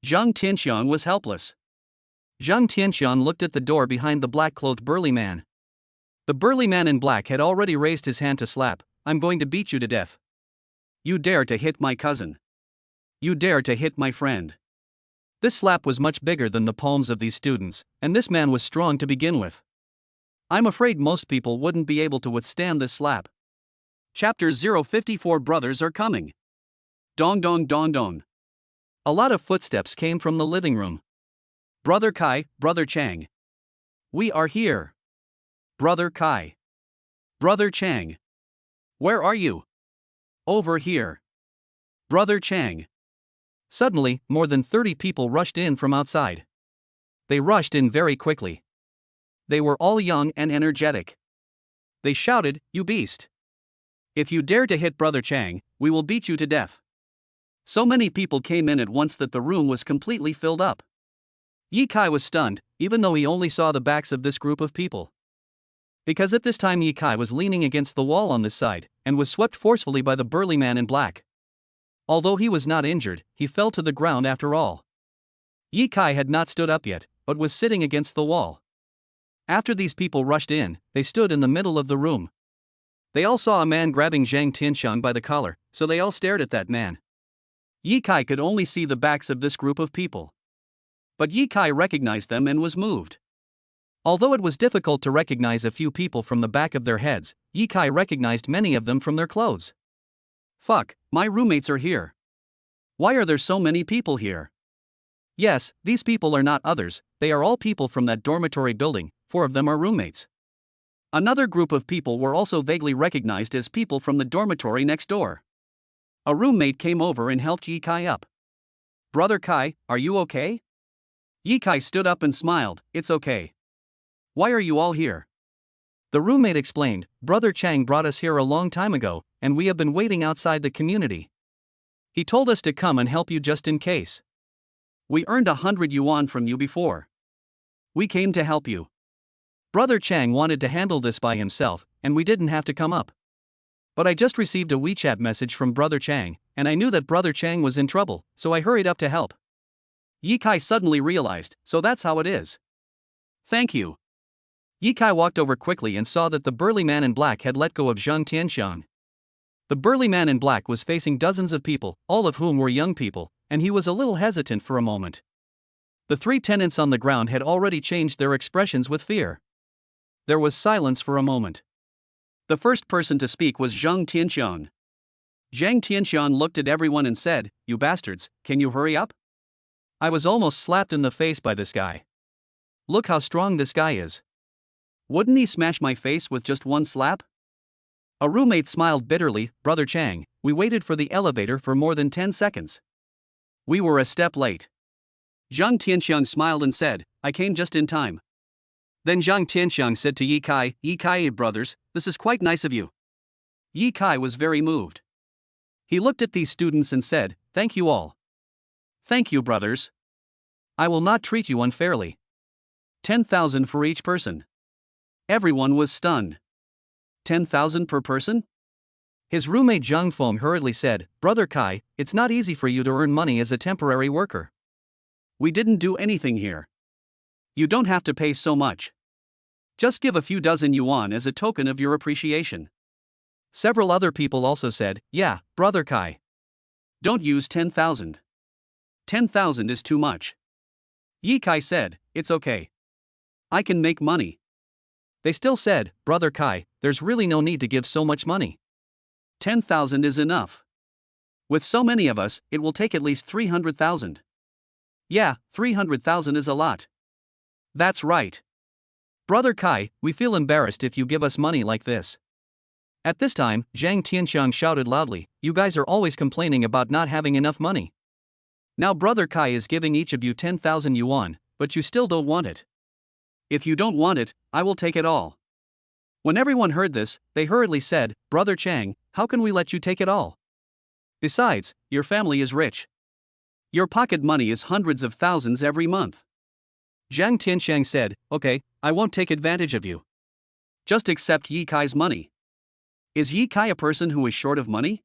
Zhang Tianxiang was helpless. Zhang Tianxiang looked at the door behind the black-clothed burly man. The burly man in black had already raised his hand to slap. I'm going to beat you to death. You dare to hit my cousin. You dare to hit my friend. This slap was much bigger than the palms of these students, and this man was strong to begin with. I'm afraid most people wouldn't be able to withstand this slap. Chapter 054 Brothers are coming. Dong dong dong dong. A lot of footsteps came from the living room. Brother Kai, Brother Chang. We are here. Brother Kai. Brother Chang. Where are you? Over here. Brother Chang. Suddenly, more than 30 people rushed in from outside. They rushed in very quickly. They were all young and energetic. They shouted, "You beast! If you dare to hit Brother Chang, we will beat you to death." So many people came in at once that the room was completely filled up. Ye Kai was stunned, even though he only saw the backs of this group of people. Because at this time Ye Kai was leaning against the wall on this side, and was swept forcefully by the burly man in black. Although he was not injured, he fell to the ground after all. Ye Kai had not stood up yet, but was sitting against the wall. After these people rushed in, they stood in the middle of the room. They all saw a man grabbing Zhang Tianxiang by the collar, so they all stared at that man. Ye Kai could only see the backs of this group of people. But Ye Kai recognized them and was moved. Although it was difficult to recognize a few people from the back of their heads, Ye Kai recognized many of them from their clothes. Fuck, my roommates are here. Why are there so many people here? Yes, these people are not others, they are all people from that dormitory building, 4 of them are roommates. Another group of people were also vaguely recognized as people from the dormitory next door. A roommate came over and helped Ye Kai up. Brother Kai, are you okay? Ye Kai stood up and smiled. It's okay. Why are you all here? The roommate explained, Brother Chang brought us here a long time ago, and we have been waiting outside the community. He told us to come and help you just in case. We earned 100 yuan from you before. We came to help you. Brother Chang wanted to handle this by himself, and we didn't have to come up. But I just received a WeChat message from Brother Chang, and I knew that Brother Chang was in trouble, so I hurried up to help. Ye Kai suddenly realized, so that's how it is. Thank you. Ye Kai walked over quickly and saw that the burly man in black had let go of Zhang Tianxiang. The burly man in black was facing dozens of people, all of whom were young people, and he was a little hesitant for a moment. The 3 tenants on the ground had already changed their expressions with fear. There was silence for a moment. The first person to speak was Zhang Tianxiang. Zhang Tianxiang looked at everyone and said, "You bastards, can you hurry up? I was almost slapped in the face by this guy. Look how strong this guy is. Wouldn't he smash my face with just one slap?" A roommate smiled bitterly. Brother Chang, we waited for the elevator for more than 10 seconds. We were a step late. Zhang Tianxiang smiled and said, I came just in time. Then Zhang Tianxiang said to Ye Kai, brothers, this is quite nice of you. Ye Kai was very moved. He looked at these students and said, thank you all. Thank you, brothers. I will not treat you unfairly. 10,000 for each person. Everyone was stunned. 10,000 per person? His roommate Zhang Feng hurriedly said, Brother Kai, it's not easy for you to earn money as a temporary worker. We didn't do anything here. You don't have to pay so much. Just give a few dozen yuan as a token of your appreciation. Several other people also said, yeah, Brother Kai. Don't use 10,000. 10,000 is too much. Ye Kai said, it's okay. I can make money. They still said, Brother Kai, there's really no need to give so much money. 10,000 is enough. With so many of us, it will take at least 300,000. Yeah, 300,000 is a lot. That's right. Brother Kai, we feel embarrassed if you give us money like this. At this time, Zhang Tianxiang shouted loudly, you guys are always complaining about not having enough money. Now Brother Kai is giving each of you 10,000 yuan, but you still don't want it. If you don't want it, I will take it all. When everyone heard this, they hurriedly said, Brother Chang, how can we let you take it all? Besides, your family is rich. Your pocket money is hundreds of thousands every month. Zhang Tianxiang said, okay, I won't take advantage of you. Just accept Ye Kai's money. Is Ye Kai a person who is short of money?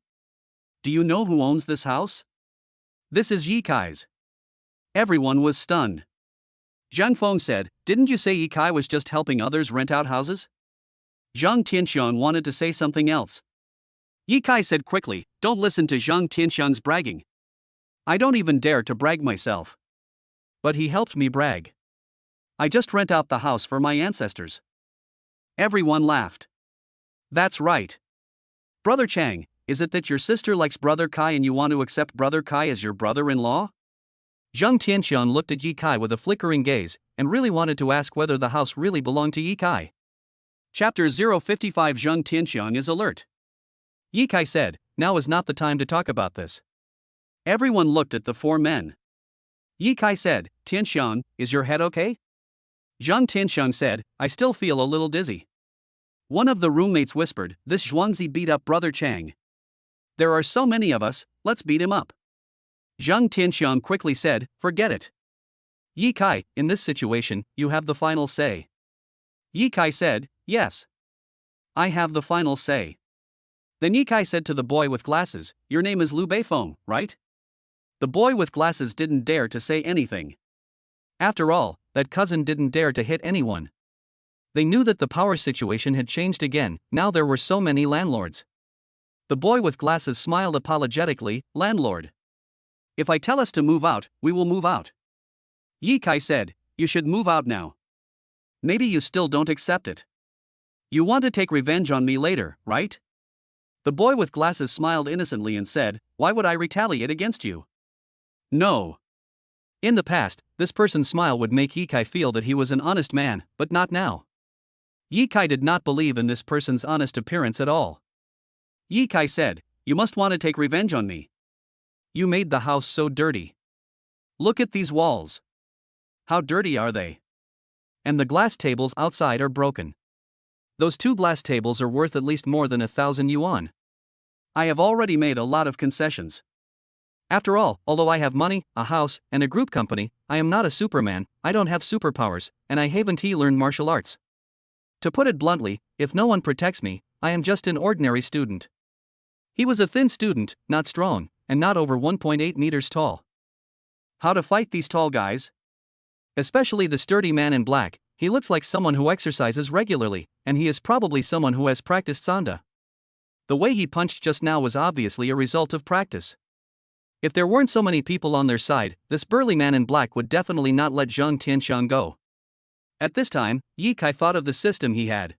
Do you know who owns this house? This is Ye Kai's. Everyone was stunned. Zhang Feng said, didn't you say Ye Kai was just helping others rent out houses? Zhang Tianxiang wanted to say something else. Ye Kai said quickly, don't listen to Zhang Tianxiang's bragging. I don't even dare to brag myself. But he helped me brag. I just rent out the house for my ancestors. Everyone laughed. That's right. Brother Chang, is it that your sister likes Brother Kai and you want to accept Brother Kai as your brother-in-law? Zhang Tianxiang looked at Ye Kai with a flickering gaze, and really wanted to ask whether the house really belonged to Ye Kai. Chapter 055 Zhang Tianxiang is alert. Ye Kai said, now is not the time to talk about this. Everyone looked at the four men. Ye Kai said, Tianxiang, is your head okay? Zhang Tianxiang said, I still feel a little dizzy. One of the roommates whispered, this Zhuangzi beat up Brother Chang. There are so many of us, let's beat him up. Zhang Tianxiang quickly said, forget it. Ye Kai, in this situation, you have the final say. Ye Kai said, yes. I have the final say. Then Ye Kai said to the boy with glasses, your name is Liu Beifeng, right? The boy with glasses didn't dare to say anything. After all, that cousin didn't dare to hit anyone. They knew that the power situation had changed again, now there were so many landlords. The boy with glasses smiled apologetically, landlord. If I tell us to move out, we will move out. Ye Kai said, you should move out now. Maybe you still don't accept it. You want to take revenge on me later, right? The boy with glasses smiled innocently and said, why would I retaliate against you? No. In the past, this person's smile would make Ye Kai feel that he was an honest man, but not now. Ye Kai did not believe in this person's honest appearance at all. Ye Kai said, you must want to take revenge on me. You made the house so dirty. Look at these walls. How dirty are they? And the glass tables outside are broken. Those 2 glass tables are worth at least more than 1,000 yuan. I have already made a lot of concessions. After all, although I have money, a house, and a group company, I am not a Superman, I don't have superpowers, and I haven't learned martial arts. To put it bluntly, if no one protects me, I am just an ordinary student. He was a thin student, not strong, and not over 1.8 meters tall. How to fight these tall guys? Especially the sturdy man in black, he looks like someone who exercises regularly, and he is probably someone who has practiced Sanda. The way he punched just now was obviously a result of practice. If there weren't so many people on their side, this burly man in black would definitely not let Zhang Tianxiang go. At this time, Ye Kai thought of the system he had.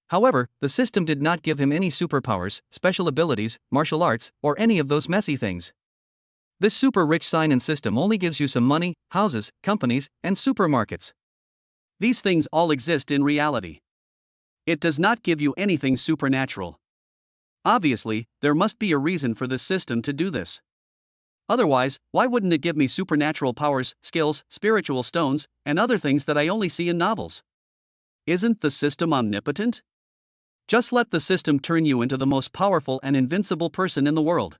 However, the system did not give him any superpowers, special abilities, martial arts, or any of those messy things. This super rich sign-in system only gives you some money, houses, companies, and supermarkets. These things all exist in reality. It does not give you anything supernatural. Obviously, there must be a reason for this system to do this. Otherwise, why wouldn't it give me supernatural powers, skills, spiritual stones, and other things that I only see in novels? Isn't the system omnipotent? Just let the system turn you into the most powerful and invincible person in the world.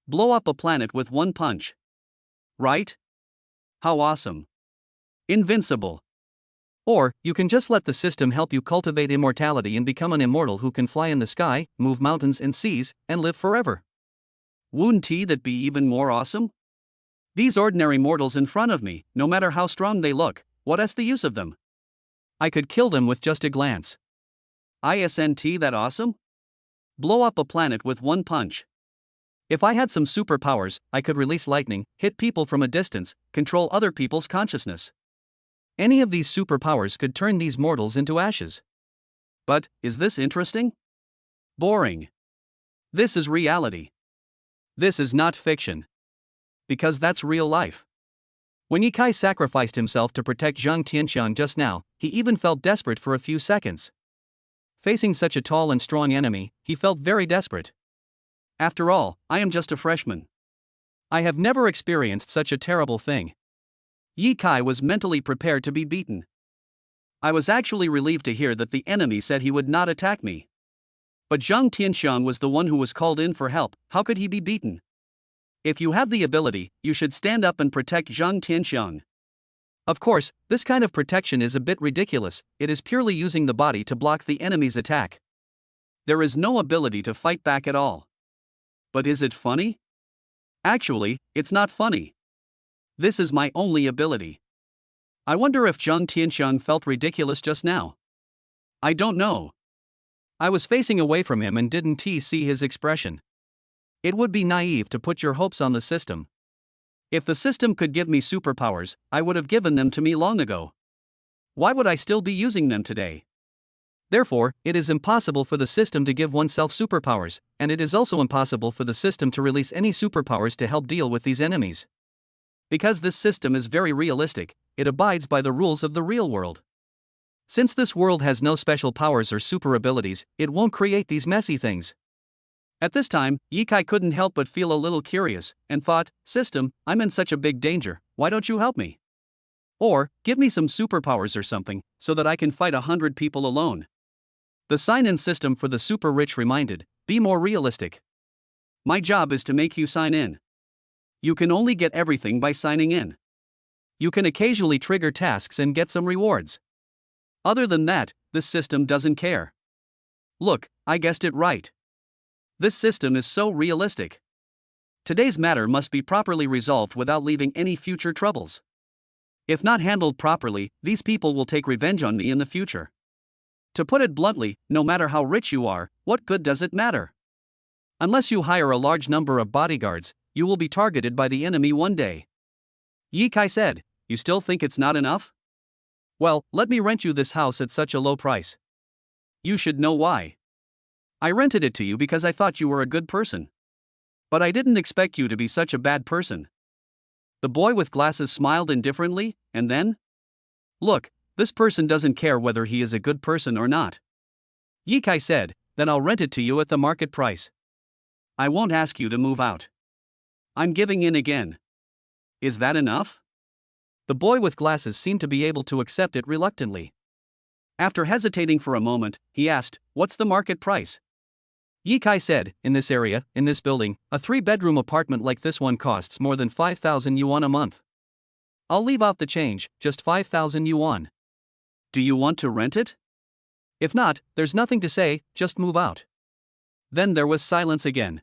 Blow up a planet with one punch. Right? How awesome. Invincible. Or, you can just let the system help you cultivate immortality and become an immortal who can fly in the sky, move mountains and seas, and live forever. Wouldn't that be even more awesome? These ordinary mortals in front of me, no matter how strong they look, what is the use of them? I could kill them with just a glance. Isn't that awesome? Blow up a planet with one punch. If I had some superpowers, I could release lightning, hit people from a distance, control other people's consciousness. Any of these superpowers could turn these mortals into ashes. But, is this interesting? Boring. This is reality. This is not fiction. Because that's real life. When Ye Kai sacrificed himself to protect Zhang Tianxiang just now, he even felt desperate for a few seconds. Facing such a tall and strong enemy, he felt very desperate. After all, I am just a freshman. I have never experienced such a terrible thing. Ye Kai was mentally prepared to be beaten. I was actually relieved to hear that the enemy said he would not attack me. But Zhang Tianxiang was the one who was called in for help. How could he be beaten? If you have the ability, you should stand up and protect Zhang Tianxiang. Of course, this kind of protection is a bit ridiculous. It is purely using the body to block the enemy's attack. There is no ability to fight back at all. But is it funny? Actually, it's not funny. This is my only ability. I wonder if Zhang Tianxiang felt ridiculous just now. I don't know. I was facing away from him and didn't see his expression. It would be naive to put your hopes on the system. If the system could give me superpowers, I would have given them to me long ago. Why would I still be using them today? Therefore, it is impossible for the system to give oneself superpowers, and it is also impossible for the system to release any superpowers to help deal with these enemies. Because this system is very realistic, it abides by the rules of the real world. Since this world has no special powers or super abilities, it won't create these messy things. At this time, Ye Kai couldn't help but feel a little curious, and thought, "System, I'm in such a big danger, why don't you help me? Or, give me some superpowers or something, so that I can fight 100 people alone." The sign-in system for the super rich reminded, "Be more realistic. My job is to make you sign in. You can only get everything by signing in. You can occasionally trigger tasks and get some rewards. Other than that, this system doesn't care." Look, I guessed it right. This system is so realistic. Today's matter must be properly resolved without leaving any future troubles. If not handled properly, these people will take revenge on me in the future. To put it bluntly, no matter how rich you are, what good does it matter? Unless you hire a large number of bodyguards, you will be targeted by the enemy one day. Ye Kai said, "You still think it's not enough? Well, let me rent you this house at such a low price. You should know why. I rented it to you because I thought you were a good person. But I didn't expect you to be such a bad person." The boy with glasses smiled indifferently, and then? "Look, this person doesn't care whether he is a good person or not." Ye Kai said, "Then I'll rent it to you at the market price. I won't ask you to move out. I'm giving in again. Is that enough?" The boy with glasses seemed to be able to accept it reluctantly. After hesitating for a moment, he asked, "What's the market price?" Ye Kai said, "In this area, in this building, a 3-bedroom apartment like this one costs more than 5,000 yuan a month. I'll leave out the change, just 5,000 yuan. Do you want to rent it? If not, there's nothing to say, just move out." Then there was silence again.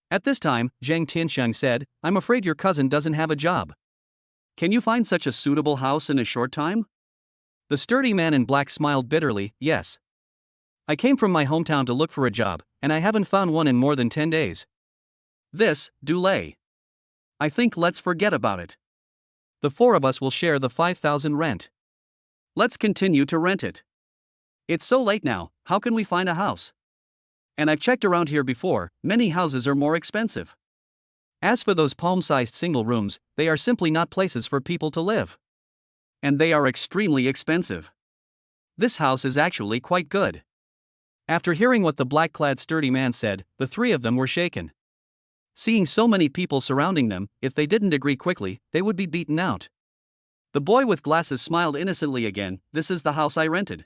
At this time, Zhang Tianxiang said, "I'm afraid your cousin doesn't have a job. Can you find such a suitable house in a short time?" The sturdy man in black smiled bitterly, "Yes. I came from my hometown to look for a job, and I haven't found one in more than 10 days. This, delay. I think let's forget about it. The 4 of us will share the 5,000 rent. Let's continue to rent it. It's so late now, how can we find a house? And I've checked around here before, many houses are more expensive. As for those palm-sized single rooms, they are simply not places for people to live. And they are extremely expensive. This house is actually quite good." After hearing what the black-clad sturdy man said, the 3 of them were shaken. Seeing so many people surrounding them, if they didn't agree quickly, they would be beaten out. The boy with glasses smiled innocently again, "This is the house I rented.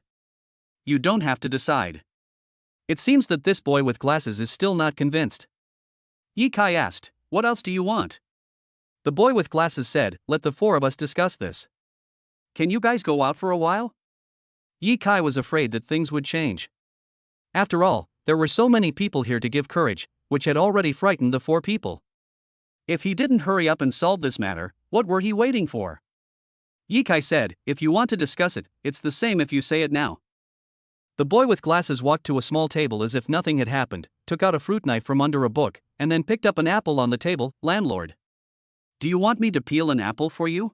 You don't have to decide." It seems that this boy with glasses is still not convinced. Ye Kai asked, "What else do you want?" The boy with glasses said, "Let the 4 of us discuss this. Can you guys go out for a while?" Ye Kai was afraid that things would change. After all, there were so many people here to give courage, which had already frightened the 4 people. If he didn't hurry up and solve this matter, what were he waiting for? Ye Kai said, "If you want to discuss it, it's the same if you say it now." The boy with glasses walked to a small table as if nothing had happened, took out a fruit knife from under a book, and then picked up an apple on the table. Landlord, do you want me to peel an apple for you?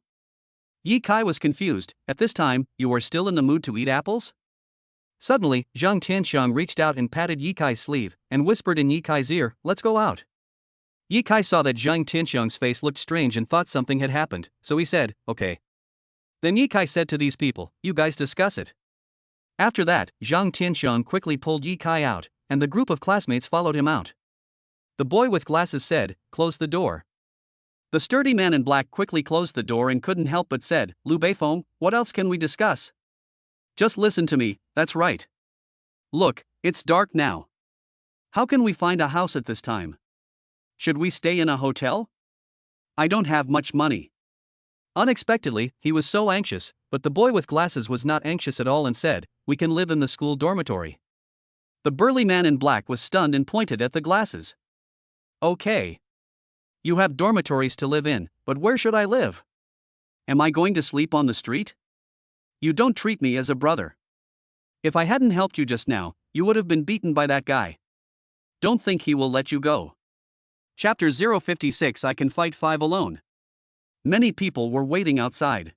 Yi Kai was confused. At this time, you are still in the mood to eat apples? Suddenly, Zhang Tianxiang reached out and patted Yi Kai's sleeve, and whispered in Yi Kai's ear, let's go out. Yi Kai saw that Zhang Tianxiang's face looked strange and thought something had happened, so he said, okay. Then Yi Kai said to these people, you guys discuss it. After that, Zhang Tianxiang quickly pulled Yi Kai out, and the group of classmates followed him out. The boy with glasses said, close the door. The sturdy man in black quickly closed the door and couldn't help but said, Lu Beifeng, what else can we discuss? Just listen to me, that's right. Look, it's dark now. How can we find a house at this time? Should we stay in a hotel? I don't have much money. Unexpectedly, he was so anxious, but the boy with glasses was not anxious at all and said, we can live in the school dormitory. The burly man in black was stunned and pointed at the glasses. Okay. You have dormitories to live in, but where should I live? Am I going to sleep on the street? You don't treat me as a brother. If I hadn't helped you just now, you would have been beaten by that guy. Don't think he will let you go. Chapter 056 I can fight 5 alone. Many people were waiting outside.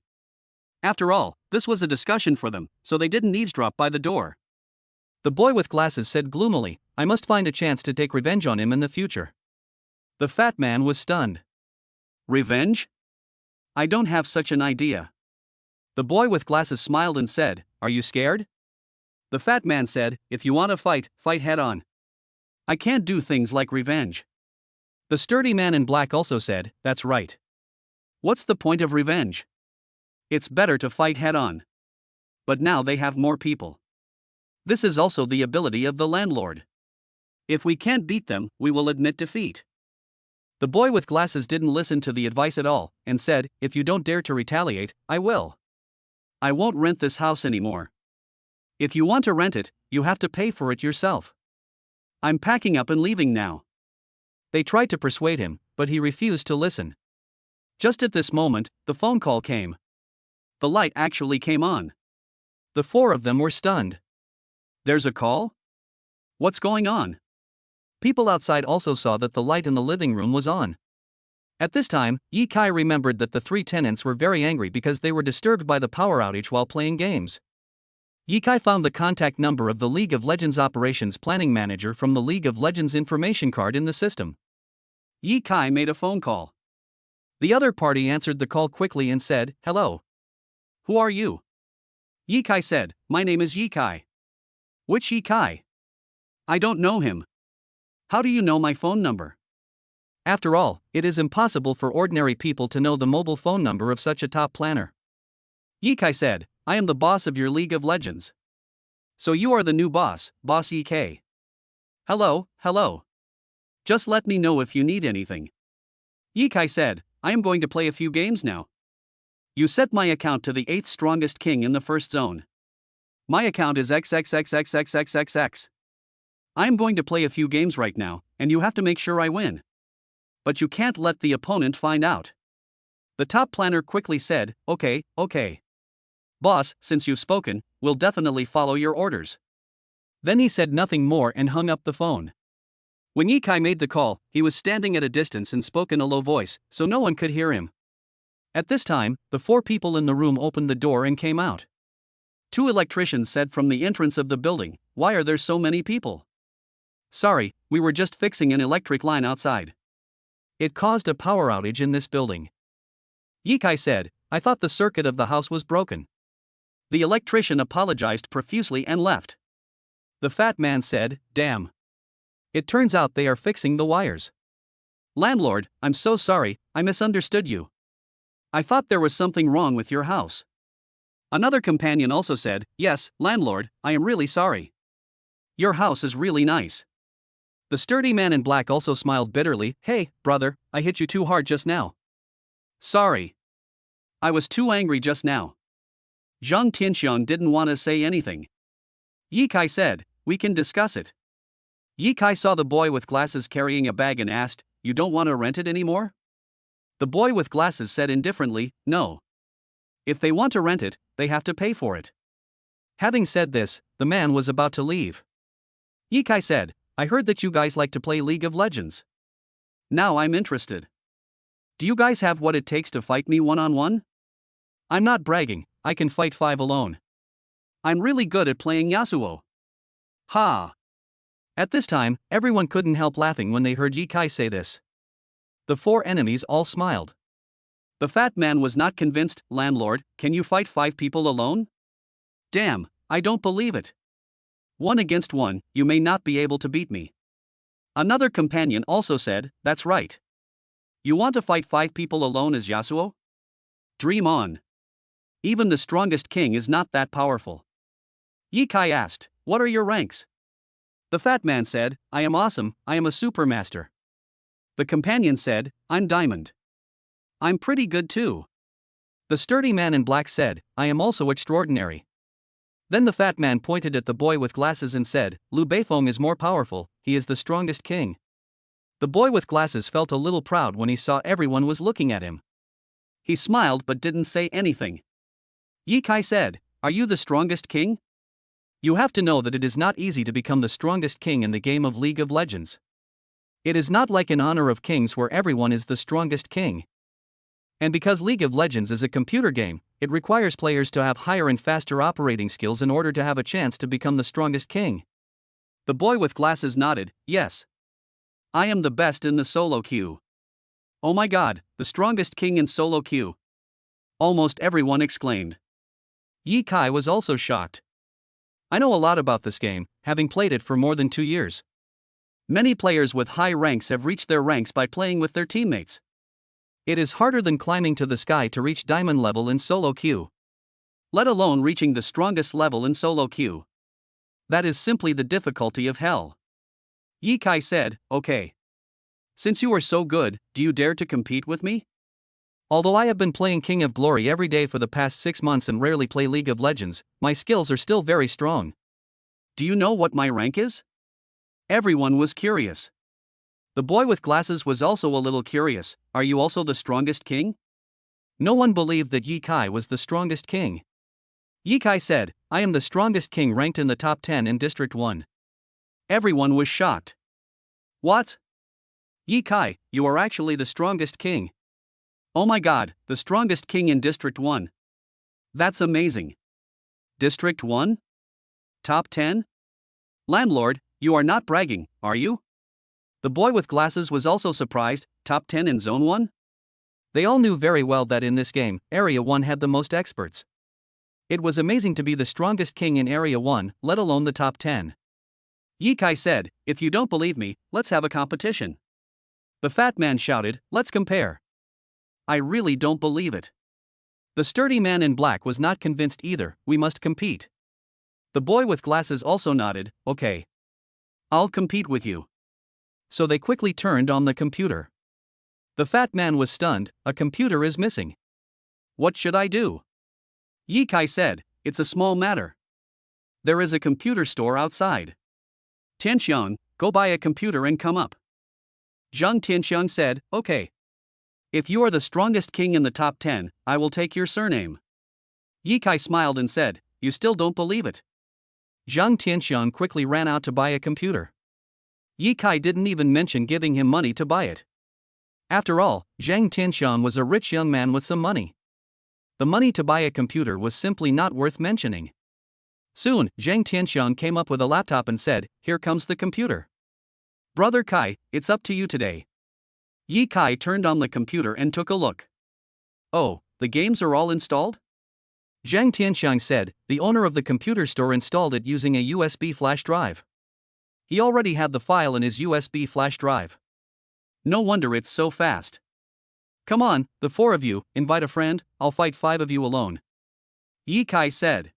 After all, this was a discussion for them, so they didn't eavesdrop by the door. The boy with glasses said gloomily, I must find a chance to take revenge on him in the future. The fat man was stunned. Revenge? I don't have such an idea. The boy with glasses smiled and said, are you scared? The fat man said, if you want to fight, fight head on. I can't do things like revenge. The sturdy man in black also said, that's right. What's the point of revenge? It's better to fight head on. But now they have more people. This is also the ability of the landlord. If we can't beat them, we will admit defeat. The boy with glasses didn't listen to the advice at all, and said, if you don't dare to retaliate, I will. I won't rent this house anymore. If you want to rent it, you have to pay for it yourself. I'm packing up and leaving now. They tried to persuade him, but he refused to listen. Just at this moment, the phone call came. The light actually came on. The 4 of them were stunned. There's a call? What's going on? People outside also saw that the light in the living room was on. At this time, Yi Kai remembered that the 3 tenants were very angry because they were disturbed by the power outage while playing games. Yi Kai found the contact number of the League of Legends Operations Planning Manager from the League of Legends information card in the system. Yi Kai made a phone call. The other party answered the call quickly and said, hello. Who are you? Yi Kai said, my name is Yi Kai. Which Yi Kai? I don't know him. How do you know my phone number? After all, it is impossible for ordinary people to know the mobile phone number of such a top planner. Yi Kai said, I am the boss of your League of Legends. So you are the new boss, Boss Yi Kai. Hello, hello. Just let me know if you need anything. Yi Kai said, I am going to play a few games now. You set my account to the 8th strongest king in the first zone. My account is XXXXXXXX. I am going to play a few games right now, and you have to make sure I win. But you can't let the opponent find out. The top planner quickly said, okay. Boss, since you've spoken, we'll definitely follow your orders. Then he said nothing more and hung up the phone. When Yi Kai made the call, he was standing at a distance and spoke in a low voice, so no one could hear him. At this time, the 4 people in the room opened the door and came out. 2 electricians said from the entrance of the building, why are there so many people? Sorry, we were just fixing an electric line outside. It caused a power outage in this building. Yi Kai said, I thought the circuit of the house was broken. The electrician apologized profusely and left. The fat man said, damn. It turns out they are fixing the wires. Landlord, I'm so sorry, I misunderstood you. I thought there was something wrong with your house. Another companion also said, yes, landlord, I am really sorry. Your house is really nice. The sturdy man in black also smiled bitterly, hey, brother, I hit you too hard just now. Sorry. I was too angry just now. Zhang Tianxiang didn't want to say anything. Yi Kai said, we can discuss it. Yi Kai saw the boy with glasses carrying a bag and asked, you don't want to rent it anymore? The boy with glasses said indifferently, no. If they want to rent it, they have to pay for it. Having said this, the man was about to leave. Ye Kai said, I heard that you guys like to play League of Legends. Now I'm interested. Do you guys have what it takes to fight me one-on-one? I'm not bragging, I can fight 5 alone. I'm really good at playing Yasuo. Ha! At this time, everyone couldn't help laughing when they heard Ye Kai say this. The 4 enemies all smiled. The fat man was not convinced. Landlord, can you fight 5 people alone? Damn, I don't believe it. 1 against 1, you may not be able to beat me. Another companion also said, that's right. You want to fight 5 people alone as Yasuo? Dream on. Even the strongest king is not that powerful. Ye Kai asked, what are your ranks? The fat man said, I am awesome, I am a supermaster. The companion said, I'm diamond. I'm pretty good too. The sturdy man in black said, I am also extraordinary. Then the fat man pointed at the boy with glasses and said, Liu Beifeng is more powerful, he is the strongest king. The boy with glasses felt a little proud when he saw everyone was looking at him. He smiled but didn't say anything. Ye Kai said, are you the strongest king? You have to know that it is not easy to become the strongest king in the game of League of Legends. It is not like in Honor of Kings where everyone is the strongest king. And because League of Legends is a computer game, it requires players to have higher and faster operating skills in order to have a chance to become the strongest king. The boy with glasses nodded, yes. I am the best in the solo queue. Oh my god, the strongest king in solo queue. Almost everyone exclaimed. Ye Kai was also shocked. I know a lot about this game, having played it for more than 2 years. Many players with high ranks have reached their ranks by playing with their teammates. It is harder than climbing to the sky to reach diamond level in solo queue. Let alone reaching the strongest level in solo queue. That is simply the difficulty of hell. Ye Kai said, okay. Since you are so good, do you dare to compete with me? Although I have been playing King of Glory every day for the past 6 months and rarely play League of Legends, my skills are still very strong. Do you know what my rank is? Everyone was curious. The boy with glasses was also a little curious, are you also the strongest king? No one believed that Ye Kai was the strongest king. Ye Kai said, I am the strongest king ranked in the top 10 in District 1. Everyone was shocked. What? Ye Kai, you are actually the strongest king. Oh my god, the strongest king in District 1. That's amazing. District 1? Top 10? Landlord, you are not bragging, are you? The boy with glasses was also surprised, top 10 in Zone 1? They all knew very well that in this game, Area 1 had the most experts. It was amazing to be the strongest king in Area 1, let alone the top 10. Ye Kai said, if you don't believe me, let's have a competition. The fat man shouted, let's compare. I really don't believe it. The sturdy man in black was not convinced either, we must compete. The boy with glasses also nodded, okay. I'll compete with you. So they quickly turned on the computer. The fat man was stunned, a computer is missing. What should I do? Ye Kai said, it's a small matter. There is a computer store outside. Tianxiang, go buy a computer and come up. Zhang Tianxiang said, okay. If you are the strongest king in the top 10, I will take your surname. Ye Kai smiled and said, you still don't believe it. Zhang Tianxiang quickly ran out to buy a computer. Ye Kai didn't even mention giving him money to buy it. After all, Zhang Tianxiang was a rich young man with some money. The money to buy a computer was simply not worth mentioning. Soon, Zhang Tianxiang came up with a laptop and said, here comes the computer. Brother Kai, it's up to you today. Ye Kai turned on the computer and took a look. Oh, the games are all installed? Zhang Tianxiang said, the owner of the computer store installed it using a USB flash drive. He already had the file in his USB flash drive. No wonder it's so fast. Come on, the 4 of you, invite a friend, I'll fight 5 of you alone. Ye Kai said.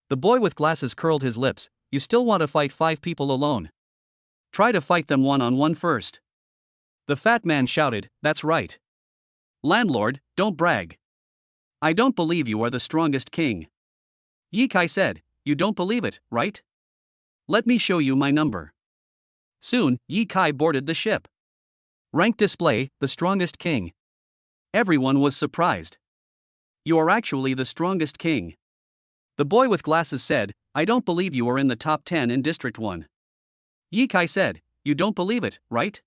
The boy with glasses curled his lips, you still want to fight 5 people alone. Try to fight them one-on-one first. The fat man shouted, that's right. Landlord, don't brag. I don't believe you are the strongest king. Ye Kai said, you don't believe it, right? Let me show you my number. Soon, Ye Kai boarded the ship. Rank display, the strongest king. Everyone was surprised. You are actually the strongest king. The boy with glasses said, I don't believe you are in the top 10 in District 1. Ye Kai said, you don't believe it, right?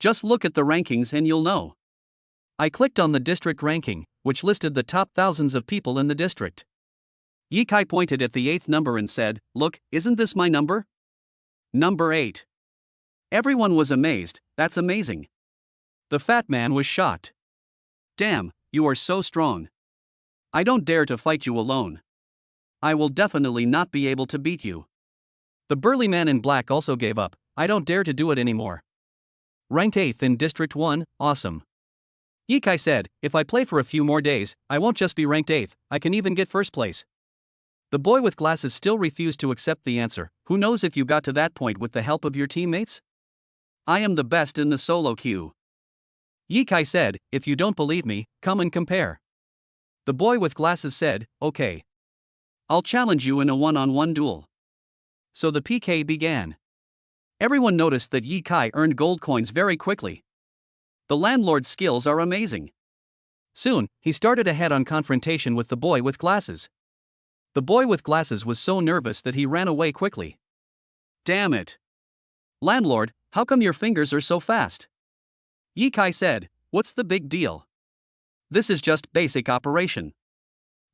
Just look at the rankings and you'll know. I clicked on the district ranking, which listed the top thousands of people in the district. Ye Kai pointed at the 8th number and said, look, isn't this my number? Number 8. Everyone was amazed, that's amazing. The fat man was shocked. Damn, you are so strong. I don't dare to fight you alone. I will definitely not be able to beat you. The burly man in black also gave up, I don't dare to do it anymore. Ranked 8th in District 1, awesome. Ye Kai said, if I play for a few more days, I won't just be ranked 8th, I can even get first place. The boy with glasses still refused to accept the answer, who knows if you got to that point with the help of your teammates? I am the best in the solo queue. Ye Kai said, if you don't believe me, come and compare. The boy with glasses said, okay. I'll challenge you in a one-on-one duel. So the PK began. Everyone noticed that Ye Kai earned gold coins very quickly. The landlord's skills are amazing. Soon, he started a head-on confrontation with the boy with glasses. The boy with glasses was so nervous that he ran away quickly. Damn it. Landlord, how come your fingers are so fast? Ye Kai said, what's the big deal? This is just basic operation.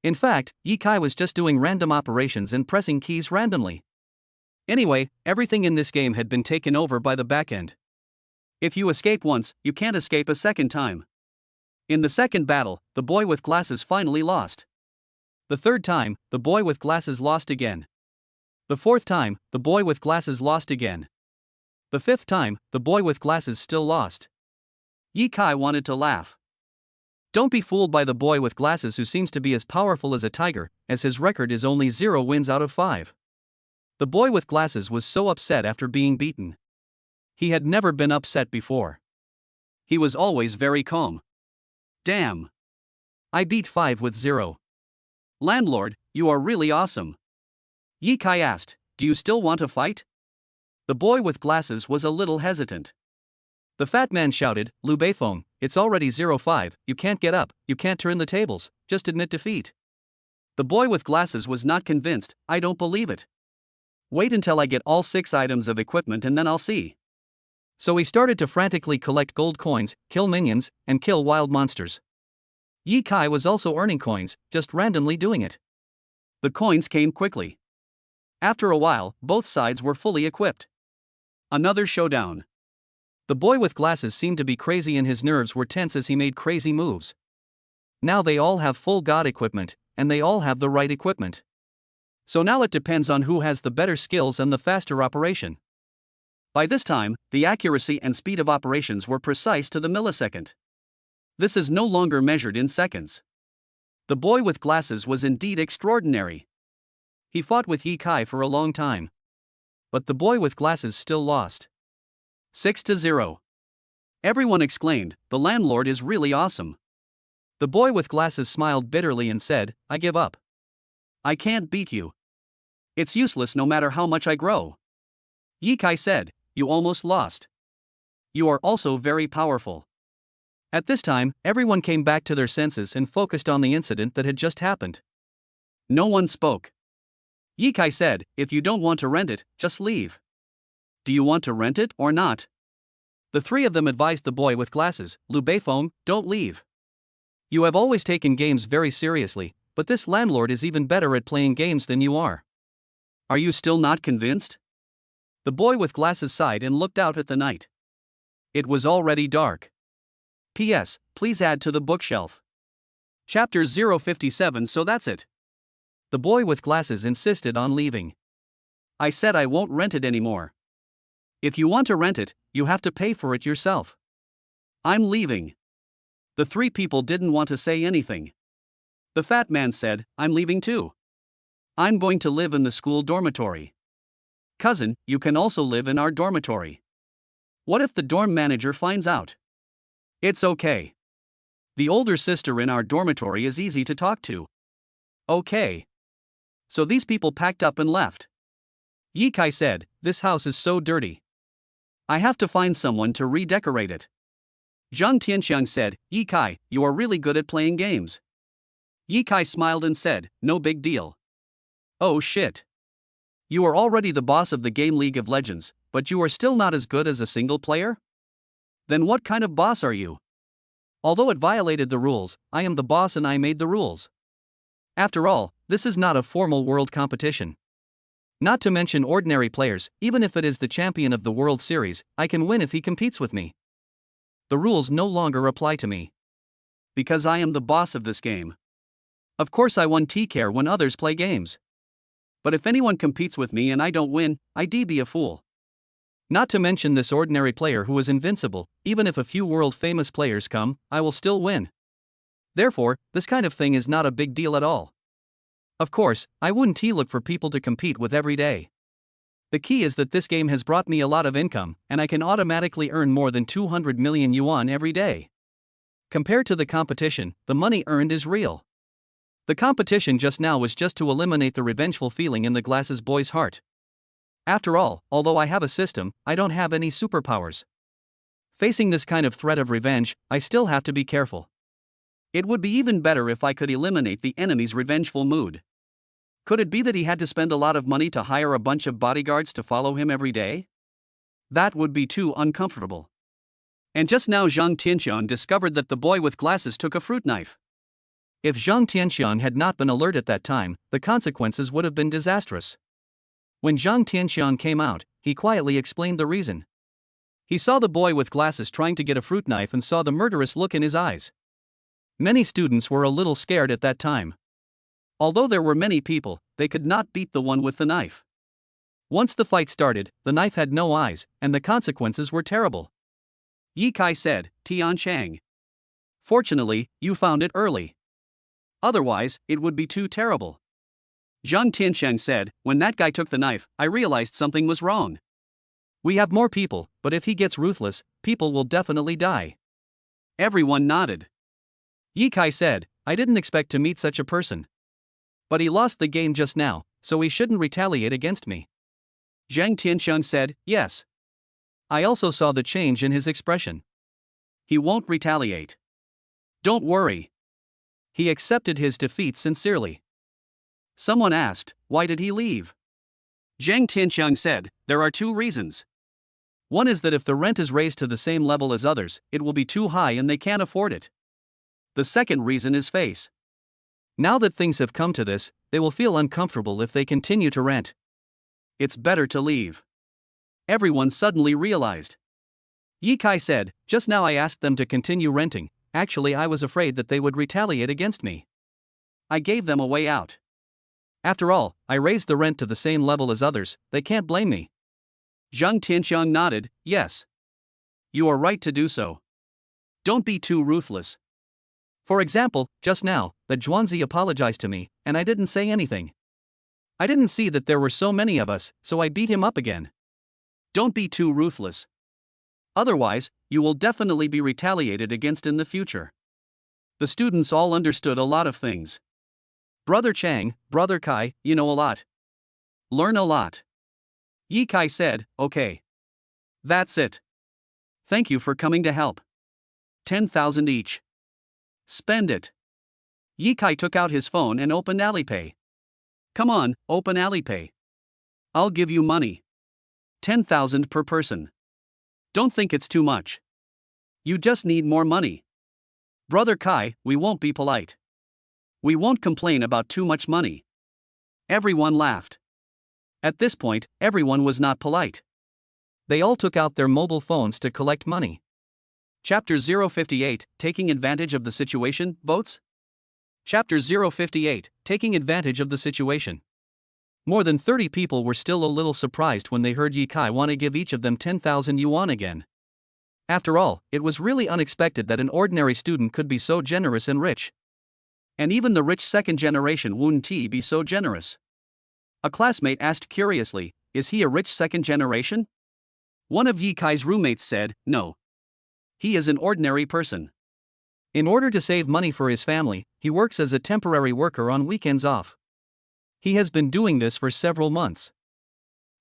In fact, Ye Kai was just doing random operations and pressing keys randomly. Anyway, everything in this game had been taken over by the backend. If you escape once, you can't escape a second time. In the second battle, the boy with glasses finally lost. The third time, the boy with glasses lost again. The fourth time, the boy with glasses lost again. The fifth time, the boy with glasses still lost. Ye Kai wanted to laugh. Don't be fooled by the boy with glasses who seems to be as powerful as a tiger, as his record is only 0 wins out of 5. The boy with glasses was so upset after being beaten. He had never been upset before. He was always very calm. Damn. I beat 5 with 0. Landlord, you are really awesome. Ye Kai asked, do you still want to fight? The boy with glasses was a little hesitant. The fat man shouted, Liu Beifeng, it's already 0-5, you can't get up, you can't turn the tables, just admit defeat. The boy with glasses was not convinced, I don't believe it. Wait until I get all 6 items of equipment and then I'll see. So he started to frantically collect gold coins, kill minions, and kill wild monsters. Ye Kai was also earning coins, just randomly doing it. The coins came quickly. After a while, both sides were fully equipped. Another showdown. The boy with glasses seemed to be crazy and his nerves were tense as he made crazy moves. Now they all have full god equipment, and they all have the right equipment. So now it depends on who has the better skills and the faster operation. By this time, the accuracy and speed of operations were precise to the millisecond. This is no longer measured in seconds. The boy with glasses was indeed extraordinary. He fought with Ye Kai for a long time. But the boy with glasses still lost. 6-0. Everyone exclaimed, the landlord is really awesome. The boy with glasses smiled bitterly and said, I give up. I can't beat you. It's useless no matter how much I grow. Ye Kai said, you almost lost. You are also very powerful. At this time, everyone came back to their senses and focused on the incident that had just happened. No one spoke. Ye Kai said, if you don't want to rent it, just leave. Do you want to rent it or not? The three of them advised the boy with glasses, Liu Beifeng, don't leave. You have always taken games very seriously, but this landlord is even better at playing games than you are. Are you still not convinced? The boy with glasses sighed and looked out at the night. It was already dark. P.S. Please add to the bookshelf. Chapter 057. So that's it. The boy with glasses insisted on leaving. I said I won't rent it anymore. If you want to rent it, you have to pay for it yourself. I'm leaving. The three people didn't want to say anything. The fat man said, I'm leaving too. I'm going to live in the school dormitory. Cousin, you can also live in our dormitory. What if the dorm manager finds out? It's okay. The older sister in our dormitory is easy to talk to. Okay. So these people packed up and left. Ye Kai said, this house is so dirty. I have to find someone to redecorate it. Zhang Tianxiang said, Ye Kai, you are really good at playing games. Ye Kai smiled and said, no big deal. Oh shit. You are already the boss of the game League of Legends, but you are still not as good as a single player? Then what kind of boss are you? Although it violated the rules, I am the boss and I made the rules. After all, this is not a formal world competition. Not to mention ordinary players, even if it is the champion of the World Series, I can win if he competes with me. The rules no longer apply to me. Because I am the boss of this game. Of course I won't care when others play games. But if anyone competes with me and I don't win, I'd be a fool. Not to mention this ordinary player who is invincible, even if a few world-famous players come, I will still win. Therefore, this kind of thing is not a big deal at all. Of course, I wouldn't look for people to compete with every day. The key is that this game has brought me a lot of income, and I can automatically earn more than 200 million yuan every day. Compared to the competition, the money earned is real. The competition just now was just to eliminate the revengeful feeling in the glasses boy's heart. After all, although I have a system, I don't have any superpowers. Facing this kind of threat of revenge, I still have to be careful. It would be even better if I could eliminate the enemy's revengeful mood. Could it be that he had to spend a lot of money to hire a bunch of bodyguards to follow him every day? That would be too uncomfortable. And just now Zhang Tianxian discovered that the boy with glasses took a fruit knife. If Zhang Tianxian had not been alert at that time, the consequences would have been disastrous. When Zhang Tianxian came out, he quietly explained the reason. He saw the boy with glasses trying to get a fruit knife and saw the murderous look in his eyes. Many students were a little scared at that time. Although there were many people, they could not beat the one with the knife. Once the fight started, the knife had no eyes, and the consequences were terrible. Ye Kai said, Tian Chang. Fortunately, you found it early. Otherwise, it would be too terrible. Zhang Tianxiang said, when that guy took the knife, I realized something was wrong. We have more people, but if he gets ruthless, people will definitely die. Everyone nodded. Ye Kai said, I didn't expect to meet such a person. But he lost the game just now, so he shouldn't retaliate against me. Zhang Tianxiang said, yes. I also saw the change in his expression. He won't retaliate. Don't worry. He accepted his defeat sincerely. Someone asked, why did he leave? Zhang Tianxiang said, there are two reasons. One is that if the rent is raised to the same level as others, it will be too high and they can't afford it. The second reason is face. Now that things have come to this, they will feel uncomfortable if they continue to rent. It's better to leave. Everyone suddenly realized. Ye Kai said, just now I asked them to continue renting, actually I was afraid that they would retaliate against me. I gave them a way out. After all, I raised the rent to the same level as others, they can't blame me. Zhang Tianxiang nodded, yes. You are right to do so. Don't be too ruthless. For example, just now, the Zhuanzi apologized to me, and I didn't say anything. I didn't see that there were so many of us, so I beat him up again. Don't be too ruthless. Otherwise, you will definitely be retaliated against in the future. The students all understood a lot of things. Brother Chang, Brother Kai, you know a lot. Learn a lot. Ye Kai said, okay. That's it. Thank you for coming to help. 10,000 each. Spend it. Ye Kai took out his phone and opened Alipay. Come on, open Alipay. I'll give you money. 10,000 per person. Don't think it's too much. You just need more money. Brother Kai, we won't be polite. We won't complain about too much money. Everyone laughed. At this point, everyone was not polite. They all took out their mobile phones to collect money. Chapter 058, Taking Advantage of the Situation, Votes? Chapter 058, Taking Advantage of the Situation. More than 30 people were still a little surprised when they heard Ye Kai want to give each of them 10,000 yuan again. After all, it was really unexpected that an ordinary student could be so generous and rich. And even the rich second generation wouldn't be so generous. A classmate asked curiously, is he a rich second generation? One of Ye Kai's roommates said, no. He is an ordinary person. In order to save money for his family, he works as a temporary worker on weekends off. He has been doing this for several months.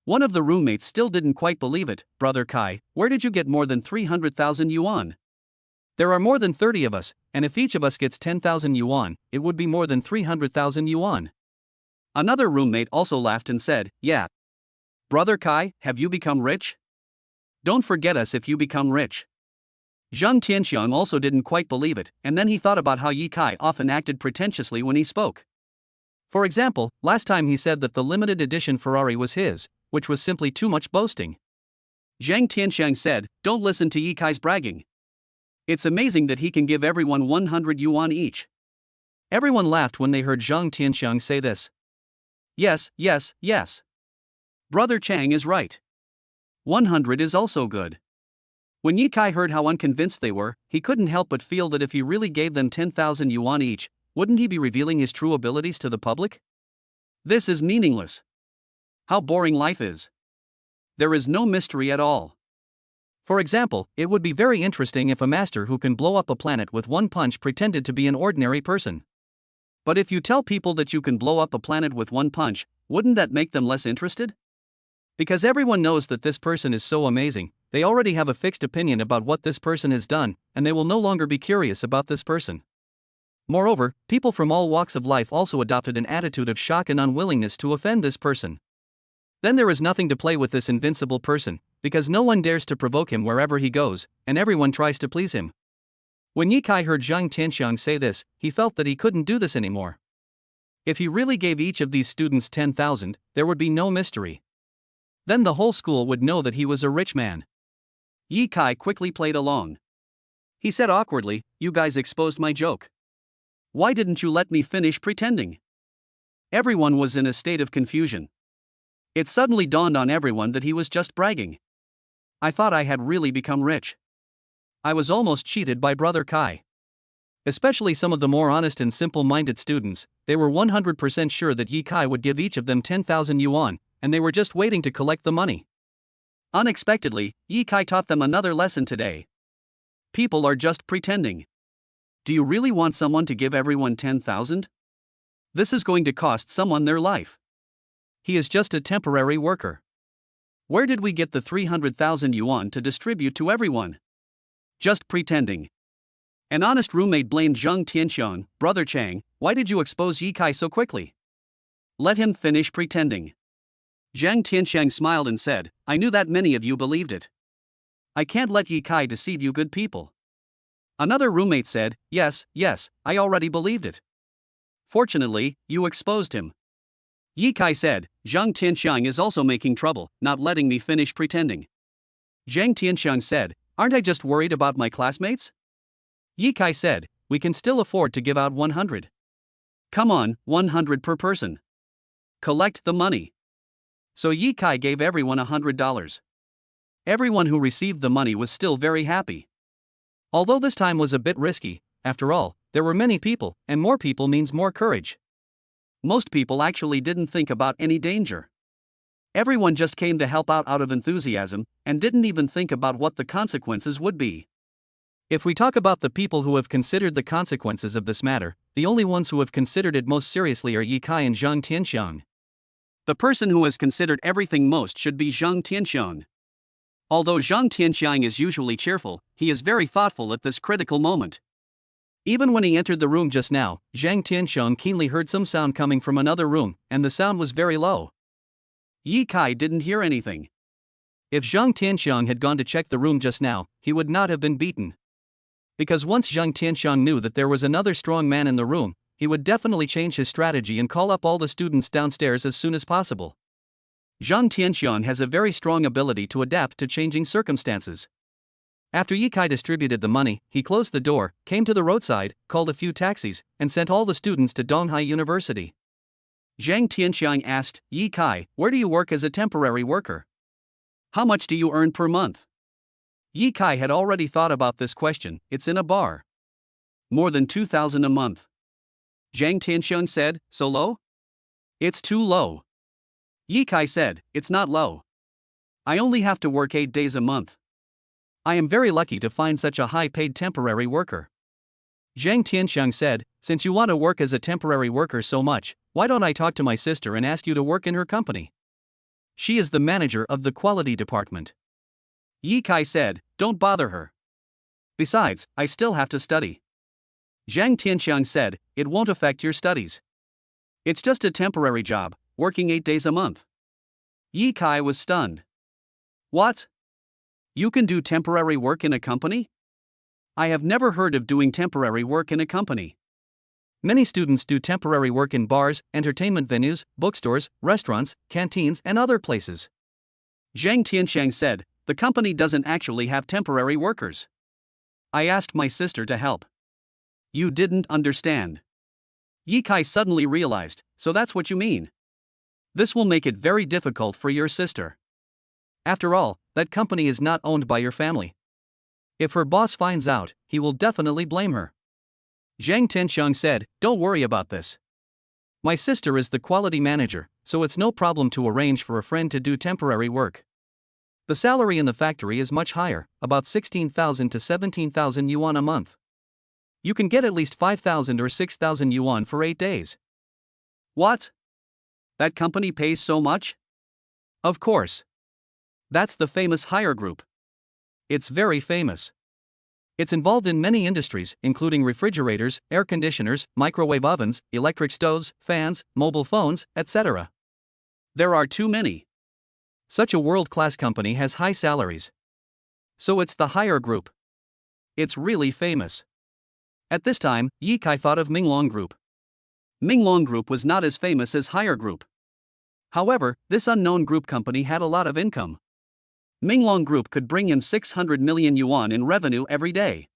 One of the roommates still didn't quite believe it. Brother Kai, where did you get more than 300,000 yuan? There are more than 30 of us, and if each of us gets 10,000 yuan, it would be more than 300,000 yuan. Another roommate also laughed and said, "Yeah. Brother Kai, have you become rich? Don't forget us if you become rich." Zhang Tianxiang also didn't quite believe it, and then he thought about how Yi Kai often acted pretentiously when he spoke. For example, last time he said that the limited edition Ferrari was his, which was simply too much boasting. Zhang Tianxiang said, "Don't listen to Yi Kai's bragging. It's amazing that he can give everyone 100 yuan each." Everyone laughed when they heard Zhang Tianxiang say this. Yes, yes, yes. Brother Chang is right. 100 is also good. When Yi Kai heard how unconvinced they were, he couldn't help but feel that if he really gave them 10,000 yuan each, wouldn't he be revealing his true abilities to the public? This is meaningless. How boring life is. There is no mystery at all. For example, it would be very interesting if a master who can blow up a planet with one punch pretended to be an ordinary person. But if you tell people that you can blow up a planet with one punch, wouldn't that make them less interested? Because everyone knows that this person is so amazing, they already have a fixed opinion about what this person has done, and they will no longer be curious about this person. Moreover, people from all walks of life also adopted an attitude of shock and unwillingness to offend this person. Then there is nothing to play with this invincible person, because no one dares to provoke him wherever he goes, and everyone tries to please him. When Yi Kai heard Zhang Tianxiang say this, he felt that he couldn't do this anymore. If he really gave each of these students 10,000, there would be no mystery. Then the whole school would know that he was a rich man. Yi Kai quickly played along. He said awkwardly, "You guys exposed my joke. Why didn't you let me finish pretending?" Everyone was in a state of confusion. It suddenly dawned on everyone that he was just bragging. I thought I had really become rich. I was almost cheated by Brother Kai. Especially some of the more honest and simple-minded students, they were 100% sure that Yi Kai would give each of them 10,000 yuan, and they were just waiting to collect the money. Unexpectedly, Yi Kai taught them another lesson today. People are just pretending. Do you really want someone to give everyone 10,000? This is going to cost someone their life. He is just a temporary worker. Where did we get the 300,000 yuan to distribute to everyone? Just pretending. An honest roommate blamed Zhang Tianxiang, "Brother Chang, why did you expose Yi Kai so quickly? Let him finish pretending." Zhang Tianxiang smiled and said, "I knew that many of you believed it. I can't let Yi Kai deceive you good people." Another roommate said, Yes, I already believed it. Fortunately, you exposed him." Yi Kai said, "Zhang Tianxiang is also making trouble, not letting me finish pretending." Zhang Tianxiang said, "Aren't I just worried about my classmates?" Yi Kai said, "We can still afford to give out 100. Come on, 100 per person. Collect the money." So Yi Kai gave everyone $100. Everyone who received the money was still very happy. Although this time was a bit risky, after all, there were many people, and more people means more courage. Most people actually didn't think about any danger. Everyone just came to help out of enthusiasm, and didn't even think about what the consequences would be. If we talk about the people who have considered the consequences of this matter, the only ones who have considered it most seriously are Yi Kai and Zhang Tianxiang. The person who has considered everything most should be Zhang Tianxiang. Although Zhang Tianxiang is usually cheerful, he is very thoughtful at this critical moment. Even when he entered the room just now, Zhang Tianxiang keenly heard some sound coming from another room, and the sound was very low. Yi Kai didn't hear anything. If Zhang Tianxiang had gone to check the room just now, he would not have been beaten. Because once Zhang Tianxiang knew that there was another strong man in the room, he would definitely change his strategy and call up all the students downstairs as soon as possible. Zhang Tianxiang has a very strong ability to adapt to changing circumstances. After Yi Kai distributed the money, he closed the door, came to the roadside, called a few taxis, and sent all the students to Donghai University. Zhang Tianxiang asked, "Yi Kai, where do you work as a temporary worker? How much do you earn per month?" Yi Kai had already thought about this question. "It's in a bar." "More than 2,000 a month." Zhang Tianxiang said, "So low?" "It's too low." Yi Kai said, "It's not low. I only have to work 8 days a month. I am very lucky to find such a high-paid temporary worker." Zhang Tianxiang said, "Since you want to work as a temporary worker so much, why don't I talk to my sister and ask you to work in her company? She is the manager of the quality department." Yi Kai said, "Don't bother her. Besides, I still have to study." Zhang Tianxiang said, "It won't affect your studies. It's just a temporary job, working 8 days a month. Yi Kai was stunned. What? You can do temporary work in a company? I have never heard of doing temporary work in a company. Many students do temporary work in bars, entertainment venues, bookstores, restaurants, canteens, and other places. Zhang Tianxiang said, the company doesn't actually have temporary workers. I asked my sister to help. You didn't understand. Yi Kai suddenly realized, so that's what you mean. This will make it very difficult for your sister. After all, that company is not owned by your family. If her boss finds out, he will definitely blame her. Zhang Tianxiang said, don't worry about this. My sister is the quality manager, so it's no problem to arrange for a friend to do temporary work. The salary in the factory is much higher, about 16,000 to 17,000 yuan a month. You can get at least 5,000 or 6,000 yuan for 8 days. What? That company pays so much? Of course. That's the famous Hire Group. It's very famous. It's involved in many industries, including refrigerators, air conditioners, microwave ovens, electric stoves, fans, mobile phones, etc. There are too many. Such a world-class company has high salaries. So it's the Hire Group. It's really famous. At this time, Yi Kai thought of Minglong Group. Minglong Group was not as famous as Hire Group. However, this unknown group company had a lot of income. Minglong Group could bring him 600 million yuan in revenue every day.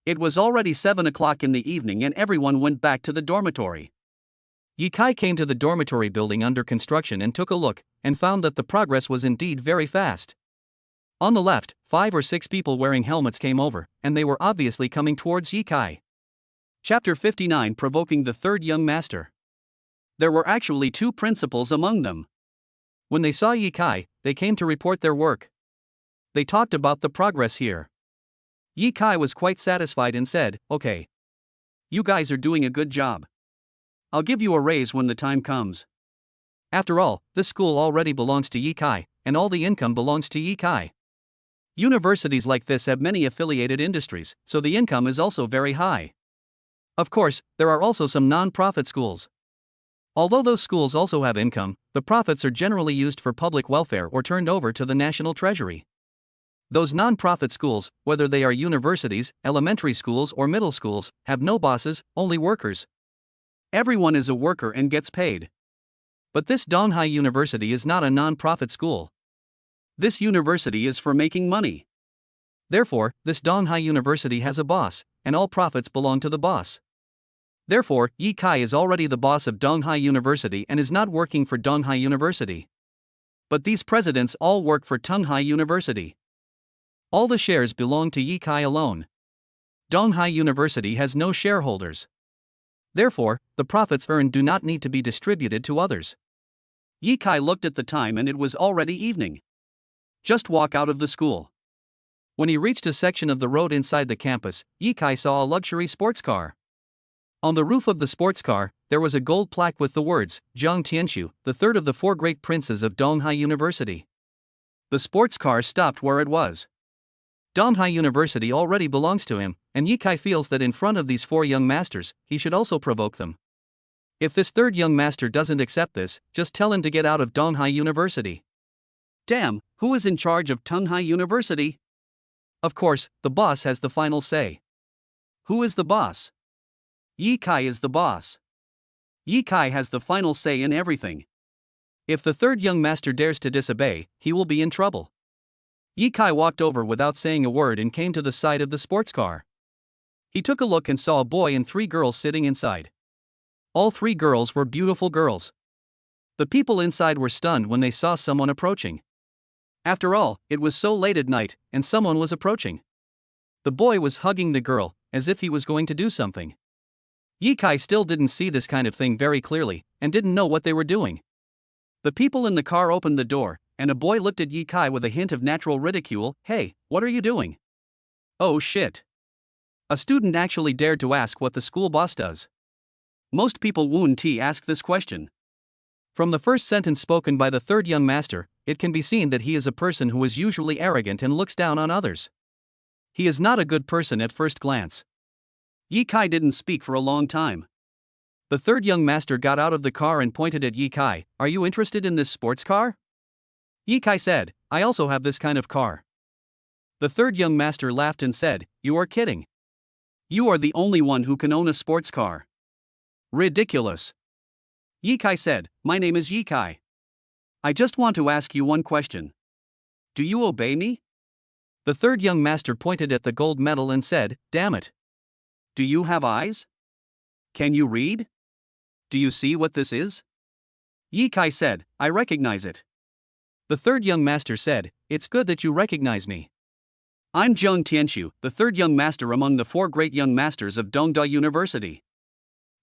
It was already 7 o'clock in the evening and everyone went back to the dormitory. Yi Kai came to the dormitory building under construction and took a look, and found that the progress was indeed very fast. On the left, 5 or 6 people wearing helmets came over, and they were obviously coming towards Yi Kai. Chapter 59, Provoking the Third Young Master. There were actually 2 principals among them. When they saw Yi Kai, they came to report their work. They talked about the progress here. Yi Kai was quite satisfied and said, okay. You guys are doing a good job. I'll give you a raise when the time comes. After all, this school already belongs to Yi Kai, and all the income belongs to Yi Kai. Universities like this have many affiliated industries, so the income is also very high. Of course, there are also some non-profit schools. Although those schools also have income, the profits are generally used for public welfare or turned over to the national treasury. Those non-profit schools, whether they are universities, elementary schools or middle schools, have no bosses, only workers. Everyone is a worker and gets paid. But this Donghai University is not a non-profit school. This university is for making money. Therefore, this Donghai University has a boss, and all profits belong to the boss. Therefore, Yi Kai is already the boss of Donghai University and is not working for Donghai University. But these presidents all work for Donghai University. All the shares belong to Yi Kai alone. Donghai University has no shareholders. Therefore, the profits earned do not need to be distributed to others. Yi Kai looked at the time and it was already evening. Just walk out of the school. When he reached a section of the road inside the campus, Yi Kai saw a luxury sports car. On the roof of the sports car, there was a gold plaque with the words, Zhang Tianxiu, the third of the 4 great princes of Donghai University. The sports car stopped where it was. Donghai University already belongs to him, and Yi Kai feels that in front of these 4 young masters, he should also provoke them. If this third young master doesn't accept this, just tell him to get out of Donghai University. Damn, who is in charge of Donghai University? Of course, the boss has the final say. Who is the boss? Yi Kai is the boss. Yi Kai has the final say in everything. If the third young master dares to disobey, he will be in trouble. Yi Kai walked over without saying a word and came to the side of the sports car. He took a look and saw a boy and 3 girls sitting inside. All 3 girls were beautiful girls. The people inside were stunned when they saw someone approaching. After all, it was so late at night, and someone was approaching. The boy was hugging the girl, as if he was going to do something. Yi Kai still didn't see this kind of thing very clearly, and didn't know what they were doing. The people in the car opened the door, and a boy looked at Yi Kai with a hint of natural ridicule. Hey, what are you doing? Oh shit. A student actually dared to ask what the school boss does. Most people wouldn't ask this question. From the first sentence spoken by the third young master, it can be seen that he is a person who is usually arrogant and looks down on others. He is not a good person at first glance. Yi Kai didn't speak for a long time. The third young master got out of the car and pointed at Ye Kai. Are you interested in this sports car? Ye Kai said, I also have this kind of car. The third young master laughed and said, You are kidding. You are the only one who can own a sports car. Ridiculous. Ye Kai said, My name is Ye Kai. I just want to ask you one question. Do you obey me? The third young master pointed at the gold medal and said, Damn it. Do you have eyes? Can you read? Do you see what this is? Ye Kai said, I recognize it. The third young master said, It's good that you recognize me. I'm Zheng Tianshu, the third young master among the 4 great young masters of Dongda University.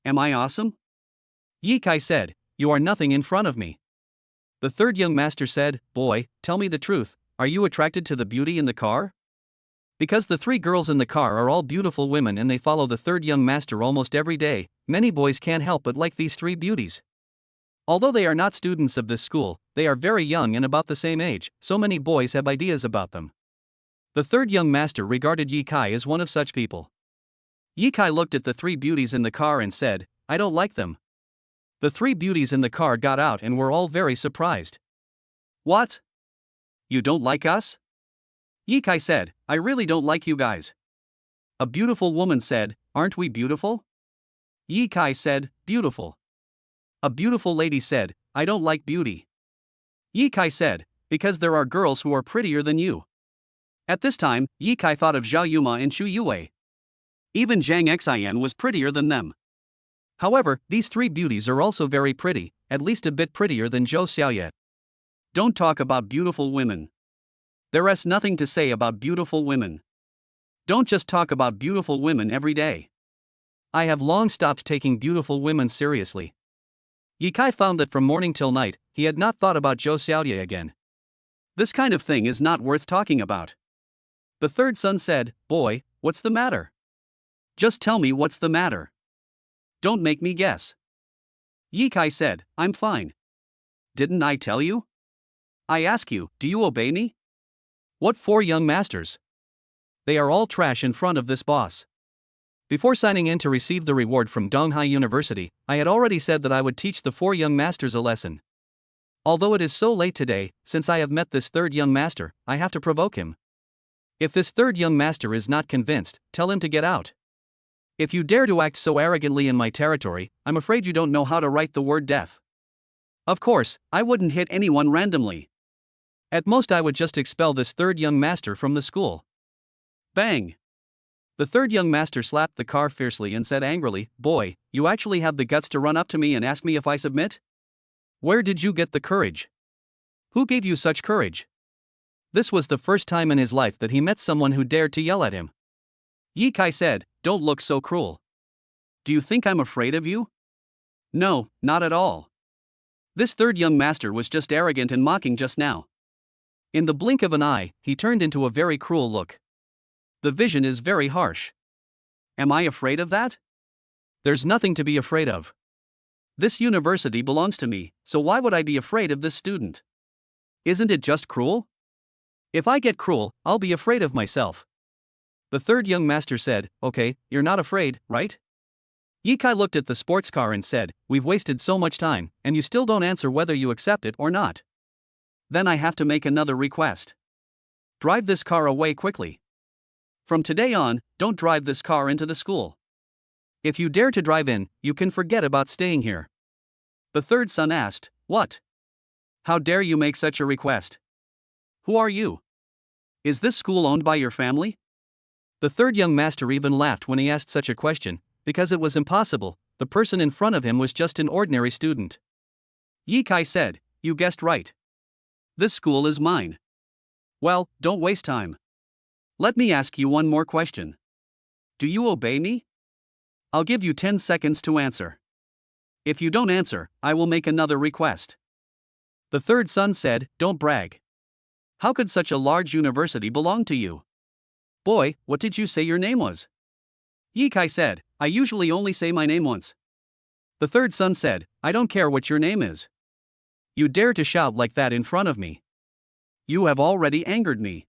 Am I awesome? Ye Kai said, You are nothing in front of me. The third young master said, Boy, tell me the truth, are you attracted to the beauty in the car? Because the 3 girls in the car are all beautiful women and they follow the third young master almost every day, many boys can't help but like these 3 beauties. Although they are not students of this school, they are very young and about the same age, so many boys have ideas about them. The third young master regarded Ye Kai as one of such people. Ye Kai looked at the 3 beauties in the car and said, I don't like them. The 3 beauties in the car got out and were all very surprised. What? You don't like us? Ye Kai said, I really don't like you guys. A beautiful woman said, Aren't we beautiful? Ye Kai said, Beautiful. A beautiful lady said, I don't like beauty. Ye Kai said, Because there are girls who are prettier than you. At this time, Ye Kai thought of Zhao Yuma and Shu Yue. Even Zhang Xian was prettier than them. However, these 3 beauties are also very pretty, at least a bit prettier than Zhou Xiaoye. Don't talk about beautiful women. There is nothing to say about beautiful women. Don't just talk about beautiful women every day. I have long stopped taking beautiful women seriously. Ye Kai found that from morning till night, he had not thought about Zhou Xiaoye again. This kind of thing is not worth talking about. The third son said, Boy, what's the matter? Just tell me what's the matter. Don't make me guess. Ye Kai said, I'm fine. Didn't I tell you? I ask you, do you obey me? What 4 young masters? They are all trash in front of this boss. Before signing in to receive the reward from Donghai University, I had already said that I would teach the 4 young masters a lesson. Although it is so late today, since I have met this third young master, I have to provoke him. If this third young master is not convinced, tell him to get out. If you dare to act so arrogantly in my territory, I'm afraid you don't know how to write the word death. Of course, I wouldn't hit anyone randomly. At most I would just expel this third young master from the school. Bang! The third young master slapped the car fiercely and said angrily, Boy, you actually have the guts to run up to me and ask me if I submit? Where did you get the courage? Who gave you such courage? This was the first time in his life that he met someone who dared to yell at him. Ye Kai said, Don't look so cruel. Do you think I'm afraid of you? No, not at all. This third young master was just arrogant and mocking just now. In the blink of an eye, he turned into a very cruel look. The vision is very harsh. Am I afraid of that? There's nothing to be afraid of. This university belongs to me, so why would I be afraid of this student? Isn't it just cruel? If I get cruel, I'll be afraid of myself. The third young master said, Okay, you're not afraid, right? Ye Kai looked at the sports car and said, We've wasted so much time, and you still don't answer whether you accept it or not. Then I have to make another request. Drive this car away quickly. From today on, don't drive this car into the school. If you dare to drive in, you can forget about staying here. The third son asked, What? How dare you make such a request? Who are you? Is this school owned by your family? The third young master even laughed when he asked such a question, because it was impossible, the person in front of him was just an ordinary student. Ye Kai said, You guessed right. This school is mine. Well, don't waste time. Let me ask you one more question. Do you obey me? I'll give you 10 seconds to answer. If you don't answer, I will make another request. The third son said, Don't brag. How could such a large university belong to you? Boy, what did you say your name was? Ye Kai said, I usually only say my name once. The third son said, I don't care what your name is. You dare to shout like that in front of me. You have already angered me.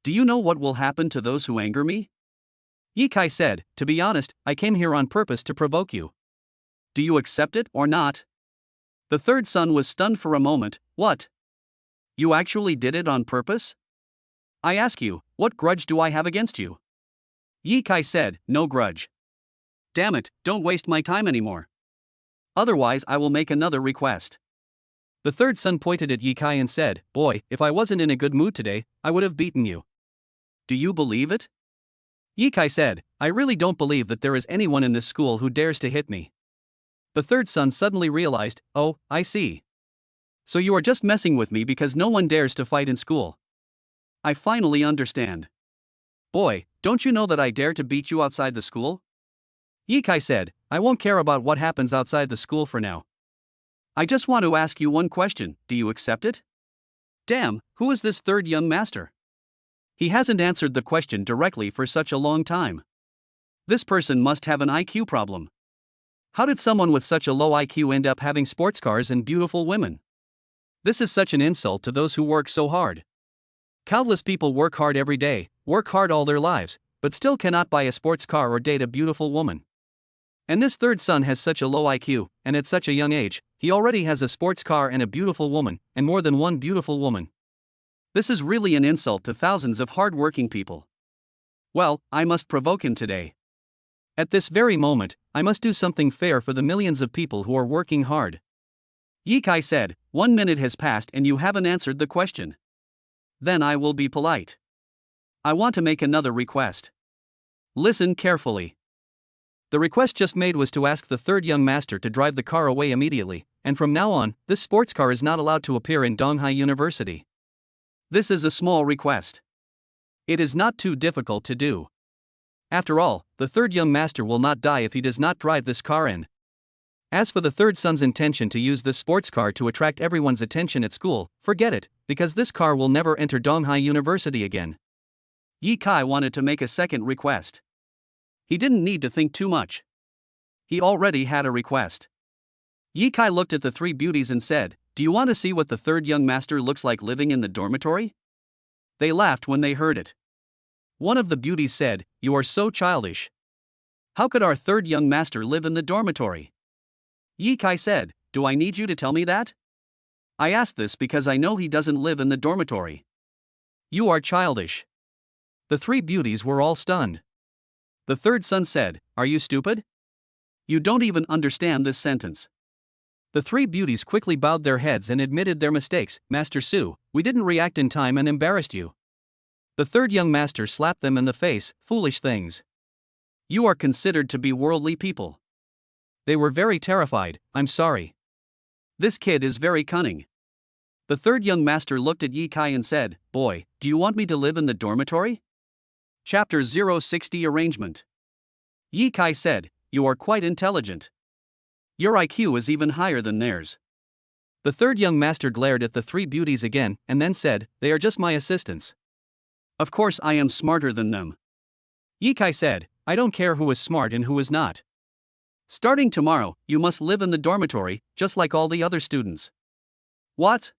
Do you know what will happen to those who anger me? Ye Kai said, To be honest, I came here on purpose to provoke you. Do you accept it or not? The third son was stunned for a moment. What? You actually did it on purpose? I ask you, what grudge do I have against you? Ye Kai said, no grudge. Damn it, don't waste my time anymore. Otherwise I will make another request. The third son pointed at Ye Kai and said, boy, if I wasn't in a good mood today, I would have beaten you. Do you believe it? Ye Kai said, I really don't believe that there is anyone in this school who dares to hit me. The third son suddenly realized, oh, I see. So you are just messing with me because no one dares to fight in school. I finally understand. Boy, don't you know that I dare to beat you outside the school? Ye Kai said, I won't care about what happens outside the school for now. I just want to ask you one question, do you accept it? Damn, who is this third young master? He hasn't answered the question directly for such a long time. This person must have an IQ problem. How did someone with such a low IQ end up having sports cars and beautiful women? This is such an insult to those who work so hard. Countless people work hard every day, work hard all their lives, but still cannot buy a sports car or date a beautiful woman. And this third son has such a low IQ, and at such a young age, he already has a sports car and a beautiful woman, and more than one beautiful woman. This is really an insult to thousands of hard-working people. Well, I must provoke him today. At this very moment, I must do something fair for the millions of people who are working hard. Ye Kai said, 1 minute has passed and you haven't answered the question. Then I will be polite. I want to make another request. Listen carefully. The request just made was to ask the third young master to drive the car away immediately, and from now on, this sports car is not allowed to appear in Donghai University. This is a small request. It is not too difficult to do. After all, the third young master will not die if he does not drive this car in. As for the third son's intention to use this sports car to attract everyone's attention at school, forget it, because this car will never enter Donghai University again. Ye Kai wanted to make a second request. He didn't need to think too much. He already had a request. Ye Kai looked at the three beauties and said, do you want to see what the third young master looks like living in the dormitory? They laughed when they heard it. One of the beauties said, you are so childish. How could our third young master live in the dormitory? Ye Kai said, do I need you to tell me that? I ask this because I know he doesn't live in the dormitory. You are childish. The three beauties were all stunned. The third son said, are you stupid? You don't even understand this sentence. The three beauties quickly bowed their heads and admitted their mistakes. Master Su, we didn't react in time and embarrassed you. The third young master slapped them in the face. Foolish things. You are considered to be worldly people. They were very terrified. I'm sorry. This kid is very cunning. The third young master looked at Ye Kai and said, boy, do you want me to live in the dormitory? Chapter 060 Arrangement. Ye Kai said, you are quite intelligent. Your IQ is even higher than theirs. The third young master glared at the three beauties again and then said, they are just my assistants. Of course I am smarter than them. Ye Kai said, I don't care who is smart and who is not. Starting tomorrow, you must live in the dormitory, just like all the other students. What?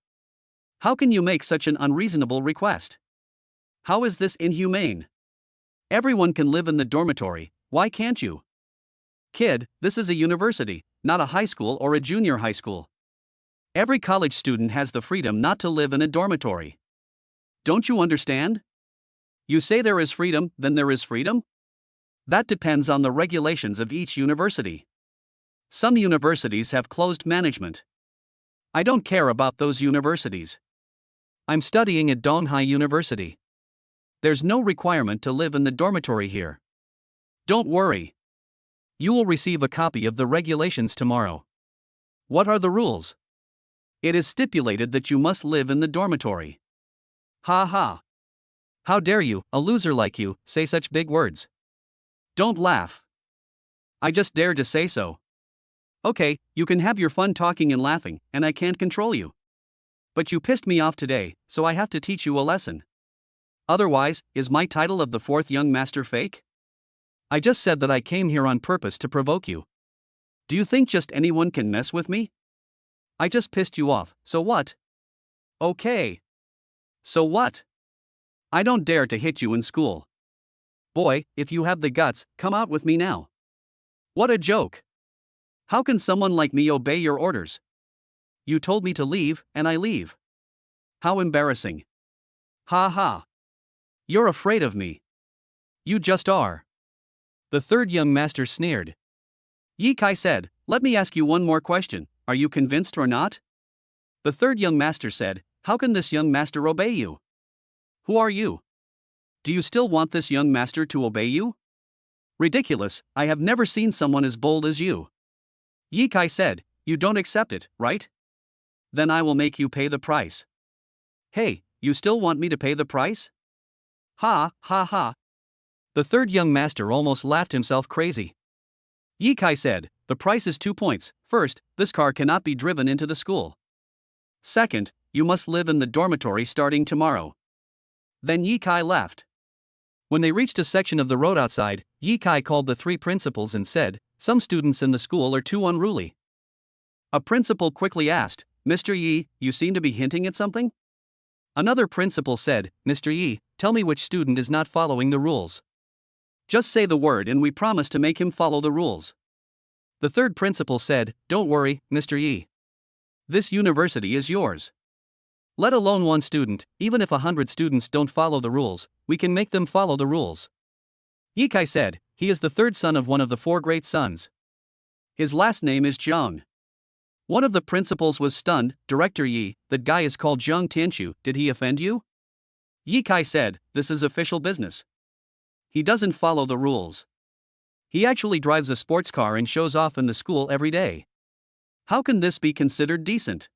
How can you make such an unreasonable request? How is this inhumane? Everyone can live in the dormitory, why can't you? Kid, this is a university, not a high school or a junior high school. Every college student has the freedom not to live in a dormitory. Don't you understand? You say there is freedom, then there is freedom? That depends on the regulations of each university. Some universities have closed management. I don't care about those universities. I'm studying at Donghai University. There's no requirement to live in the dormitory here. Don't worry. You will receive a copy of the regulations tomorrow. What are the rules? It is stipulated that you must live in the dormitory. Ha ha. How dare you, a loser like you, say such big words? Don't laugh. I just dared to say so. Okay, you can have your fun talking and laughing, and I can't control you. But you pissed me off today, so I have to teach you a lesson. Otherwise, is my title of the fourth young master fake? I just said that I came here on purpose to provoke you. Do you think just anyone can mess with me? I just pissed you off, so what? Okay. So what? I don't dare to hit you in school. Boy, if you have the guts, come out with me now. What a joke. How can someone like me obey your orders? You told me to leave, and I leave. How embarrassing. Ha ha. You're afraid of me. You just are. The third young master sneered. Yi Kai said, let me ask you one more question, are you convinced or not? The third young master said, how can this young master obey you? Who are you? Do you still want this young master to obey you? Ridiculous, I have never seen someone as bold as you. Yi Kai said, you don't accept it, right? Then I will make you pay the price. Hey, you still want me to pay the price? Ha, ha, ha. The third young master almost laughed himself crazy. Yi Kai said, the price is 2 points. First, this car cannot be driven into the school. Second, you must live in the dormitory starting tomorrow. Then Yi Kai left. When they reached a section of the road outside, Yi Kai called the 3 principals and said, some students in the school are too unruly. A principal quickly asked, Mr. Yi, you seem to be hinting at something? Another principal said, Mr. Yi, tell me which student is not following the rules. Just say the word and we promise to make him follow the rules. The third principal said, don't worry, Mr. Yi. This university is yours. Let alone one student, even if 100 students don't follow the rules, we can make them follow the rules. Yi Kai said, he is the third son of one of the 4 great sons. His last name is Zhang. One of the principals was stunned. Director Yi, that guy is called Zhang Tianqiu, did he offend you? Yi Kai said, this is official business. He doesn't follow the rules. He actually drives a sports car and shows off in the school every day. How can this be considered decent?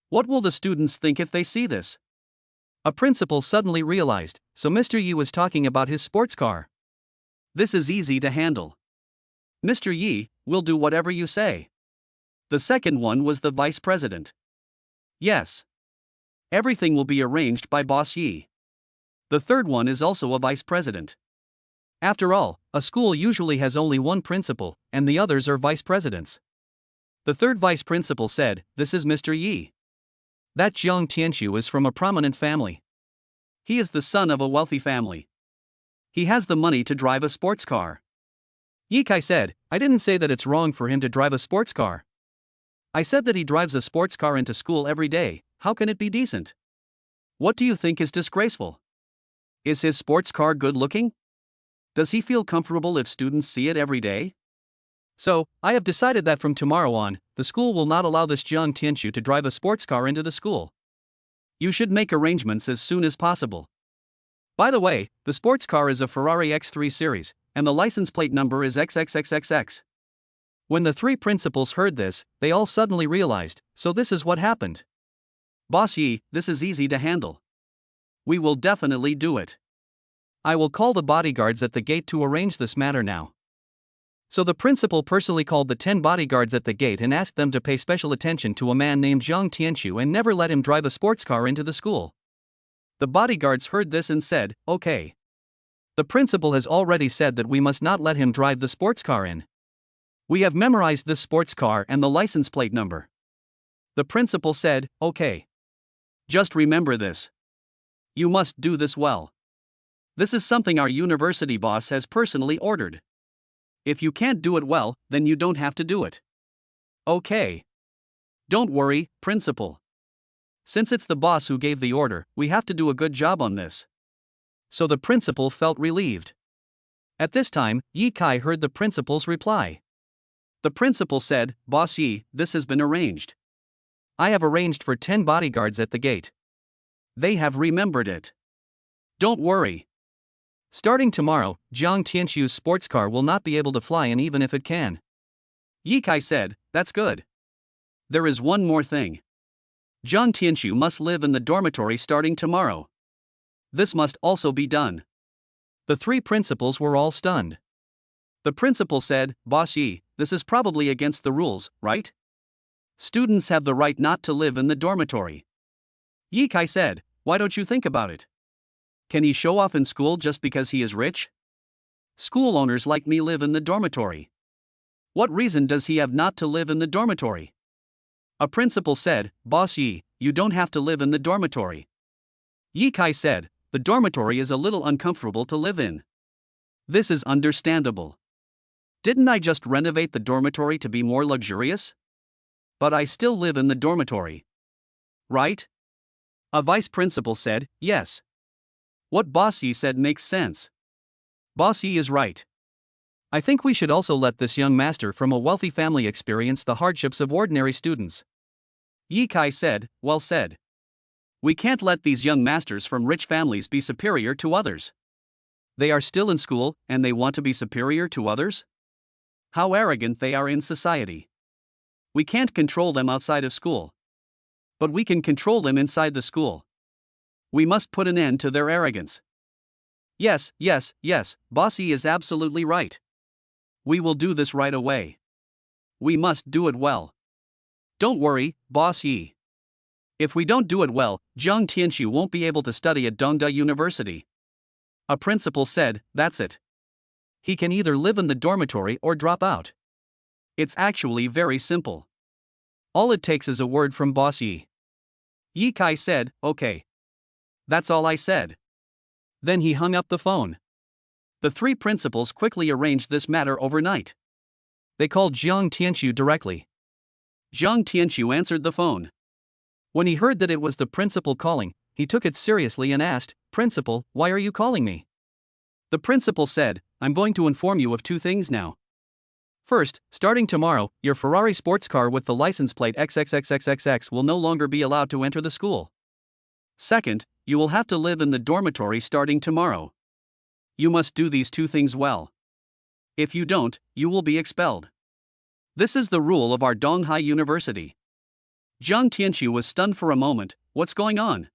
What will the students think if they see this? A principal suddenly realized, so Mr. Yi was talking about his sports car. This is easy to handle. Mr. Yi, we'll do whatever you say. The second one was the vice president. Yes. Everything will be arranged by Boss Yi. The third one is also a vice president. After all, a school usually has only one principal, and the others are vice presidents. The third vice principal said, this is Mr. Yi. That Zhang Tianqiu is from a prominent family. He is the son of a wealthy family. He has the money to drive a sports car. Yi Kai said, I didn't say that it's wrong for him to drive a sports car. I said that he drives a sports car into school every day. How can it be decent? What do you think is disgraceful? Is his sports car good looking? Does he feel comfortable if students see it every day? So, I have decided that from tomorrow on, the school will not allow this Zhang Tianqiu to drive a sports car into the school. You should make arrangements as soon as possible. By the way, the sports car is a Ferrari X3 series, and the license plate number is XXXXX. When the 3 principals heard this, they all suddenly realized, so this is what happened. Boss Yi, this is easy to handle. We will definitely do it. I will call the bodyguards at the gate to arrange this matter now. So the principal personally called the 10 bodyguards at the gate and asked them to pay special attention to a man named Zhang Tianqiu and never let him drive a sports car into the school. The bodyguards heard this and said, okay. The principal has already said that we must not let him drive the sports car in. We have memorized this sports car and the license plate number. The principal said, okay. Just remember this. You must do this well. This is something our university boss has personally ordered. If you can't do it well, then you don't have to do it. Okay. Don't worry, principal. Since it's the boss who gave the order, we have to do a good job on this. So the principal felt relieved. At this time, Yi Kai heard the principal's reply. The principal said, Boss Yi, this has been arranged. I have arranged for 10 bodyguards at the gate. They have remembered it. Don't worry. Starting tomorrow, Zhang Tianqiu's sports car will not be able to fly in even if it can. Yi Kai said, that's good. There is one more thing. Zhang Tianqiu must live in the dormitory starting tomorrow. This must also be done. The 3 principals were all stunned. The principal said, Boss Yi, this is probably against the rules, right? Students have the right not to live in the dormitory. Yi Kai said, why don't you think about it? Can he show off in school just because he is rich? School owners like me live in the dormitory. What reason does he have not to live in the dormitory? A principal said, Boss Yi, you don't have to live in the dormitory. Yi Kai said, the dormitory is a little uncomfortable to live in. This is understandable. Didn't I just renovate the dormitory to be more luxurious? But I still live in the dormitory. Right? A vice principal said, yes. What Boss Yi said makes sense. Boss Yi is right. I think we should also let this young master from a wealthy family experience the hardships of ordinary students. Yi Kai said, well said. We can't let these young masters from rich families be superior to others. They are still in school, and they want to be superior to others? How arrogant they are in society. We can't control them outside of school. But we can control them inside the school. We must put an end to their arrogance. Yes, Boss Yi is absolutely right. We will do this right away. We must do it well. Don't worry, Boss Yi. If we don't do it well, Zhang Tianxu won't be able to study at Dongda University. A principal said, that's it. He can either live in the dormitory or drop out. It's actually very simple. All it takes is a word from Boss Yi. Yi Kai said, okay. That's all I said. Then he hung up the phone. The three principals quickly arranged this matter overnight. They called Zhang Tianxu directly. Zhang Tianxu answered the phone. When he heard that it was the principal calling, he took it seriously and asked, Principal, why are you calling me? The principal said, I'm going to inform you of two things now. First, starting tomorrow, your Ferrari sports car with the license plate XXXXXX will no longer be allowed to enter the school. Second, you will have to live in the dormitory starting tomorrow. You must do these two things well. If you don't, you will be expelled. This is the rule of our Donghai University. Zhang Tianxu was stunned for a moment. What's going on?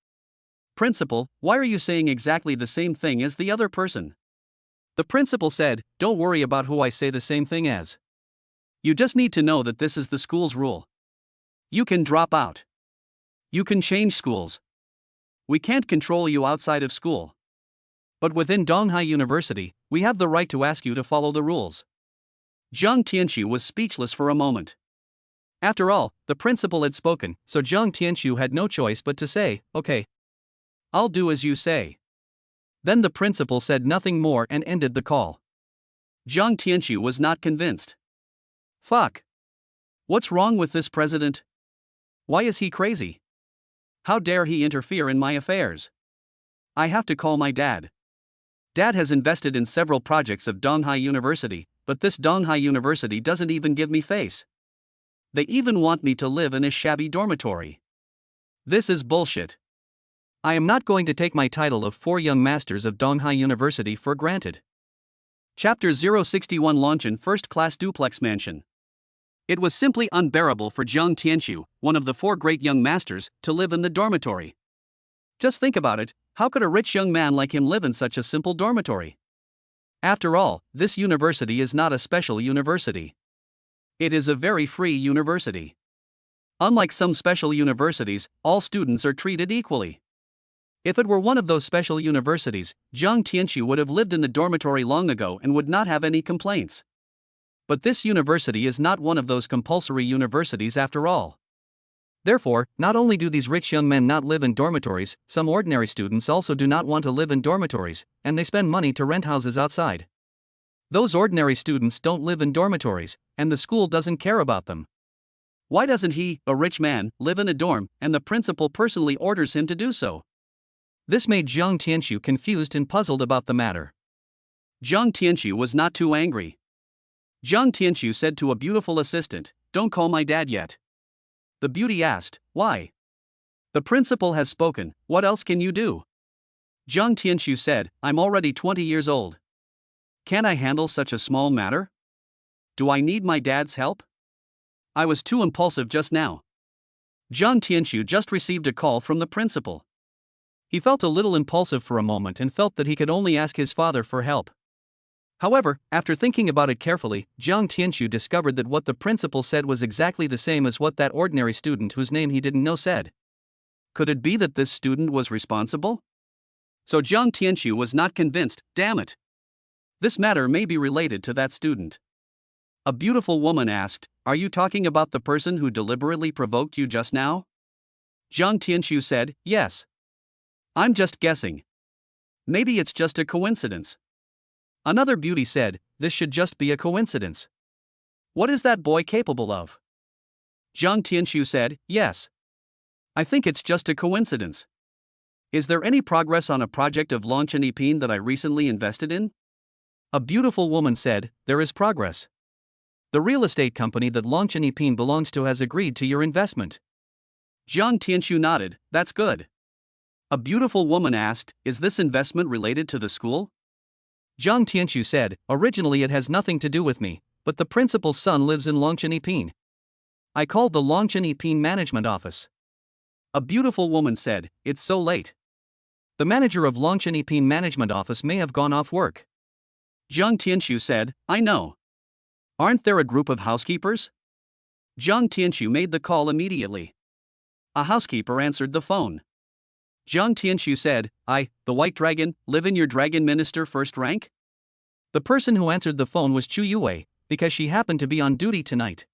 Principal, why are you saying exactly the same thing as the other person? The principal said, don't worry about who I say the same thing as. You just need to know that this is the school's rule. You can drop out. You can change schools. We can't control you outside of school. But within Donghai University, we have the right to ask you to follow the rules. Zhang Tianxu was speechless for a moment. After all, the principal had spoken, so Zhang Tianxu had no choice but to say, okay. I'll do as you say. Then the principal said nothing more and ended the call. Zhang Tianxu was not convinced. Fuck. What's wrong with this president? Why is he crazy? How dare he interfere in my affairs? I have to call my dad. Dad has invested in several projects of Donghai University, but this Donghai University doesn't even give me face. They even want me to live in a shabby dormitory. This is bullshit. I am not going to take my title of 4 young masters of Donghai University for granted. Chapter 061 Launch in First-Class Duplex Mansion. It was simply unbearable for Zhang Tianxu, one of the 4 great young masters, to live in the dormitory. Just think about it, how could a rich young man like him live in such a simple dormitory? After all, this university is not a special university. It is a very free university. Unlike some special universities, all students are treated equally. If it were one of those special universities, Zhang Tianxu would have lived in the dormitory long ago and would not have any complaints. But this university is not one of those compulsory universities after all. Therefore, not only do these rich young men not live in dormitories, some ordinary students also do not want to live in dormitories, and they spend money to rent houses outside. Those ordinary students don't live in dormitories, and the school doesn't care about them. Why doesn't he, a rich man, live in a dorm, and the principal personally orders him to do so? This made Zhang Tianxu confused and puzzled about the matter. Zhang Tianxu was not too angry. Zhang Tianxu said to a beautiful assistant, "Don't call my dad yet." The beauty asked, "Why?" "The principal has spoken, what else can you do?" Zhang Tianxu said, "I'm already 20 years old. Can I handle such a small matter? Do I need my dad's help? I was too impulsive just now." Zhang Tianxu just received a call from the principal. He felt a little impulsive for a moment and felt that he could only ask his father for help. However, after thinking about it carefully, Zhang Tianxu discovered that what the principal said was exactly the same as what that ordinary student whose name he didn't know said. Could it be that this student was responsible? So Zhang Tianxu was not convinced. Damn it! This matter may be related to that student. A beautiful woman asked, "Are you talking about the person who deliberately provoked you just now?" Zhang Tianxu said, "Yes. I'm just guessing. Maybe it's just a coincidence." Another beauty said, this should just be a coincidence. What is that boy capable of? Jiang Tianshu said, yes. I think it's just a coincidence. Is there any progress on a project of Lamborghini Veneno that I recently invested in? A beautiful woman said, there is progress. The real estate company that Lamborghini Veneno belongs to has agreed to your investment. Jiang Tianshu nodded, that's good. A beautiful woman asked, is this investment related to the school? Jiang Tianshu said, originally it has nothing to do with me, but the principal's son lives in Lamborghini Veneno. I called the Lamborghini Veneno management office. A beautiful woman said, it's so late. The manager of Lamborghini Veneno management office may have gone off work. Jiang Tianshu said, I know. Aren't there a group of housekeepers? Jiang Tianshu made the call immediately. A housekeeper answered the phone. Jiang Tianshu said, I, the White Dragon, live in your Dragon Minister first rank? The person who answered the phone was Chu Yue, because she happened to be on duty tonight.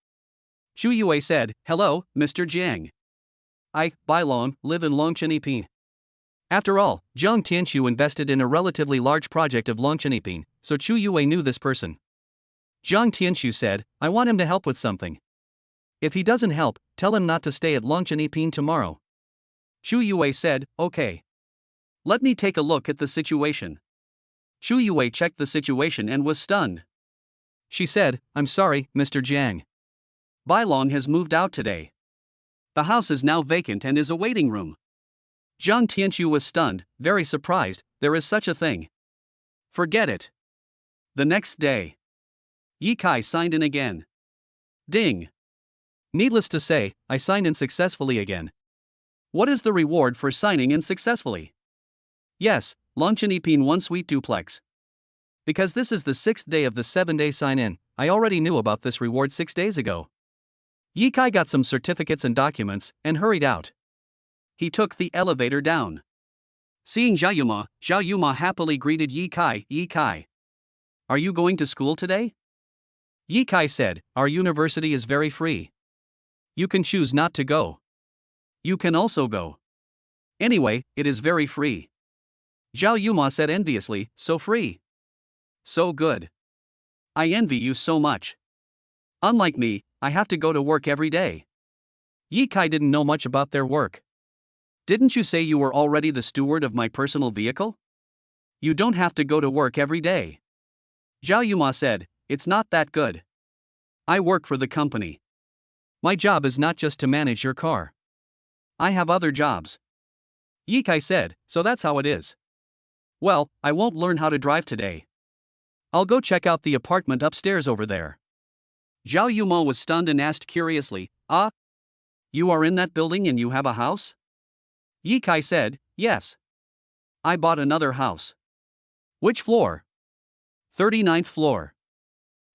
Chu Yue said, hello, Mr. Jiang. I, Bai Long, live in Lamborghini Veneno. After all, Jiang Tianshu invested in a relatively large project of Lamborghini Veneno, so Chu Yue knew this person. Jiang Tianshu said, I want him to help with something. If he doesn't help, tell him not to stay at Lamborghini Veneno tomorrow. Chu Yue said, okay. Let me take a look at the situation. Chu Yue checked the situation and was stunned. She said, I'm sorry, Mr. Jiang. Bai Long has moved out today. The house is now vacant and is a waiting room. Jiang Tianshu was stunned, very surprised, there is such a thing. Forget it. The next day. Ye Kai signed in again. Ding. Needless to say, I signed in successfully again. What is the reward for signing in successfully? Yes, Lamborghini Veneno 1 suite duplex. Because this is the 6th day of the 7-day sign-in, I already knew about this reward 6 days ago. Ye Kai got some certificates and documents, and hurried out. He took the elevator down. Seeing Zhao Yuma happily greeted Ye Kai. Ye Kai. Are you going to school today? Ye Kai said, our university is very free. You can choose not to go. You can also go. Anyway, it is very free. Zhao Yuma said enviously, so free. So good. I envy you so much. Unlike me, I have to go to work every day. Ye Kai didn't know much about their work. Didn't you say you were already the steward of my personal vehicle? You don't have to go to work every day. Zhao Yuma said, it's not that good. I work for the company. My job is not just to manage your car. I have other jobs. Ye Kai said, so that's how it is. Well, I won't learn how to drive today. I'll go check out the apartment upstairs over there. Zhao Yuma was stunned and asked curiously, you are in that building and you have a house? Ye Kai said, yes. I bought another house. Which floor? 39th floor.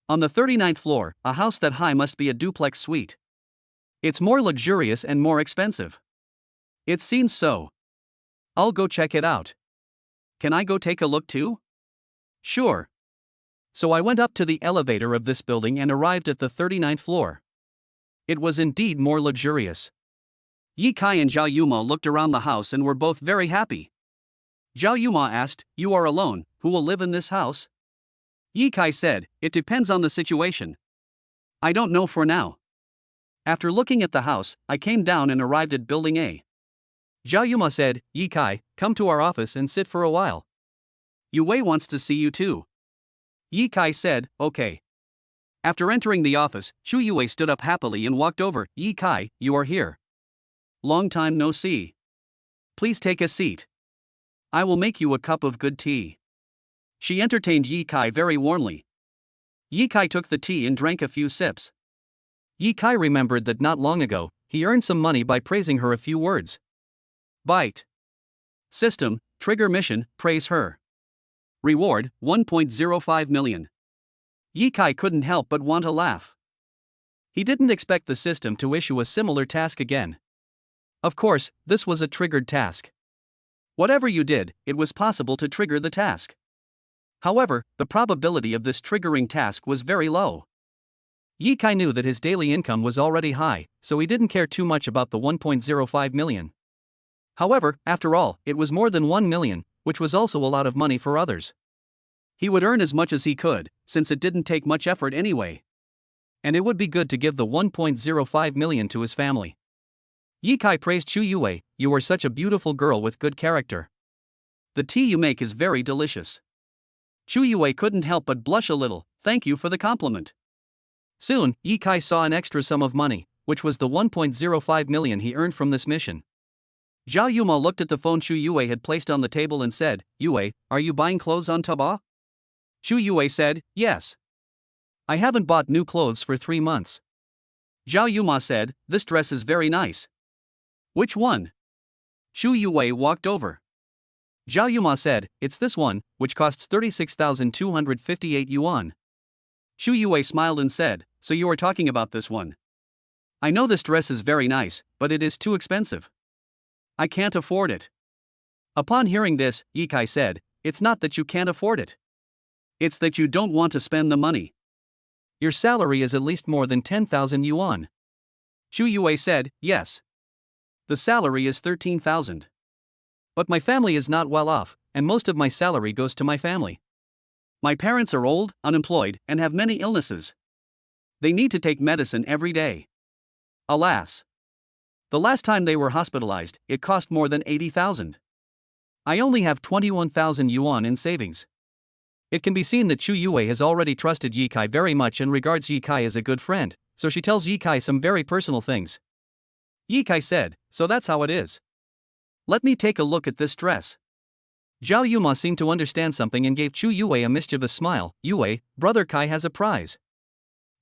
On the 39th floor, a house that high must be a duplex suite. It's more luxurious and more expensive. It seems so. I'll go check it out. Can I go take a look too? Sure. So I went up to the elevator of this building and arrived at the 39th floor. It was indeed more luxurious. Ye Kai and Zhao Yuma looked around the house and were both very happy. Zhao Yuma asked, you are alone, who will live in this house? Ye Kai said, it depends on the situation. I don't know for now. After looking at the house, I came down and arrived at building A. Zhao Yuma said, Ye Kai, come to our office and sit for a while. Yue wants to see you too. Ye Kai said, okay. After entering the office, Chu Yue stood up happily and walked over. Ye Kai, you are here. Long time no see. Please take a seat. I will make you a cup of good tea. She entertained Ye Kai very warmly. Ye Kai took the tea and drank a few sips. Ye Kai remembered that not long ago, he earned some money by praising her a few words. Bite. System, trigger mission, praise her. Reward, 1.05 million. Ye Kai couldn't help but want to laugh. He didn't expect the system to issue a similar task again. Of course, this was a triggered task. Whatever you did, it was possible to trigger the task. However, the probability of this triggering task was very low. Ye Kai knew that his daily income was already high, so he didn't care too much about the 1.05 million. However, after all, it was more than 1 million, which was also a lot of money for others. He would earn as much as he could, since it didn't take much effort anyway. And it would be good to give the 1.05 million to his family. Ye Kai praised Chu Yue, "You are such a beautiful girl with good character. The tea you make is very delicious." Chu Yue couldn't help but blush a little. "Thank you for the compliment." Soon, Ye Kai saw an extra sum of money, which was the 1.05 million he earned from this mission. Zhao Yuma looked at the phone Chu Yue had placed on the table and said, "Yue, are you buying clothes on Taobao?" Chu Yue said, "Yes. I haven't bought new clothes for 3 months." Zhao Yuma said, "This dress is very nice." "Which one?" Chu Yue walked over. Zhao Yuma said, "It's this one, which costs 36,258 yuan." Chu Yue smiled and said, "So you are talking about this one. I know this dress is very nice, but it is too expensive. I can't afford it." Upon hearing this, Ye Kai said, "It's not that you can't afford it. It's that you don't want to spend the money. Your salary is at least more than 10,000 yuan." Chu Yue said, "Yes. The salary is 13,000. But my family is not well off, and most of my salary goes to my family. My parents are old, unemployed, and have many illnesses. They need to take medicine every day. Alas. The last time they were hospitalized, it cost more than 80,000. I only have 21,000 yuan in savings." It can be seen that Chu Yue has already trusted Ye Kai very much and regards Ye Kai as a good friend, so she tells Ye Kai some very personal things. Ye Kai said, "So that's how it is. Let me take a look at this dress." Zhao Yuma seemed to understand something and gave Chu Yue a mischievous smile. "Yue, brother Kai has a prize."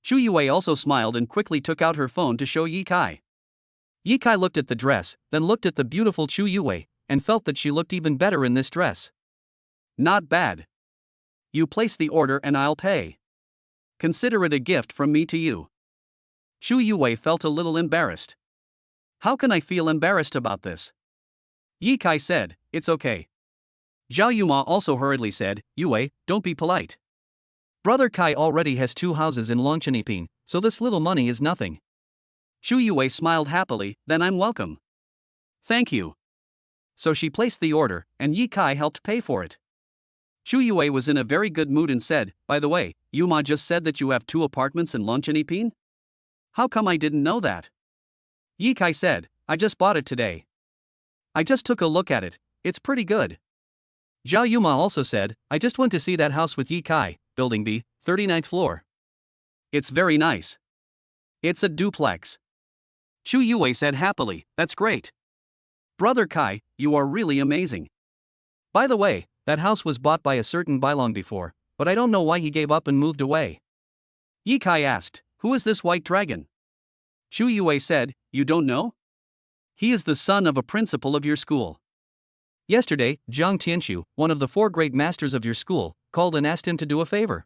Chu Yue also smiled and quickly took out her phone to show Ye Kai. Ye Kai looked at the dress, then looked at the beautiful Chu Yue, and felt that she looked even better in this dress. "Not bad. You place the order and I'll pay. Consider it a gift from me to you." Chu Yue felt a little embarrassed. "How can I feel embarrassed about this?" Ye Kai said, "It's okay." Zhao Yuma also hurriedly said, "Yue, don't be polite. Brother Kai already has 2 houses in Longcheniping, so this little money is nothing." Chu Yue smiled happily, "Then I'm welcome. Thank you." So she placed the order, and Ye Kai helped pay for it. Chu Yue was in a very good mood and said, "By the way, Yuma just said that you have 2 apartments in Longcheniping? How come I didn't know that?" Ye Kai said, "I just bought it today. I just took a look at it, it's pretty good." Zhao Yuma also said, "I just went to see that house with Ye Kai, building B, 39th floor. It's very nice. It's a duplex." Chu Yue said happily, "That's great. Brother Kai, you are really amazing. By the way, that house was bought by a certain Bailong before, but I don't know why he gave up and moved away." Ye Kai asked, "Who is this white dragon?" Chu Yue said, "You don't know? He is the son of a principal of your school. Yesterday, Jiang Tianxu, one of the 4 great masters of your school, called and asked him to do a favor.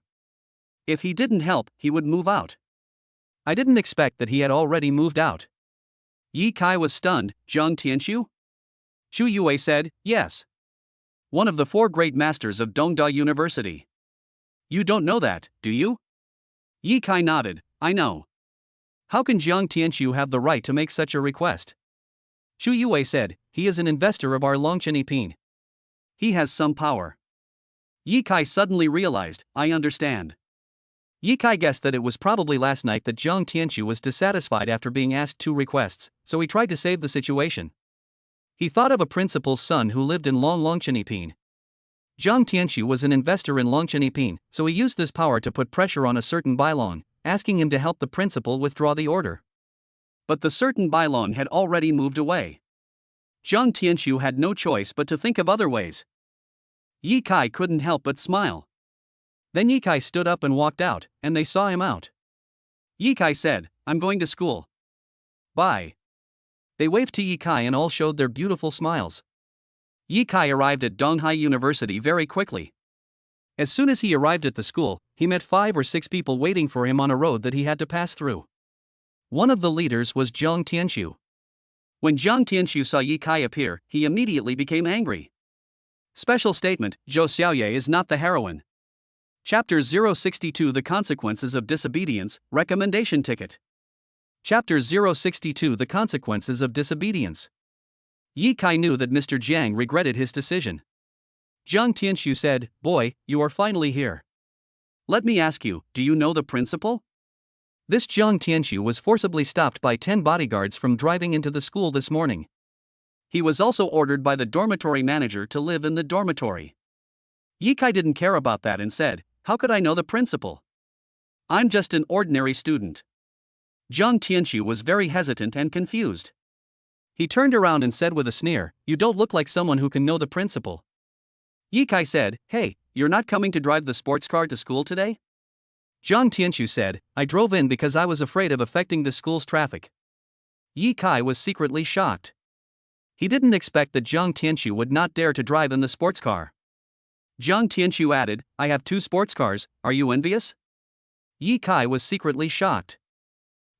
If he didn't help, he would move out. I didn't expect that he had already moved out." Ye Kai was stunned. "Jiang Tianxu?" Chu Yue said, "Yes. One of the 4 great masters of Dongda University. You don't know that, do you?" Ye Kai nodded, "I know. How can Jiang Tianxu have the right to make such a request?" Chu Yue said, "He is an investor of our Longcheniping. He has some power." Ye Kai suddenly realized, "I understand." Ye Kai guessed that it was probably last night that Jiang Tianxu was dissatisfied after being asked 2 requests, so he tried to save the situation. He thought of a principal's son who lived in Longcheniping. Jiang Tianxu was an investor in Longcheniping, so he used this power to put pressure on a certain Bailong, asking him to help the principal withdraw the order. But the certain Bailong had already moved away. Jiang Tianxu had no choice but to think of other ways. Ye Kai couldn't help but smile. Then Ye Kai stood up and walked out, and they saw him out. Ye Kai said, "I'm going to school. Bye." They waved to Ye Kai and all showed their beautiful smiles. Ye Kai arrived at Donghai University very quickly. As soon as he arrived at the school, he met 5 or 6 people waiting for him on a road that he had to pass through. One of the leaders was Jiang Tianxu. When Jiang Tianxu saw Ye Kai appear, he immediately became angry. Special statement: Zhou Xiaoye is not the heroine. Chapter 062: The Consequences of Disobedience, Recommendation Ticket. Chapter 062: The Consequences of Disobedience. Ye Kai knew that Mr. Jiang regretted his decision. Jiang Tianxiu said, "Boy, you are finally here. Let me ask you, do you know the principal?" This Jiang Tianxiu was forcibly stopped by 10 bodyguards from driving into the school this morning. He was also ordered by the dormitory manager to live in the dormitory. Ye Kai didn't care about that and said, "How could I know the principal? I'm just an ordinary student." Jiang Tianxiu was very hesitant and confused. He turned around and said with a sneer, "You don't look like someone who can know the principal." Ye Kai said, "Hey, you're not coming to drive the sports car to school today?" Jiang Tianxiu said, "I drove in because I was afraid of affecting the school's traffic." Ye Kai was secretly shocked. He didn't expect that Jiang Tianxiu would not dare to drive in the sports car. Jiang Tianxiu added, "I have 2 sports cars, are you envious?" Ye Kai was secretly shocked.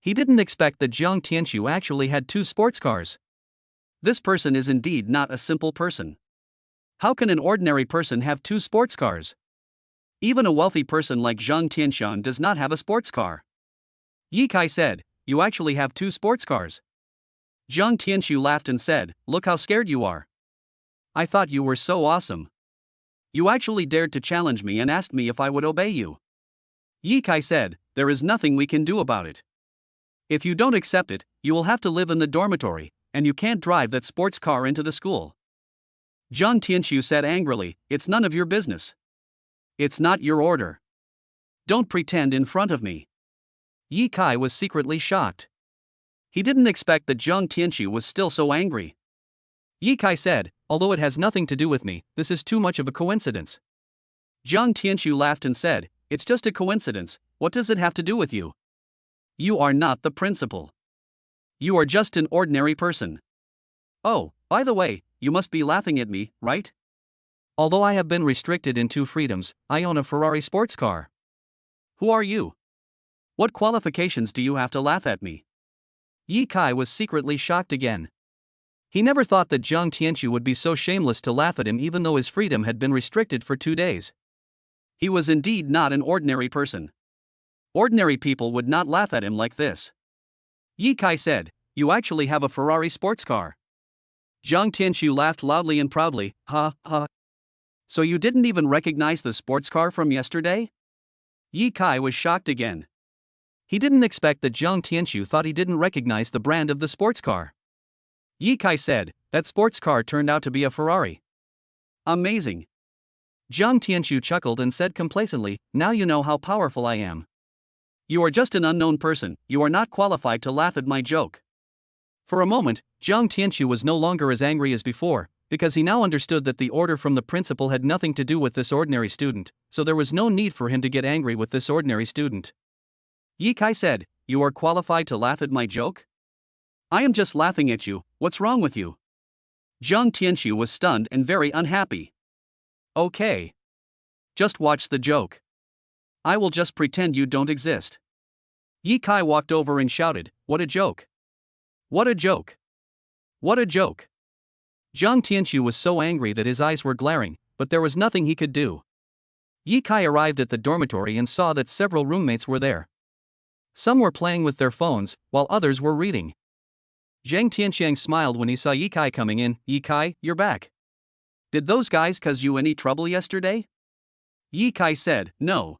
He didn't expect that Jiang Tianxiu actually had 2 sports cars. This person is indeed not a simple person. How can an ordinary person have 2 sports cars? Even a wealthy person like Jiang Tianxian does not have a sports car. Ye Kai said, "You actually have 2 sports cars." Jiang Tianxiu laughed and said, "Look how scared you are. I thought you were so awesome. You actually dared to challenge me and asked me if I would obey you." Ye Kai said, "There is nothing we can do about it. If you don't accept it, you will have to live in the dormitory, and you can't drive that sports car into the school." Jiang Tianxiu said angrily, "It's none of your business. It's not your order. Don't pretend in front of me." Ye Kai was secretly shocked. He didn't expect that Jiang Tianxiu was still so angry. Ye Kai said, "Although it has nothing to do with me, this is too much of a coincidence." Jiang Tianxiu laughed and said, "It's just a coincidence, what does it have to do with you? You are not the principal. You are just an ordinary person. Oh, by the way, you must be laughing at me, right? Although I have been restricted in 2 freedoms, I own a Ferrari sports car. Who are you? What qualifications do you have to laugh at me?" Ye Kai was secretly shocked again. He never thought that Jiang Tianxiu would be so shameless to laugh at him even though his freedom had been restricted for 2 days. He was indeed not an ordinary person. Ordinary people would not laugh at him like this. Ye Kai said, "You actually have a Ferrari sports car." Jiang Tianxiu laughed loudly and proudly, "Ha, ha. So you didn't even recognize the sports car from yesterday?" Ye Kai was shocked again. He didn't expect that Jiang Tianxiu thought he didn't recognize the brand of the sports car. Ye Kai said, "That sports car turned out to be a Ferrari. Amazing." Jiang Tianxiu chuckled and said complacently, "Now you know how powerful I am. You are just an unknown person, you are not qualified to laugh at my joke." For a moment, Jiang Tianxiu was no longer as angry as before, because he now understood that the order from the principal had nothing to do with this ordinary student, so there was no need for him to get angry with this ordinary student. Ye Kai said, "You are qualified to laugh at my joke? I am just laughing at you, what's wrong with you?" Jiang Tianxiu was stunned and very unhappy. "Okay. Just watch the joke. I will just pretend you don't exist." Ye Kai walked over and shouted, "What a joke! What a joke! What a joke!" Jiang Tianxiu was so angry that his eyes were glaring, but there was nothing he could do. Ye Kai arrived at the dormitory and saw that several roommates were there. Some were playing with their phones, while others were reading. Zhang Tianxiang smiled when he saw Ye Kai coming in. "Ye Kai, you're back. Did those guys cause you any trouble yesterday?" Ye Kai said, "No.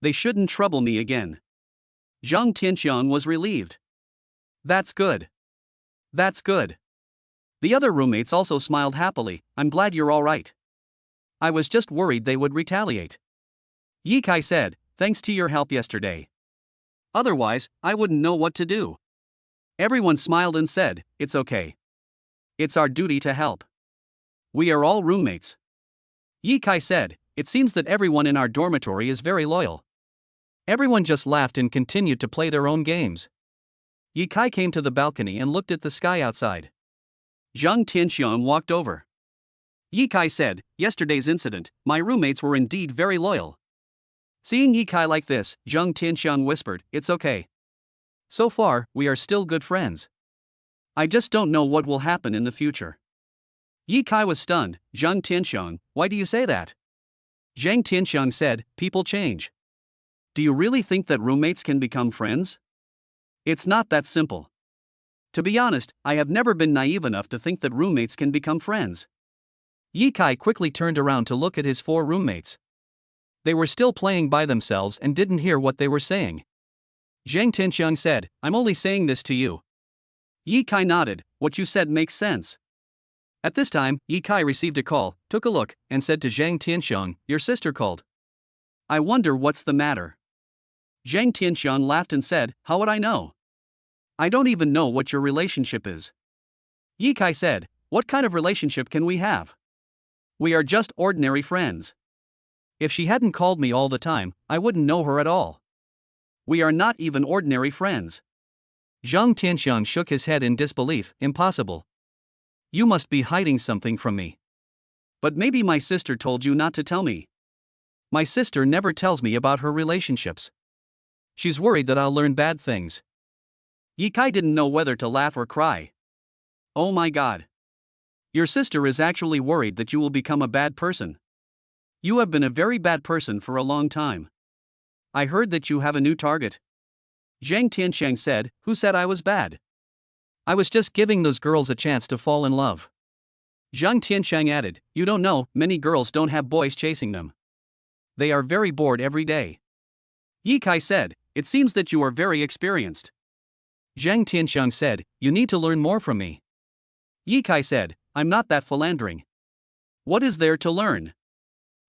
They shouldn't trouble me again." Zhang Tianxiang was relieved. "That's good. That's good." The other roommates also smiled happily. "I'm glad you're all right. I was just worried they would retaliate." Ye Kai said, "Thanks to your help yesterday. Otherwise, I wouldn't know what to do." Everyone smiled and said, "It's okay. It's our duty to help. We are all roommates." Ye Kai said, "It seems that everyone in our dormitory is very loyal." Everyone just laughed and continued to play their own games. Ye Kai came to the balcony and looked at the sky outside. Zhang Tianxiang walked over. Ye Kai said, "Yesterday's incident, my roommates were indeed very loyal." Seeing Ye Kai like this, Zhang Tianxiang whispered, "It's okay. So far, we are still good friends. I just don't know what will happen in the future." Ye Kai was stunned. "Zhang Tianxiang, why do you say that?" Zhang Tianxiang said, "People change. Do you really think that roommates can become friends? It's not that simple. To be honest, I have never been naive enough to think that roommates can become friends." Yi Kai quickly turned around to look at his 4 roommates. They were still playing by themselves and didn't hear what they were saying. Zhang Tianxiang said, "I'm only saying this to you." Yi Kai nodded, "What you said makes sense." At this time, Yi Kai received a call, took a look, and said to Zhang Tianxiang, "Your sister called. I wonder what's the matter." Zhang Tianxiang laughed and said, "How would I know? I don't even know what your relationship is." Yi Kai said, "What kind of relationship can we have? We are just ordinary friends. If she hadn't called me all the time, I wouldn't know her at all. We are not even ordinary friends." Zhang Tianxiang shook his head in disbelief, "Impossible. You must be hiding something from me. But maybe my sister told you not to tell me. My sister never tells me about her relationships. She's worried that I'll learn bad things." Yi Kai didn't know whether to laugh or cry. "Oh my god. Your sister is actually worried that you will become a bad person. You have been a very bad person for a long time. I heard that you have a new target." Zhang Tianxiang said, "Who said I was bad? I was just giving those girls a chance to fall in love." Zhang Tianxiang added, "You don't know, many girls don't have boys chasing them. They are very bored every day." Yi Kai said, "It seems that you are very experienced." Zhang Tianxiang said, "You need to learn more from me." Yi Kai said, "I'm not that philandering. What is there to learn?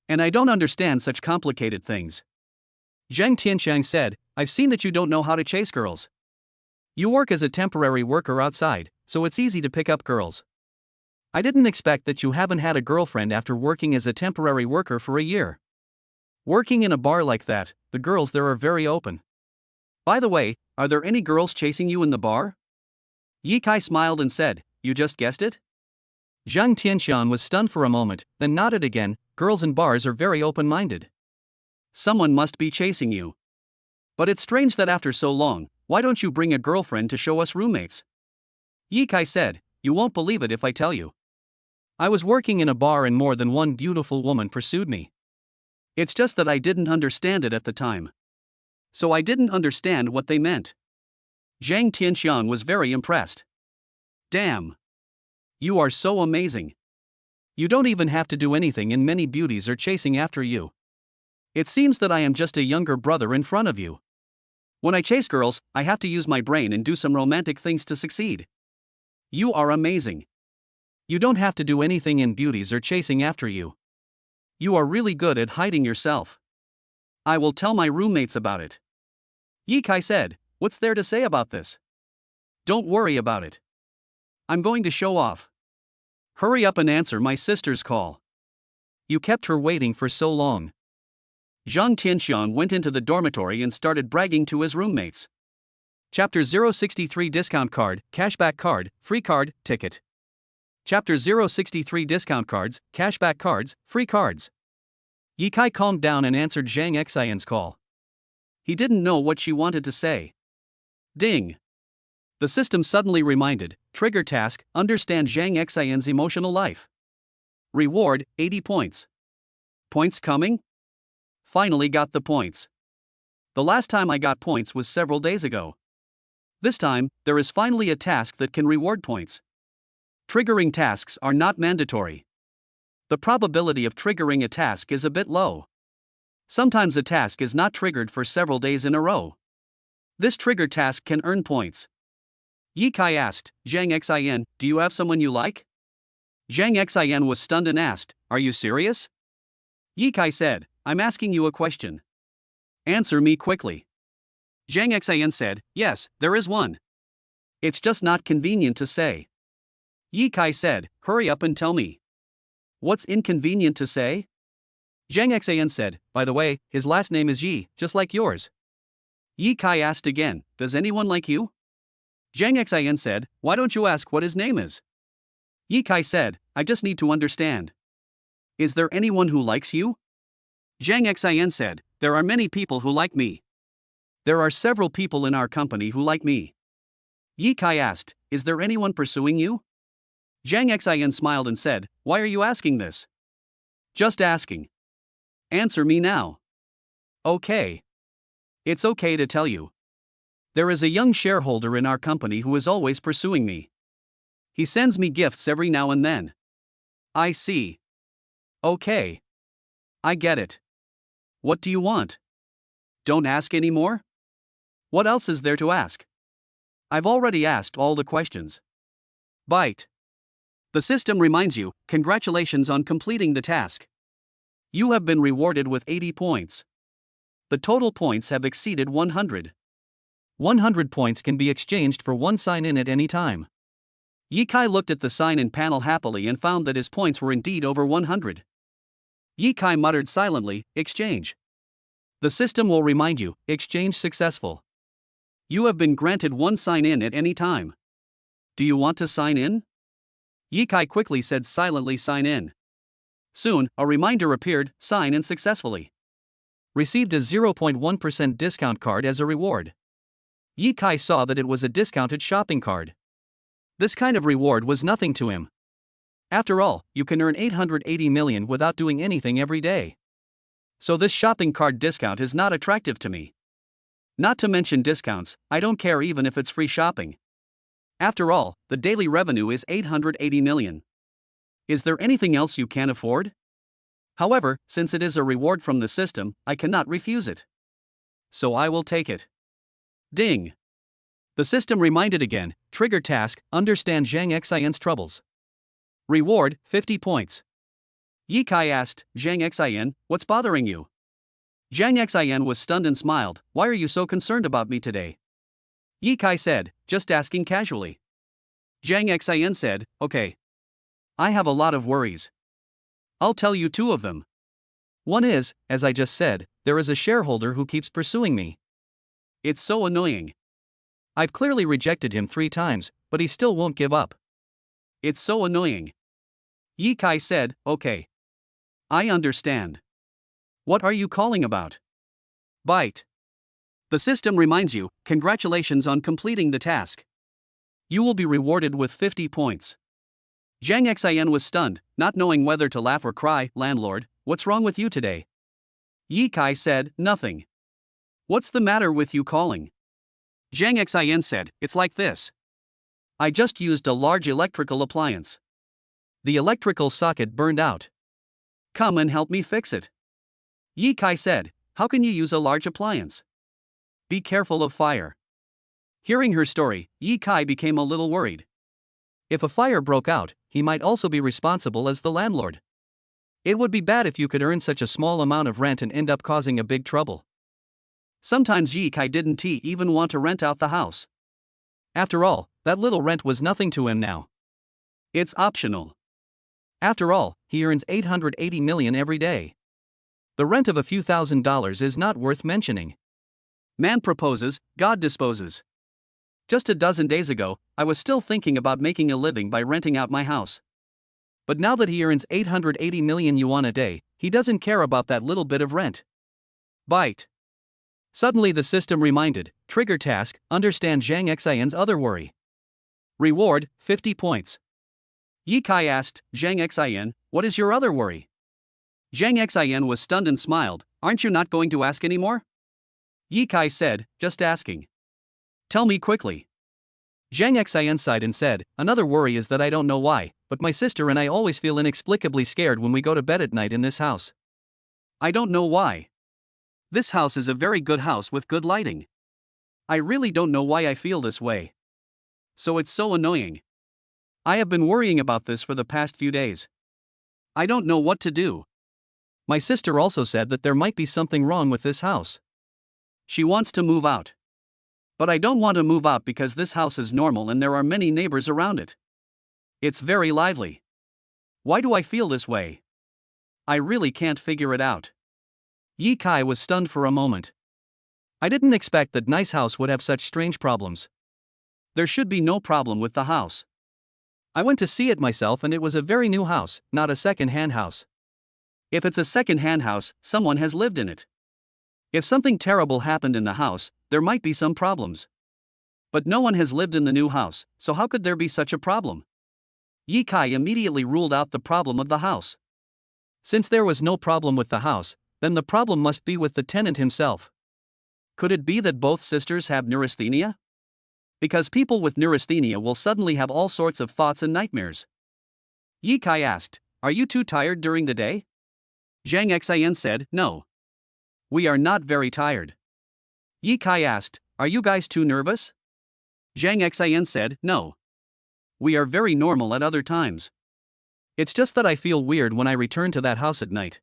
And I don't understand such complicated things." Zhang Tianxiang said, "I've seen that you don't know how to chase girls. You work as a temporary worker outside, so it's easy to pick up girls. I didn't expect that you haven't had a girlfriend after working as a temporary worker for a year. Working in a bar like that, the girls there are very open. By the way, are there any girls chasing you in the bar?" Yi Kai smiled and said, "You just guessed it?" Zhang Tianxiang was stunned for a moment, then nodded again. "Girls in bars are very open-minded. Someone must be chasing you. But it's strange that after so long, why don't you bring a girlfriend to show us roommates?" Yi Kai said, "You won't believe it if I tell you. I was working in a bar and more than one beautiful woman pursued me. It's just that I didn't understand it at the time. So I didn't understand what they meant." Zhang Tianxiang was very impressed. "Damn. You are so amazing. You don't even have to do anything and many beauties are chasing after you. It seems that I am just a younger brother in front of you. When I chase girls, I have to use my brain and do some romantic things to succeed. You are amazing. You don't have to do anything and beauties are chasing after you. You are really good at hiding yourself. I will tell my roommates about it." Yi Kai said, "What's there to say about this? Don't worry about it. I'm going to show off. Hurry up and answer my sister's call. You kept her waiting for so long." Zhang Tianxiang went into the dormitory and started bragging to his roommates. Chapter 063 Discount Card, Cashback Card, Free Card, Ticket. Chapter 063 Discount Cards, Cashback Cards, Free Cards. Yi Kai calmed down and answered Zhang Xian's call. He didn't know what she wanted to say. Ding. The system suddenly reminded, trigger task, understand Zhang Xian's emotional life. Reward, 80 points. Points coming? Finally got the points. The last time I got points was several days ago. This time, there is finally a task that can reward points. Triggering tasks are not mandatory. The probability of triggering a task is a bit low. Sometimes a task is not triggered for several days in a row. This trigger task can earn points. Yi Kai asked, Zhang Xian, do you have someone you like? Zhang Xian was stunned and asked, are you serious? Yi Kai said, I'm asking you a question. Answer me quickly. Zhang Xian said, yes, there is one. It's just not convenient to say. Yi Kai said, hurry up and tell me. What's inconvenient to say? Zhang Xian said, by the way, his last name is Yi, just like yours. Yi Kai asked again, does anyone like you? Zhang Xian said, why don't you ask what his name is? Yi Kai said, I just need to understand. Is there anyone who likes you? Zhang Xian said, there are many people who like me. There are several people in our company who like me. Yi Kai asked, is there anyone pursuing you? Zhang Xian smiled and said, why are you asking this? Just asking. Answer me now. Okay. It's okay to tell you. There is a young shareholder in our company who is always pursuing me. He sends me gifts every now and then. I see. Okay. I get it. What do you want? Don't ask any more? What else is there to ask? I've already asked all the questions. Bite. The system reminds you, congratulations on completing the task. You have been rewarded with 80 points. The total points have exceeded 100. 100 points can be exchanged for one sign-in at any time. Yikai looked at the sign-in panel happily and found that his points were indeed over 100. Yikai muttered silently, exchange. The system will remind you, exchange successful. You have been granted one sign-in at any time. Do you want to sign in? Yikai quickly said silently sign in. Soon, a reminder appeared, sign in successfully. Received a 0.1% discount card as a reward. Yikai saw that it was a discounted shopping card. This kind of reward was nothing to him. After all, you can earn 880 million without doing anything every day. So this shopping card discount is not attractive to me. Not to mention discounts, I don't care even if it's free shopping. After all, the daily revenue is 880 million. Is there anything else you can't afford? However, since it is a reward from the system, I cannot refuse it. So I will take it. Ding. The system reminded again, trigger task, understand Zhang Xian's troubles. Reward, 50 points. Yikai asked, Zhang Xian, what's bothering you? Zhang Xian was stunned and smiled, why are you so concerned about me today? Yikai said, just asking casually. Zhang Xian said, okay. I have a lot of worries. I'll tell you two of them. One is, as I just said, there is a shareholder who keeps pursuing me. It's so annoying. I've clearly rejected him 3 times, but he still won't give up. It's so annoying. Yikai said, okay. I understand. What are you calling about? Bite. The system reminds you, congratulations on completing the task. You will be rewarded with 50 points. Zhang Xian was stunned, not knowing whether to laugh or cry. Landlord, what's wrong with you today? Yikai said, nothing. What's the matter with you calling? Zhang Xian said, it's like this. I just used a large electrical appliance. The electrical socket burned out. Come and help me fix it. Yikai said, how can you use a large appliance? Be careful of fire. Hearing her story, Yikai became a little worried. If a fire broke out, he might also be responsible as the landlord. It would be bad if you could earn such a small amount of rent and end up causing a big trouble. Sometimes Yikai didn't even want to rent out the house. After all, that little rent was nothing to him now. It's optional. After all, he earns 880 million every day. The rent of a few $1,000s is not worth mentioning. Man proposes, God disposes. Just a dozen days ago, I was still thinking about making a living by renting out my house. But now that he earns 880 million yuan a day, he doesn't care about that little bit of rent. Bite. Suddenly the system reminded, trigger task, understand Zhang Xian's other worry. Reward, 50 points. Yikai asked, Zhang Xian, what is your other worry? Zhang Xian was stunned and smiled, aren't you not going to ask anymore? Yikai said, just asking. Tell me quickly. Zhang Xian sighed and said, another worry is that I don't know why, but my sister and I always feel inexplicably scared when we go to bed at night in this house. I don't know why. This house is a very good house with good lighting. I really don't know why I feel this way. So it's so annoying. I have been worrying about this for the past few days. I don't know what to do. My sister also said that there might be something wrong with this house. She wants to move out. But I don't want to move out because this house is normal and there are many neighbors around it. It's very lively. Why do I feel this way? I really can't figure it out. Yikai was stunned for a moment. I didn't expect that nice house would have such strange problems. There should be no problem with the house. I went to see it myself and it was a very new house, not a second-hand house. If it's a second-hand house, someone has lived in it. If something terrible happened in the house, there might be some problems. But no one has lived in the new house, so how could there be such a problem? Yikai immediately ruled out the problem of the house. Since there was no problem with the house, then the problem must be with the tenant himself. Could it be that both sisters have neurasthenia? Because people with neurasthenia will suddenly have all sorts of thoughts and nightmares. Yikai asked, are you too tired during the day? Zhang Xian said, no. We are not very tired. Yi Kai asked, are you guys too nervous? Zhang Xian said, no. We are very normal at other times. It's just that I feel weird when I return to that house at night.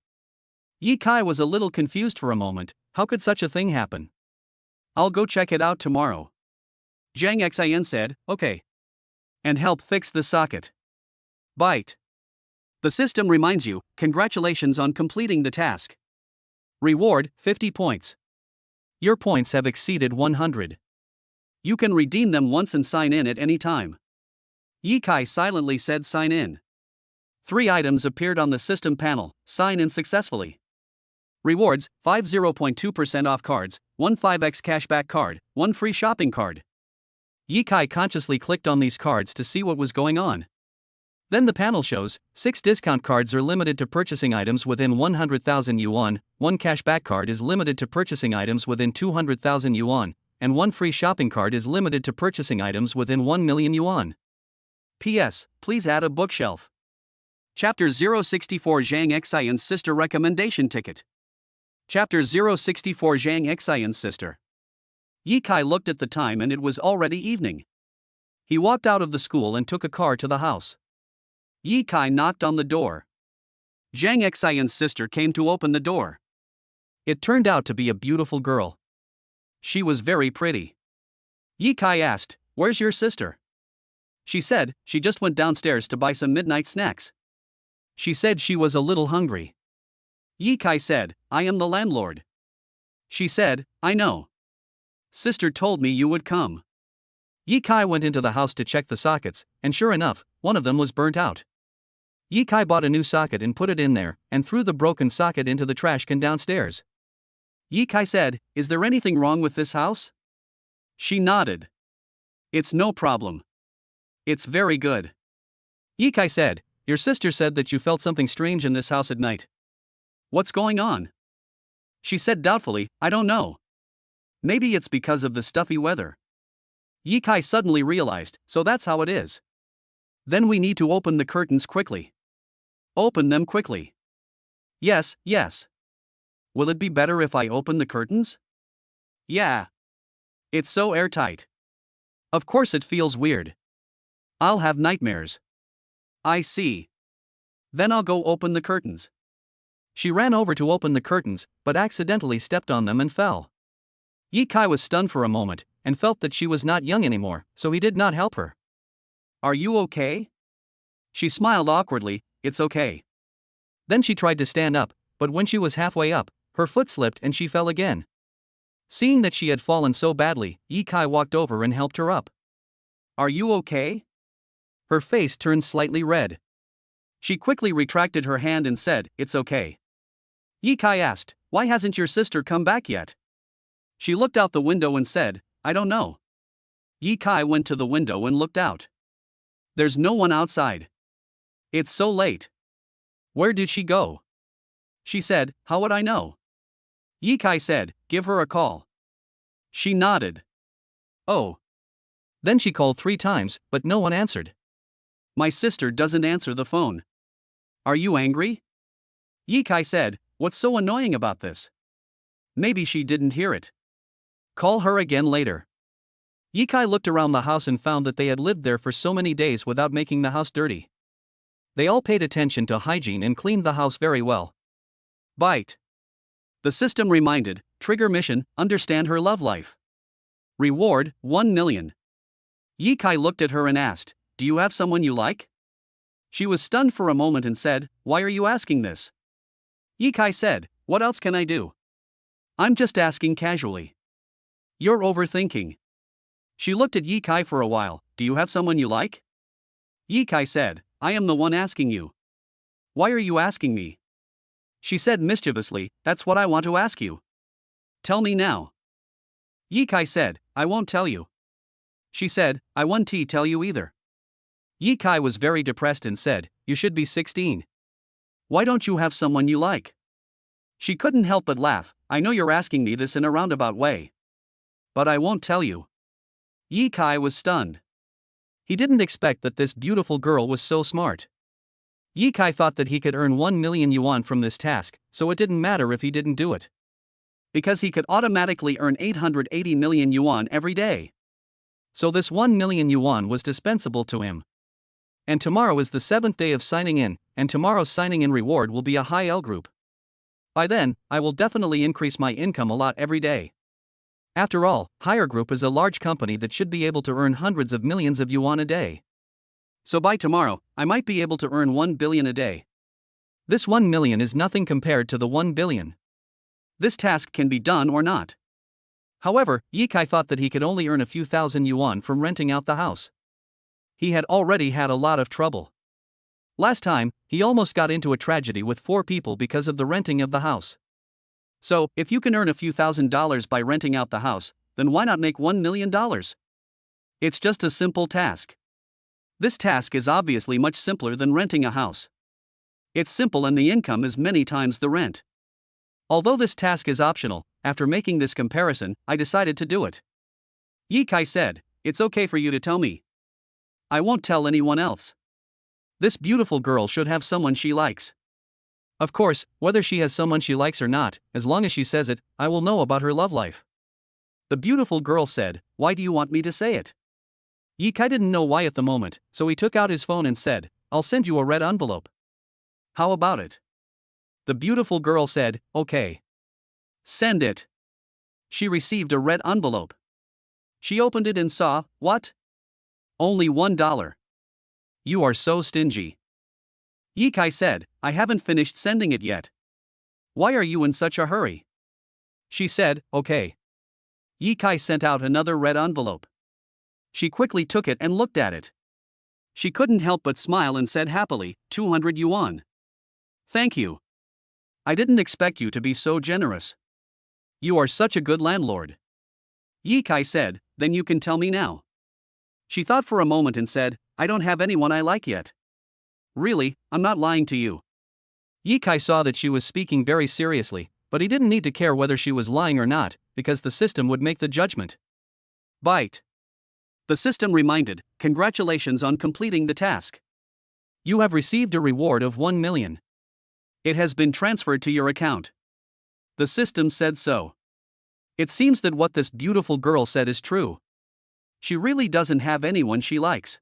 Yi Kai was a little confused for a moment. How could such a thing happen? I'll go check it out tomorrow. Zhang Xian said, okay. And help fix the socket. Bite. The system reminds you, congratulations on completing the task. Reward, 50 points. Your points have exceeded 100. You can redeem them once and sign in at any time. Yi Kai silently said sign in. 3 items appeared on the system panel, sign in successfully. Rewards, 50.2% off cards, 1 5x cashback card, 1 free shopping card. Yi Kai consciously clicked on these cards to see what was going on. Then the panel shows, 6 discount cards are limited to purchasing items within 100,000 yuan, 1 cashback card is limited to purchasing items within 200,000 yuan, and 1 free shopping card is limited to purchasing items within 1 million yuan. P.S. Please add a bookshelf. Chapter 064 Zhang Xian's Sister Recommendation Ticket. Chapter 064 Zhang Xian's Sister. Yi Kai looked at the time and it was already evening. He walked out of the school and took a car to the house. Yi Kai knocked on the door. Zhang Xian's sister came to open the door. It turned out to be a beautiful girl. She was very pretty. Yi Kai asked, where's your sister? She said, she just went downstairs to buy some midnight snacks. She said she was a little hungry. Yi Kai said, I am the landlord. She said, I know. Sister told me you would come. Yi Kai went into the house to check the sockets, and sure enough, one of them was burnt out. Yi Kai bought a new socket and put it in there, and threw the broken socket into the trash can downstairs. Yi Kai said, is there anything wrong with this house? She nodded. It's no problem. It's very good. Yi Kai said, your sister said that you felt something strange in this house at night. What's going on? She said doubtfully, I don't know. Maybe it's because of the stuffy weather. Yi Kai suddenly realized, so that's how it is. Then we need to open the curtains quickly. Open them quickly. Yes, yes. Will it be better if I open the curtains? Yeah. It's so airtight. Of course it feels weird. I'll have nightmares. I see. Then I'll go open the curtains. She ran over to open the curtains, but accidentally stepped on them and fell. Yi Kai was stunned for a moment, and felt that she was not young anymore, so he did not help her. Are you okay? She smiled awkwardly, it's okay. Then she tried to stand up, but when she was halfway up, her foot slipped and she fell again. Seeing that she had fallen so badly, Yi Kai walked over and helped her up. Are you okay? Her face turned slightly red. She quickly retracted her hand and said, it's okay. Yi Kai asked, why hasn't your sister come back yet? She looked out the window and said, I don't know. Yi Kai went to the window and looked out. There's no one outside. It's so late. Where did she go? She said, how would I know? Yi Kai said, give her a call. She nodded. Oh. Then she called 3 times, but no one answered. My sister doesn't answer the phone. Are you angry? Yi Kai said, what's so annoying about this? Maybe she didn't hear it. Call her again later. Yi Kai looked around the house and found that they had lived there for so many days without making the house dirty. They all paid attention to hygiene and cleaned the house very well. Bite. The system reminded, trigger mission, understand her love life. Reward, 1 million. Yi Kai looked at her and asked, do you have someone you like? She was stunned for a moment and said, why are you asking this? Yi Kai said, what else can I do? I'm just asking casually. You're overthinking. She looked at Yi Kai for a while, do you have someone you like? Yi Kai said, I am the one asking you. Why are you asking me? She said mischievously, that's what I want to ask you. Tell me now. Yi Kai said, I won't tell you. She said, I won't tell you either. Yi Kai was very depressed and said, you should be 16. Why don't you have someone you like? She couldn't help but laugh, I know you're asking me this in a roundabout way. But I won't tell you. Yi Kai was stunned. He didn't expect that this beautiful girl was so smart. Ye Kai thought that he could earn 1 million yuan from this task, so it didn't matter if he didn't do it. Because he could automatically earn 880 million yuan every day. So this 1 million yuan was dispensable to him. And tomorrow is the 7th day of signing in, and tomorrow's signing in reward will be a high L group. By then, I will definitely increase my income a lot every day. After all, Higher Group is a large company that should be able to earn hundreds of millions of yuan a day. So by tomorrow, I might be able to earn 1 billion a day. This 1 million is nothing compared to the 1 billion. This task can be done or not. However, Ye Kai thought that he could only earn a few thousand yuan from renting out the house. He had already had a lot of trouble. Last time, he almost got into a tragedy with 4 people because of the renting of the house. So, if you can earn a few $1,000s by renting out the house, then why not make $1 million? It's just a simple task. This task is obviously much simpler than renting a house. It's simple and the income is many times the rent. Although this task is optional, after making this comparison, I decided to do it. Ye Kai said, "It's okay for you to tell me. I won't tell anyone else. This beautiful girl should have someone she likes. Of course, whether she has someone she likes or not, as long as she says it, I will know about her love life." The beautiful girl said, "Why do you want me to say it?" Ye Kai didn't know why at the moment, so he took out his phone and said, "I'll send you a red envelope. How about it?" The beautiful girl said, "Okay. Send it." She received a red envelope. She opened it and saw, what? Only $1. You are so stingy. Ye Kai said, "I haven't finished sending it yet. Why are you in such a hurry?" She said, "Okay." Ye Kai sent out another red envelope. She quickly took it and looked at it. She couldn't help but smile and said happily, 200 yuan. Thank you. I didn't expect you to be so generous. You are such a good landlord. Ye Kai said, "Then you can tell me now." She thought for a moment and said, "I don't have anyone I like yet." Really, I'm not lying to you. Ye Kai saw that she was speaking very seriously, but he didn't need to care whether she was lying or not, because the system would make the judgment. Bite. The system reminded, "Congratulations on completing the task. You have received a reward of 1 million. It has been transferred to your account." The system said so. It seems that what this beautiful girl said is true. She really doesn't have anyone she likes.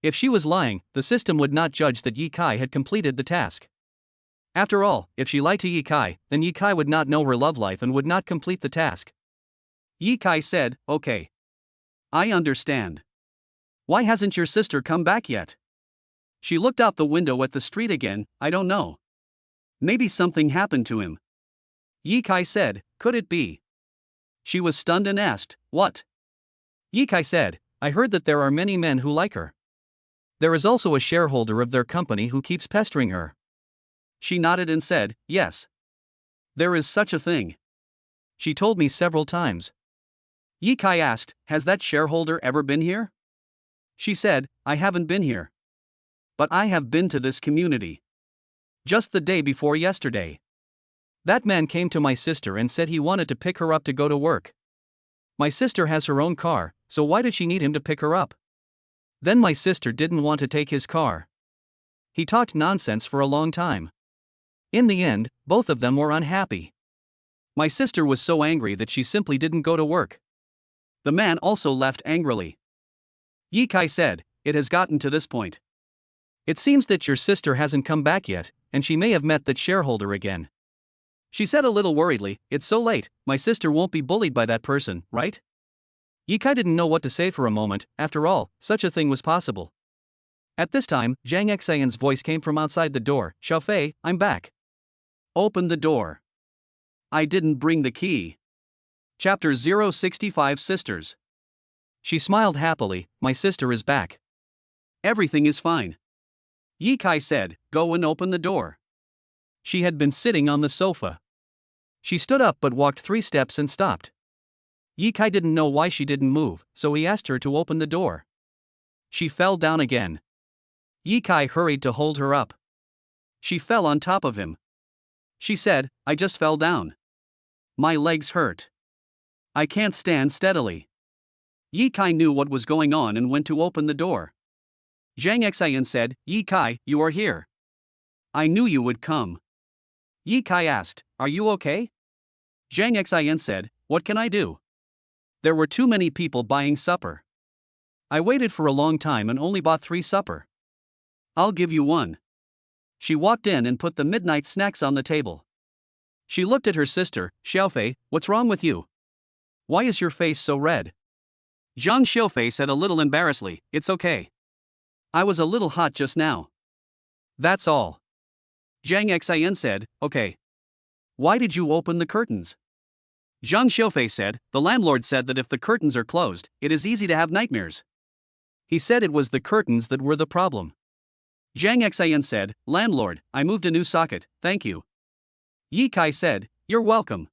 If she was lying, the system would not judge that Ye Kai had completed the task. After all, if she lied to Ye Kai, then Ye Kai would not know her love life and would not complete the task. Ye Kai said, "Okay. I understand. Why hasn't your sister come back yet?" She looked out the window at the street again. "I don't know. Maybe something happened to him." Ye Kai said, "Could it be?" She was stunned and asked, "What?" Ye Kai said, "I heard that there are many men who like her. There is also a shareholder of their company who keeps pestering her." She nodded and said, "Yes. There is such a thing. She told me several times." Ye Kai asked, "Has that shareholder ever been here?" She said, "I haven't been here. But I have been to this community. Just the day before yesterday. That man came to my sister and said he wanted to pick her up to go to work. My sister has her own car, so why did she need him to pick her up? Then my sister didn't want to take his car. He talked nonsense for a long time. In the end, both of them were unhappy. My sister was so angry that she simply didn't go to work. The man also left angrily." Ye Kai said, "It has gotten to this point. It seems that your sister hasn't come back yet, and she may have met that shareholder again." She said a little worriedly, "It's so late, my sister won't be bullied by that person, right?" Ye Kai didn't know what to say for a moment. After all, such a thing was possible. At this time, Zhang Xian's voice came from outside the door. "Xiaofei, I'm back. Open the door. I didn't bring the key." Chapter 065 Sisters. She smiled happily. "My sister is back. Everything is fine." Ye Kai said, "Go and open the door." She had been sitting on the sofa. She stood up but walked 3 steps and stopped. Ye Kai didn't know why she didn't move, so he asked her to open the door. She fell down again. Ye Kai hurried to hold her up. She fell on top of him. She said, "I just fell down. My legs hurt. I can't stand steadily." Ye Kai knew what was going on and went to open the door. Zhang Xian said, "Ye Kai, you are here. I knew you would come. Yi Kai asked, are you okay? Zhang Xian said, what can I do? There were too many people buying supper. I waited for a long time and only bought 3 supper. I'll give you 1. She walked in and put the midnight snacks on the table. She looked at her sister, Xiaofei, what's wrong with you? Why is your face so red? Zhang Xiaofei said a little embarrassedly, it's okay. I was a little hot just now. That's all. Zhang Xian said, okay. Why did you open the curtains? Zhang Xiaofei said, the landlord said that if the curtains are closed, it is easy to have nightmares. He said it was the curtains that were the problem. Zhang Xian said, landlord, I moved a new socket, thank you. Yi Kai said, you're welcome.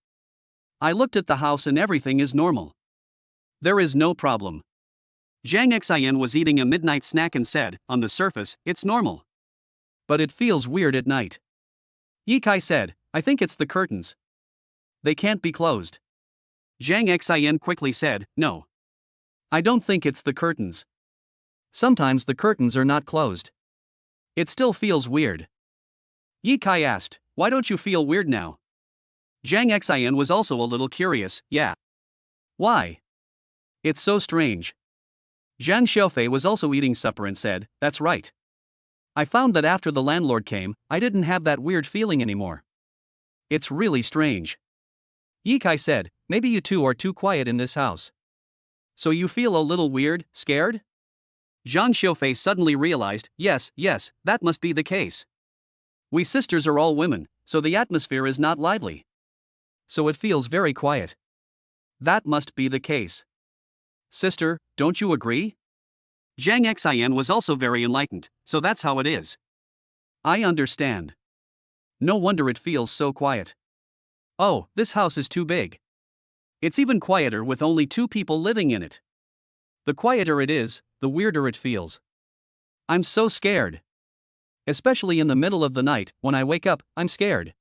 I looked at the house and everything is normal. There is no problem. Zhang Xian was eating a midnight snack and said, on the surface, it's normal. But it feels weird at night. Yi Kai said, I think it's the curtains. They can't be closed. Zhang Xian quickly said, no. I don't think it's the curtains. Sometimes the curtains are not closed. It still feels weird. Yi Kai asked, why don't you feel weird now? Zhang Xian was also a little curious, yeah. Why? It's so strange. Zhang Xiaofei was also eating supper and said, that's right. I found that after the landlord came, I didn't have that weird feeling anymore. It's really strange. Yi Kai said, maybe you two are too quiet in this house. So you feel a little weird, scared? Zhang Xiaofei suddenly realized, yes, that must be the case. We sisters are all women, so the atmosphere is not lively. So it feels very quiet. That must be the case. Sister, don't you agree? Zhang Xian was also very enlightened, so that's how it is. I understand. No wonder it feels so quiet. Oh, this house is too big. It's even quieter with only 2 people living in it. The quieter it is, the weirder it feels. I'm so scared. Especially in the middle of the night, when I wake up, I'm scared.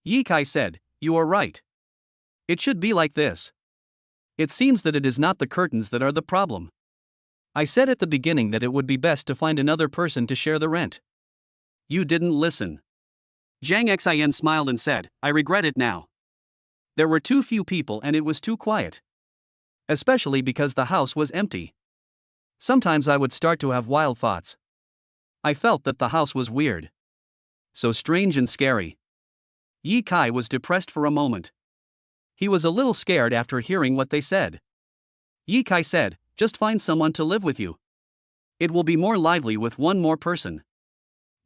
Yi Kai said, you are right. It should be like this. It seems that it is not the curtains that are the problem. I said at the beginning that it would be best to find another person to share the rent. You didn't listen. Zhang Xian smiled and said, I regret it now. There were too few people and it was too quiet. Especially because the house was empty. Sometimes I would start to have wild thoughts. I felt that the house was weird. So strange and scary. Yi Kai was depressed for a moment. He was a little scared after hearing what they said. Yi Kai said, just find someone to live with you. It will be more lively with one more person.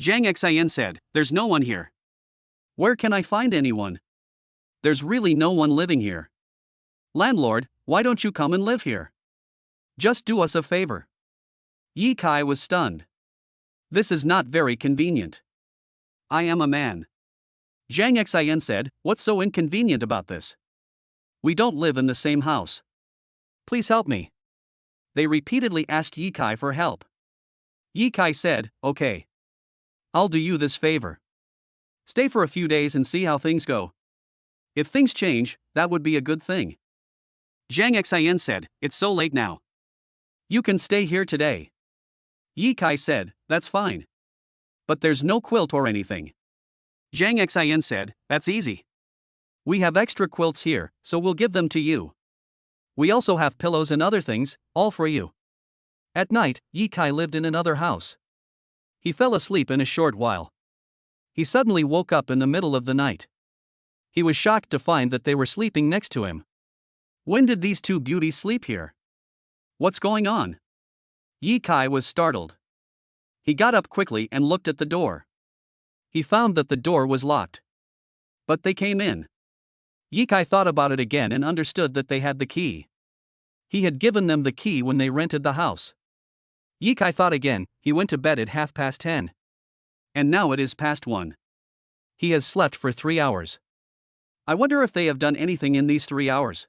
Zhang Xian said, there's no one here. Where can I find anyone? There's really no one living here. Landlord, why don't you come and live here? Just do us a favor. Yi Kai was stunned. This is not very convenient. I am a man. Zhang Xian said, what's so inconvenient about this? We don't live in the same house. Please help me. They repeatedly asked Yi Kai for help. Yi Kai said, okay. I'll do you this favor. Stay for a few days and see how things go. If things change, that would be a good thing. Zhang Xian said, it's so late now. You can stay here today. Yi Kai said, that's fine. But there's no quilt or anything. Zhang Xian said, that's easy. We have extra quilts here, so we'll give them to you. We also have pillows and other things, all for you. At night, Yi Kai lived in another house. He fell asleep in a short while. He suddenly woke up in the middle of the night. He was shocked to find that they were sleeping next to him. When did these 2 beauties sleep here? What's going on? Yi Kai was startled. He got up quickly and looked at the door. He found that the door was locked. But they came in. Yi Kai thought about it again and understood that they had the key. He had given them the key when they rented the house. Yi Kai thought again. He went to bed at 10:30. And now it is past 1. He has slept for 3 hours. I wonder if they have done anything in these 3 hours.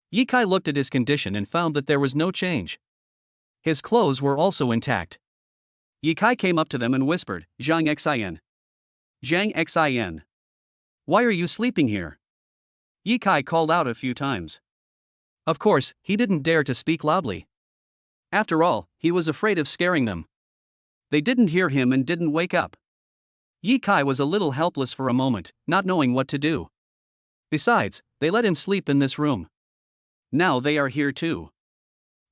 Yi Kai looked at his condition and found that there was no change. His clothes were also intact. Yi Kai came up to them and whispered, Zhang Xian. Zhang Xian. Why are you sleeping here? Yi Kai called out a few times. Of course, he didn't dare to speak loudly. After all, he was afraid of scaring them. They didn't hear him and didn't wake up. Yi Kai was a little helpless for a moment, not knowing what to do. Besides, they let him sleep in this room. Now they are here too.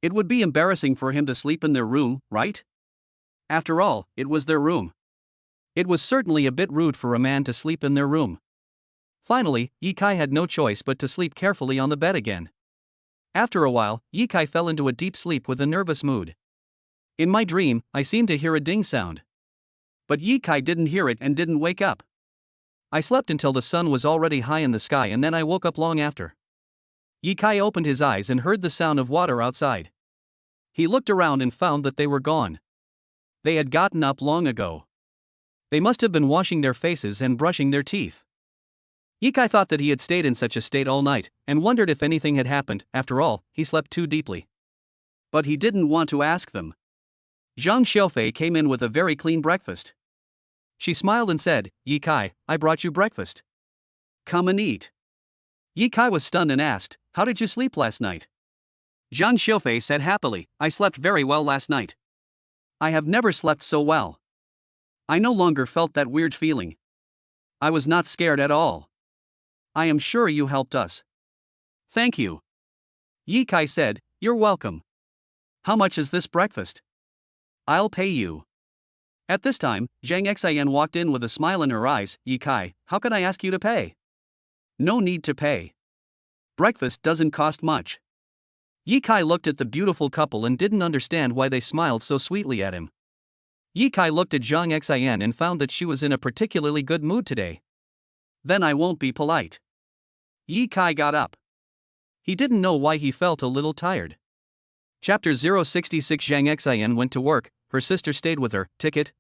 It would be embarrassing for him to sleep in their room, right? After all, it was their room. It was certainly a bit rude for a man to sleep in their room. Finally, Yi Kai had no choice but to sleep carefully on the bed again. After a while, Yi Kai fell into a deep sleep with a nervous mood. In my dream, I seemed to hear a ding sound. But Yi Kai didn't hear it and didn't wake up. I slept until the sun was already high in the sky and then I woke up long after. Yi Kai opened his eyes and heard the sound of water outside. He looked around and found that they were gone. They had gotten up long ago. They must have been washing their faces and brushing their teeth. Yi Kai thought that he had stayed in such a state all night, and wondered if anything had happened. After all, he slept too deeply. But he didn't want to ask them. Zhang Xiaofei came in with a very clean breakfast. She smiled and said, "Yi Kai, I brought you breakfast. Come and eat." Yi Kai was stunned and asked, "How did you sleep last night?" Zhang Xiaofei said happily, "I slept very well last night. I have never slept so well. I no longer felt that weird feeling. I was not scared at all. I am sure you helped us." "Thank you." Yi Kai said, "You're welcome. How much is this breakfast?" "I'll pay you." At this time, Zhang Xian walked in with a smile in her eyes. "Yi Kai, how can I ask you to pay?" "No need to pay. Breakfast doesn't cost much." Yi Kai looked at the beautiful couple and didn't understand why they smiled so sweetly at him. Yi Kai looked at Zhang Xian and found that she was in a particularly good mood today. "Then I won't be polite." Yi Kai got up. He didn't know why he felt a little tired. Chapter 066. Zhang Xian went to work, her sister stayed with her. Ticket.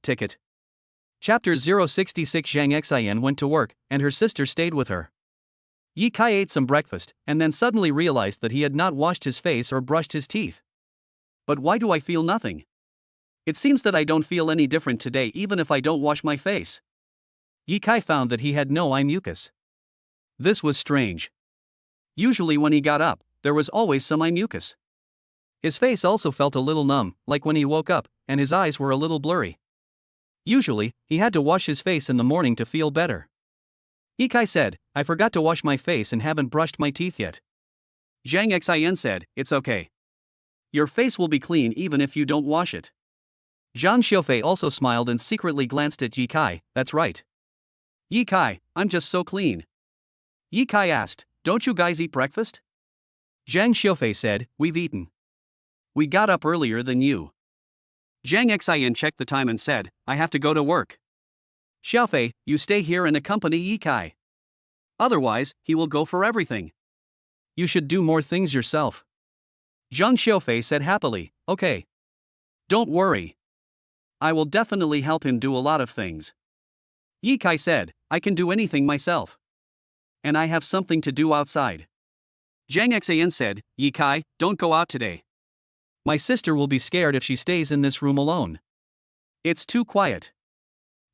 Chapter 066. Zhang Xian went to work, and her sister stayed with her. Yi Kai ate some breakfast, and then suddenly realized that he had not washed his face or brushed his teeth. "But why do I feel nothing? It seems that I don't feel any different today even if I don't wash my face." Yi Kai found that he had no eye mucus. This was strange. Usually when he got up, there was always some eye mucus. His face also felt a little numb, like when he woke up, and his eyes were a little blurry. Usually, he had to wash his face in the morning to feel better. Yi Kai said, "I forgot to wash my face and haven't brushed my teeth yet." Zhang Xian said, "It's okay. Your face will be clean even if you don't wash it." Zhang Xiaofei also smiled and secretly glanced at Yi Kai. "That's right. Yi Kai, I'm just so clean." Yi Kai asked, "Don't you guys eat breakfast?" Zhang Xiaofei said, "We've eaten. We got up earlier than you." Zhang Xian checked the time and said, "I have to go to work. Xiaofei, you stay here and accompany Yi Kai. Otherwise, he will go for everything. You should do more things yourself." Zhang Xiaofei said happily, "Okay. Don't worry. I will definitely help him do a lot of things." Yi Kai said, "I can do anything myself. And I have something to do outside." Zhang Xian said, "Yi Kai, don't go out today. My sister will be scared if she stays in this room alone. It's too quiet."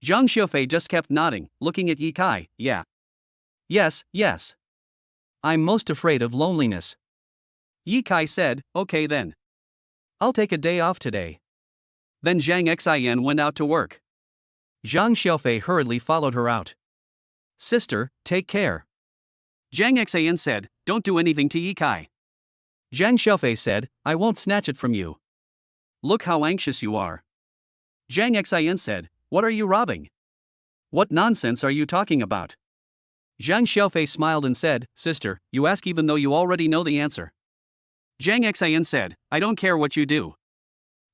Zhang Xiaofei just kept nodding, looking at Yi Kai. "Yeah. Yes. I'm most afraid of loneliness." Yi Kai said, "Okay then. I'll take a day off today." Then Zhang Xian went out to work. Zhang Xiaofei hurriedly followed her out. "Sister, take care." Zhang Xian said, "Don't do anything to Yi Kai." Zhang Xiaofei said, "I won't snatch it from you. Look how anxious you are." Zhang Xian said, "What are you robbing? What nonsense are you talking about?" Zhang Xiaofei smiled and said, "Sister, you ask even though you already know the answer." Zhang Xian said, "I don't care what you do."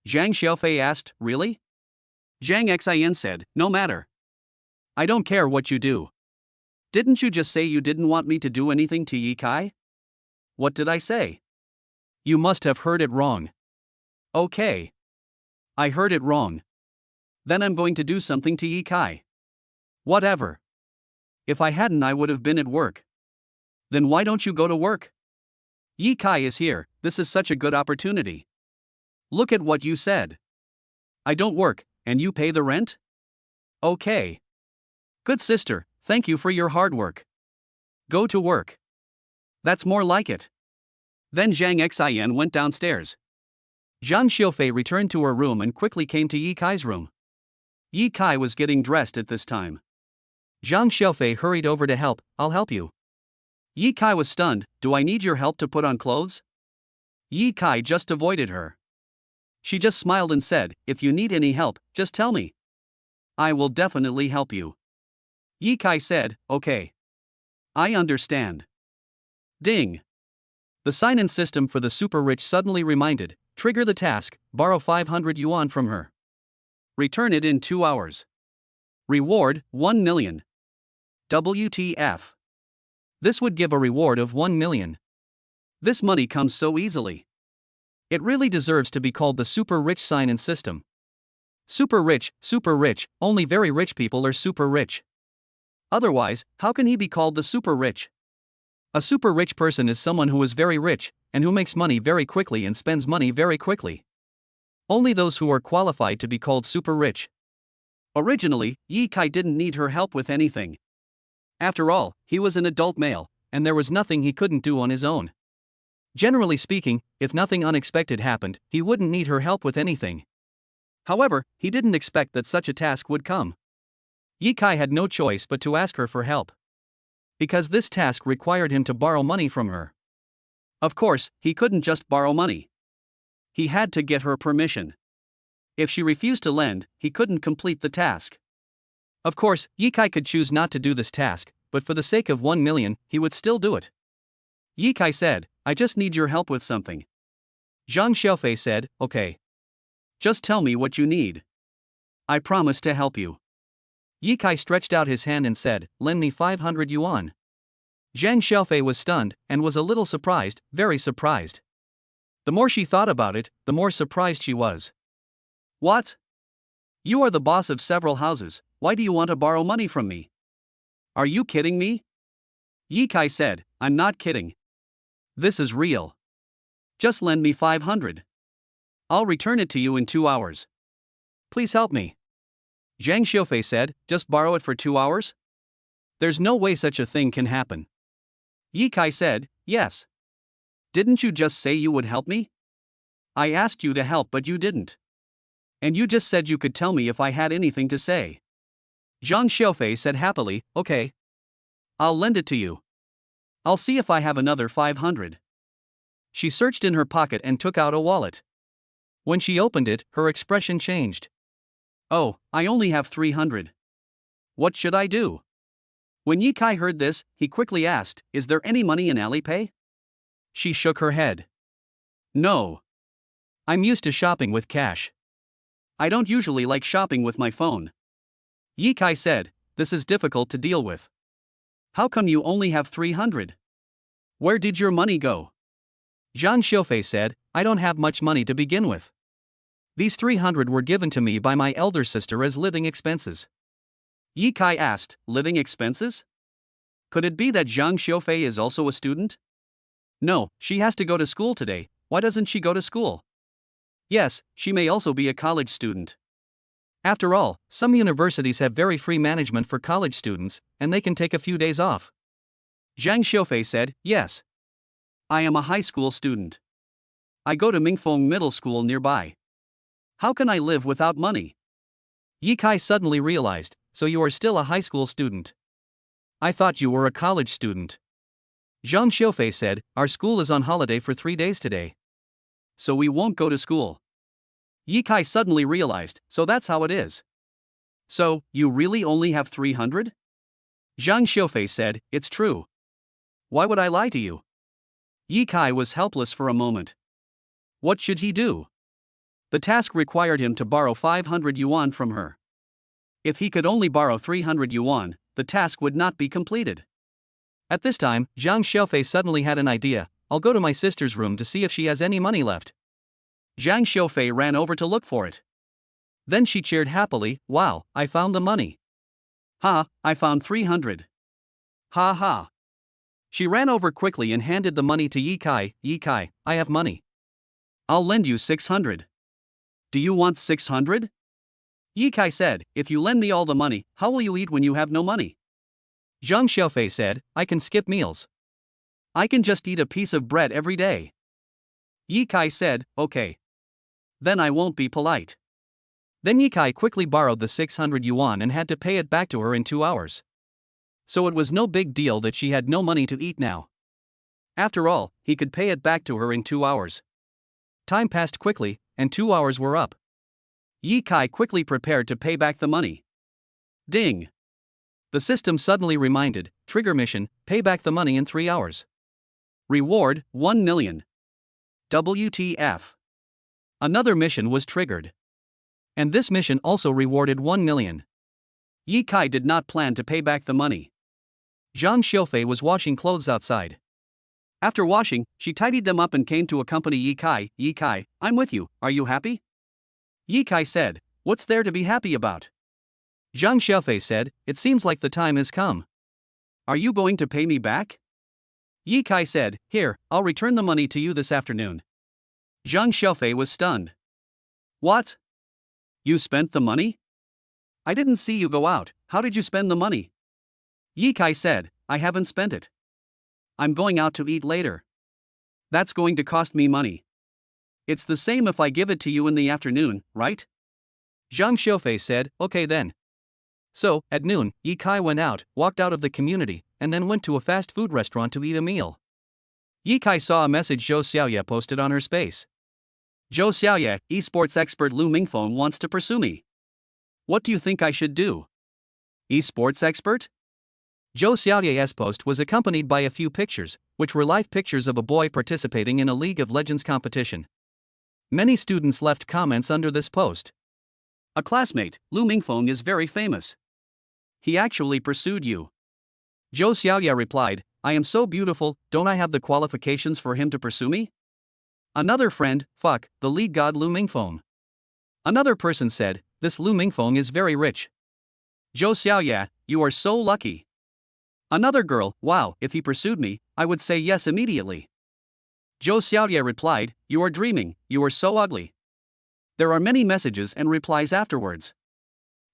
Zhang Xiaofei asked, "Really?" Zhang Xian said, "No matter. I don't care what you do. Didn't you just say you didn't want me to do anything to Yi Kai?" "What did I say?" "You must have heard it wrong." "Okay. I heard it wrong. Then I'm going to do something to Yi Kai." "Whatever. If I hadn't, I would have been at work." "Then why don't you go to work? Yi Kai is here, this is such a good opportunity." "Look at what you said. I don't work, and you pay the rent?" "Okay. Good sister, thank you for your hard work. Go to work. That's more like it." Then Zhang Xian went downstairs. Zhang Xiaofei returned to her room and quickly came to Yi Kai's room. Yi Kai was getting dressed at this time. Zhang Xiaofei hurried over to help. I'll help you. Yi Kai was stunned. Do I need your help to put on clothes? Yi Kai just avoided her. She just smiled and said, if you need any help, just tell me. I will definitely help you. Yi Kai said, okay. I understand. Ding. The sign-in system for the super rich suddenly reminded, trigger the task, borrow 500 yuan from her. Return it in 2 hours. Reward, 1 million. WTF. This would give a reward of 1 million. This money comes so easily. It really deserves to be called the super rich sign-in system. Super rich, only very rich people are super rich. Otherwise, how can he be called the super rich? A super rich person is someone who is very rich, and who makes money very quickly and spends money very quickly. Only those who are qualified to be called super rich. Originally, Yi Kai didn't need her help with anything. After all, he was an adult male, and there was nothing he couldn't do on his own. Generally speaking, if nothing unexpected happened, he wouldn't need her help with anything. However, he didn't expect that such a task would come. Yi Kai had no choice but to ask her for help. Because this task required him to borrow money from her. Of course, he couldn't just borrow money. He had to get her permission. If she refused to lend, he couldn't complete the task. Of course, Yi Kai could choose not to do this task, but for the sake of 1 million, he would still do it. Yi Kai said, I just need your help with something. Zhang Xiaofei said, okay. Just tell me what you need. I promise to help you. Yi Kai stretched out his hand and said, lend me 500 yuan. Zhang Xiaofei was stunned, and was a little surprised, very surprised. The more she thought about it, the more surprised she was. What? You are the boss of several houses, why do you want to borrow money from me? Are you kidding me? Yi Kai said, I'm not kidding. This is real. Just lend me 500. I'll return it to you in 2 hours. Please help me. Zhang Xiaofei said, just borrow it for 2 hours? There's no way such a thing can happen. Yi Kai said, yes. Didn't you just say you would help me? I asked you to help but you didn't. And you just said you could tell me if I had anything to say. Zhang Xiaofei said happily, okay. I'll lend it to you. I'll see if I have another 500. She searched in her pocket and took out a wallet. When she opened it, her expression changed. Oh, I only have 300. What should I do? When Yi Kai heard this, he quickly asked, is there any money in Alipay? She shook her head. No. I'm used to shopping with cash. I don't usually like shopping with my phone. Yi Kai said, this is difficult to deal with. How come you only have 300? Where did your money go? Zhang Xiaofei said, I don't have much money to begin with. These 300 were given to me by my elder sister as living expenses. Yi Kai asked, living expenses? Could it be that Zhang Xiaofei is also a student? No, she has to go to school today, why doesn't she go to school? Yes, she may also be a college student. After all, some universities have very free management for college students, and they can take a few days off. Zhang Xiaofei said, yes. I am a high school student. I go to Mingfeng Middle School nearby. How can I live without money? Yi Kai suddenly realized, so you are still a high school student. I thought you were a college student. Zhang Xiaofei said, our school is on holiday for 3 days today. So we won't go to school. Yi Kai suddenly realized, so that's how it is. So, you really only have 300? Zhang Xiaofei said, it's true. Why would I lie to you? Yi Kai was helpless for a moment. What should he do? The task required him to borrow 500 yuan from her. If he could only borrow 300 yuan, the task would not be completed. At this time, Zhang Xiaofei suddenly had an idea, I'll go to my sister's room to see if she has any money left. Zhang Xiaofei ran over to look for it. Then she cheered happily, wow, I found the money. Ha, I found 300. Ha ha. She ran over quickly and handed the money to Yi Kai, I have money. I'll lend you 600. Do you want 600? Yi Kai said, if you lend me all the money, how will you eat when you have no money? Zhang Xiaofei said, I can skip meals. I can just eat a piece of bread every day. Yi Kai said, okay. Then I won't be polite. Then Yi Kai quickly borrowed the 600 yuan and had to pay it back to her in 2 hours. So it was no big deal that she had no money to eat now. After all, he could pay it back to her in 2 hours. Time passed quickly, and 2 hours were up. Yi Kai quickly prepared to pay back the money. Ding! The system suddenly reminded, trigger mission, pay back the money in 3 hours. Reward, 1 million. WTF. Another mission was triggered. And this mission also rewarded 1 million. Yi Kai did not plan to pay back the money. Zhang Xiufei was washing clothes outside. After washing, she tidied them up and came to accompany Yi Kai. Yi Kai, I'm with you, are you happy? Yi Kai said, what's there to be happy about? Zhang Xiufei said, it seems like the time has come. Are you going to pay me back? Yi Kai said, here, I'll return the money to you this afternoon. Zhang Xiufei was stunned. What? You spent the money? I didn't see you go out, how did you spend the money? Yi Kai said, I haven't spent it. I'm going out to eat later. That's going to cost me money. It's the same if I give it to you in the afternoon, right? Zhang Xiufei said, okay then. So, at noon, Yi Kai went out, walked out of the community, and then went to a fast food restaurant to eat a meal. Yi Kai saw a message Zhou Xiaoye posted on her space. Zhou Xiaoye, esports expert Lu Mingfeng wants to pursue me. What do you think I should do? Esports expert? Zhou Xiaoye's post was accompanied by a few pictures, which were live pictures of a boy participating in a League of Legends competition. Many students left comments under this post. A classmate, Lu Mingfeng, is very famous. He actually pursued you. Zhou Xiaoye replied, I am so beautiful, don't I have the qualifications for him to pursue me? Another friend, fuck, the league god Lu Mingfeng. Another person said, this Lu Mingfeng is very rich. Zhou Xiaoye, you are so lucky. Another girl, wow, if he pursued me, I would say yes immediately. Zhou Xiaoye replied, you are dreaming, you are so ugly. There are many messages and replies afterwards.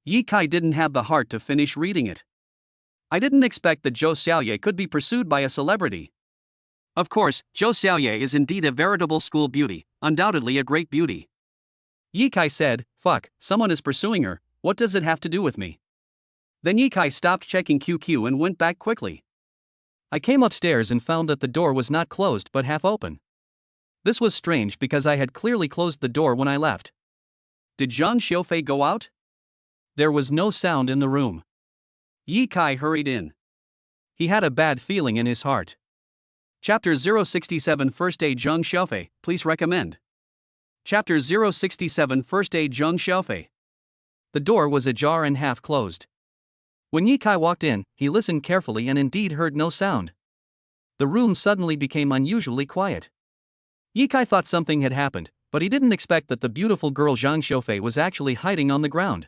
Yi Kai didn't have the heart to finish reading it. I didn't expect that Zhou Xiaoye could be pursued by a celebrity. Of course, Zhou Xiaoye is indeed a veritable school beauty, undoubtedly a great beauty. Yi Kai said, fuck, someone is pursuing her, what does it have to do with me? Then Yi Kai stopped checking QQ and went back quickly. I came upstairs and found that the door was not closed but half open. This was strange because I had clearly closed the door when I left. Did Zhang Xiufei go out? There was no sound in the room. Yi Kai hurried in. He had a bad feeling in his heart. Chapter 067 First Aid Zhang Xiufei, please recommend. Chapter 067 First Aid Zhang Xiufei. The door was ajar and half closed. When Yi Kai walked in, he listened carefully and indeed heard no sound. The room suddenly became unusually quiet. Yi Kai thought something had happened, but he didn't expect that the beautiful girl Zhang Xiufei was actually hiding on the ground.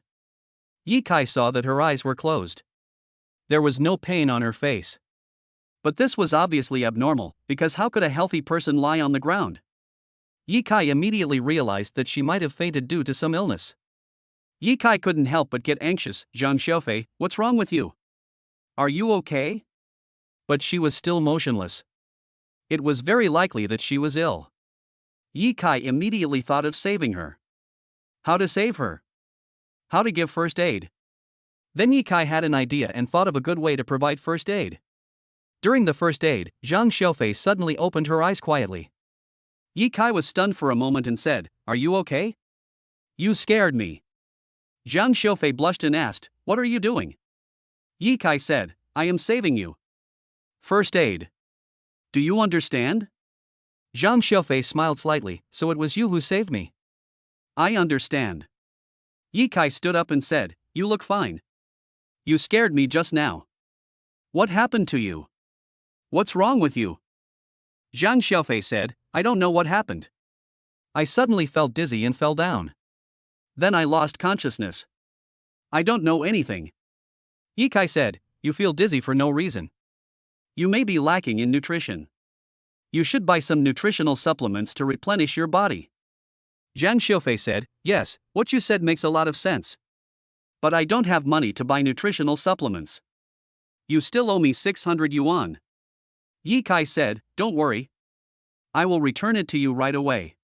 Yi Kai saw that her eyes were closed. There was no pain on her face. But this was obviously abnormal, because how could a healthy person lie on the ground? Yi Kai immediately realized that she might have fainted due to some illness. Yi Kai couldn't help but get anxious. Zhang Xiufei, what's wrong with you? Are you okay? But she was still motionless. It was very likely that she was ill. Yi Kai immediately thought of saving her. How to save her? How to give first aid? Then Yi Kai had an idea and thought of a good way to provide first aid. During the first aid, Zhang Xiufei suddenly opened her eyes quietly. Yi Kai was stunned for a moment and said, are you okay? You scared me. Zhang Xiufei blushed and asked, what are you doing? Yi Kai said, I am saving you. First aid. Do you understand? Zhang Xiufei smiled slightly, so it was you who saved me. I understand. Yi Kai stood up and said, you look fine. You scared me just now. What happened to you? What's wrong with you? Zhang Xiufei said, I don't know what happened. I suddenly felt dizzy and fell down. Then I lost consciousness. I don't know anything. Yi Kai said, you feel dizzy for no reason. You may be lacking in nutrition. You should buy some nutritional supplements to replenish your body. Zhang Xiufei said, yes, what you said makes a lot of sense. But I don't have money to buy nutritional supplements. You still owe me 600 yuan. Yi Kai said, don't worry. I will return it to you right away.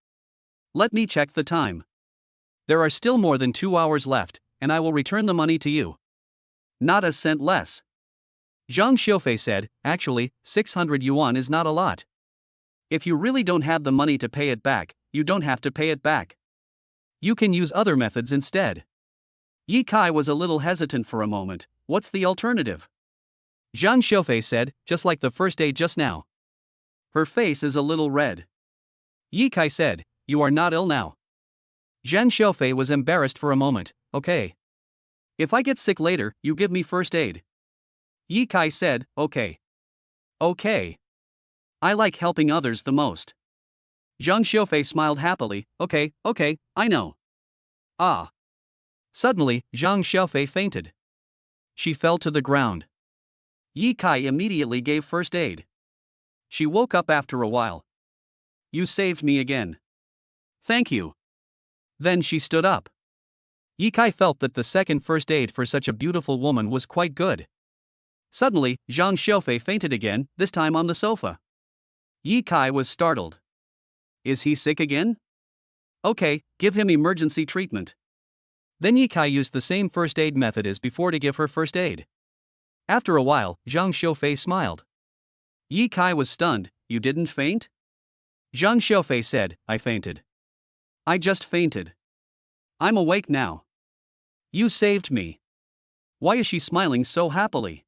Let me check the time. There are still more than 2 hours left, and I will return the money to you. Not a cent less. Zhang Xiufei said, actually, 600 yuan is not a lot. If you really don't have the money to pay it back, you don't have to pay it back. You can use other methods instead. Yi Kai was a little hesitant for a moment. What's the alternative? Zhang Xiufei said, just like the first aid just now. Her face is a little red. Yi Kai said, you are not ill now. Zhang Xiufei was embarrassed for a moment. Okay. If I get sick later, you give me first aid. Yi Kai said, okay. Okay. I like helping others the most. Zhang Xiufei smiled happily. Okay, I know. Ah. Suddenly, Zhang Xiufei fainted. She fell to the ground. Yi Kai immediately gave first aid. She woke up after a while. You saved me again. Thank you. Then she stood up. Yi Kai felt that the second first aid for such a beautiful woman was quite good. Suddenly, Zhang Xiufei fainted again, this time on the sofa. Yi Kai was startled. Is he sick again? Okay, give him emergency treatment. Then Yi Kai used the same first aid method as before to give her first aid. After a while, Zhang Xiufei smiled. Yi Kai was stunned. You didn't faint? Zhang Xiufei said, I fainted. I just fainted. I'm awake now. You saved me. Why is she smiling so happily?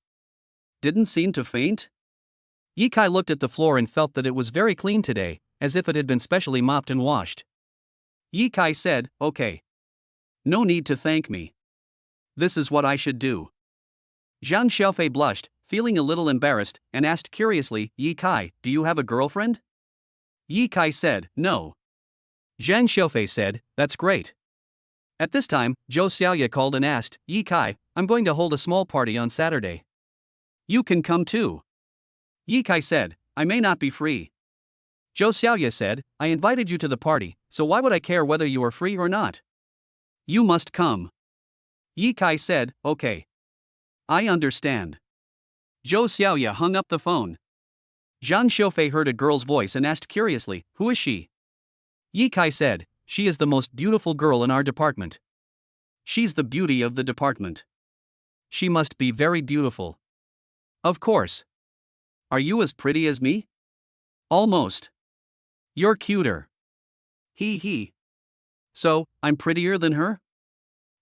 Didn't seem to faint? Yi Kai looked at the floor and felt that it was very clean today, as if it had been specially mopped and washed. Yi Kai said, okay. No need to thank me. This is what I should do. Zhang Xiufei blushed, feeling a little embarrassed, and asked curiously, Yi Kai, do you have a girlfriend? Yi Kai said, no. Zhang Xiufei said, that's great. At this time, Zhou Xiaoya called and asked, Yi Kai, I'm going to hold a small party on Saturday. You can come too. Yi Kai said, I may not be free. Zhou Xiaoya said, I invited you to the party, so why would I care whether you are free or not? You must come. Yi Kai said, okay. I understand. Zhou Xiaoya hung up the phone. Zhang Xiufei heard a girl's voice and asked curiously, who is she? Yi Kai said, she is the most beautiful girl in our department. She's the beauty of the department. She must be very beautiful. Of course. Are you as pretty as me? Almost. You're cuter. Hee hee. So, I'm prettier than her?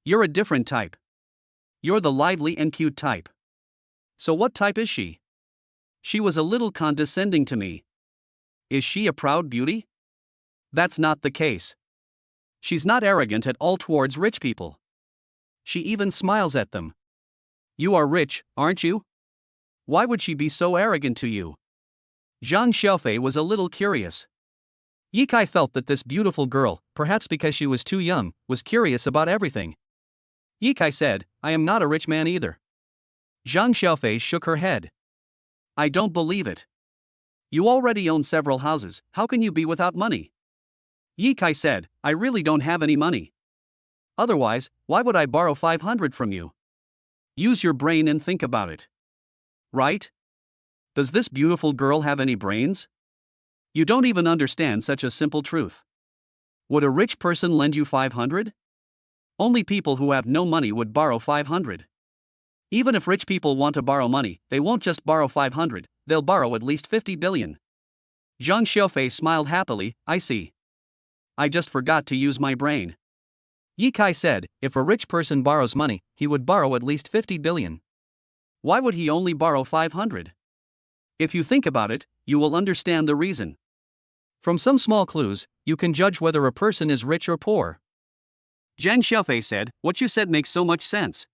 You're a different type. You're the lively and cute type. So what type is she? She was a little condescending to me. Is she a proud beauty? That's not the case. She's not arrogant at all towards rich people. She even smiles at them. You are rich, aren't you? Why would she be so arrogant to you? Zhang Xiufei was a little curious. Yi Kai felt that this beautiful girl, perhaps because she was too young, was curious about everything. Yi Kai said, I am not a rich man either. Zhang Xiufei shook her head. I don't believe it. You already own several houses, how can you be without money? Yi Kai said, I really don't have any money. Otherwise, why would I borrow 500 from you? Use your brain and think about it. Right? Does this beautiful girl have any brains? You don't even understand such a simple truth. Would a rich person lend you 500? Only people who have no money would borrow 500. Even if rich people want to borrow money, they won't just borrow 500, they'll borrow at least 50 billion. Zhang Xiufei smiled happily, I see. I just forgot to use my brain. Yi Kai said, if a rich person borrows money, he would borrow at least 50 billion. Why would he only borrow 500? If you think about it, you will understand the reason. From some small clues, you can judge whether a person is rich or poor. Zhang Xiufei said, what you said makes so much sense.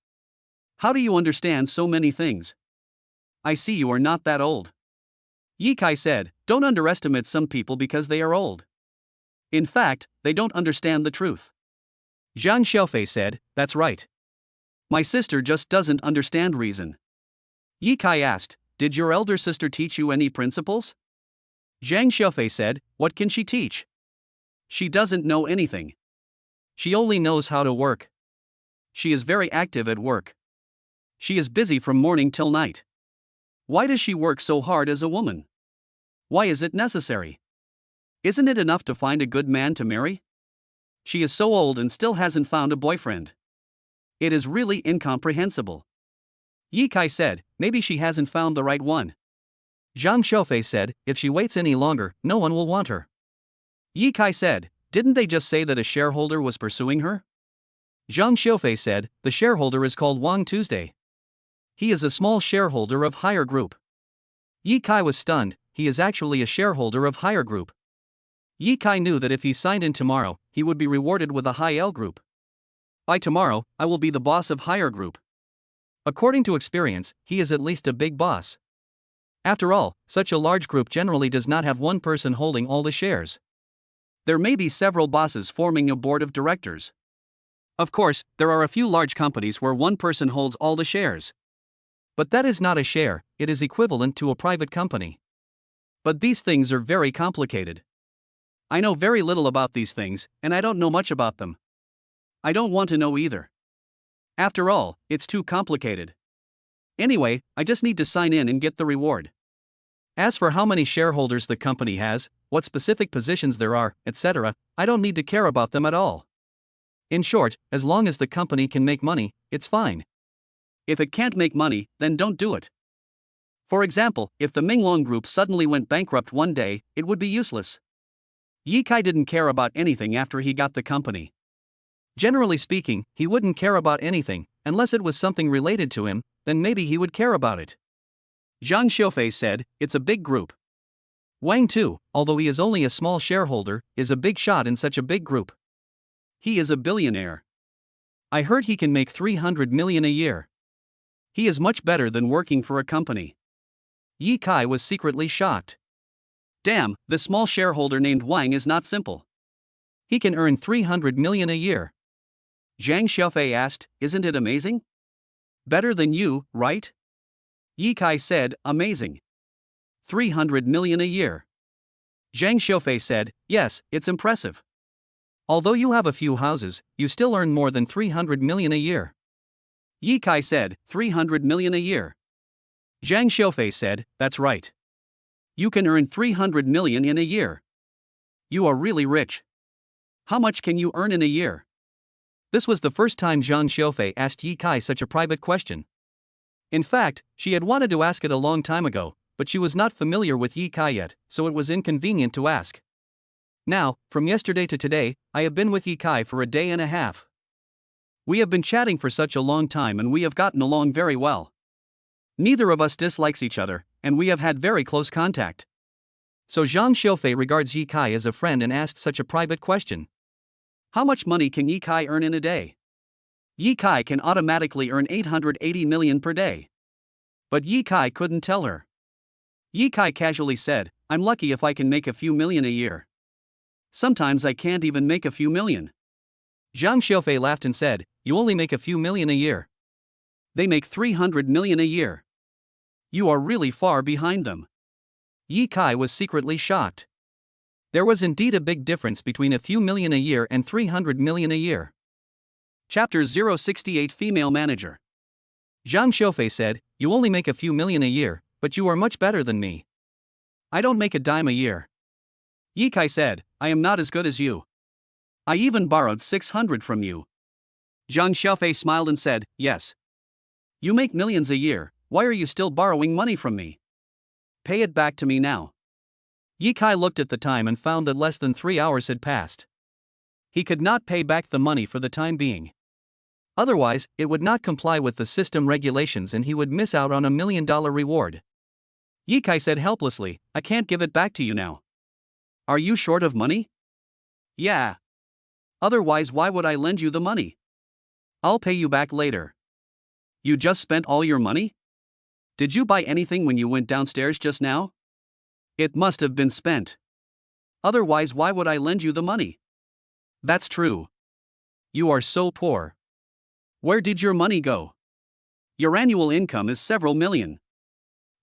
How do you understand so many things? I see you are not that old. Yi Kai said, don't underestimate some people because they are old. In fact, they don't understand the truth. Zhang Xiufei said, that's right. My sister just doesn't understand reason. Yi Kai asked, did your elder sister teach you any principles? Zhang Xiufei said, what can she teach? She doesn't know anything. She only knows how to work. She is very active at work. She is busy from morning till night. Why does she work so hard as a woman? Why is it necessary? Isn't it enough to find a good man to marry? She is so old and still hasn't found a boyfriend. It is really incomprehensible. Yi Kai said, maybe she hasn't found the right one. Zhang Xiaofei said, if she waits any longer, no one will want her. Yi Kai said, didn't they just say that a shareholder was pursuing her? Zhang Xiaofei said, the shareholder is called Wang Tuesday. He is a small shareholder of Higher Group. Yi Kai was stunned, he is actually a shareholder of Higher Group. Yi Kai knew that if he signed in tomorrow, he would be rewarded with a high L group. By tomorrow, I will be the boss of Higher Group. According to experience, he is at least a big boss. After all, such a large group generally does not have one person holding all the shares. There may be several bosses forming a board of directors. Of course, there are a few large companies where one person holds all the shares. But that is not a share, it is equivalent to a private company. But these things are very complicated. I know very little about these things, and I don't know much about them. I don't want to know either. After all, it's too complicated. Anyway, I just need to sign in and get the reward. As for how many shareholders the company has, what specific positions there are, etc., I don't need to care about them at all. In short, as long as the company can make money, it's fine. If it can't make money, then don't do it. For example, if the Minglong Group suddenly went bankrupt one day, it would be useless. Yi Kai didn't care about anything after he got the company. Generally speaking, he wouldn't care about anything, unless it was something related to him, then maybe he would care about it. Zhang Xiaofei said, it's a big group. Wang too, although he is only a small shareholder, is a big shot in such a big group. He is a billionaire. I heard he can make 300 million a year. He is much better than working for a company. Yi Kai was secretly shocked. Damn, the small shareholder named Wang is not simple. He can earn 300 million a year. Zhang Xiaofei asked, isn't it amazing? Better than you, right? Yi Kai said, amazing. 300 million a year. Zhang Xiaofei said, yes, it's impressive. Although you have a few houses, you still earn more than 300 million a year. Yi Kai said, 300 million a year. Zhang Xiaofei said, that's right. You can earn 300 million in a year. You are really rich. How much can you earn in a year? This was the first time Zhang Xiaofei asked Yi Kai such a private question. In fact, she had wanted to ask it a long time ago, but she was not familiar with Yi Kai yet, so it was inconvenient to ask. Now, from yesterday to today, I have been with Yi Kai for a day and a half. We have been chatting for such a long time and we have gotten along very well. Neither of us dislikes each other, and we have had very close contact. So Zhang Xiaofei regards Yi Kai as a friend and asked such a private question. How much money can Yi Kai earn in a day? Yi Kai can automatically earn 880 million per day. But Yi Kai couldn't tell her. Yi Kai casually said, I'm lucky if I can make a few million a year. Sometimes I can't even make a few million. Zhang Xiaofei laughed and said, you only make a few million a year. They make 300 million a year. You are really far behind them. Yi Kai was secretly shocked. There was indeed a big difference between a few million a year and 300 million a year. Chapter 068 Female Manager. Zhang Xiaofei said, you only make a few million a year, but you are much better than me. I don't make a dime a year. Yi Kai said, I am not as good as you. I even borrowed 600 from you. Zhang Xiaofei smiled and said, yes. You make millions a year, why are you still borrowing money from me? Pay it back to me now. Yi Kai looked at the time and found that less than 3 hours had passed. He could not pay back the money for the time being. Otherwise, it would not comply with the system regulations and he would miss out on $1 million reward. Yi Kai said helplessly, I can't give it back to you now. Are you short of money? Yeah. Otherwise, why would I lend you the money? I'll pay you back later. You just spent all your money? Did you buy anything when you went downstairs just now? It must have been spent. Otherwise, why would I lend you the money? That's true. You are so poor. Where did your money go? Your annual income is several million.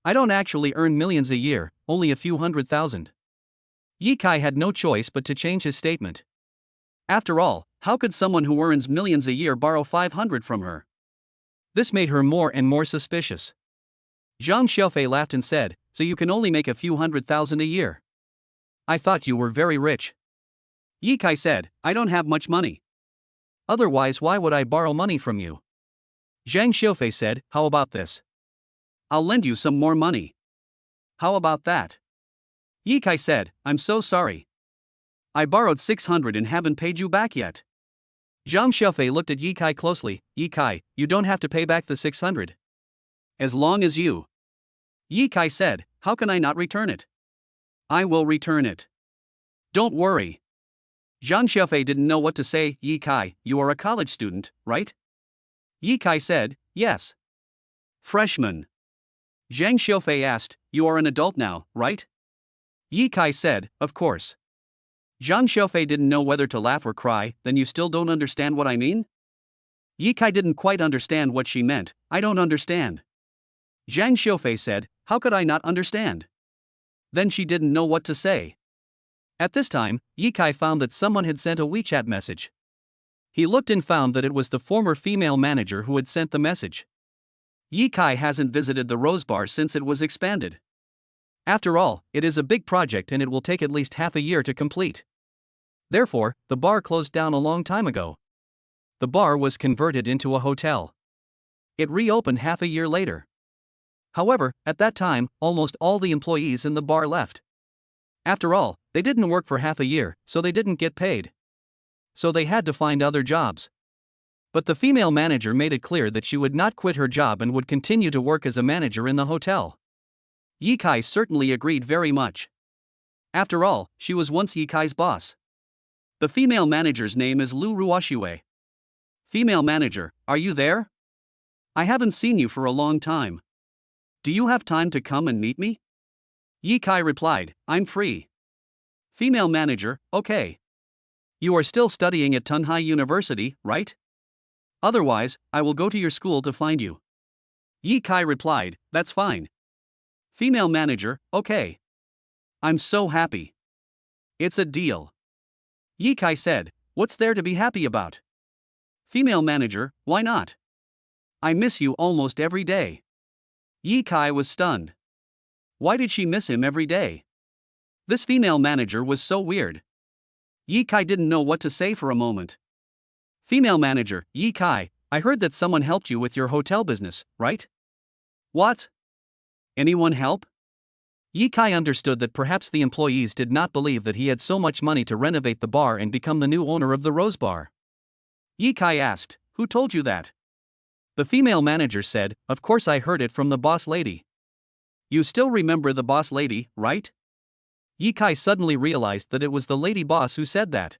I don't actually earn millions a year, only a few 100,000. Yi Kai had no choice but to change his statement. After all, how could someone who earns millions a year borrow 500 from her? This made her more and more suspicious. Zhang Xiaofei laughed and said, so you can only make a few 100,000 a year. I thought you were very rich. Yi Kai said, I don't have much money. Otherwise, why would I borrow money from you? Zhang Xiaofei said, how about this? I'll lend you some more money. How about that? Yi Kai said, I'm so sorry. I borrowed 600 and haven't paid you back yet. Zhang Xiaofei looked at Yi Kai closely. Yi Kai, you don't have to pay back the 600. As long as you. Yi Kai said, how can I not return it? I will return it. Don't worry. Zhang Xiaofei didn't know what to say. Yi Kai, you are a college student, right? Yi Kai said, yes. Freshman. Zhang Xiaofei asked, you are an adult now, right? Yi Kai said, of course. Zhang Xiaofei didn't know whether to laugh or cry. Then you still don't understand what I mean? Yi Kai didn't quite understand what she meant. I don't understand. Zhang Xiaofei said, how could I not understand? Then she didn't know what to say. At this time, Yi Kai found that someone had sent a WeChat message. He looked and found that it was the former female manager who had sent the message. Yi Kai hasn't visited the Rose Bar since it was expanded. After all, it is a big project and it will take at least half a year to complete. Therefore, the bar closed down a long time ago. The bar was converted into a hotel. It reopened half a year later. However, at that time, almost all the employees in the bar left. After all, they didn't work for half a year, so they didn't get paid. So they had to find other jobs. But the female manager made it clear that she would not quit her job and would continue to work as a manager in the hotel. Yi Kai certainly agreed very much. After all, she was once Yi Kai's boss. The female manager's name is Lu Ruoxue. Female manager, are you there? I haven't seen you for a long time. Do you have time to come and meet me? Yi Kai replied, I'm free. Female manager, okay. You are still studying at Tunhai University, right? Otherwise, I will go to your school to find you. Yi Kai replied, that's fine. Female manager, okay. I'm so happy. It's a deal. Yi Kai said, what's there to be happy about? Female manager, why not? I miss you almost every day. Yi Kai was stunned. Why did she miss him every day? This female manager was so weird. Yi Kai didn't know what to say for a moment. Female manager, Yi Kai, I heard that someone helped you with your hotel business, right? What? Anyone help? Yi Kai understood that perhaps the employees did not believe that he had so much money to renovate the bar and become the new owner of the Rose Bar. Yi Kai asked, who told you that? The female manager said, of course I heard it from the boss lady. You still remember the boss lady, right? Yi Kai suddenly realized that it was the lady boss who said that.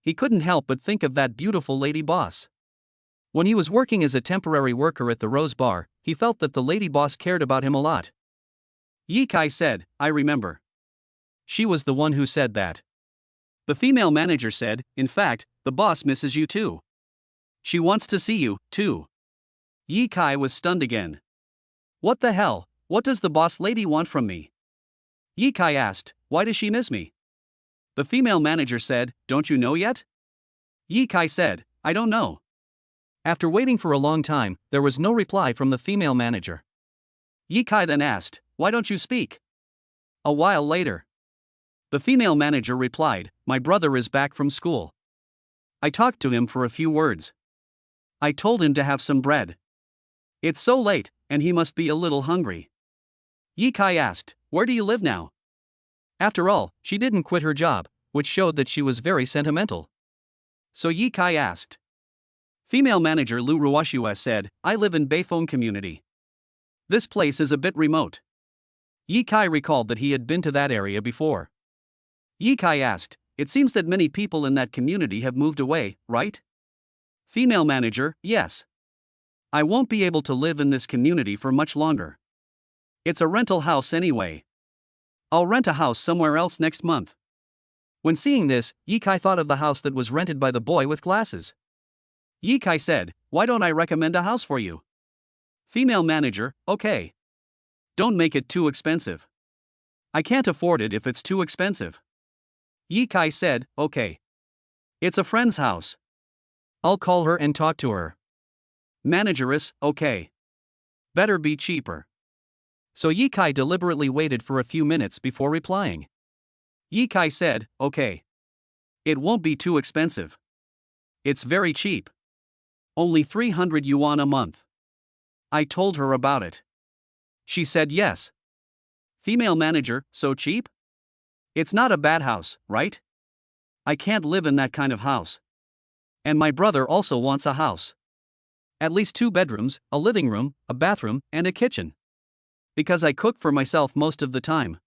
He couldn't help but think of that beautiful lady boss. When he was working as a temporary worker at the Rose Bar, he felt that the lady boss cared about him a lot. Yi Kai said, I remember. She was the one who said that. The female manager said, in fact, the boss misses you too. She wants to see you, too. Yi Kai was stunned again. What the hell, what does the boss lady want from me? Yi Kai asked, why does she miss me? The female manager said, don't you know yet? Yi Kai said, I don't know. After waiting for a long time, there was no reply from the female manager. Yi Kai then asked, why don't you speak? A while later. The female manager replied, my brother is back from school. I talked to him for a few words. I told him to have some bread. It's so late, and he must be a little hungry. Yi Kai asked, where do you live now? After all, she didn't quit her job, which showed that she was very sentimental. So Yi Kai asked. Female manager Lu Ruoxue said, I live in Beifeng community. This place is a bit remote. Yi Kai recalled that he had been to that area before. Yi Kai asked, it seems that many people in that community have moved away, right? Female manager, yes. I won't be able to live in this community for much longer. It's a rental house anyway. I'll rent a house somewhere else next month. When seeing this, Yi Kai thought of the house that was rented by the boy with glasses. Yi Kai said, why don't I recommend a house for you? Female manager, okay. Don't make it too expensive. I can't afford it if it's too expensive. Yi Kai said, okay. It's a friend's house. I'll call her and talk to her. Manageress, okay. Better be cheaper. So Yi Kai deliberately waited for a few minutes before replying. Yi Kai said, okay. It won't be too expensive. It's very cheap. Only 300 yuan a month. I told her about it. She said yes. Female manager, so cheap? It's not a bad house, right? I can't live in that kind of house. And my brother also wants a house. At least 2 bedrooms, a living room, a bathroom, and a kitchen. Because I cook for myself most of the time.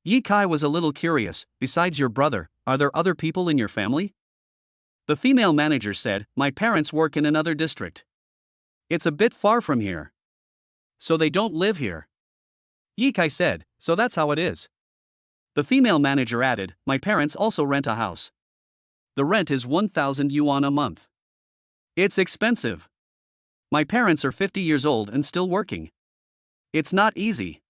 Yi Kai was a little curious. Besides your brother, are there other people in your family? The female manager said, my parents work in another district. It's a bit far from here. So they don't live here. Yi Kai said, so that's how it is. The female manager added, my parents also rent a house. The rent is 1,000 yuan a month. It's expensive. My parents are 50 years old and still working. It's not easy.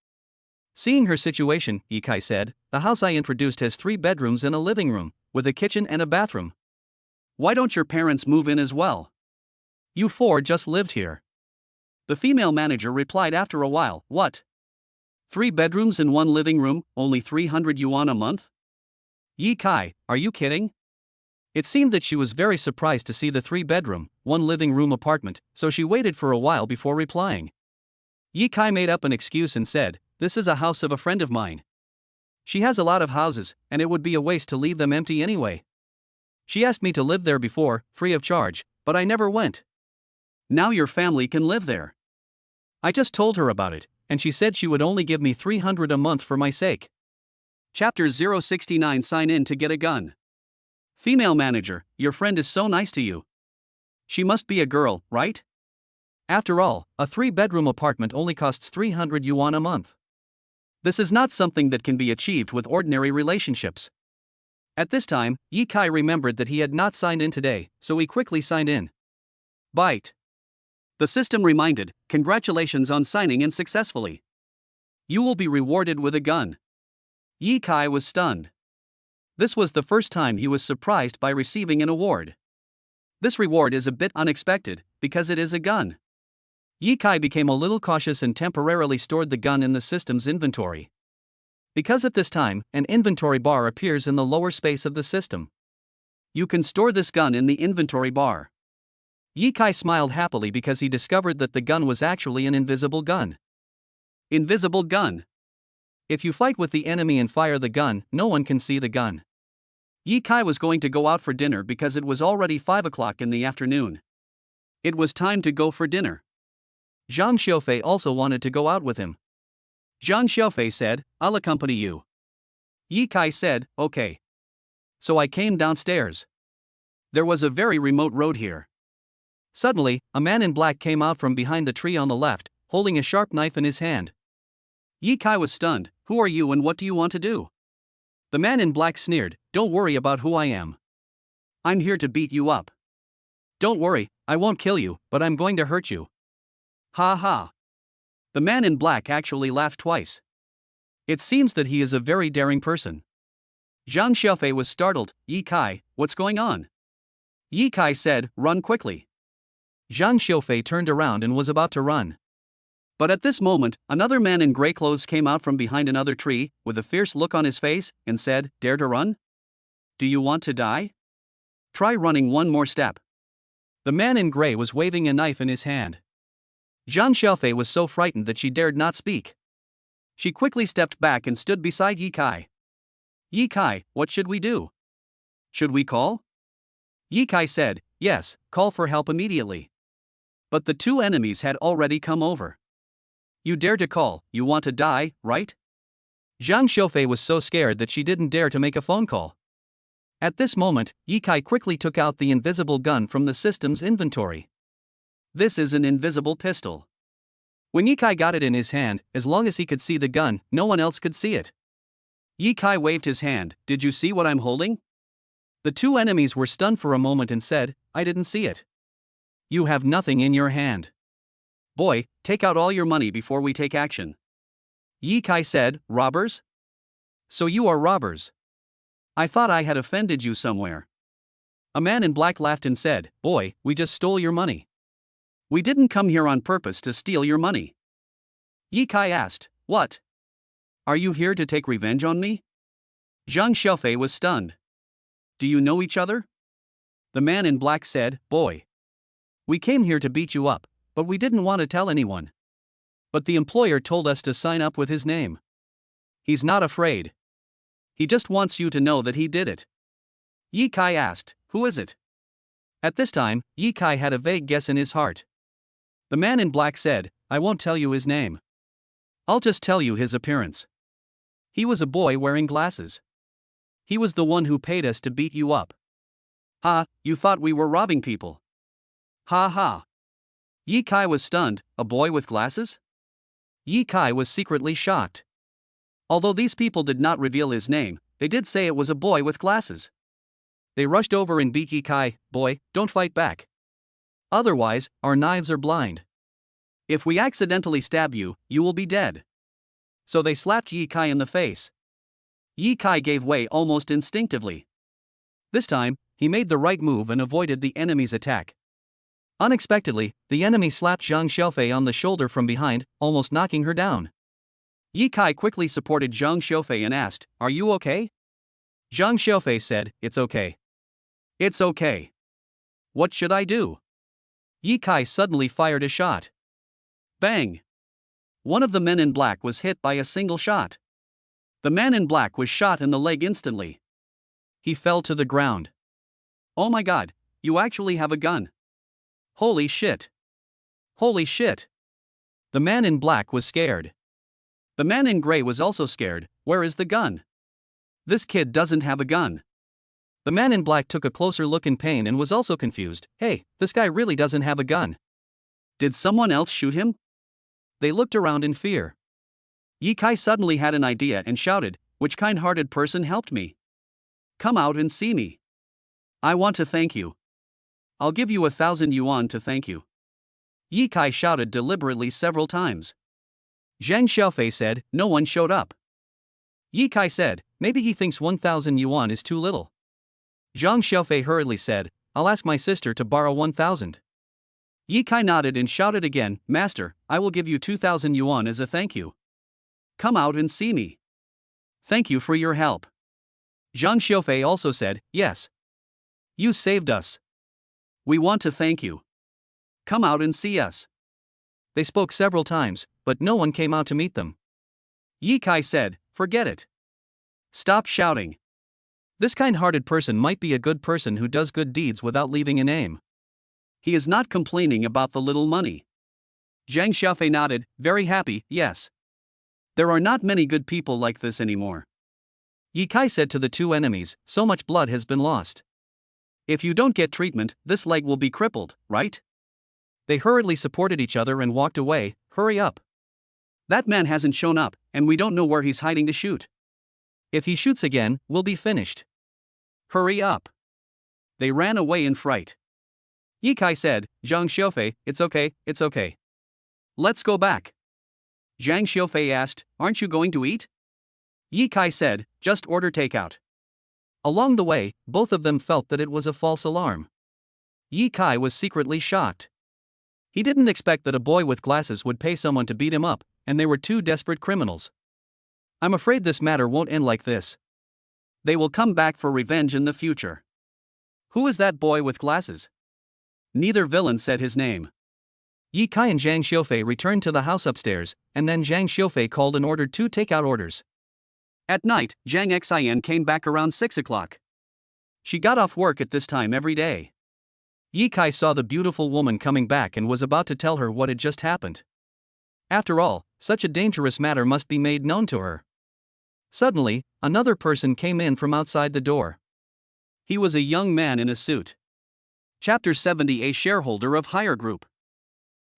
Seeing her situation, Yi Kai said, the house I introduced has 3 bedrooms and a living room, with a kitchen and a bathroom. Why don't your parents move in as well? You 4 just lived here. The female manager replied after a while, what? 3 bedrooms and 1 living room, only 300 yuan a month? Yi Kai, are you kidding? It seemed that she was very surprised to see the 3-bedroom, 1 living room apartment, so she waited for a while before replying. Yi Kai made up an excuse and said, this is a house of a friend of mine. She has a lot of houses, and it would be a waste to leave them empty anyway. She asked me to live there before, free of charge, but I never went. Now your family can live there. I just told her about it, and she said she would only give me 300 a month for my sake. Chapter 069 Sign in to get a gun. Female manager, your friend is so nice to you. She must be a girl, right? After all, a 3-bedroom apartment only costs 300 yuan a month. This is not something that can be achieved with ordinary relationships. At this time, Yi Kai remembered that he had not signed in today, so he quickly signed in. Bite. The system reminded, congratulations on signing in successfully. You will be rewarded with a gun. Yi Kai was stunned. This was the first time he was surprised by receiving an award. This reward is a bit unexpected, because it is a gun. Yi Kai became a little cautious and temporarily stored the gun in the system's inventory. Because at this time, an inventory bar appears in the lower space of the system. You can store this gun in the inventory bar. Yi Kai smiled happily because he discovered that the gun was actually an invisible gun. Invisible gun. If you fight with the enemy and fire the gun, no one can see the gun. Yi Kai was going to go out for dinner because it was already 5 o'clock in the afternoon. It was time to go for dinner. Zhang Xiaofei also wanted to go out with him. Zhang Xiaofei said, I'll accompany you. Yi Kai said, okay. So I came downstairs. There was a very remote road here. Suddenly, a man in black came out from behind the tree on the left, holding a sharp knife in his hand. Yi Kai was stunned. Who are you and what do you want to do? The man in black sneered, don't worry about who I am. I'm here to beat you up. Don't worry, I won't kill you, but I'm going to hurt you. Ha ha. The man in black actually laughed twice. It seems that he is a very daring person. Zhang Xiaofei was startled. Yi Kai, what's going on? Yi Kai said, run quickly. Zhang Xiaofei turned around and was about to run. But at this moment, another man in gray clothes came out from behind another tree, with a fierce look on his face, and said, dare to run? Do you want to die? Try running one more step. The man in gray was waving a knife in his hand. Zhang Xiaofei was so frightened that she dared not speak. She quickly stepped back and stood beside Yi Kai. Yi Kai, what should we do? Should we call? Yi Kai said, yes, call for help immediately. But the 2 enemies had already come over. You dare to call, you want to die, right? Zhang Xiaofei was so scared that she didn't dare to make a phone call. At this moment, Yi Kai quickly took out the invisible gun from the system's inventory. This is an invisible pistol. When Yi Kai got it in his hand, as long as he could see the gun, no one else could see it. Yi Kai waved his hand, did you see what I'm holding? The 2 enemies were stunned for a moment and said, I didn't see it. You have nothing in your hand. Boy, take out all your money before we take action. Yi Kai said, robbers? So you are robbers. I thought I had offended you somewhere. A man in black laughed and said, boy, we just stole your money. We didn't come here on purpose to steal your money. Yi Kai asked, what? Are you here to take revenge on me? Zhang Xiaofei was stunned. do you know each other? The man in black said, boy. We came here to beat you up, but we didn't want to tell anyone. But the employer told us to sign up with his name. He's not afraid. He just wants you to know that he did it. Ye Kai asked, who is it? At this time, Ye Kai had a vague guess in his heart. The man in black said, I won't tell you his name. I'll just tell you his appearance. He was a boy wearing glasses. He was the one who paid us to beat you up. Ha, you thought we were robbing people. Ha ha. Ye Kai was stunned, a boy with glasses? Ye Kai was secretly shocked. Although these people did not reveal his name, they did say it was a boy with glasses. They rushed over and beat Ye Kai, boy, don't fight back. Otherwise, our knives are blind. If we accidentally stab you, you will be dead. So they slapped Ye Kai in the face. Ye Kai gave way almost instinctively. This time, he made the right move and avoided the enemy's attack. Unexpectedly, the enemy slapped Zhang Xiaofei on the shoulder from behind, almost knocking her down. Ye Kai quickly supported Zhang Xiaofei and asked, are you okay? Zhang Xiaofei said, it's okay. It's okay. What should I do? Ye Kai suddenly fired a shot. Bang! One of the men in black was hit by a single shot. The man in black was shot in the leg instantly. He fell to the ground. Oh my god, you actually have a gun. Holy shit. Holy shit. The man in black was scared. The man in gray was also scared. Where is the gun? This kid doesn't have a gun. The man in black took a closer look in pain and was also confused. Hey, this guy really doesn't have a gun. Did someone else shoot him? They looked around in fear. Ye Kai suddenly had an idea and shouted, which kind-hearted person helped me? Come out and see me. I want to thank you. I'll give you 1,000 yuan to thank you. Ye Kai shouted deliberately several times. Zhang Xiaofei said, no one showed up. Ye Kai said, maybe he thinks 1,000 yuan is too little. Zhang Xiaofei hurriedly said, I'll ask my sister to borrow 1,000. Ye Kai nodded and shouted again, Master, I will give you 2,000 yuan as a thank you. Come out and see me. Thank you for your help. Zhang Xiaofei also said, yes. You saved us. We want to thank you. Come out and see us. They spoke several times, but no one came out to meet them. Ye Kai said, forget it. Stop shouting. This kind-hearted person might be a good person who does good deeds without leaving a name. He is not complaining about the little money. Zhang Xiaofei nodded, very happy, yes. There are not many good people like this anymore. Ye Kai said to the two enemies, so much blood has been lost. If you don't get treatment, this leg will be crippled, right? They hurriedly supported each other and walked away, hurry up. That man hasn't shown up, and we don't know where he's hiding to shoot. If he shoots again, we'll be finished. Hurry up. They ran away in fright. Ye Kai said, Zhang Xiaofei, it's okay, it's okay. Let's go back. Zhang Xiaofei asked, aren't you going to eat? Ye Kai said, just order takeout. Along the way, both of them felt that it was a false alarm. Ye Kai was secretly shocked. He didn't expect that a boy with glasses would pay someone to beat him up, and they were two desperate criminals. I'm afraid this matter won't end like this. They will come back for revenge in the future. Who is that boy with glasses? Neither villain said his name. Ye Kai and Zhang Xiaofei returned to the house upstairs, and then Zhang Xiaofei called and ordered 2 takeout orders. At night, Zhang Xian came back around 6 o'clock. She got off work at this time every day. Ye Kai saw the beautiful woman coming back and was about to tell her what had just happened. After all, such a dangerous matter must be made known to her. Suddenly, another person came in from outside the door. He was a young man in a suit. Chapter 70. A shareholder of Higher Group.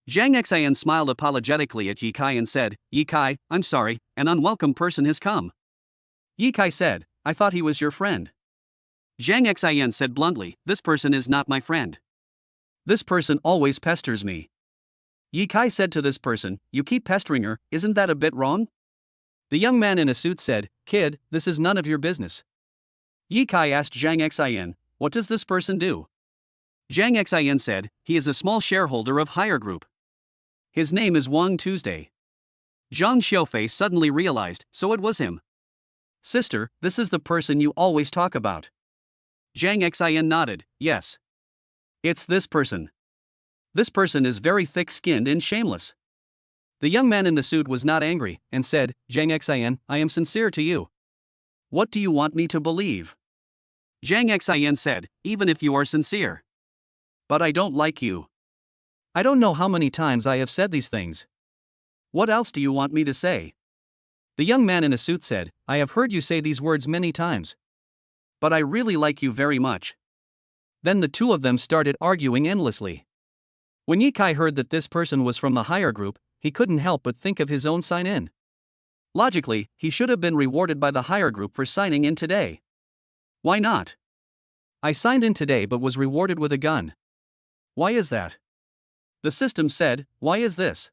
Zhang Xian smiled apologetically at Ye Kai and said, Ye Kai, I'm sorry, an unwelcome person has come. Ye Kai said, I thought he was your friend. Zhang Xian said bluntly, this person is not my friend. This person always pesters me. Ye Kai said to this person, you keep pestering her, isn't that a bit wrong? The young man in a suit said, kid, this is none of your business. Ye Kai asked Zhang Xian, what does this person do? Zhang Xian said, he is a small shareholder of Higher Group. His name is Wang Tuesday. Zhang Xiaofei suddenly realized, so it was him. Sister, this is the person you always talk about. Zhang Xian nodded, yes. It's this person. This person is very thick-skinned and shameless. The young man in the suit was not angry, and said, Zhang Xian, I am sincere to you. What do you want me to believe? Zhang Xian said, even if you are sincere. But I don't like you. I don't know how many times I have said these things. What else do you want me to say? The young man in a suit said, I have heard you say these words many times. But I really like you very much. Then the two of them started arguing endlessly. When Ye Kai heard that this person was from the higher group, he couldn't help but think of his own sign-in. Logically, he should have been rewarded by the higher group for signing in today. Why not? I signed in today but was rewarded with a gun. Why is that? The system said, why is this?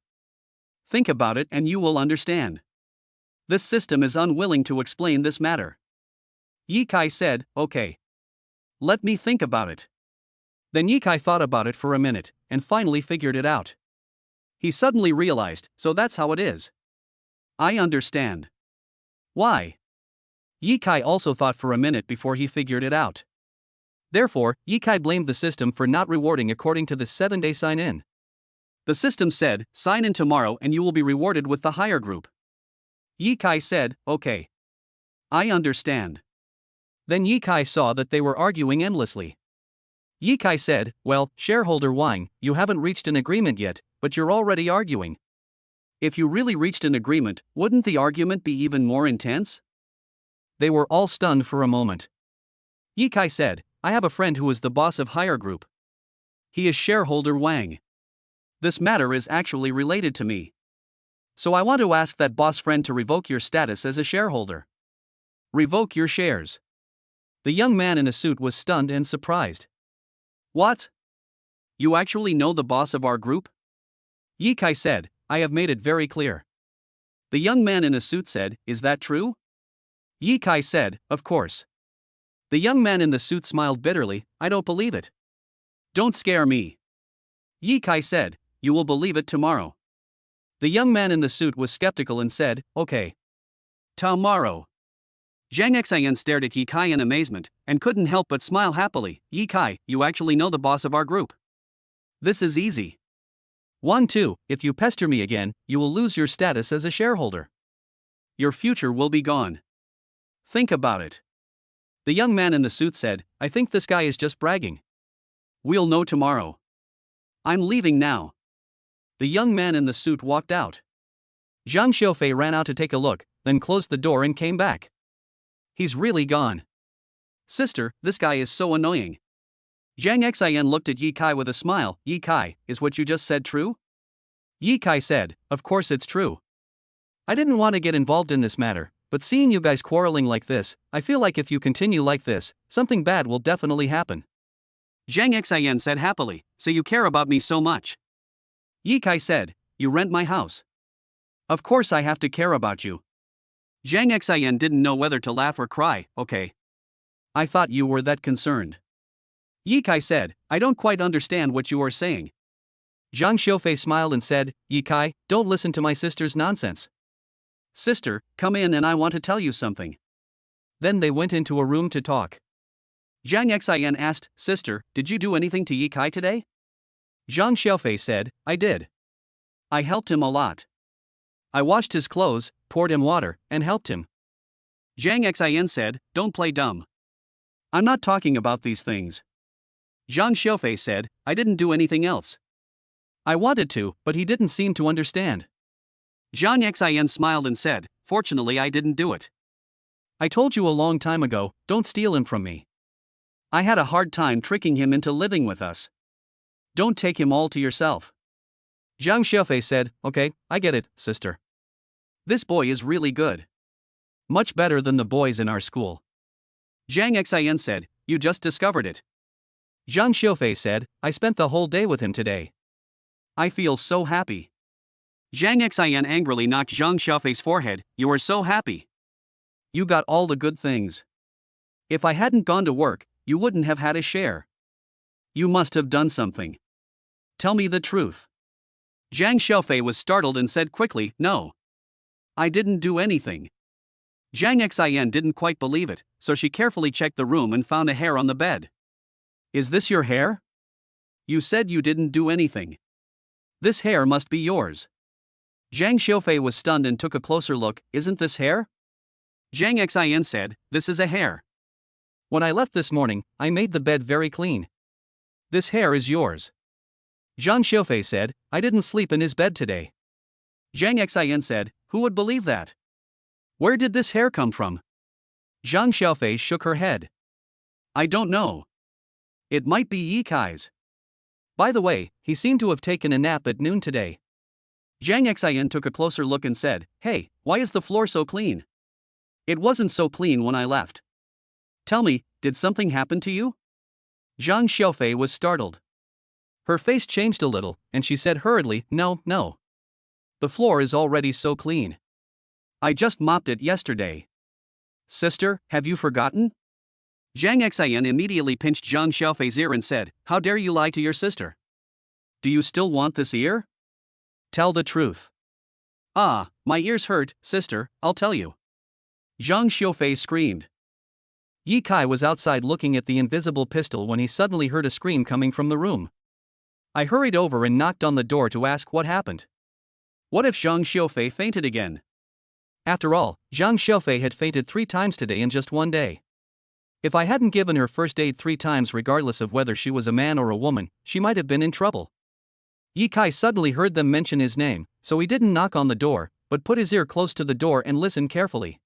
Think about it and you will understand. This system is unwilling to explain this matter. Ye Kai said, okay. Let me think about it. Then Ye Kai thought about it for a minute, and finally figured it out. He suddenly realized, so that's how it is. I understand. Why? Ye Kai also thought for a minute before he figured it out. Therefore, Ye Kai blamed the system for not rewarding according to the 7-day sign-in. The system said, sign in tomorrow and you will be rewarded with the higher group. Ye Kai said, okay. I understand. Then Ye Kai saw that they were arguing endlessly. Ye Kai said, well, shareholder Wang, you haven't reached an agreement yet, but you're already arguing. If you really reached an agreement, wouldn't the argument be even more intense? They were all stunned for a moment. Ye Kai said, I have a friend who is the boss of higher group. He is shareholder Wang. This matter is actually related to me. So I want to ask that boss friend to revoke your status as a shareholder. Revoke your shares. The young man in a suit was stunned and surprised. What? You actually know the boss of our group? Ye Kai said, I have made it very clear. The young man in a suit said, is that true? Ye Kai said, of course. The young man in the suit smiled bitterly, I don't believe it. Don't scare me. Ye Kai said, you will believe it tomorrow. The young man in the suit was skeptical and said, okay. Tomorrow. Zhang Xian stared at Ye Kai in amazement, and couldn't help but smile happily. Ye Kai, you actually know the boss of our group. This is easy. 1-2, if you pester me again, you will lose your status as a shareholder. Your future will be gone. Think about it. The young man in the suit said, I think this guy is just bragging. We'll know tomorrow. I'm leaving now. The young man in the suit walked out. Zhang Xiaofei ran out to take a look, then closed the door and came back. He's really gone. Sister, this guy is so annoying. Zhang Xian looked at Ye Kai with a smile. Ye Kai, is what you just said true? Ye Kai said, of course it's true. I didn't want to get involved in this matter, but seeing you guys quarreling like this, I feel like if you continue like this, something bad will definitely happen. Zhang Xian said happily, so you care about me so much. Ye Kai said, you rent my house. Of course I have to care about you. Zhang Xian didn't know whether to laugh or cry. Okay. I thought you were that concerned. Ye Kai said, I don't quite understand what you are saying. Zhang Xiaofei smiled and said, Ye Kai, don't listen to my sister's nonsense. Sister, come in and I want to tell you something. Then they went into a room to talk. Zhang Xian asked, Sister, did you do anything to Ye Kai today? Zhang Xiaofei said, I did. I helped him a lot. I washed his clothes, poured him water, and helped him. Zhang Xian said, don't play dumb. I'm not talking about these things. Zhang Xiaofei said, I didn't do anything else. I wanted to, but he didn't seem to understand. Zhang Xian smiled and said, fortunately I didn't do it. I told you a long time ago, don't steal him from me. I had a hard time tricking him into living with us. Don't take him all to yourself. Zhang Xiaofei said, okay, I get it, sister. This boy is really good. Much better than the boys in our school. Zhang Xian said, you just discovered it. Zhang Xiaofei said, I spent the whole day with him today. I feel so happy. Zhang Xian angrily knocked Zhang Xiaofei's forehead, you are so happy. You got all the good things. If I hadn't gone to work, you wouldn't have had a share. You must have done something. Tell me the truth. Zhang Xiaofei was startled and said quickly, no. I didn't do anything. Zhang Xin didn't quite believe it, so she carefully checked the room and found a hair on the bed. Is this your hair? You said you didn't do anything. This hair must be yours. Zhang Xiaofei was stunned and took a closer look. Isn't this hair? Zhang Xin said, this is a hair. When I left this morning, I made the bed very clean. This hair is yours. Zhang Xiaofei said, I didn't sleep in his bed today. Zhang Xin said, who would believe that? Where did this hair come from? Zhang Xiaofei shook her head. I don't know. It might be Ye Kai's. By the way, he seemed to have taken a nap at noon today. Zhang Xin took a closer look and said, hey, why is the floor so clean? It wasn't so clean when I left. Tell me, did something happen to you? Zhang Xiaofei was startled. Her face changed a little, and she said hurriedly, no. The floor is already so clean. I just mopped it yesterday. Sister, have you forgotten? Zhang Xin immediately pinched Zhang Xiaofei's ear and said, how dare you lie to your sister? Do you still want this ear? Tell the truth. Ah, my ears hurt, sister, I'll tell you. Zhang Xiaofei screamed. Ye Kai was outside looking at the invisible pistol when he suddenly heard a scream coming from the room. I hurried over and knocked on the door to ask what happened. What if Zhang Xiaofei fainted again? After all, Zhang Xiaofei had fainted 3 times today in just one day. If I hadn't given her first aid 3 times regardless of whether she was a man or a woman, she might have been in trouble. Ye Kai suddenly heard them mention his name, so he didn't knock on the door, but put his ear close to the door and listened carefully.